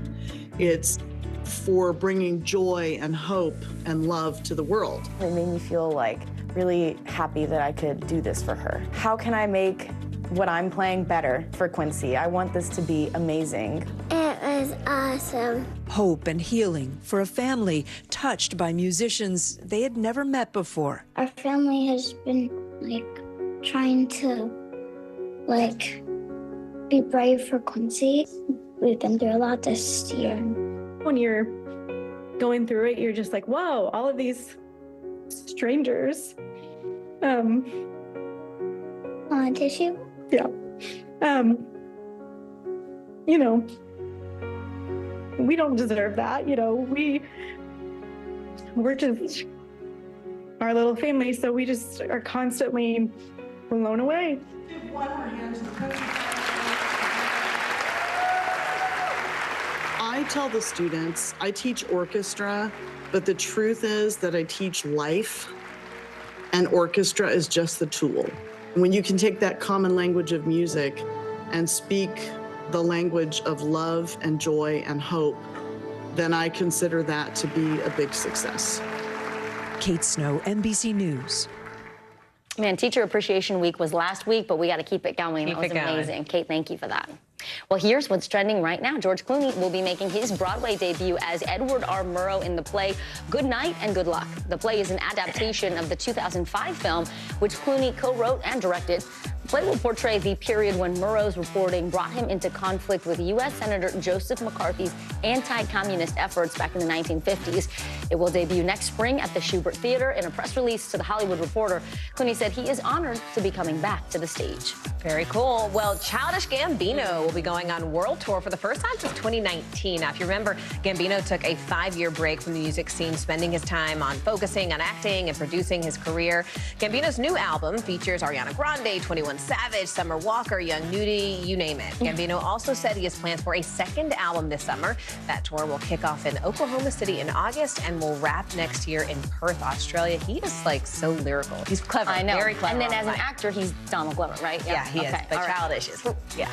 It's for bringing joy and hope and love to the world. It made me feel like really happy that I could do this for her. How can I make what I'm playing better for Quincy? I want this to be amazing. It was awesome. Hope and healing for a family touched by musicians they had never met before. Our family has been trying to be brave for Quincy. We've been through a lot this year. When you're going through it, you're just like, whoa, all of these strangers. Want a tissue? Yeah. We don't deserve that. We're just our little family, so we just are constantly blown away. I tell the students, I teach orchestra, but the truth is that I teach life, and orchestra is just the tool. When you can take that common language of music and speak the language of love and joy and hope, then I consider that to be a big success. Kate Snow, NBC News. Man, Teacher Appreciation Week was last week, but we got to keep it going. That was amazing. Kate, thank you for that. Well, here's what's trending right now. George Clooney will be making his Broadway debut as Edward R. Murrow in the play Good Night and Good Luck. The play is an adaptation of the 2005 film, which Clooney co-wrote and directed. The play will portray the period when Murrow's reporting brought him into conflict with U.S. Senator Joseph McCarthy's anti-communist efforts back in the 1950s. It will debut next spring at the Schubert Theater. In a press release to The Hollywood Reporter, Clooney said he is honored to be coming back to the stage. Very cool. Well, Childish Gambino will be going on world tour for the first time since 2019. Now, if you remember, Gambino took a 5-year break from the music scene, spending his time on focusing on acting and producing his career. Gambino's new album features Ariana Grande, 21 Savage, Summer Walker, Young Nudy, you name it. Gambino also said he has plans for a second album this summer. That tour will kick off in Oklahoma City in August and will wrap next year in Perth, Australia. He is so lyrical. He's clever. I know. Very clever. And then as an actor, he's Donald Glover, right? Yeah, he is. But Childish is. Yeah.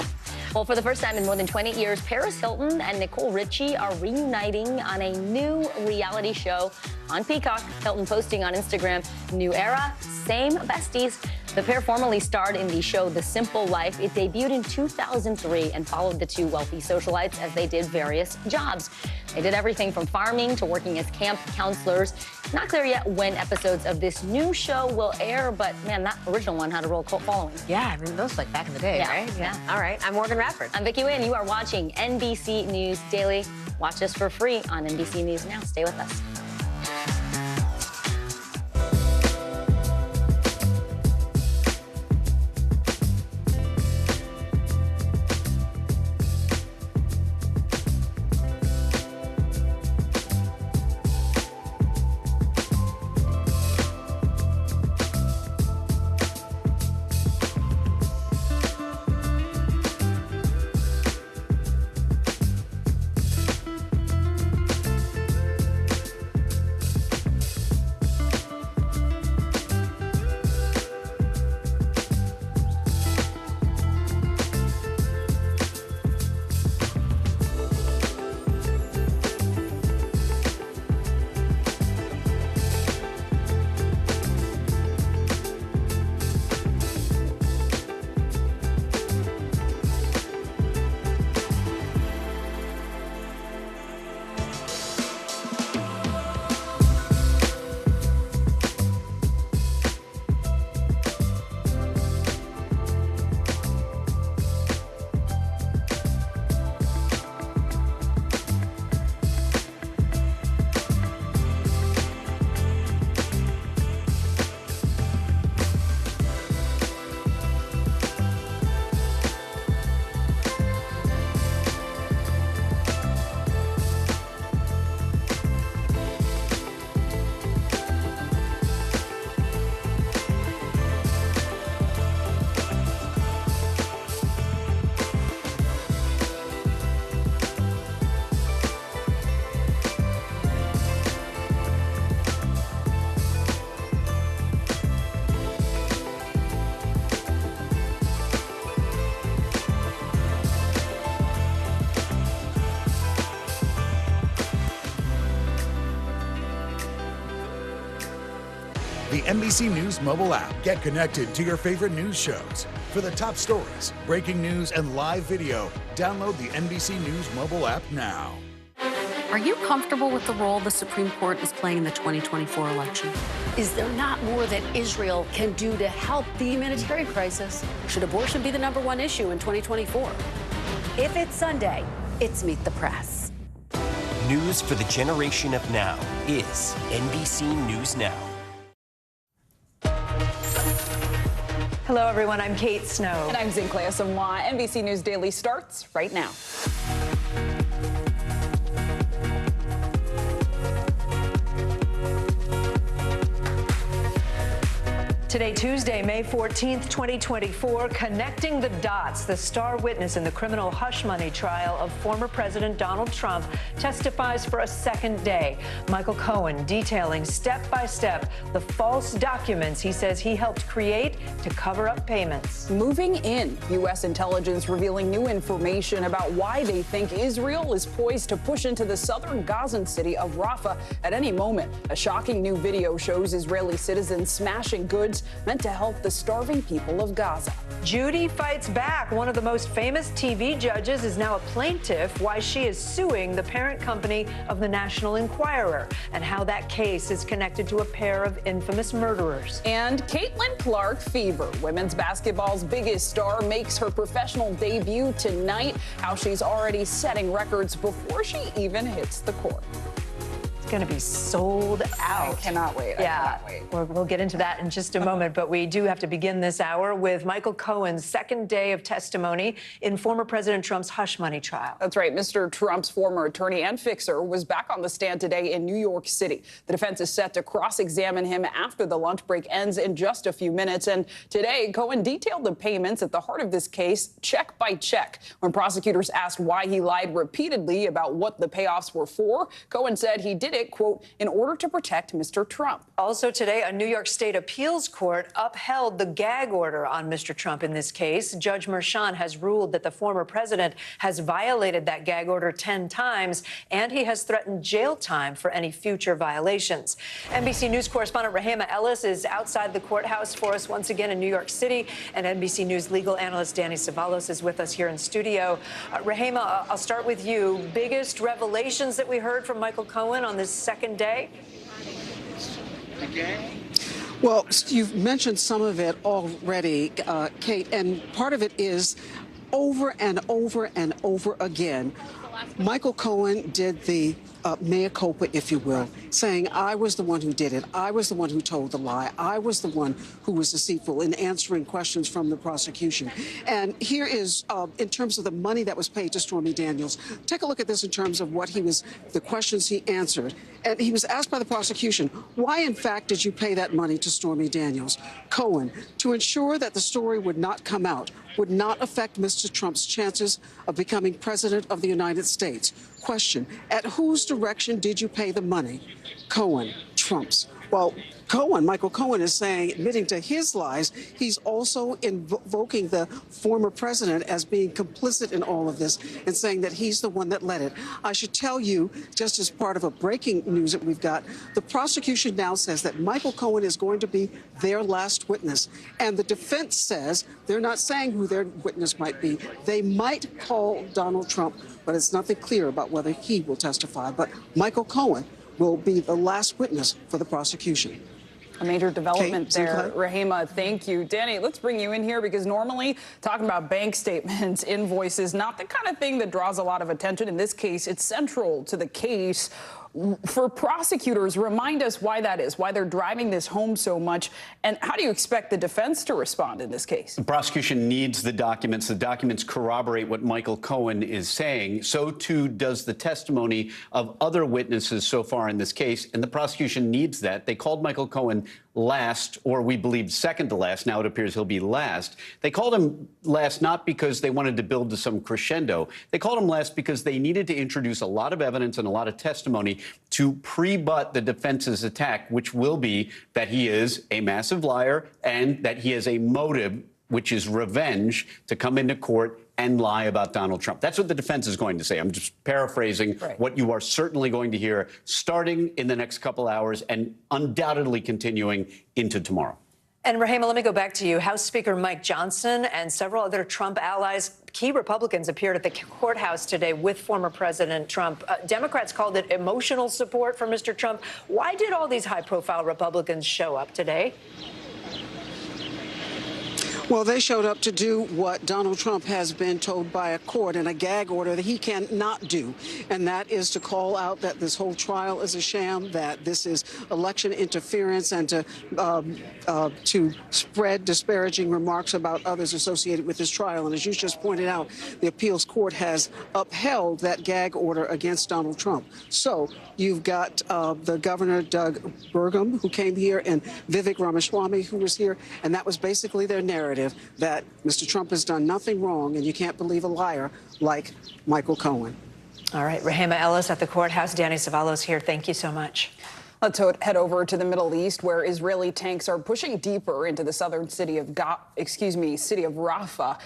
Well, for the first time in more than 20 years, Paris Hilton and Nicole Richie are reuniting on a new reality show on Peacock. Hilton posting on Instagram, "New era, same besties." The pair formerly starred in the show The Simple Life. It debuted in 2003 and followed the two wealthy socialites as they did various jobs. They did everything from farming to working as camp counselors. Not clear yet when episodes of this new show will air, but man, that original one had a real cult following. Yeah, I remember those like back in the day, right? Yeah. All right, I'm Morgan Radford. I'm Vicki Wynn. You are watching NBC News Daily. Watch us for free on NBC News Now. Stay with us. The NBC News mobile app. Get connected to your favorite news shows. For the top stories, breaking news, and live video, download the NBC News mobile app now. Are you comfortable with the role the Supreme Court is playing in the 2024 election? Is there not more that Israel can do to help the humanitarian crisis? Should abortion be the #1 issue in 2024? If it's Sunday, it's Meet the Press. News for the generation of now is NBC News Now. Hello, everyone. I'm Kate Snow. And I'm Zinklea Samwa. NBC News Daily starts right now. Today, Tuesday, May 14th, 2024, connecting the dots. The star witness in the criminal hush money trial of former President Donald Trump testifies for a second day. Michael Cohen detailing step by step the false documents he says he helped create to cover up payments. Moving in, U.S. intelligence revealing new information about why they think Israel is poised to push into the southern Gazan city of Rafah at any moment. A shocking new video shows Israeli citizens smashing goods meant to help the starving people of Gaza. Judy fights back. One of the most famous TV judges is now a plaintiff. Why she is suing the parent company of the National Enquirer, and how that case is connected to a pair of infamous murderers. And Caitlin Clark fever. Women's basketball's biggest star makes her professional debut tonight. How she's already setting records before she even hits the court. It's going to be sold out. I cannot wait. Yeah, I cannot wait. We'll get into that in just a moment, but we do have to begin this hour with Michael Cohen's second day of testimony in former President Trump's hush money trial. That's right. Mr. Trump's former attorney and fixer was back on the stand today in New York City. The defense is set to cross-examine him after the lunch break ends in just a few minutes. And today, Cohen detailed the payments at the heart of this case, check by check. When prosecutors asked why he lied repeatedly about what the payoffs were for, Cohen said he did it it, quote, in order to protect Mr. Trump. Also today, a New York State appeals court upheld the gag order on Mr. Trump in this case. Judge Merchan has ruled that the former president has violated that gag order 10 times, and he has threatened jail time for any future violations. NBC News correspondent Rahema Ellis is outside the courthouse for us once again in New York City, and NBC News legal analyst Danny Savalos is with us here in studio. Rahema, I'll start with you. Biggest revelations that we heard from Michael Cohen on this second day? Well, you've mentioned some of it already, Kate, and part of it is over and over and over again. Michael Cohen did the mea culpa, if you will, saying, I was the one who did it. I was the one who told the lie. I was the one who was deceitful in answering questions from the prosecution. And here is, in terms of the money that was paid to Stormy Daniels, take a look at this in terms of what the questions he answered. And he was asked by the prosecution, why, in fact, did you pay that money to Stormy Daniels? Cohen, to ensure that the story would not come out, would not affect Mr. Trump's chances of becoming president of the United States. Question, at whose direction did you pay the money? Cohen, Trump's. Well, Michael Cohen is saying, admitting to his lies, he's also invoking the former president as being complicit in all of this and saying that he's the one that led it. I should tell you, just as part of a breaking news that we've got, the prosecution now says that Michael Cohen is going to be their last witness. And the defense says they're not saying who their witness might be. They might call Donald Trump, but it's nothing clear about whether he will testify. But Michael Cohen will be the last witness for the prosecution. A major development there. Rahema, thank you. Danny, let's bring you in here because normally talking about bank statements, invoices, not the kind of thing that draws a lot of attention. In this case, it's central to the case. For prosecutors, remind us why that is, why they're driving this home so much, and how do you expect the defense to respond in this case? The prosecution needs the documents. The documents corroborate what Michael Cohen is saying. So, too, does the testimony of other witnesses so far in this case, and the prosecution needs that. They called Michael Cohen last, or we believe second to last. Now it appears he'll be last. They called him last not because they wanted to build to some crescendo. They called him last because they needed to introduce a lot of evidence and a lot of testimony to pre-butt the defense's attack, which will be that he is a massive liar and that he has a motive, which is revenge, to come into court and lie about Donald Trump. That's what the defense is going to say. I'm just paraphrasing what you are certainly going to hear starting in the next couple hours and undoubtedly continuing into tomorrow. And Rahema, let me go back to you. House Speaker Mike Johnson and several other Trump allies, key Republicans, appeared at the courthouse today with former President Trump. Democrats called it emotional support for Mr. Trump. Why did all these high-profile Republicans show up today? Well, they showed up to do what Donald Trump has been told by a court in a gag order that he cannot do, and that is to call out that this whole trial is a sham, that this is election interference, and to spread disparaging remarks about others associated with this trial. And as you just pointed out, the appeals court has upheld that gag order against Donald Trump. So you've got the governor, Doug Burgum, who came here, and Vivek Ramaswamy, who was here, and that was basically their narrative, that Mr. Trump has done nothing wrong and you can't believe a liar like Michael Cohen. All right, Rahema Ellis at the courthouse. Danny Savalos here. Thank you so much. Let's head over to the Middle East, where Israeli tanks are pushing deeper into the southern city of Rafah.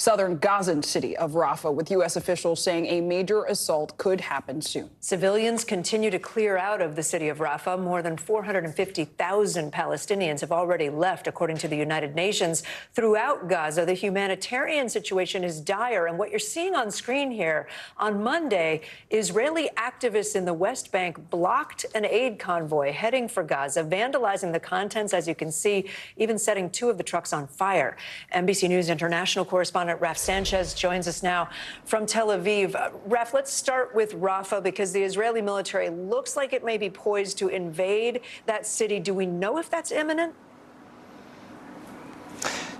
Southern Gazan city of Rafah, with U.S. officials saying a major assault could happen soon. Civilians continue to clear out of the city of Rafah. More than 450,000 Palestinians have already left, according to the United Nations. Throughout Gaza, the humanitarian situation is dire. And what you're seeing on screen here, on Monday, Israeli activists in the West Bank blocked an aid convoy heading for Gaza, vandalizing the contents, as you can see, even setting 2 of the trucks on fire. NBC News international correspondent Raf Sanchez joins us now from Tel Aviv. Raf, let's start with Rafah, because the Israeli military looks like it may be poised to invade that city. Do we know if that's imminent?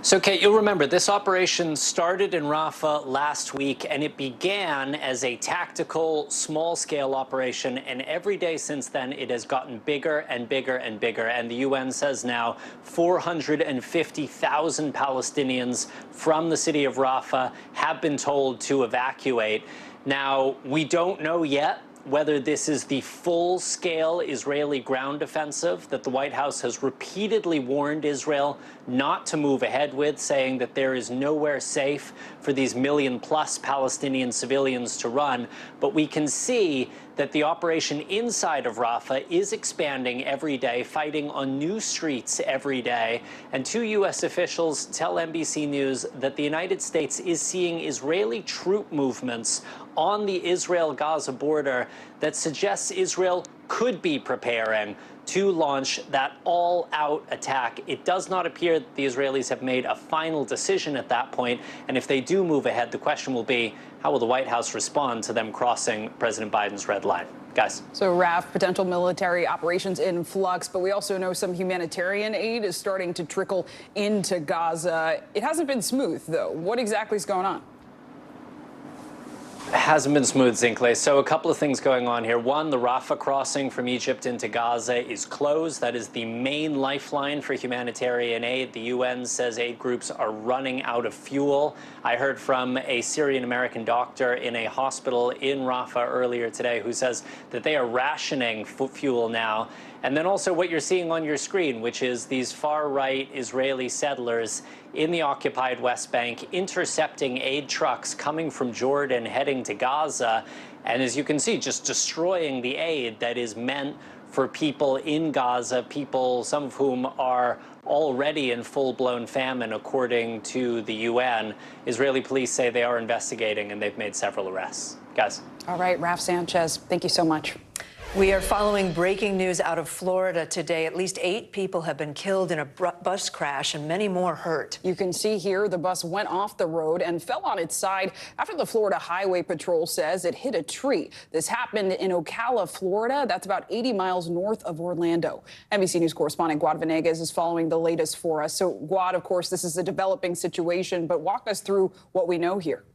So, Kate, you'll remember this operation started in Rafah last week, and it began as a tactical, small-scale operation. And every day since then, it has gotten bigger and bigger and bigger. And the UN says now 450,000 Palestinians from the city of Rafah have been told to evacuate. Now, we don't know yet whether this is the full-scale Israeli ground offensive that the White House has repeatedly warned Israel not to move ahead with, saying that there is nowhere safe for these million-plus Palestinian civilians to run. But we can see that the operation inside of Rafah is expanding every day, fighting on new streets every day. And two U.S. officials tell NBC News that the United States is seeing Israeli troop movements on the Israel-Gaza border that suggests Israel could be preparing to launch that all-out attack. It does not appear that the Israelis have made a final decision at that point. And if they do move ahead, the question will be, how will the White House respond to them crossing President Biden's red line? Guys. So, Raf, potential military operations in flux, but we also know some humanitarian aid is starting to trickle into Gaza. It hasn't been smooth, though. What exactly is going on? Hasn't been smooth, Zinkley. So a couple of things going on here. One, the Rafah crossing from Egypt into Gaza is closed. That is the main lifeline for humanitarian aid. The UN says aid groups are running out of fuel. I heard from a Syrian-American doctor in a hospital in Rafah earlier today who says that they are rationing fuel now. And then also what you're seeing on your screen, which is these far-right Israeli settlers in the occupied West Bank intercepting aid trucks coming from Jordan heading to Gaza. And as you can see, just destroying the aid that is meant for people in Gaza, people, some of whom are already in full-blown famine, according to the UN. Israeli police say they are investigating and they've made several arrests. Guys. All right, Raf Sanchez, thank you so much. We are following breaking news out of Florida today. At least 8 people have been killed in a bus crash and many more hurt. You can see here the bus went off the road and fell on its side after the Florida Highway Patrol says it hit a tree. This happened in Ocala, Florida. That's about 80 miles north of Orlando. NBC News correspondent Guad Venegas is following the latest for us. So, Guad, of course, this is a developing situation, but walk us through what we know here.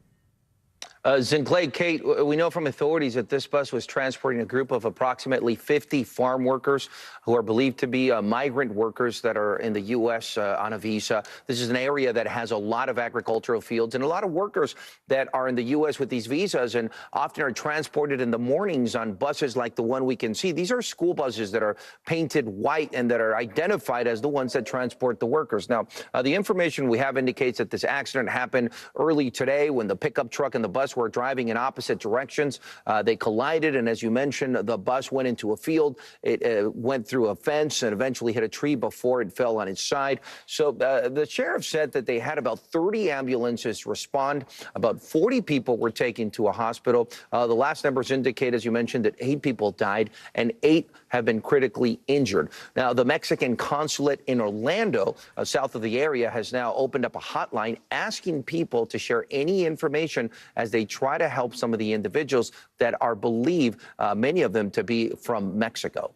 Zinkley, Kate, we know from authorities that this bus was transporting a group of approximately 50 farm workers who are believed to be migrant workers that are in the U.S. On a visa. This is an area that has a lot of agricultural fields and a lot of workers that are in the U.S. with these visas and often are transported in the mornings on buses like the one we can see. These are school buses that are painted white and that are identified as the ones that transport the workers. Now, the information we have indicates that this accident happened early today when the pickup truck and the bus were driving in opposite directions. They collided, and as you mentioned, the bus went into a field. It went through a fence and eventually hit a tree before it fell on its side. So the sheriff said that they had about 30 ambulances respond. About 40 people were taken to a hospital. The last numbers indicate, as you mentioned, that 8 people died and 8 have been critically injured. Now, the Mexican consulate in Orlando, south of the area, has now opened up a hotline asking people to share any information as they try to help some of the individuals that are believed, many of them, to be from Mexico.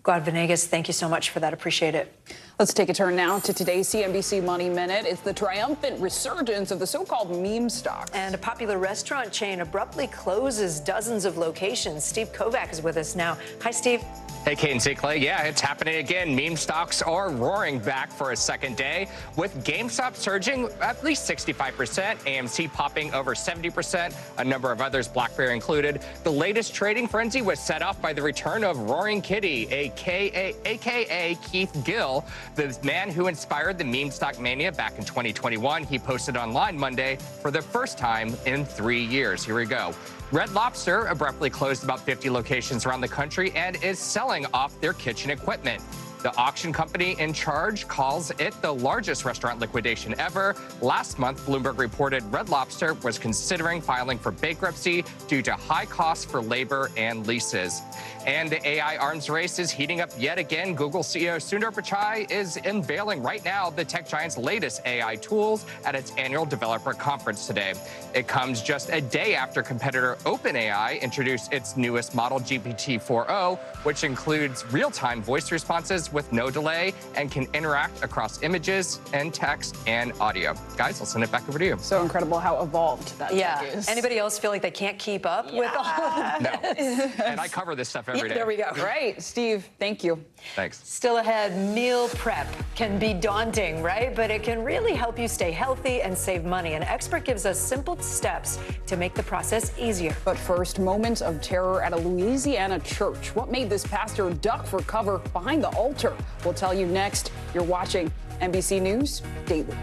Guad Venegas, thank you so much for that. Appreciate it. Let's take a turn now to today's CNBC Money Minute. It's the triumphant resurgence of the so-called meme stocks. And a popular restaurant chain abruptly closes dozens of locations. Steve Kovac is with us now. Hi, Steve. Hey, Kate and Zinkley. Yeah, it's happening again. Meme stocks are roaring back for a second day, with GameStop surging at least 65%, AMC popping over 70%, a number of others, BlackBerry included. The latest trading frenzy was set off by the return of Roaring Kitty, a.k.a. Keith Gill, the man who inspired the meme stock mania back in 2021. He posted online Monday for the first time in 3 years. Here we go. Red Lobster abruptly closed about 50 locations around the country and is selling off their kitchen equipment. The auction company in charge calls it the largest restaurant liquidation ever. Last month, Bloomberg reported Red Lobster was considering filing for bankruptcy due to high costs for labor and leases. And the AI arms race is heating up yet again. Google CEO Sundar Pichai is unveiling right now the tech giant's latest AI tools at its annual developer conference today. It comes just a day after competitor OpenAI introduced its newest model, GPT-4o, which includes real-time voice responses with no delay and can interact across images and text and audio. Guys, I'll send it back over to you. So incredible how evolved that tech is. Anybody else feel like they can't keep up with all of this? No. And I cover this stuff every day. There we go. Right. Steve, thank you. Thanks. Still ahead, meal prep can be daunting, right? But it can really help you stay healthy and save money. An expert gives us simple steps to make the process easier. But first, moments of terror at a Louisiana church. What made this pastor duck for cover behind the altar? We'll tell you next. You're watching NBC News Daily.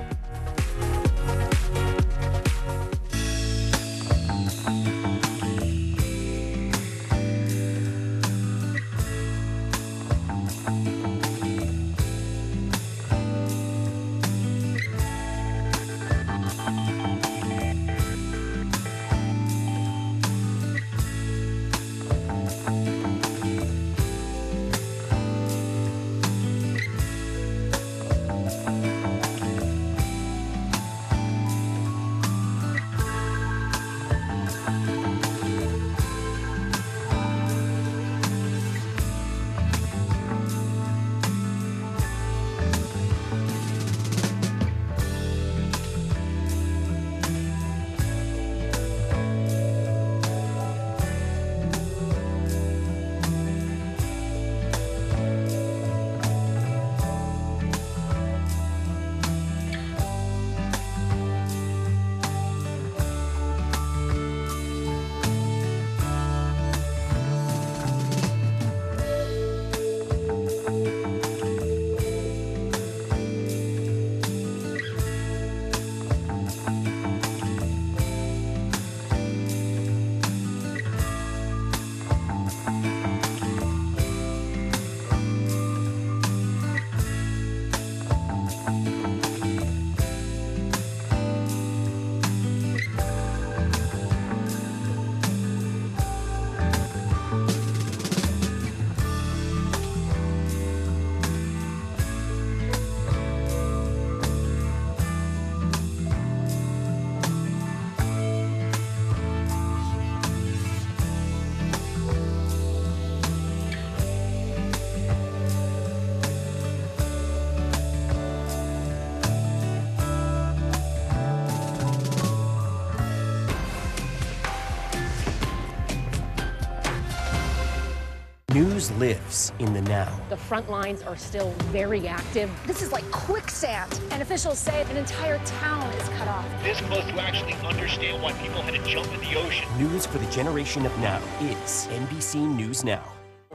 News lives in the now. The front lines are still very active. This is like quicksand, and officials say an entire town is cut off. This close to actually understand why people had to jump in the ocean. News for the generation of now is NBC News Now.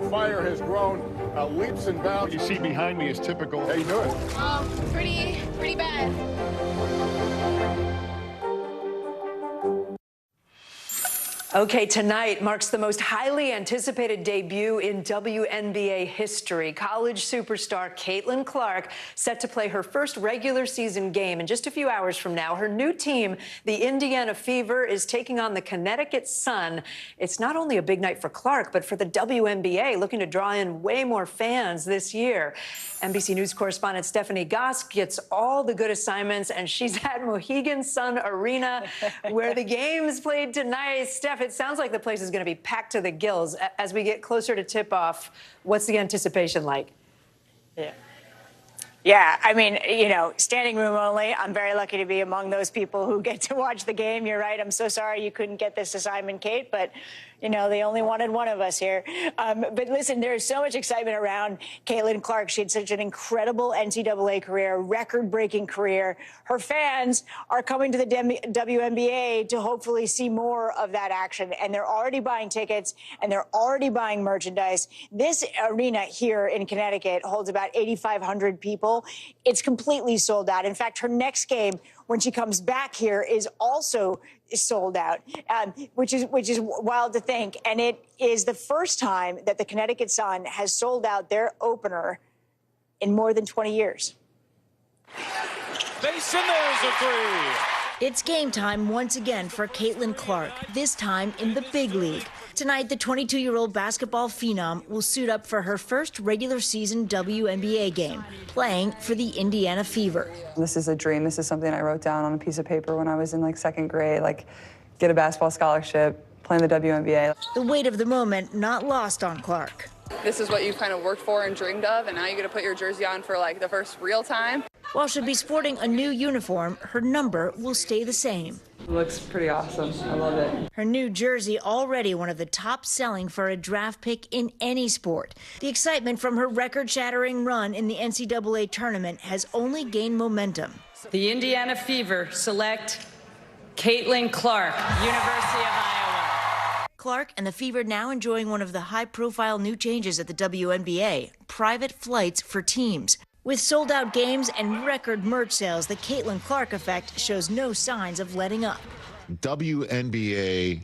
Fire has grown leaps and bounds. What you see behind me is typical. How you doing? Pretty bad. Okay, tonight marks the most highly anticipated debut in WNBA history. College superstar Caitlin Clark set to play her first regular season game in just a few hours from now. Her new team, the Indiana Fever, is taking on the Connecticut Sun. It's not only a big night for Clark, but for the WNBA, looking to draw in way more fans this year. NBC News correspondent Stephanie Goss gets all the good assignments, and she's at Mohegan Sun Arena, where the game is played tonight. Steph, it sounds like the place is going to be packed to the gills. As we get closer to tip-off, what's the anticipation like? Yeah, I mean, you know, standing room only. I'm very lucky to be among those people who get to watch the game. You're right. I'm so sorry you couldn't get this assignment, Kate, but, you know, they only wanted one of us here. But listen, there's so much excitement around Caitlin Clark. She had such an incredible NCAA career, record-breaking career. Her fans are coming to the WNBA to hopefully see more of that action. And they're already buying tickets, and they're already buying merchandise. This arena here in Connecticut holds about 8,500 people. It's completely sold out. In fact, her next game, when she comes back here, is also sold out, which is wild to think. And it is the first time that the Connecticut Sun has sold out their opener in more than 20 years. Mason, there's a three. It's game time once again for Caitlin Clark, this time in the big league. Tonight, the 22-year-old basketball phenom will suit up for her first regular season WNBA game, playing for the Indiana Fever. This is a dream. This is something I wrote down on a piece of paper when I was in like second grade, like get a basketball scholarship, play in the WNBA. The weight of the moment not lost on Clark. This is what you've kind of worked for and dreamed of, and now you get to put your jersey on for like the first real time. While she'll be sporting a new uniform, her number will stay the same. It looks pretty awesome. I love it. Her new jersey already one of the top selling for a draft pick in any sport. The excitement from her record-shattering run in the NCAA tournament has only gained momentum. The Indiana Fever select Caitlin Clark, University of Iowa. Clark and the Fever now enjoying one of the high-profile new changes at the WNBA, private flights for teams. With sold-out games and record merch sales, the Caitlin Clark effect shows no signs of letting up. WNBA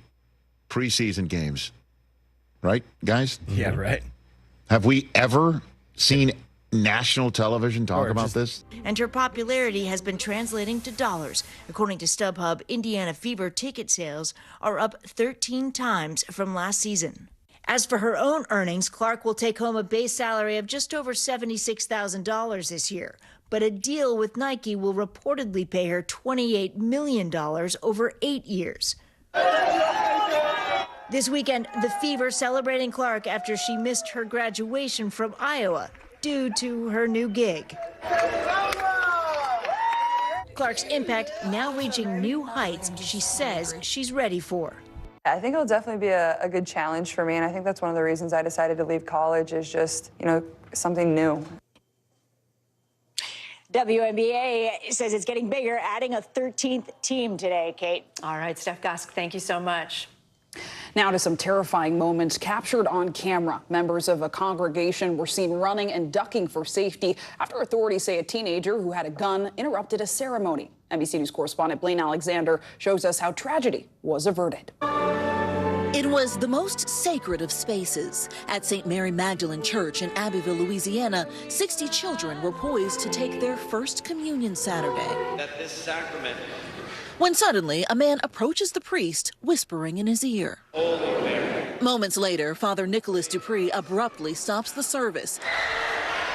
preseason games, right, guys? Yeah, right. Have we ever seen national television talk about this? And her popularity has been translating to dollars. According to StubHub, Indiana Fever ticket sales are up 13 times from last season. As for her own earnings, Clark will take home a base salary of just over $76,000 this year. But a deal with Nike will reportedly pay her $28 million over 8 years. This weekend, the Fever celebrating Clark after she missed her graduation from Iowa due to her new gig. Clark's impact now reaching new heights she says she's ready for. I think it'll definitely be a good challenge for me, and I think that's one of the reasons I decided to leave college is just, something new. WNBA says it's getting bigger, adding a 13th team today, Kate. All right, Steph Gosk, thank you so much. Now to some terrifying moments captured on camera. Members of a congregation were seen running and ducking for safety after authorities say a teenager who had a gun interrupted a ceremony. NBC News correspondent Blaine Alexander shows us how tragedy was averted. It was the most sacred of spaces. At St. Mary Magdalene Church in Abbeville, Louisiana, 60 children were poised to take their first communion Saturday. That this sacrament, when suddenly a man approaches the priest, whispering in his ear. Holy Mary. Moments later, Father Nicholas Dupree abruptly stops the service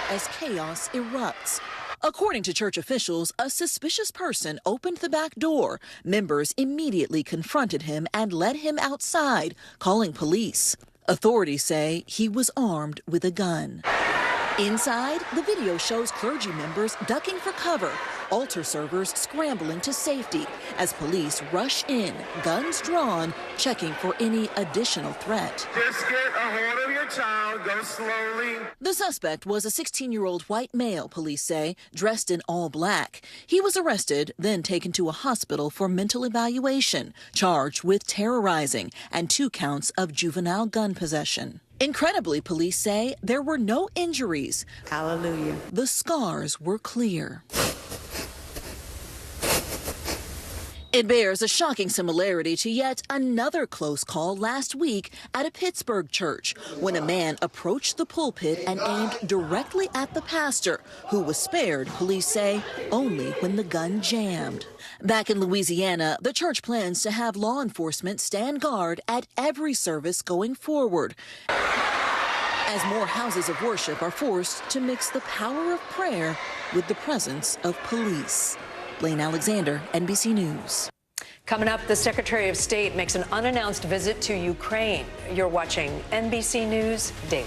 as chaos erupts. According to church officials, a suspicious person opened the back door. Members immediately confronted him and led him outside, calling police. Authorities say he was armed with a gun. Inside, the video shows clergy members ducking for cover, altar servers scrambling to safety as police rush in, guns drawn, checking for any additional threat. Just get a hold of your child, go slowly. The suspect was a 16-year-old white male, police say, dressed in all black. He was arrested, then taken to a hospital for mental evaluation, charged with terrorizing and 2 counts of juvenile gun possession. Incredibly, police say there were no injuries. Hallelujah. The scars were clear. It bears a shocking similarity to yet another close call last week at a Pittsburgh church when a man approached the pulpit and aimed directly at the pastor, who was spared, police say, only when the gun jammed. Back in Louisiana, the church plans to have law enforcement stand guard at every service going forward, as more houses of worship are forced to mix the power of prayer with the presence of police. Blaine Alexander, NBC News. Coming up, the Secretary of State makes an unannounced visit to Ukraine. You're watching NBC News Daily.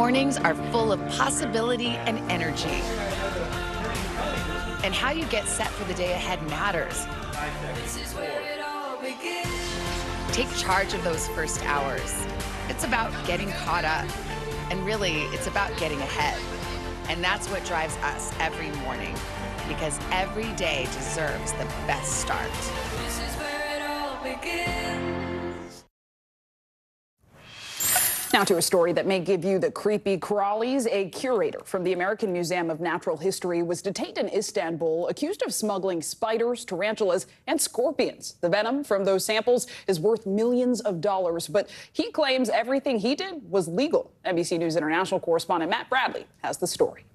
Mornings are full of possibility and energy. And how you get set for the day ahead matters. Take charge of those first hours. It's about getting caught up. And really, it's about getting ahead. And that's what drives us every morning. Because every day deserves the best start. This is where it all begins. Now to a story that may give you the creepy crawlies. A curator from the American Museum of Natural History was detained in Istanbul, accused of smuggling spiders, tarantulas, and scorpions. The venom from those samples is worth millions of dollars, but he claims everything he did was legal. NBC News International correspondent Matt Bradley has the story.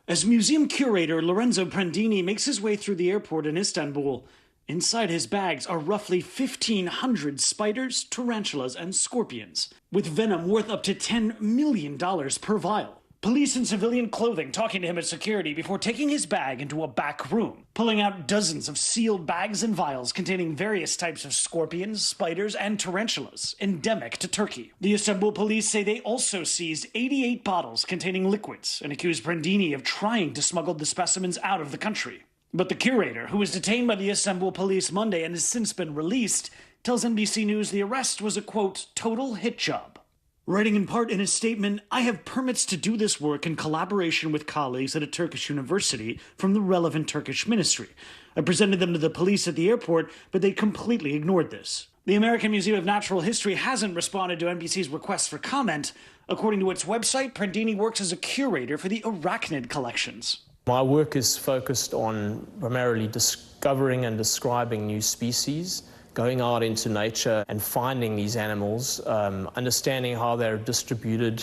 As museum curator Lorenzo Prendini makes his way through the airport in Istanbul, inside his bags are roughly 1,500 spiders, tarantulas, and scorpions, with venom worth up to $10 million per vial. Police in civilian clothing talking to him at security before taking his bag into a back room, pulling out dozens of sealed bags and vials containing various types of scorpions, spiders, and tarantulas, endemic to Turkey. The Istanbul police say they also seized 88 bottles containing liquids and accused Prendini of trying to smuggle the specimens out of the country. But the curator, who was detained by the Istanbul police Monday and has since been released, tells NBC News the arrest was a, quote, total hit job. Writing in part in his statement, I have permits to do this work in collaboration with colleagues at a Turkish university from the relevant Turkish ministry. I presented them to the police at the airport, but they completely ignored this. The American Museum of Natural History hasn't responded to NBC's request for comment. According to its website, Prendini works as a curator for the arachnid collections. My work is focused on primarily discovering and describing new species, going out into nature and finding these animals, understanding how they're distributed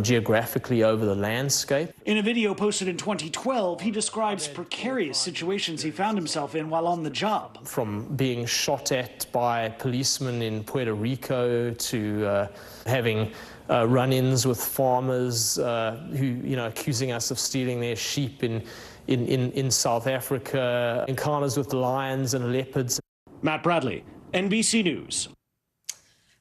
geographically over the landscape. In a video posted in 2012, he describes precarious situations he found himself in while on the job. From being shot at by policemen in Puerto Rico to having run-ins with farmers who, accusing us of stealing their sheep in South Africa, encounters with lions and leopards. Matt Bradley, NBC News.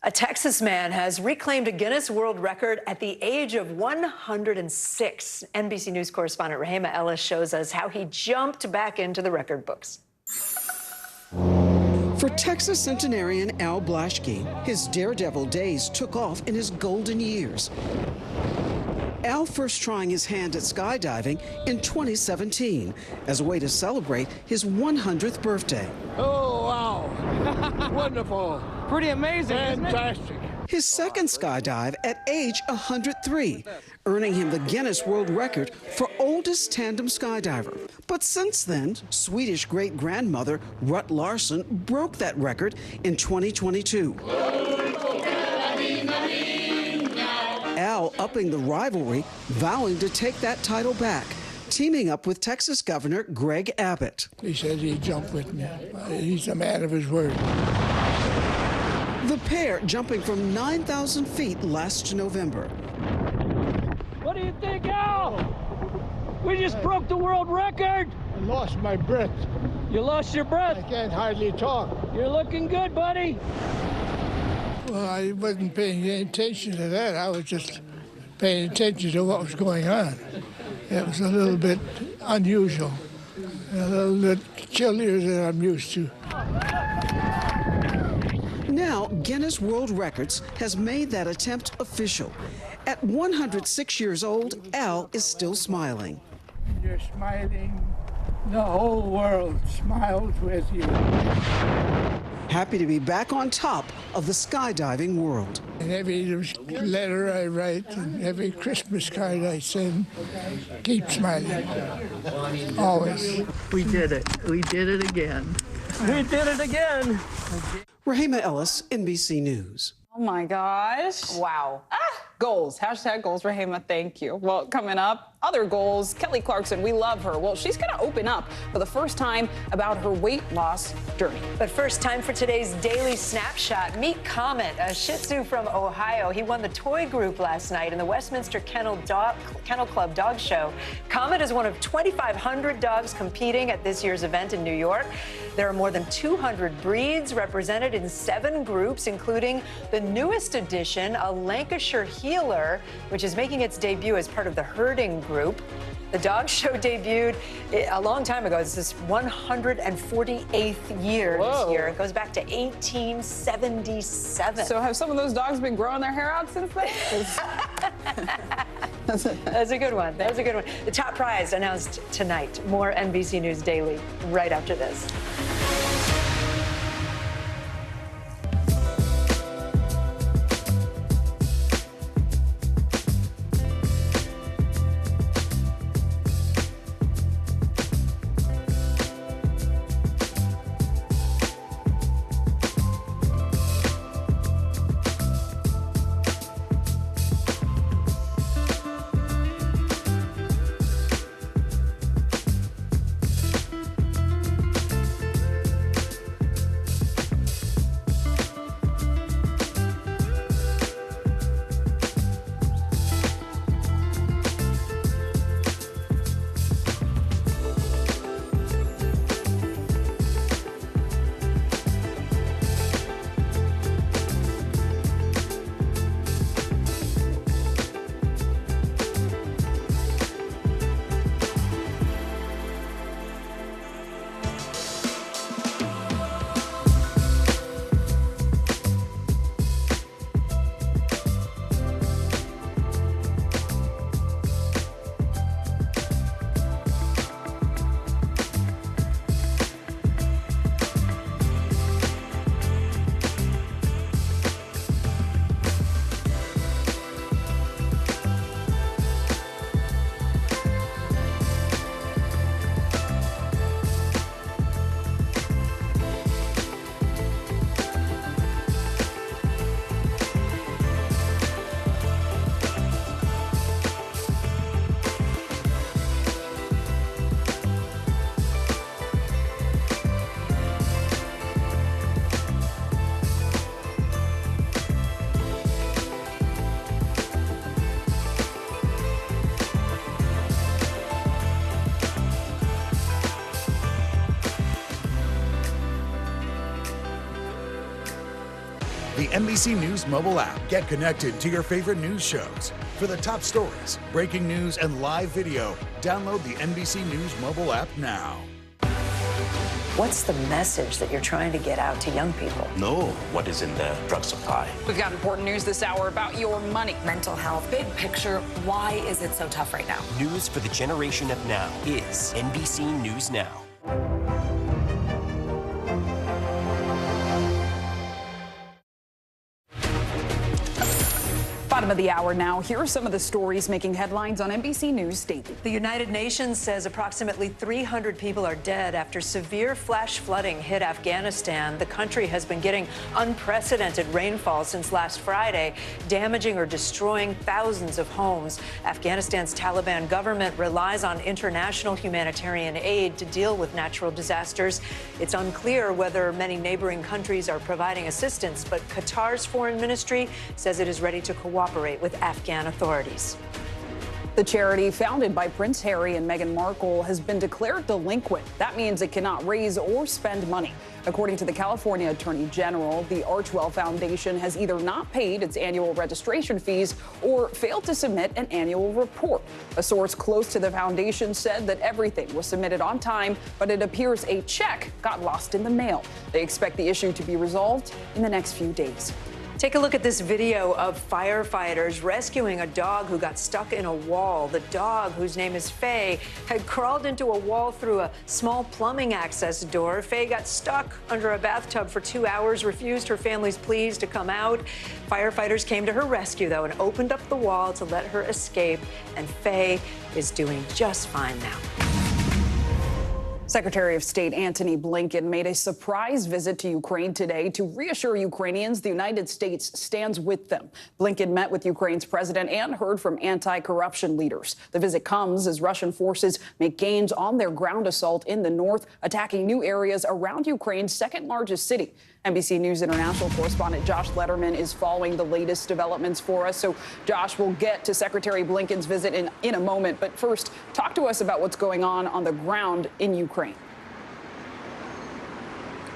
A Texas man has reclaimed a Guinness World Record at the age of 106. NBC News correspondent Rahema Ellis shows us how he jumped back into the record books. For Texas centenarian Al Blaschke, his daredevil days took off in his golden years. Al first trying his hand at skydiving in 2017 as a way to celebrate his 100th birthday. Oh, wow. Wonderful. Pretty amazing, fantastic. Isn't it? His second skydive at age 103, earning him the Guinness World Record for oldest tandem skydiver. But since then, Swedish great-grandmother Rut Larson broke that record in 2022. Al upping the rivalry, vowing to take that title back, teaming up with Texas Governor Greg Abbott. He says he'd jump with me. He's a man of his word. The pair jumping from 9,000 feet last November. What do you think, Al? We just broke the world record. I lost my breath. You lost your breath? I can't hardly talk. You're looking good, buddy. Well, I wasn't paying any attention to that. I was just paying attention to what was going on. It was a little bit unusual, a little bit chillier than I'm used to. Now, Guinness World Records has made that attempt official. At 106 years old, Al is still smiling. You're smiling. The whole world smiles with you. Happy to be back on top of the skydiving world. And every letter I write and every Christmas card I send, keep smiling. Always. We did it. We did it again. We did it again. Rahema Ellis, NBC News. Oh my gosh. Wow. Goals. Hashtag goals, Rahema. Thank you. Well, coming up, other goals. Kelly Clarkson, we love her. Well, she's going to open up for the first time about her weight loss journey. But first, time for today's Daily Snapshot. Meet Comet, a Shih Tzu from Ohio. He won the toy group last night in the Westminster Kennel Club Dog Show. Comet is one of 2,500 dogs competing at this year's event in New York. There are more than 200 breeds represented in 7 groups, including the newest addition, a Lancashire Heeler, which is making its debut as part of the herding group. The dog show debuted a long time ago. This is 148th year this year. It goes back to 1877. So have some of those dogs been growing their hair out since then? That's a good one. That was a good one. The top prize announced tonight. More NBC News Daily right after this. The NBC News mobile app. Get connected to your favorite news shows. For the top stories, breaking news, and live video, download the NBC News mobile app now. What's the message that you're trying to get out to young people? Know what is in the drug supply. We've got important news this hour about your money. Mental health, big picture, why is it so tough right now? News for the generation of now is NBC News Now. Bottom of the hour now. Here are some of the stories making headlines on NBC News Daily. The United Nations says approximately 300 people are dead after severe flash flooding hit Afghanistan. The country has been getting unprecedented rainfall since last Friday, damaging or destroying thousands of homes. Afghanistan's Taliban government relies on international humanitarian aid to deal with natural disasters. It's unclear whether many neighboring countries are providing assistance, but Qatar's foreign ministry says it is ready to cooperate with Afghan authorities. The charity founded by Prince Harry and Meghan Markle has been declared delinquent. That means it cannot raise or spend money. According to the California Attorney General, the Archwell Foundation has either not paid its annual registration fees or failed to submit an annual report. A source close to the foundation said that everything was submitted on time, but it appears a check got lost in the mail. They expect the issue to be resolved in the next few days. Take a look at this video of firefighters rescuing a dog who got stuck in a wall. The dog, whose name is Faye, had crawled into a wall through a small plumbing access door. Faye got stuck under a bathtub for 2 hours, refused her family's pleas to come out. Firefighters came to her rescue, though, and opened up the wall to let her escape. And Faye is doing just fine now. Secretary of State Antony Blinken made a surprise visit to Ukraine today to reassure Ukrainians the United States stands with them. Blinken met with Ukraine's president and heard from anti-corruption leaders. The visit comes as Russian forces make gains on their ground assault in the north, attacking new areas around Ukraine's second largest city. NBC News International correspondent Josh Letterman is following the latest developments for us. So, Josh, we'll get to Secretary Blinken's visit in a moment. But first, talk to us about what's going on the ground in Ukraine.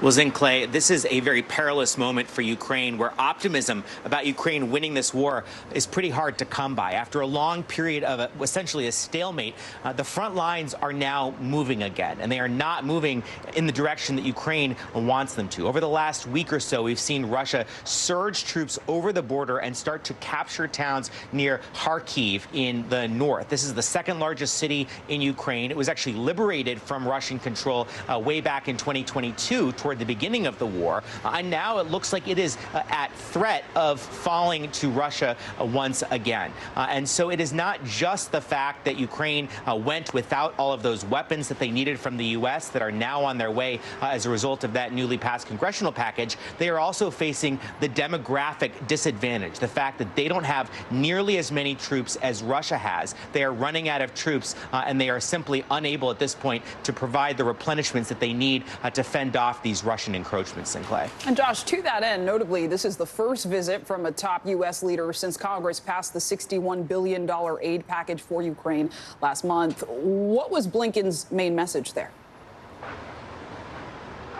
Well, Clay, this is a very perilous moment for Ukraine, where optimism about Ukraine winning this war is pretty hard to come by. After a long period of essentially a stalemate, the front lines are now moving again, and they are not moving in the direction that Ukraine wants them to. Over the last week or so, we've seen Russia surge troops over the border and start to capture towns near Kharkiv in the north. This is the second largest city in Ukraine. It was actually liberated from Russian control way back in 2022. Toward the beginning of the war, and now it looks like it is at threat of falling to Russia once again. And so it is not just the fact that Ukraine went without all of those weapons that they needed from the U.S. that are now on their way as a result of that newly passed congressional package. They are also facing the demographic disadvantage, the fact that they don't have nearly as many troops as Russia has. They are running out of troops, and they are simply unable at this point to provide the replenishments that they need to fend off these Russian encroachments, Clay. And Josh, to that end, notably, this is the first visit from a top U.S. leader since Congress passed the $61 billion aid package for Ukraine last month. What was Blinken's main message there?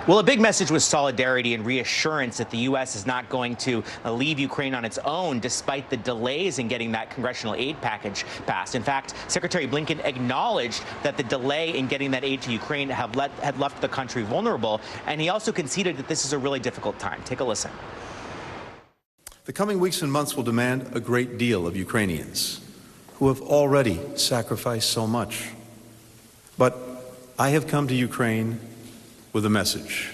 Well, a big message was solidarity and reassurance that the U.S. is not going to leave Ukraine on its own, despite the delays in getting that congressional aid package passed. In fact, Secretary Blinken acknowledged that the delay in getting that aid to Ukraine had left the country vulnerable, and he also conceded that this is a really difficult time. Take a listen. The coming weeks and months will demand a great deal of Ukrainians who have already sacrificed so much. But I have come to Ukraine with a message.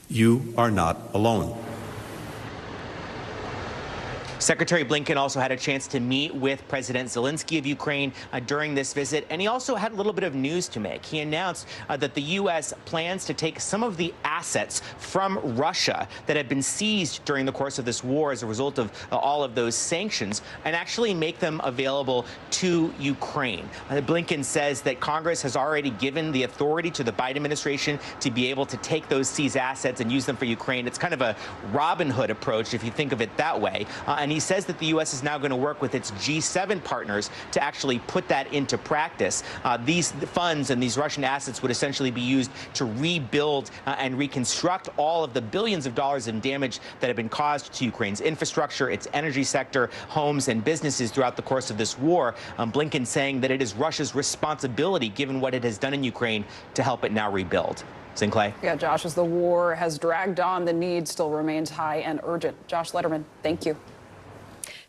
You are not alone. Secretary Blinken also had a chance to meet with President Zelensky of Ukraine during this visit, and he also had a little bit of news to make. He announced that the U.S. plans to take some of the assets from Russia that had been seized during the course of this war as a result of all of those sanctions and actually make them available to Ukraine. Blinken says that Congress has already given the authority to the Biden administration to be able to take those seized assets and use them for Ukraine. It's kind of a Robin Hood approach, if you think of it that way. And he says that the U.S. is now going to work with its G7 partners to actually put that into practice. These funds and these Russian assets would essentially be used to rebuild and reconstruct all of the billions of dollars in damage that have been caused to Ukraine's infrastructure, its energy sector, homes and businesses throughout the course of this war. Blinken saying that it is Russia's responsibility, given what it has done in Ukraine, to help it now rebuild. Clay. Yeah, Josh, as the war has dragged on, the need still remains high and urgent. Josh Letterman, thank you.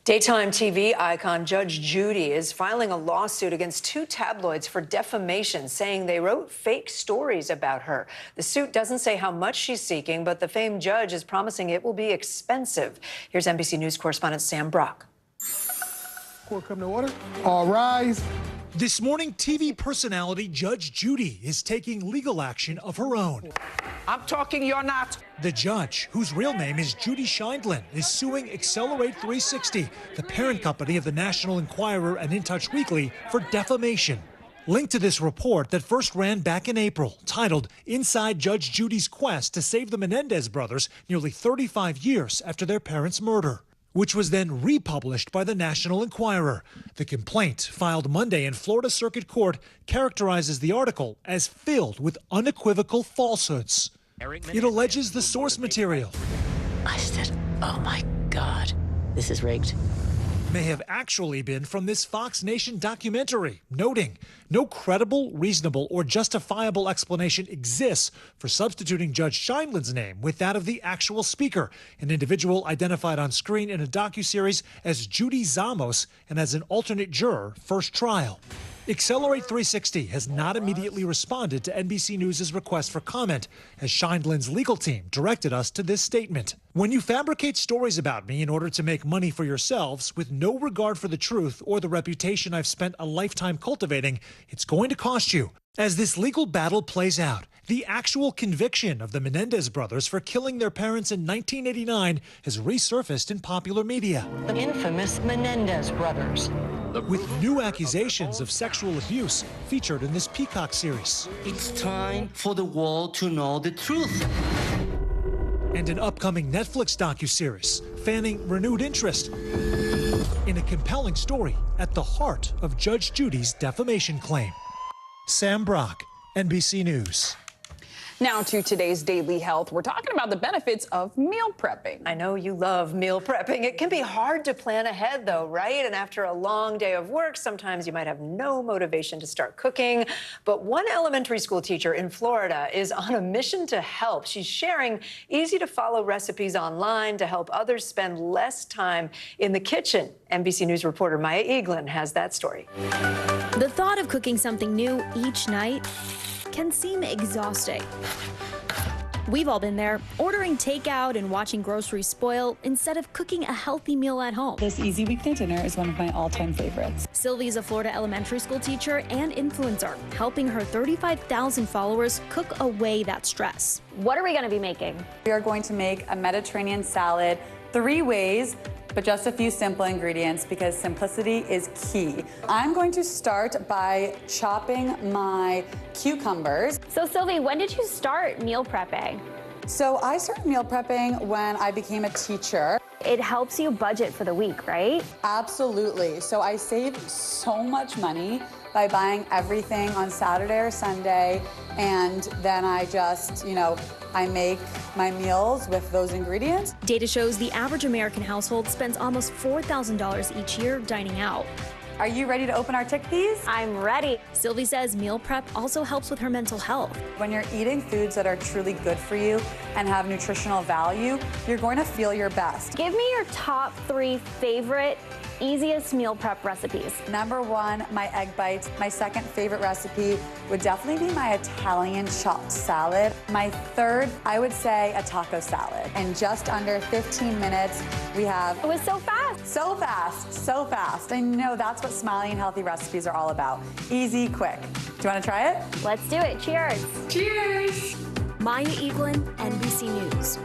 Daytime TV icon Judge Judy is filing a lawsuit against two tabloids for defamation, saying they wrote fake stories about her. The suit doesn't say how much she's seeking, but the famed judge is promising it will be expensive. Here's NBC News correspondent Sam Brock. Court come to order. All rise. This morning, TV personality Judge Judy is taking legal action of her own. I'm talking, you're not. The judge, whose real name is Judy Scheindlin, is suing Accelerate 360, the parent company of the National Enquirer and In Touch Weekly, for defamation. Linked to this report that first ran back in April, titled Inside Judge Judy's Quest to Save the Menendez Brothers nearly 35 years after their parents' murder, which was then republished by the National Enquirer. The complaint, filed Monday in Florida Circuit Court, characterizes the article as filled with unequivocal falsehoods. It alleges the source material, I said, oh my God, this is rigged, may have actually been from this Fox Nation documentary, noting no credible, reasonable, or justifiable explanation exists for substituting Judge Scheindlin's name with that of the actual speaker, an individual identified on screen in a docuseries as Judy Zamos and as an alternate juror first trial. Accelerate 360 has not immediately responded to NBC News' request for comment, as Scheindlin's legal team directed us to this statement. When you fabricate stories about me in order to make money for yourselves with no regard for the truth or the reputation I've spent a lifetime cultivating, it's going to cost you. As this legal battle plays out, the actual conviction of the Menendez brothers for killing their parents in 1989 has resurfaced in popular media. the infamous Menendez brothers. With new accusations of sexual abuse featured in this Peacock series. It's time for the world to know the truth. And an upcoming Netflix docuseries fanning renewed interest in a compelling story at the heart of Judge Judy's defamation claim. Sam Brock, NBC News. Now to today's Daily Health. We're talking about the benefits of meal prepping. I know you love meal prepping. It can be hard to plan ahead, though, right? And after a long day of work, sometimes you might have no motivation to start cooking. But one elementary school teacher in Florida is on a mission to help. She's sharing easy-to-follow recipes online to help others spend less time in the kitchen. NBC News reporter Maya Eaglin has that story. The thought of cooking something new each night can seem exhausting. We've all been there, ordering takeout and watching groceries spoil instead of cooking a healthy meal at home. This easy weekday dinner is one of my all-time favorites. Sylvie's a Florida elementary school teacher and influencer, helping her 35,000 followers cook away that stress. What are we going to be making? We are going to make a Mediterranean salad 3 ways, but just a few simple ingredients because simplicity is key. I'm going to start by chopping my cucumbers. So Sylvie, when did you start meal prepping? So I started meal prepping when I became a teacher. It helps you budget for the week, right? Absolutely. So I save so much money by buying everything on Saturday or Sunday, and then I just, I make my meals with those ingredients. Data shows the average American household spends almost $4,000 each year dining out. Are you ready to open our chickpeas? I'm ready. Sylvie says meal prep also helps with her mental health. When you're eating foods that are truly good for you and have nutritional value, you're going to feel your best. Give me your top 3 favorite easiest meal prep recipes. Number 1, my egg bites. My second favorite recipe would definitely be my Italian chopped salad. My third, I would say a taco salad. In just under 15 minutes, we have... It was so fast. So fast, so fast. I know that's what smiling and healthy recipes are all about. Easy, quick. Do you want to try it? Let's do it. Cheers. Cheers. Maya Eaglin, NBC News.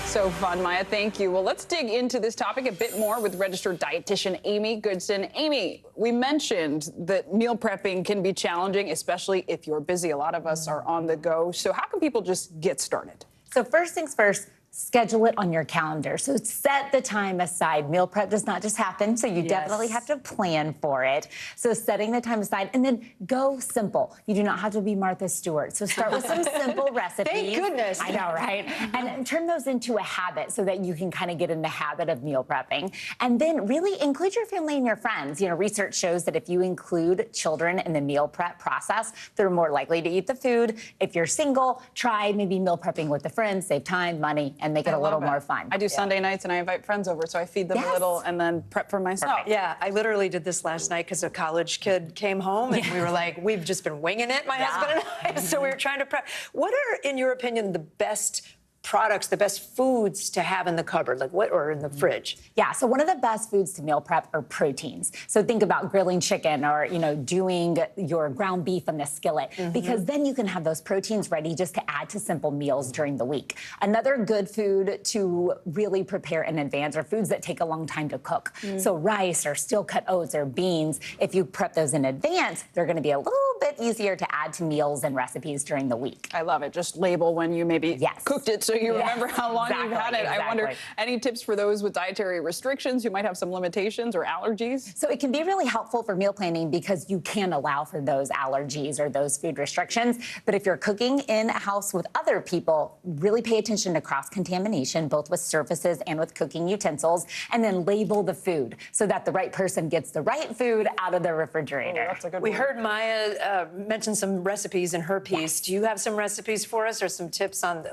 So fun, Maya. Thank you. Well, let's dig into this topic a bit more with registered dietitian Amy Goodson. Amy, we mentioned that meal prepping can be challenging, especially if you're busy. A lot of us are on the go. So how can people just get started? So first things first, schedule it on your calendar. So set the time aside. Meal prep does not just happen, so you definitely have to plan for it. So setting the time aside, and then go simple. You do not have to be Martha Stewart. So start with some simple recipes. Thank goodness. I know, right? And turn those into a habit so that you can kind of get in the habit of meal prepping. And then really include your family and your friends. Research shows that if you include children in the meal prep process, they're more likely to eat the food. If you're single, try maybe meal prepping with a friend, save time, money, and make it a little more fun. I do Sunday nights and I invite friends over, so I feed them a little and then prep for myself. Yeah, I literally did this last night because a college kid came home and we were like, we've just been winging it, my husband and I, so we were trying to prep. What are, in your opinion, the best products, the best foods to have in the cupboard, like what, or in the fridge? Yeah, so one of the best foods to meal prep are proteins. So think about grilling chicken or, doing your ground beef in the skillet, because then you can have those proteins ready just to add to simple meals during the week. Another good food to really prepare in advance are foods that take a long time to cook. So rice or steel cut oats or beans, if you prep those in advance, they're gonna be a little bit easier to add to meals and recipes during the week. I love it. Just label when you maybe cooked it so you remember how long you've had it. I wonder, any tips for those with dietary restrictions who might have some limitations or allergies? So it can be really helpful for meal planning because you can allow for those allergies or those food restrictions. But if you're cooking in a house with other people, really pay attention to cross-contamination, both with surfaces and with cooking utensils, and then label the food so that the right person gets the right food out of the refrigerator. That's a good We one. heard Maya mention some recipes in her piece. Do you have some recipes for us or some tips on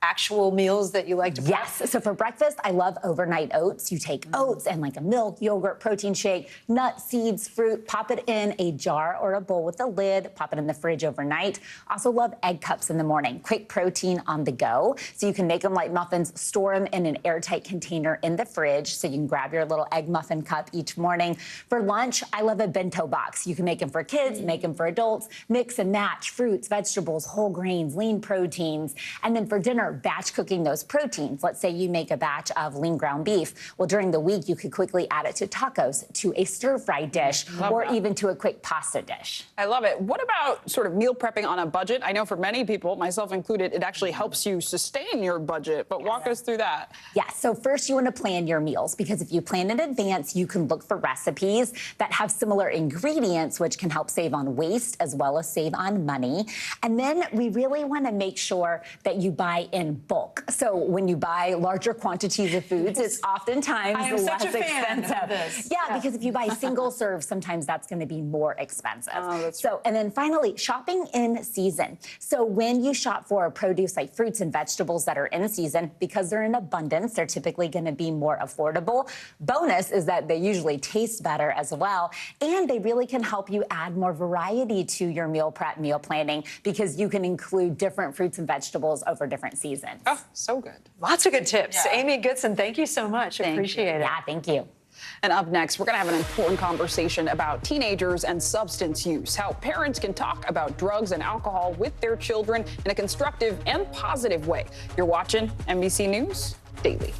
actual meals that you like to prep? Yes. So for breakfast, I love overnight oats. You take oats and like a milk, yogurt, protein shake, nuts, seeds, fruit, pop it in a jar or a bowl with a lid, pop it in the fridge overnight. Also love egg cups in the morning. Quick protein on the go. So you can make them like muffins, store them in an airtight container in the fridge so you can grab your little egg muffin cup each morning. For lunch, I love a bento box. You can make them for kids, make them for adults, mix and match fruits, vegetables, whole grains, lean proteins. And then for dinner, start batch cooking those proteins. Let's say you make a batch of lean ground beef. Well, during the week, you could quickly add it to tacos, to a stir-fry dish, or even to a quick pasta dish. I love it. What about sort of meal prepping on a budget? I know for many people, myself included, it actually helps you sustain your budget, but walk us through that. Yeah, so first you want to plan your meals, because if you plan in advance, you can look for recipes that have similar ingredients, which can help save on waste as well as save on money. And then we really want to make sure that you buy in bulk. So when you buy larger quantities of foods, it's oftentimes less expensive. Yeah, because if you buy single serve, sometimes that's going to be more expensive. And then finally, shopping in season. So when you shop for produce like fruits and vegetables that are in season, because they're in abundance, they're typically going to be more affordable. Bonus is that they usually taste better as well, and they really can help you add more variety to your meal prep, meal planning, because you can include different fruits and vegetables over different seasons. Oh, so good. Lots of good tips. Yeah. Amy Goodson, thank you so much. Appreciate it. Yeah, thank you. And up next, we're going to have an important conversation about teenagers and substance use, how parents can talk about drugs and alcohol with their children in a constructive and positive way. You're watching NBC News Daily.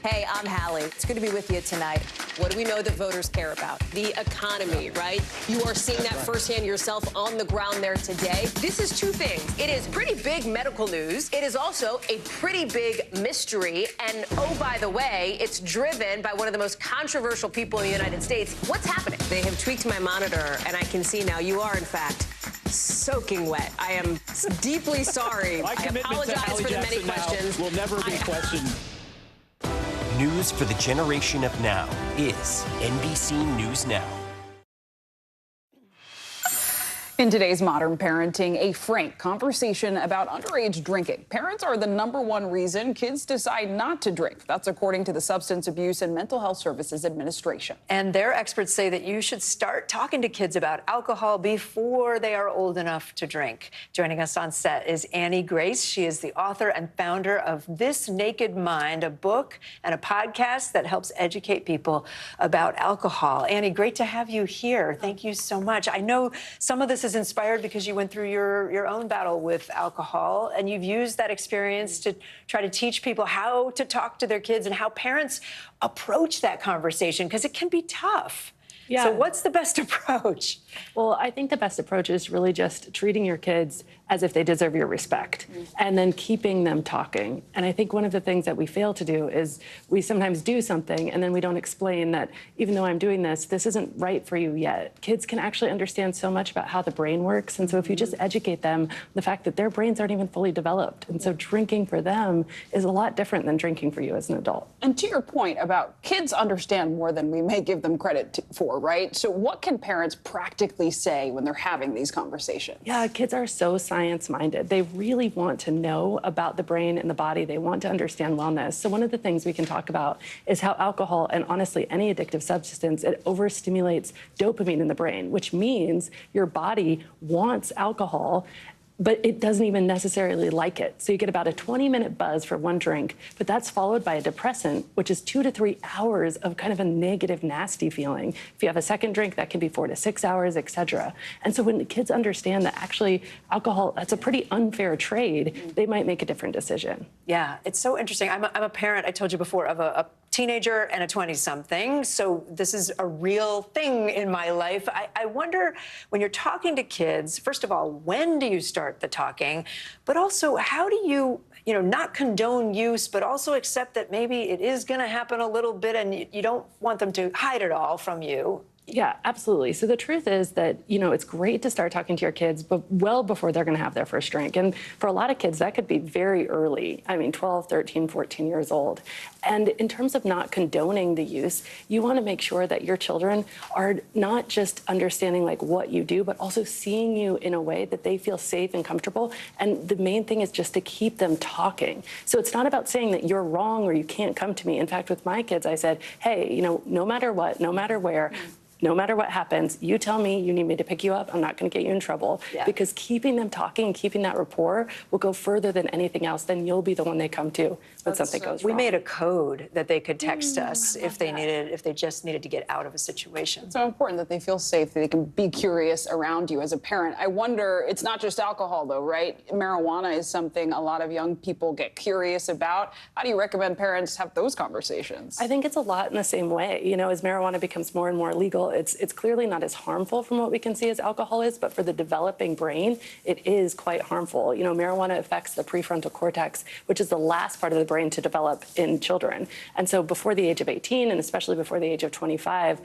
Hey, I'm Hallie. It's good to be with you tonight. What do we know that voters care about? The economy, right? You are seeing that firsthand yourself on the ground there today. This is two things. It is pretty big medical news. It is also a pretty big mystery. And oh, by the way, it's driven by one of the most controversial people in the United States. What's happening? They have tweaked my monitor, and I can see now you are, in fact, soaking wet. I am deeply sorry. I apologize for the many questions. Will never be questioned. News for the generation of now is NBC News Now. In today's Modern Parenting, a frank conversation about underage drinking. Parents are the #1 reason kids decide not to drink. That's according to the Substance Abuse and Mental Health Services Administration. And their experts say that you should start talking to kids about alcohol before they are old enough to drink. Joining us on set is Annie Grace. She is the author and founder of This Naked Mind, a book and a podcast that helps educate people about alcohol. Annie, great to have you here. Thank you so much. I know some of this is inspired because you went through your own battle with alcohol, and you've used that experience to try to teach people how to talk to their kids and how parents approach that conversation, because it can be tough. Yeah. So what's the best approach? Well, I think the best approach is really just treating your kids as if they deserve your respect, and then keeping them talking. And I think one of the things that we fail to do is we sometimes do something and then we don't explain that even though I'm doing this, this isn't right for you yet. Kids can actually understand so much about how the brain works. And so if you just educate them, the fact that their brains aren't even fully developed. And so drinking for them is a lot different than drinking for you as an adult. And to your point about kids understand more than we may give them credit for, right? So what can parents practically say when they're having these conversations? Yeah, kids are so science-minded. They really want to know about the brain and the body. They want to understand wellness. So one of the things we can talk about is how alcohol, and honestly any addictive substance, it overstimulates dopamine in the brain, which means your body wants alcohol, but it doesn't even necessarily like it. So you get about a 20-minute buzz for one drink, but that's followed by a depressant, which is 2 to 3 hours of kind of a negative, nasty feeling. If you have a second drink, that can be 4 to 6 hours, et cetera. And so when the kids understand that actually alcohol, that's a pretty unfair trade, they might make a different decision. Yeah, it's so interesting. I'm a parent, I told you before, of a teenager and a 20-something. So this is a real thing in my life. I wonder, when you're talking to kids, first of all, when do you start the talking? But also, how do you not condone use, but also accept that maybe it is going to happen a little bit and you don't want them to hide it all from you? Yeah, absolutely. So the truth is that, it's great to start talking to your kids, but well before they're going to have their first drink. And for a lot of kids, that could be very early. 12, 13, 14 years old. And in terms of not condoning the use, you want to make sure that your children are not just understanding what you do, but also seeing you in a way that they feel safe and comfortable. And the main thing is just to keep them talking. So it's not about saying that you're wrong or you can't come to me. In fact, with my kids, I said, hey, no matter what, no matter where, no matter what happens, you tell me you need me to pick you up. I'm not going to get you in trouble. Yeah. Because keeping them talking and keeping that rapport will go further than anything else. Then you'll be the one they come to when something goes wrong. We made a code that they could text us if they just needed to get out of a situation. It's so important that they feel safe, that they can be curious around you as a parent. I wonder, it's not just alcohol though, right? Marijuana is something a lot of young people get curious about. How do you recommend parents have those conversations? I think it's a lot in the same way. As marijuana becomes more and more legal, it's clearly not as harmful from what we can see as alcohol is, but for the developing brain, it is quite harmful. Marijuana affects the prefrontal cortex, which is the last part of the brain to develop in children. And so before the age of 18, and especially before the age of 25,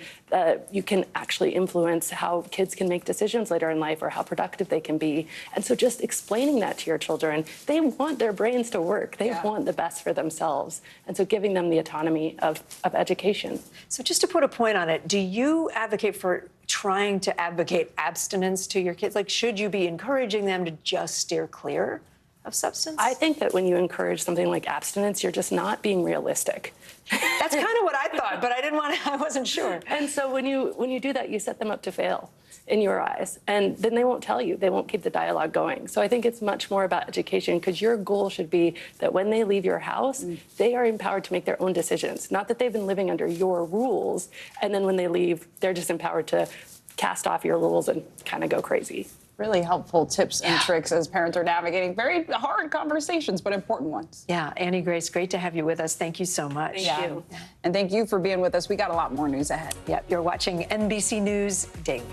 you can actually influence how kids can make decisions later in life or how productive they can be. And so just explaining that to your children, they want their brains to work. They want the best for themselves. And so giving them the autonomy of education. So just to put a point on it, do you advocate for trying to advocate abstinence to your kids? Should you be encouraging them to just steer clear of substance? I think that when you encourage something like abstinence, you're just not being realistic. That's kind of what I thought, but I wasn't sure. And so when you do that, you set them up to fail in your eyes, and then they won't tell you. They won't keep the dialogue going. So I think it's much more about education, because your goal should be that when they leave your house, they are empowered to make their own decisions. Not that they've been living under your rules, and then when they leave, they're just empowered to cast off your rules and kind of go crazy. Really helpful tips and tricks as parents are navigating very hard conversations, but important ones. Yeah, Annie Grace, great to have you with us. Thank you so much. Thank you. And thank you for being with us. We got a lot more news ahead. Yep, you're watching NBC News Daily.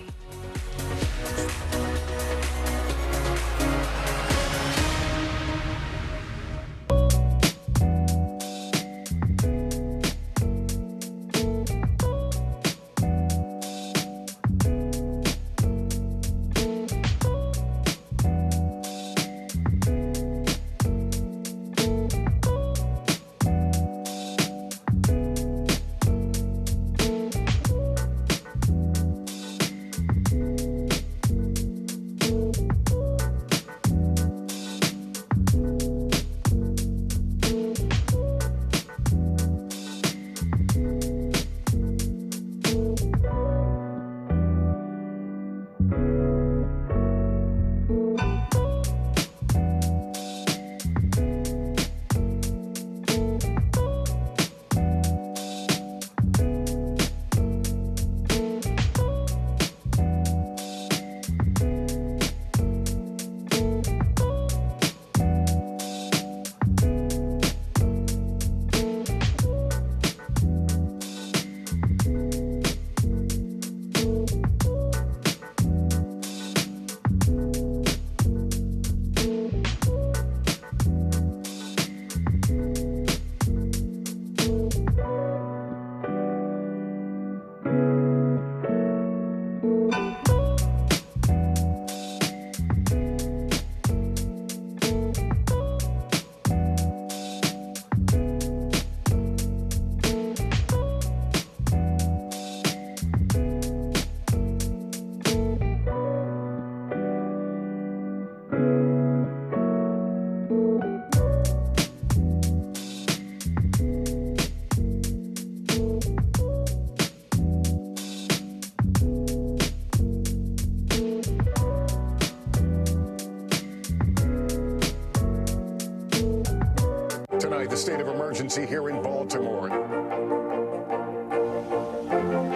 emergency here in Baltimore.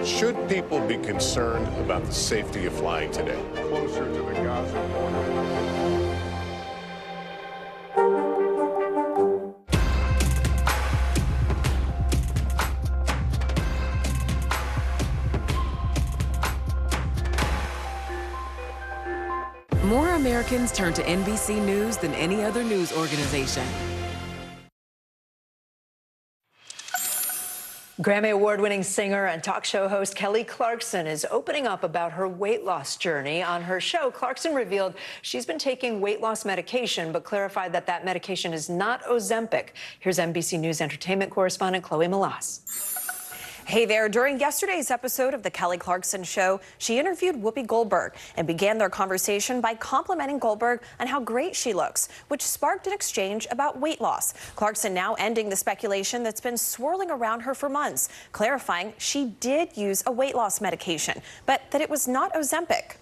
Should people be concerned about the safety of flying today? Closer to the Gaza border. More Americans turn to NBC News than any other news organization. Grammy Award-winning singer and talk show host Kelly Clarkson is opening up about her weight loss journey. On her show, Clarkson revealed she's been taking weight loss medication, but clarified that that medication is not Ozempic. Here's NBC News entertainment correspondent Chloe Malas. Hey there. During yesterday's episode of The Kelly Clarkson Show, she interviewed Whoopi Goldberg and began their conversation by complimenting Goldberg on how great she looks, which sparked an exchange about weight loss. Clarkson now ending the speculation that's been swirling around her for months, clarifying she did use a weight loss medication, but that it was not Ozempic.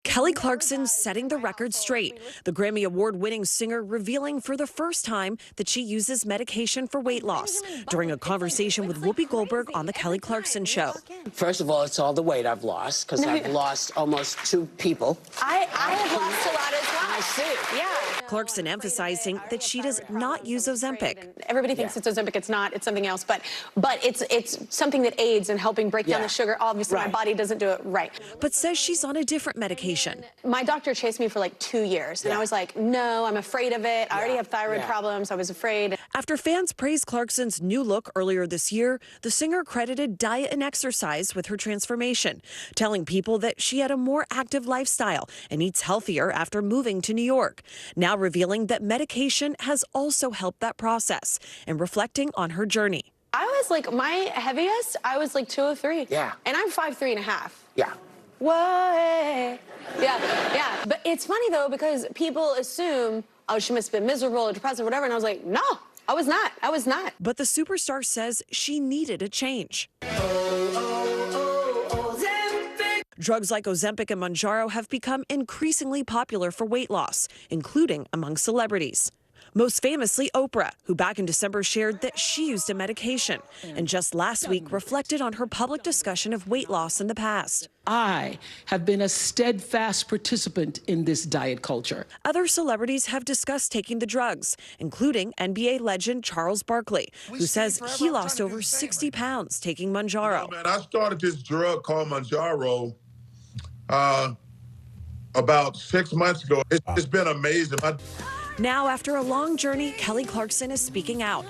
Kelly Clarkson setting the record straight. The Grammy Award-winning singer revealing for the first time that she uses medication for weight loss during a conversation with Whoopi Goldberg on The Kelly Clarkson Show. First of all, it's all the weight I've lost, because I've lost almost 2 people. I have lost a lot as well. I see it. Yeah. Clarkson emphasizing that she does not use Ozempic. Everybody thinks it's Ozempic. It's not. It's something else. But it's something that aids in helping break down the sugar. Obviously, my body doesn't do it right. But says she's on a different medication. My doctor chased me for like 2 years, and I was like, no, I'm afraid of it. I already have thyroid problems. I was afraid. After fans praised Clarkson's new look earlier this year, the singer credited diet and exercise with her transformation, telling people that she had a more active lifestyle and eats healthier after moving to New York. Now revealing that medication has also helped that process and reflecting on her journey. I was like, my heaviest, I was like 203. Yeah. And I'm 5'3.5". Yeah. What? Yeah. But it's funny, though, because people assume, oh, she must have been miserable or depressed or whatever. And I was like, no, I was not. I was not. But the superstar says she needed a change. Drugs like Ozempic and Mounjaro have become increasingly popular for weight loss, including among celebrities. Most famously, Oprah, who back in December shared that she used a medication and just last week reflected on her public discussion of weight loss in the past. I have been a steadfast participant in this diet culture. Other celebrities have discussed taking the drugs, including NBA legend Charles Barkley, who says he lost over 60 pounds taking Mounjaro. Man, I started this drug called Mounjaro about 6 months ago. It's been amazing. Now, after a long journey, Kelly Clarkson is speaking out,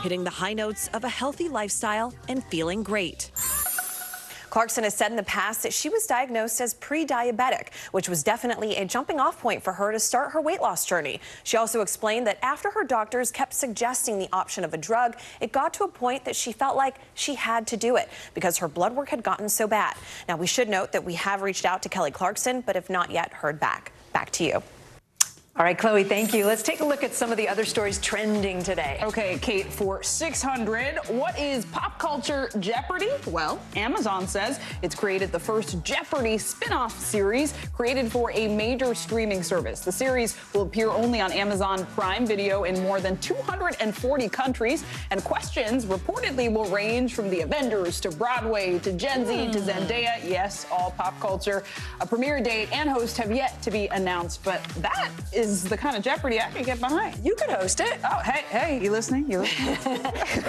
hitting the high notes of a healthy lifestyle and feeling great. Clarkson has said in the past that she was diagnosed as pre-diabetic, which was definitely a jumping-off point for her to start her weight loss journey. She also explained that after her doctors kept suggesting the option of a drug, it got to a point that she felt like she had to do it because her blood work had gotten so bad. Now, we should note that we have reached out to Kelly Clarkson, but have not yet heard back. Back to you. All right, Chloe, thank you. Let's take a look at some of the other stories trending today. Okay, Kate, for 600, what is pop culture Jeopardy? Well, Amazon says it's created the first Jeopardy spin-off series created for a major streaming service. The series will appear only on Amazon Prime Video in more than 240 countries, and questions reportedly will range from the Avengers to Broadway to Gen Z to Zendaya. Yes, all pop culture. A premiere date and host have yet to be announced, but that is the kind of Jeopardy I can get behind. You could host it. Oh, hey, you listening? You listening?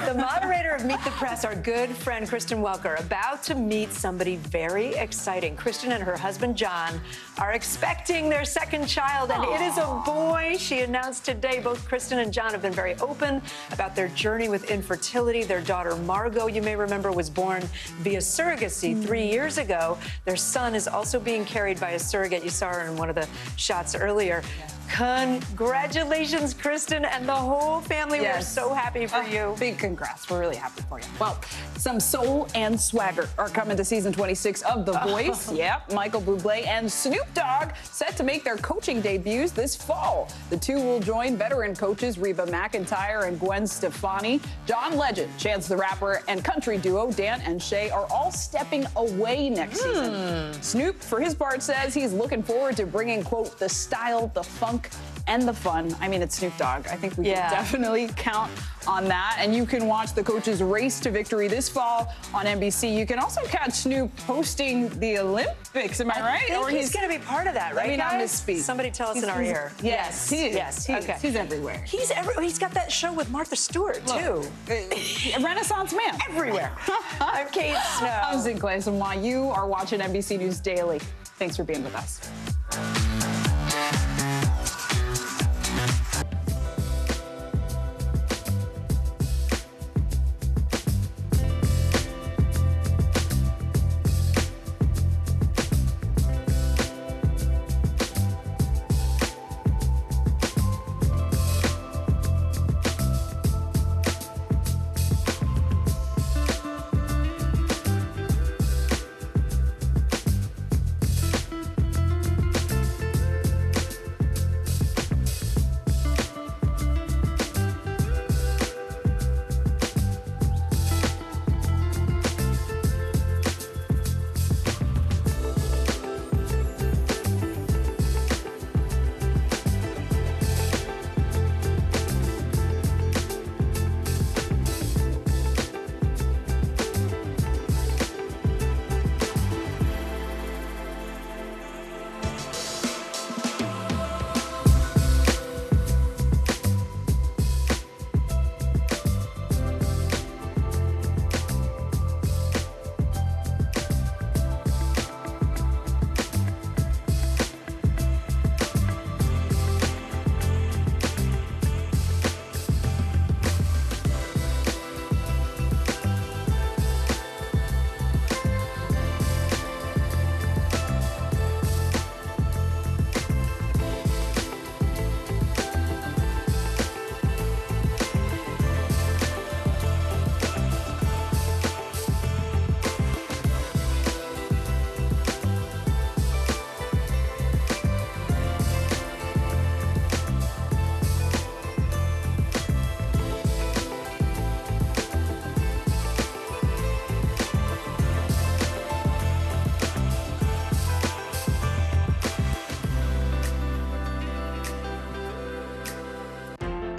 The moderator of Meet the Press, our good friend Kristen Welker, about to meet somebody very exciting. Kristen and her husband John are expecting their second child, and it is a boy. She announced today both Kristen and John have been very open about their journey with infertility. Their daughter Margot, you may remember, was born via surrogacy 3 years ago. Their son is also being carried by a surrogate. You saw her in one of the shots earlier. Congratulations, Kristen, and the whole family. We're so happy for you. Big congrats. We're really happy for you. Well, some soul and swagger are coming to season 26 of The Voice. Yep, Michael Bublé and Snoop Dogg set to make their coaching debuts this fall. The two will join veteran coaches Reba McEntire and Gwen Stefani. John Legend, Chance the Rapper, and country duo Dan and Shay are all stepping away next season. Snoop, for his part, says he's looking forward to bringing, quote, the style, the funk, and the fun. I mean, it's Snoop Dogg. I think we can definitely count on that. And you can watch the coaches' race to victory this fall on NBC. You can also catch Snoop hosting the Olympics. Am I right? Or he's going to be part of that, right? Let me not misspeak. Somebody tell us in our ear. Yes, he is. Yes, he is. He's everywhere. He's everywhere. He's got that show with Martha Stewart, too. A Renaissance man. Everywhere. I'm Kate Snow. I'm Sinclair, and while you are watching NBC News Daily, thanks for being with us.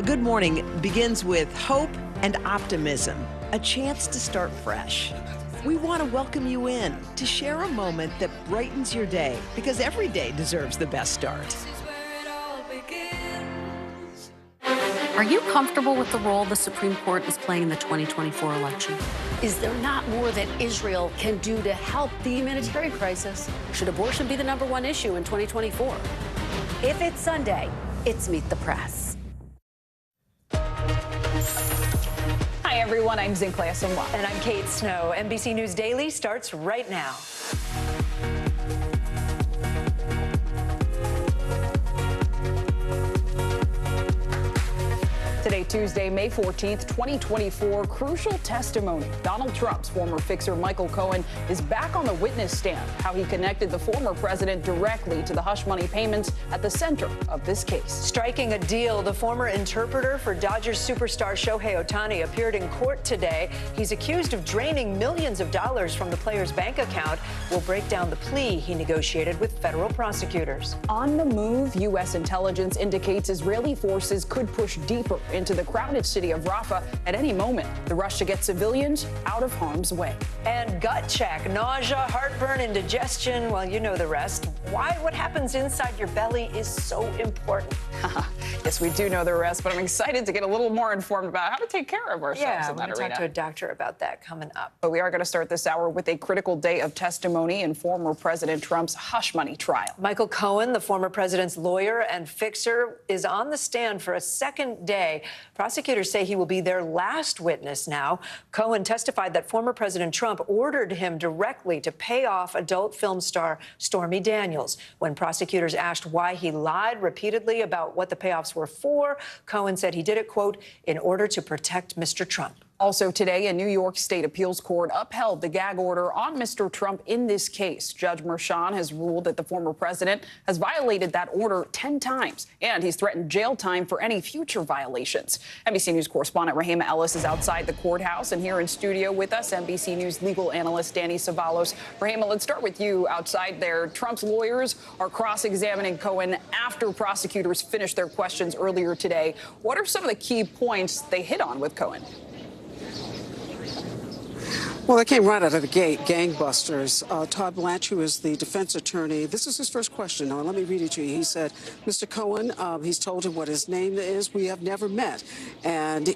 Good Morning begins with hope and optimism, a chance to start fresh. We want to welcome you in to share a moment that brightens your day, because every day deserves the best start. Are you comfortable with the role the Supreme Court is playing in the 2024 election? Is there not more that Israel can do to help the humanitarian crisis? Should abortion be the #1 issue in 2024? If it's Sunday, it's Meet the Press. Hi, everyone. I'm Sinclair Somwa. And I'm Kate Snow. NBC News Daily starts right now. Today, Tuesday, May 14th, 2024, crucial testimony. Donald Trump's former fixer, Michael Cohen, is back on the witness stand. How he connected the former president directly to the hush money payments at the center of this case. Striking a deal, the former interpreter for Dodgers superstar Shohei Ohtani appeared in court today. He's accused of draining millions of dollars from the player's bank account. We'll break down the plea he negotiated with federal prosecutors. On the move, U.S. intelligence indicates Israeli forces could push deeper into the crowded city of Rafah at any moment. The rush to get civilians out of harm's way. And gut check, nausea, heartburn, indigestion. Well, you know the rest. Why what happens inside your belly is so important. Yes, we do know the rest, but I'm excited to get a little more informed about how to take care of ourselves in that arena. Yeah, we're going to talk to a doctor about that coming up. But we are going to start this hour with a critical day of testimony in former President Trump's hush money trial. Michael Cohen, the former president's lawyer and fixer, is on the stand for a second day. Prosecutors say he will be their last witness now. Cohen testified that former President Trump ordered him directly to pay off adult film star Stormy Daniels. When prosecutors asked why he lied repeatedly about what the payoffs were for, Cohen said he did it, quote, in order to protect Mr. Trump. Also today, a New York State appeals court upheld the gag order on Mr. Trump in this case. Judge Merchan has ruled that the former president has violated that order 10 times, and he's threatened jail time for any future violations. NBC News correspondent Rahima Ellis is outside the courthouse, and here in studio with us, NBC News legal analyst Danny Savalos. Rahima, let's start with you outside there. Trump's lawyers are cross-examining Cohen after prosecutors finished their questions earlier today. What are some of the key points they hit on with Cohen? Well, they came right out of the gate, gangbusters. Todd Blanche, who is the defense attorney, this is his first question. Now, let me read it to you. He said, Mr. Cohen, he's told him what his name is. We have never met. And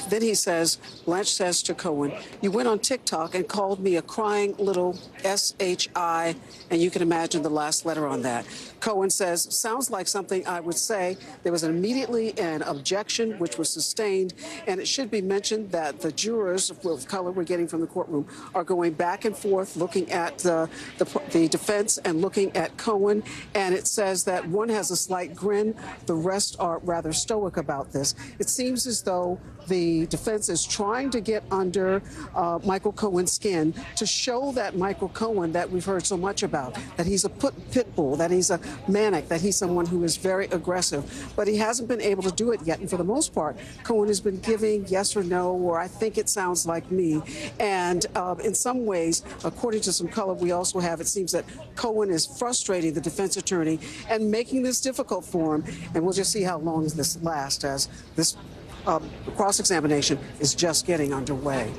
then he says, Blanche says to Cohen, you went on TikTok and called me a crying little S-H-I, and you can imagine the last letter on that. Cohen says, sounds like something I would say. There was immediately an objection, which was sustained. And it should be mentioned that the jurors of color we're getting from the courtroom are going back and forth looking at the defense and looking at Cohen. And it says that one has a slight grin. The rest are rather stoic about this. It seems as though the defense is trying to get under Michael Cohen's skin to show that Michael Cohen that we've heard so much about, that he's a pit bull, that he's a manic, that he's someone who is very aggressive. But he hasn't been able to do it yet. And for the most part, Cohen has been giving yes or no, or I think it sounds like me. And in some ways, according to some color we also have, it seems that Cohen is frustrating the defense attorney and making this difficult for him. And we'll just see how long this lasts as this cross-examination is just getting underway.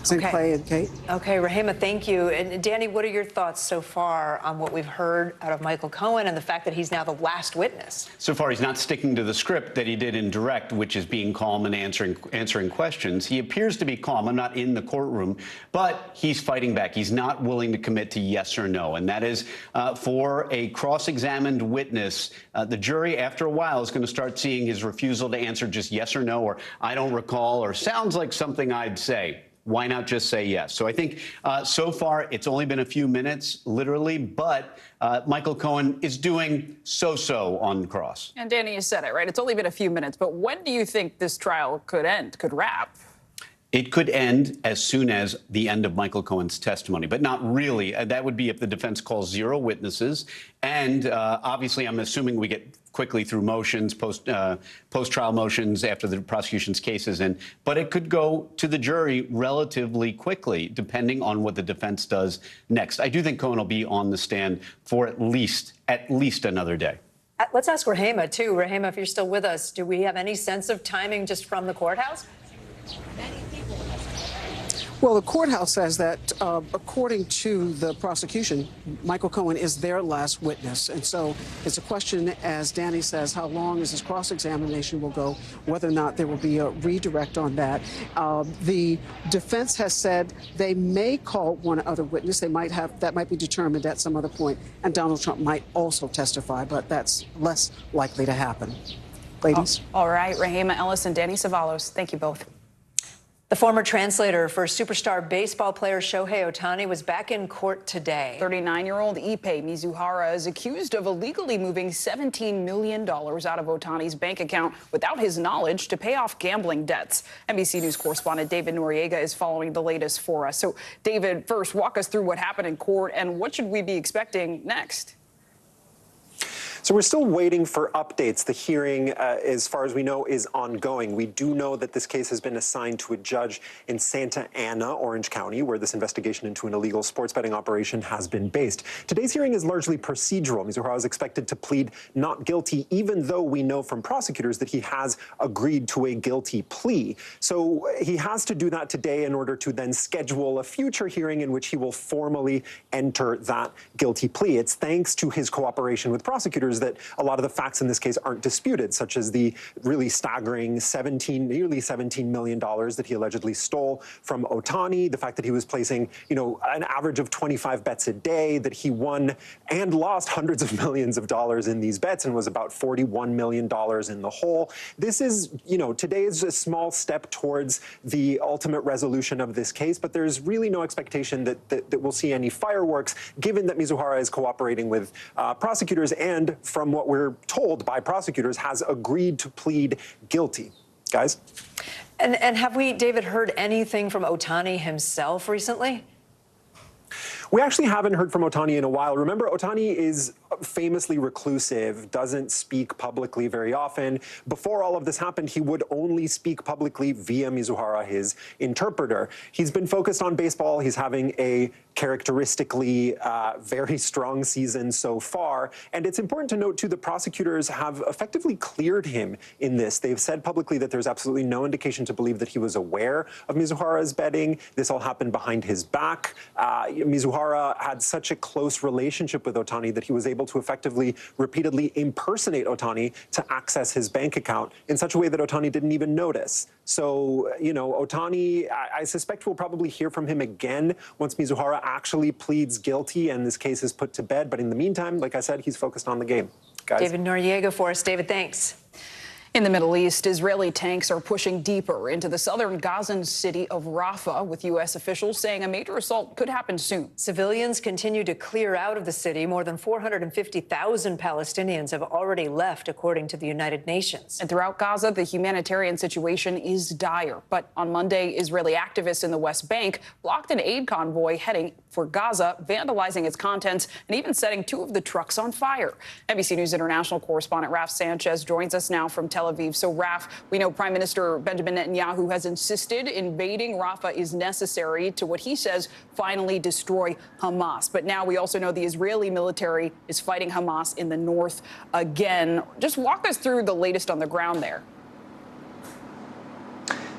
Clay and Kate. Okay, Rahima, thank you. And Danny, what are your thoughts so far on what we've heard out of Michael Cohen and the fact that he's now the last witness? So far, he's not sticking to the script that he did in direct, which is being calm and answering questions. He appears to be calm. I'm not in the courtroom, but he's fighting back. He's not willing to commit to yes or no. And that is for a cross-examined witness. The jury, after a while, is going to start seeing his refusal to answer just yes or no, or I don't recall, or sounds like something I'd say. Why not just say yes? So I think so far it's only been a few minutes, literally, but Michael Cohen is doing so-so on the cross. And Danny, you said it, right? It's only been a few minutes, but when do you think this trial could end, could wrap? It could end as soon as the end of Michael Cohen's testimony, but not really. That would be if the defense calls 0 witnesses. And obviously, I'm assuming we get quickly through motions, post-trial motions after the prosecution's case is in. But it could go to the jury relatively quickly, depending on what the defense does next. I do think Cohen will be on the stand for at least another day. Let's ask Rahima, too. Rahima, if you're still with us, do we have any sense of timing just from the courthouse? Well, the courthouse says that, according to the prosecution, Michael Cohen is their last witness. And so it's a question, as Danny says, how long is this cross-examination will go, whether or not there will be a redirect on that. The defense has said they may call one other witness. They might have, that might be determined at some other point. And Donald Trump might also testify, but that's less likely to happen. Ladies. All right, Rahima Ellis and Danny Savalos, thank you both. The former translator for superstar baseball player Shohei Ohtani was back in court today. 39-year-old Ippei Mizuhara is accused of illegally moving $17 million out of Ohtani's bank account without his knowledge to pay off gambling debts. NBC News correspondent David Noriega is following the latest for us. So, David, first, walk us through what happened in court and what should we be expecting next? So we're still waiting for updates. The hearing, as far as we know, is ongoing. We do know that this case has been assigned to a judge in Santa Ana, Orange County, where this investigation into an illegal sports betting operation has been based. Today's hearing is largely procedural. Mizuhara is expected to plead not guilty, even though we know from prosecutors that he has agreed to a guilty plea. So he has to do that today in order to then schedule a future hearing in which he will formally enter that guilty plea. It's thanks to his cooperation with prosecutors that a lot of the facts in this case aren't disputed, such as the really staggering nearly $17 million that he allegedly stole from Ohtani, the fact that he was placing, an average of 25 bets a day, that he won and lost hundreds of millions of dollars in these bets and was about $41 million in the hole. This is, today is a small step towards the ultimate resolution of this case, but there's really no expectation that we'll see any fireworks, given that Mizuhara is cooperating with prosecutors and, from what we're told by prosecutors, has agreed to plead guilty. Guys? And have we, David, heard anything from Otani himself recently? We actually haven't heard from Otani in a while. Remember, Otani is famously reclusive, doesn't speak publicly very often. Before all of this happened, he would only speak publicly via Mizuhara, his interpreter. He's been focused on baseball. He's having a characteristically very strong season so far. And it's important to note, too, the prosecutors have effectively cleared him in this. They've said publicly that there's absolutely no indication to believe that he was aware of Mizuhara's betting. This all happened behind his back. Mizuhara had such a close relationship with Otani that he was able to effectively, repeatedly impersonate Otani to access his bank account in such a way that Otani didn't even notice. So, you know, Otani, I suspect we'll probably hear from him again once Mizuhara actually pleads guilty and this case is put to bed. But in the meantime, like I said, he's focused on the game. Guys. David Noriega for us. David, thanks. In the Middle East, Israeli tanks are pushing deeper into the southern Gazan city of Rafah, with U.S. officials saying a major assault could happen soon. Civilians continue to clear out of the city. More than 450,000 Palestinians have already left, according to the United Nations. And throughout Gaza, the humanitarian situation is dire. But on Monday, Israeli activists in the West Bank blocked an aid convoy heading for Gaza, vandalizing its contents and even setting 2 of the trucks on fire. NBC News International correspondent Raf Sanchez joins us now from Tel Aviv. So, Raf, we know Prime Minister Benjamin Netanyahu has insisted invading Rafah is necessary to what he says finally destroy Hamas. But now we also know the Israeli military is fighting Hamas in the north again. Just walk us through the latest on the ground there.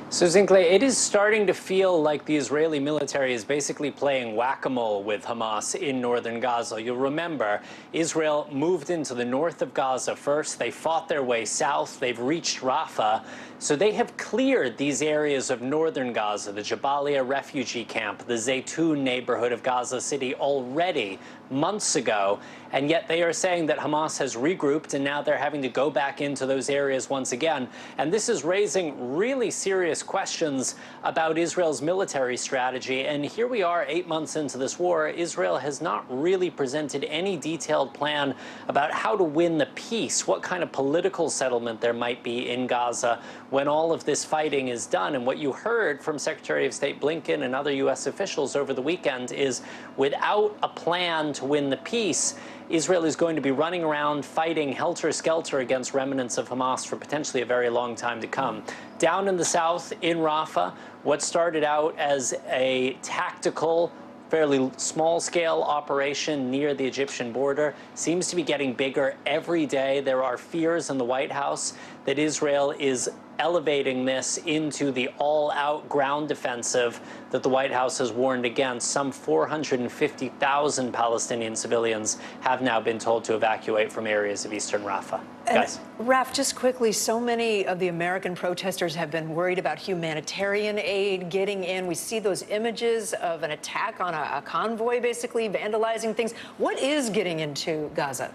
So, Zinkley, it is starting to feel like the Israeli military is basically playing whack-a-mole with Hamas in northern Gaza. You'll remember Israel moved into the north of Gaza first. They fought their way south. They've reached Rafah. So they have cleared these areas of northern Gaza, the Jabalia refugee camp, the Zaytun neighborhood of Gaza City already months ago. And yet they are saying that Hamas has regrouped and now they're having to go back into those areas once again. And this is raising really serious questions about Israel's military strategy. And here we are 8 months into this war. Israel has not really presented any detailed plan about how to win the peace, what kind of political settlement there might be in Gaza when all of this fighting is done. And what you heard from Secretary of State Blinken and other U.S. officials over the weekend is without a plan to win the peace, Israel is going to be running around fighting helter-skelter against remnants of Hamas for potentially a very long time to come. Down in the south, in Rafah, what started out as a tactical, fairly small-scale operation near the Egyptian border seems to be getting bigger every day. There are fears in the White House that Israel is elevating this into the all-out ground defensive that the White House has warned against. Some 450,000 Palestinian civilians have now been told to evacuate from areas of eastern Rafah. Guys. Raf, just quickly, so many of the American protesters have been worried about humanitarian aid getting in. We see those images of an attack on a convoy, basically vandalizing things. What is getting into Gaza?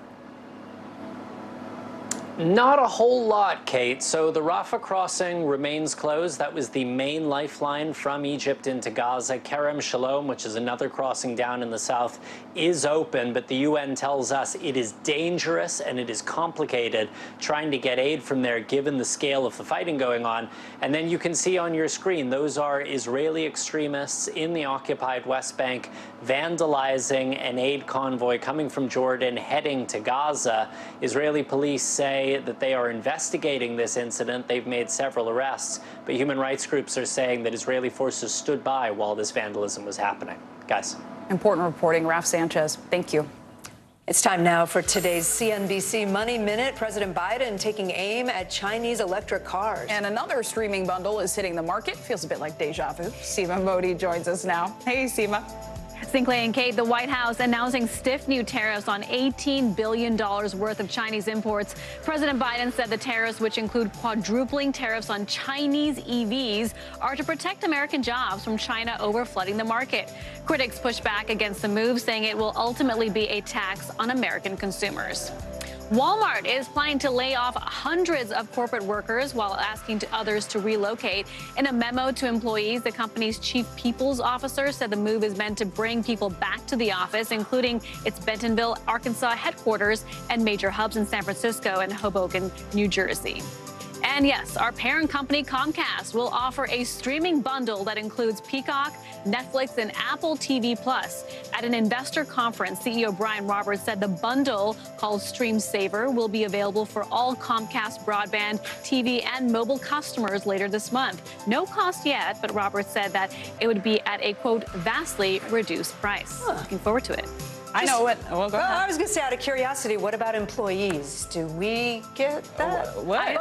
Not a whole lot, Kate. So the Rafah crossing remains closed. That was the main lifeline from Egypt into Gaza. Kerem Shalom, which is another crossing down in the south, is open, but the UN tells us it is dangerous and it is complicated trying to get aid from there given the scale of the fighting going on. And then you can see on your screen, those are Israeli extremists in the occupied West Bank vandalizing an aid convoy coming from Jordan heading to Gaza. Israeli police say that they are investigating this incident. They've made several arrests, but human rights groups are saying that Israeli forces stood by while this vandalism was happening. Guys. Important reporting. Raf Sanchez, thank you. It's time now for today's CNBC Money Minute. President Biden taking aim at Chinese electric cars. And another streaming bundle is hitting the market. Feels a bit like deja vu. Seema Modi joins us now. Hey, Seema. Zinkley and Kate, the White House announcing stiff new tariffs on $18 billion worth of Chinese imports. President Biden said the tariffs, which include quadrupling tariffs on Chinese EVs, are to protect American jobs from China overflooding the market. Critics push back against the move, saying it will ultimately be a tax on American consumers. Walmart is planning to lay off hundreds of corporate workers while asking to others to relocate. In a memo to employees, the company's chief people's officer said the move is meant to bring people back to the office, including its Bentonville, Arkansas headquarters and major hubs in San Francisco and Hoboken, New Jersey. And yes, our parent company Comcast will offer a streaming bundle that includes Peacock, Netflix, and Apple TV Plus. At an investor conference, CEO Brian Roberts said the bundle, called Stream Saver, will be available for all Comcast broadband, TV, and mobile customers later this month. No cost yet, but Roberts said that it would be at a, quote, vastly reduced price. Looking forward to it. I know what. Well, I was going to say, out of curiosity, what about employees? Do we get that?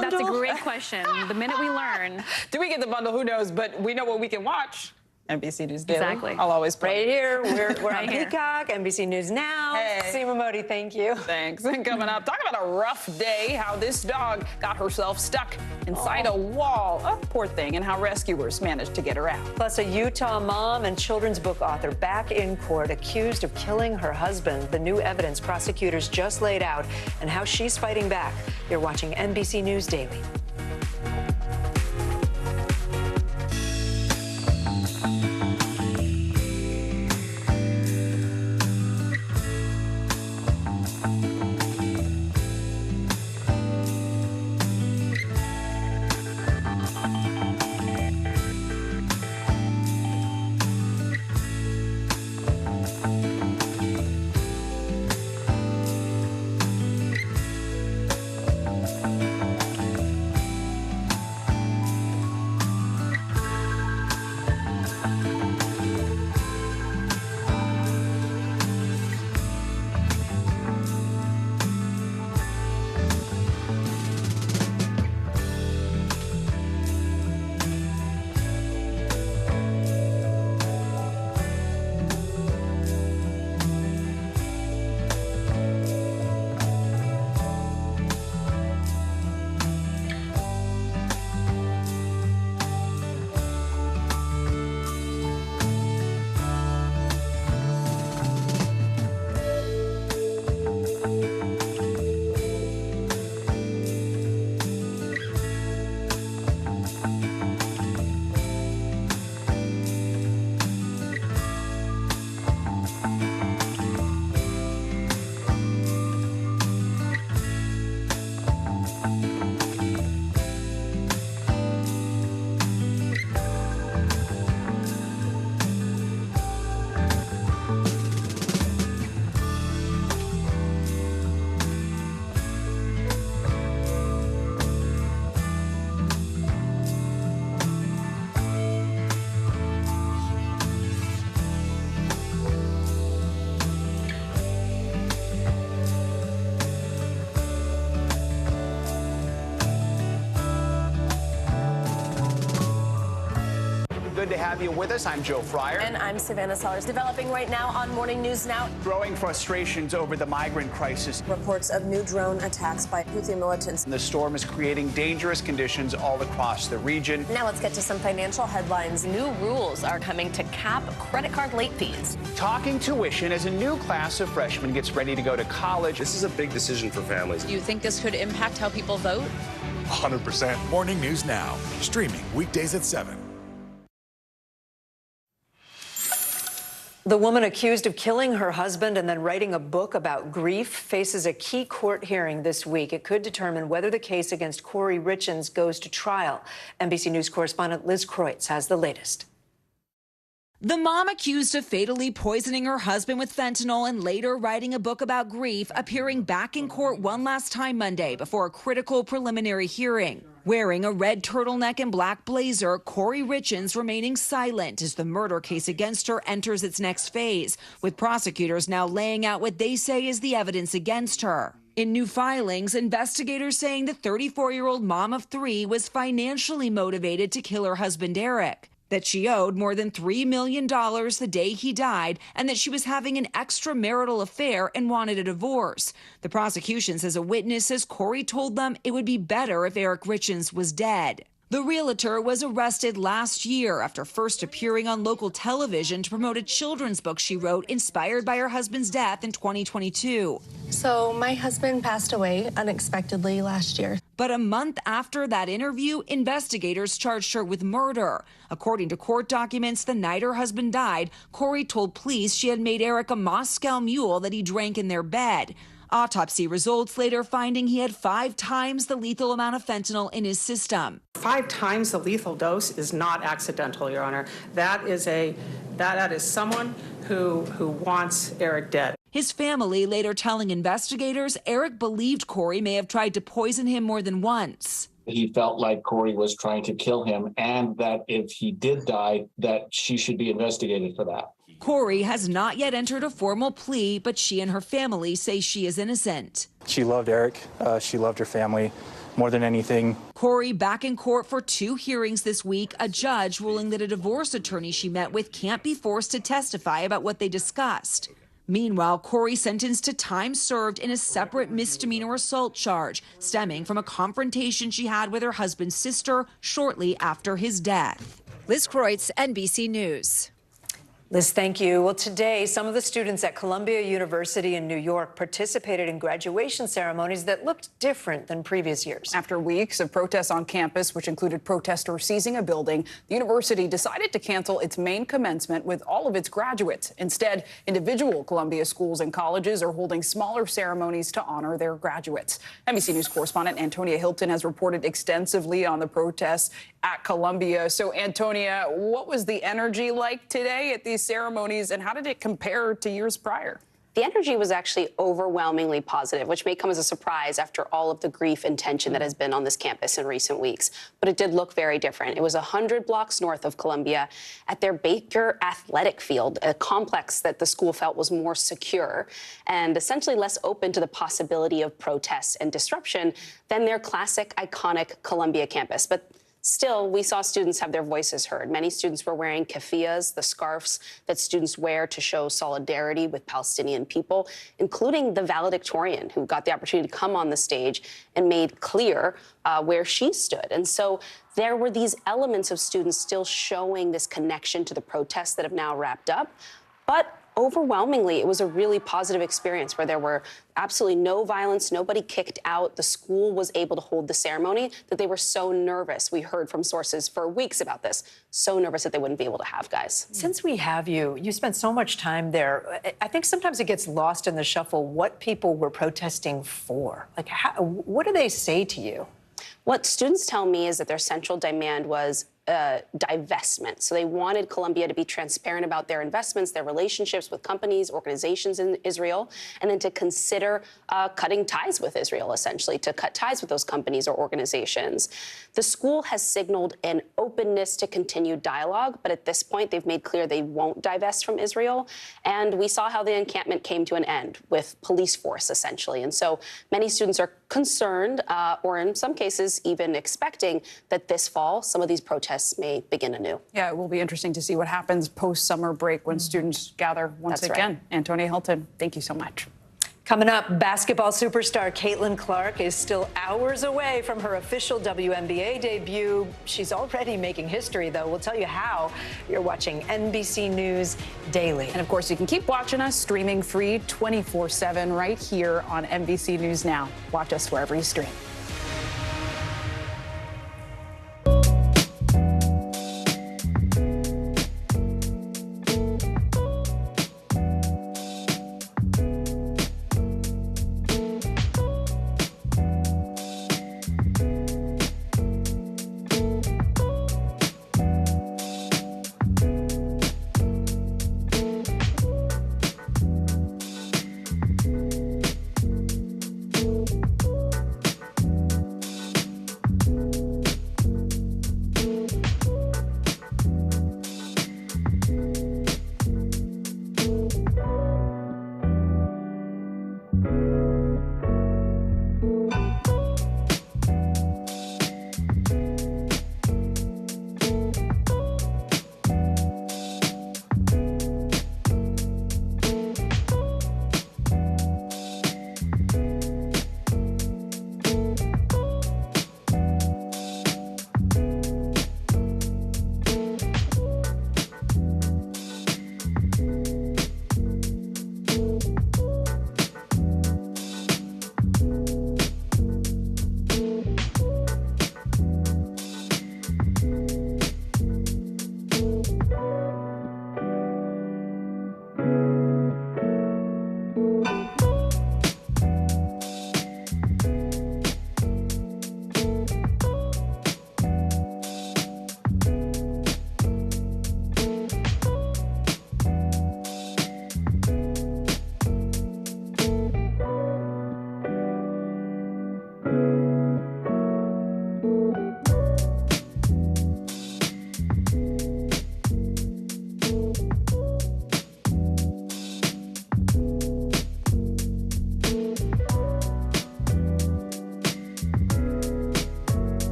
That's a great question. The minute we learn. Do we get the bundle? Who knows? But we know what we can watch. NBC News Daily. Exactly. I'll always play. Right here, we're Right on here. Peacock, NBC News Now. Hey. Seema Modi, thank you. Thanks. And coming up, talk about a rough day, how this dog got herself stuck inside a wall. Oh, poor thing, and how rescuers managed to get her out. Plus, a Utah mom and children's book author back in court accused of killing her husband. The new evidence prosecutors just laid out and how she's fighting back. You're watching NBC News Daily. Good to have you with us. I'm Joe Fryer. And I'm Savannah Sellers. Developing right now on Morning News Now. Growing frustrations over the migrant crisis. Reports of new drone attacks by Houthi militants. The storm is creating dangerous conditions all across the region. Now let's get to some financial headlines. New rules are coming to cap credit card late fees. Talking tuition as a new class of freshmen gets ready to go to college. This is a big decision for families. Do you think this could impact how people vote? 100%. Morning News Now, streaming weekdays at 7. The woman accused of killing her husband and then writing a book about grief faces a key court hearing this week. It could determine whether the case against Corey Richins goes to trial. NBC News correspondent Liz Kreutz has the latest. The mom accused of fatally poisoning her husband with fentanyl and later writing a book about grief, appearing back in court one last time Monday before a critical preliminary hearing. Wearing a red turtleneck and black blazer, Corey Richins remaining silent as the murder case against her enters its next phase, with prosecutors now laying out what they say is the evidence against her. In new filings, investigators saying the 34-year-old mom of three was financially motivated to kill her husband, Eric, that she owed more than $3 million the day he died, and that she was having an extramarital affair and wanted a divorce. The prosecution says a witness says Corey told them it would be better if Eric Richins was dead. The realtor was arrested last year after first appearing on local television to promote a children's book she wrote inspired by her husband's death in 2022. So my husband passed away unexpectedly last year. But a month after that interview, investigators charged her with murder. According to court documents, the night her husband died, Corey told police she had made Eric a Moscow mule that he drank in their bed. Autopsy results later finding he had 5 times the lethal amount of fentanyl in his system. 5 times the lethal dose is not accidental, Your Honor. That is someone who wants Eric dead. His family later telling investigators Eric believed Corey may have tried to poison him more than once. He felt like Corey was trying to kill him, and that if he did die, that she should be investigated for that. Corey has not yet entered a formal plea, but she and her family say she is innocent. She loved Eric. She loved her family more than anything. Corey back in court for 2 hearings this week, a judge ruling that a divorce attorney she met with can't be forced to testify about what they discussed. Meanwhile, Corey sentenced to time served in a separate misdemeanor assault charge stemming from a confrontation she had with her husband's sister shortly after his death. Liz Kreutz, NBC News. Liz, thank you. Well, today, some of the students at Columbia University in New York participated in graduation ceremonies that looked different than previous years. After weeks of protests on campus, which included protesters seizing a building, the university decided to cancel its main commencement with all of its graduates. Instead, individual Columbia schools and colleges are holding smaller ceremonies to honor their graduates. NBC News correspondent Antonia Hilton has reported extensively on the protests at Columbia. So, Antonia, what was the energy like today at these ceremonies, and how did it compare to years prior? The energy was actually overwhelmingly positive, which may come as a surprise after all of the grief and tension that has been on this campus in recent weeks. But it did look very different. It was 100 blocks north of Columbia at their Baker Athletic Field, a complex that the school felt was more secure and essentially less open to the possibility of protests and disruption than their classic, iconic Columbia campus. But still, we saw students have their voices heard. Many students were wearing keffiyehs, the scarves that students wear to show solidarity with Palestinian people, including the valedictorian who got the opportunity to come on the stage and made clear where she stood. And so there were these elements of students still showing this connection to the protests that have now wrapped up. But overwhelmingly, it was a really positive experience where there were absolutely no violence, nobody kicked out. The school was able to hold the ceremony that they were so nervous. We heard from sources for weeks about this, so nervous that they wouldn't be able to have guys. Since we have you, you spent so much time there. I think sometimes it gets lost in the shuffle what people were protesting for. Like, what do they say to you? What students tell me is that their central demand was divestment. So they wanted Columbia to be transparent about their investments, their relationships with companies, organizations in Israel, and then to consider cutting ties with Israel, essentially, to cut ties with those companies or organizations. The school has signaled an openness to continued dialogue, but at this point, they've made clear they won't divest from Israel. And we saw how the encampment came to an end with police force, essentially. And so many students are concerned, or in some cases, even expecting that this fall, some of these protests may begin anew. Yeah, it will be interesting to see what happens post-summer break when students gather once again. Right. Antonia Hilton, thank you so much. Coming up, basketball superstar Caitlin Clark is still hours away from her official WNBA debut. She's already making history, though. We'll tell you how. You're watching NBC News Daily. And, of course, you can keep watching us streaming free 24/7 right here on NBC News Now. Watch us wherever you stream.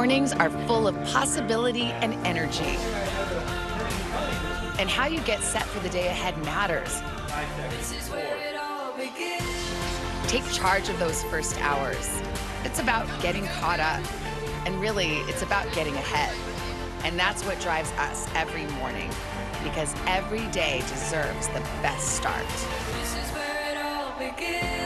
mornings are full of possibility and energy. And how you get set for the day ahead matters. Take charge of those first hours. It's about getting caught up. And really, it's about getting ahead. And that's what drives us every morning. Because every day deserves the best start. This is where it all begins.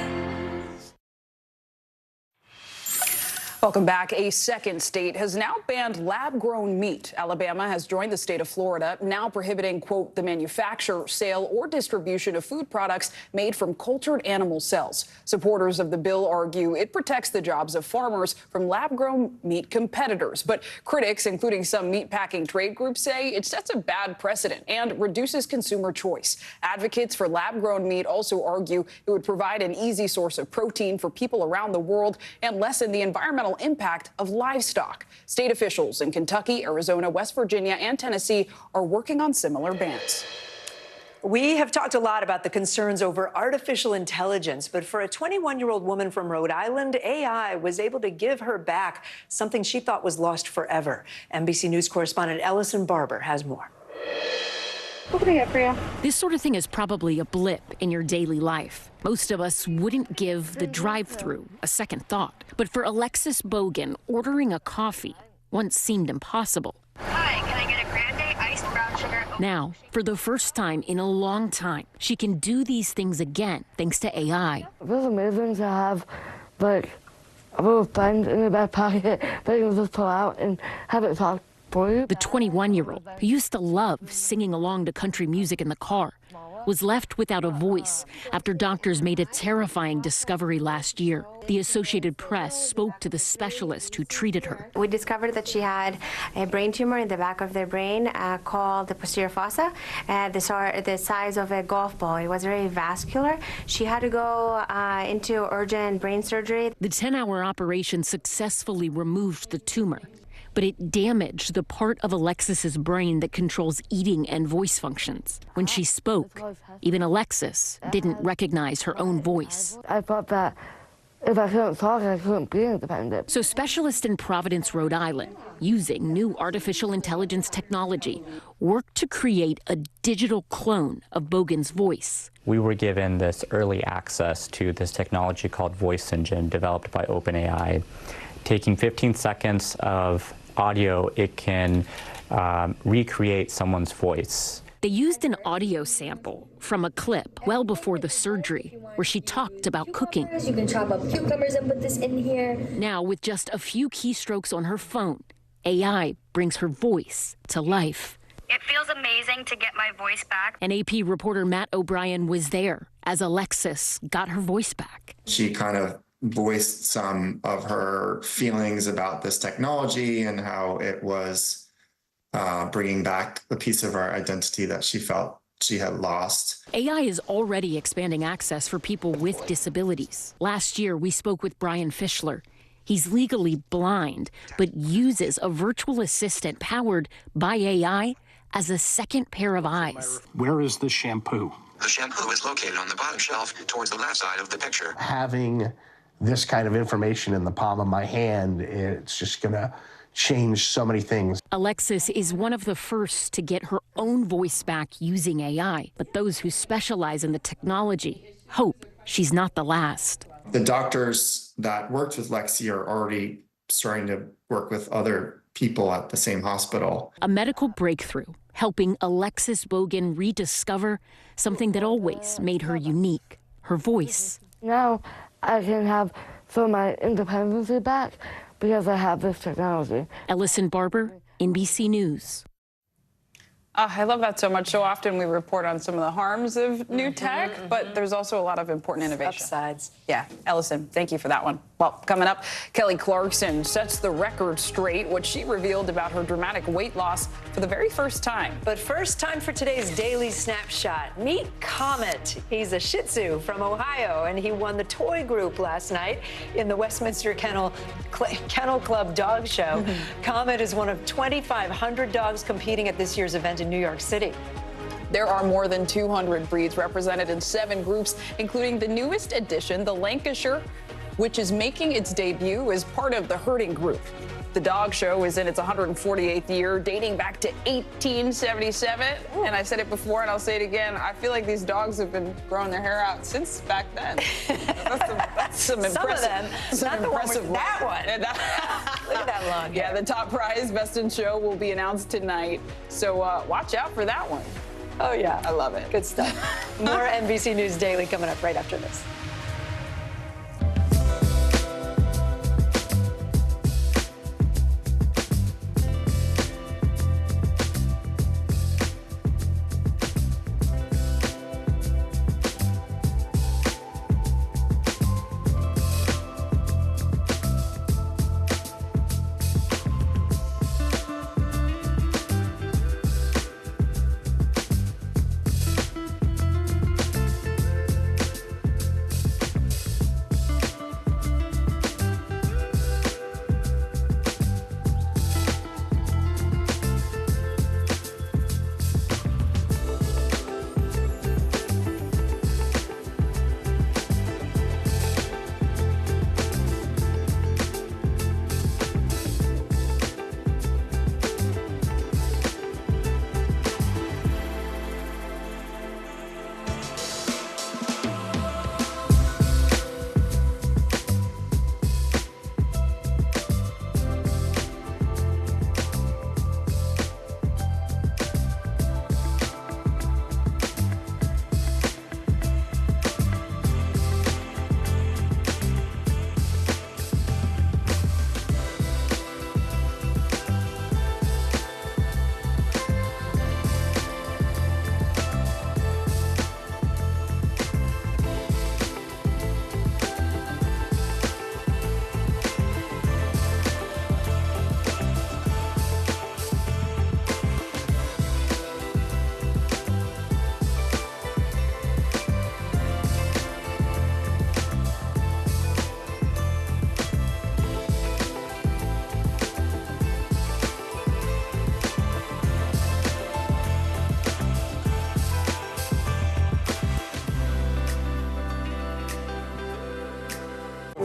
Welcome back. A second state has now banned lab-grown meat. Alabama has joined the state of Florida, now prohibiting, quote, the manufacture, sale, or distribution of food products made from cultured animal cells. Supporters of the bill argue it protects the jobs of farmers from lab-grown meat competitors. But critics, including some meatpacking trade groups, say it sets a bad precedent and reduces consumer choice. Advocates for lab-grown meat also argue it would provide an easy source of protein for people around the world and lessen the environmental impact of livestock. State officials in Kentucky, Arizona, West Virginia, and Tennessee are working on similar bans. We have talked a lot about the concerns over artificial intelligence, but for a 21-year-old woman from Rhode Island, AI was able to give her back something she thought was lost forever. NBC News correspondent Ellison Barber has more. What can I get for you? This sort of thing is probably a blip in your daily life. Most of us wouldn't give the drive-thru a second thought. But for Alexis Bogan, ordering a coffee once seemed impossible. Hi, can I get a grande iced brown sugar? Now, for the first time in a long time, she can do these things again thanks to AI. It was amazing to have, like, a little pen in the back pocket that you can just pull out and have it talk. The 21-year-old, who used to love singing along to country music in the car, was left without a voice after doctors made a terrifying discovery last year. The Associated Press spoke to the specialist who treated her. We discovered that she had a brain tumor in the back of the brain called the posterior fossa, the size of a golf ball. It was very vascular. She had to go into urgent brain surgery. The 10-hour operation successfully removed the tumor, but it damaged the part of Alexis's brain that controls eating and voice functions. When she spoke, even Alexis didn't recognize her own voice. I thought that if I couldn't talk, I couldn't be independent. So specialists in Providence, Rhode Island, using new artificial intelligence technology, worked to create a digital clone of Bogan's voice. We were given this early access to this technology called Voice Engine, developed by OpenAI. Taking 15 seconds of audio, it can recreate someone's voice. They used an audio sample from a clip well before the surgery where she talked about cooking. You can chop up cucumbers and put this in here. Now, with just a few keystrokes on her phone, AI brings her voice to life. It feels amazing to get my voice back. And AP reporter Matt O'Brien was there as Alexis got her voice back. She kind of voiced some of her feelings about this technology and how it was bringing back a piece of our identity that she felt she had lost. AI is already expanding access for people with disabilities. Last year, we spoke with Brian Fischler. He's legally blind, but uses a virtual assistant powered by AI as a second pair of eyes. Where is the shampoo? The shampoo is located on the bottom shelf towards the left side of the picture. Having this kind of information in the palm of my hand, it's just going to change so many things. Alexis is one of the first to get her own voice back using AI, but those who specialize in the technology hope she's not the last. The doctors that worked with Lexi are already starting to work with other people at the same hospital. A medical breakthrough helping Alexis Bogan rediscover something that always made her unique, her voice. Now I can have some of my independence back because I have this technology. Ellison Barber, NBC News. I love that so much. So often we report on some of the harms of new tech, but there's also a lot of important innovation. Upsides. Yeah, Ellison, thank you for that one. Well, coming up, Kelly Clarkson sets the record straight, what she revealed about her dramatic weight loss for the very first time. But first, time for today's Daily Snapshot. Meet Comet. He's a Shih Tzu from Ohio, and he won the toy group last night in the Westminster Kennel Club Dog Show. Comet is one of 2,500 dogs competing at this year's event in New York City. There are more than 200 breeds represented in 7 groups, including the newest addition, the Lancashire, which is making its debut as part of the herding group. The dog show is in its 148th year, dating back to 1877. Ooh. And I said it before, and I'll say it again. I feel like these dogs have been growing their hair out since back then. That's some impressive. Some of them. Not the one with that one. Look at that long hair. Yeah, the top prize, Best in Show, will be announced tonight. So watch out for that one. Oh, yeah. I love it. Good stuff. More NBC News Daily coming up right after this.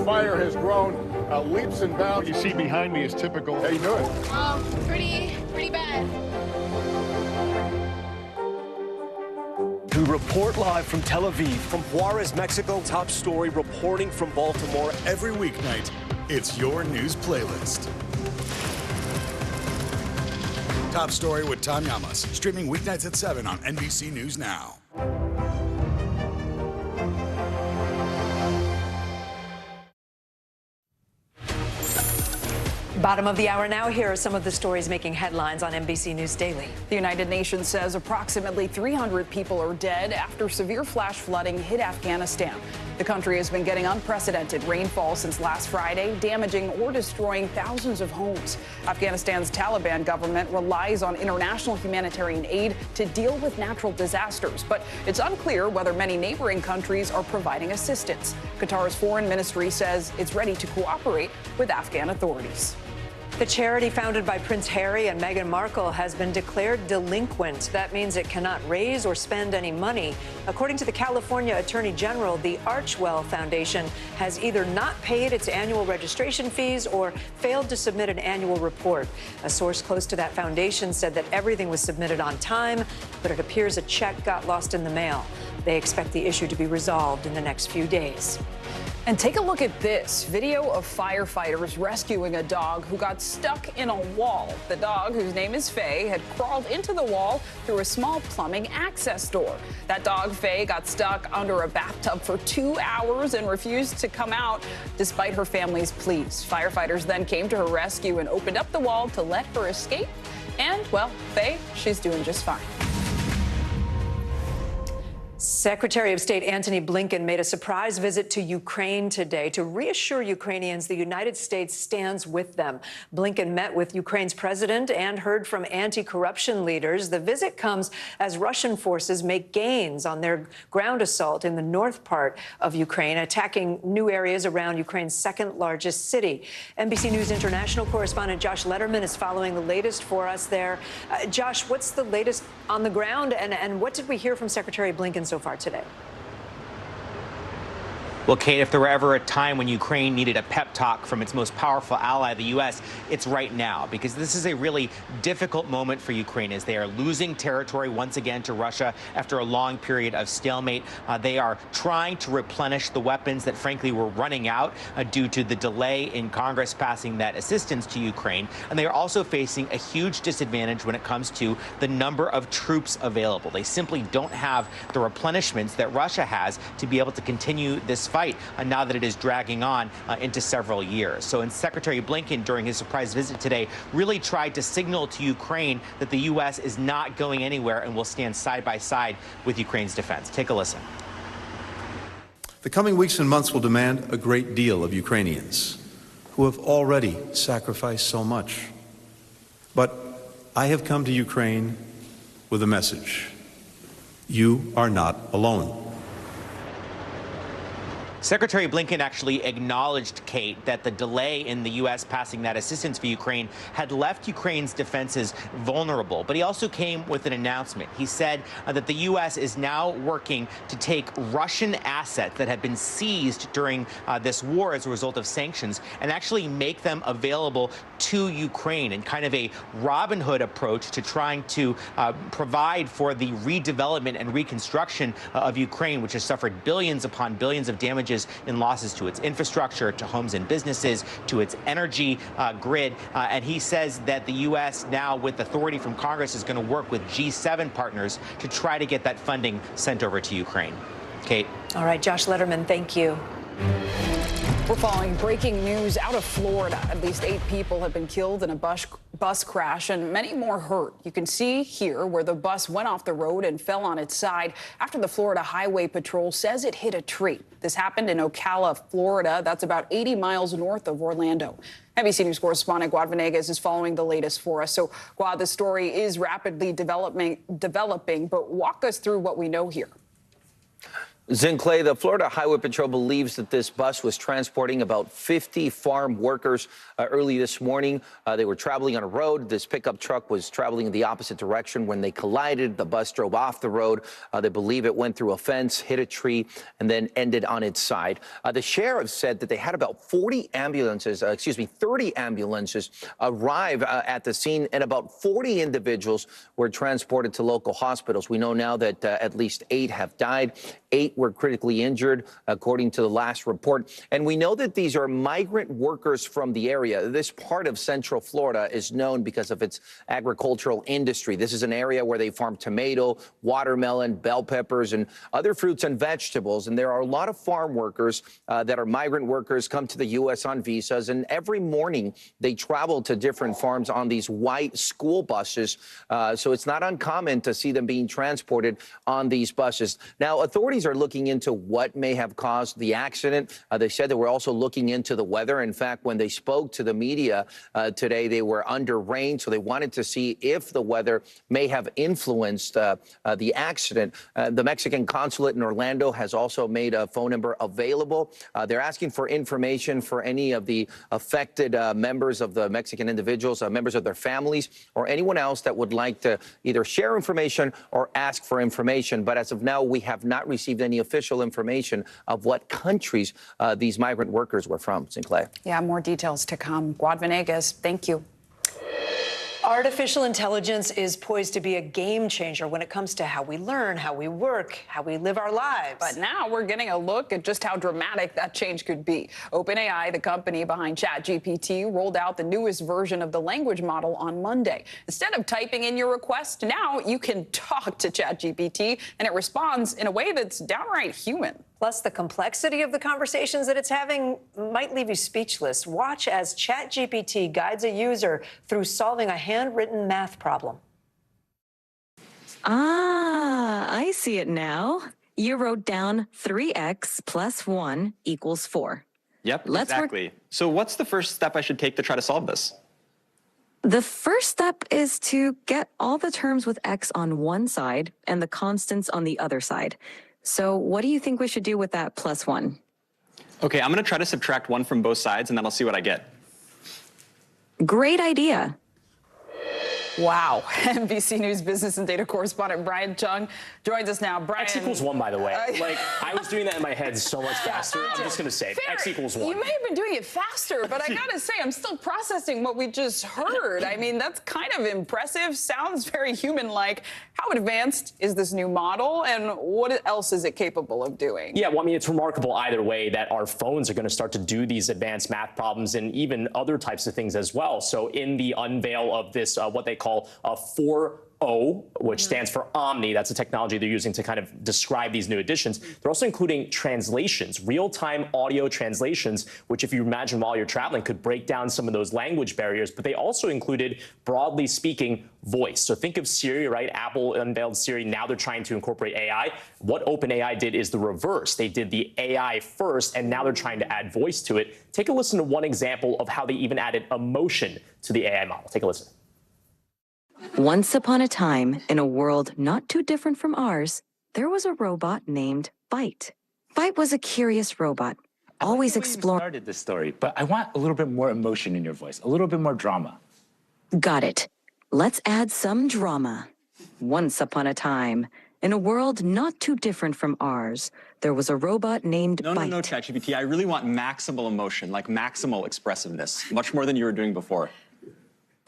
Fire has grown leaps and bounds. You see behind me is typical. How you doing? Pretty bad. We report live from Tel Aviv, from Juarez, Mexico. Top story reporting from Baltimore. Every weeknight, it's your news playlist. Top Story with Tom Llamas, streaming weeknights at 7 on NBC News Now. Bottom of the hour now. Here are some of the stories making headlines on NBC News Daily. The United Nations says approximately 300 people are dead after severe flash flooding hit Afghanistan. The country has been getting unprecedented rainfall since last Friday, damaging or destroying thousands of homes. Afghanistan's Taliban government relies on international humanitarian aid to deal with natural disasters, but it's unclear whether many neighboring countries are providing assistance. Qatar's foreign ministry says it's ready to cooperate with Afghan authorities. The charity founded by Prince Harry and Meghan Markle has been declared delinquent. That means it cannot raise or spend any money. According to the California Attorney General, the Archwell Foundation has either not paid its annual registration fees or failed to submit an annual report. A source close to that foundation said that everything was submitted on time, but it appears a check got lost in the mail. They expect the issue to be resolved in the next few days. And take a look at this video of firefighters rescuing a dog who got stuck in a wall. The dog, whose name is Faye, had crawled into the wall through a small plumbing access door. That dog, Faye, got stuck under a bathtub for 2 hours and refused to come out despite her family's pleas. Firefighters then came to her rescue and opened up the wall to let her escape. And, well, Faye, she's doing just fine. Secretary of State Antony Blinken made a surprise visit to Ukraine today to reassure Ukrainians the United States stands with them. Blinken met with Ukraine's president and heard from anti-corruption leaders. The visit comes as Russian forces make gains on their ground assault in the north part of Ukraine, attacking new areas around Ukraine's second largest city. NBC News International correspondent Josh Letterman is following the latest for us there. Josh, what's the latest on the ground, and what did we hear from Secretary Blinken so far today? Well, Kate, if there were ever a time when Ukraine needed a pep talk from its most powerful ally, the U.S., it's right now, because this is a really difficult moment for Ukraine as they are losing territory once again to Russia after a long period of stalemate. They are trying to replenish the weapons that, frankly, were running out due to the delay in Congress passing that assistance to Ukraine. And they are also facing a huge disadvantage when it comes to the number of troops available. They simply don't have the replenishments that Russia has to be able to continue this fight now that it is dragging on into several years. So, Secretary Blinken, during his surprise visit today, really tried to signal to Ukraine that the U.S. is not going anywhere and will stand side by side with Ukraine's defense. Take a listen. The coming weeks and months will demand a great deal of Ukrainians who have already sacrificed so much. But I have come to Ukraine with a message. You are not alone. Secretary Blinken actually acknowledged, Kate, that the delay in the U.S. passing that assistance for Ukraine had left Ukraine's defenses vulnerable. But he also came with an announcement. He said that the U.S. is now working to take Russian assets that have been seized during this war as a result of sanctions and actually make them available to Ukraine in kind of a Robin Hood approach to trying to provide for the redevelopment and reconstruction of Ukraine, which has suffered billions upon billions of damages in losses to its infrastructure, to homes and businesses, to its energy grid. And he says that the U.S. now, with authority from Congress, is going to work with G7 partners to try to get that funding sent over to Ukraine. Kate. All right, Josh Letterman, thank you. We're following breaking news out of Florida. At least 8 people have been killed in a bus crash and many more hurt. You can see here where the bus went off the road and fell on its side after the Florida Highway Patrol says it hit a tree. This happened in Ocala, Florida. That's about 80 miles north of Orlando. NBC News correspondent Guad Venegas is following the latest for us. So, Guad, the story is rapidly developing, but walk us through what we know here. Clay, the Florida Highway Patrol believes that this bus was transporting about 50 farm workers early this morning. They were traveling on a road. This pickup truck was traveling in the opposite direction. When they collided, the bus drove off the road. They believe it went through a fence, hit a tree, and then ended on its side. The sheriff said that they had about 30 ambulances arrive at the scene, and about 40 individuals were transported to local hospitals. We know now that at least 8 have died. 8 were critically injured, according to the last report. And we know that these are migrant workers from the area. This part of Central Florida is known because of its agricultural industry. This is an area where they farm tomato, watermelon, bell peppers, and other fruits and vegetables. And there are a lot of farm workers that are migrant workers, come to the U.S. on visas. And every morning they travel to different farms on these white school buses. So it's not uncommon to see them being transported on these buses. Now, authorities are looking into what may have caused the accident. They said they were also looking into the weather. In fact, when they spoke to the media today, they were under rain, so they wanted to see if the weather may have influenced the accident. The Mexican consulate in Orlando has also made a phone number available. They're asking for information for any of the affected members of the Mexican individuals, members of their families, or anyone else that would like to either share information or ask for information. But as of now, we have not received any official information of what countries these migrant workers were from. Sinclair. Yeah, more details to come. Guad Venegas, thank you. Artificial intelligence is poised to be a game changer when it comes to how we learn, how we work, how we live our lives. But now we're getting a look at just how dramatic that change could be. OpenAI, the company behind ChatGPT, rolled out the newest version of the language model on Monday. Instead of typing in your request, now you can talk to ChatGPT, and it responds in a way that's downright human. Plus, the complexity of the conversations that it's having might leave you speechless. Watch as ChatGPT guides a user through solving a handwritten math problem. Ah, I see it now. You wrote down 3x plus 1 equals 4. Yep, exactly. So what's the first step I should take to try to solve this? The first step is to get all the terms with x on one side and the constants on the other side. So what do you think we should do with that plus 1? Okay, I'm going to try to subtract 1 from both sides, and then I'll see what I get. Great idea. Wow. NBC News business and data correspondent Brian Chung joins us now. Brian. X equals 1, by the way. Like, I was doing that in my head so much faster. I'm just going to say X equals 1. You may have been doing it faster, but I got to say, I'm still processing what we just heard. I mean, that's kind of impressive. Sounds very human-like. How advanced is this new model, and what else is it capable of doing? Yeah, well, I mean, it's remarkable either way that our phones are going to start to do these advanced math problems and even other types of things as well. So in the unveil of this, what they call a 4.0, which stands for Omni. That's a technology they're using to kind of describe these new additions. They're also including translations, real-time audio translations, which if you imagine while you're traveling could break down some of those language barriers. But they also included, broadly speaking, voice. So think of Siri, right? Apple unveiled Siri. Now they're trying to incorporate AI. What OpenAI did is the reverse. They did the AI first, and now they're trying to add voice to it. Take a listen to one example of how they even added emotion to the AI model. Take a listen. Once upon a time, in a world not too different from ours, there was a robot named Byte. Byte was a curious robot, always exploring. Started this story, but I want a little bit more emotion in your voice, a little bit more drama. Got it. Let's add some drama. Once upon a time, in a world not too different from ours, there was a robot named Byte. No, ChatGPT. I really want maximal emotion, like maximal expressiveness, much more than you were doing before.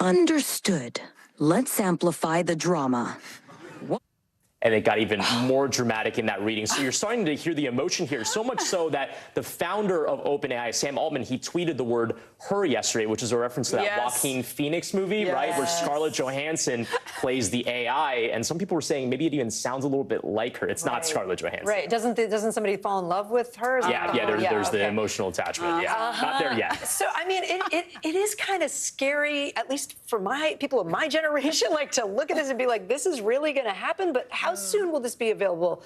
Understood. Let's amplify the drama. And it got even more dramatic in that reading. So you're starting to hear the emotion here, so much so that the founder of OpenAI, Sam Altman, he tweeted the word her yesterday, which is a reference to that Joaquin Phoenix movie, right, where Scarlett Johansson plays the AI. And some people were saying maybe it even sounds a little bit like her. It's not Scarlett Johansson. Right. Doesn't somebody fall in love with her? There's the emotional attachment. Not there yet. So, I mean, it is kind of scary, at least for people of my generation, like to look at this and be like, this is really going to happen. But how soon will this be available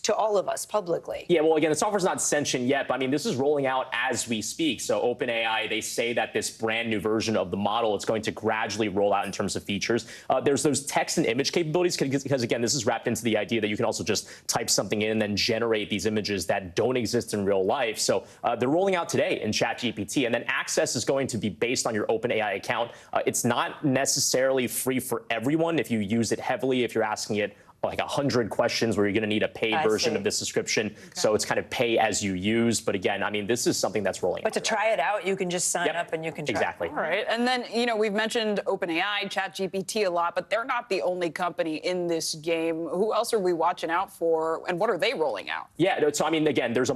to all of us publicly? Yeah, well, again, the software's not sentient yet, but I mean, this is rolling out as we speak. So OpenAI, they say that this brand new version of the model, it's going to gradually roll out in terms of features. There's those text and image capabilities, because again, this is wrapped into the idea that you can also just type something in and then generate these images that don't exist in real life. So they're rolling out today in ChatGPT, and then access is going to be based on your OpenAI account. It's not necessarily free for everyone if you use it heavily, if you're asking it like 100 questions where you're going to need a paid version of this subscription. Okay. So it's kind of pay as you use. But again, I mean, this is something that's rolling out. But to try it out, you can just sign up and you can try. Exactly. All right. And then, you know, we've mentioned OpenAI, ChatGPT a lot, but they're not the only company in this game. Who else are we watching out for, and what are they rolling out? Yeah, so I mean, again, there's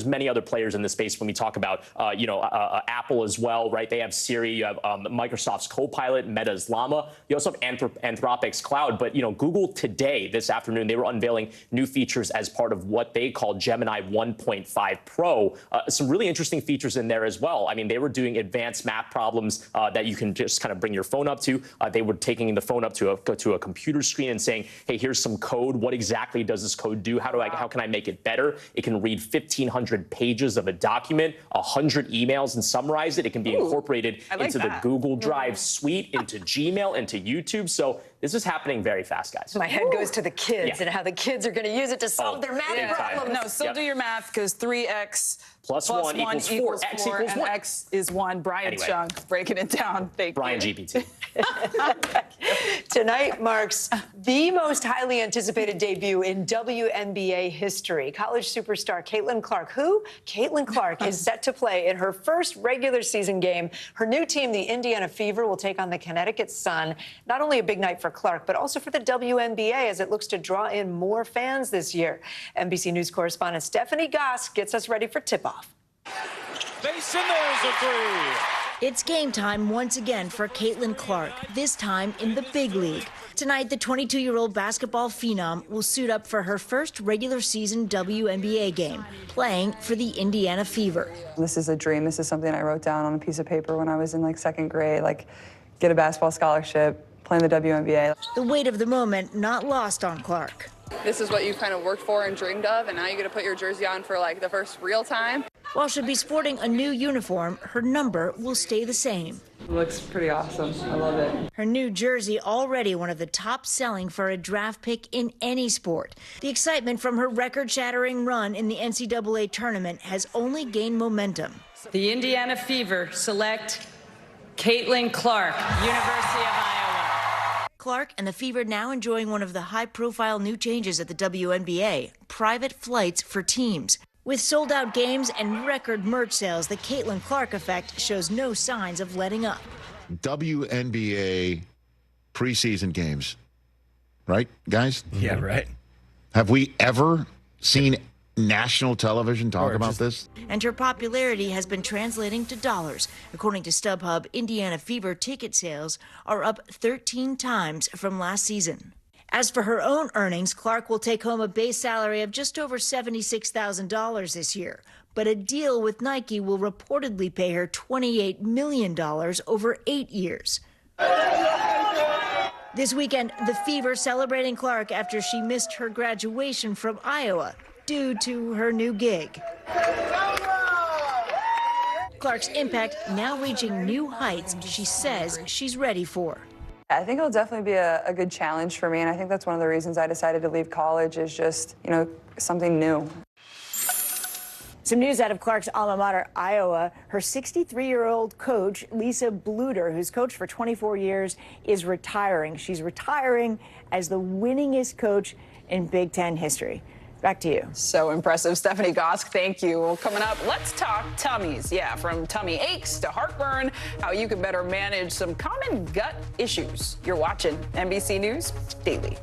many other players in this space when we talk about, Apple as well, right? They have Siri, you have Microsoft's Copilot, Meta's Llama. You also have Anthropic's Cloud. But, you know, Google today, this afternoon, they were unveiling new features as part of what they call Gemini 1.5 Pro. Some really interesting features in there as well. I mean, they were doing advanced math problems that you can just kind of bring your phone up to. They were taking the phone up to a computer screen and saying, hey, here's some code. What exactly does this code do? How can I make it better? It can read 1,500 pages of a document, 100 emails, and summarize it. It can be incorporated into the Google Drive suite, into Gmail, into YouTube. So this is happening very fast, guys. My head goes to the kids and how the kids are going to use it to solve their math problems. No, still do your math, because 3x plus 1 equals 4. X equals 1. And X is 1. Brian Chung breaking it down. Thank Brian you. GPT. Tonight marks the most highly anticipated debut in WNBA history. College superstar Caitlin Clark. Caitlin Clark is set to play in her first regular season game. Her new team, the Indiana Fever, will take on the Connecticut Sun. Not only a big night for Clark, but also for the WNBA as it looks to draw in more fans this year. NBC News correspondent Stephanie Goss gets us ready for tip-off. Mason, there's a three. It's game time once again for Caitlin Clark, this time in the big league. Tonight, the 22-year-old basketball phenom will suit up for her first regular season WNBA game, playing for the Indiana Fever. This is a dream. This is something I wrote down on a piece of paper when I was in like second grade, like get a basketball scholarship, play in the WNBA. The weight of the moment not lost on Clark. This is what you kind of worked for and dreamed of, and now you get to put your jersey on for like the first real time. While she'll be sporting a new uniform, her number will stay the same. It looks pretty awesome. I love it. Her new jersey already one of the top selling for a draft pick in any sport. The excitement from her record-shattering run in the NCAA tournament has only gained momentum. The Indiana Fever select Caitlin Clark, University of Iowa. Clark and the Fever now enjoying one of the high-profile new changes at the WNBA, private flights for teams. With sold-out games and record merch sales, the Caitlin Clark effect shows no signs of letting up. WNBA preseason games, right, guys? Yeah, right. Have we ever seen national television talk about this? And her popularity has been translating to dollars. According to StubHub, Indiana Fever ticket sales are up 13 times from last season. As for her own earnings, Clark will take home a base salary of just over $76,000 this year. But a deal with Nike will reportedly pay her $28 million over 8 years. This weekend, the Fever celebrating Clark after she missed her graduation from Iowa due to her new gig. Clark's impact now reaching new heights she says she's ready for. I think it'll definitely be a good challenge for me, and I think that's one of the reasons I decided to leave college is just, something new. Some news out of Clark's alma mater, Iowa. Her 63-year-old coach, Lisa Bluter, who's coached for 24 years, is retiring. She's retiring as the winningest coach in Big Ten history. Back to you. So impressive. Stephanie Gosk, thank you. Well, coming up, let's talk tummies. Yeah, from tummy aches to heartburn, how you can better manage some common gut issues. You're watching NBC News Daily.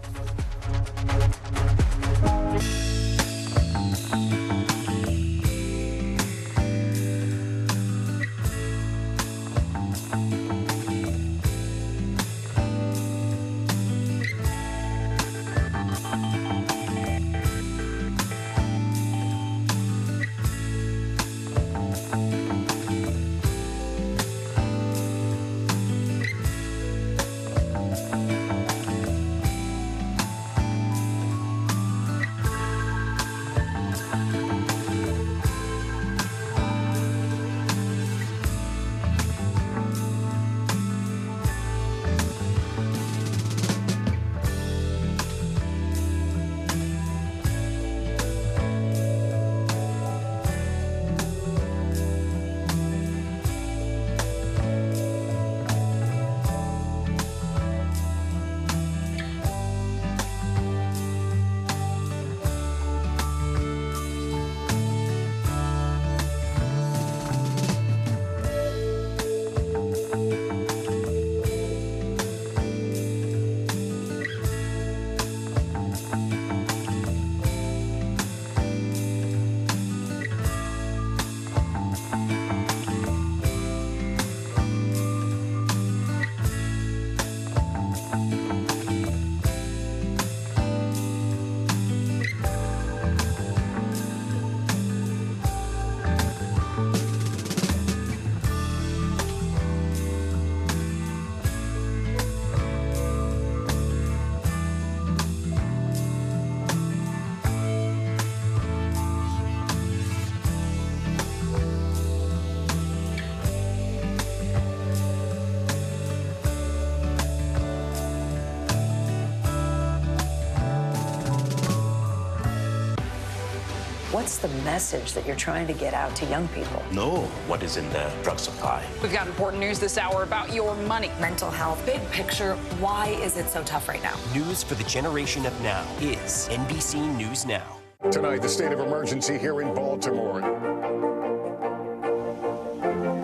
What's the message that you're trying to get out to young people? Know what is in the drug supply. We've got important news this hour about your money. Mental health, big picture, why is it so tough right now? News for the generation of now is NBC News Now. Tonight, the state of emergency here in Baltimore.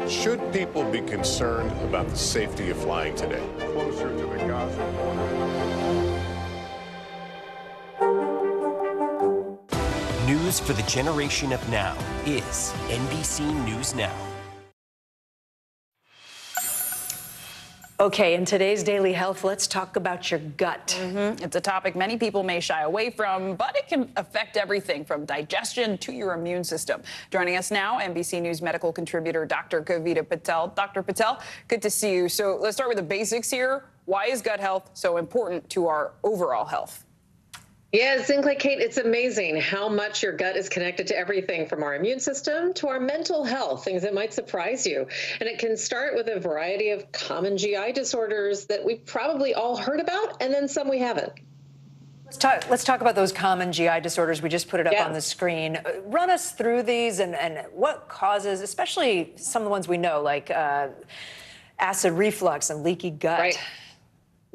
Should people be concerned about the safety of flying today? Closer to the Gaza border. News for the generation of now is NBC News Now. Okay, in today's Daily Health, let's talk about your gut. It's a topic many people may shy away from, but it can affect everything from digestion to your immune system. Joining us now, NBC News medical contributor Dr. Kavita Patel. Dr. Patel, good to see you. So let's start with the basics here. Why is gut health so important to our overall health? Yeah, it seems like, Kate, it's amazing how much your gut is connected to everything from our immune system to our mental health, things that might surprise you. And it can start with a variety of common GI disorders that we've probably all heard about, and then some we haven't. Let's talk about those common GI disorders. We just put it up on the screen. Run us through these and what causes, especially some of the ones we know, like acid reflux and leaky gut.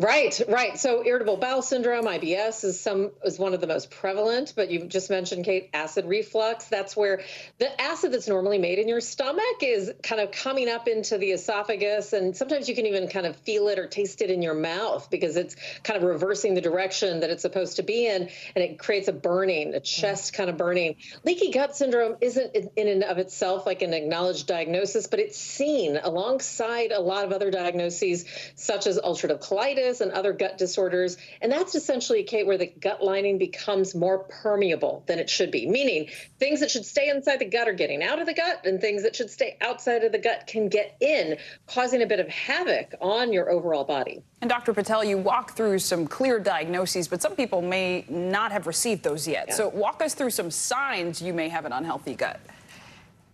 Right, right. So irritable bowel syndrome, IBS, is one of the most prevalent. But you just mentioned, Kate, acid reflux. That's where the acid that's normally made in your stomach is kind of coming up into the esophagus, and sometimes you can even kind of feel it or taste it in your mouth because it's kind of reversing the direction that it's supposed to be in, and it creates a burning, a chest kind of burning. Leaky gut syndrome isn't in and of itself like an acknowledged diagnosis, but it's seen alongside a lot of other diagnoses, such as ulcerative colitis and other gut disorders. And that's essentially, Kate, where the gut lining becomes more permeable than it should be, meaning things that should stay inside the gut are getting out of the gut, and things that should stay outside of the gut can get in, causing a bit of havoc on your overall body. And Dr. Patel, you walk through some clear diagnoses, but some people may not have received those yet. Yeah. So walk us through some signs you may have an unhealthy gut.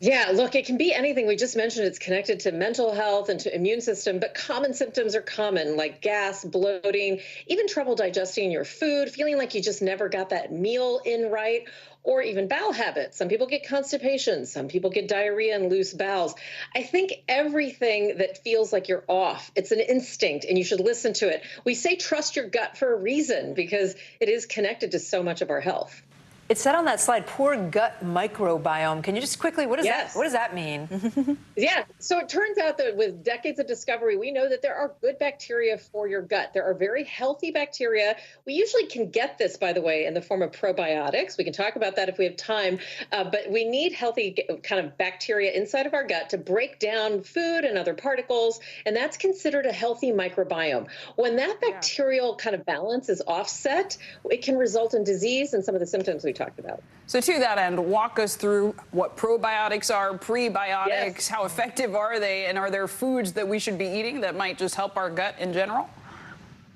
Yeah, look, it can be anything. We just mentioned it's connected to mental health and to immune system, but common symptoms are common, like gas, bloating, even trouble digesting your food, feeling like you just never got that meal in right, or even bowel habits. Some people get constipation. Some people get diarrhea and loose bowels. I think everything that feels like you're off, it's an instinct, and you should listen to it. We say trust your gut for a reason because it is connected to so much of our health. It said on that slide, poor gut microbiome. Can you just quickly, what does that mean? Yeah, so it turns out that with decades of discovery, we know that there are good bacteria for your gut. There are very healthy bacteria. We usually can get this, by the way, in the form of probiotics. We can talk about that if we have time, but we need healthy kind of bacteria inside of our gut to break down food and other particles, and that's considered a healthy microbiome. When that bacterial kind of balance is offset, it can result in disease and some of the symptoms we talked about. So to that end, walk us through what probiotics are, prebiotics, how effective are they, and are there foods that we should be eating that might just help our gut in general?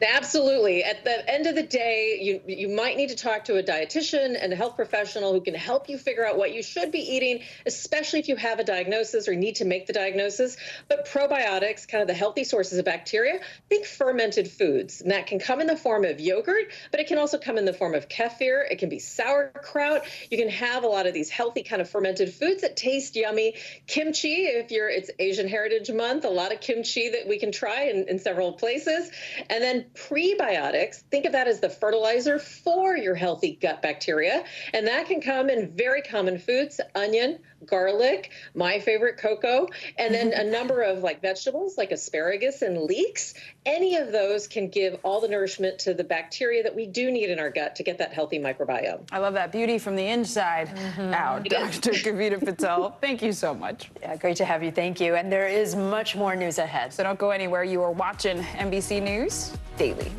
Absolutely. At the end of the day, you might need to talk to a dietitian and a health professional who can help you figure out what you should be eating, especially if you have a diagnosis or need to make the diagnosis. But probiotics, kind of the healthy sources of bacteria, think fermented foods. And that can come in the form of yogurt, but it can also come in the form of kefir. It can be sauerkraut. You can have a lot of these healthy kind of fermented foods that taste yummy. Kimchi, it's Asian Heritage Month, a lot of kimchi that we can try in several places. And then prebiotics, think of that as the fertilizer for your healthy gut bacteria. And that can come in very common foods, onion, garlic, my favorite, cocoa, and then a number of vegetables like asparagus and leeks. Any of those can give all the nourishment to the bacteria that we do need in our gut to get that healthy microbiome. I love that. Beauty from the inside out. Dr. Kavita Patel, thank you so much. Yeah, great to have you. Thank you. And there is much more news ahead. So don't go anywhere. You are watching NBC News Daily.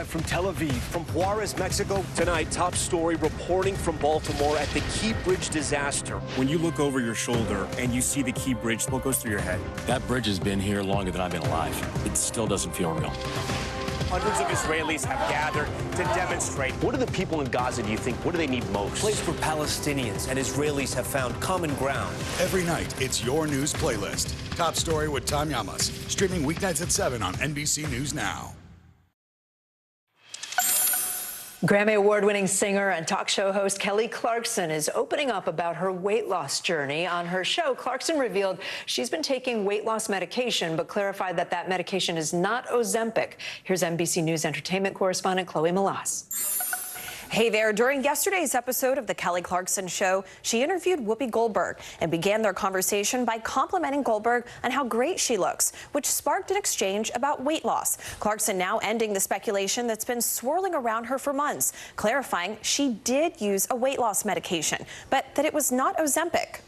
live from Tel Aviv, from Juarez, Mexico. Tonight, top story reporting from Baltimore at the Key Bridge disaster. When you look over your shoulder and you see the Key Bridge, what goes through your head? That bridge has been here longer than I've been alive. It still doesn't feel real. Hundreds of Israelis have gathered to demonstrate. What do the people in Gaza, do you think, what do they need most? A place where Palestinians and Israelis have found common ground. Every night, it's your news playlist. Top Story with Tom Llamas. Streaming weeknights at 7 on NBC News Now. Grammy Award-winning singer and talk show host Kelly Clarkson is opening up about her weight loss journey. On her show, Clarkson revealed she's been taking weight loss medication, but clarified that that medication is not Ozempic. Here's NBC News entertainment correspondent Chloe Malas. Hey there. During yesterday's episode of The Kelly Clarkson Show, she interviewed Whoopi Goldberg and began their conversation by complimenting Goldberg on how great she looks, which sparked an exchange about weight loss. Clarkson now ending the speculation that's been swirling around her for months, clarifying she did use a weight loss medication, but that it was not Ozempic.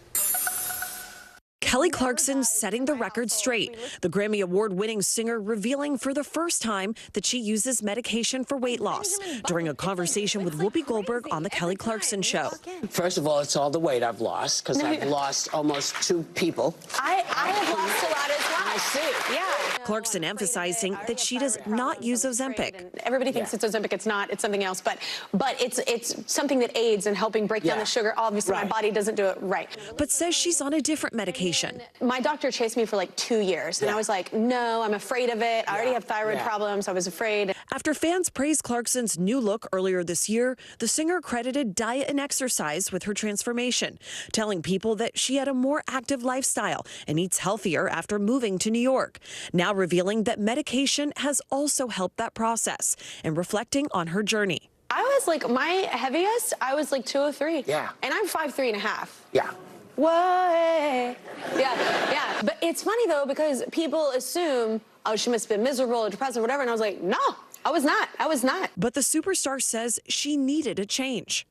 Kelly Clarkson setting the record straight. The Grammy Award-winning singer revealing for the first time that she uses medication for weight loss during a conversation with Whoopi Goldberg on The Kelly Clarkson Show. First of all, it's all the weight I've lost because I've lost almost 2 people. I have lost a lot as well. I see. Yeah. Clarkson emphasizing that she does not use Ozempic. Everybody thinks it's Ozempic. It's not. It's something else. But it's something that aids in helping break down the sugar. Obviously, my body doesn't do it right. But says she's on a different medication. My doctor chased me for like 2 years, and I was like, no, I'm afraid of it. I already have thyroid problems. I was afraid. After fans praised Clarkson's new look earlier this year, the singer credited diet and exercise with her transformation, telling people that she had a more active lifestyle and eats healthier after moving to New York. Now revealing that medication has also helped that process and reflecting on her journey. I was like, my heaviest, I was like 203. Yeah. And I'm 5'3.5". Yeah. What? Yeah. But it's funny, though, because people assume, oh, she must have been miserable or depressed or whatever. And I was like, no, I was not. I was not. But the superstar says she needed a change.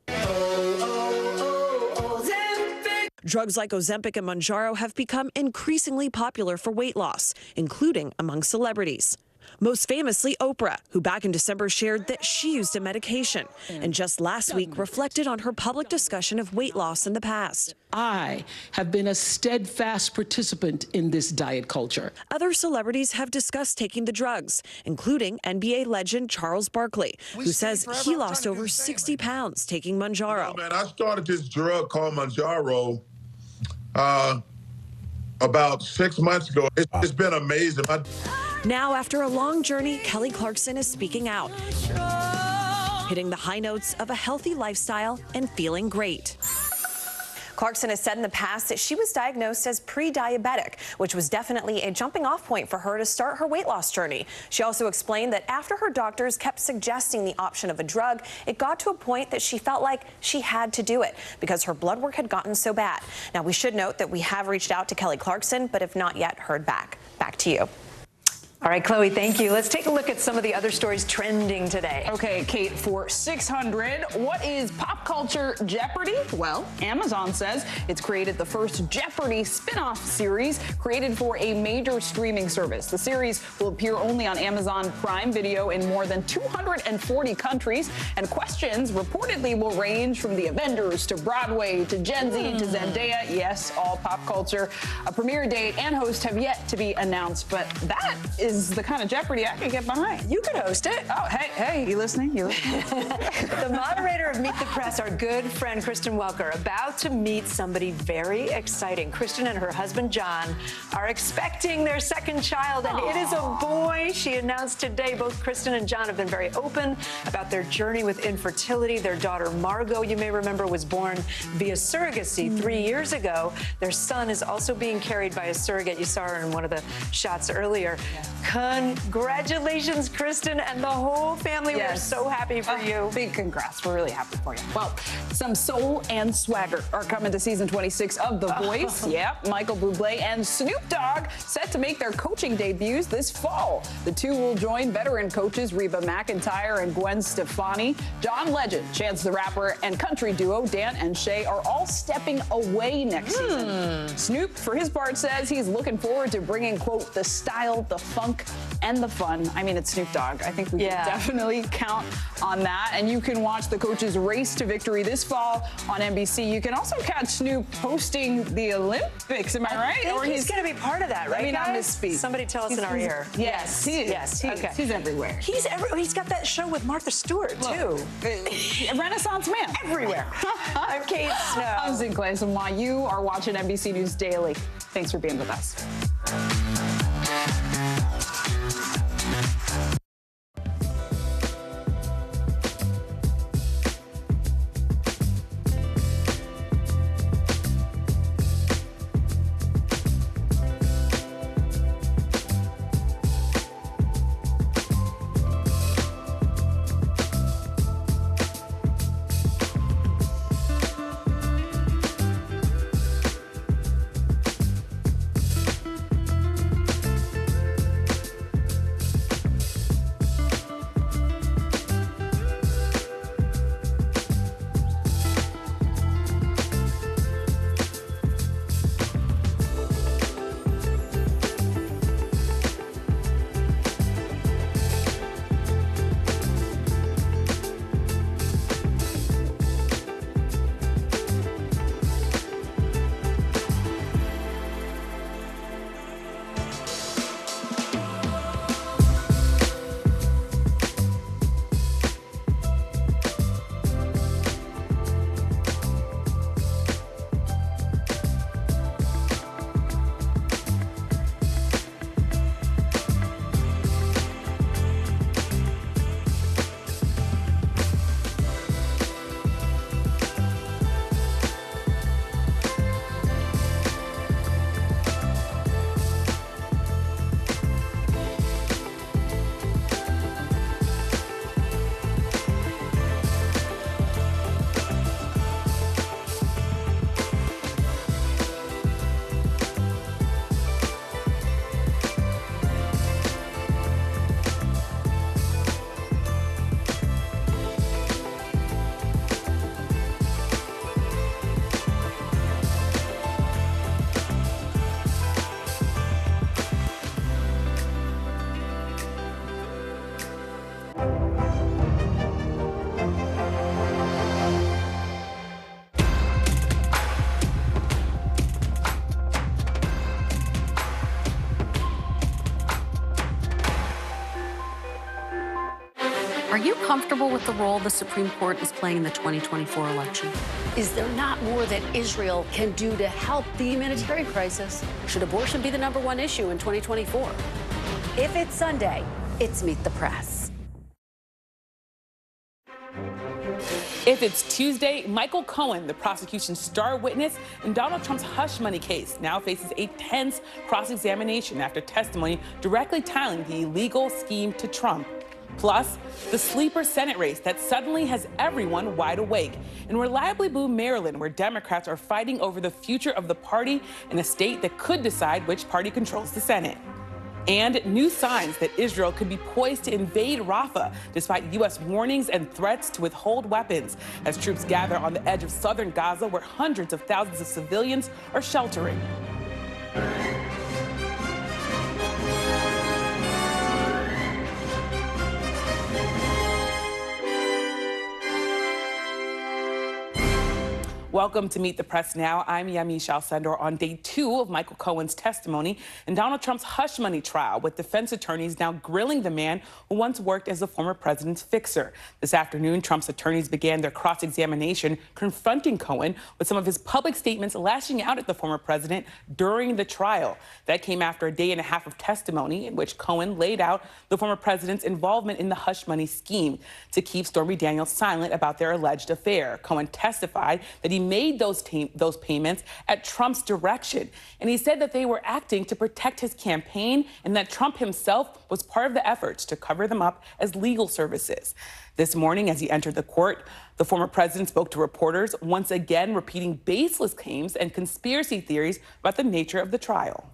Drugs like Ozempic and Mounjaro have become increasingly popular for weight loss, including among celebrities. Most famously, Oprah, who back in December shared that she used a medication and just last week reflected on her public discussion of weight loss in the past. I have been a steadfast participant in this diet culture. Other celebrities have discussed taking the drugs, including NBA legend Charles Barkley, who says he lost over 60 pounds taking Mounjaro. Man, I started this drug called Mounjaro about 6 months ago. It's been amazing. Now, after a long journey, Kelly Clarkson is speaking out, hitting the high notes of a healthy lifestyle and feeling great. Clarkson has said in the past that she was diagnosed as pre-diabetic, which was definitely a jumping-off point for her to start her weight loss journey. She also explained that after her doctors kept suggesting the option of a drug, it got to a point that she felt like she had to do it because her blood work had gotten so bad. Now, we should note that we have reached out to Kelly Clarkson, but have not yet heard back. Back to you. All right, Chloe, thank you. Let's take a look at some of the other stories trending today. Okay, Kate, for 600, what is pop culture Jeopardy? Well, Amazon says it's created the first Jeopardy spin-off series created for a major streaming service. The series will appear only on Amazon Prime Video in more than 240 countries, and questions reportedly will range from the Avengers to Broadway to Gen Z to Zendaya. Yes, all pop culture. A premiere date and host have yet to be announced, but that is the kind of Jeopardy I could get behind. You could host it. Oh, hey, you listening? The moderator of Meet the Press, our good friend Kristen Welker, about to meet somebody very exciting. Kristen and her husband John are expecting their second child, and it is a boy. She announced today both Kristen and John have been very open about their journey with infertility. Their daughter Margot, you may remember, was born via surrogacy 3 years ago. Their son is also being carried by a surrogate. You saw her in one of the shots earlier. Congratulations, Kristen, and the whole family. We're so happy for you. Big congrats. We're really happy for you. Well, some soul and swagger are coming to season 26 of The Voice. Yep, Michael Bublé and Snoop Dogg set to make their coaching debuts this fall. The two will join veteran coaches Reba McEntire and Gwen Stefani. John Legend, Chance the Rapper, and country duo Dan and Shay are all stepping away next season. Snoop, for his part, says he's looking forward to bringing, quote, the style, the funk, funk and the fun. I mean, it's Snoop Dogg. I think we can definitely count on that. And you can watch the coaches' race to victory this fall on NBC. You can also catch Snoop hosting the Olympics. Am I right? Or he's going to be part of that, right? Let me not misspeak. Somebody tell us in our ear. Yes, he is. Yes, he's everywhere. He's got that show with Martha Stewart, too. A Renaissance man. Everywhere. I'm Kate Snow. I'm Sinclair Samwa. You are watching NBC News Daily. Thanks for being with us. Are you comfortable with the role the Supreme Court is playing in the 2024 election? Is there not more that Israel can do to help the humanitarian crisis? Should abortion be the #1 issue in 2024? If it's Sunday, it's Meet the Press. If it's Tuesday, Michael Cohen, the prosecution's star witness in Donald Trump's hush money case, now faces a tense cross-examination after testimony directly tying the illegal scheme to Trump. Plus, the sleeper Senate race that suddenly has everyone wide awake in Reliably Blue, Maryland, where Democrats are fighting over the future of the party in a state that could decide which party controls the Senate. And new signs that Israel could be poised to invade Rafah, despite U.S. warnings and threats to withhold weapons, as troops gather on the edge of southern Gaza, where hundreds of thousands of civilians are sheltering. Welcome to Meet the Press Now. I'm Yamiche Alcindor on day 2 of Michael Cohen's testimony in Donald Trump's hush money trial, with defense attorneys now grilling the man who once worked as the former president's fixer. This afternoon, Trump's attorneys began their cross-examination, confronting Cohen with some of his public statements lashing out at the former president during the trial. That came after a day and a half of testimony in which Cohen laid out the former president's involvement in the hush money scheme to keep Stormy Daniels silent about their alleged affair. Cohen testified that he made those payments at Trump's direction, and he said that they were acting to protect his campaign and that Trump himself was part of the efforts to cover them up as legal services. This morning, as he entered the court, the former president spoke to reporters, once again repeating baseless claims and conspiracy theories about the nature of the trial.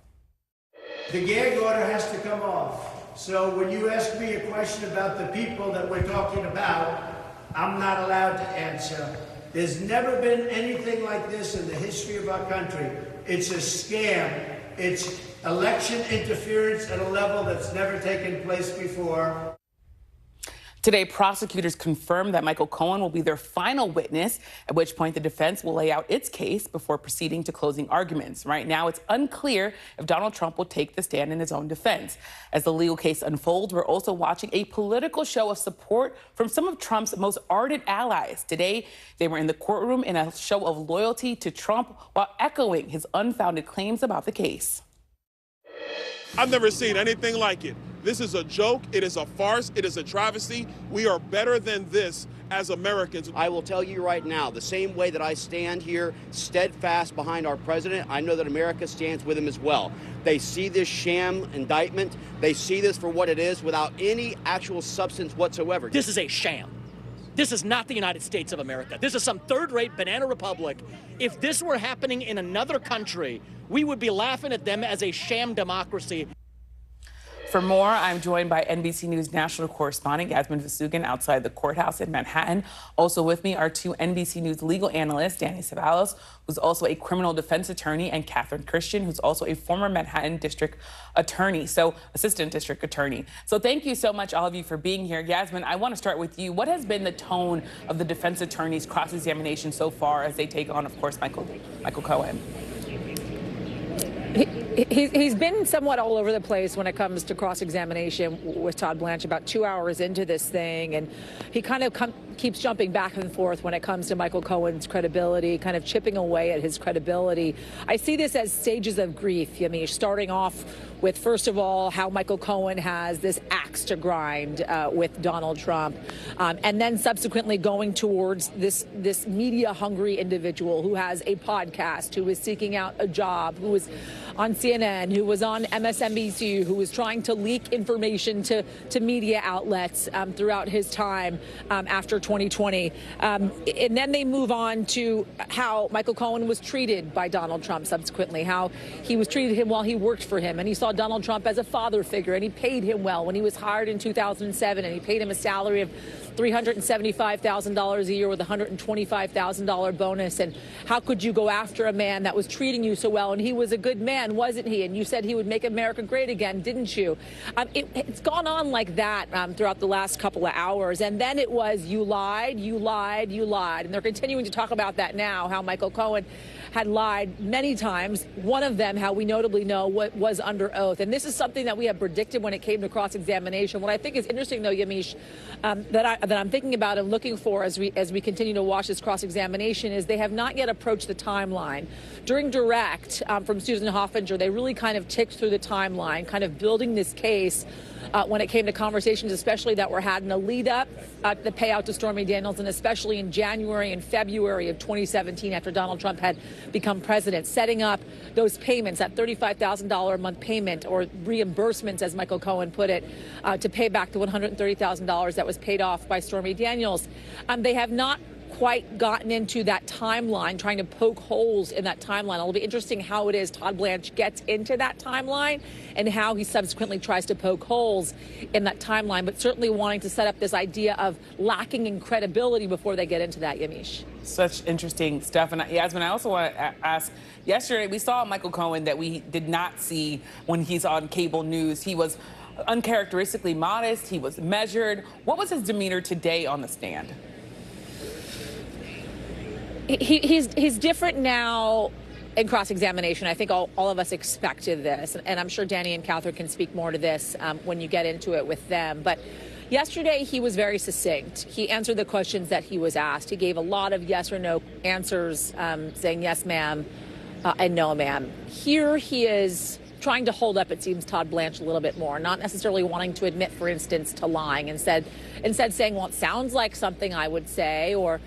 The gag order has to come off. So when you ask me a question about the people that we're talking about, I'm not allowed to answer. There's never been anything like this in the history of our country. It's a scam. It's election interference at a level that's never taken place before. Today, prosecutors confirmed that Michael Cohen will be their final witness, at which point the defense will lay out its case before proceeding to closing arguments. Right now, it's unclear if Donald Trump will take the stand in his own defense. As the legal case unfolds, we're also watching a political show of support from some of Trump's most ardent allies. Today, they were in the courtroom in a show of loyalty to Trump while echoing his unfounded claims about the case. I've never seen anything like it. This is a joke. It is a farce. It is a travesty. We are better than this as Americans. I will tell you right now, the same way that I stand here steadfast behind our president, I know that America stands with him as well. They see this sham indictment. They see this for what it is without any actual substance whatsoever. This is a sham. This is not the United States of America. This is some third-rate banana republic. If this were happening in another country, we would be laughing at them as a sham democracy. For more, I'm joined by NBC News national correspondent Yasmin Vasugan outside the courthouse in Manhattan. Also with me are two NBC News legal analysts, Danny Ceballos, who's also a criminal defense attorney, and Catherine Christian, who's also a former Manhattan district attorney, assistant district attorney. So thank you so much, all of you, for being here. Yasmin, I want to start with you. What has been the tone of the defense attorney's cross-examination so far as they take on, of course, Michael Cohen? He's been somewhat all over the place when it comes to cross-examination with Todd Blanche, about 2 hours into this thing, and he kind of keeps jumping back and forth when it comes to Michael Cohen's credibility, kind of chipping away at his credibility. I see this as stages of grief, Yamish, starting off with, first of all, how Michael Cohen has this axe to grind with Donald Trump, and then subsequently going towards this media-hungry individual who has a podcast, who is seeking out a job, who is on CNN, who was on MSNBC, who was trying to leak information to media outlets throughout his time after 2020. And then they move on to how Michael Cohen was treated by Donald Trump subsequently, how he was treated him while he worked for him. And he saw Donald Trump as a father figure, and he paid him well when he was hired in 2007, and he paid him a salary of $375,000 a year with a $125,000 bonus. And how could you go after a man that was treating you so well? And he was a good man, wasn't he? And you said he would make America great again, didn't you? It's gone on like that throughout the last couple of hours. And then it was, you lied, you lied, you lied. And they're continuing to talk about that now, how Michael Cohen had lied many times. One of them, how we notably know, what was under oath. And this is something that we have predicted when it came to cross-examination. What I think is interesting, though, Yamish, that I'm thinking about and looking for as we continue to watch this cross-examination is they have not yet approached the timeline. During direct from Susan Hoffinger, they really kind of ticked through the timeline, kind of building this case when it came to conversations, especially that were had in a lead up the payout to Stormy Daniels, and especially in January and February of 2017 after Donald Trump had become president, setting up those payments, that $35,000 a month payment, or reimbursements, as Michael Cohen put it, to pay back the $130,000 that was paid off by Stormy Daniels. They have not quite gotten into that timeline, trying to poke holes in that timeline. It'll be interesting how it is Todd Blanche gets into that timeline and how he subsequently tries to poke holes in that timeline, but certainly wanting to set up this idea of lacking in credibility before they get into that, Yamish. Such interesting stuff. And Yasmin, I also want to ask, yesterday we saw Michael Cohen that we did not see when he's on cable news. He was uncharacteristically modest. He was measured. What was his demeanor today on the stand? He's different now in cross-examination. I think all of us expected this, and I'm sure Danny and Catherine can speak more to this when you get into it with them. But yesterday, he was very succinct. He answered the questions that he was asked. He gave a lot of yes or no answers, saying yes, ma'am, and no, ma'am. Here he is trying to hold up, it seems, Todd Blanche a little bit more, not necessarily wanting to admit, for instance, to lying, instead saying, well, it sounds like something I would say, or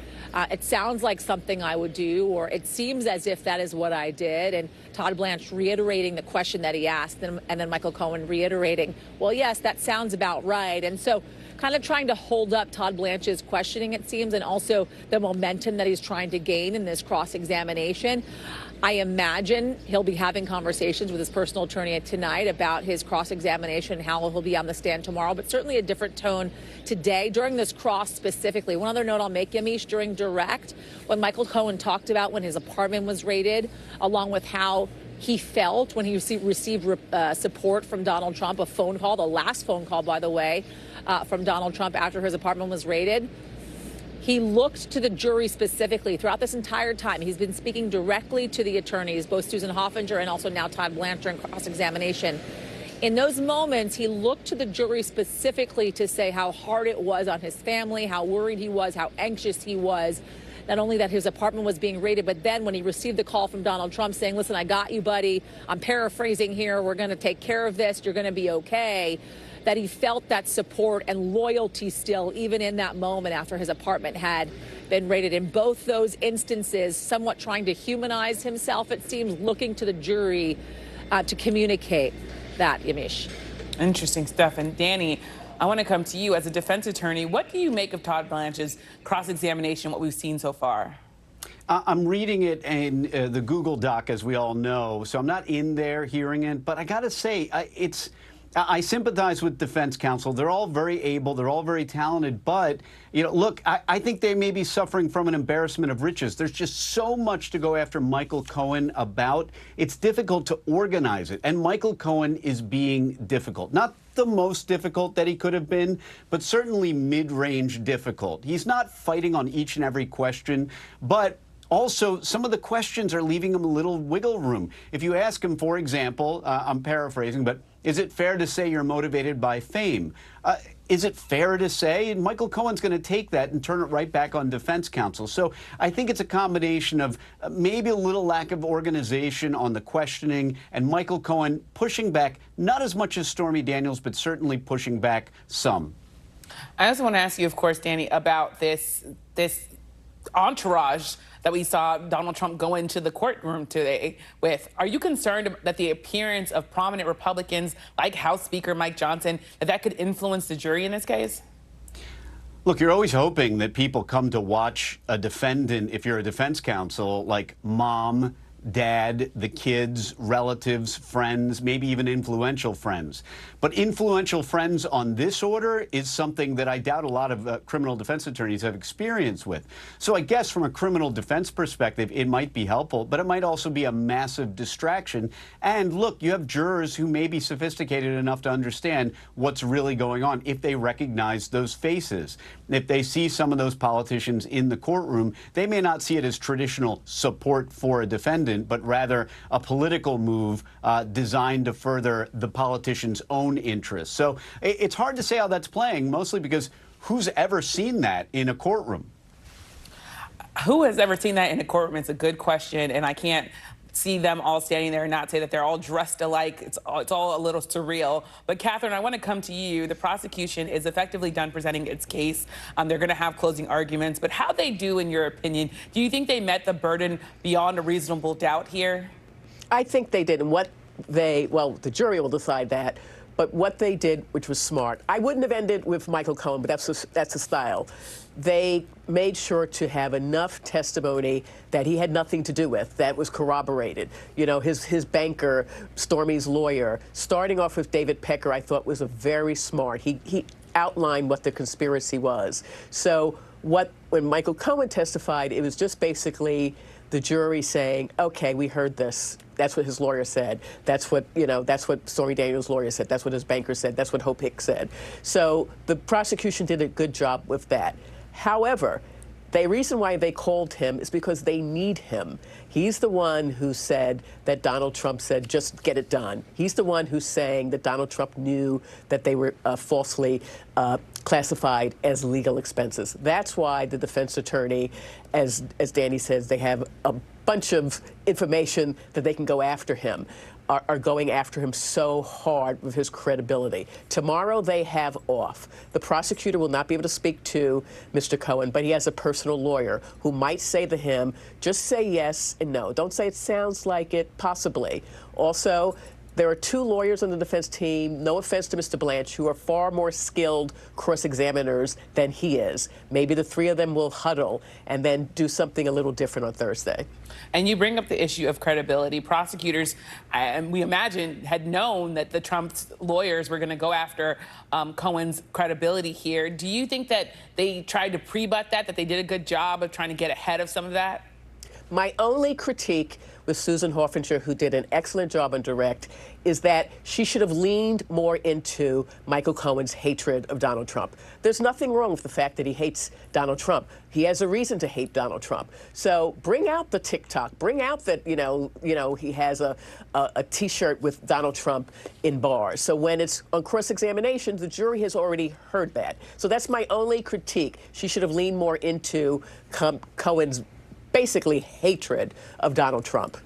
it sounds like something I would do, or it seems as if that is what I did. And Todd Blanche reiterating the question that he asked, and then Michael Cohen reiterating, well, yes, that sounds about right. And so kind of trying to hold up Todd Blanche's questioning, it seems, and also the momentum that he's trying to gain in this cross-examination. I imagine he'll be having conversations with his personal attorney tonight about his cross-examination, how he'll be on the stand tomorrow, but certainly a different tone today during this cross specifically. One other note I'll make, Yamish, during direct, when Michael Cohen talked about when his apartment was raided, along with how he felt when he received support from Donald Trump, a phone call, the last phone call, by the way, from Donald Trump after his apartment was raided. He looked to the jury specifically throughout this entire time. He's been speaking directly to the attorneys, both Susan Hoffinger and also now Todd Blanchard in cross-examination. In those moments, he looked to the jury specifically to say how hard it was on his family, how worried he was, how anxious he was. Not only that his apartment was being raided, but then when he received the call from Donald Trump saying, listen, I got you, buddy. I'm paraphrasing here. We're going to take care of this. You're going to be okay. That he felt that support and loyalty still, even in that moment after his apartment had been raided. In both those instances, somewhat trying to humanize himself, it seems, looking to the jury to communicate that, Yamiche. Interesting stuff. And Danny, I want to come to you as a defense attorney. What do you make of Todd Blanchard's cross-examination, what we've seen so far? I'm reading it in the Google Doc, as we all know, so I'm not in there hearing it. But I got to say, I sympathize with defense counsel. They're all very able. They're all very talented. But, you know, look, I think they may be suffering from an embarrassment of riches. There's just so much to go after Michael Cohen about. It's difficult to organize it. And Michael Cohen is being difficult. Not the most difficult that he could have been, but certainly mid-range difficult. He's not fighting on each and every question, but also, some of the questions are leaving him a little wiggle room. If you ask him, for example, I'm paraphrasing, but is it fair to say you're motivated by fame? Is it fair to say? And Michael Cohen's going to take that and turn it right back on defense counsel. So I think it's a combination of maybe a little lack of organization on the questioning and Michael Cohen pushing back, not as much as Stormy Daniels, but certainly pushing back some. I also want to ask you, of course, Danny, about this entourage that we saw Donald Trump go into the courtroom today with. Are you concerned that the appearance of prominent Republicans like House Speaker Mike Johnson, that could influence the jury in this case? Look, you're always hoping that people come to watch a defendant, if you're a defense counsel, like mom, dad, the kids, relatives, friends, maybe even influential friends. But influential friends on this order is something that I doubt a lot of criminal defense attorneys have experience with. So I guess from a criminal defense perspective, it might be helpful, but it might also be a massive distraction. And look, you have jurors who may be sophisticated enough to understand what's really going on if they recognize those faces. If they see some of those politicians in the courtroom, they may not see it as traditional support for a defendant, but rather a political move designed to further the politician's own interests. So it's hard to say how that's playing, mostly because who's ever seen that in a courtroom? Who has ever seen that in a courtroom? It's a good question, and I can't see them all standing there and not say that they're all dressed alike. It's all a little surreal. But Catherine, I want to come to you. The prosecution is effectively done presenting its case. They're going to have closing arguments. But how they do, in your opinion, do you think they met the burden beyond a reasonable doubt here? I think they did. And the jury will decide that. But what they did, which was smart, I wouldn't have ended with Michael Cohen, but that's a style. They made sure to have enough testimony that he had nothing to do with, that was corroborated. You know, his banker, Stormy's lawyer, starting off with David Pecker, I thought was a very smart. He outlined what the conspiracy was. So when Michael Cohen testified, it was just basically the jury saying, okay, we heard this. That's what his lawyer said. That's what Stormy Daniels' lawyer said. That's what his banker said. That's what Hope Hicks said. So the prosecution did a good job with that. However, the reason why they called him is because they need him. He's the one who said that Donald Trump said, just get it done. He's the one who's saying that Donald Trump knew that they were falsely classified as legal expenses. That's why the defense attorney, as Danny says, they have a bunch of information that they can go after him. Are going after him so hard with his credibility. Tomorrow they have off. The prosecutor will not be able to speak to Mr. Cohen, but he has a personal lawyer who might say to him, just say yes and no. Don't say it sounds like it, possibly. Also, there are two lawyers on the defense team, no offense to Mr. Blanche, who are far more skilled cross-examiners than he is. Maybe the three of them will huddle and then do something a little different on Thursday. And you bring up the issue of credibility. Prosecutors, and we imagine, had known that the Trump's lawyers were going to go after Cohen's credibility here. Do you think that they tried to pre-butt that they did a good job of trying to get ahead of some of that? My only critique with Susan Hoffinger, who did an excellent job on direct, is that she should have leaned more into Michael Cohen's hatred of Donald Trump. There's nothing wrong with the fact that he hates Donald Trump. He has a reason to hate Donald Trump. So bring out the TikTok. Bring out that, he has a T-shirt with Donald Trump in bars. So when it's on cross-examination, the jury has already heard that. So that's my only critique. She should have leaned more into Cohen's basically hatred of Donald Trump.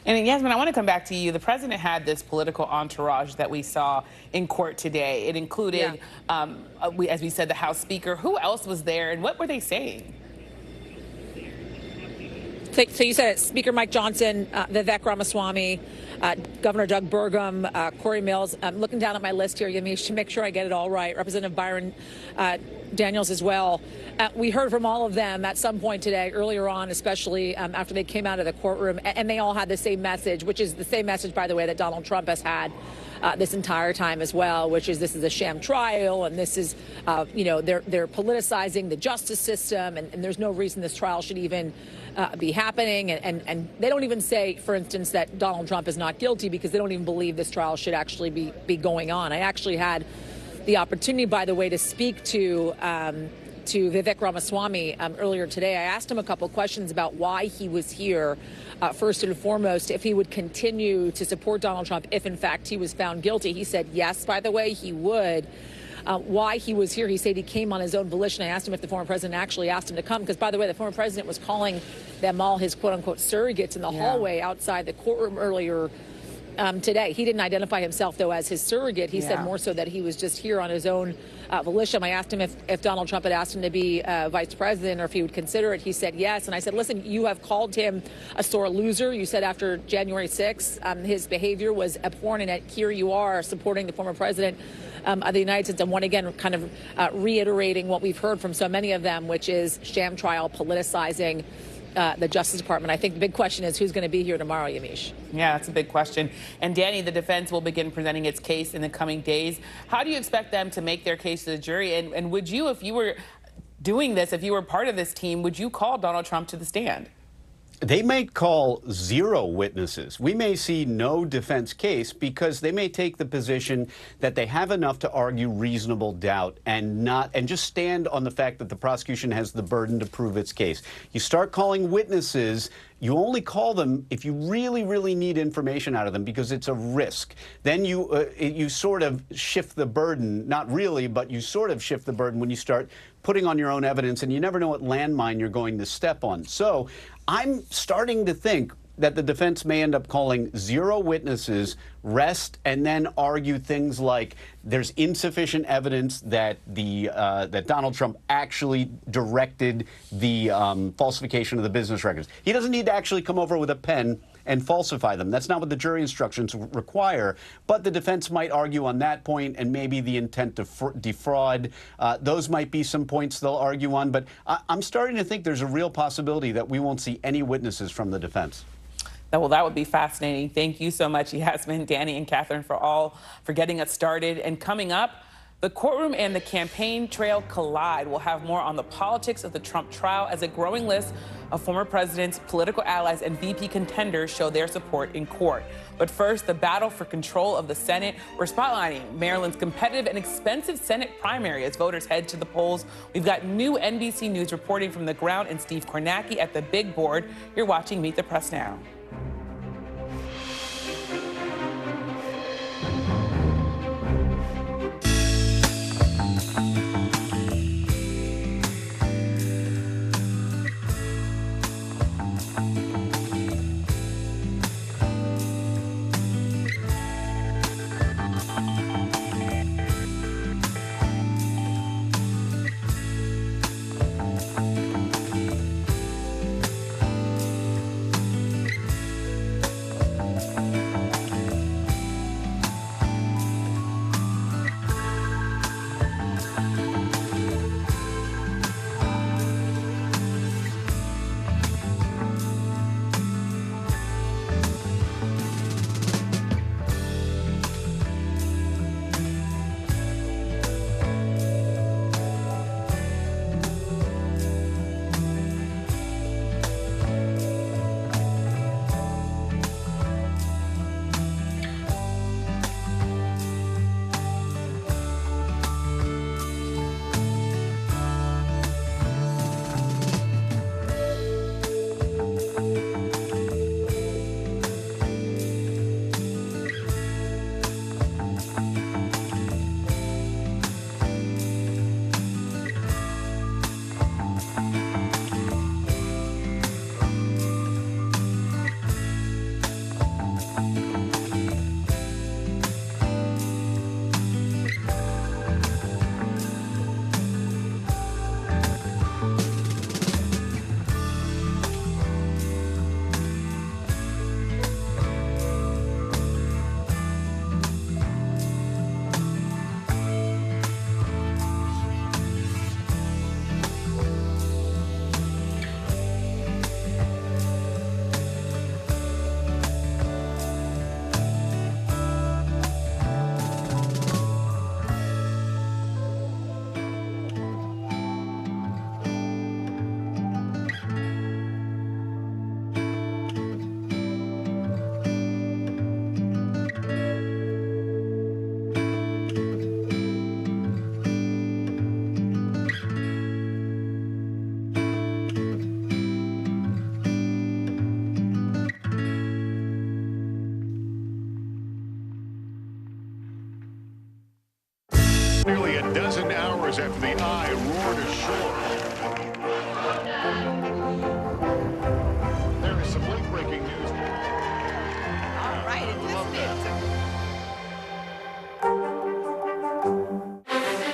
And Yasmin, I want to come back to you. The president had this political entourage that we saw in court today. It included, as we said, the House Speaker. Who else was there, and what were they saying? So you said it, Speaker Mike Johnson, Vivek Ramaswamy, Governor Doug Burgum, Corey Mills. I'm looking down at my list here, Yamiche, to make sure I get it all right. Representative Byron Daniels as well. We heard from all of them at some point today, earlier on, especially after they came out of the courtroom, and they all had the same message, which is the same message, by the way, that Donald Trump has had this entire time as well, which is this is a sham trial, and this is, they're politicizing the justice system, and there's no reason this trial should even be happening. And they don't even say, for instance, that Donald Trump is not guilty because they don't even believe this trial should actually be going on. I actually had the opportunity, by the way, to speak to Vivek Ramaswamy earlier today. I asked him a couple questions about why he was here. First and foremost, if he would continue to support Donald Trump if, in fact, he was found guilty. He said yes, by the way, he would. Why he was here, he said he came on his own volition. I asked him if the former president actually asked him to come, because, by the way, the former president was calling them all his quote-unquote surrogates in the hallway outside the courtroom earlier today. He didn't identify himself, though, as his surrogate. He said more so that he was just here on his own volition. I asked him if Donald Trump had asked him to be vice president or if he would consider it. He said yes. And I said, listen, you have called him a sore loser. You said after January 6th, his behavior was abhorrent, and yet here you are supporting the former president of the United States. And one again, kind of reiterating what we've heard from so many of them, which is sham trial, politicizing the Justice Department. I think the big question is who's going to be here tomorrow, Yamiche? Yeah, that's a big question. And Danny, the defense will begin presenting its case in the coming days. How do you expect them to make their case to the jury? And would you, if you were doing this, if you were part of this team, would you call Donald Trump to the stand? They may call 0 witnesses. We may see no defense case because they may take the position that they have enough to argue reasonable doubt and just stand on the fact that the prosecution has the burden to prove its case. You start calling witnesses, you only call them if you really, really need information out of them because it's a risk. Then you sort of shift the burden, not really, but you sort of shift the burden when you start putting on your own evidence, and you never know what landmine you're going to step on. So I'm starting to think that the defense may end up calling 0 witnesses, rest, and then argue things like there's insufficient evidence that that Donald Trump actually directed the falsification of the business records. He doesn't need to actually come over with a pen and falsify them. That's not what the jury instructions require. But the defense might argue on that point, and maybe the intent to defraud. Those might be some points they'll argue on. But I'm starting to think there's a real possibility that we won't see any witnesses from the defense. Well, that would be fascinating. Thank you so much, Yasmin, Danny, and Catherine, for getting us started. And coming up, the courtroom and the campaign trail collide. We'll have more on the politics of the Trump trial as a growing list of former presidents, political allies, and VP contenders show their support in court. But first, the battle for control of the Senate. We're spotlighting Maryland's competitive and expensive Senate primary as voters head to the polls. We've got new NBC News reporting from the ground and Steve Kornacki at the big board. You're watching Meet the Press Now. Nearly a dozen hours after the eye roared ashore. There is some late-breaking news. All right,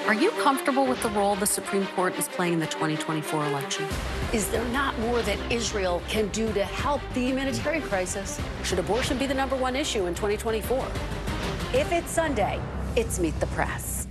Are you comfortable with the role the Supreme Court is playing in the 2024 election? Is there not more that Israel can do to help the humanitarian crisis? Should abortion be the #1 issue in 2024? If it's Sunday, it's Meet the Press.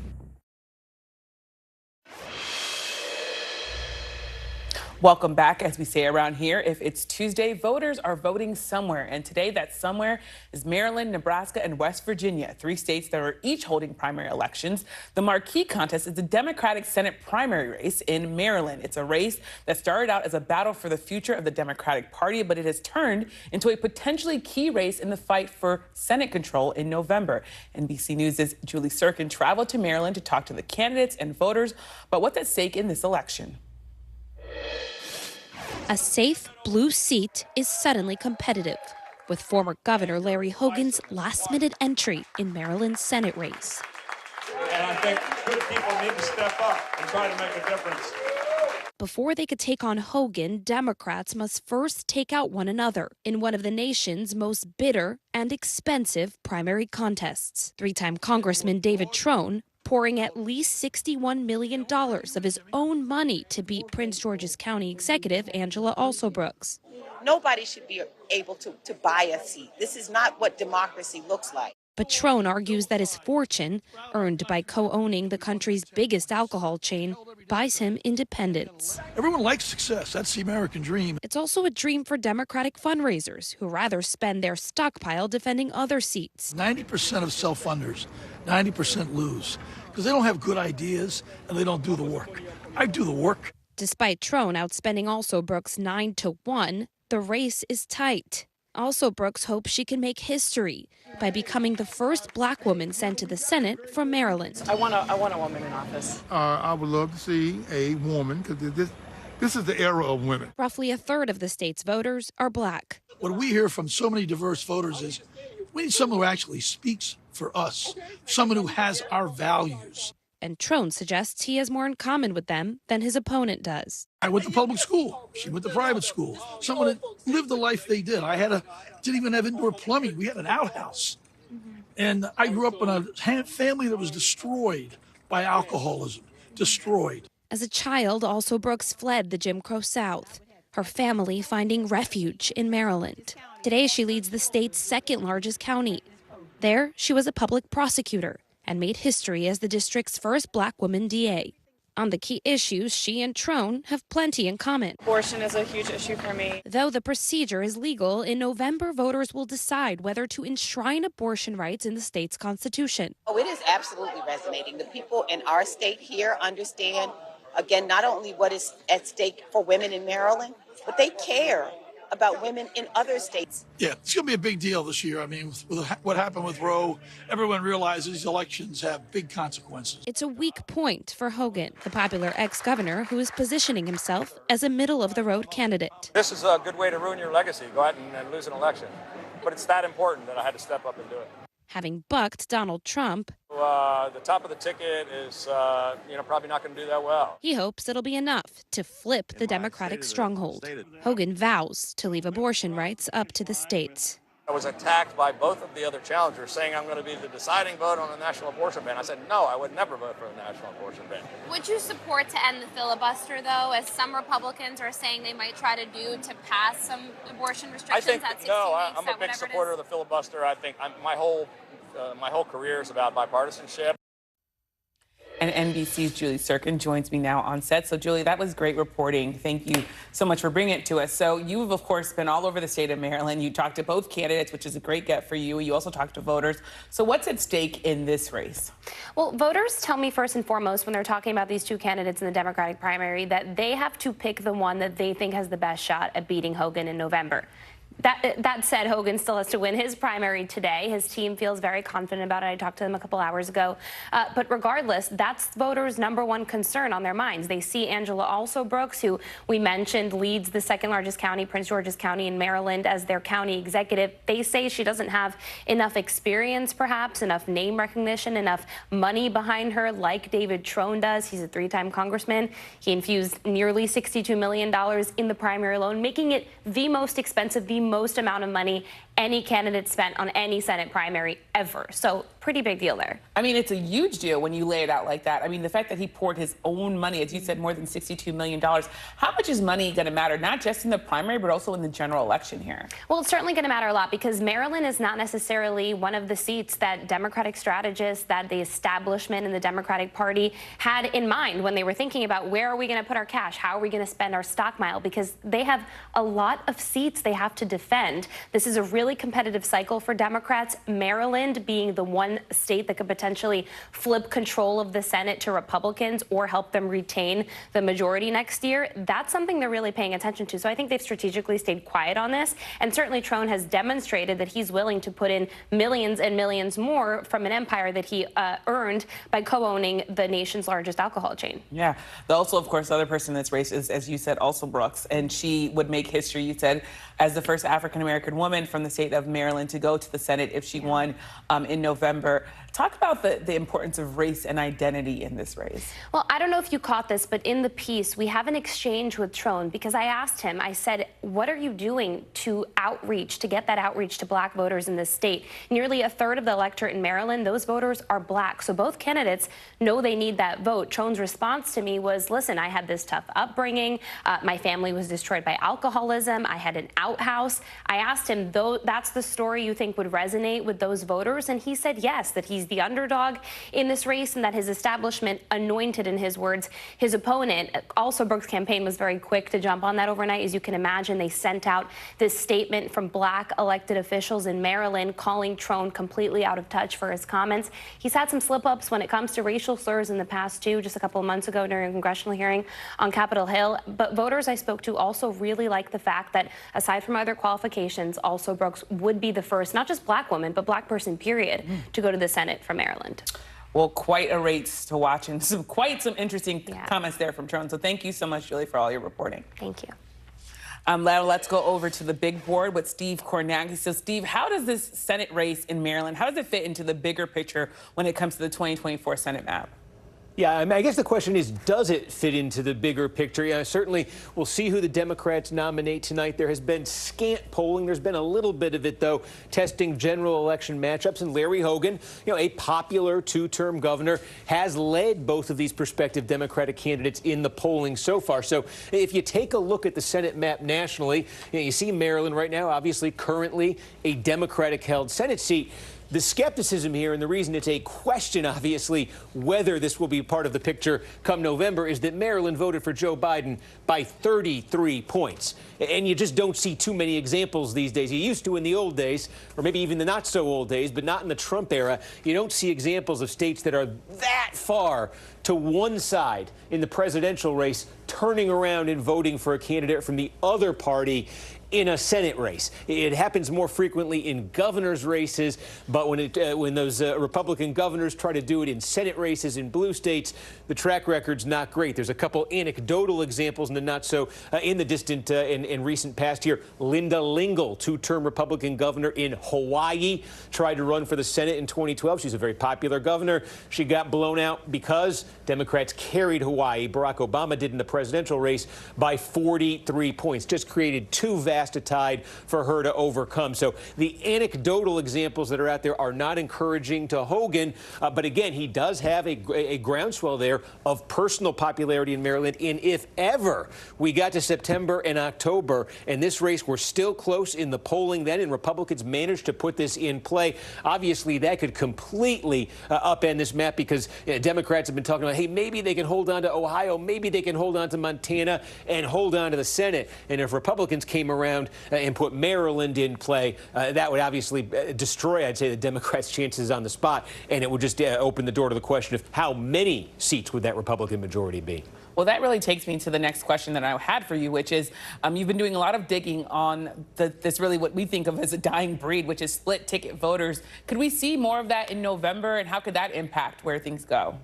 Welcome back. As we say around here, if it's Tuesday, voters are voting somewhere. And today that somewhere is Maryland, Nebraska, and West Virginia, 3 states that are each holding primary elections. The marquee contest is the Democratic Senate primary race in Maryland. It's a race that started out as a battle for the future of the Democratic Party, but it has turned into a potentially key race in the fight for Senate control in November. NBC News' Julie Sirkin traveled to Maryland to talk to the candidates and voters about what's at stake in this election. A safe blue seat is suddenly competitive, with former Governor Larry Hogan's last-minute entry in Maryland's Senate race. And I think good people need to step up and try to make a difference. Before they could take on Hogan, Democrats must first take out one another in one of the nation's most bitter and expensive primary contests. 3-time Congressman David Trone pouring at least $61 million of his own money to beat Prince George's County Executive Angela Alsobrooks. Nobody should be able to buy a seat. This is not what democracy looks like. But Trone argues that his fortune, earned by co-owning the country's biggest alcohol chain, buys him independence. Everyone likes success. That's the American dream. It's also a dream for Democratic fundraisers who rather spend their stockpile defending other seats. 90% of self-funders, 90% lose because they don't have good ideas and they don't do the work. I do the work. Despite Trone outspending Alsobrooks 9-1, the race is tight. Alsobrooks hopes she can make history by becoming the first black woman sent to the Senate from Maryland. I want a woman in office. I would love to see a woman, because this is the era of women. Roughly a third of the state's voters are black. What we hear from so many diverse voters is we need someone who actually speaks for us, someone who has our values. And Trone suggests he has more in common with them than his opponent does. I went to public school. She went to private school. Someone that lived the life they did. Didn't even have indoor plumbing. We had an outhouse. And I grew up in a family that was destroyed by alcoholism. Destroyed. As a child, Alsobrooks fled the Jim Crow South, her family finding refuge in Maryland. Today, she leads the state's second largest county. There, she was a public prosecutor and made history as the district's first black woman DA. On the key issues, she and Trone have plenty in common. Abortion is a huge issue for me. Though the procedure is legal, in November, voters will decide whether to enshrine abortion rights in the state's constitution. Oh, it is absolutely resonating. The people in our state here understand, again, not only what is at stake for women in Maryland, but they care about women in other states. Yeah, it's going to be a big deal this year. I mean, with what happened with Roe, everyone realizes these elections have big consequences. It's a weak point for Hogan, the popular ex-governor who is positioning himself as a middle-of-the-road candidate. This is a good way to ruin your legacy, go out and lose an election. But it's that important that I had to step up and do it. Having bucked Donald Trump, the top of the ticket is, probably not going to do that well. He hopes it'll be enough to flip the Democratic stronghold. Hogan vows to leave abortion rights up to the states. I was attacked by both of the other challengers saying I'm going to be the deciding vote on the national abortion ban. I said, no, I would never vote for a national abortion ban. Would you support to end the filibuster, though, as some Republicans are saying they might try to do to pass some abortion restrictions at 16 weeks? I'm a big supporter of the filibuster. I think my whole career is about bipartisanship. And NBC's Julie Sirkin joins me now on set. So, Julie, that was great reporting. Thank you so much for bringing it to us. So you've, of course, been all over the state of Maryland. You talked to both candidates, which is a great get for you. You also talked to voters. So what's at stake in this race? Well, voters tell me first and foremost when they're talking about these two candidates in the Democratic primary that they have to pick the one that they think has the best shot at beating Hogan in November. That said, Hogan still has to win his primary today. His team feels very confident about it. I talked to them a couple hours ago. But regardless, that's voters' #1 concern on their minds. They see Angela Alsobrooks, who we mentioned leads the second largest county, Prince George's County in Maryland, as their county executive. They say she doesn't have enough experience, perhaps, enough name recognition, enough money behind her like David Trone does. He's a 3-time congressman. He infused nearly $62 million in the primary alone, making it the most expensive, the most amount of money any candidate spent on any Senate primary ever. So pretty big deal there. I mean, it's a huge deal when you lay it out like that. I mean, the fact that he poured his own money, as you said, more than $62 million. How much is money going to matter, not just in the primary, but also in the general election here? Well, it's certainly going to matter a lot because Maryland is not necessarily one of the seats that Democratic strategists, that the establishment in the Democratic Party had in mind when they were thinking about where are we going to put our cash, how are we going to spend our stock mile, because they have a lot of seats they have to defend. This is a really competitive cycle for Democrats. Maryland being the one state that could potentially flip control of the Senate to Republicans or help them retain the majority next year. That's something they're really paying attention to. So I think they've strategically stayed quiet on this. And certainly Trone has demonstrated that he's willing to put in millions and millions more from an empire that he earned by co-owning the nation's largest alcohol chain. Yeah. Also, of course, the other person in this race is, as you said, Alsobrooks, and she would make history, you said, as the first African-American woman from the state of Maryland to go to the Senate if she won in November. Talk about the importance of race and identity in this race. Well, I don't know if you caught this, but in the piece, we have an exchange with Trone because I asked him, I said, what are you doing to outreach, to get that outreach to black voters in this state? Nearly a third of the electorate in Maryland, those voters are black. So both candidates know they need that vote. Trone's response to me was, listen, I had this tough upbringing. My family was destroyed by alcoholism. I had an outhouse. I asked him, though, that's the story you think would resonate with those voters? And he said yes, that he's the underdog in this race and that his establishment anointed, in his words, his opponent. Also, Brooks' campaign was very quick to jump on that overnight. As you can imagine, they sent out this statement from black elected officials in Maryland calling Trone completely out of touch for his comments. He's had some slip-ups when it comes to racial slurs in the past, too, just a couple of months ago during a congressional hearing on Capitol Hill. But voters I spoke to also really like the fact that, aside from other qualifications, also Brooks would be the first, not just black woman, but black person, period, to go to the Senate from Maryland. Well, quite a race to watch and quite some interesting comments there from Trone. So thank you so much, Julie, for all your reporting. Thank you. Now let's go over to the big board with Steve Kornacki. So, Steve, how does this Senate race in Maryland, how does it fit into the bigger picture when it comes to the 2024 Senate map? Yeah, I mean, I guess the question is, does it fit into the bigger picture? Yeah, certainly, we'll see who the Democrats nominate tonight. There has been scant polling. There's been a little bit of it, though, testing general election matchups. And Larry Hogan, a popular two-term governor, has led both of these prospective Democratic candidates in the polling so far. So if you take a look at the Senate map nationally, you see Maryland right now, obviously currently a Democratic-held Senate seat. The skepticism here, and the reason it's a question, obviously, whether this will be part of the picture come November, is that Maryland voted for Joe Biden by 33 points. And you just don't see too many examples these days. You used to in the old days, or maybe even the not so old days, but not in the Trump era. You don't see examples of states that are that far to one side in the presidential race turning around and voting for a candidate from the other party in a Senate race. It happens more frequently in governor's races, but when those Republican governors try to do it in Senate races in blue states, the track record's not great. There's a couple anecdotal examples in the not so in the distant and recent past here. Linda Lingle, two-term Republican governor in Hawaii, tried to run for the Senate in 2012. She's a very popular governor. She got blown out because Democrats carried Hawaii. Barack Obama did in the presidential race by 43 points. Just created two vast a tide for her to overcome. So the anecdotal examples that are out there are not encouraging to Hogan. But again, he does have a groundswell there of personal popularity in Maryland. And if ever we got to September and October and this race were still close in the polling then and Republicans managed to put this in play, obviously that could completely upend this map because Democrats have been talking about, hey, maybe they can hold on to Ohio, maybe they can hold on to Montana and hold on to the Senate. And if Republicans came around and put Maryland in play, that would obviously destroy, I'd say, the Democrats' chances on the spot, and it would just open the door to the question of how many seats would that Republican majority be. Well, that really takes me to the next question that I had for you, which is you've been doing a lot of digging on this really what we think of as a dying breed, which is split ticket voters. Could we see more of that in November, and how could that impact where things go?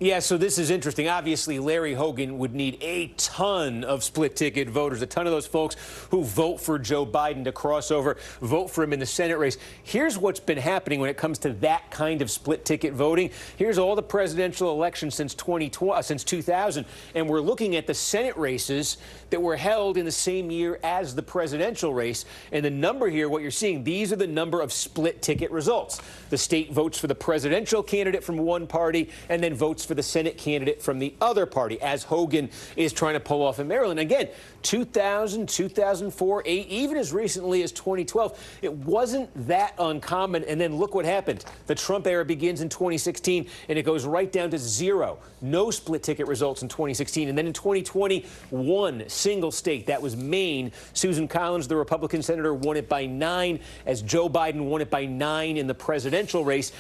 Yeah, so this is interesting. Obviously, Larry Hogan would need a ton of split-ticket voters, a ton of those folks who vote for Joe Biden to cross over, vote for him in the Senate race. Here's what's been happening when it comes to that kind of split-ticket voting. Here's all the presidential elections since 2000, and we're looking at the Senate races that were held in the same year as the presidential race. And the number here, what you're seeing, these are the number of split-ticket results. The state votes for the presidential candidate from one party and then votes for the Senate candidate from the other party, as Hogan is trying to pull off in Maryland. Again, 2000, 2004, 8, even as recently as 2012, it wasn't that uncommon. And then look what happened. The Trump era begins in 2016, and it goes right down to 0. No split ticket results in 2016. And then in 2020, one single state, that was Maine. Susan Collins, the Republican senator, won it by 9, as Joe Biden won it by 9 in the presidential race.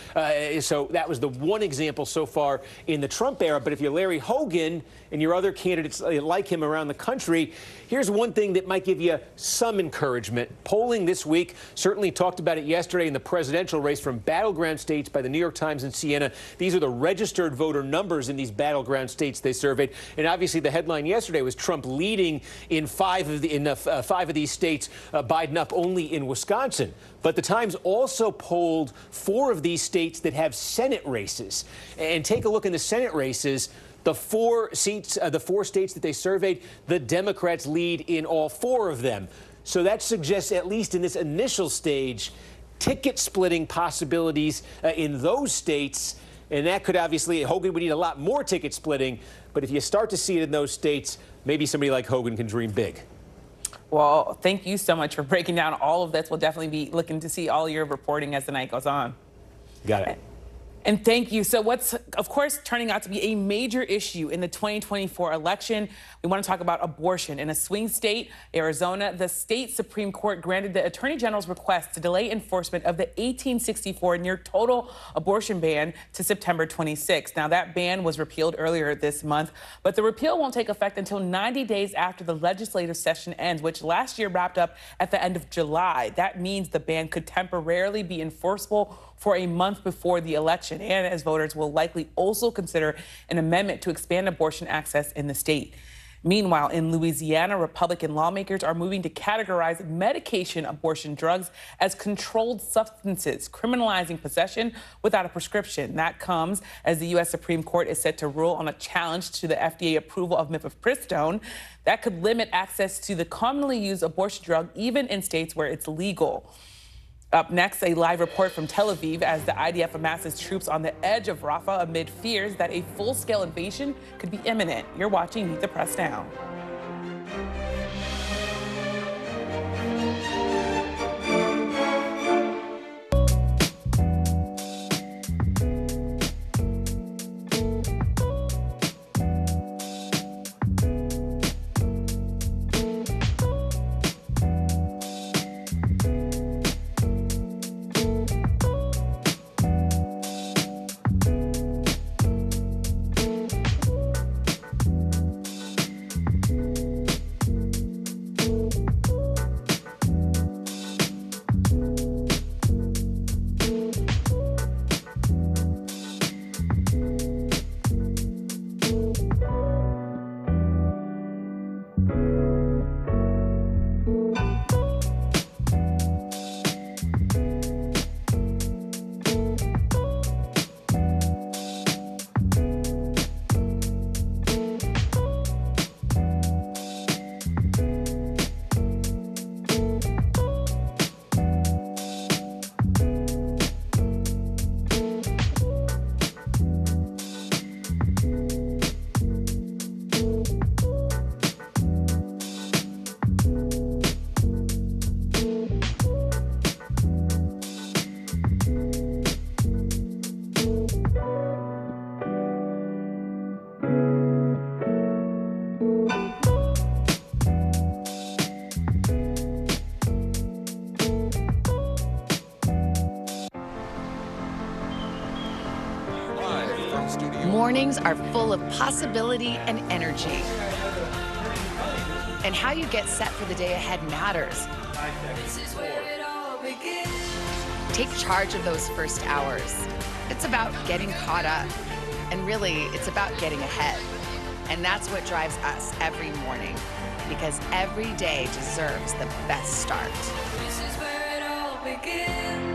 So that was the one example so far in the Trump era. But if you're Larry Hogan and your other candidates like him around the country, here's one thing that might give you some encouragement. Polling this week, certainly talked about it yesterday in the presidential race from battleground states by the New York Times and Siena. These are the registered voter numbers in these battleground states they surveyed. And obviously the headline yesterday was Trump leading in 5 of these states, Biden up only in Wisconsin. But the Times also polled 4 of these states that have Senate races. And take a look in the Senate races. The 4 states that they surveyed, the Democrats lead in all 4 of them. So that suggests, at least in this initial stage, ticket splitting possibilities in those states. And that could obviously, Hogan would need a lot more ticket splitting. But if you start to see it in those states, maybe somebody like Hogan can dream big. Well, thank you so much for breaking down all of this. We'll definitely be looking to see all your reporting as the night goes on. Got it. And thank you. So what's, of course, turning out to be a major issue in the 2024 election, we want to talk about abortion. In a swing state, Arizona, the state Supreme Court granted the Attorney General's request to delay enforcement of the 1864 near-total abortion ban to September 26. Now, that ban was repealed earlier this month, but the repeal won't take effect until 90 days after the legislative session ends, which last year wrapped up at the end of July. That means the ban could temporarily be enforceable for a month before the election, and as voters will likely also consider an amendment to expand abortion access in the state. Meanwhile, in Louisiana, Republican lawmakers are moving to categorize medication abortion drugs as controlled substances, criminalizing possession without a prescription. That comes as the U.S. Supreme Court is set to rule on a challenge to the FDA approval of mifepristone that could limit access to the commonly used abortion drug, even in states where it's legal. Up next, a live report from Tel Aviv as the IDF amasses troops on the edge of Rafah amid fears that a full-scale invasion could be imminent. You're watching Meet the Press Now. Mornings are full of possibility and energy. And how you get set for the day ahead matters. Take charge of those first hours. It's about getting caught up. And really, it's about getting ahead. And that's what drives us every morning. Because every day deserves the best start. This is where it all begins.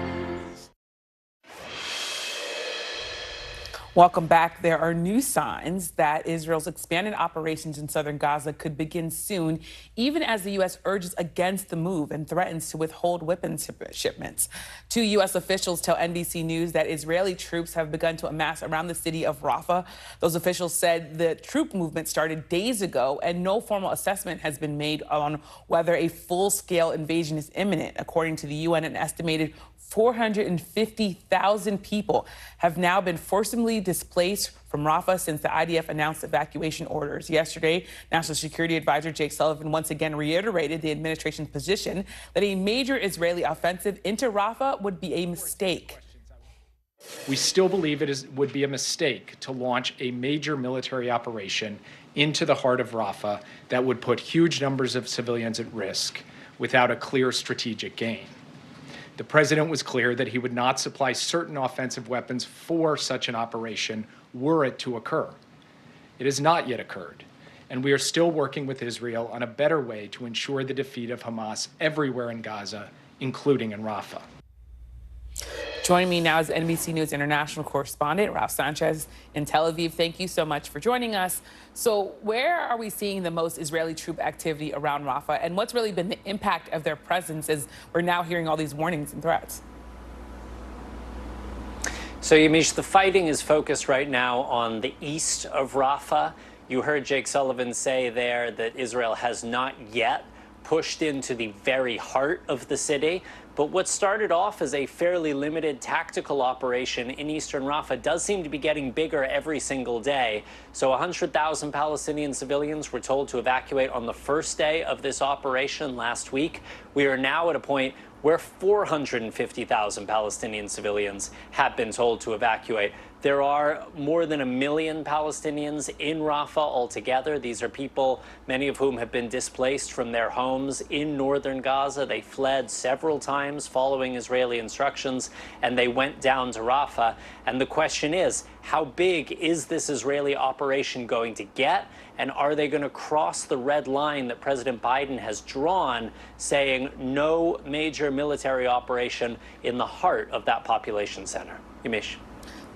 Welcome back. There are new signs that Israel's expanded operations in southern Gaza could begin soon, even as the U.S. urges against the move and threatens to withhold weapons shipments. Two U.S. officials tell NBC News that Israeli troops have begun to amass around the city of Rafah. Those officials said the troop movement started days ago, and no formal assessment has been made on whether a full-scale invasion is imminent. According to the UN, an estimated 450,000 people have now been forcibly displaced from Rafah since the IDF announced evacuation orders. Yesterday, National Security Advisor Jake Sullivan once again reiterated the administration's position that a major Israeli offensive into Rafah would be a mistake. We still believe would be a mistake to launch a major military operation into the heart of Rafah that would put huge numbers of civilians at risk without a clear strategic gain. The president was clear that he would not supply certain offensive weapons for such an operation were it to occur. It has not yet occurred, and we are still working with Israel on a better way to ensure the defeat of Hamas everywhere in Gaza, including in Rafah. Joining me now is NBC News international correspondent Ralph Sanchez in Tel Aviv. Thank you so much for joining us. So where are we seeing the most Israeli troop activity around Rafah, and what's really been the impact of their presence as we're now hearing all these warnings and threats? So, Yamish, the fighting is focused right now on the east of Rafah. You heard Jake Sullivan say there that Israel has not yet pushed into the very heart of the city. But what started off as a fairly limited tactical operation in eastern Rafah does seem to be getting bigger every single day. So 100,000 Palestinian civilians were told to evacuate on the first day of this operation last week. We are now at a point where 450,000 Palestinian civilians have been told to evacuate. There are more than 1 million Palestinians in Rafah altogether. These are people, many of whom have been displaced from their homes in northern Gaza. They fled several times following Israeli instructions, and they went down to Rafah. And the question is, how big is this Israeli operation going to get? And are they going to cross the red line that President Biden has drawn, saying no major military operation in the heart of that population center? Yamish.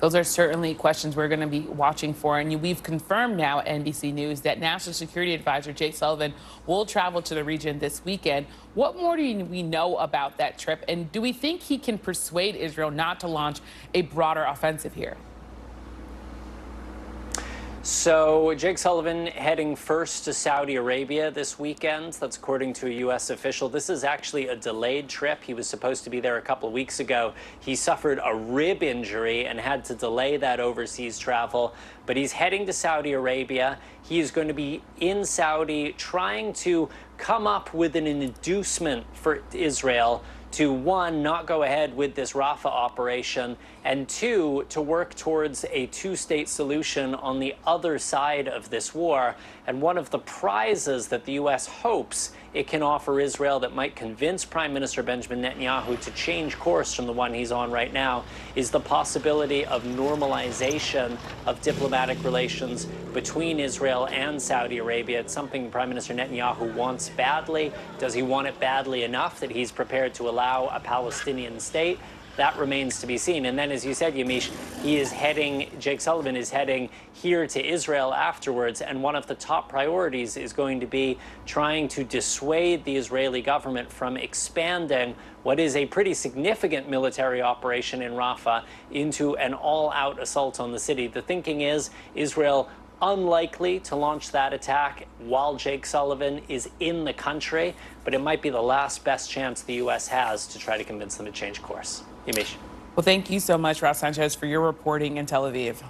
Those are certainly questions we're going to be watching for. And we've confirmed now at NBC News that National Security Advisor Jake Sullivan will travel to the region this weekend. What more do we know about that trip? And do we think he can persuade Israel not to launch a broader offensive here? So Jake Sullivan heading first to Saudi Arabia this weekend. That's according to a U.S. official. This is actually a delayed trip. He was supposed to be there a couple of weeks ago. He suffered a rib injury and had to delay that overseas travel. But he's heading to Saudi Arabia. He is going to be in Saudi trying to come up with an inducement for Israel to, one, not go ahead with this Rafah operation, and two, to work towards a two-state solution on the other side of this war. And one of the prizes that the U.S. hopes it can offer Israel that might convince Prime Minister Benjamin Netanyahu to change course from the one he's on right now is the possibility of normalization of diplomatic relations between Israel and Saudi Arabia. It's something Prime Minister Netanyahu wants badly. Does he want it badly enough that he's prepared to allow a Palestinian state? That remains to be seen. And then, as you said, Yamish, Jake Sullivan is heading here to Israel afterwards. And one of the top priorities is going to be trying to dissuade the Israeli government from expanding what is a pretty significant military operation in Rafah into an all-out assault on the city. The thinking is Israel unlikely to launch that attack while Jake Sullivan is in the country, but it might be the last best chance the U.S. has to try to convince them to change course. Yamish. Well, thank you so much, Ralph Sanchez, for your reporting in Tel Aviv.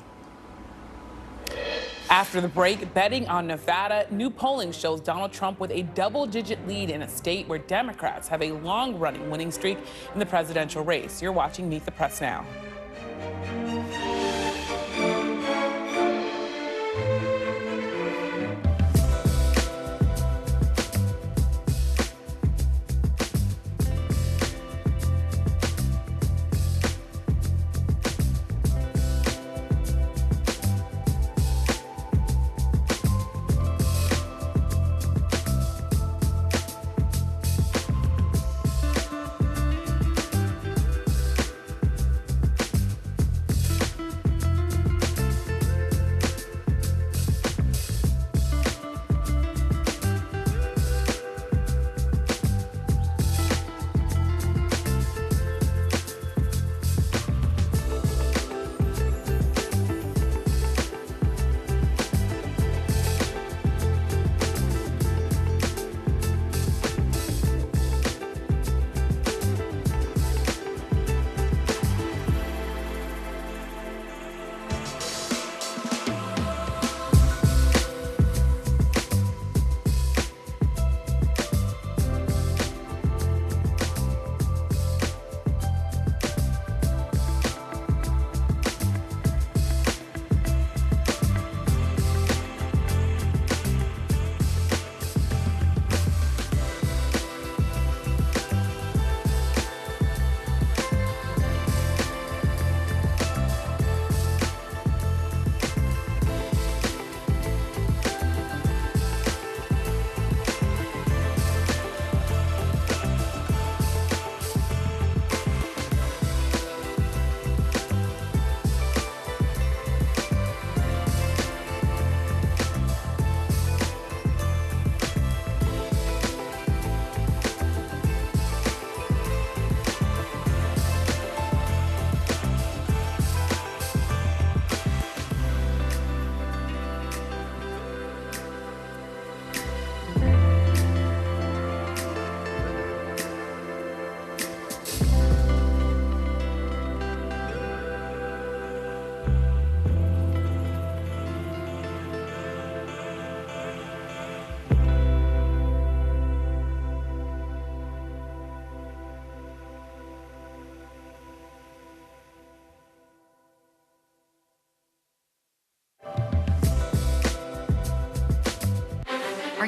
After the break, betting on Nevada, new polling shows Donald Trump with a double-digit lead in a state where Democrats have a long-running winning streak in the presidential race. You're watching Meet the Press Now.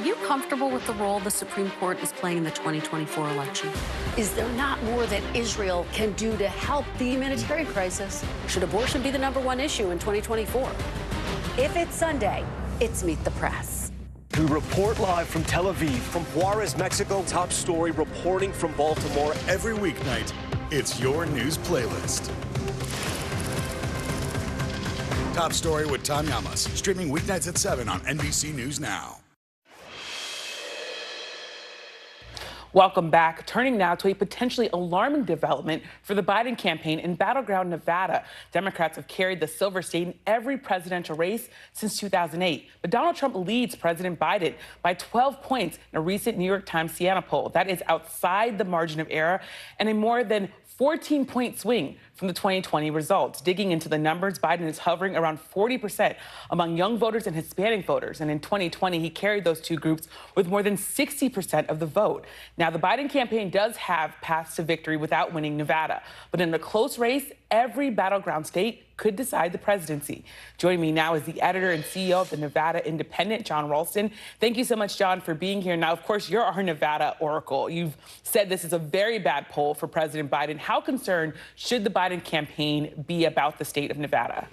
you comfortable with the role the Supreme Court is playing in the 2024 election? Is there not more that Israel can do to help the humanitarian crisis? Should abortion be the #1 issue in 2024? If it's Sunday, it's Meet the Press. We report live from Tel Aviv, from Juarez, Mexico. Top story reporting from Baltimore. Every weeknight, it's your news playlist. Top Story with Tom Llamas, streaming weeknights at 7 on NBC News Now. Welcome back. Turning now to a potentially alarming development for the Biden campaign in battleground Nevada. Democrats have carried the silver state in every presidential race since 2008. But Donald Trump leads President Biden by 12 points in a recent New York Times Siena poll. That is outside the margin of error and a more than 14-point swing from the 2020 results. Digging into the numbers, Biden is hovering around 40% among young voters and Hispanic voters. And in 2020, he carried those two groups with more than 60% of the vote. Now, the Biden campaign does have paths to victory without winning Nevada. But in a close race, every battleground state could decide the presidency. Joining me now is the editor and CEO of the Nevada Independent, John Ralston. Thank you so much, John, for being here. Now, of course, you're our Nevada oracle. You've said this is a very bad poll for President Biden. How concerned should the Biden campaign be about the state of Nevada?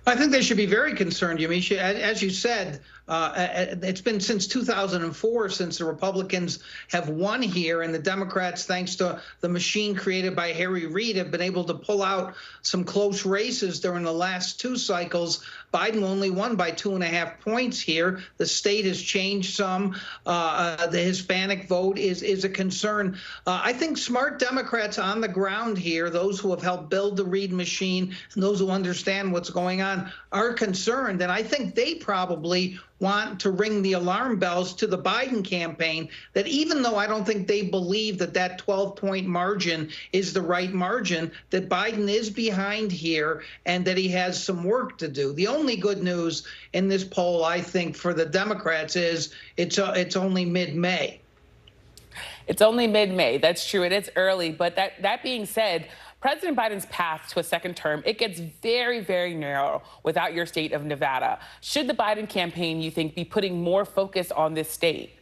I think they should be very concerned, Yamisha. As you said, it's been since 2004 since the Republicans have won here, and the Democrats, thanks to the machine created by Harry Reid, have been able to pull out some close races during the last two cycles. Biden only won by 2.5 points here. The state has changed some. The Hispanic vote is a concern. I think smart Democrats on the ground here, those who have helped build the Reid machine and those who understand what's going on, are concerned. And I think they probably want to ring the alarm bells to the Biden campaign that even though I don't think they believe that that 12-point margin is the right margin, that Biden is behind here and that he has some work to do. The only good news in this poll, I think, for the Democrats is it's only mid-May. It's only mid-May. That's true. It is early. But that being said, President Biden's path to a second term, it gets very, very narrow without your state of Nevada. Should the Biden campaign, you think, be putting more focus on this state?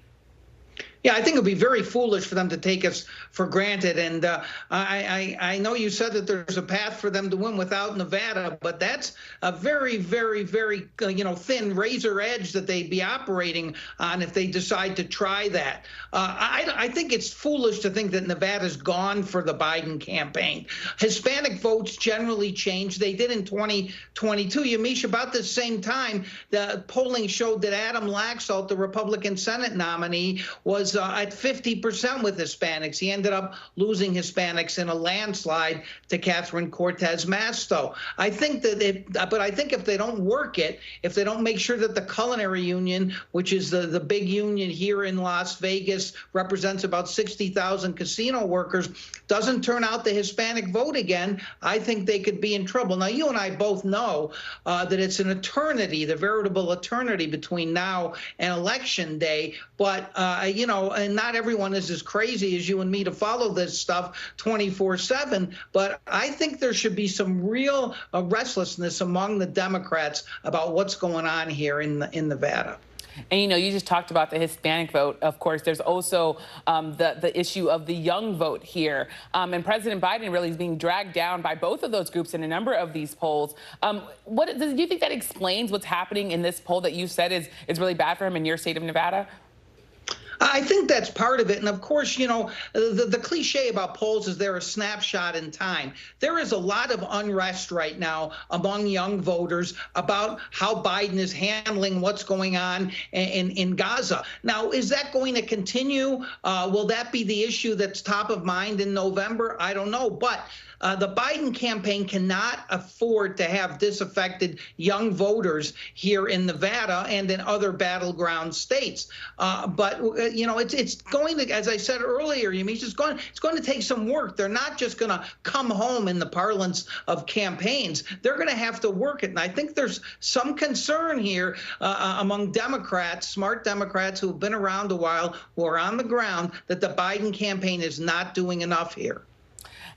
Yeah, I think it would be very foolish for them to take us for granted. And I know you said that there's a path for them to win without Nevada, but that's a very, very, very, thin razor edge that they'd be operating on if they decide to try that. I think it's foolish to think that Nevada's gone for the Biden campaign. Hispanic votes generally change. They did in 2022. Yamish, about the same time, the polling showed that Adam Laxalt, the Republican Senate nominee, was at 50% with Hispanics. He ended up losing Hispanics in a landslide to Catherine Cortez Masto. I think that but I think if they don't work it, if they don't make sure that the Culinary Union, which is the big union here in Las Vegas, represents about 60,000 casino workers, doesn't turn out the Hispanic vote again, I think they could be in trouble. Now, you and I both know that it's an eternity, the veritable eternity between now and Election Day. But, and not everyone is as crazy as you and me to follow this stuff 24/7. But I think there should be some real restlessness among the Democrats about what's going on here in Nevada. And, you just talked about the Hispanic vote. Of course, there's also the issue of the young vote here. And President Biden really is being dragged down by both of those groups in a number of these polls. Do you think that explains what's happening in this poll that you said is really bad for him in your state of Nevada? I think that's part of it. And of course, the cliche about polls is they're a snapshot in time. There is a lot of unrest right now among young voters about how Biden is handling what's going on in Gaza. Now, is that going to continue? Will that be the issue that's top of mind in November? I don't know. But the Biden campaign cannot afford to have disaffected young voters here in Nevada and in other battleground states. But it's going to, as I said earlier, it's going to take some work. They're not just going to come home in the parlance of campaigns. They're going to have to work it. And I think there's some concern here among Democrats, smart Democrats who have been around a while, who are on the ground, that the Biden campaign is not doing enough here.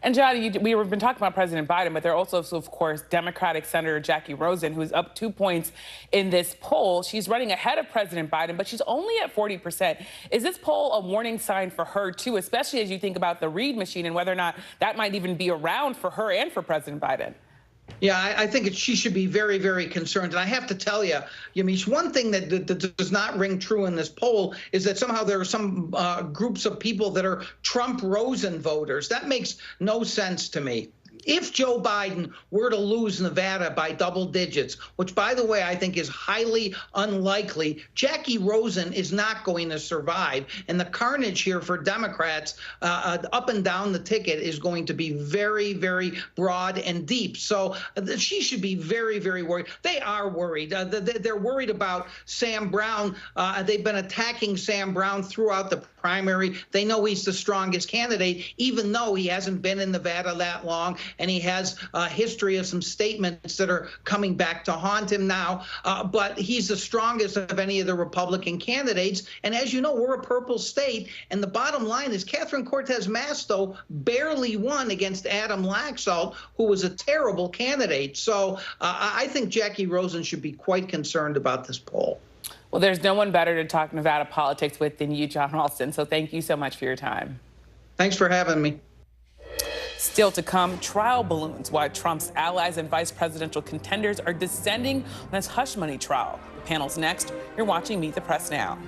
And Jody, we've been talking about President Biden, but there are also, of course, Democratic Senator Jackie Rosen, who's up 2 points in this poll. She's running ahead of President Biden, but she's only at 40%. Is this poll a warning sign for her, too, especially as you think about the Reid machine and whether or not that might even be around for her and for President Biden? Yeah, I think she should be very, very concerned. And I have to tell you, Yamiche, one thing that does not ring true in this poll is that somehow there are some groups of people that are Trump-Rosen voters. That makes no sense to me. If Joe Biden were to lose Nevada by double digits, which, by the way, I think is highly unlikely, Jackie Rosen is not going to survive. And the carnage here for Democrats up and down the ticket is going to be very, very broad and deep. So she should be very, very worried. They are worried. They're worried about Sam Brown. They've been attacking Sam Brown throughout the primary. They know he's the strongest candidate, even though he hasn't been in Nevada that long. And he has a history of some statements that are coming back to haunt him now. But he's the strongest of any of the Republican candidates. And as you know, we're a purple state. And the bottom line is Catherine Cortez Masto barely won against Adam Laxalt, who was a terrible candidate. So I think Jackie Rosen should be quite concerned about this poll. Well, there's no one better to talk Nevada politics with than you, John Ralston. So thank you so much for your time. Thanks for having me. Still to come, trial balloons, why Trump's allies and vice presidential contenders are descending on his hush money trial. The panel's next. You're watching Meet the Press Now.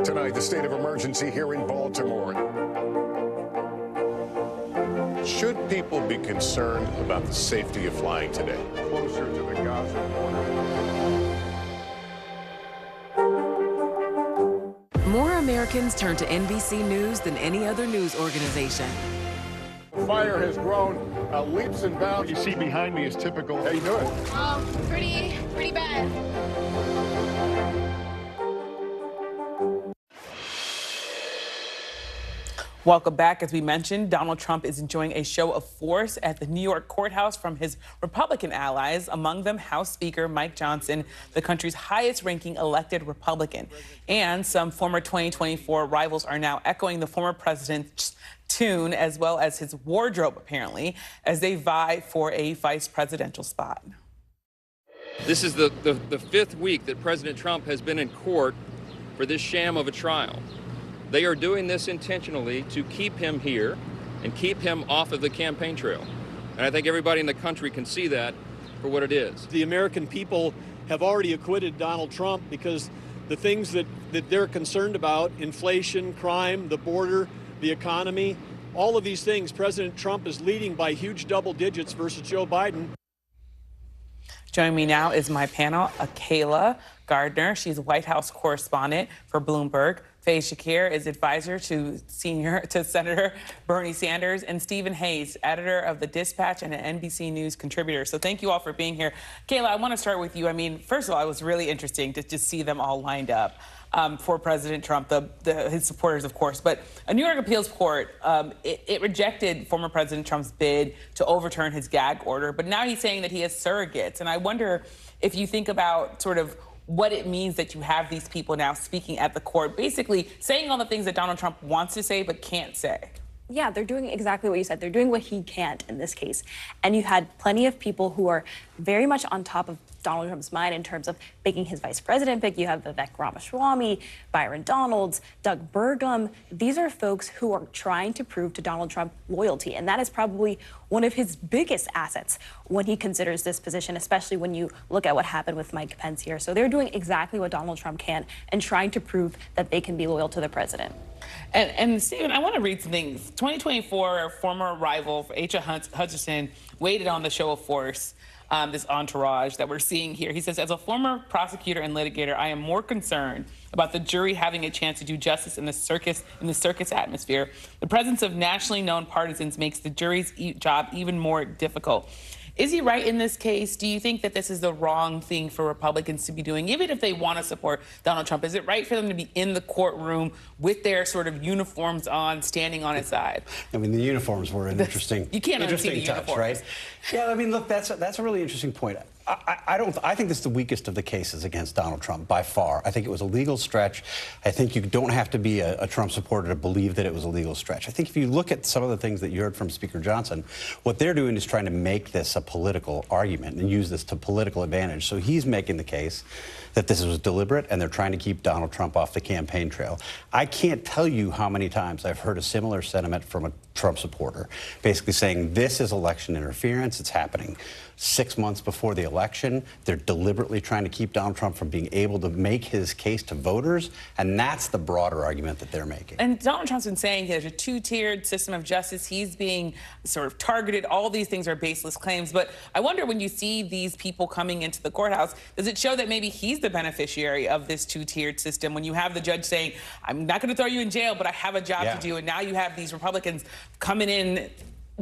Tonight, the state of emergency here in Baltimore. Should people be concerned about the safety of flying today? Closer to the Gaza border. More Americans turn to NBC News than any other news organization. The fire has grown leaps and bounds. What you see behind me is typical. How you doing? Pretty bad. Welcome back. As we mentioned, Donald Trump is enjoying a show of force at the New York courthouse from his Republican allies, among them House Speaker Mike Johnson, the country's highest-ranking elected Republican. And some former 2024 rivals are now echoing the former president's tune, as well as his wardrobe, apparently, as they vie for a vice presidential spot. This is the fifth week that President Trump has been in court for this sham of a trial. They are doing this intentionally to keep him here and keep him off of the campaign trail. And I think everybody in the country can see that for what it is. The American people have already acquitted Donald Trump because the things that they're concerned about, inflation, crime, the border, the economy, all of these things, President Trump is leading by huge double digits versus Joe Biden. Joining me now is my panel, Kayla Gardner. She's a White House correspondent for Bloomberg. Faye Shakir is advisor to Senator Bernie Sanders, and Stephen Hayes, editor of The Dispatch and an NBC News contributor. So thank you all for being here. Kayla, I want to start with you. I mean, first of all, it was really interesting to just see them all lined up. for President Trump, his supporters, of course. But a New York appeals court, it rejected former President Trump's bid to overturn his gag order. But now he's saying that he has surrogates. And I wonder if you think about sort of what it means that you have these people now speaking at the court, basically saying all the things that Donald Trump wants to say but can't say. Yeah, they're doing exactly what you said. They're doing what he can't in this case. And you had plenty of people who are very much on top of Donald Trump's mind in terms of making his vice president pick. You have Vivek Ramaswamy, Byron Donalds, Doug Burgum. These are folks who are trying to prove to Donald Trump loyalty. And that is probably one of his biggest assets when he considers this position, especially when you look at what happened with Mike Pence here. So they're doing exactly what Donald Trump can and trying to prove that they can be loyal to the president. And Stephen, I want to read something. 2024, former rival H.A. Hutchinson weighed on the show of force, this entourage that we're seeing here. He says, as a former prosecutor and litigator, I am more concerned about the jury having a chance to do justice in the circus atmosphere. The presence of nationally known partisans makes the jury's job even more difficult. Is he right in this case? Do you think that this is the wrong thing for Republicans to be doing, even if they want to support Donald Trump? Is it right for them to be in the courtroom with their sort of uniforms on, standing on his side? I mean, the uniforms were an interesting touch, right? Yeah, I mean, look, that's a really interesting point. I think this is the weakest of the cases against Donald Trump by far. I think it was a legal stretch. I think you don't have to be a Trump supporter to believe that it was a legal stretch. I think if you look at some of the things that you heard from Speaker Johnson, what they're doing is trying to make this a political argument and use this to political advantage. So he's making the case that this was deliberate and they're trying to keep Donald Trump off the campaign trail. I can't tell you how many times I've heard a similar sentiment from a Trump supporter, basically saying this is election interference. It's happening 6 months before the election. They're deliberately trying to keep Donald Trump from being able to make his case to voters, and that's the broader argument that they're making. And Donald Trump's been saying there's a two-tiered system of justice. He's being sort of targeted. All these things are baseless claims. But I wonder, when you see these people coming into the courthouse, does it show that maybe he's the beneficiary of this two-tiered system? When you have the judge saying, I'm not going to throw you in jail, but I have a job to do, and now you have these Republicans coming in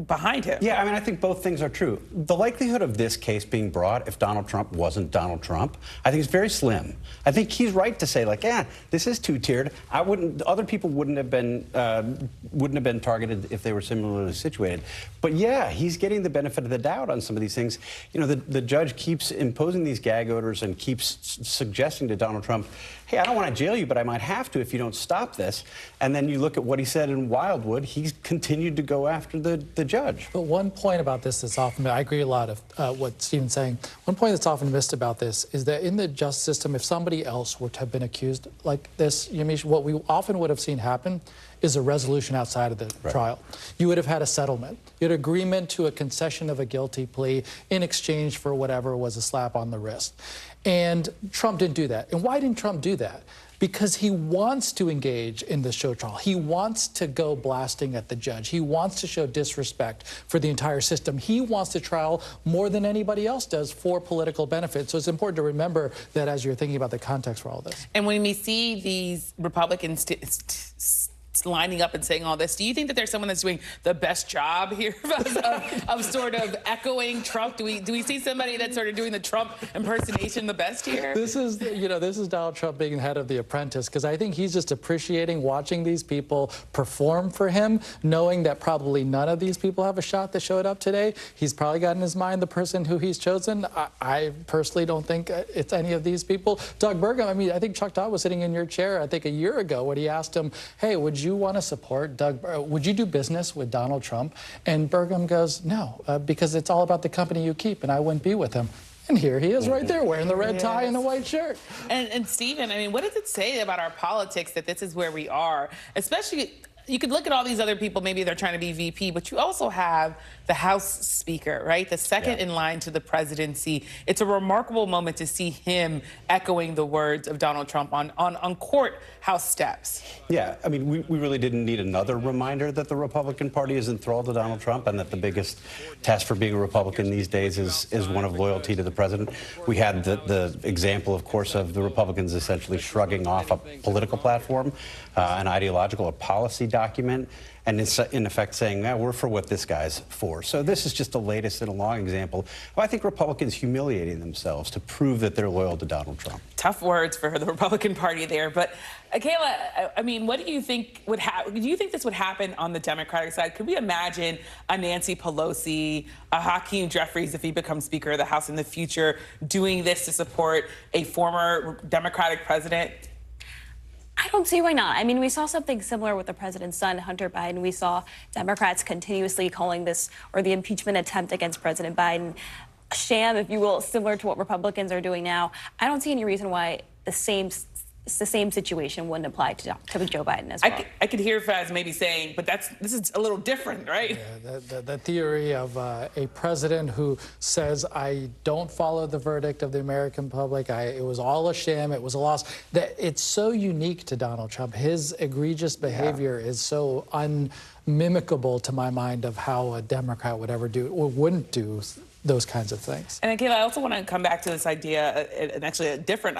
behind him. Yeah, I mean, I think both things are true. The likelihood of this case being brought if Donald Trump wasn't Donald Trump, I think is very slim. I think he's right to say, like, yeah, this is two-tiered. Other people wouldn't have been targeted if they were similarly situated. But yeah, he's getting the benefit of the doubt on some of these things. You know, the judge keeps imposing these gag orders and keeps suggesting to Donald Trump, hey, I don't want to jail you, but I might have to if you don't stop this. And then you look at what he said in Wildwood, he's continued to go after the judge. But one point about this that's often, I agree a lot of what Stephen's saying. One point that's often missed about this is that in the justice system, if somebody else were to have been accused like this, Yamiche, what we often would have seen happen is a resolution outside of the trial. You would have had a settlement. You had agreement to a concession of a guilty plea in exchange for whatever was a slap on the wrist. And Trump didn't do that. And why didn't Trump do that? Because he wants to engage in the show trial. He wants to go blasting at the judge. He wants to show disrespect for the entire system. He wants to trial more than anybody else does for political benefit. So it's important to remember that as you're thinking about the context for all this. And when we see these Republicans lining up and saying all this, do you think that there's someone that's doing the best job here of sort of echoing Trump? Do we see somebody that's sort of doing the Trump impersonation the best here? This is, this is Donald Trump being head of The Apprentice, because I think he's just appreciating watching these people perform for him, knowing that probably none of these people have a shot that showed up today. He's probably got in his mind the person who he's chosen. I personally don't think it's any of these people. Doug Burgum, I mean, I think Chuck Todd was sitting in your chair, I think a year ago, when he asked him, hey, would you want to support would you do business with Donald Trump? And Burgum goes, no, because it's all about the company you keep, and I wouldn't be with him. And here he is right there wearing the red tie and the white shirt. And Stephen, I mean, what does it say about our politics that this is where we are? Especially, you could look at all these other people, maybe they're trying to be VP, but you also have the House Speaker, right? The second in line to the presidency. It's a remarkable moment to see him echoing the words of Donald Trump on courthouse steps. Yeah, I mean, we really didn't need another reminder that the Republican Party is enthralled to Donald Trump and that the biggest test for being a Republican these days is one of loyalty to the president. We had the example, of course, of the Republicans essentially shrugging off a political platform, an ideological or policy document, and it's in effect saying, we're for what this guy's for. So this is just the latest in a long example of, I think, Republicans humiliating themselves to prove that they're loyal to Donald Trump. Tough words for the Republican Party there, but Kayla, I mean, what do you think would happen? Do you think this would happen on the Democratic side? Could we imagine a Nancy Pelosi, a Hakeem Jeffries, if he becomes Speaker of the House in the future, doing this to support a former Democratic president? I don't see why not. I mean, we saw something similar with the president's son, Hunter Biden. We saw Democrats continuously calling this, or the impeachment attempt against President Biden, a sham, if you will, similar to what Republicans are doing now. I don't see any reason why the same situation wouldn't apply to Joe Biden as well. I could hear Faz maybe saying, but this is a little different, right? Yeah, the theory of a president who says, I don't follow the verdict of the American public, it was all a sham, it was a loss. That it's so unique to Donald Trump. His egregious behavior is so unmimicable to my mind of how a Democrat would ever do or wouldn't do those kinds of things. And Kayla, I also want to come back to this idea, and actually a different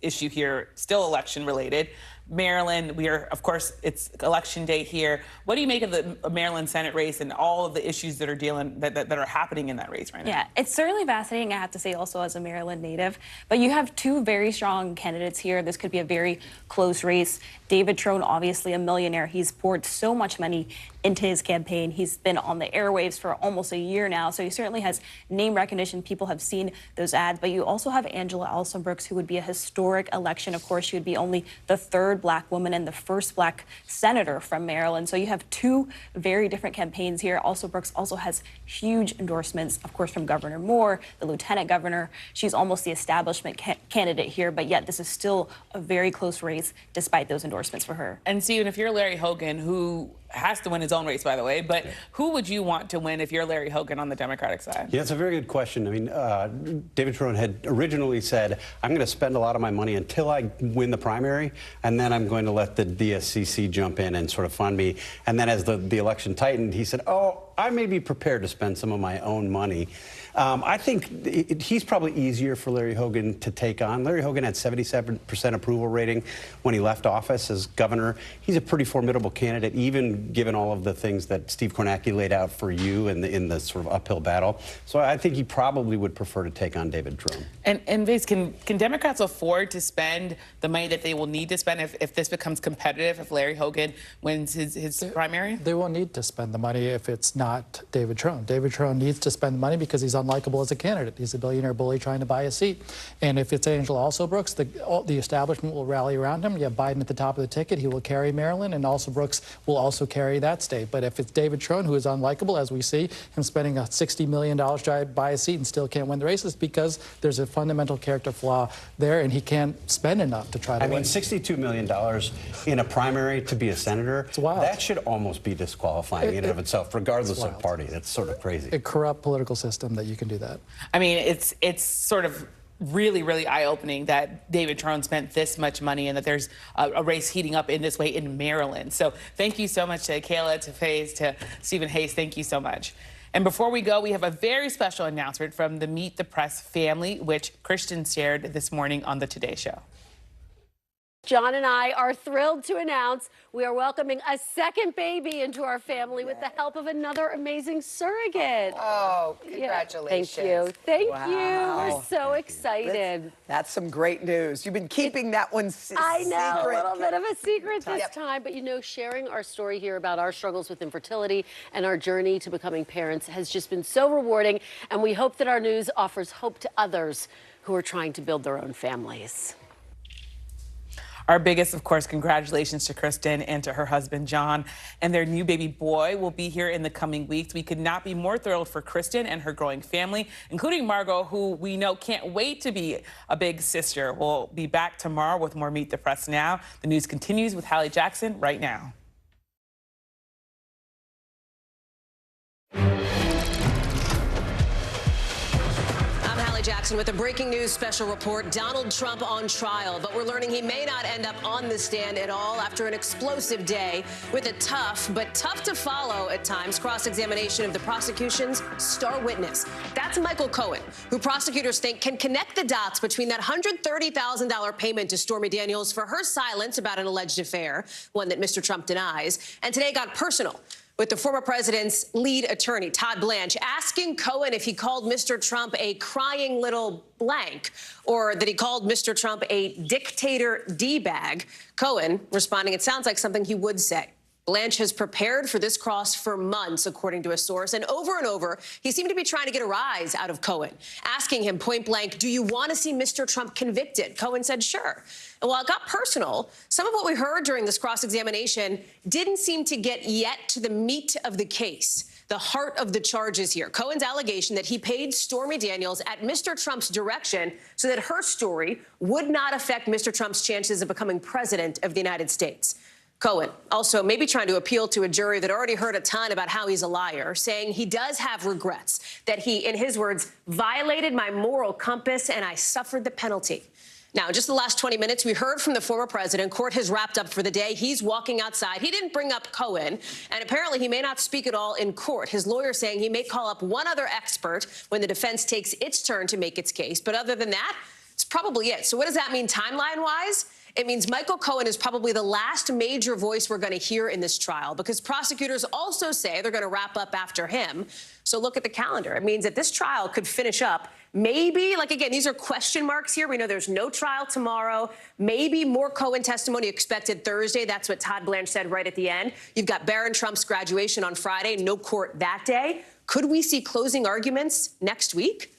issue here, still election related. Maryland, of course, it's election day here. What do you make of the Maryland Senate race and all of the issues that are that are happening in that race right now? Yeah, it's certainly fascinating, I have to say, also as a Maryland native. But you have two very strong candidates here. This could be a very close race. David Trone, obviously a millionaire. He's poured so much money into his campaign. He's been on the airwaves for almost a year now, so he certainly has name recognition. People have seen those ads. But you also have Angela Alson-Brooks, who would be a historic election. Of course, she would be only the third Black woman and the first Black senator from Maryland. So you have two very different campaigns here. Alson-Brooks also has huge endorsements, of course, from Governor Moore, the lieutenant governor. She's almost the establishment candidate here, but yet this is still a very close race despite those endorsements for her. And Stephen, if you're Larry Hogan, who has to win his own race, by the way, but who would you want to win if you're Larry Hogan on the Democratic side? Yeah, it's a very good question. I mean, David Trone had originally said, I'm going to spend a lot of my money until I win the primary, and then I'm going to let the DSCC jump in and sort of fund me. And then as the election tightened, he said, I may be prepared to spend some of my own money. I think he's probably easier for Larry Hogan to take on. Larry Hogan had 77% approval rating when he left office as governor. He's a pretty formidable candidate, even given all of the things that Steve Kornacki laid out for you in the sort of uphill battle. So I think he probably would prefer to take on David Trone. And Vase, can Democrats afford to spend the money that they will need to spend if this becomes competitive, if Larry Hogan wins his primary? They won't need to spend the money if it's not David Trone. David Trone needs to spend the money because he's unlikable as a candidate. He's a billionaire bully trying to buy a seat. And if it's Angela Alson-Brooks, the establishment will rally around him. You have Biden at the top of the ticket. He will carry Maryland, and Alson-Brooks will also carry that state. But if it's David Trone, who is unlikable, as we see, him spending $60 million to try to buy a seat and still can't win the race, it's because there's a fundamental character flaw there, and he can't spend enough to try to win. I mean, $62 million in a primary to be a senator, that should almost be disqualifying in and of itself, regardless of party. That's sort of crazy. A corrupt political system that you can do that. I mean, it's sort of really, really eye-opening that David Trone spent this much money and that there's a race heating up in this way in Maryland. So thank you so much to Kayla, to Faze, to Stephen Hayes. Thank you so much. And before we go, we have a very special announcement from the Meet the Press family, which Kristen shared this morning on the Today Show. John and I are thrilled to announce we are welcoming a second baby into our family with the help of another amazing surrogate. Oh, congratulations. Thank you. Thank Wow. you. We're so excited. That's some great news. You've been keeping that one secret. I know, a little bit of a secret this time, but you know, sharing our story here about our struggles with infertility and our journey to becoming parents has just been so rewarding, and we hope that our news offers hope to others who are trying to build their own families. Our biggest, of course, congratulations to Kristen and to her husband, John, and their new baby boy will be here in the coming weeks. We could not be more thrilled for Kristen and her growing family, including Margot, who we know can't wait to be a big sister. We'll be back tomorrow with more Meet the Press Now. The news continues with Hallie Jackson right now. Jackson with a breaking news special report. Donald Trump on trial, but we're learning he may not end up on the stand at all after an explosive day with a tough, but tough to follow at times, cross-examination of the prosecution's star witness. That's Michael Cohen, who prosecutors think can connect the dots between that $130,000 payment to Stormy Daniels for her silence about an alleged affair, one that Mr. Trump denies, and today got personal with the former president's lead attorney, Todd Blanche, asking Cohen if he called Mr. Trump a crying little blank or that he called Mr. Trump a dictator D-bag. Cohen responding, it sounds like something he would say. Blanche has prepared for this cross for months, according to a source, and over, he seemed to be trying to get a rise out of Cohen, asking him point blank, do you want to see Mr. Trump convicted? Cohen said, sure. And while it got personal, some of what we heard during this cross-examination didn't seem to get yet to the meat of the case, the heart of the charges here. Cohen's allegation that he paid Stormy Daniels at Mr. Trump's direction so that her story would not affect Mr. Trump's chances of becoming president of the United States. Cohen also maybe trying to appeal to a jury that already heard a ton about how he's a liar, saying he does have regrets, that he, in his words, violated my moral compass and I suffered the penalty. Now, just the last 20 minutes, we heard from the former president. Court has wrapped up for the day. He's walking outside. He didn't bring up Cohen, and apparently he may not speak at all in court. His lawyer saying he may call up one other expert when the defense takes its turn to make its case. But other than that, it's probably it. So what does that mean timeline-wise? It means Michael Cohen is probably the last major voice we're going to hear in this trial because prosecutors also say they're going to wrap up after him. So look at the calendar. It means that this trial could finish up maybe, like, again, these are question marks here. We know there's no trial tomorrow. Maybe more Cohen testimony expected Thursday. That's what Todd Blanche said right at the end. You've got Barron Trump's graduation on Friday. No court that day. Could we see closing arguments next week?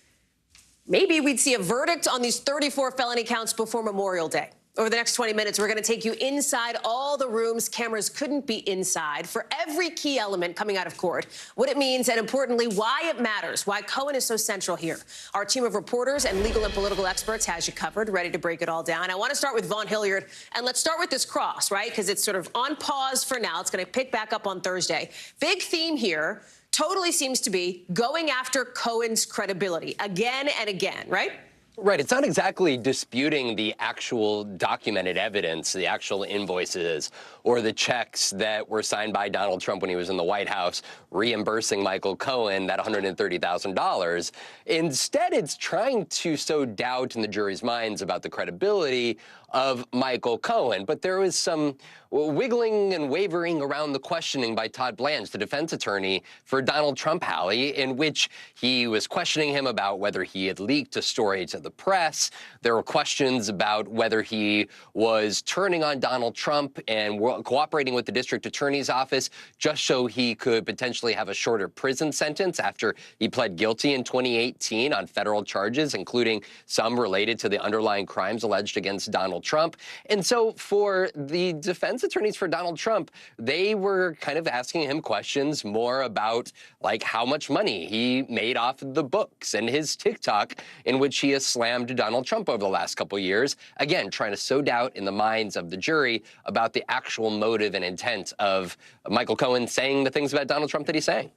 Maybe we'd see a verdict on these 34 felony counts before Memorial Day. Over the next 20 minutes, we're going to take you inside all the rooms cameras couldn't be inside for every key element coming out of court, what it means, and importantly, why it matters, why Cohen is so central here. Our team of reporters and legal and political experts has you covered, ready to break it all down. I want to start with Vaughn Hilliard, and let's start with this cross, right? Because it's sort of on pause for now. It's going to pick back up on Thursday. Big theme here totally seems to be going after Cohen's credibility again and again, right? Right. It's not exactly disputing the actual documented evidence, the actual invoices or the checks that were signed by Donald Trump when he was in the White House, reimbursing Michael Cohen that $130,000. Instead, it's trying to sow doubt in the jury's minds about the credibility of Michael Cohen. But there was some wiggling and wavering around the questioning by Todd Blanche, the defense attorney for Donald Trump, Hallie, in which he was questioning him about whether he had leaked a story to the press. There were questions about whether he was turning on Donald Trump and cooperating with the district attorney's office just so he could potentially have a shorter prison sentence after he pled guilty in 2018 on federal charges, including some related to the underlying crimes alleged against Donald Trump. And so for the defense attorneys for Donald Trump, they were kind of asking him questions more about, like, how much money he made off the books and his TikTok, in which he has slammed Donald Trump over the last couple of years, again, trying to sow doubt in the minds of the jury about the actual motive and intent of Michael Cohen saying the things about Donald Trump that he's saying.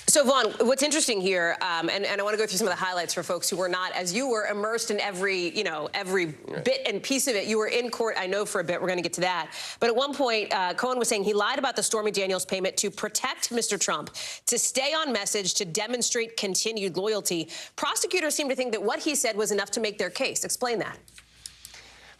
So, Vaughn, what's interesting here, and I want to go through some of the highlights for folks who were not, as you were, immersed in every bit and piece of it. You were in court, I know, for a bit. We're going to get to that. But at one point, Cohen was saying he lied about the Stormy Daniels payment to protect Mr. Trump, to stay on message, to demonstrate continued loyalty. Prosecutors seem to think that what he said was enough to make their case. Explain that.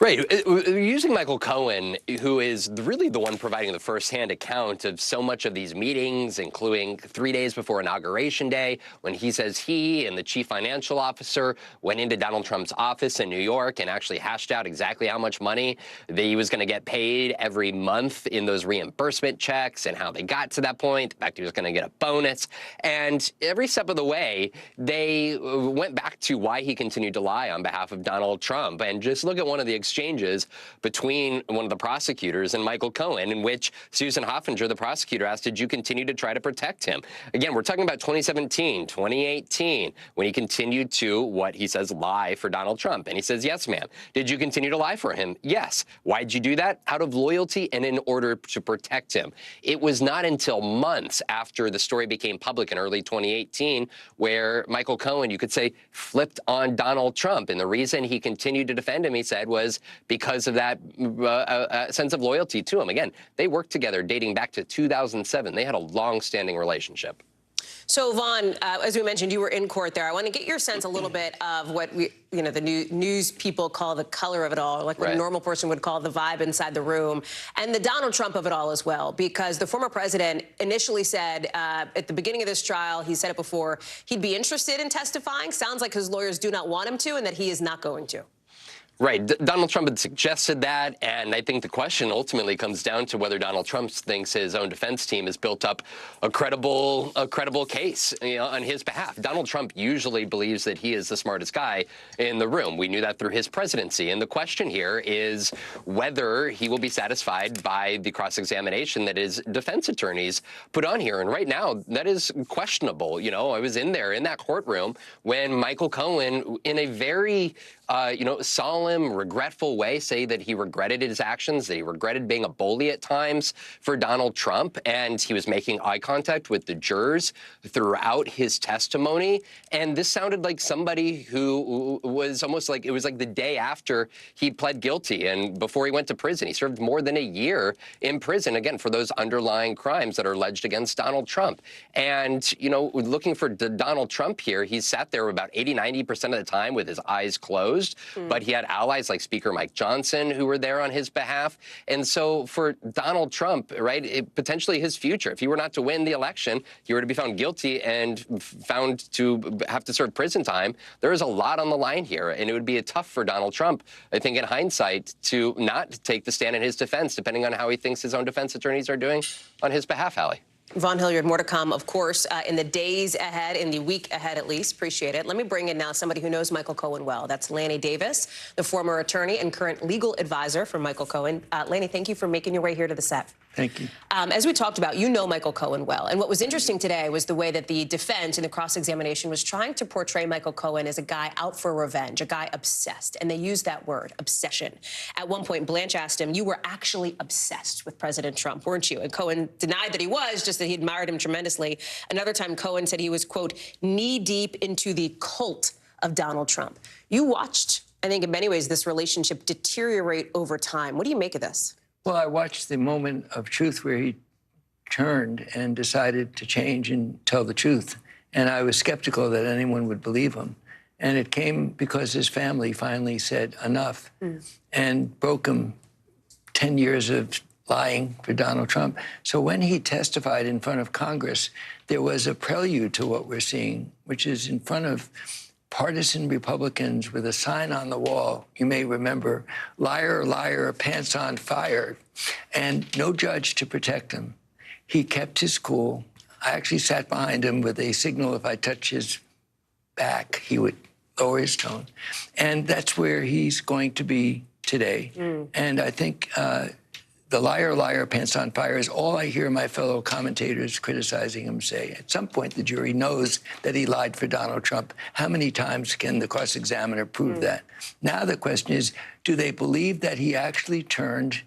Right. Using Michael Cohen, who is really the one providing the firsthand account of so much of these meetings, including 3 days before Inauguration Day, when he says he and the chief financial officer went into Donald Trump's office in New York and actually hashed out exactly how much money that he was going to get paid every month in those reimbursement checks and how they got to that point, the fact he was going to get a bonus. And every step of the way, they went back to why he continued to lie on behalf of Donald Trump. And just look at one of the exchanges between one of the prosecutors and Michael Cohen, in which Susan Hoffinger, the prosecutor, asked, did you continue to try to protect him? Again, we're talking about 2017, 2018, when he continued to, what he says, lie for Donald Trump. And he says, yes, ma'am. Did you continue to lie for him? Yes. Why did you do that? Out of loyalty and in order to protect him. It was not until months after the story became public in early 2018 where Michael Cohen, you could say, flipped on Donald Trump. And the reason he continued to defend him, he said, was because of that sense of loyalty to him. Again, they worked together dating back to 2007. They had a long-standing relationship. So, Vaughn, as we mentioned, you were in court there. I want to get your sense a little bit of what the news people call the color of it all, like what a normal person would call the vibe inside the room, and the Donald Trump of it all as well, because the former president initially said at the beginning of this trial, he said it before, he'd be interested in testifying. Sounds like his lawyers do not want him to, and that he is not going to. Right. Donald Trump had suggested that, and I think the question ultimately comes down to whether Donald Trump thinks his own defense team has built up a credible case, on his behalf. Donald Trump usually believes that he is the smartest guy in the room. We knew that through his presidency. And the question here is whether he will be satisfied by the cross-examination that his defense attorneys put on here. And right now, that is questionable. I was in there in that courtroom when Michael Cohen, in a very solemn, regretful way, say that he regretted his actions, that he regretted being a bully at times for Donald Trump, and he was making eye contact with the jurors throughout his testimony. And this sounded like somebody who was almost like, it was like the day after he pled guilty and before he went to prison. He served more than a year in prison, again, for those underlying crimes that are alleged against Donald Trump. And, looking for Donald Trump here, he sat there about 80–90% of the time with his eyes closed. But he had allies like Speaker Mike Johnson who were there on his behalf. And so for Donald Trump, right, potentially his future, if he were not to win the election, he were to be found guilty and found to have to serve prison time, there is a lot on the line here. And it would be tough for Donald Trump, I think, in hindsight, to not take the stand in his defense, depending on how he thinks his own defense attorneys are doing on his behalf, Hallie. Vaughn Hilliard, more to come, of course, in the days ahead, in the week ahead at least. Appreciate it. Let me bring in now somebody who knows Michael Cohen well. That's Lanny Davis, the former attorney and current legal advisor for Michael Cohen. Lanny, thank you for making your way here to the set. Thank you. As we talked about, you know Michael Cohen well. And what was interesting today was the way that the defense in the cross-examination was trying to portray Michael Cohen as a guy out for revenge, a guy obsessed. And they used that word, obsession. At one point, Blanche asked him, you were actually obsessed with President Trump, weren't you? And Cohen denied that he was, just that he admired him tremendously. Another time, Cohen said he was, quote, knee-deep into the cult of Donald Trump. You watched, I think in many ways, this relationship deteriorate over time. What do you make of this? Well, I watched the moment of truth where he turned and decided to change and tell the truth. And I was skeptical that anyone would believe him. And it came because his family finally said enough and broke him 10 years of lying for Donald Trump. So when he testified in front of Congress, there was a prelude to what we're seeing, which is in front of partisan Republicans with a sign on the wall. You may remember, liar, liar, pants on fire, and no judge to protect him. He kept his cool. I actually sat behind him with a signal if I touch his back, he would lower his tone. And that's where he's going to be today. And I think the liar, liar, pants on fire is all I hear my fellow commentators criticizing him say. At some point, the jury knows that he lied for Donald Trump. How many times can the cross-examiner prove that? Now the question is, do they believe that he actually turned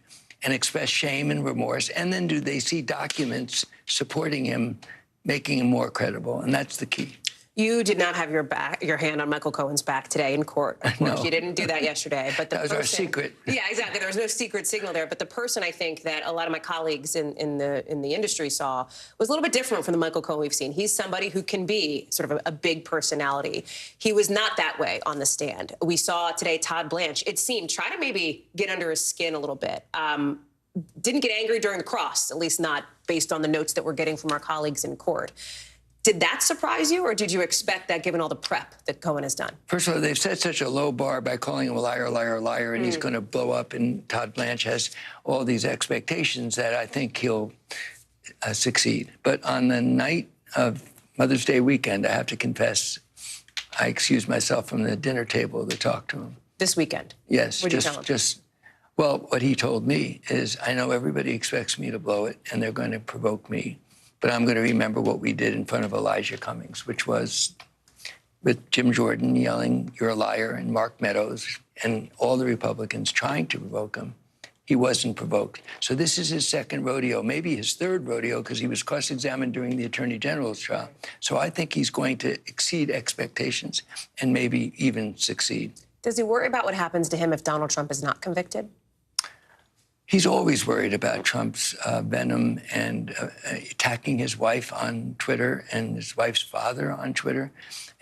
and expressed shame and remorse? And then do they see documents supporting him, making him more credible? And that's the key. You did not have your hand on Michael Cohen's back today in court. Of course, No. you didn't do that yesterday. But That was our secret. Yeah, exactly. There was no secret signal there. But the person I think that a lot of my colleagues in the industry saw was a little bit different from the Michael Cohen we've seen. He's somebody who can be sort of a big personality. He was not that way on the stand. We saw today Todd Blanche, it seemed, try to maybe get under his skin a little bit. Didn't get angry during the cross, at least not based on the notes that we're getting from our colleagues in court. Did that surprise you, or did you expect that given all the prep that Cohen has done? First of all, they've set such a low bar by calling him a liar, liar, liar, and he's going to blow up, and Todd Blanche has all these expectations that I think he'll succeed. But on the night of Mother's Day weekend, I have to confess, I excused myself from the dinner table to talk to him. this weekend? Yes. What did you tell him? Well, what he told me is, I know everybody expects me to blow it, and they're going to provoke me, but I'm going to remember what we did in front of Elijah Cummings, which was with Jim Jordan yelling, "You're a liar," and Mark Meadows and all the Republicans trying to provoke him. He wasn't provoked. So this is his second rodeo, maybe his third rodeo, because he was cross-examined during the Attorney General's trial. So I think he's going to exceed expectations and maybe even succeed. Does he worry about what happens to him if Donald Trump is not convicted? He's always worried about Trump's venom and attacking his wife on Twitter and his wife's father on Twitter.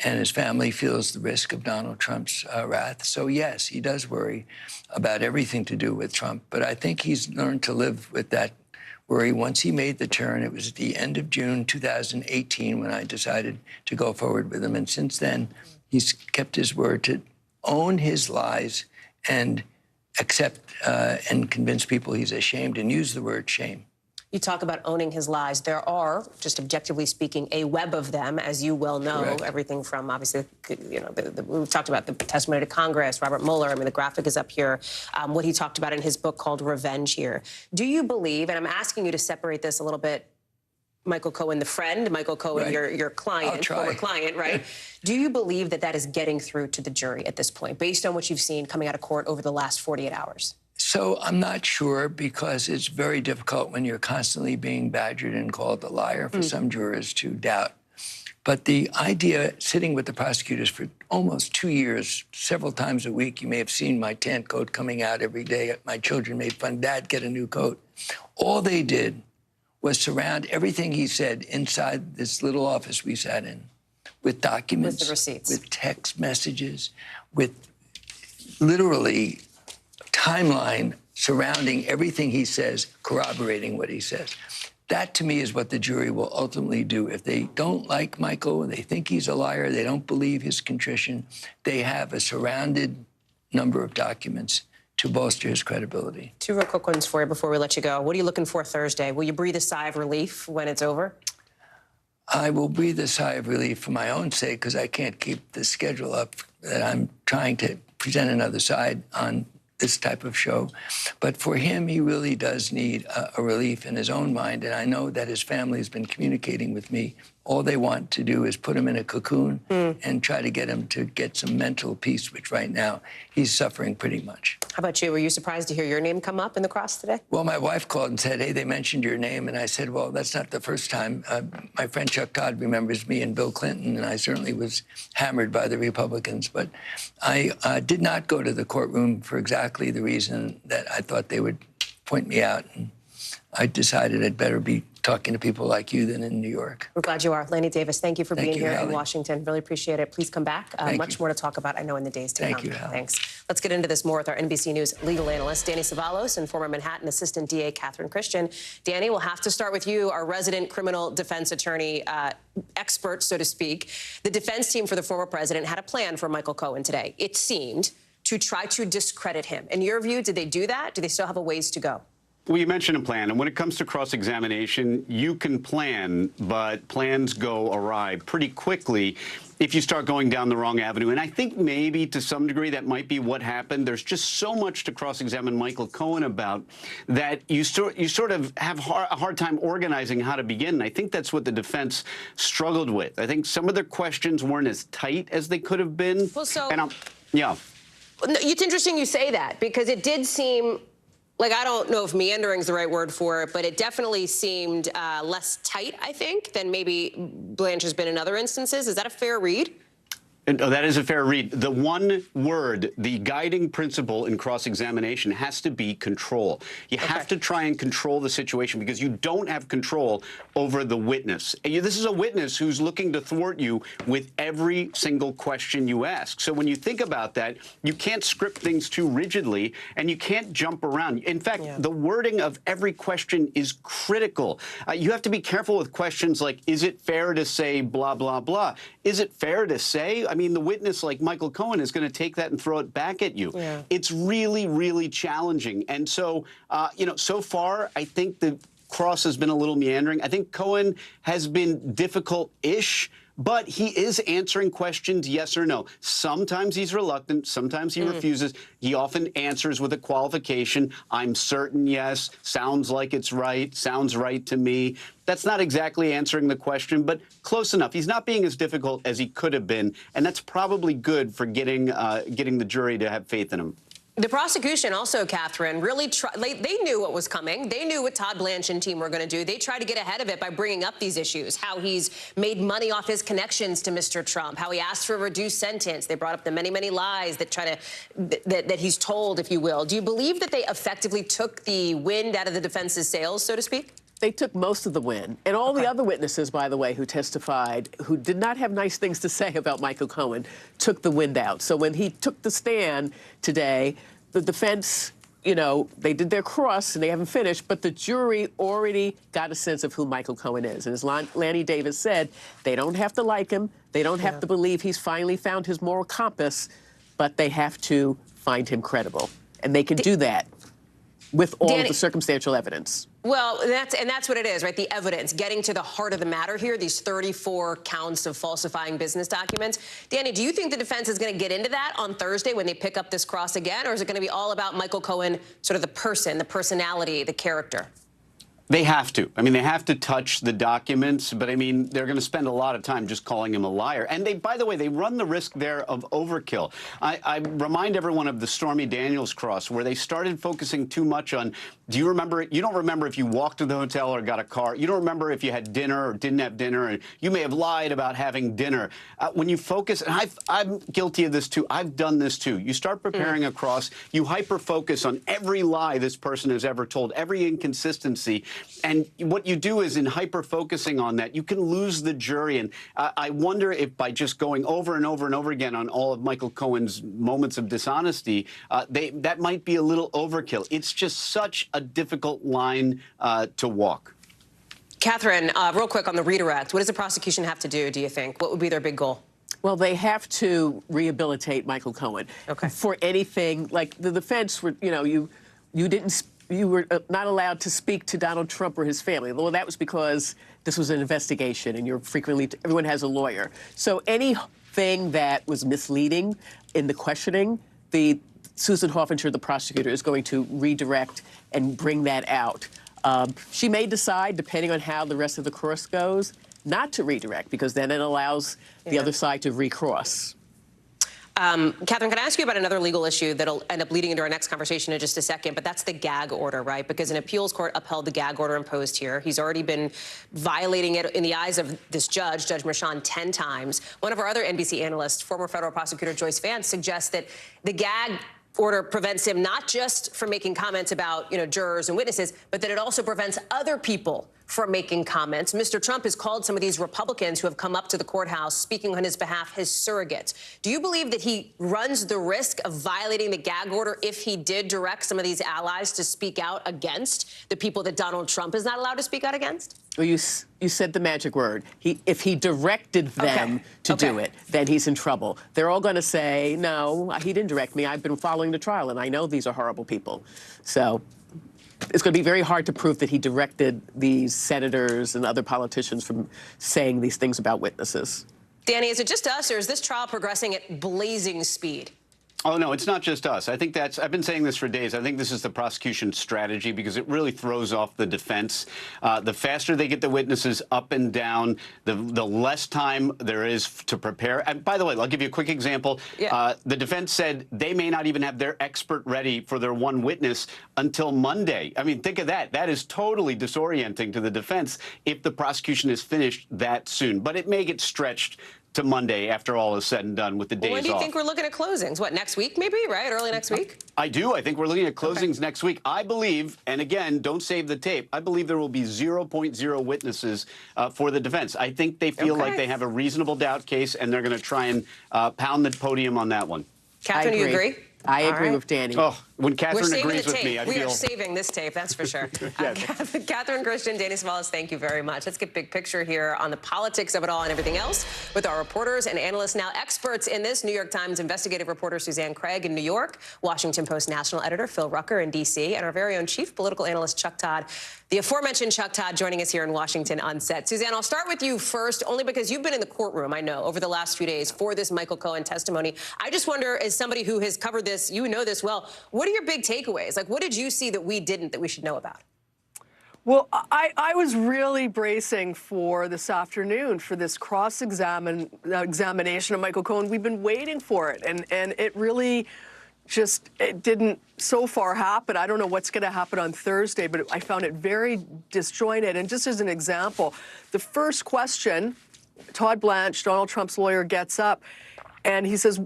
And his family feels the risk of Donald Trump's wrath. So, yes, he does worry about everything to do with Trump. But I think he's learned to live with that worry. Once he made the turn, it was at the end of June 2018 when I decided to go forward with him. And since then, he's kept his word to own his lies and accept and convince people he's ashamed, and use the word shame. You talk about owning his lies. There are, just objectively speaking, a web of them, as you well know. Correct. Everything from, obviously, you know, we've talked about the testimony to Congress, Robert Mueller. I mean, the graphic is up here. What he talked about in his book called Revenge here. Do you believe, and I'm asking you to separate this a little bit, Michael Cohen, the friend, Michael Cohen, right. your client, former client, right? Do you believe that that is getting through to the jury at this point, based on what you've seen coming out of court over the last 48 hours? So I'm not sure, because it's very difficult when you're constantly being badgered and called a liar for some jurors to doubt. But the idea, sitting with the prosecutors for almost 2 years, several times a week, you may have seen my tan coat coming out every day. My children made fun, "Dad, get a new coat." All they did was surround everything he said inside this little office we sat in with documents, with the receipts, with text messages, with literally timeline surrounding everything he says, corroborating what he says. That, to me, is what the jury will ultimately do. If they don't like Michael and they think he's a liar, they don't believe his contrition, they have a surrounded number of documents to bolster his credibility. Two real quick ones for you before we let you go. What are you looking for Thursday? Will you breathe a sigh of relief when it's over? I will breathe a sigh of relief for my own sake, because I can't keep the schedule up that I'm trying to present another side on this type of show. But for him, he really does need a relief in his own mind. And I know that his family has been communicating with me. All they want to do is put him in a cocoon and try to get him to get some mental peace, which right now he's suffering pretty much. How about you? Were you surprised to hear your name come up in the cross today? Well, my wife called and said, "Hey, they mentioned your name." And I said, "Well, that's not the first time. My friend Chuck Todd remembers me and Bill Clinton, and I certainly was hammered by the Republicans. But I did not go to the courtroom for exactly the reason that I thought they would point me out. And I decided I'd better be talking to people like you than in New York." We're glad you are. Lanny Davis, thank you for being here Hallie. in Washington. Really appreciate it. Please come back. Much more to talk about, I know, in the days to come. Thank you, Hallie. Thanks. Let's get into this more with our NBC News legal analyst, Danny Savalos, and former Manhattan Assistant DA Catherine Christian. Danny, we'll have to start with you, our resident criminal defense attorney expert, so to speak. The defense team for the former president had a plan for Michael Cohen today. It seemed to try to discredit him. In your view, did they do that? Do they still have a ways to go? Well, you mentioned a plan, and when it comes to cross-examination, you can plan, but plans go awry pretty quickly if you start going down the wrong avenue. And I think maybe to some degree that might be what happened. There's just so much to cross-examine Michael Cohen about that you sort of have a hard time organizing how to begin. And I think that's what the defense struggled with. I think some of their questions weren't as tight as they could have been. Well, so... Yeah. It's interesting you say that, because it did seem... like, I don't know if meandering is the right word for it, but it definitely seemed less tight, I think, than maybe Blanche has been in other instances. Is that a fair read? That is a fair read. The one word, the guiding principle in cross-examination has to be control. You have to try and control the situation, because you don't have control over the witness. This is a witness who's looking to thwart you with every single question you ask. So when you think about that, you can't script things too rigidly, and you can't jump around. In fact, the wording of every question is critical. You have to be careful with questions like, is it fair to say blah, blah, blah? Is it fair to say? I mean, the witness like Michael Cohen is going to take that and throw it back at you. Yeah. It's really, really challenging. And so, so far, I think the cross has been a little meandering. I think Cohen has been difficult-ish, but he is answering questions yes or no. Sometimes he's reluctant. Sometimes he refuses. He often answers with a qualification. I'm certain, yes. Sounds like it's right. Sounds right to me. That's not exactly answering the question, but close enough. He's not being as difficult as he could have been, and that's probably good for getting the jury to have faith in him. The prosecution also, Catherine, really they knew what was coming. They knew what Todd Blanche and team were going to do. They tried to get ahead of it by bringing up these issues, how he's made money off his connections to Mr. Trump, how he asked for a reduced sentence. They brought up the many, many lies that he's told, if you will. Do you believe that they effectively took the wind out of the defense's sails, so to speak? They took most of the win. And all the other witnesses, by the way, who testified, who did not have nice things to say about Michael Cohen, took the wind out. So when he took the stand today, the defense, you know, they did their cross and they haven't finished, but the jury already got a sense of who Michael Cohen is. And as Lanny Davis said, they don't have to like him. They don't have to believe he's finally found his moral compass, but they have to find him credible. And they can do that with all of the circumstantial evidence. Well, that's what it is, right? The evidence, getting to the heart of the matter here, these 34 counts of falsifying business documents. Danny, do you think the defense is going to get into that on Thursday when they pick up this cross again, or is it going to be all about Michael Cohen, sort of the person, the personality, the character? They have to. I mean, they have to touch the documents, but I mean, they're going to spend a lot of time just calling him a liar. And they, by the way, they run the risk there of overkill. I remind everyone of the Stormy Daniels cross, where they started focusing too much on, do you remember, you don't remember if you walked to the hotel or got a car. You don't remember if you had dinner or didn't have dinner, and you may have lied about having dinner. When you focus, and I'm guilty of this too. I've done this too. You start preparing a cross, you hyper-focus on every lie this person has ever told, every inconsistency. And what you do is, in hyper-focusing on that, you can lose the jury. And I wonder if by just going over and over and over again on all of Michael Cohen's moments of dishonesty, that might be a little overkill. It's just such a difficult line to walk. Catherine, real quick on the redirect, what does the prosecution have to do, do you think? What would be their big goal? Well, they have to rehabilitate Michael Cohen. For anything, like the defense, you know, you were not allowed to speak to Donald Trump or his family. Well, that was because this was an investigation and everyone has a lawyer. So anything that was misleading in the questioning, Susan Hoffinger, the prosecutor, is going to redirect and bring that out. She may decide, depending on how the rest of the cross goes, not to redirect, because then it allows the other side to recross. Catherine, can I ask you about another legal issue that'll end up leading into our next conversation in just a second, but that's the gag order, right? Because an appeals court upheld the gag order imposed here. He's already been violating it in the eyes of this judge, Judge Merchan, 10 times. One of our other NBC analysts, former federal prosecutor Joyce Vance, suggests that the gag order prevents him not just from making comments about, you know, jurors and witnesses, but that it also prevents other people from making comments. Mr. Trump has called some of these Republicans who have come up to the courthouse speaking on his behalf his surrogates. Do you believe that he runs the risk of violating the gag order if he did direct some of these allies to speak out against the people that Donald Trump is not allowed to speak out against? Well, you said the magic word. If he directed them to do it, then he's in trouble. They're all going to say, no, he didn't direct me. I've been following the trial, and I know these are horrible people. So it's going to be very hard to prove that he directed these senators and other politicians from saying these things about witnesses. Danny, is it just us, or is this trial progressing at blazing speed? Oh, no, it's not just us. I think I've been saying this for days. I think this is the prosecution's strategy because it really throws off the defense. The faster they get the witnesses up and down, the less time there is to prepare. And by the way, I'll give you a quick example. The defense said they may not even have their expert ready for their one witness until Monday. I mean, think of that. That is totally disorienting to the defense if the prosecution is finished that soon. But it may get stretched to Monday after all is said and done with the days off. When do you think we're looking at closings? What, next week maybe, right? Early next week? I do. I think we're looking at closings next week. I believe, and again, don't save the tape, I believe there will be 0.0 witnesses for the defense. I think they feel like they have a reasonable doubt case, and they're going to try and pound the podium on that one. Catherine, do you agree? I agree with Danny. Oh, when Catherine We're saving agrees the with tape. me, I we feel... are saving this tape, that's for sure. Catherine Christian, Danny Savalas, thank you very much. Let's get big picture here on the politics of it all and everything else with our reporters and analysts, now experts in this. New York Times investigative reporter Suzanne Craig in New York, Washington Post national editor Phil Rucker in D.C., and our very own chief political analyst Chuck Todd, the aforementioned Chuck Todd, joining us here in Washington on set. Suzanne, I'll start with you first, only because you've been in the courtroom, I know, over the last few days for this Michael Cohen testimony. I just wonder, as somebody who has covered this, you know this well, what are your big takeaways? Like, what did you see that we didn't that we should know about? Well, I was really bracing for this afternoon for this examination of Michael Cohen. We've been waiting for it, and it really it didn't so far happen. I don't know what's going to happen on Thursday, but I found it very disjointed. And just as an example, the first question, Todd Blanche, Donald Trump's lawyer, gets up and he says,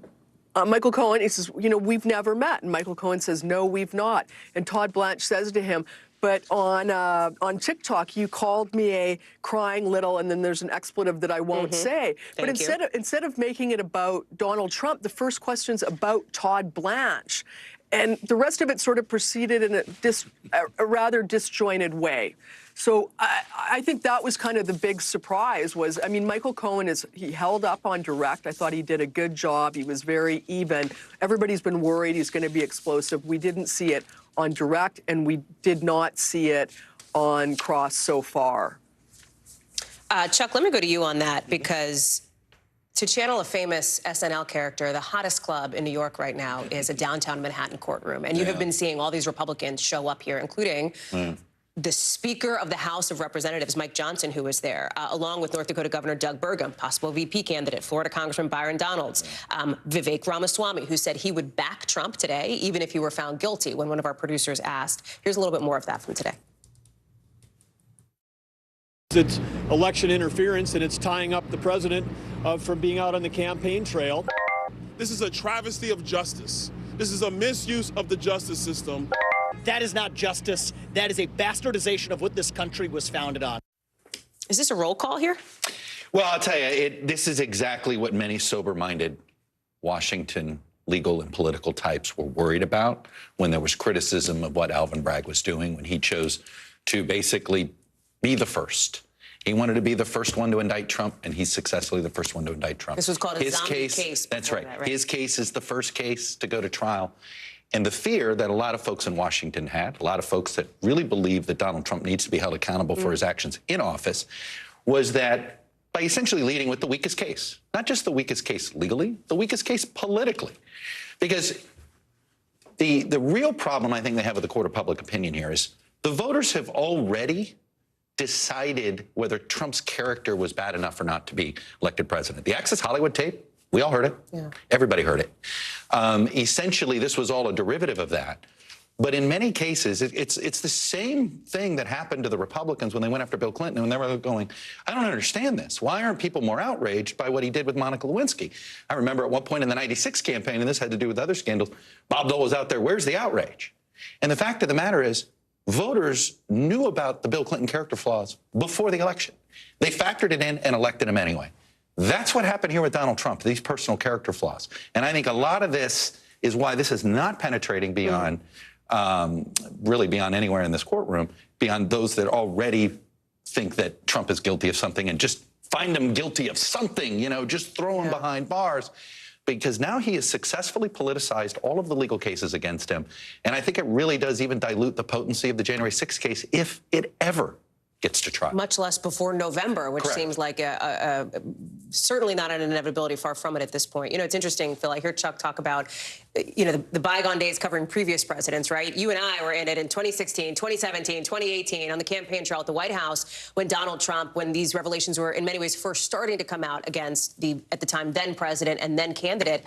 Michael Cohen, he says, you know, we've never met. And Michael Cohen says, no, we've not. And Todd Blanche says to him, but on TikTok, you called me a crying little, and then there's an expletive that I won't say. But instead of making it about Donald Trump, the first question's about Todd Blanche. And the rest of it sort of proceeded in a rather disjointed way. So I think that was kind of the big surprise was, I mean, Michael Cohen he held up on direct. I thought he did a good job. He was very even. Everybody's been worried he's going to be explosive. We didn't see it on direct, and we did not see it on cross so far. Chuck, let me go to you on that, because to channel a famous SNL character, the hottest club in New York right now is a downtown Manhattan courtroom. And you have been seeing all these Republicans show up here, including the Speaker of the House of Representatives, Mike Johnson, who was there, along with North Dakota Governor Doug Burgum, possible VP candidate, Florida Congressman Byron Donalds, Vivek Ramaswamy, who said he would back Trump today, even if he were found guilty, when one of our producers asked. Here's a little bit more of that from today. It's election interference, and it's tying up the president from being out on the campaign trail. This is a travesty of justice. This is a misuse of the justice system. That is not justice. That is a bastardization of what this country was founded on. Is this a roll call here? Well, I'll tell you, this is exactly what many sober-minded Washington legal and political types were worried about when there was criticism of what Alvin Bragg was doing, when he chose to basically be the first. He wanted to be the first one to indict Trump, and he's successfully the first one to indict Trump. This was called a zombie case. That's right. His case is the first case to go to trial. And the fear that a lot of folks in Washington had, a lot of folks that really believe that Donald Trump needs to be held accountable for his actions in office, was that by essentially leading with the weakest case, not just the weakest case legally, the weakest case politically. Because the real problem I think they have with the court of public opinion here is the voters have already decided whether Trump's character was bad enough or not to be elected president. The Access Hollywood tape, we all heard it. Yeah. Everybody heard it. Essentially, this was all a derivative of that. But in many cases, it's the same thing that happened to the Republicans when they went after Bill Clinton, and they were going, I don't understand this. Why aren't people more outraged by what he did with Monica Lewinsky? I remember at one point in the '96 campaign, and this had to do with other scandals, Bob Dole was out there, where's the outrage? And the fact of the matter is, voters knew about the Bill Clinton character flaws before the election. They factored it in and elected him anyway. That's what happened here with Donald Trump, these personal character flaws. And I think a lot of this is why this is not penetrating beyond, really beyond anywhere in this courtroom, beyond those that already think that Trump is guilty of something and just find him guilty of something, you know, just throw him behind bars. Because now he has successfully politicized all of the legal cases against him. And I think it really does even dilute the potency of the January 6th case if it ever gets to trial. Much less before November, which seems like certainly not an inevitability, far from it at this point. You know, it's interesting, Phil, I hear Chuck talk about, you know, the bygone days covering previous presidents, right? You and I were in it in 2016, 2017, 2018 on the campaign trail at the White House when Donald Trump, when these revelations were in many ways first starting to come out against the, at the time, then president and then candidate.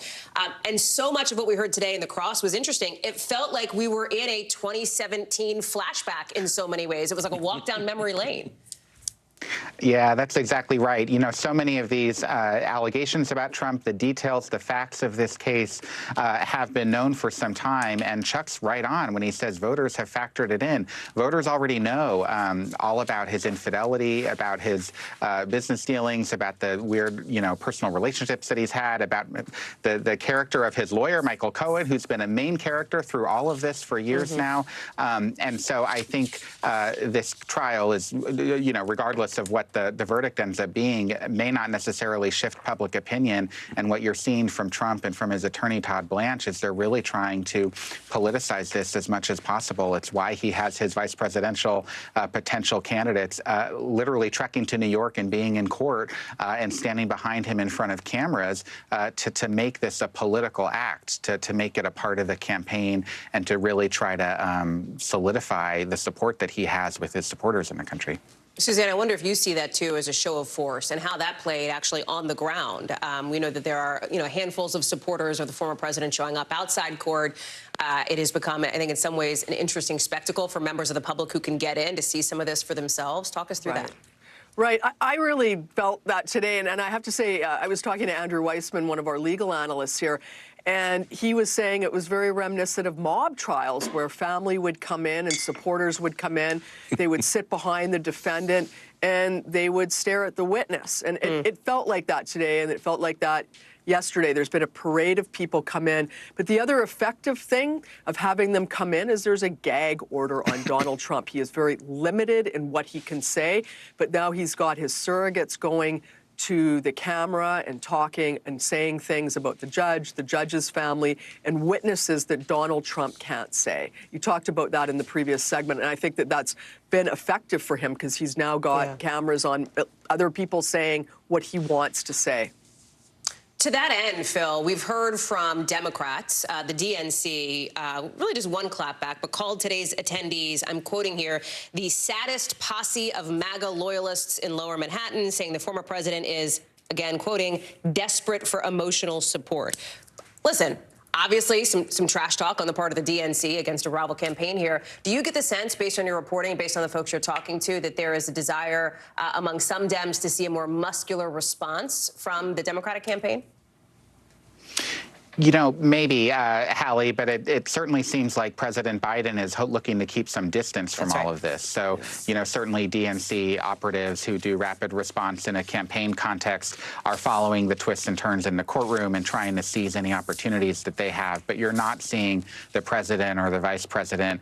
And so much of what we heard today in the cross was interesting. It felt like we were in a 2017 flashback in so many ways. It was like a walk down memory lane. Yeah, that's exactly right. You know, so many of these allegations about Trump, the details, the facts of this case have been known for some time. And Chuck's right on when he says voters have factored it in. Voters already know all about his infidelity, about his business dealings, about the weird, you know, personal relationships that he's had, about the character of his lawyer, Michael Cohen, who's been a main character through all of this for years now. And so I think this trial is, you know, regardless of what the verdict ends up being, may not necessarily shift public opinion. And what you're seeing from Trump and from his attorney, Todd Blanche, is they're really trying to politicize this as much as possible. It's why he has his vice presidential potential candidates literally trekking to New York and being in court and standing behind him in front of cameras to make this a political act, to make it a part of the campaign and to really try to solidify the support that he has with his supporters in the country. Suzanne, I wonder if you see that, too, as a show of force and how that played actually on the ground. We know that there are, you know, handfuls of supporters of the former president showing up outside court. It has become, I think, in some ways, an interesting spectacle for members of the public who can get in to see some of this for themselves. Talk us through that. Right. I really felt that today. And I have to say, I was talking to Andrew Weissman, one of our legal analysts here, and he was saying it was very reminiscent of mob trials where family would come in and supporters would come in. They would sit behind the defendant and they would stare at the witness. And it felt like that today, and it felt like that yesterday. There's been a parade of people come in. But the other effective thing of having them come in is there's a gag order on Donald Trump. He is very limited in what he can say, but now he's got his surrogates going to the camera and talking and saying things about the judge's family, and witnesses that Donald Trump can't say. You talked about that in the previous segment, and I think that that's been effective for him because he's now got cameras on other people saying what he wants to say. To that end, Phil, we've heard from Democrats, the DNC, really just one clapback, but called today's attendees, I'm quoting here, the saddest posse of MAGA loyalists in Lower Manhattan, saying the former president is, again, quoting, desperate for emotional support. Listen, obviously some trash talk on the part of the DNC against a rival campaign here. Do you get the sense, based on your reporting, based on the folks you're talking to, that there is a desire among some Dems to see a more muscular response from the Democratic campaign? You know, maybe, Hallie, but it certainly seems like President Biden is looking to keep some distance from all of this. So, you know, certainly DNC operatives who do rapid response in a campaign context are following the twists and turns in the courtroom and trying to seize any opportunities that they have. But you're not seeing the president or the vice president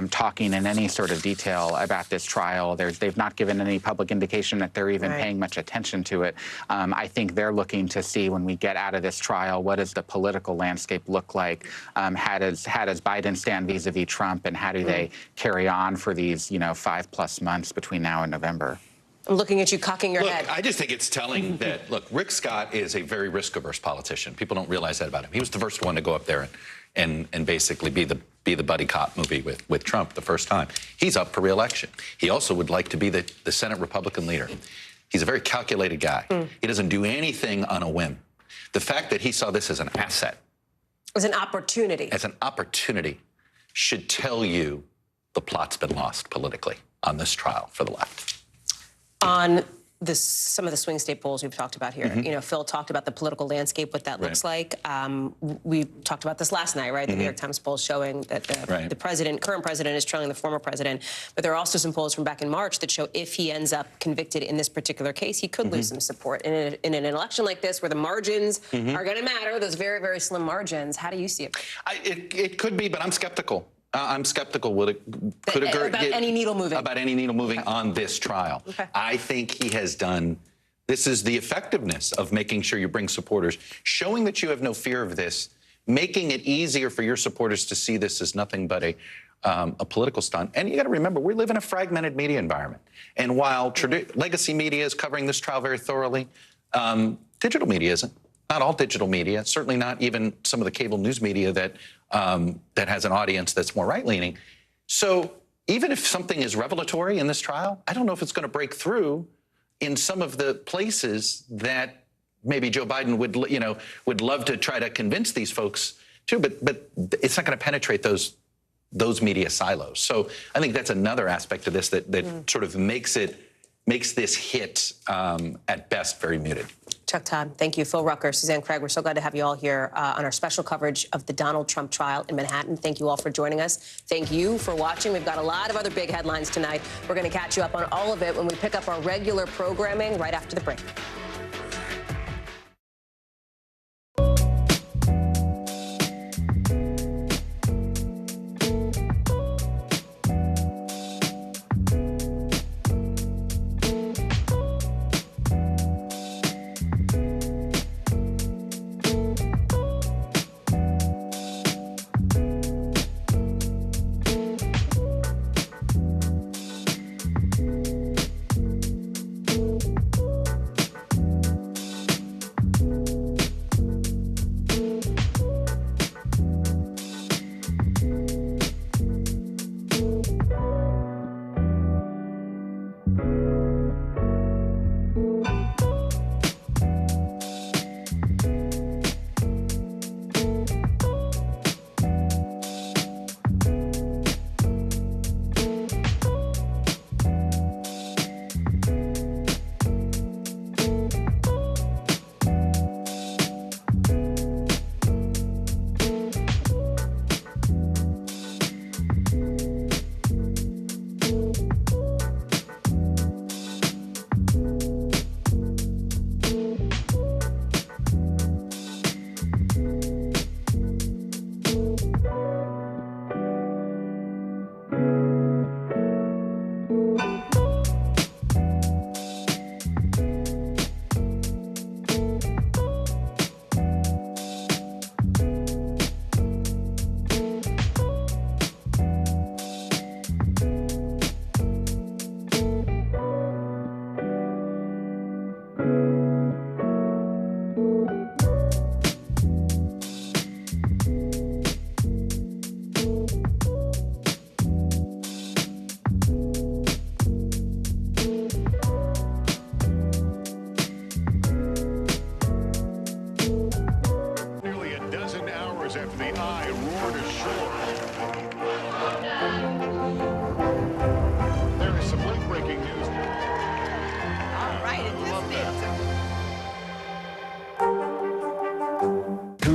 talking in any sort of detail about this trial. They've not given any public indication that they're even paying much attention to it. I think they're looking to see, when we get out of this trial, what does the political landscape look like? How does Biden stand vis-a-vis Trump, and how do they carry on for these, you know, 5+ months between now and November? I'm looking at you cocking your head. I just think it's telling that, look, Rick Scott is a very risk-averse politician. People don't realize that about him. He was the first one to go up there and basically be the buddy cop movie with Trump the first time. He's up for re-election. He also would like to be the Senate Republican leader. He's a very calculated guy. He doesn't do anything on a whim. The fact that he saw this as an asset, as an opportunity, should tell you the plot's been lost politically on this trial for the left. On some of the swing state polls we've talked about here, you know, Phil talked about the political landscape, what that looks like. We talked about this last night, right? The New York Times poll showing that the current president is trailing the former president. But there are also some polls from back in March that show if he ends up convicted in this particular case, he could lose some support. In an election like this, where the margins are going to matter, those very, very slim margins, how do you see it? It could be, but I'm skeptical. I'm skeptical. Could about any needle moving. About any needle moving on this trial. I think he has done. This is the effectiveness of making sure you bring supporters, showing that you have no fear of this, making it easier for your supporters to see this as nothing but a political stunt. And you got to remember, we live in a fragmented media environment. And while legacy media is covering this trial very thoroughly, digital media isn't. Not all digital media, certainly not even some of the cable news media that has an audience that's more right-leaning. So even if something is revelatory in this trial, I don't know if it's going to break through in some of the places that maybe Joe Biden would love to try to convince these folks to, but it's not going to penetrate those media silos. So I think that's another aspect of this that sort of makes it makes this hit, at best, very muted. Chuck Todd, thank you. Phil Rucker, Suzanne Craig, we're so glad to have you all here on our special coverage of the Donald Trump trial in Manhattan. Thank you all for joining us. Thank you for watching. We've got a lot of other big headlines tonight. We're going to catch you up on all of it when we pick up our regular programming right after the break.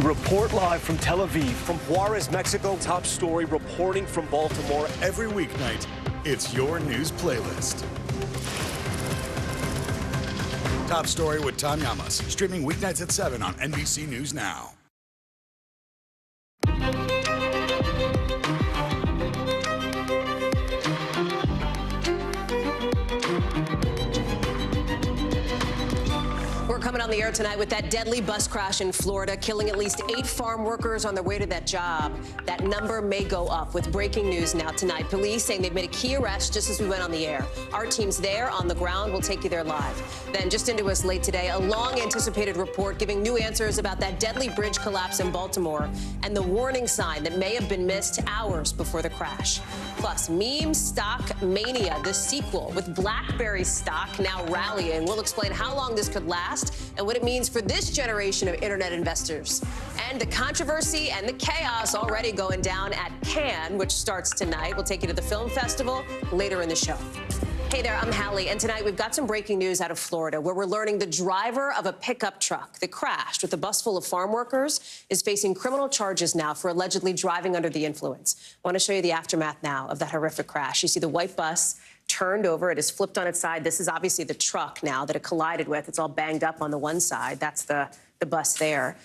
Report live from Tel Aviv, from Juarez, Mexico. Top story reporting from Baltimore. Every weeknight, it's your news playlist. Top story with Tom Llamas, streaming weeknights at 7 on NBC News Now. We're coming on the air tonight with that deadly bus crash in Florida, killing at least 8 farm workers on their way to that job. That number may go up with breaking news now tonight. Police saying they've made a key arrest just as we went on the air. Our team's there on the ground. We'll take you there live. Then just into us late today, a long-anticipated report giving new answers about that deadly bridge collapse in Baltimore and the warning sign that may have been missed hours before the crash. Plus, meme stock mania, the sequel, with BlackBerry stock now rallying. We'll explain how long this could last and what it means for this generation of internet investors. And the controversy and the chaos already going down at Cannes, which starts tonight. We'll take you to the film festival later in the show. Hey there, I'm Hallie, and tonight we've got some breaking news out of Florida, where we're learning the driver of a pickup truck that crashed with a bus full of farm workers is facing criminal charges now for allegedly driving under the influence. I want to show you the aftermath now of that horrific crash. You see the white bus turned over. It is flipped on its side. This is obviously the truck now that it collided with. It's all banged up on the one side. That's the bus there.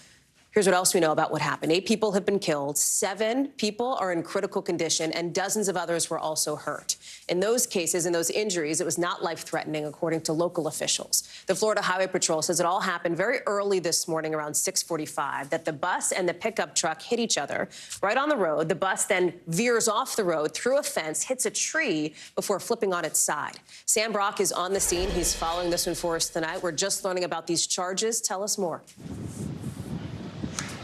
Here's what else we know about what happened. 8 people have been killed, 7 people are in critical condition, and dozens of others were also hurt. In those cases, in those injuries, it was not life-threatening, according to local officials. The Florida Highway Patrol says it all happened very early this morning, around 6:45, that the bus and the pickup truck hit each other right on the road. The bus then veers off the road through a fence, hits a tree before flipping on its side. Sam Brock is on the scene. He's following this one for us tonight. We're just learning about these charges. Tell us more.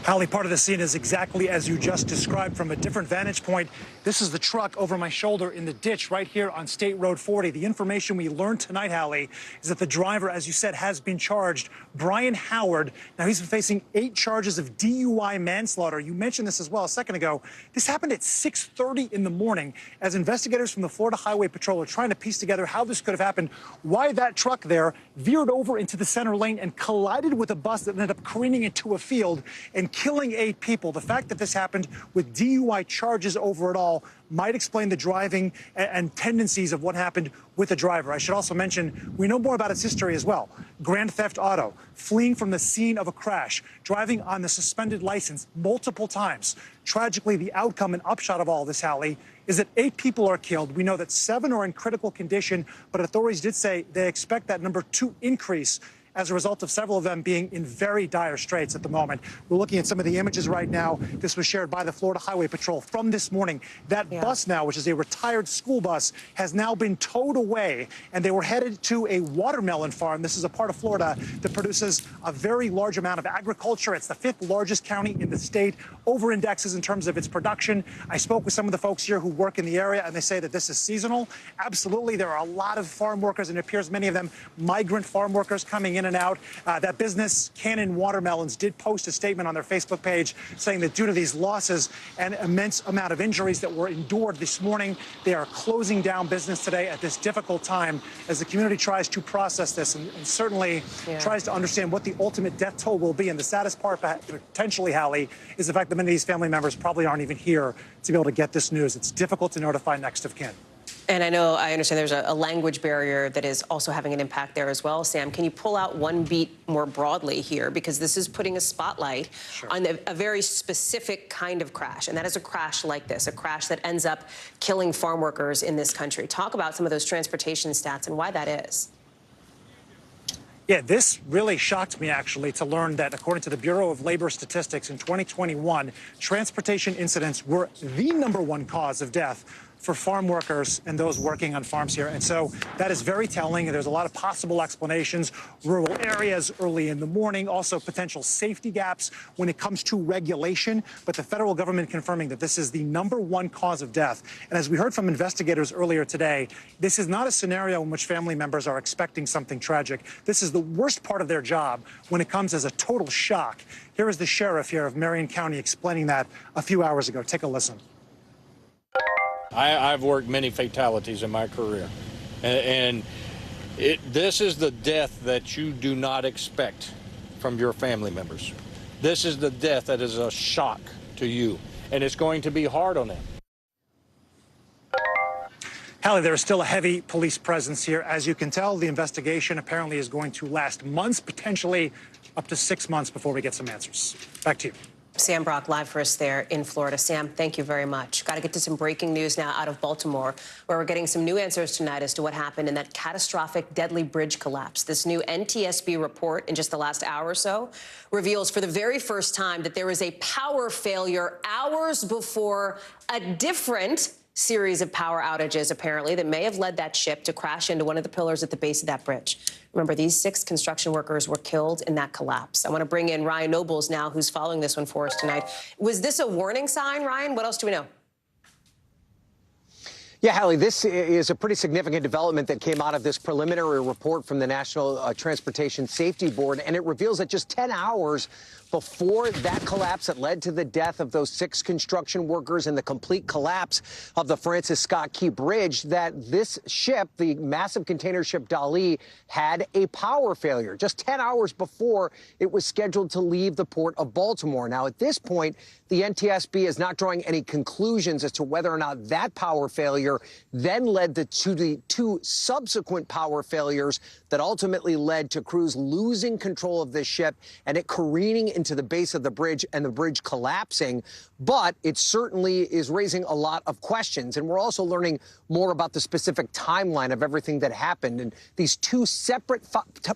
Hallie, part of the scene is exactly as you just described from a different vantage point. This is the truck over my shoulder in the ditch right here on State Road 40. The information we learned tonight, Hallie, is that the driver, as you said, has been charged. Brian Howard, now he's been facing 8 charges of DUI manslaughter. You mentioned this as well a second ago. This happened at 6:30 in the morning as investigators from the Florida Highway Patrol are trying to piece together how this could have happened, why that truck there veered over into the center lane and collided with a bus that ended up careening into a field and killing 8 people. The fact that this happened with DUI charges over it all might explain the driving and tendencies of what happened with the driver. I should also mention, we know more about its history as well. Grand theft auto, fleeing from the scene of a crash, driving on the suspended license multiple times. Tragically, the outcome and upshot of all this, Hallie, is that 8 people are killed. We know that 7 are in critical condition, but authorities did say they expect that number to increase as a result of several of them being in very dire straits at the moment. We're looking at some of the images right now. This was shared by the Florida Highway Patrol from this morning. That bus now, which is a retired school bus, has now been towed away, and they were headed to a watermelon farm. This is a part of Florida that produces a very large amount of agriculture. It's the 5th largest county in the state, over-indexes in terms of its production. I spoke with some of the folks here who work in the area, and they say that this is seasonal. Absolutely, there are a lot of farm workers, and it appears many of them migrant farm workers coming in and out. That business, Cannon Watermelons, did post a statement on their Facebook page saying that due to these losses and immense amount of injuries that were endured this morning, they are closing down business today at this difficult time as the community tries to process this and certainly tries to understand what the ultimate death toll will be. And the saddest part, potentially, Hallie, is the fact that many of these family members probably aren't even here to be able to get this news. It's difficult to notify next of kin. And I understand there's a language barrier that is also having an impact there as well. Sam, can you pull out one beat more broadly here? Because this is putting a spotlight on a very specific kind of crash. And that is a crash like this, a crash that ends up killing farm workers in this country. Talk about some of those transportation stats and why that is. Yeah, this really shocked me, actually, to learn that according to the Bureau of Labor Statistics in 2021, transportation incidents were the #1 cause of death for farm workers and those working on farms here. And so that is very telling. There's a lot of possible explanations. Rural areas early in the morning, also potential safety gaps when it comes to regulation. But the federal government confirming that this is the #1 cause of death. And as we heard from investigators earlier today, this is not a scenario in which family members are expecting something tragic. This is the worst part of their job when it comes as a total shock. Here is the sheriff here of Marion County explaining that a few hours ago. Take a listen. I've worked many fatalities in my career, and this is the death that you do not expect from your family members. This is the death that is a shock to you, and it's going to be hard on them. Hallie, there is still a heavy police presence here. As you can tell, the investigation apparently is going to last months, potentially up to 6 months before we get some answers. Back to you. Sam Brock live for us there in Florida. Sam, thank you very much. Got to get to some breaking news now out of Baltimore, where we're getting some new answers tonight as to what happened in that catastrophic, deadly bridge collapse. This new NTSB report in just the last hour or so reveals for the very first time that there was a power failure hours before a different series of power outages, apparently, that may have led that ship to crash into one of the pillars at the base of that bridge. Remember, these 6 construction workers were killed in that collapse. I want to bring in Ryan Nobles now, who's following this one for us tonight. Was this a warning sign, Ryan? What else do we know? Yeah, Hallie, this is a pretty significant development that came out of this preliminary report from the National Transportation Safety Board, and it reveals that just 10 hours before that collapse that led to the death of those 6 construction workers and the complete collapse of the Francis Scott Key Bridge, that this ship, the massive container ship Dali, had a power failure just 10 hours before it was scheduled to leave the port of Baltimore. Now, at this point, the NTSB is not drawing any conclusions as to whether or not that power failure then led to the 2 subsequent power failures that ultimately led to crews losing control of this ship and it careening into the base of the bridge and the bridge collapsing. But it certainly is raising a lot of questions. And we're also learning more about the specific timeline of everything that happened. And these 2 separate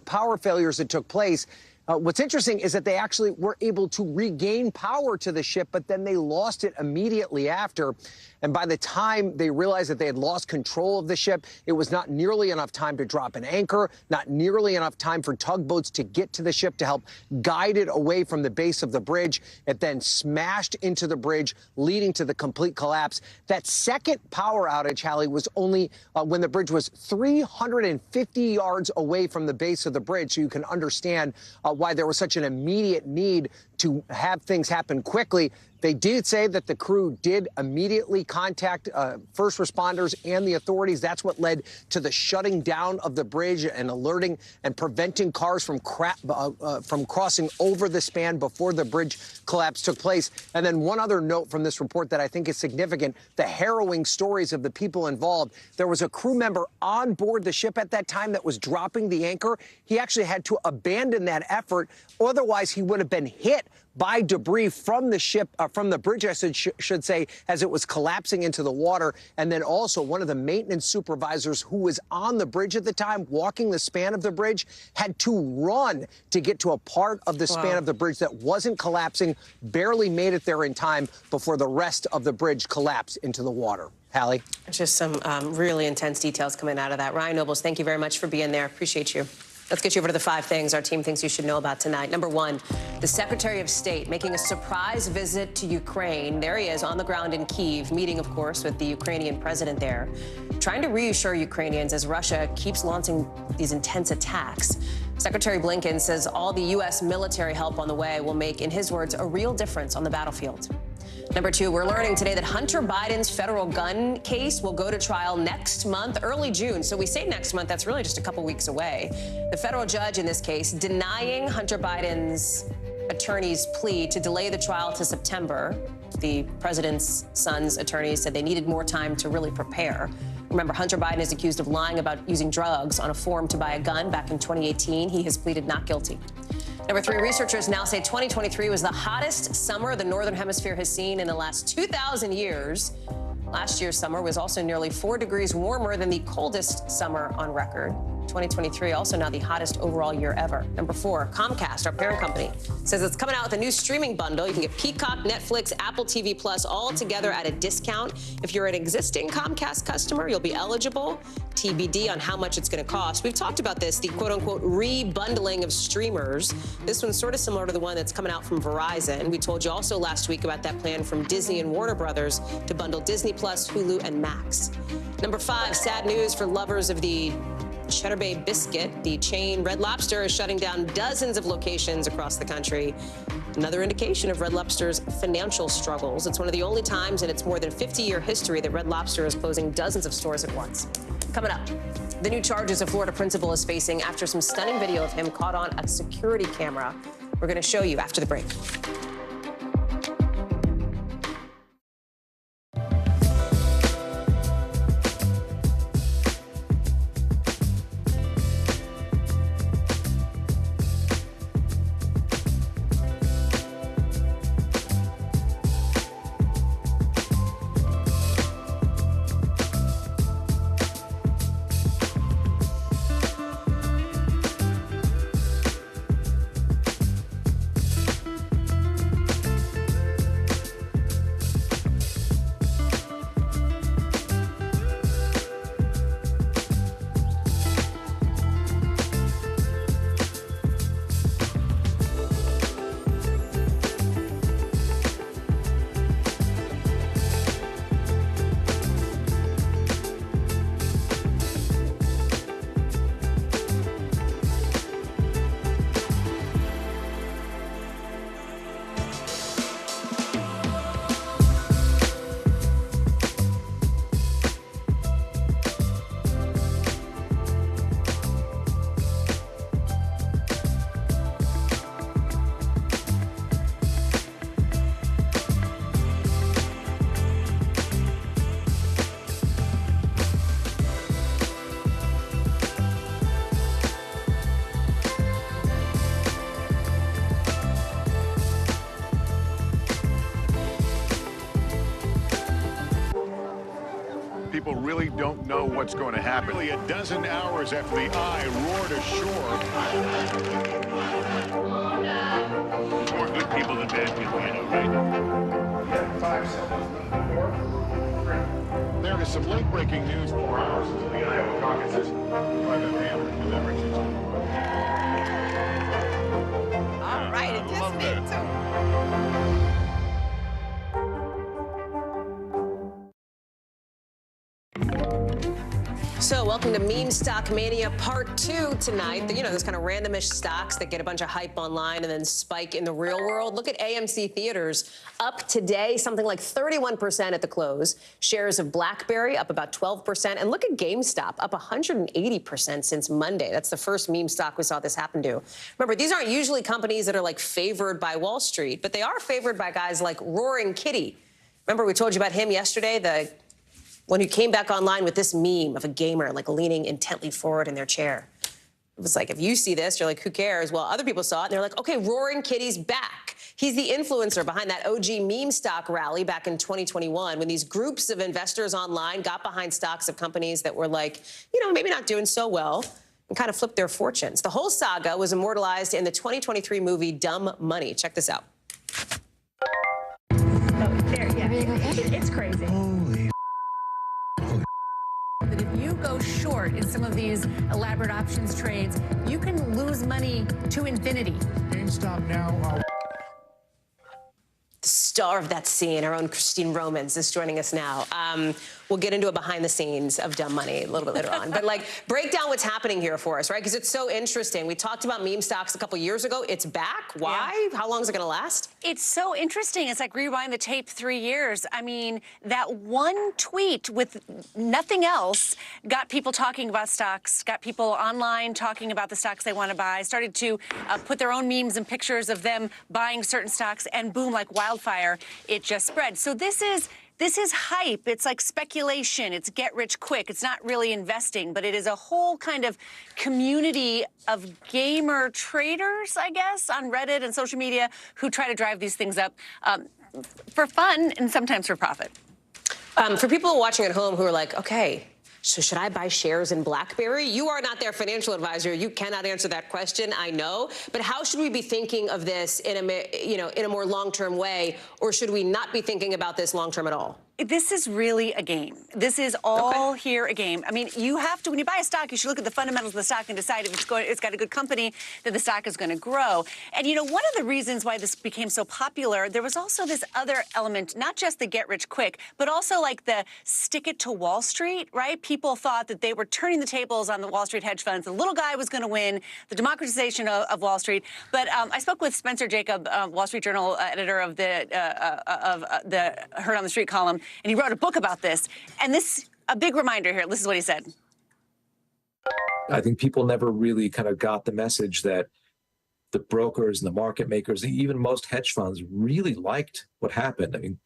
power failures that took place, what's interesting is that they actually were able to regain power to the ship, but then they lost it immediately after. And by the time they realized that they had lost control of the ship, it was not nearly enough time to drop an anchor, not nearly enough time for tugboats to get to the ship to help guide it away from the base of the bridge. It then smashed into the bridge, leading to the complete collapse. That second power outage, Hallie, was only when the bridge was 350 yards away from the base of the bridge. So you can understand why there was such an immediate need to have things happen quickly. They did say that the crew did immediately contact first responders and the authorities. That's what led to the shutting down of the bridge and alerting and preventing cars from crossing over the span before the bridge collapse took place. And then one other note from this report that I think is significant, the harrowing stories of the people involved. There was a crew member on board the ship at that time that was dropping the anchor. He actually had to abandon that effort. Otherwise, he would have been hit by debris from the ship, from the bridge, I should say, as it was collapsing into the water. And then also one of the maintenance supervisors who was on the bridge at the time, walking the span of the bridge, had to run to get to a part of the span of the bridge that wasn't collapsing, barely made it there in time before the rest of the bridge collapsed into the water. Hallie? Just some really intense details coming out of that. Ryan Nobles, thank you very much for being there. Appreciate you. Let's get you over to the 5 things our team thinks you should know about tonight. Number 1, the Secretary of State making a surprise visit to Ukraine. There he is on the ground in Kyiv, meeting, of course, with the Ukrainian president there, trying to reassure Ukrainians as Russia keeps launching these intense attacks. Secretary Blinken says all the U.S. military help on the way will make, in his words, a real difference on the battlefield. Number 2, we're learning today that Hunter Biden's federal gun case will go to trial next month, early June. So we say next month, that's really just a couple weeks away. The federal judge in this case denying Hunter Biden's attorney's plea to delay the trial to September. The president's son's attorneys said they needed more time to really prepare. Remember, Hunter Biden is accused of lying about using drugs on a form to buy a gun back in 2018. He has pleaded not guilty. Number 3, researchers now say 2023 was the hottest summer the Northern Hemisphere has seen in the last 2,000 years. Last year's summer was also nearly 4 degrees warmer than the coldest summer on record. 2023 also now the hottest overall year ever. Number 4, Comcast, our parent company, says it's coming out with a new streaming bundle. You can get Peacock, Netflix, Apple TV Plus all together at a discount. If you're an existing Comcast customer, you'll be eligible. TBD on how much it's going to cost. We've talked about this, the quote-unquote rebundling of streamers. This one's sort of similar to the one that's coming out from Verizon. We told you also last week about that plan from Disney and Warner Brothers to bundle Disney Plus, Hulu, and Max. Number 5, sad news for lovers of the Cheddar Bay biscuit. The chain Red Lobster is shutting down dozens of locations across the country. Another indication of Red Lobster's financial struggles. It's one of the only times in its more than 50-year history that Red Lobster is closing dozens of stores at once. Coming up, the new charges a Florida principal is facing after some stunning video of him caught on a security camera. We're going to show you after the break. People really don't know what's going to happen. Really, a dozen hours after the eye roared ashore. More good people than bad people, you know, right? 5 seconds. 4, 3, to some late-breaking news 4 hours into the Iowa caucuses. By the hammer to the elections. All right, it just me too. So welcome to Meme Stock Mania Part 2 tonight. You know, those kind of randomish stocks that get a bunch of hype online and then spike in the real world. Look at AMC Theaters up today, something like 31% at the close. Shares of BlackBerry up about 12%. And look at GameStop up 180% since Monday. That's the first meme stock we saw this happen to. Remember, these aren't usually companies that are like favored by Wall Street, but they are favored by guys like Roaring Kitty. Remember, we told you about him yesterday, the one who came back online with this meme of a gamer like leaning intently forward in their chair. It was like, if you see this, you're like, who cares? Well, other people saw it and they're like, okay, Roaring Kitty's back. He's the influencer behind that OG meme stock rally back in 2021 when these groups of investors online got behind stocks of companies that were like, you know, maybe not doing so well and kind of flipped their fortunes. The whole saga was immortalized in the 2023 movie Dumb Money. Check this out. Oh, there, yeah. It's crazy. That if you go short in some of these elaborate options trades, you can lose money to infinity. GameStop now. The star of that scene, our own Christine Romans, is joining us now. We'll get into a behind the scenes of Dumb Money a little bit later on. But like, break down what's happening here for us, right? Because it's so interesting. We talked about meme stocks a couple years ago. It's back. Why? Yeah. How long is it going to last? It's so interesting. It's like rewind the tape 3 years. I mean, that one tweet with nothing else got people talking about stocks, got people online talking about the stocks they want to buy, started to put their own memes and pictures of them buying certain stocks, and boom, like wildfire, it just spread. So this is hype. It's like speculation. It's get rich quick. It's not really investing, but it is a whole kind of community of gamer traders, I guess, on Reddit and social media who try to drive these things up for fun and sometimes for profit. For people watching at home who are like, okay, so should I buy shares in BlackBerry? You are not their financial advisor. You cannot answer that question, I know. But how should we be thinking of this in a more long-term way, or should we not be thinking about this long-term at all? This is really a game. This is all here a game. I mean, you have to, when you buy a stock, you should look at the fundamentals of the stock and decide if it's got a good company, that the stock is going to grow. And, you know, one of the reasons why this became so popular, there was also this other element, not just the get rich quick, but also like the stick it to Wall Street, right? People thought that they were turning the tables on the Wall Street hedge funds. The little guy was going to win, the democratization of Wall Street. But I spoke with Spencer Jacob, Wall Street Journal editor of the Heard on the Street column, and he wrote a book about this. And this, a big reminder here, this is what he said. I think people never really kind of got the message that the brokers and the market makers, even most hedge funds, really liked what happened. I mean,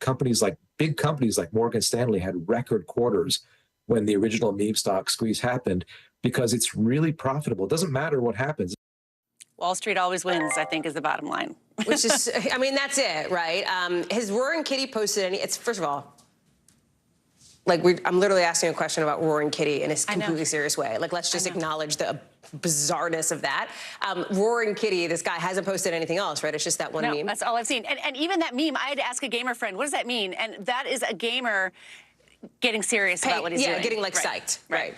big companies like Morgan Stanley had record quarters when the original meme stock squeeze happened, because it's really profitable. It doesn't matter what happens. Wall Street always wins, I think, is the bottom line. Which is, I mean, that's it, right? Has Roaring Kitty posted any, first of all, like, I'm literally asking a question about Roaring Kitty in a completely serious way. Like, let's just acknowledge the bizarreness of that. Roaring Kitty, this guy hasn't posted anything else, right? It's just that one meme. That's all I've seen. And even that meme, I had to ask a gamer friend, what does that mean? And that is a gamer getting serious about what he's doing. Yeah, getting like psyched. Right.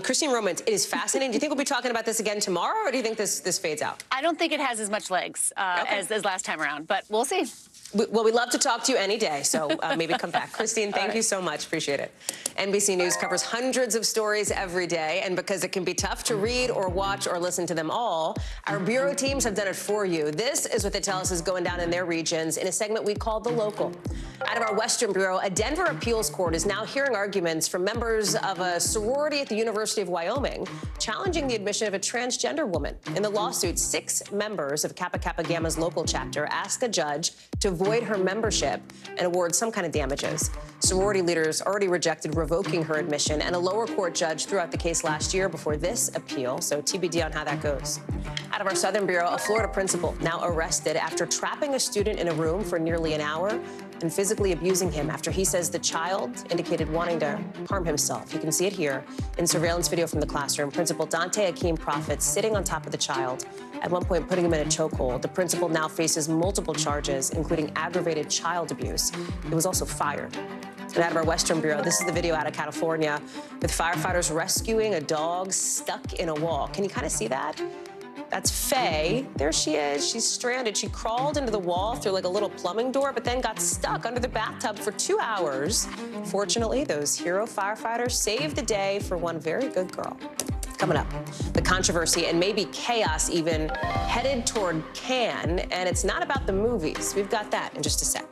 Christine Romans, it is fascinating. Do you think we'll be talking about this again tomorrow, or do you think this fades out? I don't think it has as much legs as last time around, but we'll see. Well, we'd love to talk to you any day, so maybe come back. Christine, thank you so much. Appreciate it. NBC News covers hundreds of stories every day, and because it can be tough to read or watch or listen to them all, our bureau teams have done it for you. This is what they tell us is going down in their regions in a segment we call The Local. Out of our Western Bureau, a Denver appeals court is now hearing arguments from members of a sorority at the University of Wyoming challenging the admission of a transgender woman. In the lawsuit, 6 members of Kappa Kappa Gamma's local chapter asked a judge to void her membership and award some kind of damages. Sorority leaders already rejected revoking her admission, and a lower court judge threw out the case last year before this appeal, so TBD on how that goes. Out of our Southern Bureau, a Florida principal now arrested after trapping a student in a room for nearly an hour and physically abusing him after he says the child indicated wanting to harm himself. You can see it here in surveillance video from the classroom. Principal Dante Akeem Prophet sitting on top of the child, at one point putting him in a chokehold. The principal now faces multiple charges, including aggravated child abuse. He was also fired. And out of our Western Bureau, this is the video out of California with firefighters rescuing a dog stuck in a wall. Can you kind of see that? That's Faye. There she is. She's stranded. She crawled into the wall through like a little plumbing door, but then got stuck under the bathtub for 2 hours. Fortunately, those hero firefighters saved the day for one very good girl. Coming up, the controversy and maybe chaos even headed toward Cannes, and it's not about the movies. We've got that in just a sec.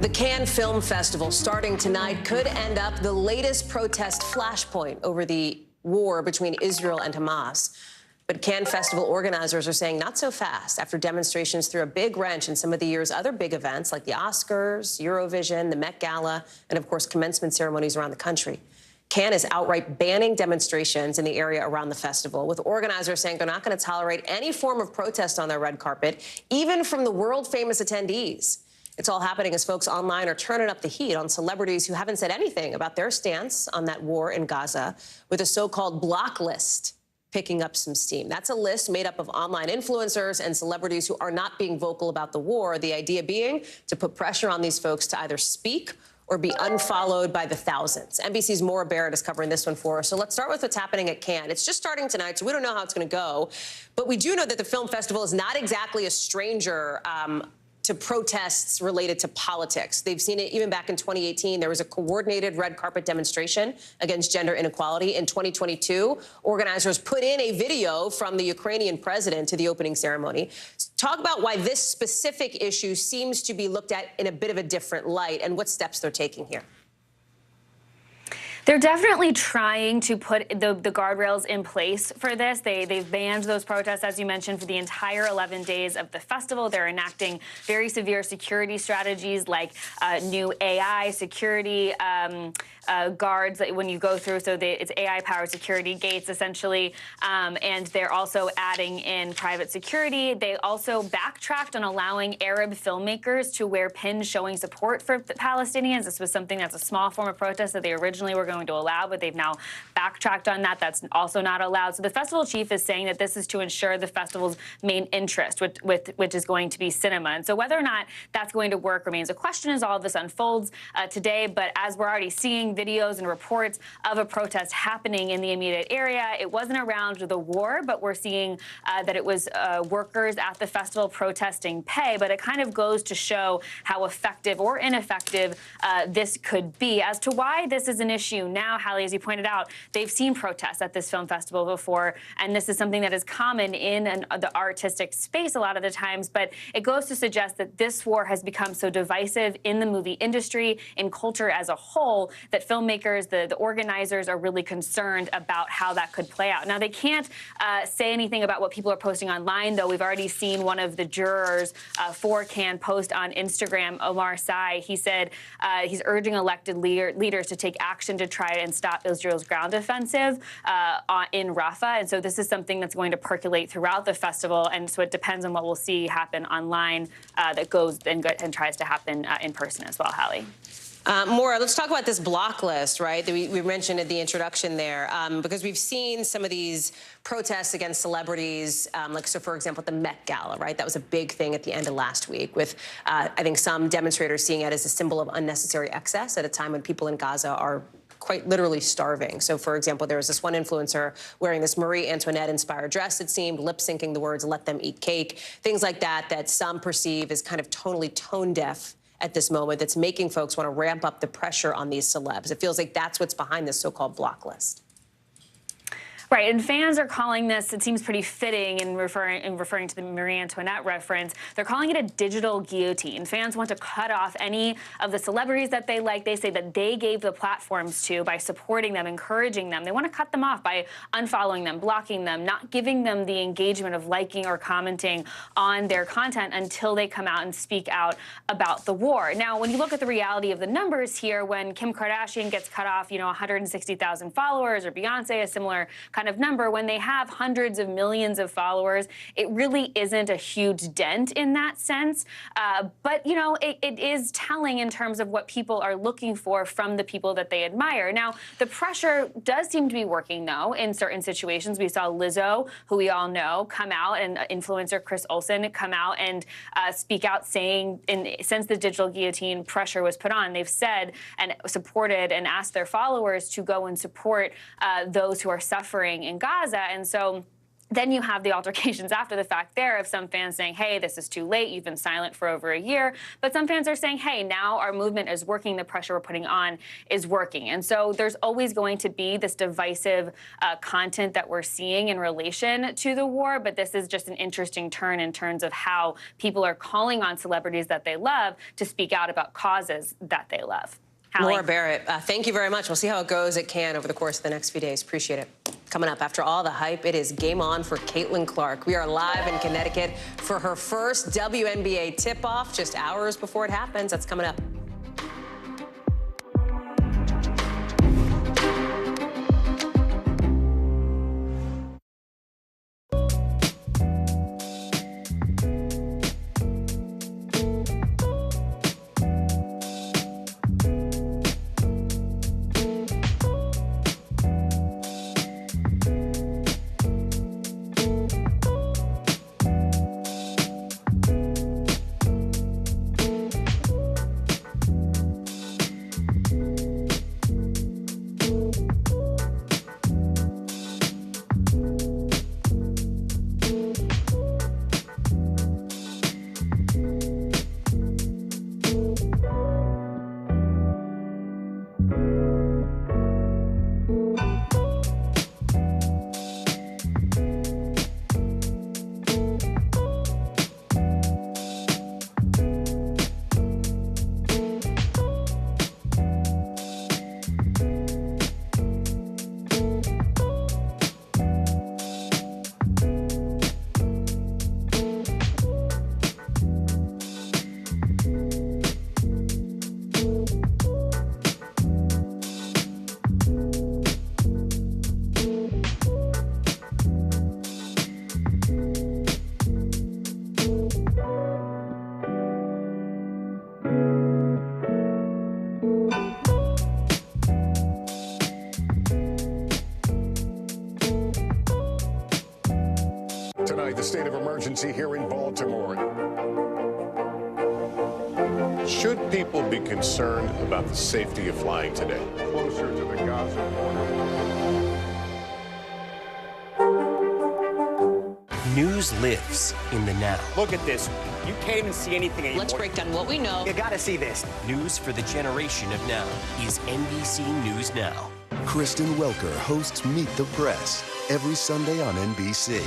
The Cannes Film Festival starting tonight could end up the latest protest flashpoint over the war between Israel and Hamas. But Cannes Festival organizers are saying not so fast after demonstrations threw a big wrench in some of the year's other big events like the Oscars, Eurovision, the Met Gala, and of course commencement ceremonies around the country. Cannes is outright banning demonstrations in the area around the festival, with organizers saying they're not going to tolerate any form of protest on their red carpet, even from the world-famous attendees. It's all happening as folks online are turning up the heat on celebrities who haven't said anything about their stance on that war in Gaza, with a so-called block list picking up some steam. That's a list made up of online influencers and celebrities who are not being vocal about the war, the idea being to put pressure on these folks to either speak or be unfollowed by the thousands. NBC's Maura Barrett is covering this one for us. So let's start with what's happening at Cannes. It's just starting tonight, so we don't know how it's going to go. But we do know that the film festival is not exactly a stranger to protests related to politics. They've seen it even back in 2018. There was a coordinated red carpet demonstration against gender inequality. In 2022, organizers put in a video from the Ukrainian president to the opening ceremony. Talk about why this specific issue seems to be looked at in a bit of a different light and what steps they're taking here. They're definitely trying to put the guardrails in place for this. They've banned those protests, as you mentioned, for the entire 11 days of the festival. They're enacting very severe security strategies like new AI security guards that when you go through, so it's AI-powered security gates, essentially, and they're also adding in private security. They also backtracked on allowing Arab filmmakers to wear pins showing support for the Palestinians. This was something that's a small form of protest that they originally were going to allow, but they've now backtracked on that. That's also not allowed. So the festival chief is saying that this is to ensure the festival's main interest, which is going to be cinema. And so whether or not that's going to work remains a question as all of this unfolds today. But as we're already seeing videos and reports of a protest happening in the immediate area, it wasn't around the war, but we're seeing that it was workers at the festival protesting pay. But it kind of goes to show how effective or ineffective this could be. As to why this is an issue now, Hallie, as you pointed out, they've seen protests at this film festival before, and this is something that is common in the artistic space a lot of the times, but it goes to suggest that this war has become so divisive in the movie industry, in culture as a whole, that filmmakers, the organizers are really concerned about how that could play out. Now, they can't say anything about what people are posting online, though. We've already seen one of the jurors for Cannes post on Instagram, Omar Sy. He said he's urging elected leaders to take action to try and stop Israel's ground offensive in Rafah. And so this is something that's going to percolate throughout the festival. And so it depends on what we'll see happen online that goes and tries to happen in person as well, Hallie. Maura, let's talk about this block list, right, that we mentioned in the introduction there, because we've seen some of these protests against celebrities, like, so, for example, at the Met Gala, right? That was a big thing at the end of last week with, I think, some demonstrators seeing it as a symbol of unnecessary excess at a time when people in Gaza are quite literally starving. So, for example, there was this one influencer wearing this Marie Antoinette-inspired dress, it seemed, lip-syncing the words, "let them eat cake," things like that, that some perceive as kind of totally tone-deaf at this moment, that's making folks want to ramp up the pressure on these celebs. It feels like that's what's behind this so-called block list. Right, and fans are calling this, it seems pretty fitting in referring to the Marie Antoinette reference, they're calling it a digital guillotine. Fans want to cut off any of the celebrities that they like. They say that they gave the platforms to by supporting them, encouraging them. They want to cut them off by unfollowing them, blocking them, not giving them the engagement of liking or commenting on their content until they come out and speak out about the war. Now, when you look at the reality of the numbers here, when Kim Kardashian gets cut off, 160,000 followers, or Beyonce, a similar kind of number, when they have hundreds of millions of followers, it really isn't a huge dent in that sense. But, it is telling in terms of what people are looking for from the people that they admire. Now, the pressure does seem to be working, though, in certain situations. We saw Lizzo, who we all know, come out, and influencer Chris Olsen come out and speak out saying, since the digital guillotine pressure was put on, they've said and supported and asked their followers to go and support those who are suffering in Gaza. And so then you have the altercations after the fact there of some fans saying, hey, this is too late, you've been silent for over a year. But some fans are saying, hey, now our movement is working, the pressure we're putting on is working. And so there's always going to be this divisive content that we're seeing in relation to the war, but this is just an interesting turn in terms of how people are calling on celebrities that they love to speak out about causes that they love. Hallie. Laura Barrett, thank you very much. We'll see how it goes at Cannes over the course of the next few days. Appreciate it. Coming up, after all the hype, it is game on for Caitlin Clark. We are live in Connecticut for her first WNBA tip-off just hours before it happens. That's coming up. Tonight, the state of emergency here in Baltimore. Should people be concerned about the safety of flying today? Closer to the Gaza border. News lives in the now. Look at this. You can't even see anything anymore. Let's break down what we know. You gotta see this. News for the generation of now is NBC News Now. Kristen Welker hosts Meet the Press every Sunday on NBC.